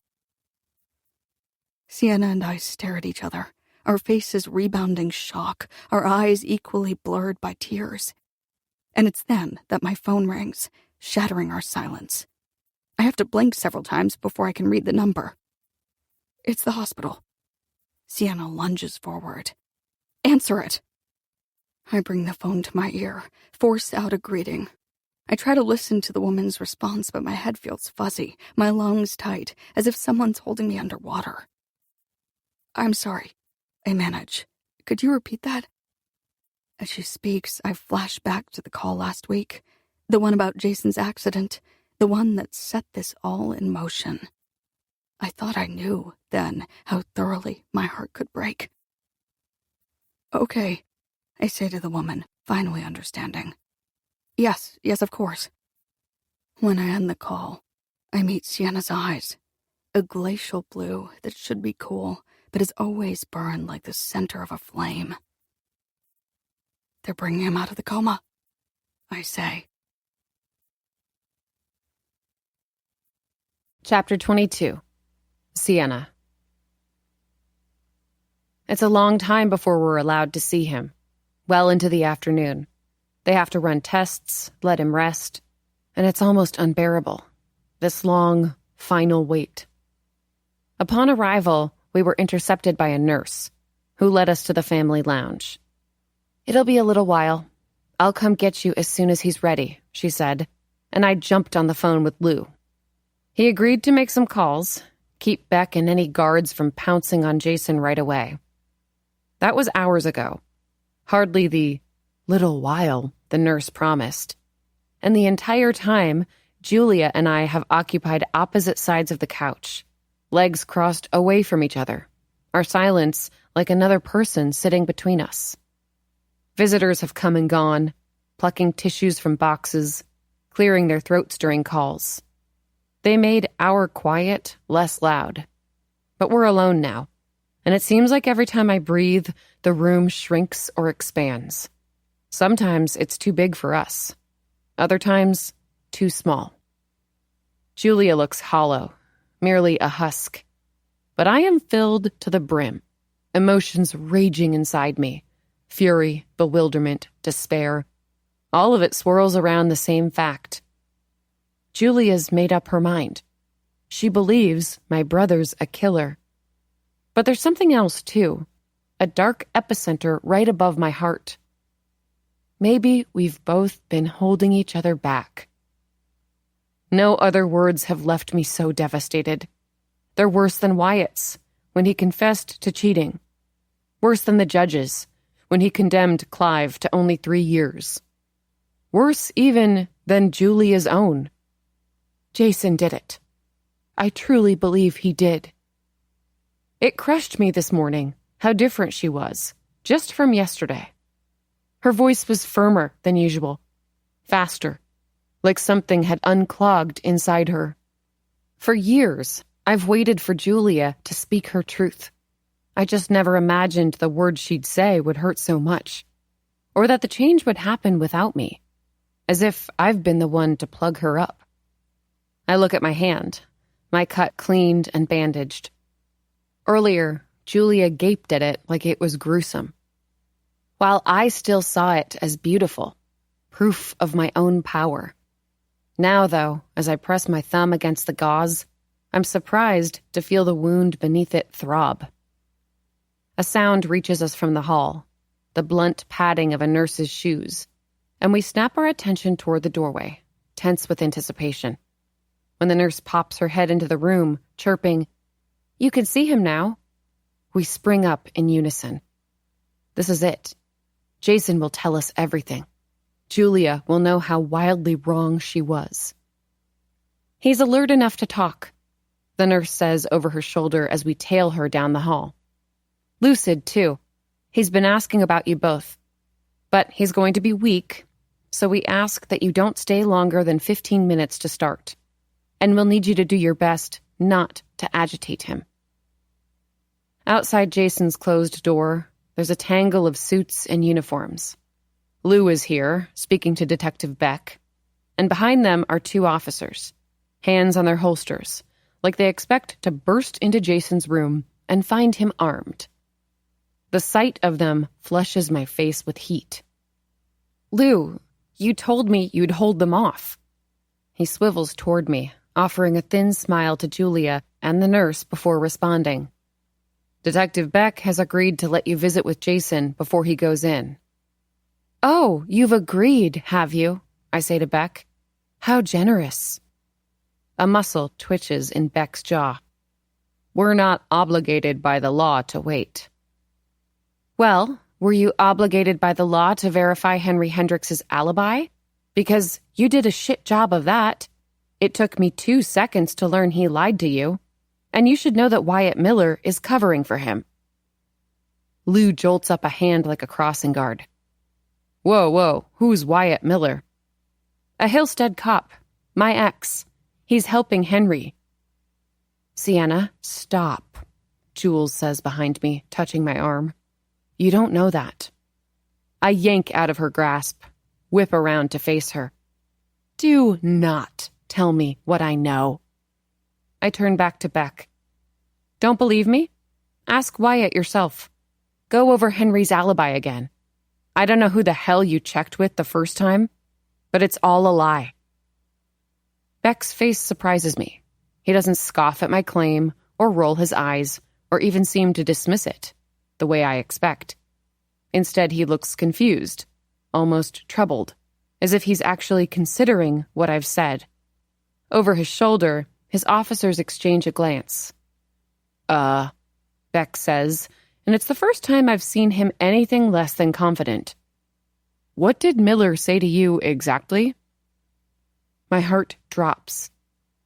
Sienna and I stare at each other, our faces rebounding shock, our eyes equally blurred by tears. And it's then that my phone rings, shattering our silence. I have to blink several times before I can read the number. It's the hospital. Sienna lunges forward. Answer it. I bring the phone to my ear, force out a greeting. I try to listen to the woman's response, but my head feels fuzzy, my lungs tight, as if someone's holding me underwater. I'm sorry. I manage. Could you repeat that? As she speaks, I flash back to the call last week, the one about Jason's accident, the one that set this all in motion. I thought I knew then how thoroughly my heart could break. Okay, I say to the woman, finally understanding. Yes, of course. When I end the call, I meet Sienna's eyes, a glacial blue that should be cool, but has always burned like the center of a flame. They're bringing him out of the coma, I say. Chapter 22. Sienna. It's a long time before we're allowed to see him. Well into the afternoon. They have to run tests, let him rest, and it's almost unbearable. This long, final wait. Upon arrival, we were intercepted by a nurse, who led us to the family lounge. "It'll be a little while. I'll come get you as soon as he's ready," she said, and I jumped on the phone with Lou. He agreed to make some calls, keep Beck and any guards from pouncing on Jason right away. That was hours ago. Hardly the little while the nurse promised. And the entire time, Julia and I have occupied opposite sides of the couch, legs crossed away from each other, our silence like another person sitting between us. Visitors have come and gone, plucking tissues from boxes, clearing their throats during calls. They made our quiet less loud. But we're alone now, and it seems like every time I breathe, the room shrinks or expands. Sometimes it's too big for us. Other times, too small. Julia looks hollow, merely a husk. But I am filled to the brim, emotions raging inside me. Fury, bewilderment, despair. All of it swirls around the same fact. Julia's made up her mind. She believes my brother's a killer. But there's something else, too. A dark epicenter right above my heart. Maybe we've both been holding each other back. No other words have left me so devastated. They're worse than Wyatt's, when he confessed to cheating. Worse than the judge's, when he condemned Clive to only 3 years. Worse even than Julia's own. Jason did it. I truly believe he did. It crushed me this morning how different she was, just from yesterday. Her voice was firmer than usual, faster, like something had unclogged inside her. For years, I've waited for Julia to speak her truth. I just never imagined the words she'd say would hurt so much, or that the change would happen without me, as if I've been the one to plug her up. I look at my hand, my cut cleaned and bandaged. Earlier, Julia gaped at it like it was gruesome, while I still saw it as beautiful, proof of my own power. Now, though, as I press my thumb against the gauze, I'm surprised to feel the wound beneath it throb. A sound reaches us from the hall, the blunt padding of a nurse's shoes, and we snap our attention toward the doorway, tense with anticipation. When the nurse pops her head into the room, chirping, "You can see him now," we spring up in unison. This is it. Jason will tell us everything. Julia will know how wildly wrong she was. "He's alert enough to talk," the nurse says over her shoulder as we tail her down the hall. "Lucid, too. He's been asking about you both. But he's going to be weak, so we ask that you don't stay longer than 15 minutes to start. And we'll need you to do your best not to agitate him." Outside Jason's closed door, there's a tangle of suits and uniforms, Lou is here, speaking to Detective Beck, and behind them are 2 officers, hands on their holsters, like they expect to burst into Jason's room and find him armed. The sight of them flushes my face with heat. "Lou, you told me you'd hold them off." He swivels toward me, offering a thin smile to Julia and the nurse before responding. "Detective Beck has agreed to let you visit with Jason before he goes in." "Oh, you've agreed, have you?" I say to Beck. "How generous." A muscle twitches in Beck's jaw. "We're not obligated by the law to wait." "Well, were you obligated by the law to verify Henry Hendrix's alibi? Because you did a shit job of that. It took me 2 seconds to learn he lied to you. And you should know that Wyatt Miller is covering for him." Lou jolts up a hand like a crossing guard. Whoa, who's Wyatt Miller?" "A Hillstead cop. My ex. He's helping Henry." "Sienna, stop," Jules says behind me, touching my arm. "You don't know that." I yank out of her grasp, whip around to face her. "Do not tell me what I know." I turn back to Beck. "Don't believe me? Ask Wyatt yourself. Go over Henry's alibi again. I don't know who the hell you checked with the first time, but it's all a lie." Beck's face surprises me. He doesn't scoff at my claim, or roll his eyes, or even seem to dismiss it, the way I expect. Instead, he looks confused, almost troubled, as if he's actually considering what I've said. Over his shoulder, his officers exchange a glance. Beck says, and it's the first time I've seen him anything less than confident. "What did Miller say to you exactly?" My heart drops,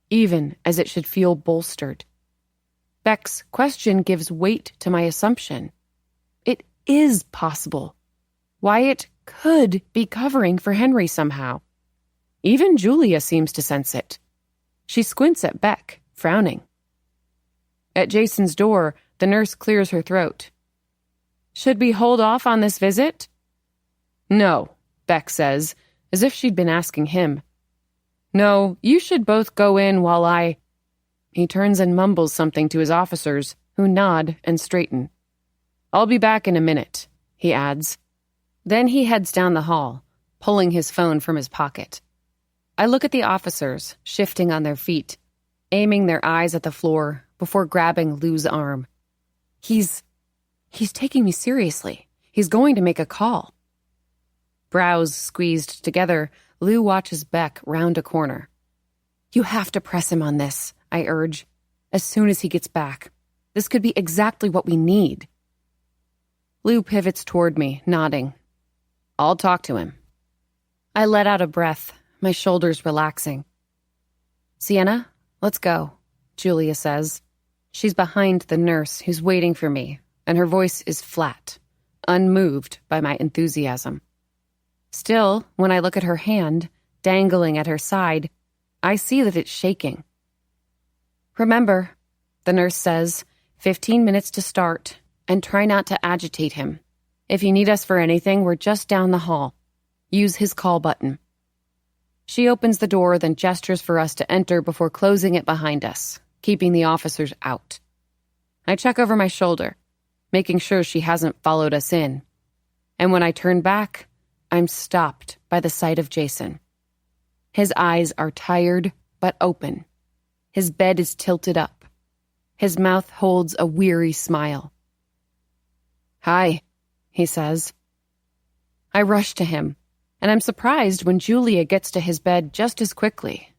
even as it should feel bolstered. Beck's question gives weight to my assumption. It is possible. Wyatt could be covering for Henry somehow. Even Julia seems to sense it. She squints at Beck, frowning. At Jason's door, the nurse clears her throat. "Should we hold off on this visit?" "No," Beck says, as if she'd been asking him. "No, you should both go in while I—" He turns and mumbles something to his officers, who nod and straighten. "I'll be back in a minute," he adds. Then he heads down the hall, pulling his phone from his pocket. I look at the officers, shifting on their feet, aiming their eyes at the floor before grabbing Lou's arm. He's taking me seriously. He's going to make a call. Brows squeezed together, Lou watches Beck round a corner. "You have to press him on this," I urge, "as soon as he gets back. This could be exactly what we need." Lou pivots toward me, nodding. "I'll talk to him." I let out a breath, my shoulders relaxing. "Sienna, let's go," Julia says. She's behind the nurse who's waiting for me, and her voice is flat, unmoved by my enthusiasm. Still, when I look at her hand, dangling at her side, I see that it's shaking. "Remember," the nurse says, 15 minutes to start, and try not to agitate him. If you need us for anything, we're just down the hall. Use his call button. She opens the door, then gestures for us to enter before closing it behind us, keeping the officers out. I check over my shoulder, making sure she hasn't followed us in. And when I turn back, I'm stopped by the sight of Jason. His eyes are tired but open. His bed is tilted up. His mouth holds a weary smile. "Hi," he says. I rush to him, and I'm surprised when Julia gets to his bed just as quickly.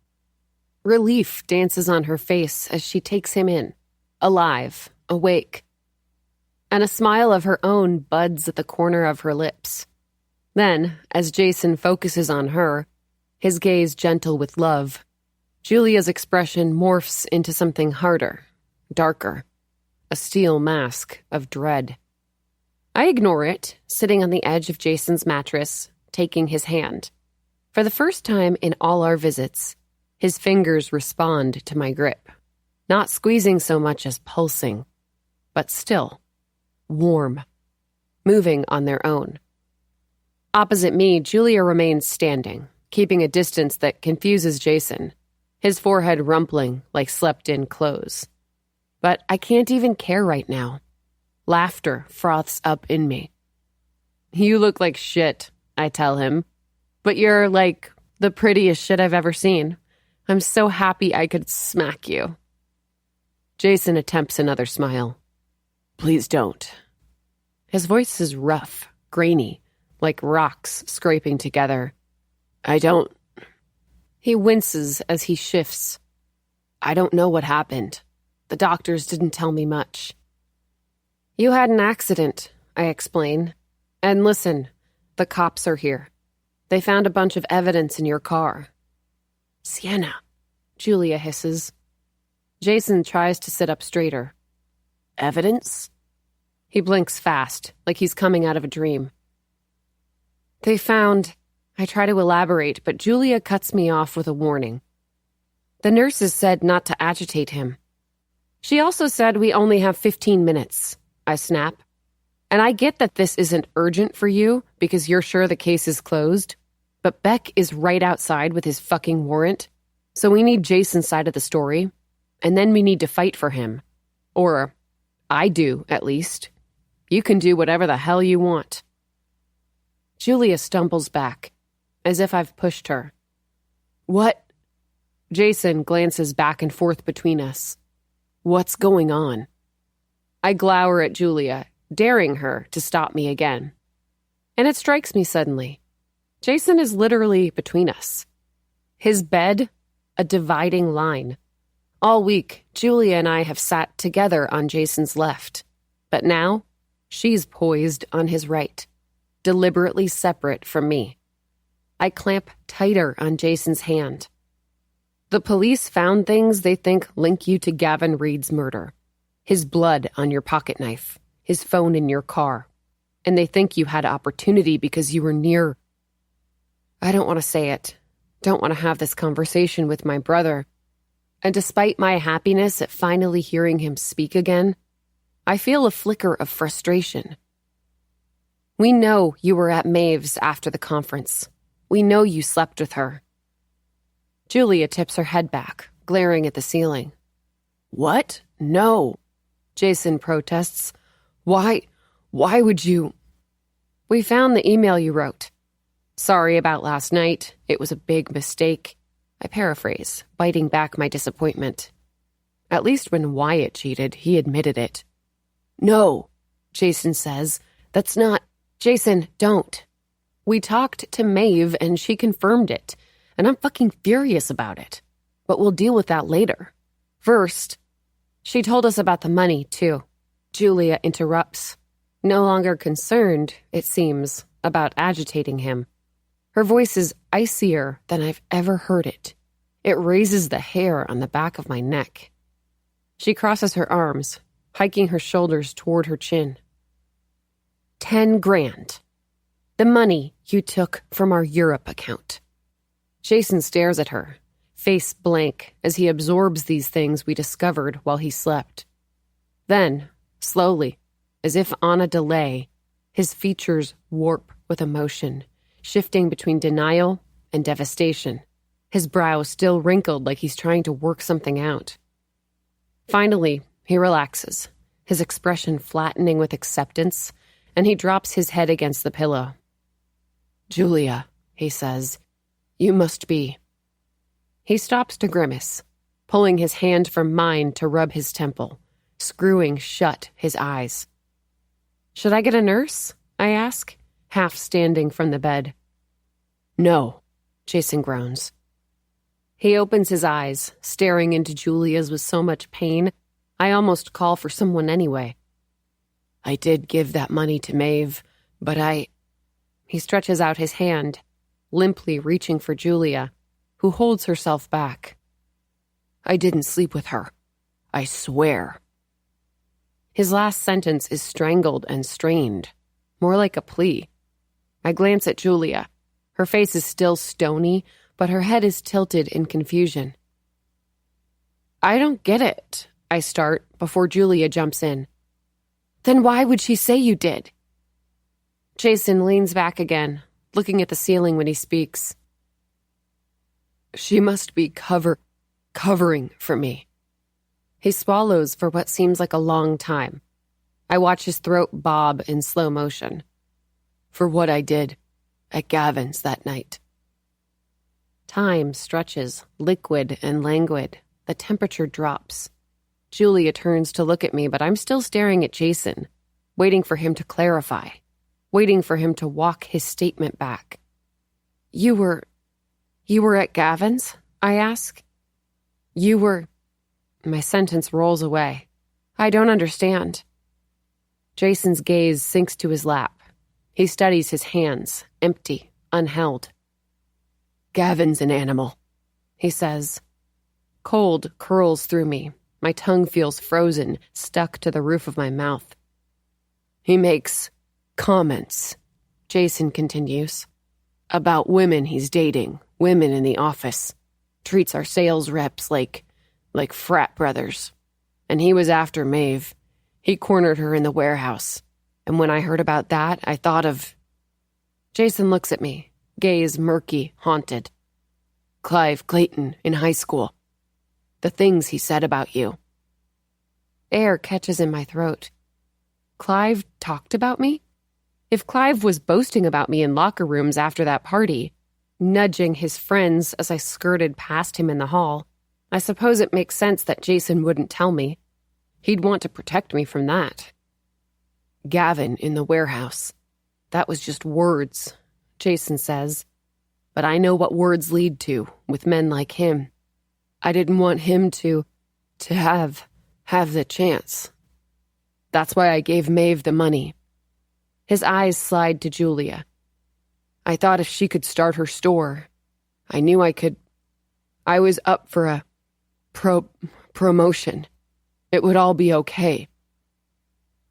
Relief dances on her face as she takes him in, alive, awake. And a smile of her own buds at the corner of her lips. Then, as Jason focuses on her, his gaze gentle with love, Julia's expression morphs into something harder, darker, a steel mask of dread. I ignore it, sitting on the edge of Jason's mattress, taking his hand. For the first time in all our visits, his fingers respond to my grip, not squeezing so much as pulsing, but still warm, moving on their own. Opposite me, Julia remains standing, keeping a distance that confuses Jason, his forehead rumpling like slept-in clothes. But I can't even care right now. Laughter froths up in me. "You look like shit," I tell him. "But you're, like, the prettiest shit I've ever seen. I'm so happy I could smack you." Jason attempts another smile. "Please don't." His voice is rough, grainy, like rocks scraping together. "I don't..." He winces as he shifts. "I don't know what happened. The doctors didn't tell me much." "You had an accident," I explain. "And listen, the cops are here. They found a bunch of evidence in your car." "Sienna," Julia hisses. Jason tries to sit up straighter. "Evidence?" He blinks fast, like he's coming out of a dream. "They found..." I try to elaborate, but Julia cuts me off with a warning. "The nurses said not to agitate him." "She also said we only have 15 minutes, I snap. "And I get that this isn't urgent for you because you're sure the case is closed, but Beck is right outside with his fucking warrant, so we need Jason's side of the story, and then we need to fight for him. Or, I do, at least. You can do whatever the hell you want." Julia stumbles back, as if I've pushed her. "What?" Jason glances back and forth between us. "What's going on?" I glower at Julia, daring her to stop me again. And it strikes me suddenly. Jason is literally between us. His bed, a dividing line. All week, Julia and I have sat together on Jason's left. But now, she's poised on his right, deliberately separate from me. I clamp tighter on Jason's hand. "The police found things they think link you to Gavin Reed's murder. His blood on your pocket knife, his phone in your car. And they think you had opportunity because you were near..." I don't want to say it. Don't want to have this conversation with my brother. And despite my happiness at finally hearing him speak again, I feel a flicker of frustration. "We know you were at Maeve's after the conference. We know you slept with her." Julia tips her head back, glaring at the ceiling. "What? No," Jason protests. Why would you..." "We found the email you wrote. Sorry about last night. It was a big mistake." I paraphrase, biting back my disappointment. At least when Wyatt cheated, he admitted it. "No," Jason says. "That's not..." "Jason, don't. We talked to Maeve and she confirmed it, and I'm fucking furious about it. But we'll deal with that later. First..." "She told us about the money, too," Julia interrupts, no longer concerned, it seems, about agitating him. Her voice is icier than I've ever heard it. It raises the hair on the back of my neck. She crosses her arms, hiking her shoulders toward her chin. 10 grand. The money you took from our Europe account." Jason stares at her, face blank, as he absorbs these things we discovered while he slept. Then, slowly, as if on a delay, his features warp with emotion, shifting between denial and devastation, his brow still wrinkled like he's trying to work something out. Finally, he relaxes, his expression flattening with acceptance, and he drops his head against the pillow. "Julia," he says, "you must be..." He stops to grimace, pulling his hand from mine to rub his temple, screwing shut his eyes. "Should I get a nurse?" I ask, half standing from the bed. "No," Jason groans. He opens his eyes, staring into Julia's with so much pain, I almost call for someone anyway. "I did give that money to Maeve, but I..." He stretches out his hand, limply reaching for Julia, who holds herself back. "I didn't sleep with her. I swear." His last sentence is strangled and strained, more like a plea. I glance at Julia. Her face is still stony, but her head is tilted in confusion. "I don't get it," I start before Julia jumps in. "Then why would she say you did?" Jason leans back again, looking at the ceiling when he speaks. She must be covering for me. He swallows for what seems like a long time. I watch his throat bob in slow motion. For what I did at Gavin's that night. Time stretches, liquid and languid. The temperature drops. Julia turns to look at me, but I'm still staring at Jason, waiting for him to clarify, waiting for him to walk his statement back. You were at Gavin's? I ask. My sentence rolls away. I don't understand. Jason's gaze sinks to his lap. He studies his hands, empty, unheld. Gavin's an animal, he says. Cold curls through me. My tongue feels frozen, stuck to the roof of my mouth. He makes comments, Jason continues, about women he's dating, women in the office. Treats our sales reps like frat brothers. And he was after Maeve. He cornered her in the warehouse. And when I heard about that, I thought of... Jason looks at me, gaze murky, haunted. Clive Clayton in high school. The things he said about you. Air catches in my throat. Clive talked about me? If Clive was boasting about me in locker rooms after that party, nudging his friends as I skirted past him in the hall, I suppose it makes sense that Jason wouldn't tell me. He'd want to protect me from that. Gavin in the warehouse. That was just words, Jason says. But I know what words lead to with men like him. I didn't want him to have the chance. That's why I gave Maeve the money. His eyes slide to Julia. I thought if she could start her store, I knew I could. I was up for a promotion. It would all be okay.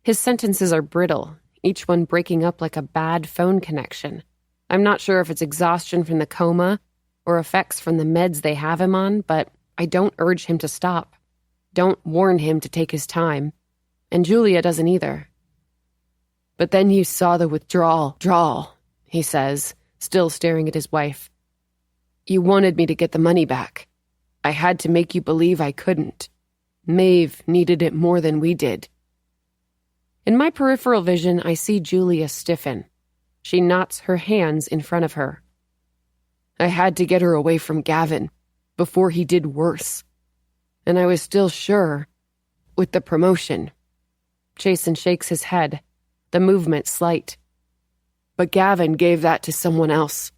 His sentences are brittle, each one breaking up like a bad phone connection. I'm not sure if it's exhaustion from the coma or effects from the meds they have him on, but I don't urge him to stop. Don't warn him to take his time. And Julia doesn't either. But then you saw the withdrawal, he says, still staring at his wife. You wanted me to get the money back. I had to make you believe I couldn't. Maeve needed it more than we did. In my peripheral vision, I see Julia stiffen. She knots her hands in front of her. I had to get her away from Gavin before he did worse. And I was still sure with the promotion. Jason shakes his head, the movement slight. But Gavin gave that to someone else,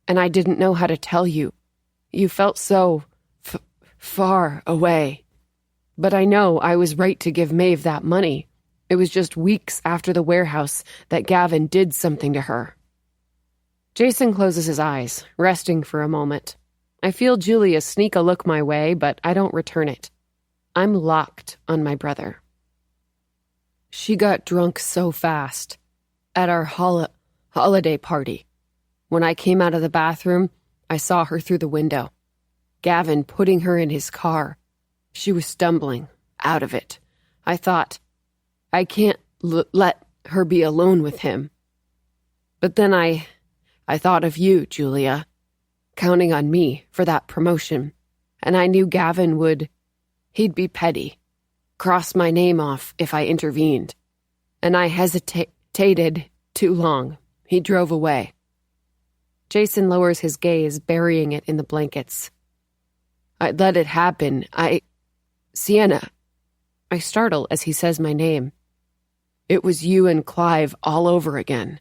and I didn't know how to tell you. You felt so far away. But I know I was right to give Maeve that money. It was just weeks after the warehouse that Gavin did something to her. Jason closes his eyes, resting for a moment. I feel Julia sneak a look my way, but I don't return it. I'm locked on my brother. She got drunk so fast at our holiday party. When I came out of the bathroom, I saw her through the window. Gavin putting her in his car. She was stumbling out of it. I thought, I can't let her be alone with him. But then I thought of you, Julia, counting on me for that promotion. And I knew Gavin he'd be petty, cross my name off if I intervened. And I hesitated too long. He drove away. Jason lowers his gaze, burying it in the blankets. I'd let it happen. Sienna. I startle as he says my name. It was you and Clive all over again.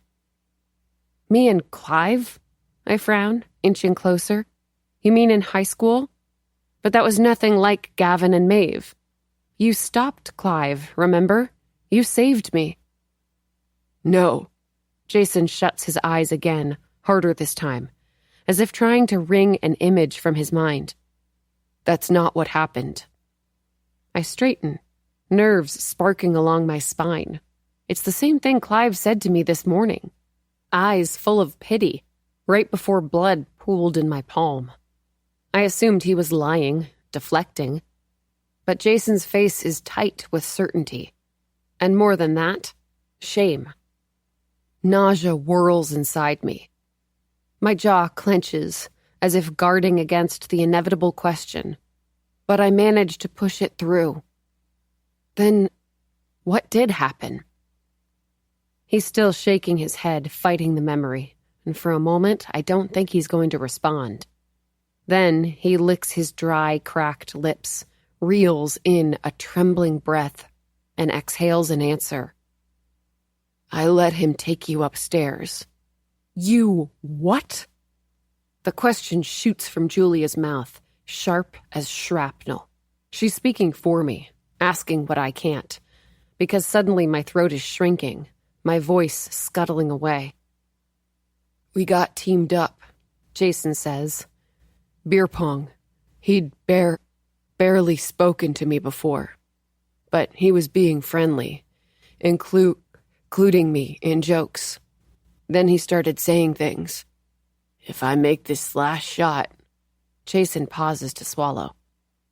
Me and Clive? I frown, inching closer. You mean in high school? But that was nothing like Gavin and Maeve. You stopped Clive, remember? You saved me. No. Jason shuts his eyes again, harder this time, as if trying to wring an image from his mind. That's not what happened. I straighten, nerves sparking along my spine. It's the same thing Clive said to me this morning. Eyes full of pity, right before blood pooled in my palm. I assumed he was lying, deflecting. But Jason's face is tight with certainty. And more than that, shame. Nausea whirls inside me. My jaw clenches, as if guarding against the inevitable question, but I manage to push it through. Then, what did happen? He's still shaking his head, fighting the memory, and for a moment, I don't think he's going to respond. Then he licks his dry, cracked lips, reels in a trembling breath, and exhales an answer. I let him take you upstairs. You what? The question shoots from Julia's mouth, sharp as shrapnel. She's speaking for me, asking what I can't, because suddenly my throat is shrinking, my voice scuttling away. We got teamed up, Jason says. Beer pong. He'd barely spoken to me before, but he was being friendly, including me in jokes. Then he started saying things. If I make this last shot, Jason pauses to swallow.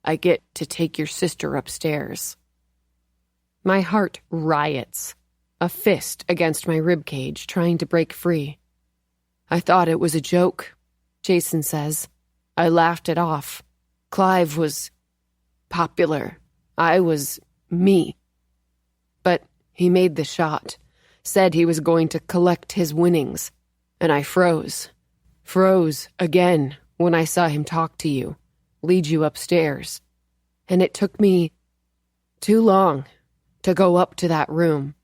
I get to take your sister upstairs. My heart riots, a fist against my ribcage trying to break free. I thought it was a joke, Jason says. I laughed it off. Clive was popular. I was me. But he made the shot, said he was going to collect his winnings, and I froze. Froze again when I saw him talk to you, lead you upstairs. And it took me too long to go up to that room.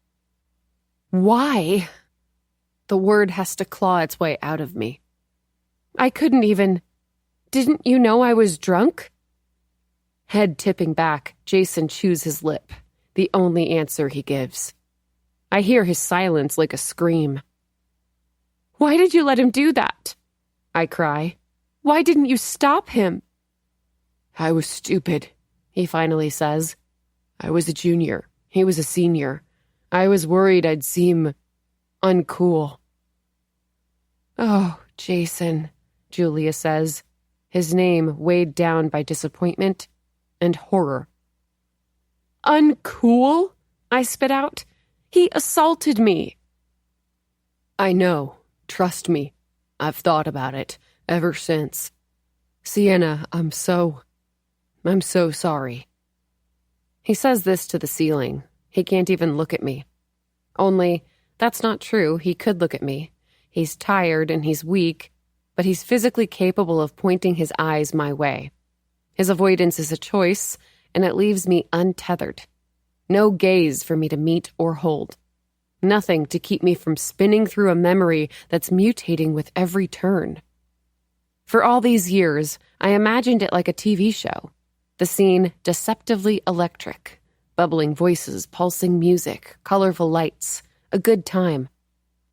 Why? The word has to claw its way out of me. I couldn't even... Didn't you know I was drunk? Head tipping back, Jason chews his lip, the only answer he gives. I hear his silence like a scream. Why did you let him do that? I cry. Why didn't you stop him? I was stupid, he finally says. I was a junior. He was a senior. I was worried I'd seem uncool. Oh, Jason, Julia says, his name weighed down by disappointment and horror. Uncool? I spit out. He assaulted me. I know. Trust me. I've thought about it ever since. Sienna, I'm so sorry. He says this to the ceiling. He can't even look at me. Only, that's not true. He could look at me. He's tired and he's weak, but he's physically capable of pointing his eyes my way. His avoidance is a choice, and it leaves me untethered. No gaze for me to meet or hold. Nothing to keep me from spinning through a memory that's mutating with every turn. For all these years, I imagined it like a TV show. The scene deceptively electric. Bubbling voices, pulsing music, colorful lights. A good time.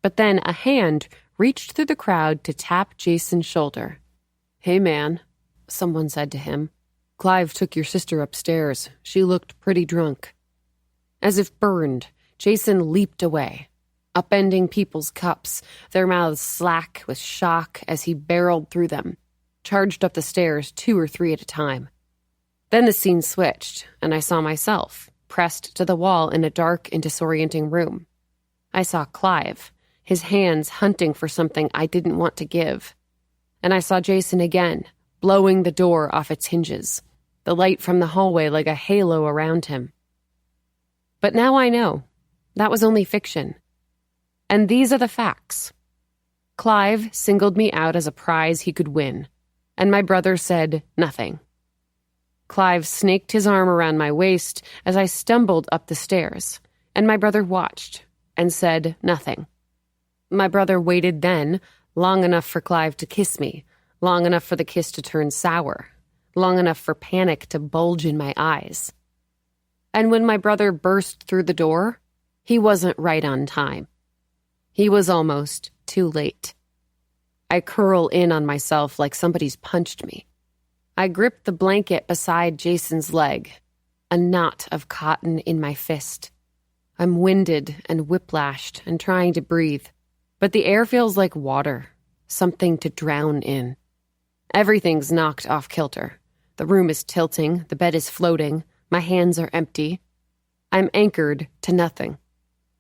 But then a hand reached through the crowd to tap Jason's shoulder. Hey, man, someone said to him. Clive took your sister upstairs. She looked pretty drunk. As if burned, Jason leaped away, upending people's cups, their mouths slack with shock as he barreled through them, charged up the stairs 2 or 3 at a time. Then the scene switched, and I saw myself, pressed to the wall in a dark and disorienting room. I saw Clive, his hands hunting for something I didn't want to give. And I saw Jason again, blowing the door off its hinges, the light from the hallway like a halo around him. But now I know. That was only fiction. And these are the facts. Clive singled me out as a prize he could win, and my brother said nothing. Clive snaked his arm around my waist as I stumbled up the stairs, and my brother watched and said nothing. My brother waited then, long enough for Clive to kiss me, long enough for the kiss to turn sour, long enough for panic to bulge in my eyes. And when my brother burst through the door, he wasn't right on time. He was almost too late. I curl in on myself like somebody's punched me. I grip the blanket beside Jason's leg, a knot of cotton in my fist. I'm winded and whiplashed and trying to breathe, but the air feels like water, something to drown in. Everything's knocked off kilter. The room is tilting, the bed is floating, my hands are empty. I'm anchored to nothing.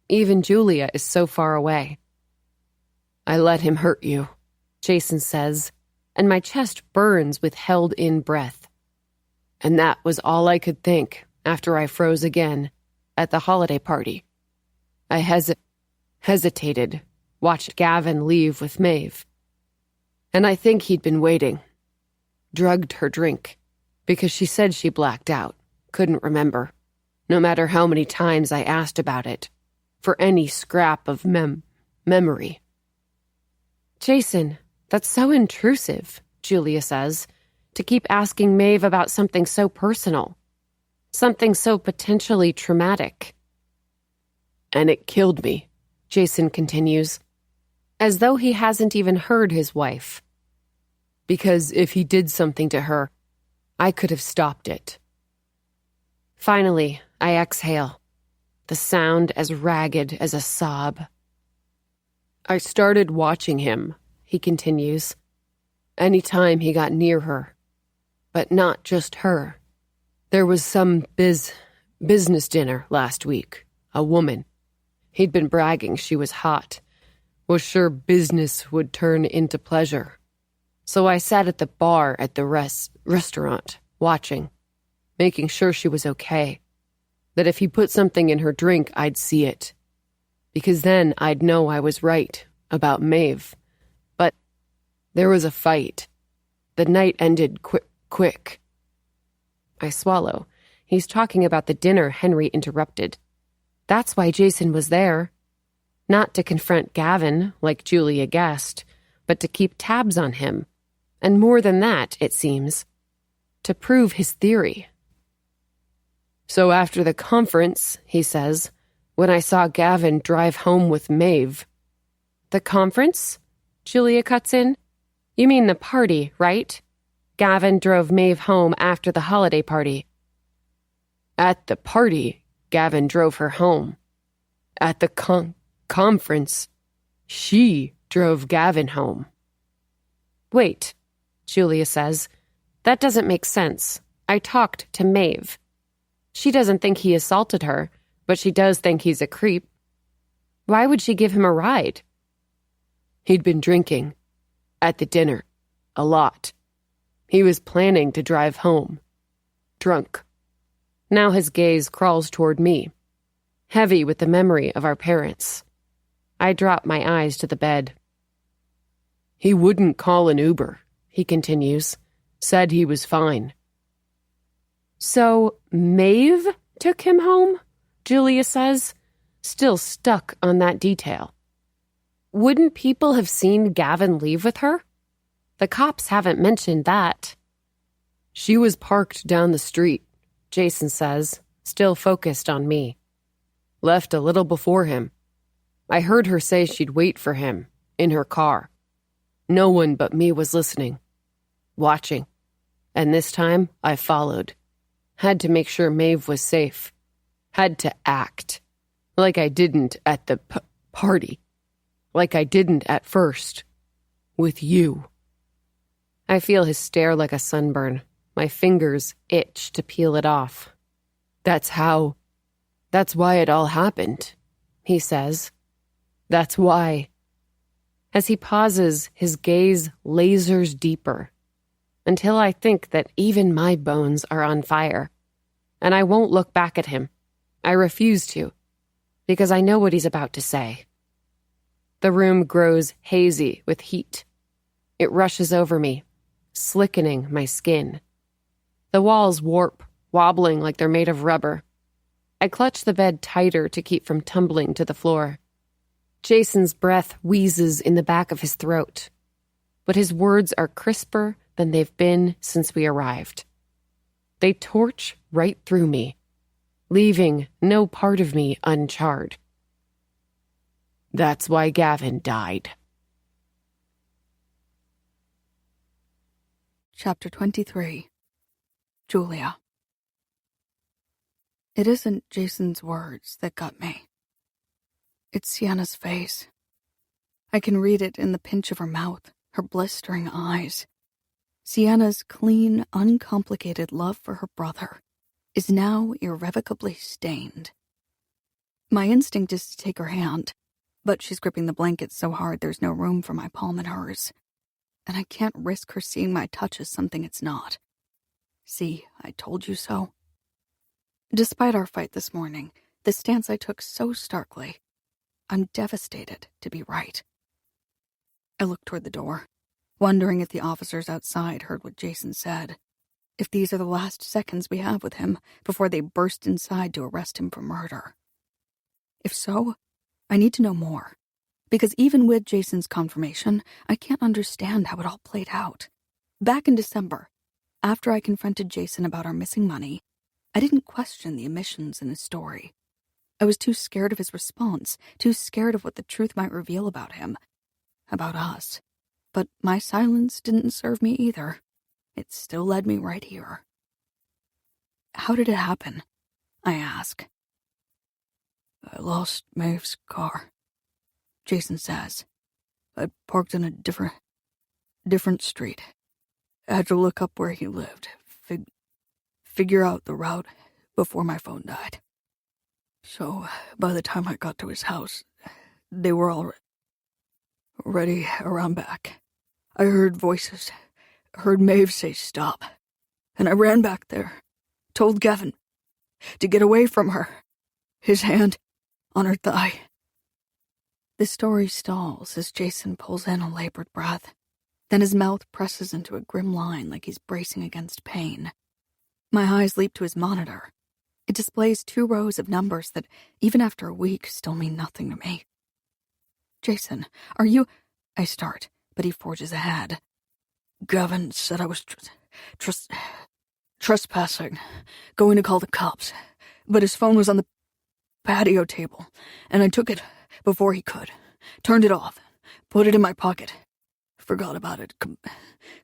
Even Julia is so far away. I let him hurt you, Jason says, and my chest burns with held-in breath. And that was all I could think after I froze again at the holiday party. I hesitated, watched Gavin leave with Maeve. And I think he'd been waiting. Drugged her drink, because she said she blacked out, couldn't remember, no matter how many times I asked about it, for any scrap of memory. Jason, that's so intrusive, Julia says, to keep asking Maeve about something so personal, something so potentially traumatic. And it killed me, Jason continues, as though he hasn't even heard his wife. Because if he did something to her, I could have stopped it. Finally, I exhale, the sound as ragged as a sob. I started watching him, he continues, anytime he got near her. But not just her. There was some business dinner last week, a woman. He'd been bragging she was hot, was sure business would turn into pleasure. So I sat at the bar at the restaurant, watching, making sure she was okay, that if he put something in her drink, I'd see it, because then I'd know I was right about Maeve. But there was a fight. The night ended quick. I swallow. He's talking about the dinner Henry interrupted. That's why Jason was there. Not to confront Gavin, like Julia guessed, but to keep tabs on him. And more than that, it seems, to prove his theory. So after the conference, he says, when I saw Gavin drive home with Maeve. The conference? Julia cuts in. You mean the party, right? Gavin drove Maeve home after the holiday party. At the party, Gavin drove her home. At the conference, she drove Gavin home. Wait, Julia says. That doesn't make sense. I talked to Maeve. She doesn't think he assaulted her, but she does think he's a creep. Why would she give him a ride? He'd been drinking. At the dinner. A lot. He was planning to drive home. Drunk. Now his gaze crawls toward me, heavy with the memory of our parents. I drop my eyes to the bed. He wouldn't call an Uber, he continues. Said he was fine. So Maeve took him home? Julia says, still stuck on that detail. Wouldn't people have seen Gavin leave with her? The cops haven't mentioned that. She was parked down the street, Jason says, still focused on me. Left a little before him. I heard her say she'd wait for him, in her car. No one but me was listening, watching. And this time, I followed. Had to make sure Maeve was safe. Had to act. Like I didn't at the party. Like I didn't at first. With you. I feel his stare like a sunburn. My fingers itch to peel it off. That's why it all happened, he says. That's why. As he pauses, his gaze lasers deeper, until I think that even my bones are on fire, and I won't look back at him. I refuse to, because I know what he's about to say. The room grows hazy with heat. It rushes over me, slickening my skin. The walls warp, wobbling like they're made of rubber. I clutch the bed tighter to keep from tumbling to the floor. Jason's breath wheezes in the back of his throat, but his words are crisper than they've been since we arrived. They torch right through me, leaving no part of me uncharred. That's why Gavin died. Chapter 23. Julia. It isn't Jason's words that got me. It's Sienna's face. I can read it in the pinch of her mouth, her blistering eyes. Sienna's clean, uncomplicated love for her brother is now irrevocably stained. My instinct is to take her hand, but she's gripping the blanket so hard there's no room for my palm in hers. and I can't risk her seeing my touch as something it's not. See, I told you so. Despite our fight this morning, the stance I took so starkly, I'm devastated to be right. I looked toward the door, wondering if the officers outside heard what Jason said, if these are the last seconds we have with him before they burst inside to arrest him for murder. If so, I need to know more, because even with Jason's confirmation, I can't understand how it all played out. Back in December, after I confronted Jason about our missing money, I didn't question the omissions in his story. I was too scared of his response, too scared of what the truth might reveal about him, about us. But my silence didn't serve me either. It still led me right here. How did it happen? I ask. I lost Maeve's car, Jason says. I parked in a different street. I had to look up where he lived, figure out the route before my phone died. So by the time I got to his house, they were already around back. I heard voices, heard Maeve say stop, and I ran back there, told Gavin to get away from her, his hand on her thigh. The story stalls as Jason pulls in a labored breath. Then his mouth presses into a grim line like he's bracing against pain. My eyes leap to his monitor. It displays 2 rows of numbers that, even after a week, still mean nothing to me. Jason, are you... I start, but he forges ahead. Gavin said I was trespassing, going to call the cops, but his phone was on the patio table, and I took it before he could, turned it off, put it in my pocket. Forgot about it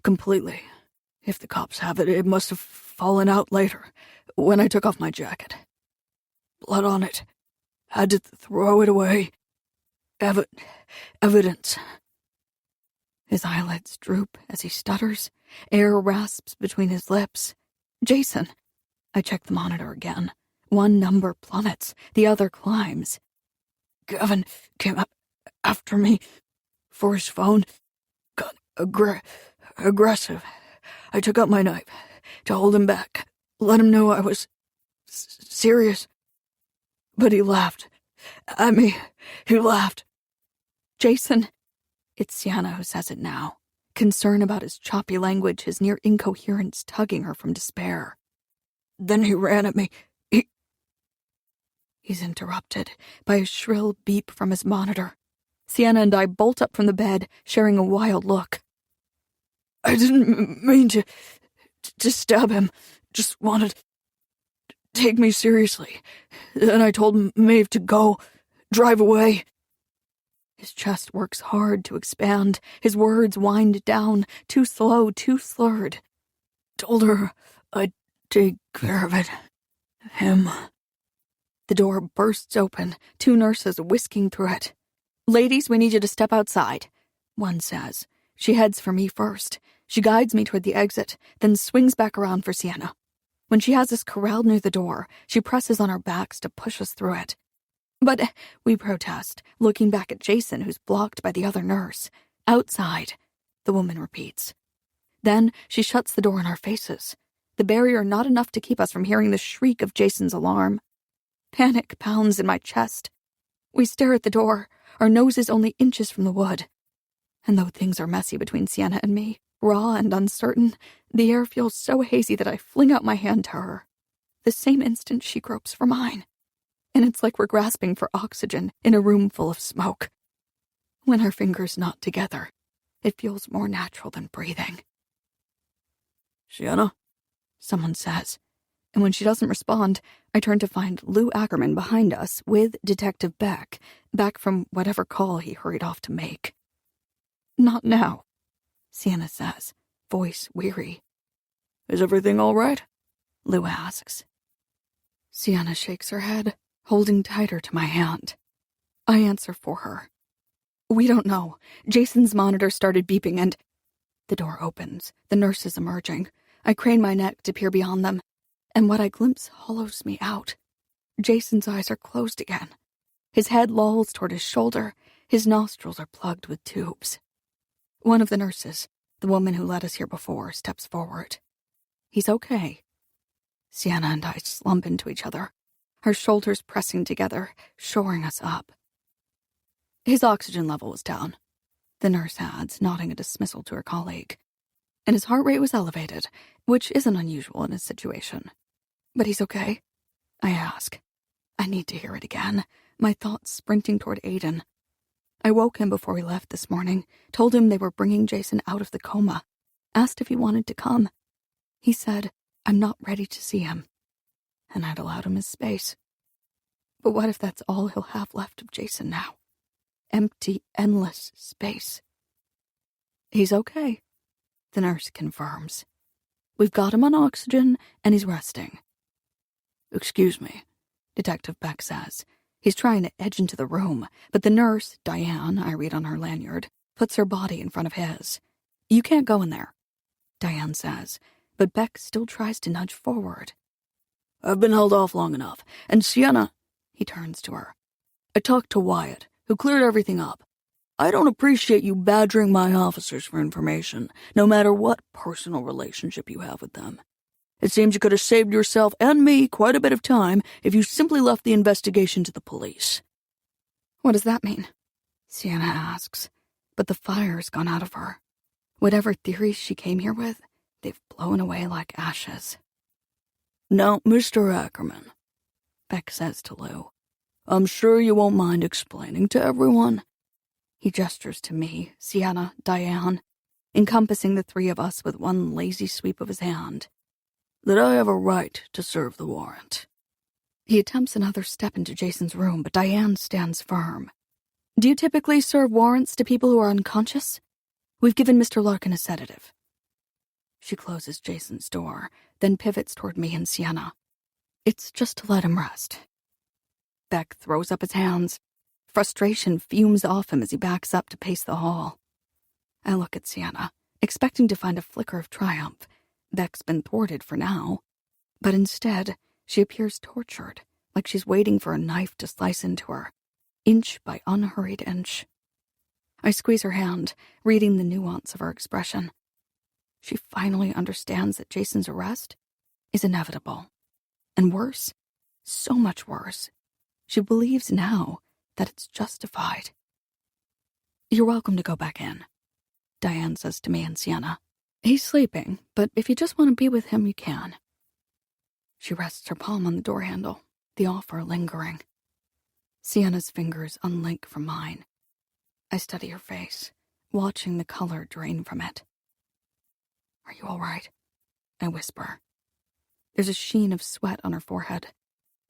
completely. If the cops have it, it must have fallen out later, when I took off my jacket. Blood on it. Had to throw it away. Evidence. His eyelids droop as he stutters. Air rasps between his lips. Jason. I check the monitor again. One number plummets, the other climbs. Gavin came after me for his phone. Got aggressive. I took out my knife to hold him back, let him know I was serious. But he laughed at me. He laughed. Jason. It's Sienna who says it now. Concern about his choppy language, his near incoherence tugging her from despair. Then he ran at me. He's interrupted by a shrill beep from his monitor. Sienna and I bolt up from the bed, sharing a wild look. I didn't mean to stab him. Just wanted to take me seriously. Then I told Maeve to go, drive away. His chest works hard to expand. His words wind down, too slow, too slurred. Told her I'd take care of it. Him. The door bursts open, 2 nurses whisking through it. Ladies, we need you to step outside, one says. She heads for me first. She guides me toward the exit, then swings back around for Sienna. When she has us corralled near the door, she presses on our backs to push us through it. But we protest, looking back at Jason, who's blocked by the other nurse. Outside, the woman repeats. Then she shuts the door in our faces. The barrier not enough to keep us from hearing the shriek of Jason's alarm. Panic pounds in my chest. We stare at the door, our noses only inches from the wood. And though things are messy between Sienna and me, raw and uncertain, the air feels so hazy that I fling out my hand to her. The same instant she gropes for mine. And it's like we're grasping for oxygen in a room full of smoke. When our fingers knot together, it feels more natural than breathing. Sienna? Someone says. And when she doesn't respond, I turn to find Lou Ackerman behind us with Detective Beck, back from whatever call he hurried off to make. Not now, Sienna says, voice weary. Is everything all right? Lou asks. Sienna shakes her head, holding tighter to my hand. I answer for her. We don't know. Jason's monitor started beeping and... The door opens, the nurses emerging. I crane my neck to peer beyond them, and what I glimpse hollows me out. Jason's eyes are closed again. His head lolls toward his shoulder. His nostrils are plugged with tubes. One of the nurses, The woman who led us here before steps forward. He's okay. Sienna and I slump into each other, our shoulders pressing together, shoring us up. His oxygen level was down, the nurse adds, nodding a dismissal to her colleague. And his heart rate was elevated, which isn't unusual in his situation. But he's okay? I ask. I need to hear it again, my thoughts sprinting toward Aiden. I woke him before we left this morning, told him they were bringing Jason out of the coma, asked if he wanted to come. He said, I'm not ready to see him. And I'd allowed him his space. But what if that's all he'll have left of Jason now? Empty, endless space. He's okay, the nurse confirms. We've got him on oxygen, and he's resting. Excuse me, Detective Beck says. He's trying to edge into the room, but the nurse, Diane, I read on her lanyard, puts her body in front of his. You can't go in there, Diane says, but Beck still tries to nudge forward. I've been held off long enough, and Sienna, he turns to her. I talked to Wyatt, who cleared everything up. I don't appreciate you badgering my officers for information, no matter what personal relationship you have with them. It seems you could have saved yourself and me quite a bit of time if you simply left the investigation to the police. What does that mean? Sienna asks, but the fire's gone out of her. Whatever theories she came here with, they've blown away like ashes. Now, Mr. Ackerman, Beck says to Lou, I'm sure you won't mind explaining to everyone. He gestures to me, Sienna, Diane, encompassing the three of us with one lazy sweep of his hand, that I have a right to serve the warrant. He attempts another step into Jason's room, but Diane stands firm. Do you typically serve warrants to people who are unconscious? We've given Mr. Larkin a sedative. She closes Jason's door, then pivots toward me and Sienna. It's just to let him rest. Beck throws up his hands. Frustration fumes off him as he backs up to pace the hall. I look at Sienna, expecting to find a flicker of triumph. Beck's been thwarted for now. But instead, she appears tortured, like she's waiting for a knife to slice into her, inch by unhurried inch. I squeeze her hand, reading the nuance of her expression. She finally understands that Jason's arrest is inevitable. And worse, so much worse, she believes now that it's justified. You're welcome to go back in, Diane says to me and Sienna. He's sleeping, but if you just want to be with him, you can. She rests her palm on the door handle, the offer lingering. Sienna's fingers unlink from mine. I study her face, watching the color drain from it. Are you all right? I whisper. There's a sheen of sweat on her forehead,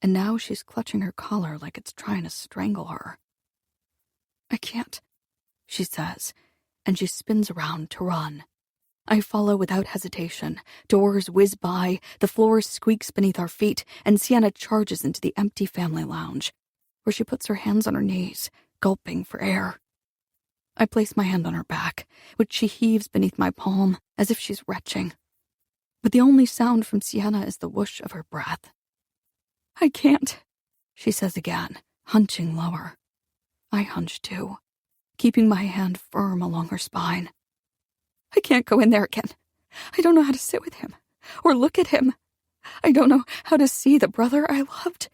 and now she's clutching her collar like it's trying to strangle her. I can't, she says, and she spins around to run. I follow without hesitation. Doors whiz by, the floor squeaks beneath our feet, and Sienna charges into the empty family lounge, where she puts her hands on her knees, gulping for air. I place my hand on her back, which she heaves beneath my palm, as if she's retching. But the only sound from Sienna is the whoosh of her breath. I can't, she says again, hunching lower. I hunch too, keeping my hand firm along her spine. I can't go in there again. I don't know how to sit with him, or look at him. I don't know how to see the brother I loved.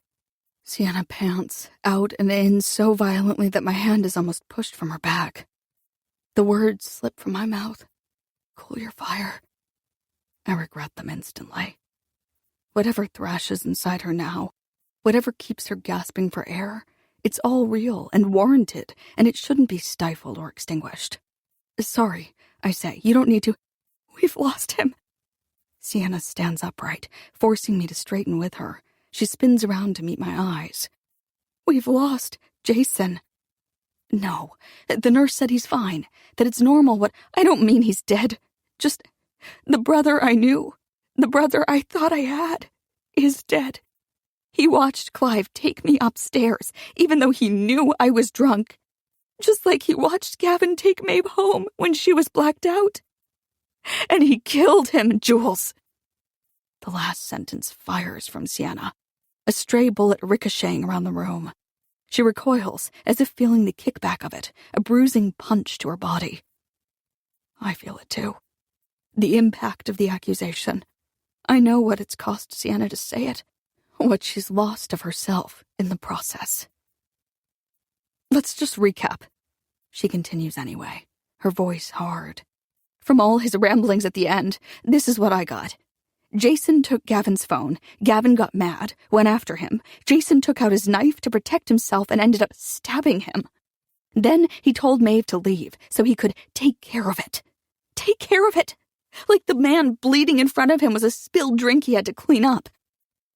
Sienna pants, out and in so violently that my hand is almost pushed from her back. The words slip from my mouth. Cool your fire. I regret them instantly. Whatever thrashes inside her now, whatever keeps her gasping for air, it's all real and warranted, and it shouldn't be stifled or extinguished. Sorry, I say, you don't need to. We've lost him. Sienna stands upright, forcing me to straighten with her. She spins around to meet my eyes. We've lost Jason. No, the nurse said he's fine, that it's normal. What I don't mean he's dead. Just the brother I knew, the brother I thought I had, is dead. He watched Clive take me upstairs, even though he knew I was drunk. Just like he watched Gavin take Maeve home when she was blacked out. And he killed him, Jules. The last sentence fires from Sienna, a stray bullet ricocheting around the room. She recoils, as if feeling the kickback of it, a bruising punch to her body. I feel it too, The impact of the accusation. I know what it's cost Sienna to say it, what she's lost of herself in the process. Let's just recap. She continues anyway, her voice hard. From all his ramblings at the end, this is what I got. Jason took Gavin's phone. Gavin got mad, went after him. Jason took out his knife to protect himself and ended up stabbing him. Then he told Maeve to leave so he could take care of it. Take care of it! Like the man bleeding in front of him was a spilled drink he had to clean up.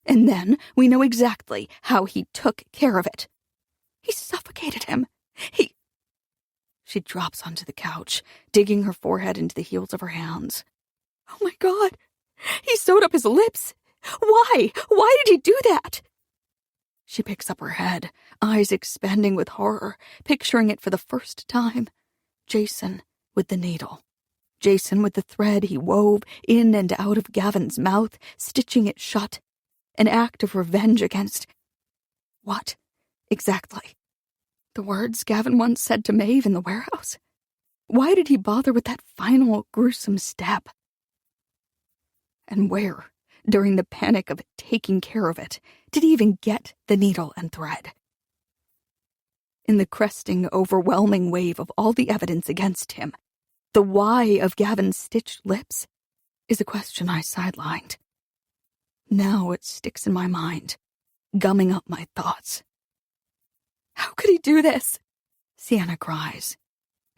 And then we know exactly how he took care of it. He suffocated him. She drops onto the couch, digging her forehead into the heels of her hands. Oh my God! He sewed up his lips! Why? Why did he do that? She picks up her head, eyes expanding with horror, picturing it for the first time. Jason with the needle. Jason with the thread he wove in and out of Gavin's mouth, stitching it shut. An act of revenge against... what, exactly? The words Gavin once said to Maeve in the warehouse? Why did he bother with that final gruesome step? And where, during the panic of taking care of it, did he even get the needle and thread? In the cresting, overwhelming wave of all the evidence against him, the why of Gavin's stitched lips is a question I sidelined. Now it sticks in my mind, gumming up my thoughts. How could he do this? Sienna cries.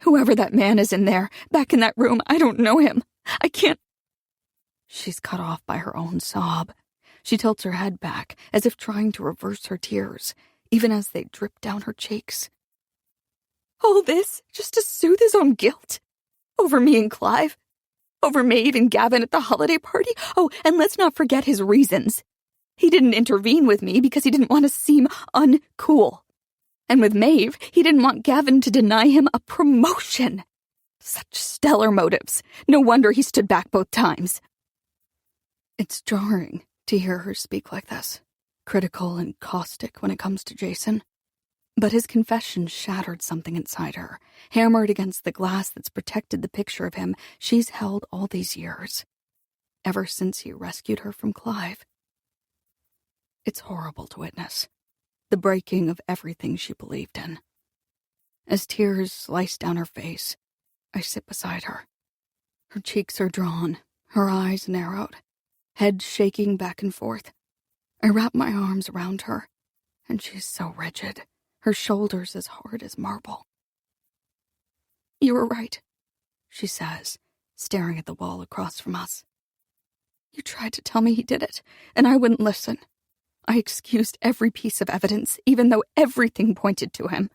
Whoever that man is in there, back in that room, I don't know him. I can't... She's cut off by her own sob. She tilts her head back, as if trying to reverse her tears, even as they drip down her cheeks. All this just to soothe his own guilt? Over me and Clive? Over Maeve and Gavin at the holiday party? Oh, and let's not forget his reasons. He didn't intervene with me because he didn't want to seem uncool. And with Maeve, he didn't want Gavin to deny him a promotion. Such stellar motives. No wonder he stood back both times. It's jarring to hear her speak like this, critical and caustic when it comes to Jason. But his confession shattered something inside her, hammered against the glass that's protected the picture of him she's held all these years, ever since he rescued her from Clive. It's horrible to witness, the breaking of everything she believed in. As tears slice down her face, I sit beside her. Her cheeks are drawn, her eyes narrowed, head shaking back and forth. I wrap my arms around her, and she's so rigid, her shoulders as hard as marble. You were right, she says, staring at the wall across from us. You tried to tell me he did it, and I wouldn't listen. I excused every piece of evidence, even though everything pointed to him.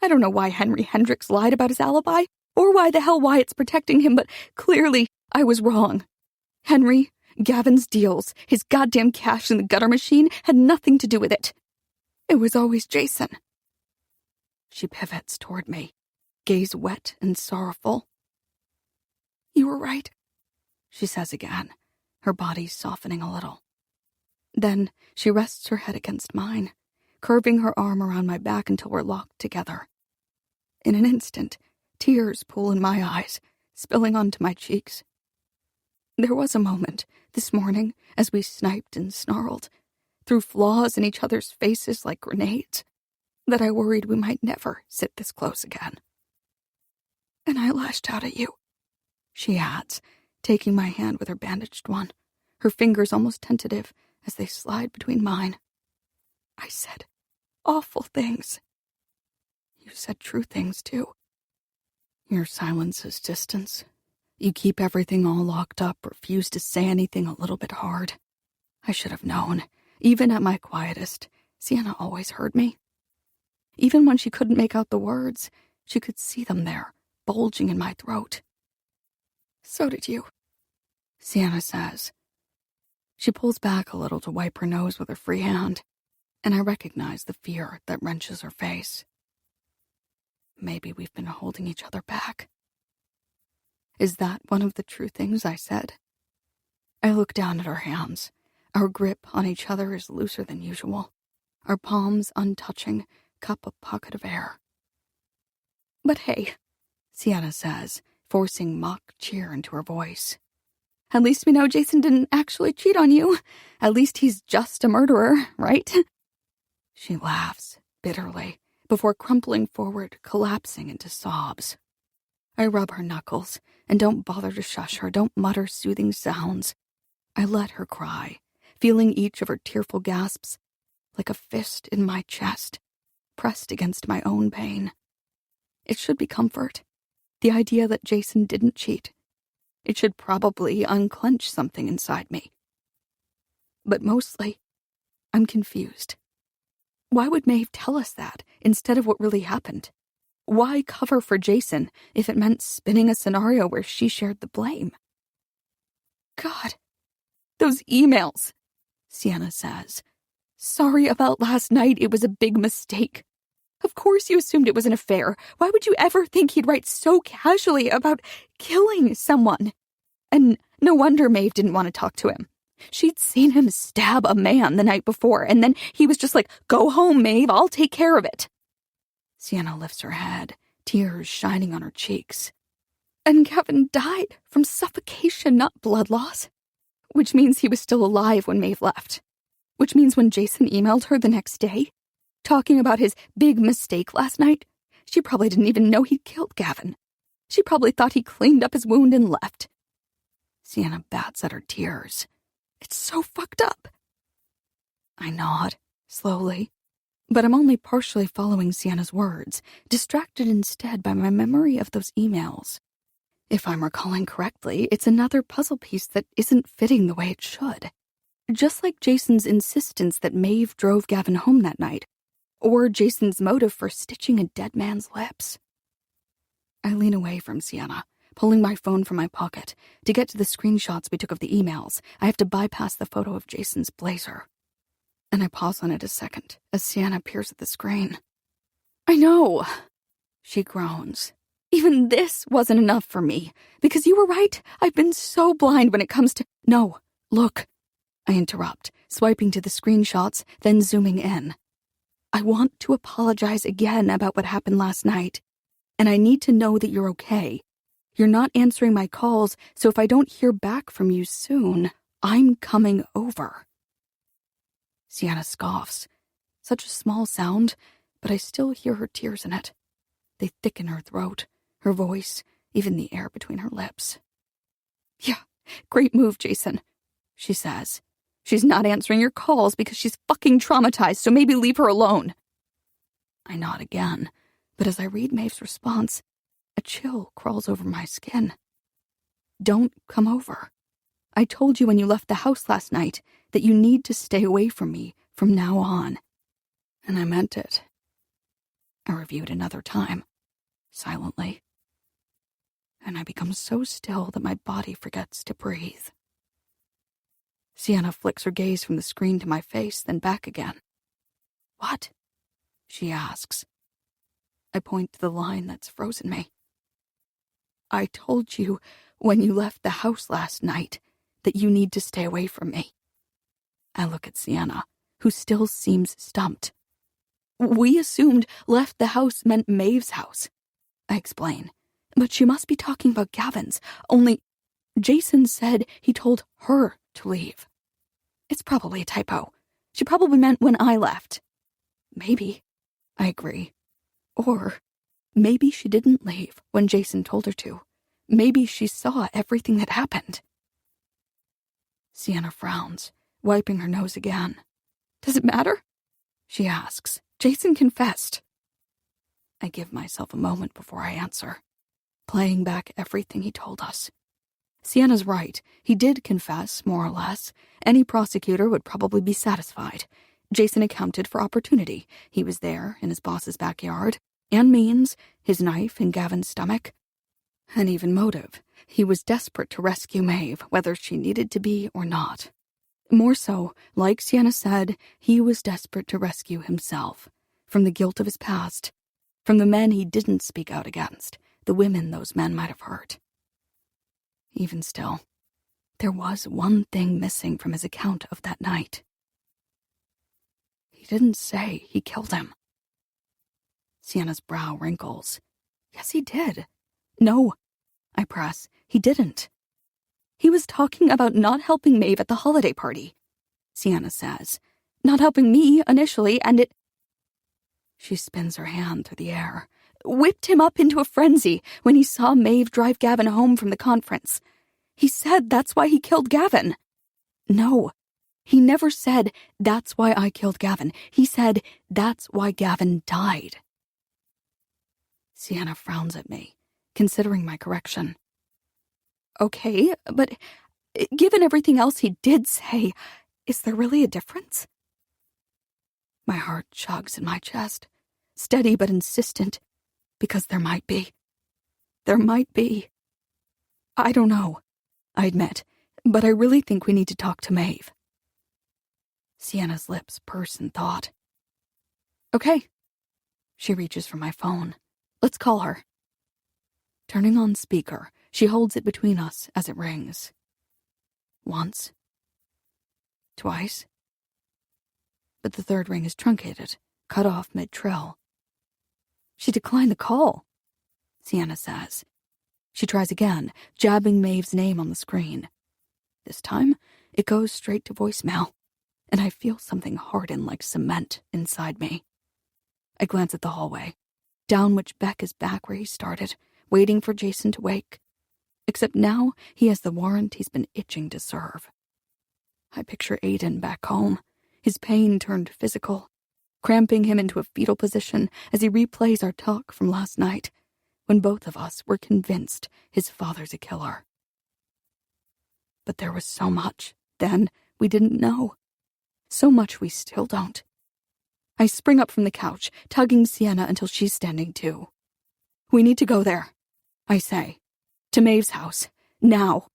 I don't know why Henry Hendricks lied about his alibi, or why the hell Wyatt's protecting him, but clearly I was wrong. Henry, Gavin's deals, his goddamn cash in the gutter machine had nothing to do with it. It was always Jason. She pivots toward me, gaze wet and sorrowful. You were right, she says again, her body softening a little. Then she rests her head against mine, curving her arm around my back until we're locked together. In an instant, tears pool in my eyes, spilling onto my cheeks. There was a moment, this morning, as we sniped and snarled, threw flaws in each other's faces like grenades, that I worried we might never sit this close again. And I lashed out at you, she adds, taking my hand with her bandaged one, her fingers almost tentative as they slide between mine. I said awful things. You said true things, too. Your silence is distance. You keep everything all locked up, refuse to say anything a little bit hard. I should have known. Even at my quietest, Sienna always heard me. Even when she couldn't make out the words, she could see them there, bulging in my throat. So did you, Sienna says. She pulls back a little to wipe her nose with her free hand, and I recognize the fear that wrenches her face. Maybe we've been holding each other back. Is that one of the true things I said? I look down at our hands. Our grip on each other is looser than usual. Our palms untouching, cup a pocket of air. But hey, Sienna says, forcing mock cheer into her voice. At least we know Jason didn't actually cheat on you. At least he's just a murderer, right? She laughs bitterly before crumpling forward, collapsing into sobs. I rub her knuckles and don't bother to shush her, don't mutter soothing sounds. I let her cry, feeling each of her tearful gasps like a fist in my chest, pressed against my own pain. It should be comfort, the idea that Jason didn't cheat. It should probably unclench something inside me. But mostly, I'm confused. Why would Maeve tell us that instead of what really happened? Why cover for Jason if it meant spinning a scenario where she shared the blame? God, those emails, Sienna says. Sorry about last night, it was a big mistake. Of course you assumed it was an affair. Why would you ever think he'd write so casually about killing someone? And no wonder Maeve didn't want to talk to him. She'd seen him stab a man the night before, and then he was just like, "Go home, Maeve, I'll take care of it." Sienna lifts her head, tears shining on her cheeks. And Gavin died from suffocation, not blood loss. Which means he was still alive when Maeve left. Which means when Jason emailed her the next day, talking about his big mistake last night, she probably didn't even know he'd killed Gavin. She probably thought he cleaned up his wound and left. Sienna bats at her tears. It's so fucked up. I nod, slowly, but I'm only partially following Sienna's words, distracted instead by my memory of those emails. If I'm recalling correctly, it's another puzzle piece that isn't fitting the way it should. Just like Jason's insistence that Maeve drove Gavin home that night, or Jason's motive for stitching a dead man's lips. I lean away from Sienna, pulling my phone from my pocket. To get to the screenshots we took of the emails, I have to bypass the photo of Jason's blazer. And I pause on it a second as Sienna peers at the screen. I know, she groans. Even this wasn't enough for me, because you were right. I've been so blind when it comes to— No, look, I interrupt, swiping to the screenshots, then zooming in. I want to apologize again about what happened last night, and I need to know that you're okay. You're not answering my calls, so if I don't hear back from you soon, I'm coming over. Sienna scoffs. Such a small sound, but I still hear her tears in it. They thicken her throat, her voice, even the air between her lips. Yeah, great move, Jason, she says. She's not answering your calls because she's fucking traumatized, so maybe leave her alone. I nod again, but as I read Maeve's response, a chill crawls over my skin. Don't come over. I told you when you left the house last night that you need to stay away from me from now on. And I meant it. I reviewed another time, silently. And I become so still that my body forgets to breathe. Sienna flicks her gaze from the screen to my face, then back again. What? She asks. I point to the line that's frozen me. I told you when you left the house last night that you need to stay away from me. I look at Sienna, who still seems stumped. We assumed left the house meant Maeve's house, I explain. But she must be talking about Gavin's, only Jason said he told her to leave. It's probably a typo. She probably meant when I left. Maybe, I agree. Or maybe she didn't leave when Jason told her to. Maybe she saw everything that happened. Sienna frowns, wiping her nose again. Does it matter? She asks. Jason confessed. I give myself a moment before I answer, playing back everything he told us. Sienna's right. He did confess, more or less. Any prosecutor would probably be satisfied. Jason accounted for opportunity. He was there, in his boss's backyard. And means, his knife in Gavin's stomach. And even motive. He was desperate to rescue Maeve, whether she needed to be or not. More so, like Sienna said, he was desperate to rescue himself. From the guilt of his past. From the men he didn't speak out against. The women those men might have hurt. Even still, there was one thing missing from his account of that night. He didn't say he killed him. Sienna's brow wrinkles. Yes, he did. No, I press. He didn't. He was talking about not helping Maeve at the holiday party, Sienna says. Not helping me initially, and it... She spins her hand through the air. Whipped him up into a frenzy when he saw Maeve drive Gavin home from the conference. He said that's why he killed Gavin. No, he never said, that's why I killed Gavin. He said, that's why Gavin died. Sienna frowns at me, considering my correction. Okay, but given everything else he did say, is there really a difference? My heart chugs in my chest, steady but insistent, because there might be. There might be. I don't know, I admit, but I really think we need to talk to Maeve. Sienna's lips purse in thought. Okay. She reaches for my phone. Let's call her. Turning on speaker, she holds it between us as it rings. Once. Twice. But the third ring is truncated, cut off mid-trill. She declined the call, Sienna says. She tries again, jabbing Maeve's name on the screen. This time, it goes straight to voicemail, and I feel something harden like cement inside me. I glance at the hallway, down which Beck is back where he started, waiting for Jason to wake. Except now, he has the warrant he's been itching to serve. I picture Aiden back home, his pain turned physical, cramping him into a fetal position as he replays our talk from last night, when both of us were convinced his father's a killer. But there was so much, then, we didn't know. So much we still don't. I spring up from the couch, tugging Sienna until she's standing too. We need to go there, I say. To Maeve's house. Now.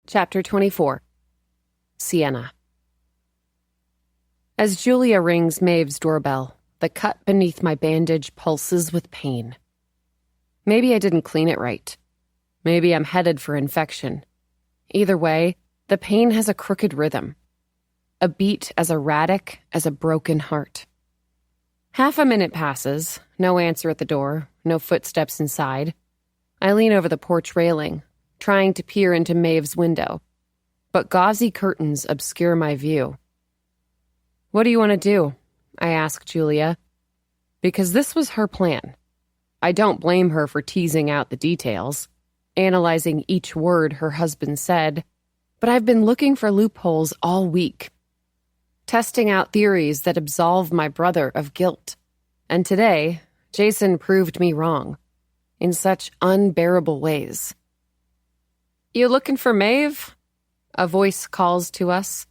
Chapter 24. Sienna. As Julia rings Maeve's doorbell, the cut beneath my bandage pulses with pain. Maybe I didn't clean it right. Maybe I'm headed for infection. Either way, the pain has a crooked rhythm. A beat as erratic as a broken heart. Half a minute passes, no answer at the door, no footsteps inside. I lean over the porch railing, trying to peer into Maeve's window, but gauzy curtains obscure my view. What do you want to do? I ask Julia, because this was her plan. I don't blame her for teasing out the details, analyzing each word her husband said, but I've been looking for loopholes all week, testing out theories that absolve my brother of guilt. And today, Jason proved me wrong, in such unbearable ways. You looking for Maeve? A voice calls to us.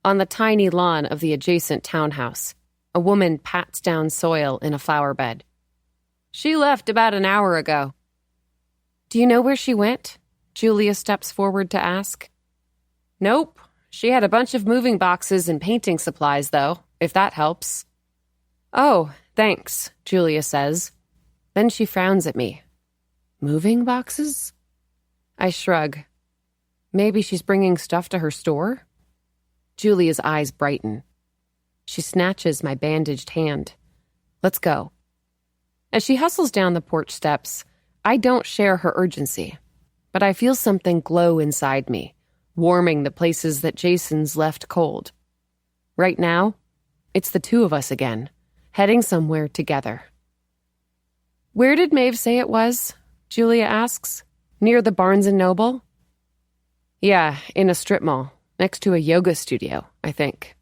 On the tiny lawn of the adjacent townhouse, a woman pats down soil in a flower bed. She left about an hour ago. Do you know where she went? Julia steps forward to ask. Nope. She had a bunch of moving boxes and painting supplies, though, if that helps. Oh, thanks, Julia says. Then she frowns at me. Moving boxes? I shrug. Maybe she's bringing stuff to her store? Julia's eyes brighten. She snatches my bandaged hand. Let's go. As she hustles down the porch steps, I don't share her urgency, but I feel something glow inside me, warming the places that Jason's left cold. Right now, it's the two of us again, heading somewhere together. Where did Maeve say it was? Julia asks. Near the Barnes & Noble? Yeah, in a strip mall, next to a yoga studio, I think.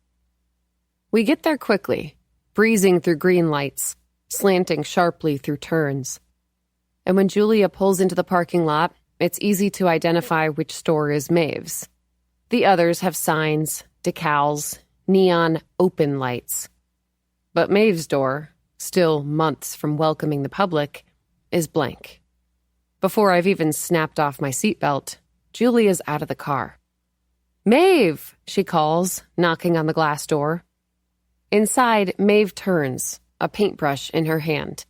We get there quickly, breezing through green lights, slanting sharply through turns. And when Julia pulls into the parking lot, it's easy to identify which store is Maeve's. The others have signs, decals, neon open lights. But Maeve's door, still months from welcoming the public, is blank. Before I've even snapped off my seatbelt, Julia's out of the car. Maeve, she calls, knocking on the glass door. Inside, Maeve turns, a paintbrush in her hand.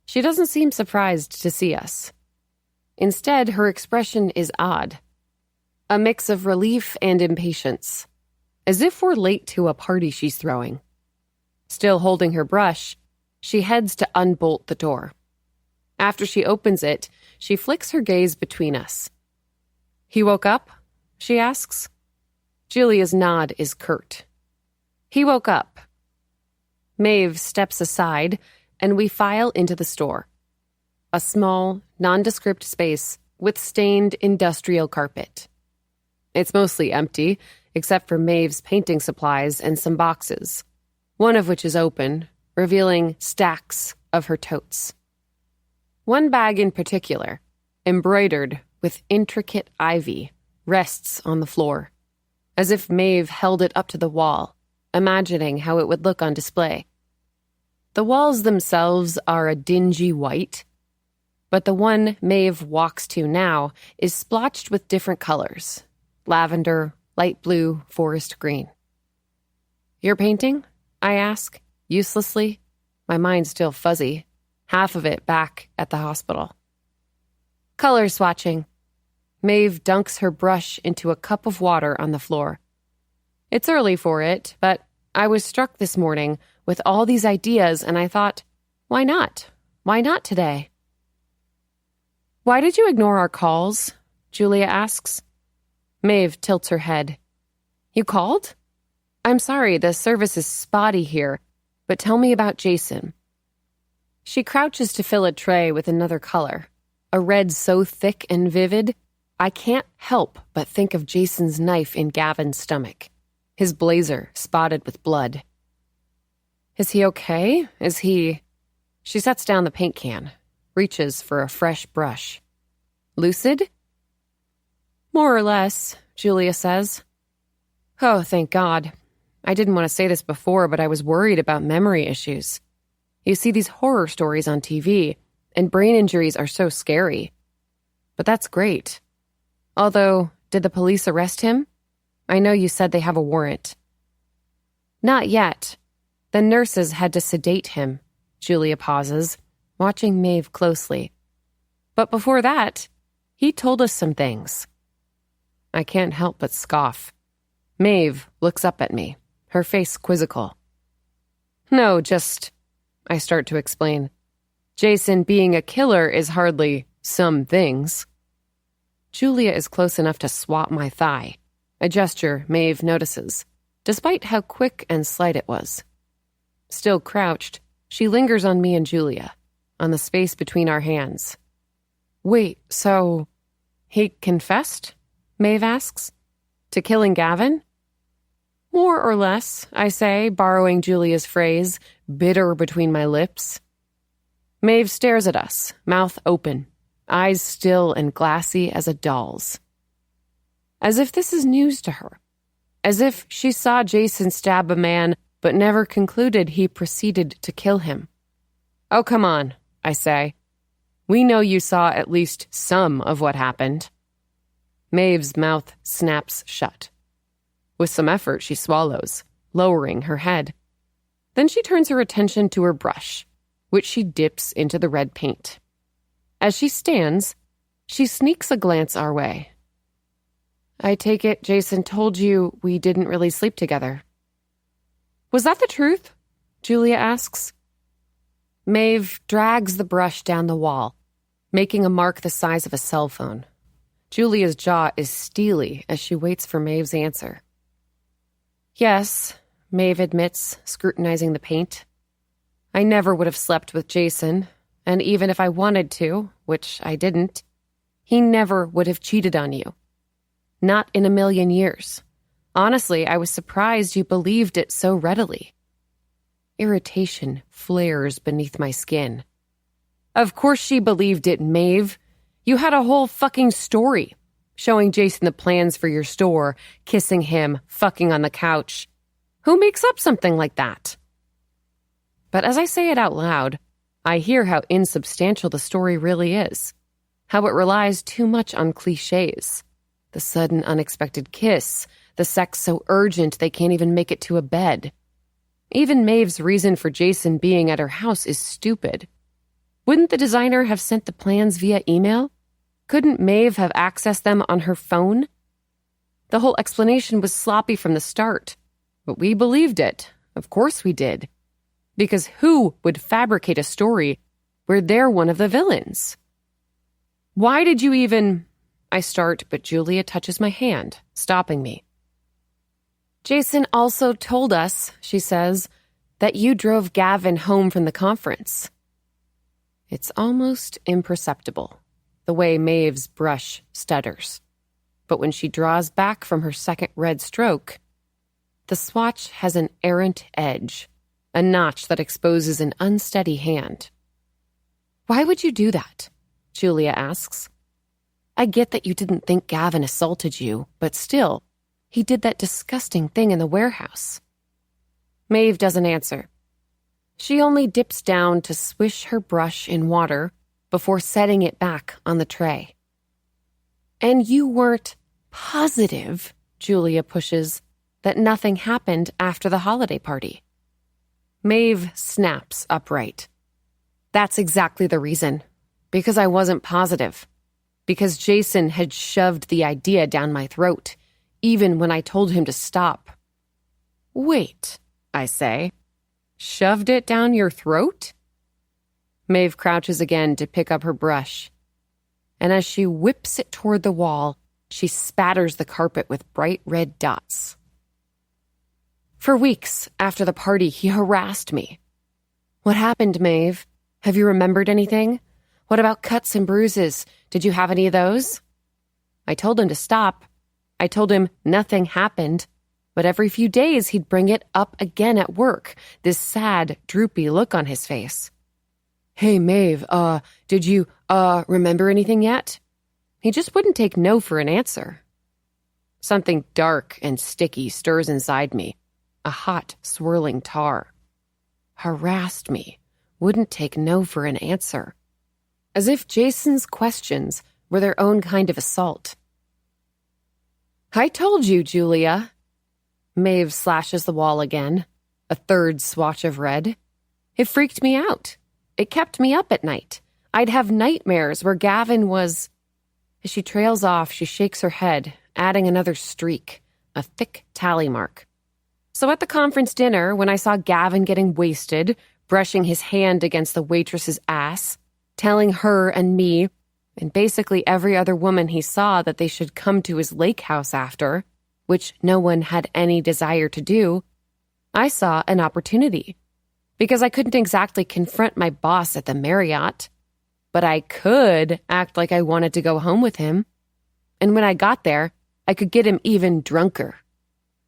She doesn't seem surprised to see us. Instead, her expression is odd. A mix of relief and impatience, as if we're late to a party she's throwing. Still holding her brush, She heads to unbolt the door. After she opens it, she flicks her gaze between us. "He woke up?" she asks. Julia's nod is curt. "He woke up." Maeve steps aside, and we file into the store. A small, nondescript space with stained industrial carpet. It's mostly empty, except for Maeve's painting supplies and some boxes, one of which is open, revealing stacks of her totes. One bag in particular, embroidered with intricate ivy, rests on the floor, as if Maeve held it up to the wall, imagining how it would look on display. The walls themselves are a dingy white, but the one Maeve walks to now is splotched with different colors: lavender, light blue, forest green. "You're painting?" I ask, uselessly, my mind still fuzzy, half of it back at the hospital. "Color swatching." Maeve dunks her brush into a cup of water on the floor. It's early for it, but I was struck this morning with all these ideas, and I thought, why not? Why not today? "Why did you ignore our calls?" Julia asks. Maeve tilts her head. "You called? I'm sorry, the service is spotty here, but tell me about Jason." She crouches to fill a tray with another color, a red so thick and vivid, I can't help but think of Jason's knife in Gavin's stomach, his blazer spotted with blood. "Is he okay? Is he—" She sets down the paint can, reaches for a fresh brush. "Lucid?" "More or less," Julia says. "Oh, thank God. I didn't want to say this before, but I was worried about memory issues. You see these horror stories on TV, and brain injuries are so scary. But that's great. Although, did the police arrest him? I know you said they have a warrant." "Not yet. The nurses had to sedate him." Julia pauses, watching Maeve closely. "But before that, he told us some things." I can't help but scoff. Maeve looks up at me, her face quizzical. "No, just," I start to explain. "Jason being a killer is hardly some things." Julia is close enough to swat my thigh, a gesture Maeve notices, despite how quick and slight it was. Still crouched, she lingers on me and Julia, on the space between our hands. "Wait, so he confessed?" Maeve asks. "To killing Gavin?" "More or less," I say, borrowing Julia's phrase, bitter between my lips. Maeve stares at us, mouth open, eyes still and glassy as a doll's. As if this is news to her. As if she saw Jason stab a man but never concluded he proceeded to kill him. "Oh, come on," I say. "We know you saw at least some of what happened." Maeve's mouth snaps shut. With some effort, she swallows, lowering her head. Then she turns her attention to her brush, which she dips into the red paint. As she stands, she sneaks a glance our way. "I take it Jason told you we didn't really sleep together." "Was that the truth?" Julia asks. Maeve drags the brush down the wall, making a mark the size of a cell phone. Julia's jaw is steely as she waits for Maeve's answer. "Yes," Maeve admits, scrutinizing the paint. "I never would have slept with Jason, and even if I wanted to, which I didn't, he never would have cheated on you. Not in a million years. Honestly, I was surprised you believed it so readily." Irritation flares beneath my skin. "Of course she believed it, Maeve. You had a whole fucking story, showing Jason the plans for your store, kissing him, fucking on the couch. Who makes up something like that?" But as I say it out loud, I hear how insubstantial the story really is, how it relies too much on cliches. The sudden unexpected kiss, the sex so urgent they can't even make it to a bed. Even Maeve's reason for Jason being at her house is stupid. Wouldn't the designer have sent the plans via email? Couldn't Maeve have accessed them on her phone? The whole explanation was sloppy from the start, but we believed it. Of course we did. Because who would fabricate a story where they're one of the villains? Why did you even... I start, but Julia touches my hand, stopping me. Jason also told us, she says, that you drove Gavin home from the conference. It's almost imperceptible, the way Maeve's brush stutters. But when she draws back from her second red stroke, the swatch has an errant edge, a notch that exposes an unsteady hand. Why would you do that? Julia asks. I get that you didn't think Gavin assaulted you, but still, he did that disgusting thing in the warehouse. Maeve doesn't answer. She only dips down to swish her brush in water before setting it back on the tray. And you weren't positive, Julia pushes, that nothing happened after the holiday party. Maeve snaps upright. That's exactly the reason. Because I wasn't positive. Because Jason had shoved the idea down my throat, even when I told him to stop. Wait, I say. Shoved it down your throat? Maeve crouches again to pick up her brush. And as she whips it toward the wall, she spatters the carpet with bright red dots. For weeks after the party, he harassed me. What happened, Maeve? Have you remembered anything? What about cuts and bruises? Did you have any of those? I told him to stop. I told him nothing happened. But every few days he'd bring it up again at work, this sad, droopy look on his face. Hey, Maeve, did you, remember anything yet? He just wouldn't take no for an answer. Something dark and sticky stirs inside me, a hot, swirling tar. Harassed me, wouldn't take no for an answer. As if Jason's questions were their own kind of assault. I told you, Julia. Maeve slashes the wall again, a third swatch of red. It freaked me out. It kept me up at night. I'd have nightmares where Gavin was... As she trails off, she shakes her head, adding another streak, a thick tally mark. So at the conference dinner, when I saw Gavin getting wasted, brushing his hand against the waitress's ass, telling her and me, and basically every other woman he saw that they should come to his lake house after, which no one had any desire to do, I saw an opportunity. Because I couldn't exactly confront my boss at the Marriott, but I could act like I wanted to go home with him. And when I got there, I could get him even drunker.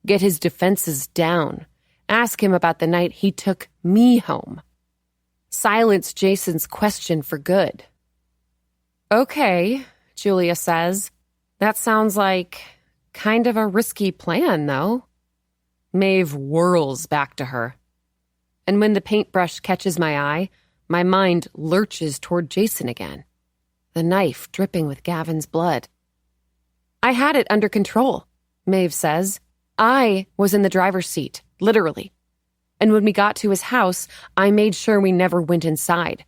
Get his defenses down. Ask him about the night he took me home. Silence Jason's question for good. Okay, Julia says. That sounds like kind of a risky plan, though. Maeve whirls back to her. And when the paintbrush catches my eye, my mind lurches toward Jason again. The knife dripping with Gavin's blood. I had it under control, Maeve says. I was in the driver's seat, literally. And when we got to his house, I made sure we never went inside.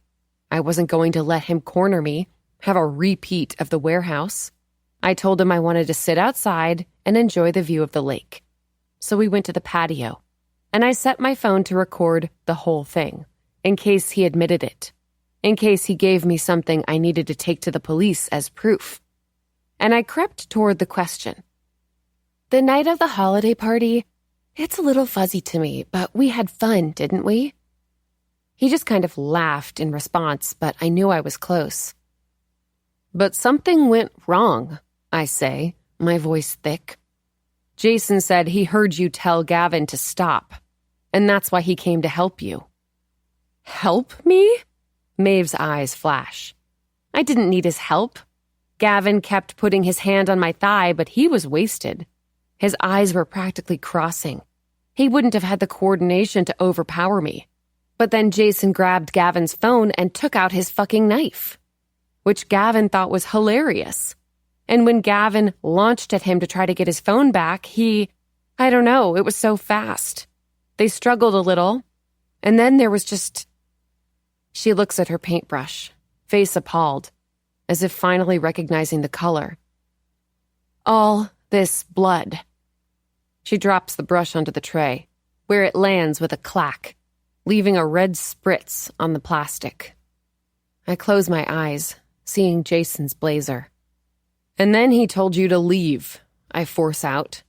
I wasn't going to let him corner me, have a repeat of the warehouse. I told him I wanted to sit outside and enjoy the view of the lake. So we went to the patio, and I set my phone to record the whole thing, in case he admitted it, in case he gave me something I needed to take to the police as proof. And I crept toward the question. The night of the holiday party, it's a little fuzzy to me, but we had fun, didn't we? He just kind of laughed in response, but I knew I was close. But something went wrong, I say, my voice thick. Jason said he heard you tell Gavin to stop, and that's why he came to help you. Help me? Maeve's eyes flash. I didn't need his help. Gavin kept putting his hand on my thigh, but he was wasted. His eyes were practically crossing. He wouldn't have had the coordination to overpower me. But then Jason grabbed Gavin's phone and took out his fucking knife, which Gavin thought was hilarious. And when Gavin launched at him to try to get his phone back, I don't know, it was so fast. They struggled a little, and then there was just... She looks at her paintbrush, face appalled, as if finally recognizing the color. All this blood. She drops the brush onto the tray, where it lands with a clack. leaving a red spritz on the plastic. I close my eyes, seeing Jason's blazer. And then he told you to leave, I force out.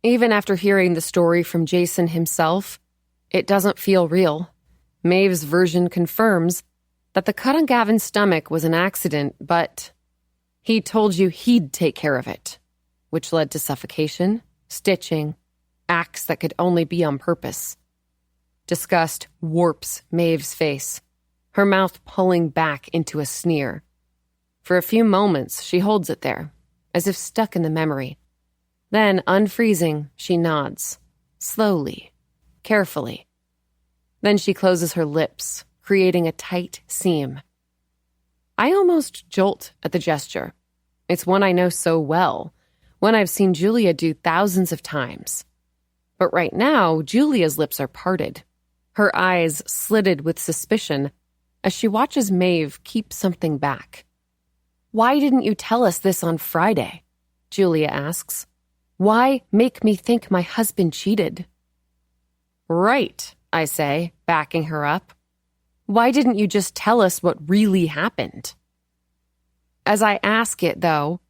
Even after hearing the story from Jason himself, it doesn't feel real. Maeve's version confirms that the cut on Gavin's stomach was an accident, but he told you he'd take care of it, which led to suffocation, stitching, acts that could only be on purpose. Disgust warps Maeve's face, her mouth pulling back into a sneer. For a few moments, she holds it there, as if stuck in the memory. Then, unfreezing, she nods, slowly, carefully. Then she closes her lips, creating a tight seam. I almost jolt at the gesture. It's one I know so well, one I've seen Julia do thousands of times. But right now, Julia's lips are parted, her eyes slitted with suspicion as she watches Maeve keep something back. "Why didn't you tell us this on Friday?" Julia asks. "Why make me think my husband cheated?" "Right," I say, backing her up. "Why didn't you just tell us what really happened?" As I ask it, though,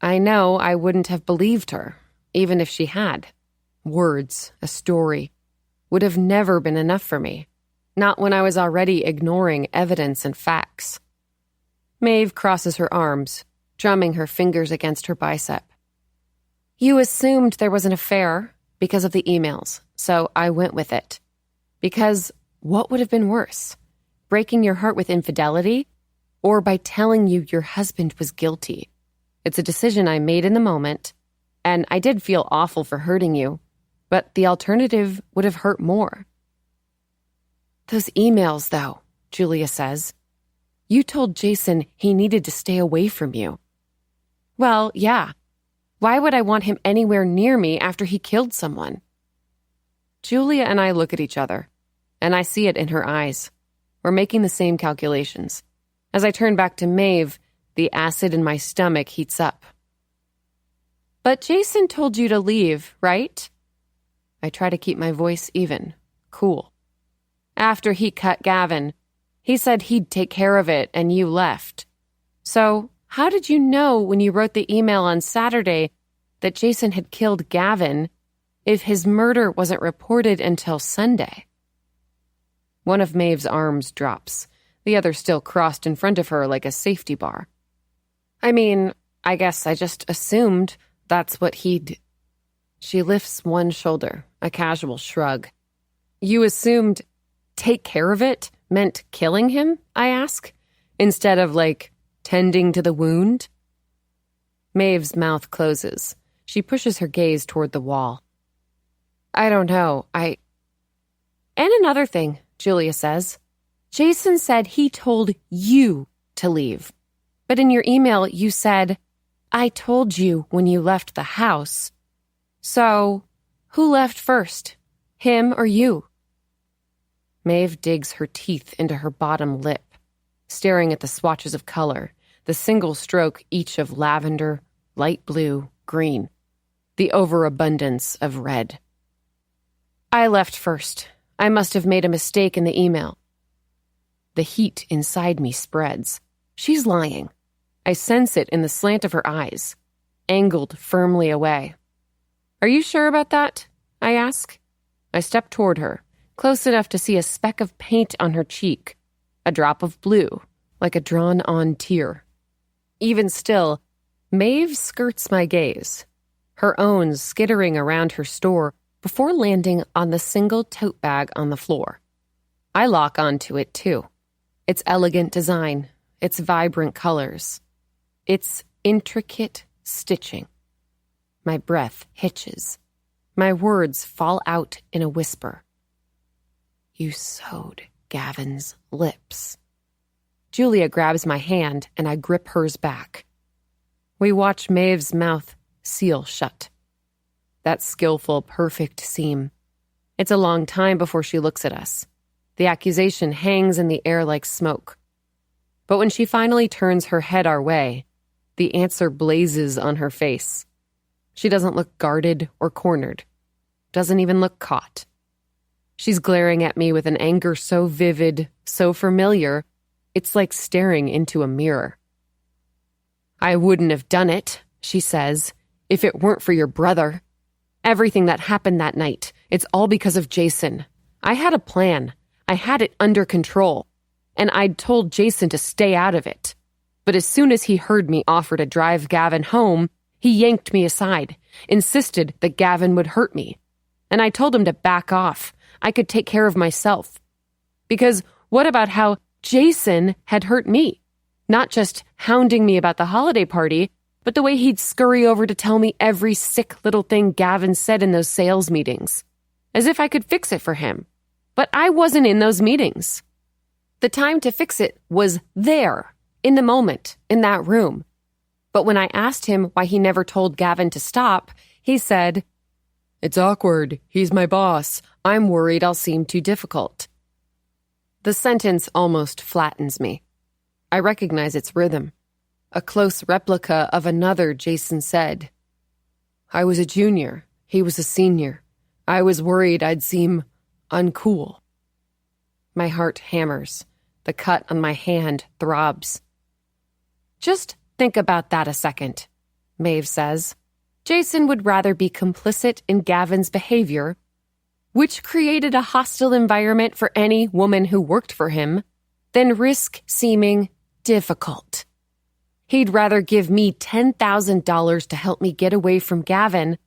I know I wouldn't have believed her, even if she had. Words, a story, would have never been enough for me, not when I was already ignoring evidence and facts. Maeve crosses her arms, drumming her fingers against her bicep. "You assumed there was an affair because of the emails, so I went with it. Because what would have been worse? Breaking your heart with infidelity, or by telling you your husband was guilty? It's a decision I made in the moment, and I did feel awful for hurting you, but the alternative would have hurt more." "Those emails, though," Julia says. "You told Jason he needed to stay away from you." "Well, yeah. Why would I want him anywhere near me after he killed someone?" Julia and I look at each other, and I see it in her eyes. We're making the same calculations. As I turn back to Maeve, the acid in my stomach heats up. "But Jason told you to leave, right?" I try to keep my voice even, cool. "After he cut Gavin, he said he'd take care of it and you left. So how did you know when you wrote the email on Saturday that Jason had killed Gavin if his murder wasn't reported until Sunday?" One of Maeve's arms drops, the other still crossed in front of her like a safety bar. "I mean, I guess I just assumed that's what he'd..." She lifts one shoulder, a casual shrug. "You assumed take care of it meant killing him?" I ask, instead of, tending to the wound. Maeve's mouth closes. She pushes her gaze toward the wall. "I don't know, And another thing," Julia says. "Jason said he told you to leave. But in your email, you said, 'I told you when you left the house.' So, who left first, him or you?" Maeve digs her teeth into her bottom lip, staring at the swatches of color, the single stroke each of lavender, light blue, green, the overabundance of red. "I left first. I must have made a mistake in the email." The heat inside me spreads. She's lying. I sense it in the slant of her eyes, angled firmly away. "Are you sure about that?" I ask. I step toward her, close enough to see a speck of paint on her cheek, a drop of blue, like a drawn-on tear. Even still, Maeve skirts my gaze, her own skittering around her store before landing on the single tote bag on the floor. I lock onto it, too. Its elegant design, its vibrant colors, its intricate stitching. My breath hitches. My words fall out in a whisper. "You sewed Gavin's lips." Julia grabs my hand and I grip hers back. We watch Maeve's mouth seal shut. That skillful, perfect seam. It's a long time before she looks at us. The accusation hangs in the air like smoke. But when she finally turns her head our way, the answer blazes on her face. She doesn't look guarded or cornered. Doesn't even look caught. She's glaring at me with an anger so vivid, so familiar, it's like staring into a mirror. "I wouldn't have done it," she says, "if it weren't for your brother. Everything that happened that night, it's all because of Jason. I had a plan. I had it under control. And I'd told Jason to stay out of it. But as soon as he heard me offer to drive Gavin home, he yanked me aside, insisted that Gavin would hurt me. And I told him to back off. I could take care of myself. Because what about how Jason had hurt me? Not just hounding me about the holiday party, but the way he'd scurry over to tell me every sick little thing Gavin said in those sales meetings. As if I could fix it for him. But I wasn't in those meetings. The time to fix it was there, in the moment, in that room. But when I asked him why he never told Gavin to stop, he said, "It's awkward. He's my boss. I'm worried I'll seem too difficult." The sentence almost flattens me. I recognize its rhythm. A close replica of another Jason said. "I was a junior. He was a senior. I was worried I'd seem uncool." My heart hammers. The cut on my hand throbs. "Just think about that a second," Maeve says. "Jason would rather be complicit in Gavin's behavior, which created a hostile environment for any woman who worked for him, than risk seeming difficult. He'd rather give me $10,000 to help me get away from Gavin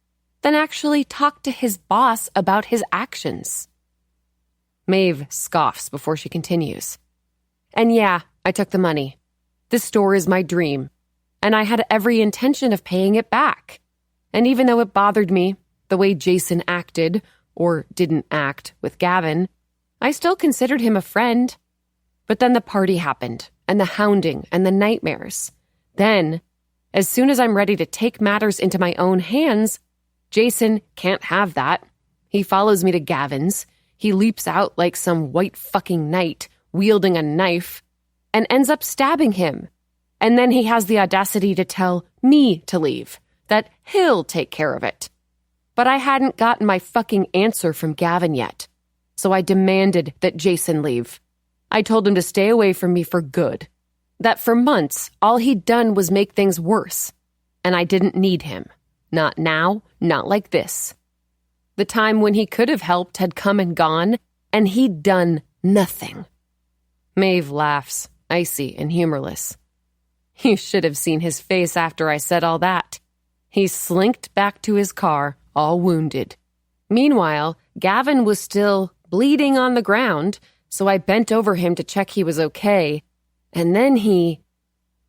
than actually talk to his boss about his actions." Maeve scoffs before she continues. "And yeah, I took the money. This store is my dream, and I had every intention of paying it back. And even though it bothered me, the way Jason acted, or didn't act, with Gavin, I still considered him a friend. But then the party happened, and the hounding, and the nightmares. Then, as soon as I'm ready to take matters into my own hands, Jason can't have that. He follows me to Gavin's. He leaps out like some white fucking knight, wielding a knife, and ends up stabbing him. And then he has the audacity to tell me to leave, that he'll take care of it. But I hadn't gotten my fucking answer from Gavin yet, so I demanded that Jason leave. I told him to stay away from me for good, that for months all he'd done was make things worse, and I didn't need him. Not now, not like this. The time when he could have helped had come and gone, and he'd done nothing." Maeve laughs, icy and humorless. You should have seen his face after I said all that. He slinked back to his car, all wounded. Meanwhile, Gavin was still bleeding on the ground, so I bent over him to check he was okay, and then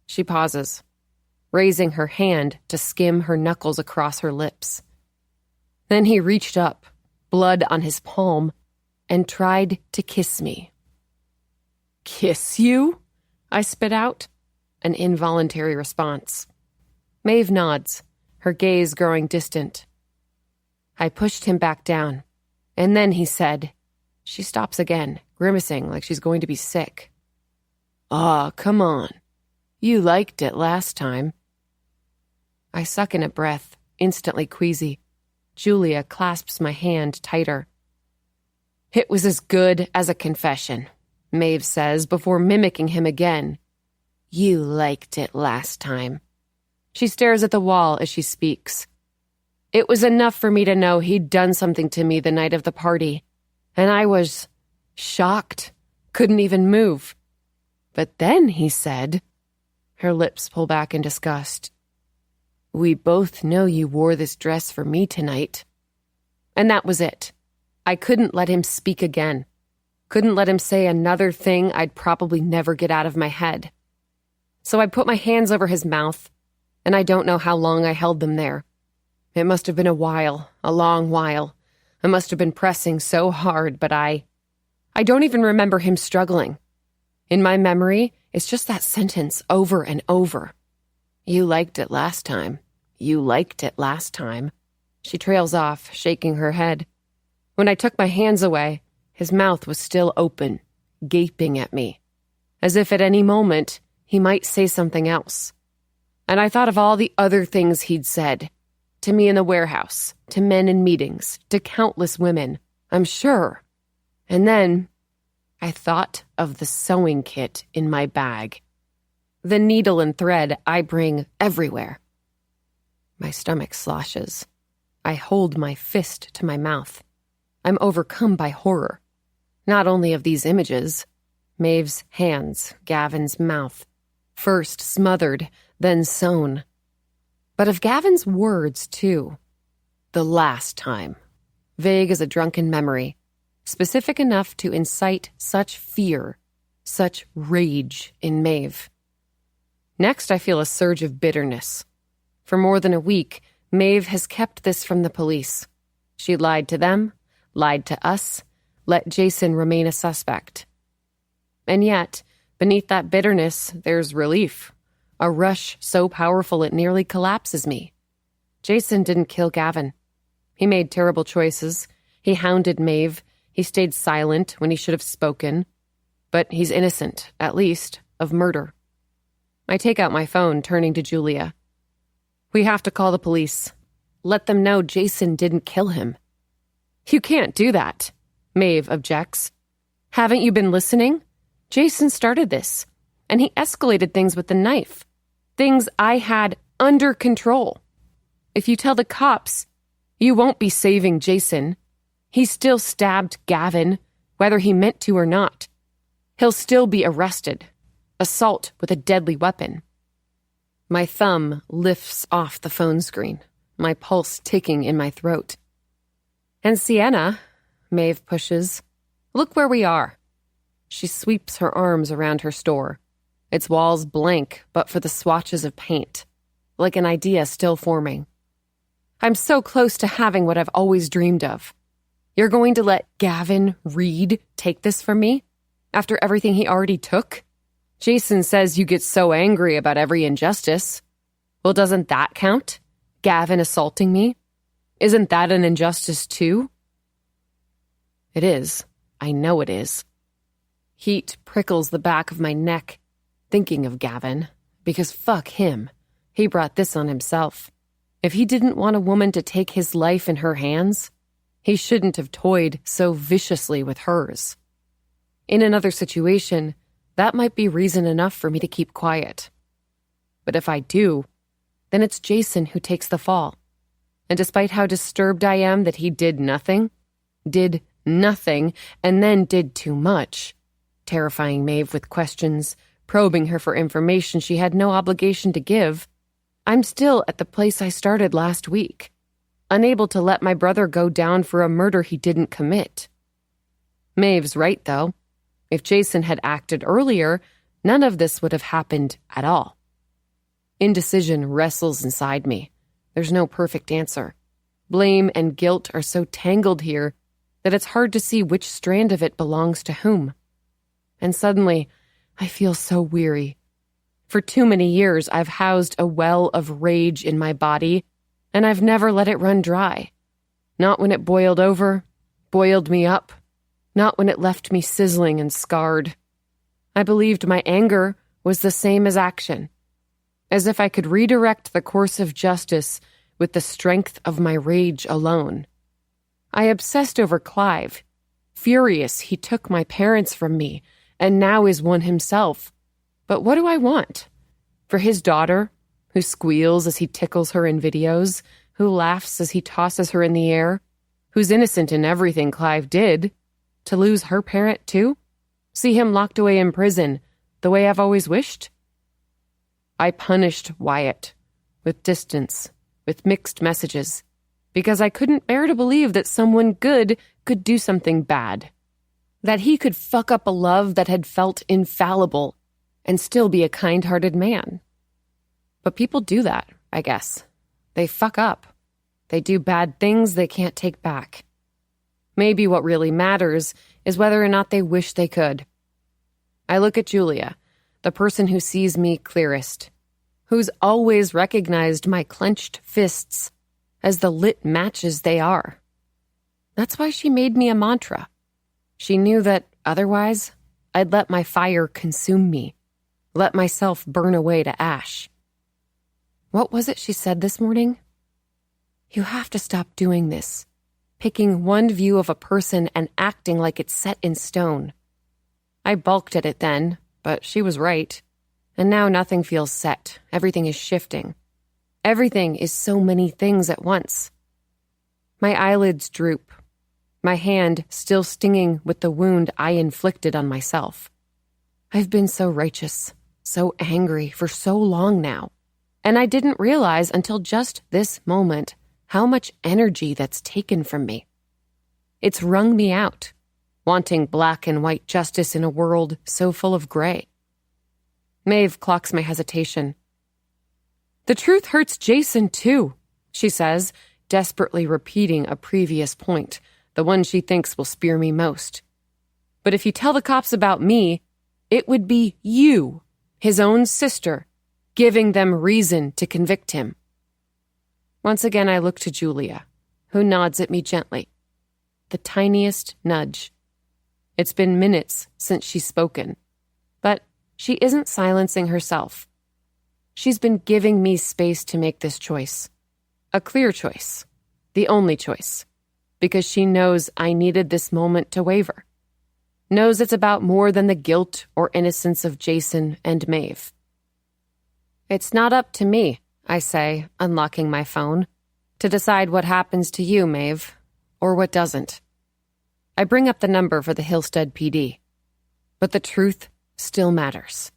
She pauses, raising her hand to skim her knuckles across her lips. Then he reached up, blood on his palm, and tried to kiss me. "Kiss you?" I spit out, an involuntary response. Maeve nods, her gaze growing distant. I pushed him back down, and then he said. She stops again, grimacing like she's going to be sick. "Aw, come on. You liked it last time." I suck in a breath, instantly queasy. Julia clasps my hand tighter. "It was as good as a confession," Maeve says before mimicking him again. "You liked it last time." She stares at the wall as she speaks. It was enough for me to know he'd done something to me the night of the party, and I was shocked, couldn't even move. But then he said, her lips pull back in disgust, "We both know you wore this dress for me tonight." And that was it. I couldn't let him speak again. Couldn't let him say another thing I'd probably never get out of my head. So I put my hands over his mouth, and I don't know how long I held them there. It must have been a while, a long while. I must have been pressing so hard, but I don't even remember him struggling. In my memory, it's just that sentence over and over. "You liked it last time. You liked it last time." She trails off, shaking her head. When I took my hands away, his mouth was still open, gaping at me, as if at any moment he might say something else. And I thought of all the other things he'd said, to me in the warehouse, to men in meetings, to countless women, I'm sure. And then I thought of the sewing kit in my bag. The needle and thread I bring everywhere. My stomach sloshes. I hold my fist to my mouth. I'm overcome by horror. Not only of these images, Maeve's hands, Gavin's mouth, first smothered, then sewn, but of Gavin's words, too. The last time. Vague as a drunken memory, specific enough to incite such fear, such rage in Maeve. Next, I feel a surge of bitterness. For more than a week, Maeve has kept this from the police. She lied to them, lied to us, let Jason remain a suspect. And yet, beneath that bitterness, there's relief. A rush so powerful it nearly collapses me. Jason didn't kill Gavin. He made terrible choices. He hounded Maeve. He stayed silent when he should have spoken. But he's innocent, at least, of murder. I take out my phone, turning to Julia. We have to call the police. Let them know Jason didn't kill him. You can't do that, Maeve objects. Haven't you been listening? Jason started this, and he escalated things with the knife. Things I had under control. If you tell the cops, you won't be saving Jason. He still stabbed Gavin, whether he meant to or not. He'll still be arrested. Assault with a deadly weapon. My thumb lifts off the phone screen, my pulse ticking in my throat. And Sienna, Maeve pushes, look where we are. She sweeps her arms around her store, its walls blank but for the swatches of paint, like an idea still forming. I'm so close to having what I've always dreamed of. You're going to let Gavin Reed take this from me? After everything he already took? Jason says you get so angry about every injustice. Well, doesn't that count? Gavin assaulting me? Isn't that an injustice too? It is. I know it is. Heat prickles the back of my neck, thinking of Gavin, because fuck him. He brought this on himself. If he didn't want a woman to take his life in her hands, he shouldn't have toyed so viciously with hers. In another situation, that might be reason enough for me to keep quiet. But if I do, then it's Jason who takes the fall. And despite how disturbed I am that he did nothing, and then did too much, terrifying Maeve with questions, probing her for information she had no obligation to give, I'm still at the place I started last week, unable to let my brother go down for a murder he didn't commit. Maeve's right, though. If Jason had acted earlier, none of this would have happened at all. Indecision wrestles inside me. There's no perfect answer. Blame and guilt are so tangled here that it's hard to see which strand of it belongs to whom. And suddenly, I feel so weary. For too many years, I've housed a well of rage in my body, and I've never let it run dry. Not when it boiled over, boiled me up. Not when it left me sizzling and scarred. I believed my anger was the same as action, as if I could redirect the course of justice with the strength of my rage alone. I obsessed over Clive, furious he took my parents from me and now is one himself. But what do I want? For his daughter, who squeals as he tickles her in videos, who laughs as he tosses her in the air, who's innocent in everything Clive did, to lose her parent too? See him locked away in prison, the way I've always wished? I punished Wyatt, with distance, with mixed messages, because I couldn't bear to believe that someone good could do something bad. That he could fuck up a love that had felt infallible and still be a kind-hearted man. But people do that, I guess. They fuck up. They do bad things they can't take back. Maybe what really matters is whether or not they wish they could. I look at Julia, the person who sees me clearest, who's always recognized my clenched fists as the lit matches they are. That's why she made me a mantra. She knew that, otherwise, I'd let my fire consume me, let myself burn away to ash. What was it she said this morning? You have to stop doing this. picking one view of a person and acting like it's set in stone. I balked at it then, but she was right. And now nothing feels set. Everything is shifting. Everything is so many things at once. My eyelids droop, my hand still stinging with the wound I inflicted on myself. I've been so righteous, so angry for so long now, and I didn't realize until just this moment how much energy that's taken from me. It's wrung me out, wanting black and white justice in a world so full of gray. Maeve clocks my hesitation. "The truth hurts Jason, too," she says, desperately repeating a previous point, the one she thinks will spear me most. "But if you tell the cops about me, it would be you, his own sister, giving them reason to convict him." Once again, I look to Julia, who nods at me gently. The tiniest nudge. It's been minutes since she's spoken, but she isn't silencing herself. She's been giving me space to make this choice. A clear choice. The only choice. Because she knows I needed this moment to waver. Knows it's about more than the guilt or innocence of Jason and Maeve. "It's not up to me," I say, unlocking my phone, "to decide what happens to you, Maeve, or what doesn't." I bring up the number for the Hillstead PD. But the truth still matters.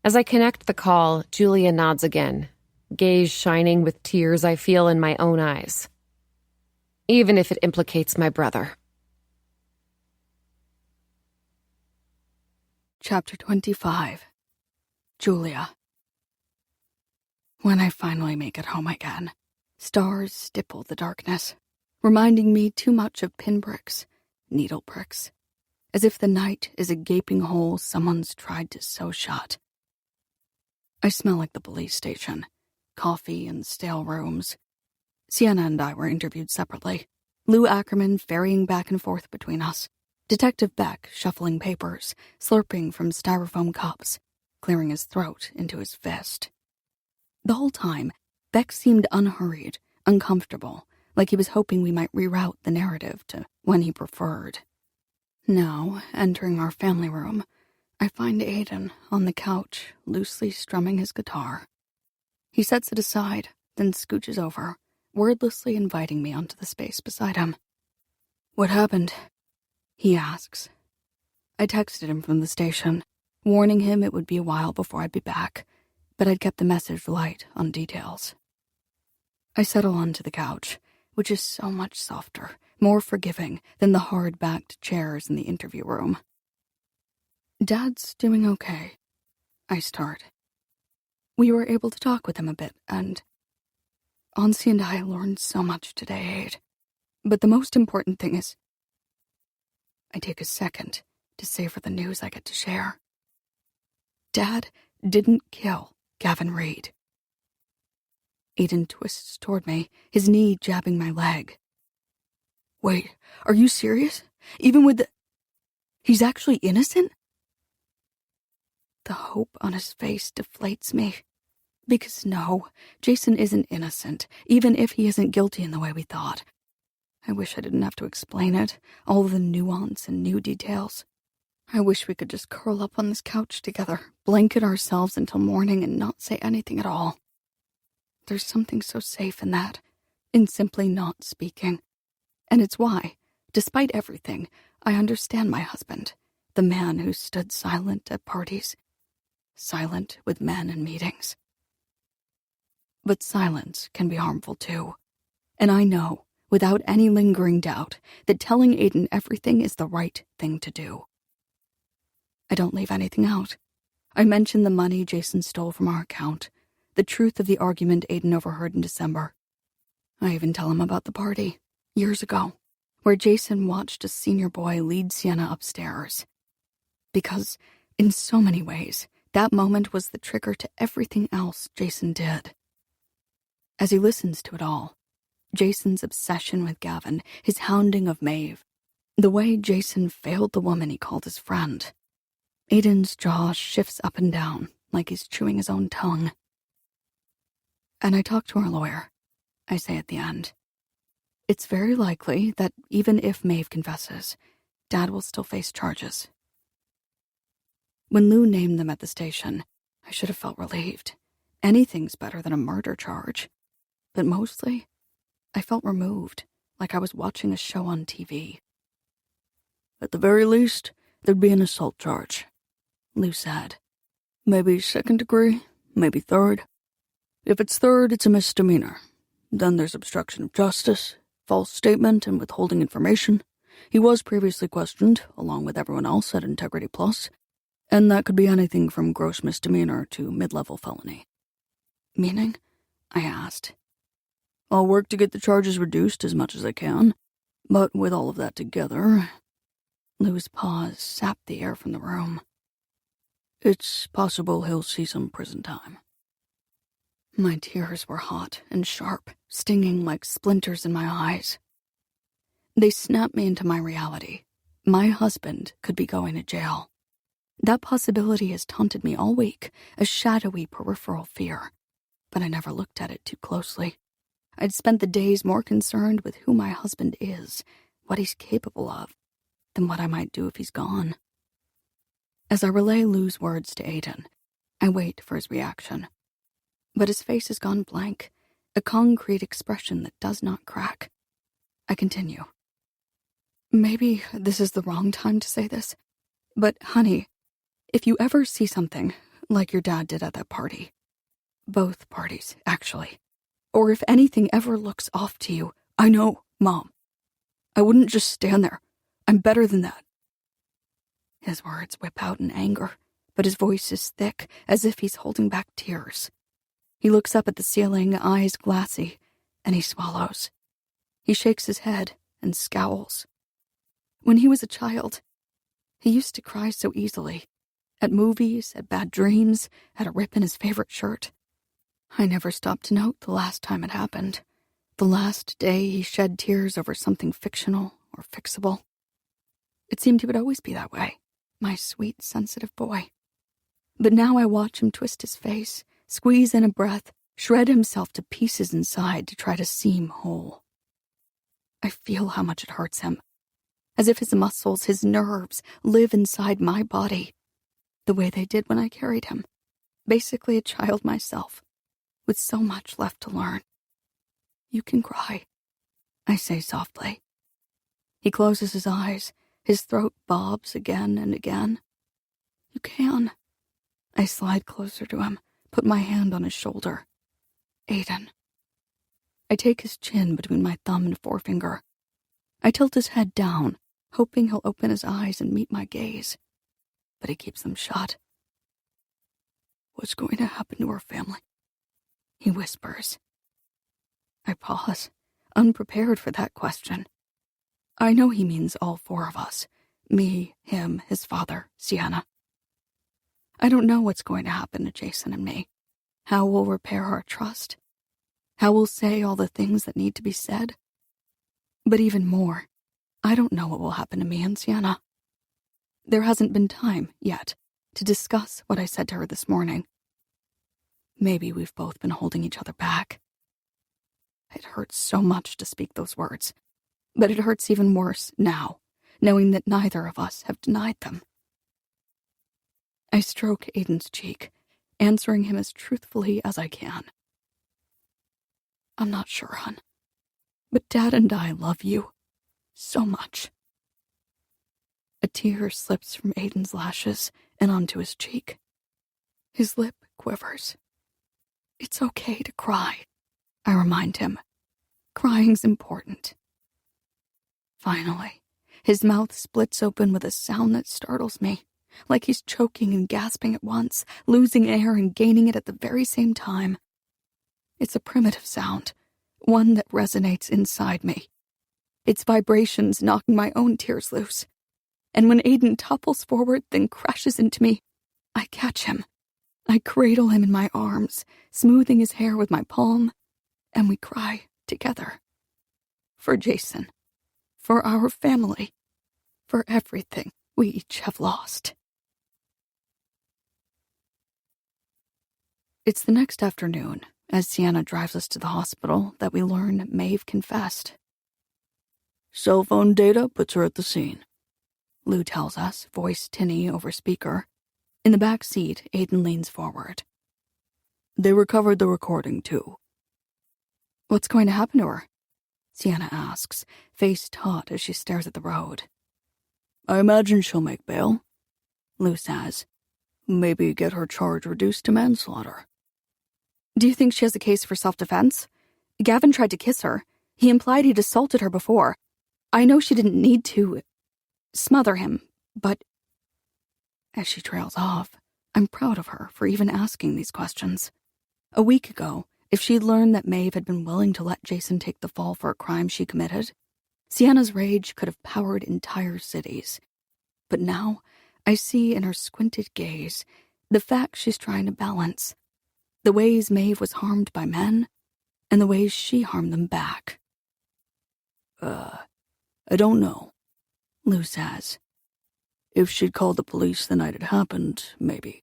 As I connect the call, Julia nods again, gaze shining with tears I feel in my own eyes. Even if it implicates my brother. Chapter 25. Julia. When I finally make it home again, stars stipple the darkness, reminding me too much of pinpricks, needle pricks, as if the night is a gaping hole someone's tried to sew shut. I smell like the police station, coffee and stale rooms. Sienna and I were interviewed separately, Lou Ackerman ferrying back and forth between us, Detective Beck shuffling papers, slurping from styrofoam cups, clearing his throat into his fist. The whole time, Beck seemed unhurried, uncomfortable, like he was hoping we might reroute the narrative to when he preferred. Now, entering our family room, I find Aiden on the couch, loosely strumming his guitar. He sets it aside, then scooches over, wordlessly inviting me onto the space beside him. "What happened?" he asks. I texted him from the station, warning him it would be a while before I'd be back, but I'd kept the message light on details. I settle onto the couch, which is so much softer, more forgiving than the hard-backed chairs in the interview room. "Dad's doing okay," I start. "We were able to talk with him a bit, and Ansi and I learned so much today, Aid. But the most important thing is..." I take a second to savor the news I get to share. Dad didn't kill Gavin Reed. Aiden twists toward me, his knee jabbing my leg. "Wait, are you serious? Even with the... He's actually innocent?" The hope on his face deflates me. Because no, Jason isn't innocent, even if he isn't guilty in the way we thought. I wish I didn't have to explain it, all the nuance and new details. I wish we could just curl up on this couch together, blanket ourselves until morning and not say anything at all. There's something so safe in that, in simply not speaking. And it's why, despite everything, I understand my husband, the man who stood silent at parties, silent with men in meetings. But silence can be harmful too. And I know, without any lingering doubt, that telling Aiden everything is the right thing to do. I don't leave anything out. I mention the money Jason stole from our account, the truth of the argument Aiden overheard in December. I even tell him about the party, years ago, where Jason watched a senior boy lead Sienna upstairs. Because, in so many ways, that moment was the trigger to everything else Jason did. As he listens to it all, Jason's obsession with Gavin, his hounding of Maeve, the way Jason failed the woman he called his friend, Aiden's jaw shifts up and down like he's chewing his own tongue. "And I talked to our lawyer," I say at the end. It's very likely that even if Maeve confesses, Dad will still face charges. When Lou named them at the station, I should have felt relieved. Anything's better than a murder charge. But mostly, I felt removed, like I was watching a show on TV. At the very least, there'd be an assault charge, Lou said. Maybe 2nd degree, maybe 3rd. If it's 3rd, it's a misdemeanor. Then there's obstruction of justice, false statement, and withholding information. He was previously questioned, along with everyone else at Integrity Plus, and that could be anything from gross misdemeanor to mid-level felony. Meaning? I asked. I'll work to get the charges reduced as much as I can, but with all of that together... Lou's pause sapped the air from the room. It's possible he'll see some prison time. My tears were hot and sharp, stinging like splinters in my eyes. They snapped me into my reality. My husband could be going to jail. That possibility has taunted me all week, a shadowy peripheral fear. But I never looked at it too closely. I'd spent the days more concerned with who my husband is, what he's capable of, than what I might do if he's gone. As I relay Lou's words to Aiden, I wait for his reaction. But his face has gone blank, a concrete expression that does not crack. I continue. Maybe this is the wrong time to say this, but honey, if you ever see something like your dad did at that party, both parties, actually, or if anything ever looks off to you, I know, Mom. I wouldn't just stand there. I'm better than that. His words whip out in anger, but his voice is thick, as if he's holding back tears. He looks up at the ceiling, eyes glassy, and he swallows. He shakes his head and scowls. When he was a child, he used to cry so easily. At movies, at bad dreams, at a rip in his favorite shirt. I never stopped to note the last time it happened. The last day he shed tears over something fictional or fixable. It seemed he would always be that way, my sweet, sensitive boy. But now I watch him twist his face, squeeze in a breath, shred himself to pieces inside to try to seem whole. I feel how much it hurts him, as if his muscles, his nerves, live inside my body, the way they did when I carried him, basically a child myself, with so much left to learn. You can cry, I say softly. He closes his eyes, his throat bobs again and again. You can. I slide closer to him, put my hand on his shoulder. Aiden. I take his chin between my thumb and forefinger. I tilt his head down, hoping he'll open his eyes and meet my gaze. But he keeps them shut. What's going to happen to our family? He whispers. I pause, unprepared for that question. I know he means all four of us. Me, him, his father, Sienna. I don't know what's going to happen to Jason and me. How we'll repair our trust. How we'll say all the things that need to be said. But even more, I don't know what will happen to me and Sienna. There hasn't been time, yet, to discuss what I said to her this morning. Maybe we've both been holding each other back. It hurts so much to speak those words, but it hurts even worse now, knowing that neither of us have denied them. I stroke Aiden's cheek, answering him as truthfully as I can. I'm not sure, hon, but Dad and I love you so much. A tear slips from Aiden's lashes and onto his cheek. His lip quivers. It's okay to cry, I remind him. Crying's important. Finally, his mouth splits open with a sound that startles me, like he's choking and gasping at once, losing air and gaining it at the very same time. It's a primitive sound, one that resonates inside me. Its vibrations knocking my own tears loose. And when Aiden topples forward, then crashes into me, I catch him. I cradle him in my arms, smoothing his hair with my palm, and we cry together. For Jason. For our family. For everything we each have lost. It's the next afternoon, as Sienna drives us to the hospital, that we learn Maeve confessed. Cell phone data puts her at the scene, Lou tells us, voice tinny over speaker. In the back seat, Aiden leans forward. They recovered the recording, too. What's going to happen to her? Sienna asks, face taut as she stares at the road. I imagine she'll make bail, Lou says. Maybe get her charge reduced to manslaughter. Do you think she has a case for self-defense? Gavin tried to kiss her. He implied he'd assaulted her before. I know she didn't need to smother him, but... As she trails off, I'm proud of her for even asking these questions. A week ago, if she'd learned that Maeve had been willing to let Jason take the fall for a crime she committed, Sienna's rage could have powered entire cities. But now, I see in her squinted gaze the fact she's trying to balance. The ways Maeve was harmed by men, and the ways she harmed them back. I don't know, Lou says. If she'd called the police the night it happened, maybe.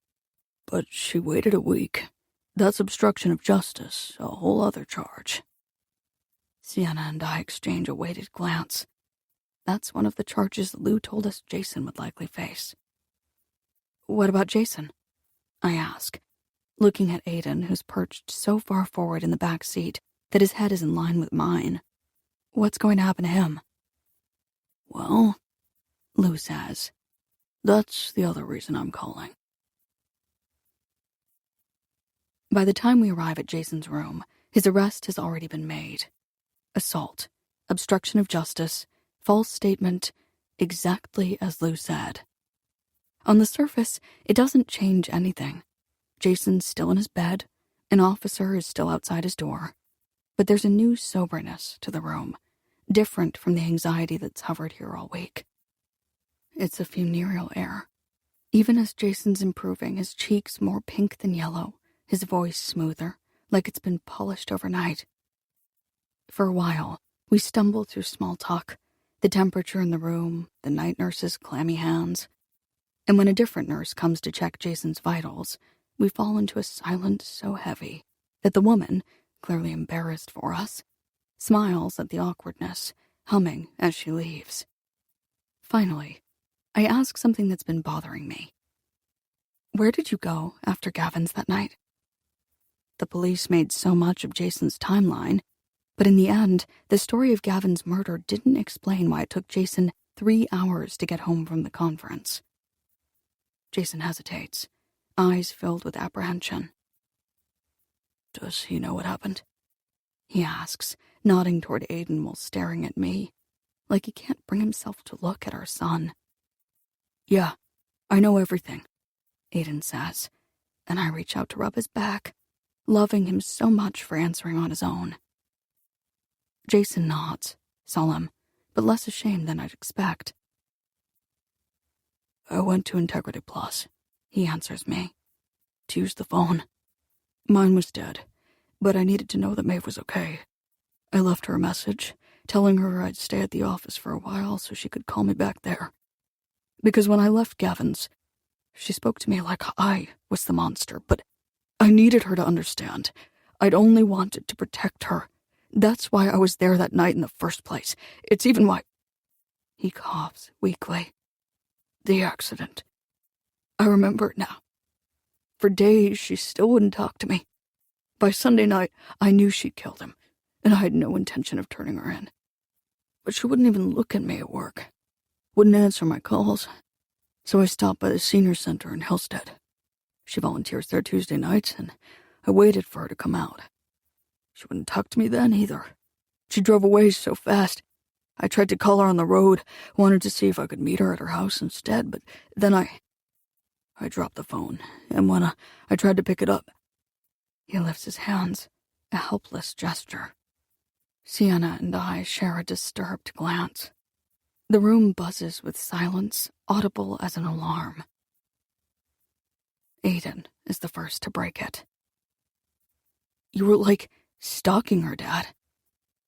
But she waited a week. That's obstruction of justice, a whole other charge. Sienna and I exchange a weighted glance. That's one of the charges Lou told us Jason would likely face. What about Jason? I ask, looking at Aiden, who's perched so far forward in the back seat that his head is in line with mine. What's going to happen to him? Well, Lou says, that's the other reason I'm calling. By the time we arrive at Jason's room, his arrest has already been made. Assault, obstruction of justice, false statement, exactly as Lou said. On the surface, it doesn't change anything. Jason's still in his bed, an officer is still outside his door. But there's a new soberness to the room, different from the anxiety that's hovered here all week. It's a funereal air. Even as Jason's improving, his cheeks more pink than yellow, his voice smoother, like it's been polished overnight. For a while, we stumble through small talk, the temperature in the room, the night nurse's clammy hands. And when a different nurse comes to check Jason's vitals, we fall into a silence so heavy that the woman, clearly embarrassed for us, smiles at the awkwardness, humming as she leaves. Finally, I ask something that's been bothering me. Where did you go after Gavin's that night? The police made so much of Jason's timeline, but in the end, the story of Gavin's murder didn't explain why it took Jason 3 hours to get home from the conference. Jason hesitates, eyes filled with apprehension. Does he know what happened? He asks, nodding toward Aiden while staring at me, like he can't bring himself to look at our son. Yeah, I know everything, Aiden says, and I reach out to rub his back, loving him so much for answering on his own. Jason nods, solemn, but less ashamed than I'd expect. I went to Integrity Plus, he answers me, to use the phone. Mine was dead, but I needed to know that Maeve was okay. I left her a message, telling her I'd stay at the office for a while so she could call me back there. Because when I left Gavin's, she spoke to me like I was the monster, but I needed her to understand. I'd only wanted to protect her. That's why I was there that night in the first place. It's even why... He coughs weakly. The accident. I remember it now. For days, she still wouldn't talk to me. By Sunday night, I knew she'd killed him, and I had no intention of turning her in. But she wouldn't even look at me at work. Wouldn't answer my calls. So I stopped by the senior center in Hillstead. She volunteers there Tuesday nights, and I waited for her to come out. She wouldn't talk to me then either. She drove away so fast. I tried to call her on the road, wanted to see if I could meet her at her house instead, but then I dropped the phone, and when I tried to pick it up... He lifts his hands, a helpless gesture. Sienna and I share a disturbed glance. The room buzzes with silence, audible as an alarm. Aiden is the first to break it. You were, stalking her, Dad.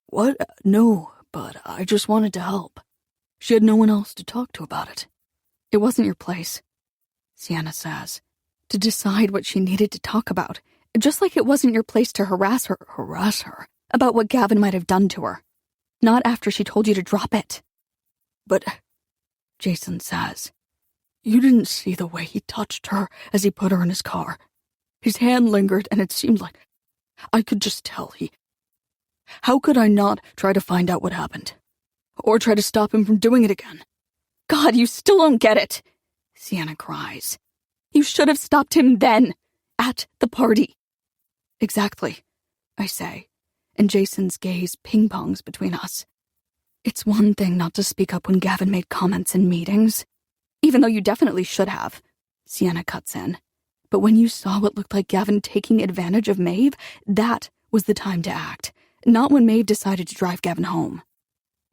What? No, but I just wanted to help. She had no one else to talk to about it. It wasn't your place, Sienna says, to decide what she needed to talk about, just like it wasn't your place to harass her about what Gavin might have done to her. Not after she told you to drop it. But, Jason says, you didn't see the way he touched her as he put her in his car. His hand lingered, and it seemed like I could just tell How could I not try to find out what happened? Or try to stop him from doing it again? God, you still don't get it, Sienna cries. You should have stopped him then, at the party. Exactly, I say, and Jason's gaze ping-pongs between us. It's one thing not to speak up when Gavin made comments in meetings, even though you definitely should have, Sienna cuts in. But when you saw what looked like Gavin taking advantage of Maeve, that was the time to act, not when Maeve decided to drive Gavin home.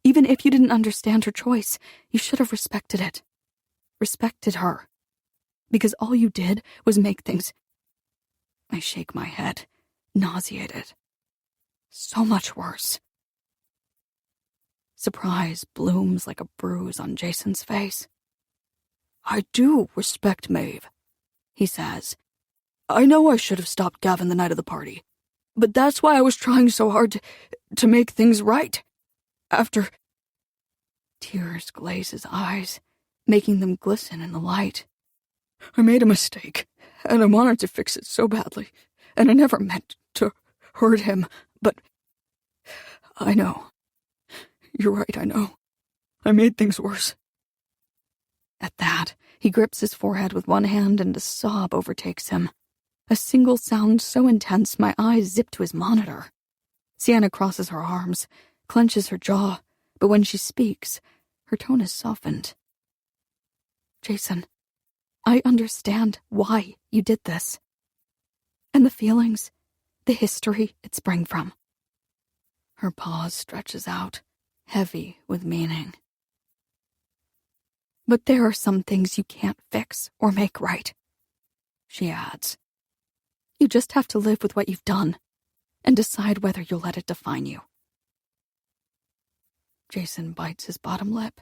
Even if you didn't understand her choice, you should have respected it. Respected her. Because all you did was make things... I shake my head, nauseated. So much worse. Surprise blooms like a bruise on Jason's face. I do respect Maeve, he says. I know I should have stopped Gavin the night of the party, but that's why I was trying so hard to make things right. After... Tears glaze his eyes, making them glisten in the light. I made a mistake, and I wanted to fix it so badly, and I never meant to hurt him, but... I know. You're right, I know. I made things worse. At that, he grips his forehead with one hand and a sob overtakes him. A single sound so intense my eyes zip to his monitor. Sienna crosses her arms, clenches her jaw, but when she speaks, her tone is softened. Jason, I understand why you did this. And the feelings, the history it sprang from. Her pause stretches out, heavy with meaning. But there are some things you can't fix or make right, she adds. You just have to live with what you've done and decide whether you'll let it define you. Jason bites his bottom lip,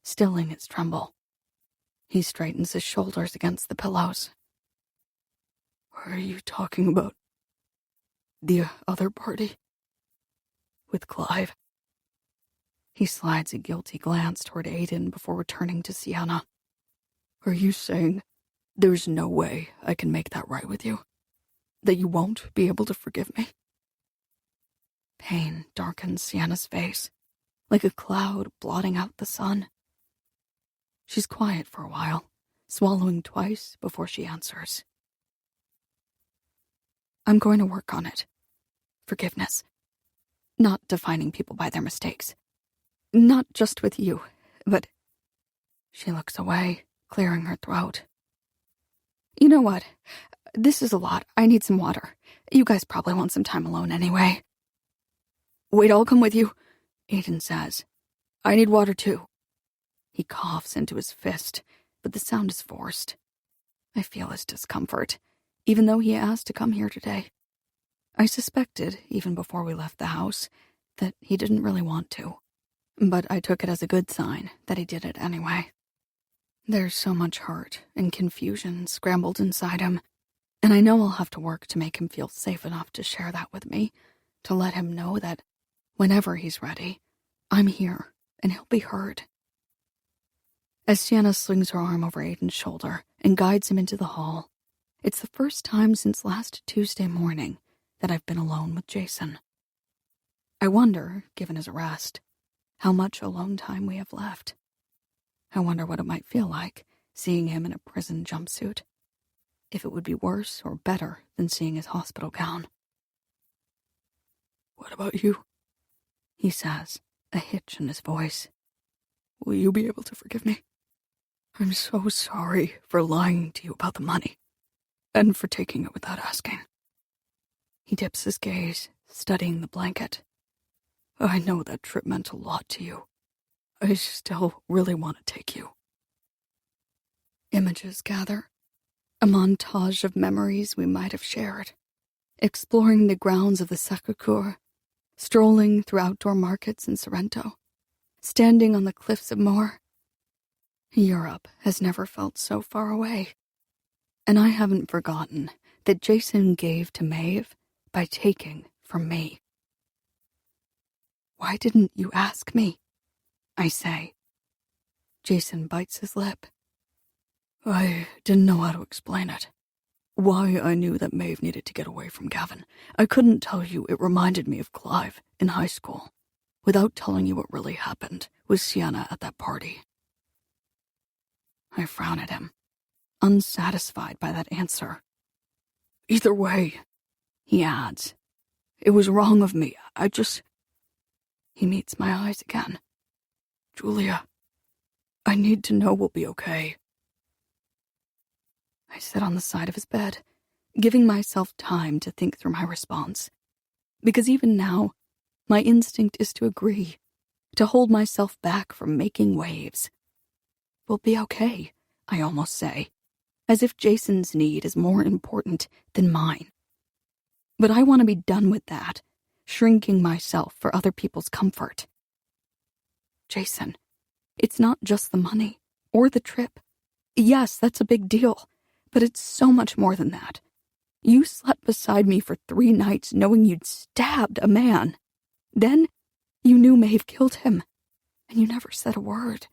stilling its tremble. He straightens his shoulders against the pillows. Are you talking about the other party? With Clive? He slides a guilty glance toward Aiden before returning to Sienna. Are you saying there's no way I can make that right with you? That you won't be able to forgive me? Pain darkens Sienna's face, like a cloud blotting out the sun. She's quiet for a while, swallowing twice before she answers. I'm going to work on it. Forgiveness. Not defining people by their mistakes. Not just with you, but... She looks away, clearing her throat. You know what? This is a lot. I need some water. You guys probably want some time alone anyway. Wait, I'll come with you, Aiden says. I need water too. He coughs into his fist, but the sound is forced. I feel his discomfort, even though he asked to come here today. I suspected, even before we left the house, that he didn't really want to. But I took it as a good sign that he did it anyway. There's so much hurt and confusion scrambled inside him, and I know I'll have to work to make him feel safe enough to share that with me, to let him know that whenever he's ready, I'm here and he'll be heard. As Sienna slings her arm over Aiden's shoulder and guides him into the hall, it's the first time since last Tuesday morning that I've been alone with Jason. I wonder, given his arrest, how much alone time we have left. I wonder what it might feel like, seeing him in a prison jumpsuit. If it would be worse or better than seeing his hospital gown. What about you? He says, a hitch in his voice. Will you be able to forgive me? I'm so sorry for lying to you about the money, and for taking it without asking. He dips his gaze, studying the blanket. I know that trip meant a lot to you. I still really want to take you. Images gather, a montage of memories we might have shared, exploring the grounds of the Sacré-Cœur, strolling through outdoor markets in Sorrento, standing on the cliffs of Moher. Europe has never felt so far away, and I haven't forgotten that Jason gave to Maeve by taking from me. Why didn't you ask me? I say. Jason bites his lip. I didn't know how to explain it. Why I knew that Maeve needed to get away from Gavin. I couldn't tell you it reminded me of Clive in high school, without telling you what really happened with Sienna at that party. I frown at him, unsatisfied by that answer. Either way, he adds, it was wrong of me. He meets my eyes again. Julia, I need to know we'll be okay. I sit on the side of his bed, giving myself time to think through my response. Because even now, my instinct is to agree, to hold myself back from making waves. We'll be okay, I almost say, as if Jason's need is more important than mine. But I want to be done with that, shrinking myself for other people's comfort. Jason, it's not just the money or the trip. Yes, that's a big deal, but it's so much more than that. You slept beside me for 3 nights knowing you'd stabbed a man. Then you knew Maeve killed him, and you never said a word.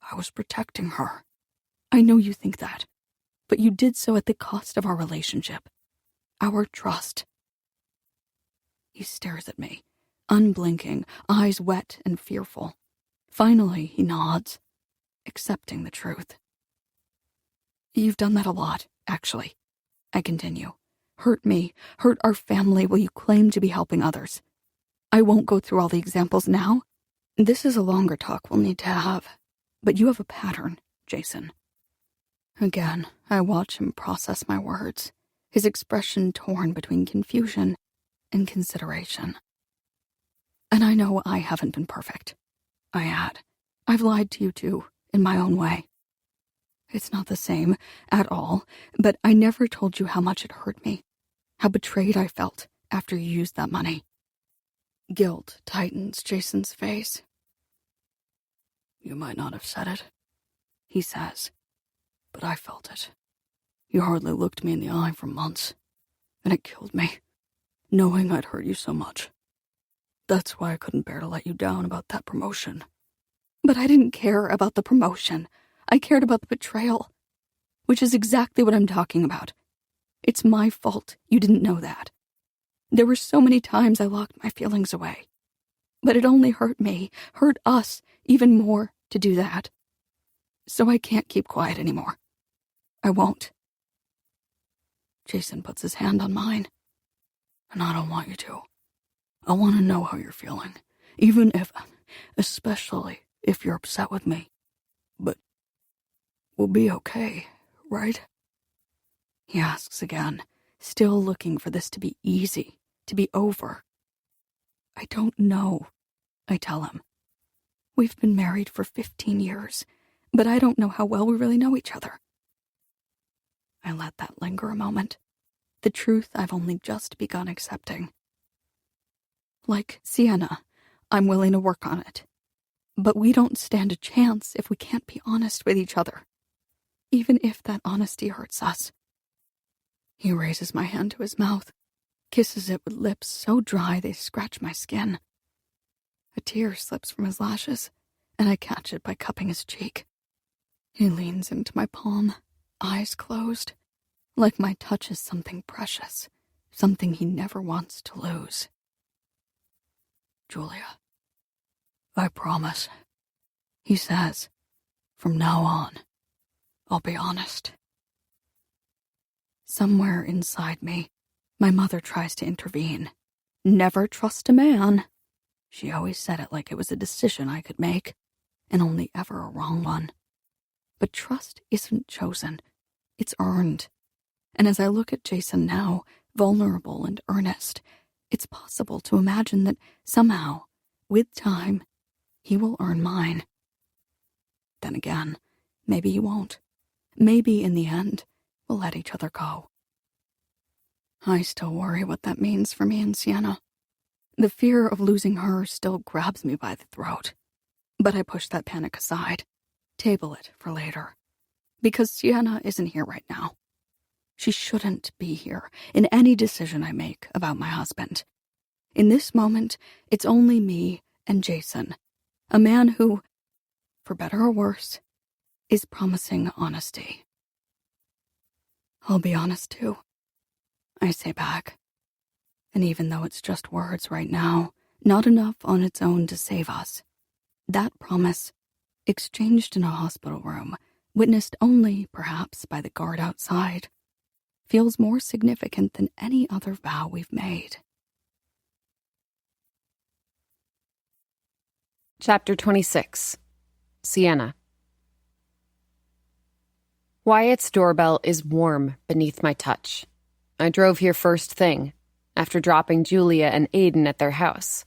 I was protecting her. I know you think that, but you did so at the cost of our relationship, our trust. He stares at me, unblinking, eyes wet and fearful. Finally, he nods, accepting the truth. You've done that a lot, actually. I continue. Hurt me, hurt our family while you claim to be helping others. I won't go through all the examples now. This is a longer talk we'll need to have. But you have a pattern, Jason. Again, I watch him process my words, his expression torn between confusion and consideration. And I know I haven't been perfect. I add, I've lied to you too, in my own way. It's not the same at all, but I never told you how much it hurt me, how betrayed I felt after you used that money. Guilt tightens Jason's face. You might not have said it, he says, but I felt it. You hardly looked me in the eye for months, and it killed me, knowing I'd hurt you so much. That's why I couldn't bear to let you down about that promotion. But I didn't care about the promotion. I cared about the betrayal, which is exactly what I'm talking about. It's my fault you didn't know that. There were so many times I locked my feelings away. But it only hurt me, hurt us even more to do that. So I can't keep quiet anymore. I won't. Jason puts his hand on mine. And I don't want you to. I want to know how you're feeling, especially if you're upset with me. But we'll be okay, right? He asks again, still looking for this to be easy, to be over. I don't know, I tell him. We've been married for 15 years, but I don't know how well we really know each other. I let that linger a moment, the truth I've only just begun accepting. Like Sienna, I'm willing to work on it. But we don't stand a chance if we can't be honest with each other, even if that honesty hurts us. He raises my hand to his mouth, kisses it with lips so dry they scratch my skin. A tear slips from his lashes, and I catch it by cupping his cheek. He leans into my palm, eyes closed, like my touch is something precious, something he never wants to lose. Julia, I promise, he says, from now on, I'll be honest. Somewhere inside me, my mother tries to intervene. Never trust a man. She always said it like it was a decision I could make, and only ever a wrong one. But trust isn't chosen, it's earned. And as I look at Jason now, vulnerable and earnest, it's possible to imagine that somehow, with time, he will earn mine. Then again, maybe he won't. Maybe in the end, we'll let each other go. I still worry what that means for me and Sienna. The fear of losing her still grabs me by the throat. But I push that panic aside, table it for later. Because Sienna isn't here right now. She shouldn't be here in any decision I make about my husband. In this moment, it's only me and Jason, a man who, for better or worse, is promising honesty. I'll be honest too, I say back. And even though it's just words right now, not enough on its own to save us, that promise, exchanged in a hospital room, witnessed only, perhaps, by the guard outside, feels more significant than any other vow we've made. Chapter 26. Sienna. Wyatt's doorbell is warm beneath my touch. I drove here first thing, after dropping Julia and Aiden at their house.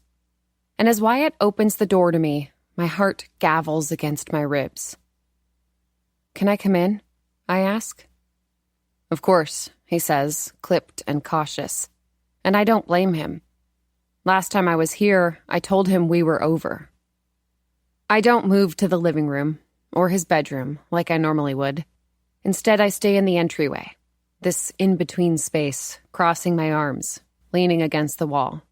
And as Wyatt opens the door to me, my heart gavels against my ribs. "Can I come in?" I ask. "Of course," he says, clipped and cautious. And I don't blame him. Last time I was here, I told him we were over. I don't move to the living room, or his bedroom, like I normally would. Instead, I stay in the entryway, this in-between space, crossing my arms, leaning against the wall.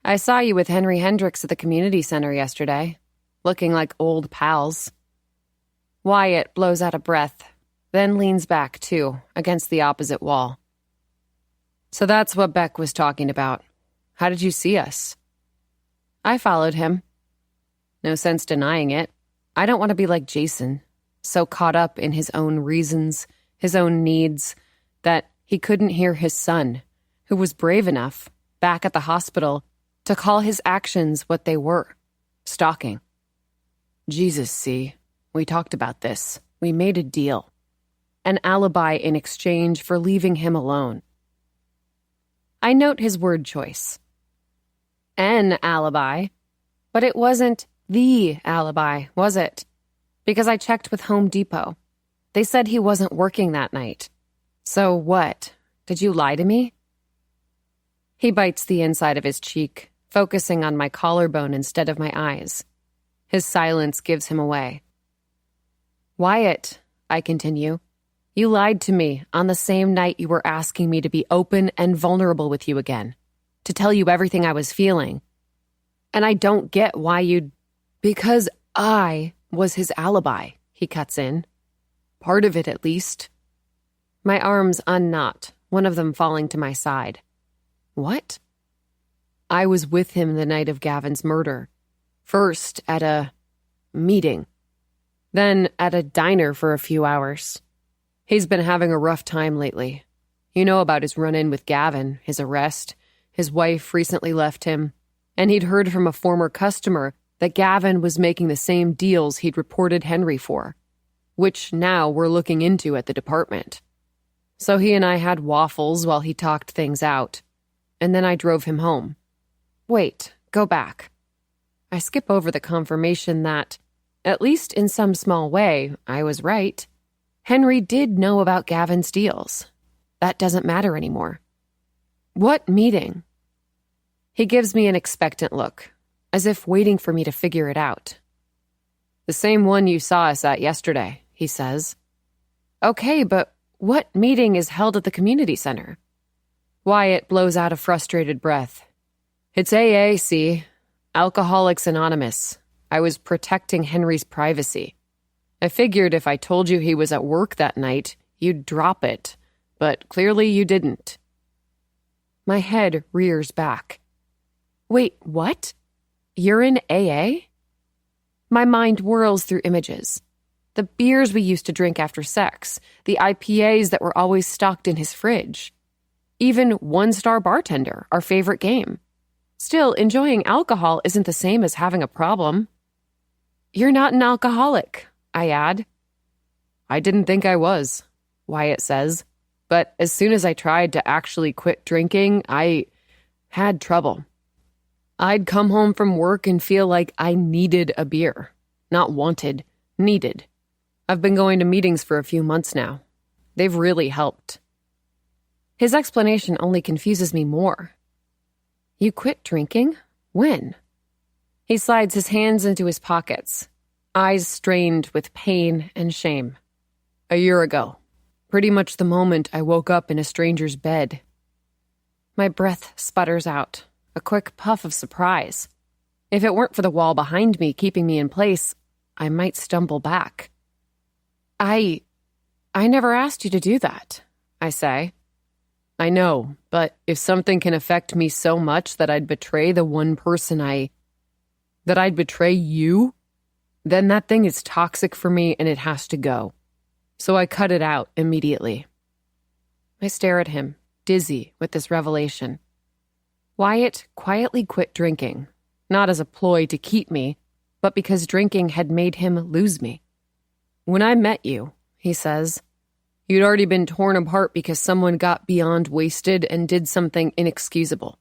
"I saw you with Henry Hendricks at the community center yesterday, looking like old pals." Wyatt blows out a breath, then leans back, too, against the opposite wall. "So that's what Beck was talking about. How did you see us?" I followed him. No sense denying it. I don't want to be like Jason, so caught up in his own reasons, his own needs, that he couldn't hear his son, who was brave enough, back at the hospital, to call his actions what they were, stalking. Jesus, see, we talked about this. We made a deal. An alibi in exchange for leaving him alone. I note his word choice. An alibi, but it wasn't the alibi, was it? Because I checked with Home Depot. They said he wasn't working that night. So what? Did you lie to me? He bites the inside of his cheek, focusing on my collarbone instead of my eyes. His silence gives him away. "Wyatt," I continue, "you lied to me on the same night you were asking me to be open and vulnerable with you again, to tell you everything I was feeling. And I don't get why you'd..." "Because I was his alibi," he cuts in. "Part of it, at least." My arms unknot, one of them falling to my side. "What?" "I was with him the night of Gavin's murder. First at a meeting. Then at a diner for a few hours. He's been having a rough time lately. You know about his run-in with Gavin, his arrest. His wife recently left him, and he'd heard from a former customer that Gavin was making the same deals he'd reported Henry for, which now we're looking into at the department. So he and I had waffles while he talked things out, and then I drove him home. Wait, go back. I skip over the confirmation that, at least in some small way, I was right. Henry did know about Gavin's deals. That doesn't matter anymore. What meeting? He gives me an expectant look, as if waiting for me to figure it out. "The same one you saw us at yesterday," he says. "Okay, but what meeting is held at the community center?" Wyatt blows out a frustrated breath. "It's AA, see? Alcoholics Anonymous. I was protecting Henry's privacy. I figured if I told you he was at work that night, you'd drop it, but clearly you didn't." My head rears back. "Wait, what? You're in AA?" My mind whirls through images. The beers we used to drink after sex, the IPAs that were always stocked in his fridge. Even one-star bartender, our favorite game. Still, enjoying alcohol isn't the same as having a problem. "You're not an alcoholic," I add. "I didn't think I was," Wyatt says. "But as soon as I tried to actually quit drinking, I had trouble. I'd come home from work and feel like I needed a beer. Not wanted, needed. I've been going to meetings for a few months now. They've really helped." His explanation only confuses me more. "You quit drinking? When?" He slides his hands into his pockets, eyes strained with pain and shame. "A year ago. Pretty much the moment I woke up in a stranger's bed." My breath sputters out. a quick puff of surprise. If it weren't for the wall behind me keeping me in place, I might stumble back. I never asked you to do that, I say. I know, but if something can affect me so much that I'd betray the one person that I'd betray you, then that thing is toxic for me and it has to go. So I cut it out immediately. I stare at him, dizzy with this revelation. Wyatt quietly quit drinking, not as a ploy to keep me, but because drinking had made him lose me. When I met you, he says, you'd already been torn apart because someone got beyond wasted and did something inexcusable.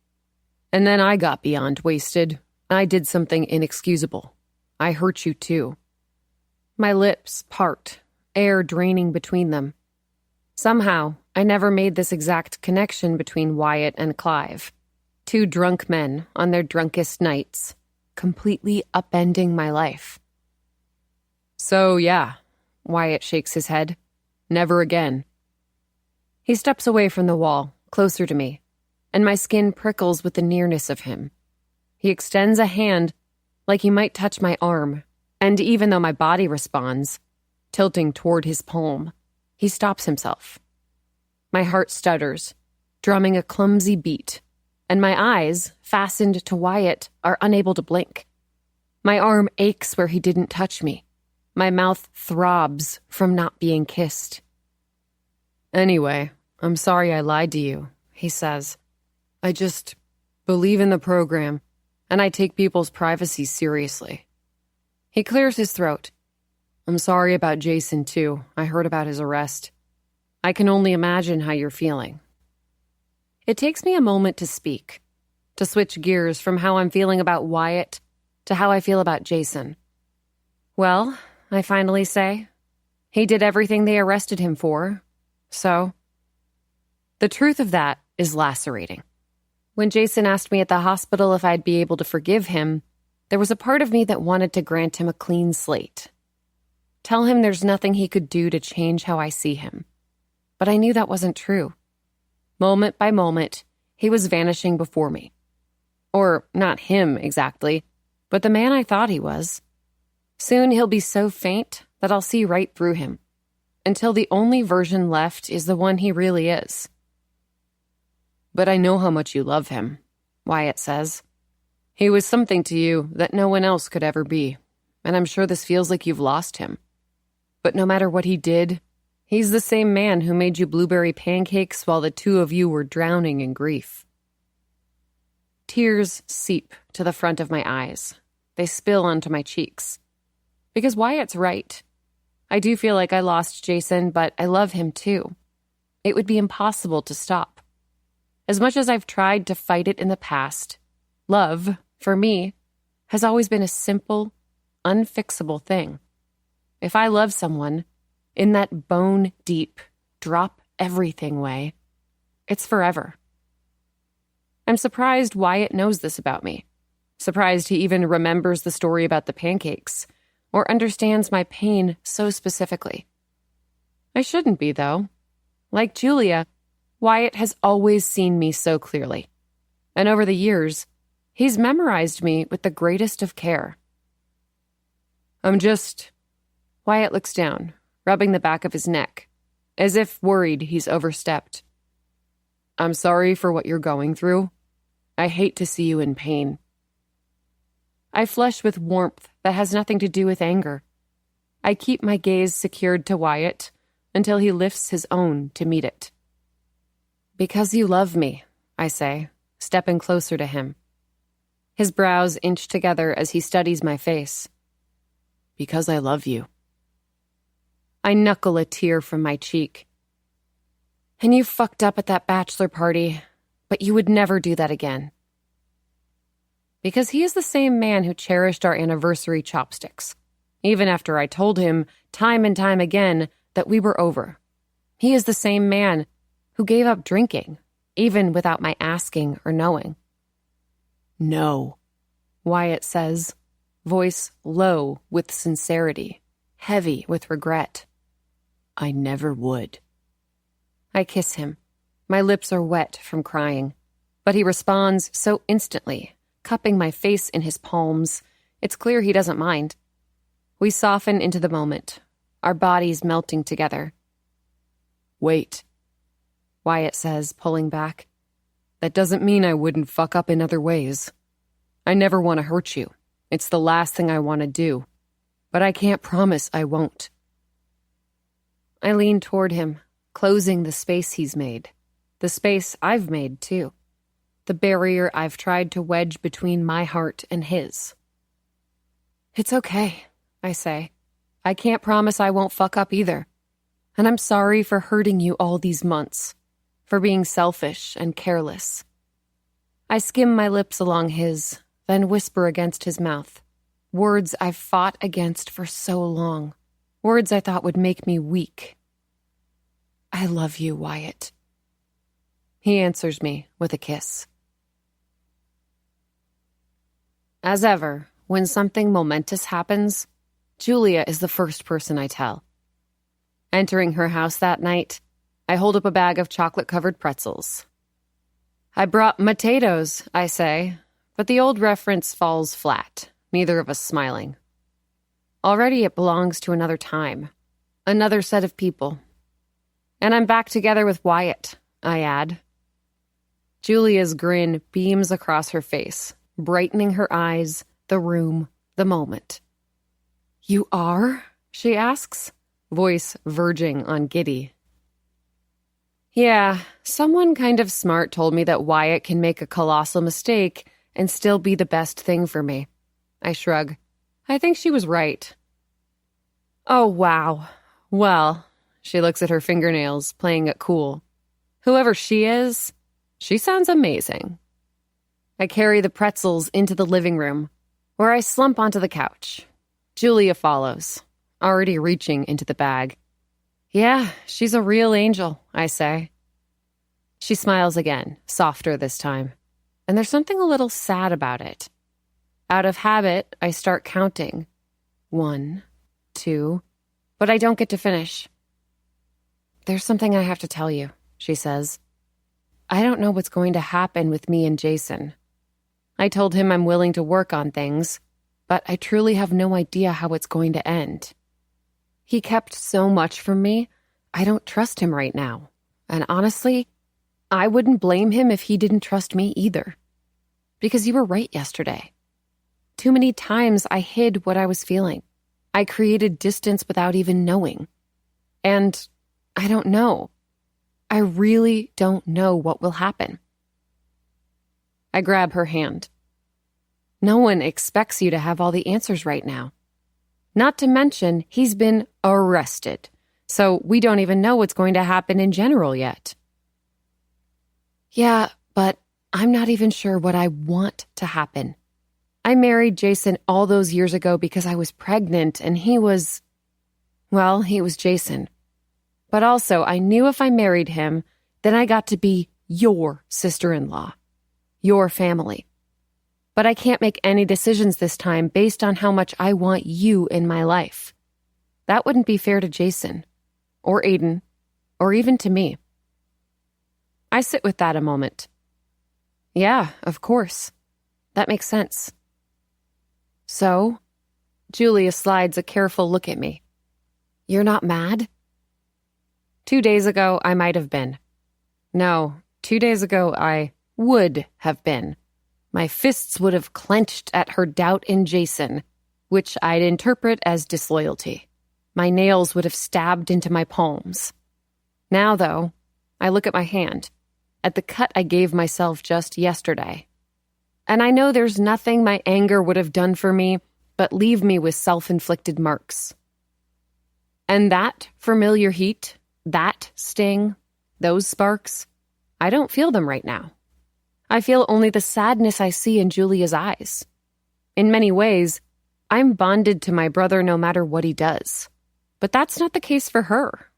And then I got beyond wasted. I did something inexcusable. I hurt you too. My lips part, air draining between them. Somehow, I never made this exact connection between Wyatt and Clive. Two drunk men on their drunkest nights, completely upending my life. So yeah, Wyatt shakes his head. Never again. He steps away from the wall, closer to me, and my skin prickles with the nearness of him. He extends a hand like he might touch my arm, and even though my body responds, tilting toward his palm, he stops himself. My heart stutters, drumming a clumsy beat, and my eyes, fastened to Wyatt, are unable to blink. My arm aches where he didn't touch me. My mouth throbs from not being kissed. Anyway, I'm sorry I lied to you, he says. I just believe in the program, and I take people's privacy seriously. He clears his throat. I'm sorry about Jason, too. I heard about his arrest. I can only imagine how you're feeling. It takes me a moment to speak, to switch gears from how I'm feeling about Wyatt to how I feel about Jason. Well, I finally say, he did everything they arrested him for, so. The truth of that is lacerating. When Jason asked me at the hospital if I'd be able to forgive him, there was a part of me that wanted to grant him a clean slate. Tell him there's nothing he could do to change how I see him. But I knew that wasn't true. Moment by moment, he was vanishing before me. Or not him exactly, but the man I thought he was. Soon he'll be so faint that I'll see right through him, until the only version left is the one he really is. But I know how much you love him, Wyatt says. He was something to you that no one else could ever be, and I'm sure this feels like you've lost him. But no matter what he did, he's the same man who made you blueberry pancakes while the two of you were drowning in grief. Tears seep to the front of my eyes. They spill onto my cheeks. Because Wyatt's right. I do feel like I lost Jason, but I love him too. It would be impossible to stop. As much as I've tried to fight it in the past, love, for me, has always been a simple, unfixable thing. If I love someone, in that bone-deep, drop-everything way, it's forever. I'm surprised Wyatt knows this about me. Surprised he even remembers the story about the pancakes, or understands my pain so specifically. I shouldn't be, though. Like Julia, Wyatt has always seen me so clearly. And over the years, he's memorized me with the greatest of care. Wyatt looks down, rubbing the back of his neck, as if worried he's overstepped. I'm sorry for what you're going through. I hate to see you in pain. I flush with warmth that has nothing to do with anger. I keep my gaze secured to Wyatt until he lifts his own to meet it. Because you love me, I say, stepping closer to him. His brows inch together as he studies my face. Because I love you. I knuckle a tear from my cheek. And you fucked up at that bachelor party, but you would never do that again. Because he is the same man who cherished our anniversary chopsticks, even after I told him time and time again that we were over. He is the same man who gave up drinking, even without my asking or knowing. No, Wyatt says, voice low with sincerity, heavy with regret. I never would. I kiss him. My lips are wet from crying. But he responds so instantly, cupping my face in his palms. It's clear he doesn't mind. We soften into the moment, our bodies melting together. "Wait," Wyatt says, pulling back. "That doesn't mean I wouldn't fuck up in other ways. I never want to hurt you. It's the last thing I want to do. But I can't promise I won't." I lean toward him, closing the space he's made. The space I've made, too. The barrier I've tried to wedge between my heart and his. "It's okay," I say. "I can't promise I won't fuck up either. And I'm sorry for hurting you all these months, for being selfish and careless." I skim my lips along his, then whisper against his mouth. Words I've fought against for so long. Words I thought would make me weak. "I love you, Wyatt." He answers me with a kiss. As ever, when something momentous happens, Julia is the first person I tell. Entering her house that night, I hold up a bag of chocolate-covered pretzels. "I brought potatoes," I say, but the old reference falls flat, neither of us smiling. Already it belongs to another time, another set of people. "And I'm back together with Wyatt," I add. Julia's grin beams across her face, brightening her eyes, the room, the moment. "You are?" she asks, voice verging on giddy. "Yeah, someone kind of smart told me that Wyatt can make a colossal mistake and still be the best thing for me." I shrug. I think she was right. "Oh, wow. Well," she looks at her fingernails, playing it cool. "Whoever she is, she sounds amazing." I carry the pretzels into the living room, where I slump onto the couch. Julia follows, already reaching into the bag. "Yeah, she's a real angel," I say. She smiles again, softer this time, and there's something a little sad about it. Out of habit, I start counting. 1, 2, but I don't get to finish. "There's something I have to tell you," she says. "I don't know what's going to happen with me and Jason. I told him I'm willing to work on things, but I truly have no idea how it's going to end. He kept so much from me, I don't trust him right now. And honestly, I wouldn't blame him if he didn't trust me either. Because you were right yesterday. Too many times I hid what I was feeling. I created distance without even knowing. And I don't know. I really don't know what will happen." I grab her hand. "No one expects you to have all the answers right now. Not to mention, he's been arrested, so we don't even know what's going to happen in general yet." "Yeah, but I'm not even sure what I want to happen. I married Jason all those years ago because I was pregnant, and he was Jason. But also, I knew if I married him, then I got to be your sister-in-law, your family. But I can't make any decisions this time based on how much I want you in my life. That wouldn't be fair to Jason, or Aiden, or even to me." I sit with that a moment. "Yeah, of course. That makes sense." "So?" Julia slides a careful look at me. "You're not mad?" 2 days ago, I might have been. No, 2 days ago, I would have been. My fists would have clenched at her doubt in Jason, which I'd interpret as disloyalty. My nails would have stabbed into my palms. Now, though, I look at my hand, at the cut I gave myself just yesterday. And I know there's nothing my anger would have done for me but leave me with self-inflicted marks. And that familiar heat, that sting, those sparks, I don't feel them right now. I feel only the sadness I see in Julia's eyes. In many ways, I'm bonded to my brother no matter what he does. But that's not the case for her.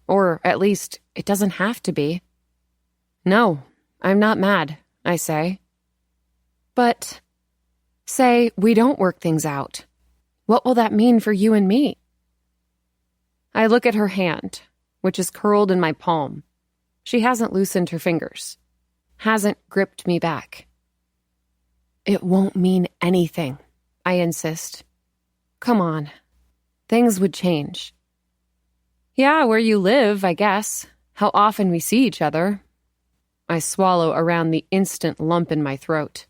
Or at least, it doesn't have to be. "No, I'm not mad," I say. "But, say we don't work things out. What will that mean for you and me?" I look at her hand, which is curled in my palm. She hasn't loosened her fingers. hasn't gripped me back. It won't mean anything, I insist. Come on. Things would change. Yeah, where you live, I guess. How often we see each other. I swallow around the instant lump in my throat.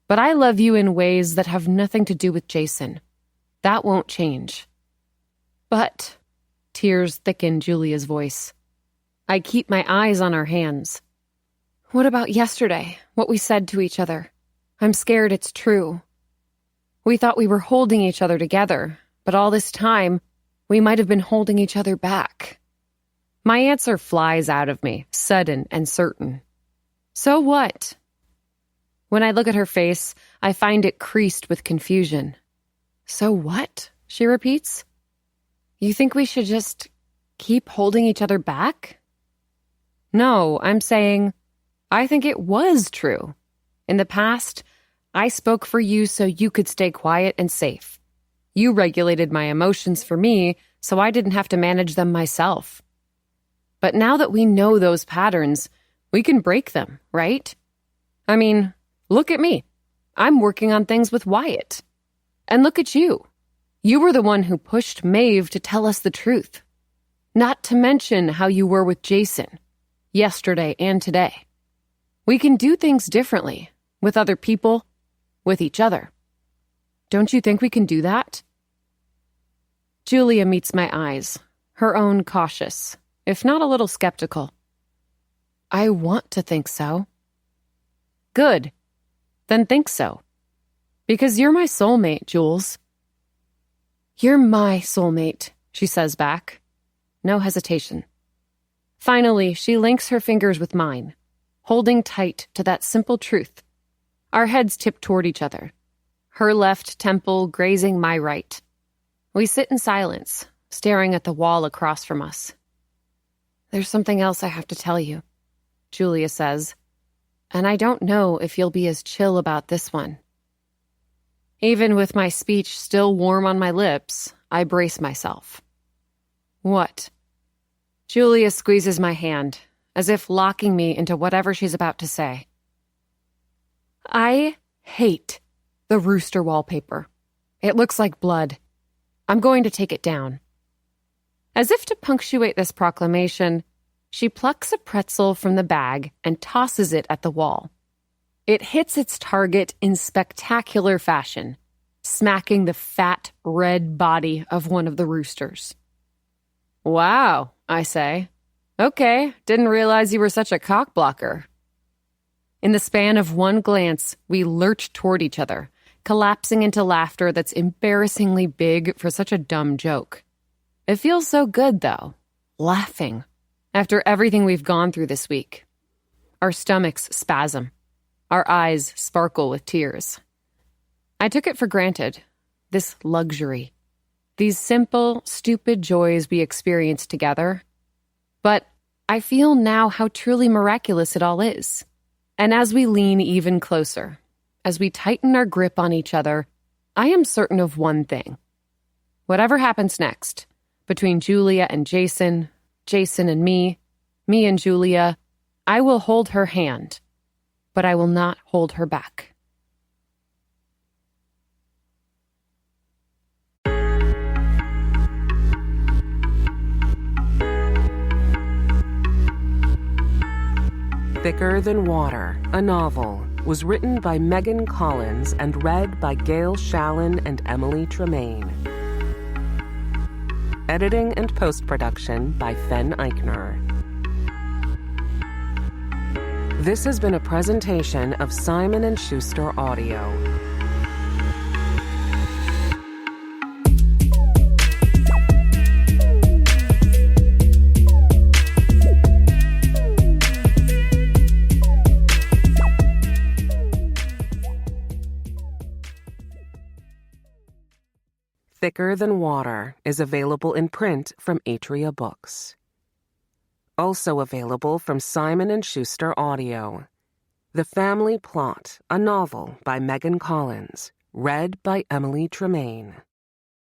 But I love you in ways that have nothing to do with Jason. That won't change. But, tears thicken Julia's voice. I keep my eyes on our hands. What about yesterday, what we said to each other? I'm scared it's true. We thought we were holding each other together, but all this time, we might have been holding each other back. My answer flies out of me, sudden and certain. So what? When I look at her face, I find it creased with confusion. So what? She repeats. You think we should just keep holding each other back? No, I'm saying, I think it was true. In the past, I spoke for you so you could stay quiet and safe. You regulated my emotions for me so I didn't have to manage them myself. But now that we know those patterns, we can break them, right? I mean, look at me. I'm working on things with Wyatt. And look at you. You were the one who pushed Maeve to tell us the truth. Not to mention how you were with Jason, yesterday and today. We can do things differently, with other people, with each other. Don't you think we can do that? Julia meets my eyes, her own cautious, if not a little skeptical. I want to think so. Good. Then think so. Because you're my soulmate, Jules. You're my soulmate, she says back. No hesitation. Finally, she links her fingers with mine, holding tight to that simple truth. Our heads tip toward each other, her left temple grazing my right. We sit in silence, staring at the wall across from us. There's something else I have to tell you, Julia says, and I don't know if you'll be as chill about this one. Even with my speech still warm on my lips, I brace myself. What? Julia squeezes my hand, as if locking me into whatever she's about to say. I hate the rooster wallpaper. It looks like blood. I'm going to take it down. As if to punctuate this proclamation, she plucks a pretzel from the bag and tosses it at the wall. It hits its target in spectacular fashion, smacking the fat, red body of one of the roosters. Wow, I say. Okay, didn't realize you were such a cockblocker. In the span of one glance, we lurch toward each other, collapsing into laughter that's embarrassingly big for such a dumb joke. It feels so good, though, laughing, after everything we've gone through this week. Our stomachs spasm. Our eyes sparkle with tears. I took it for granted, this luxury, these simple, stupid joys we experience together. But I feel now how truly miraculous it all is. And as we lean even closer, as we tighten our grip on each other, I am certain of one thing. Whatever happens next, between Julia and Jason, Jason and me and Julia, I will hold her hand, but I will not hold her back. Thicker Than Water, a novel, was written by Megan Collins and read by Gail Shallon and Emily Tremaine. Editing and post-production by Fen Eichner. This has been a presentation of Simon & Schuster Audio. Thicker Than Water is available in print from Atria Books. Also available from Simon & Schuster Audio. The Family Plot, a novel by Megan Collins, read by Emily Tremaine.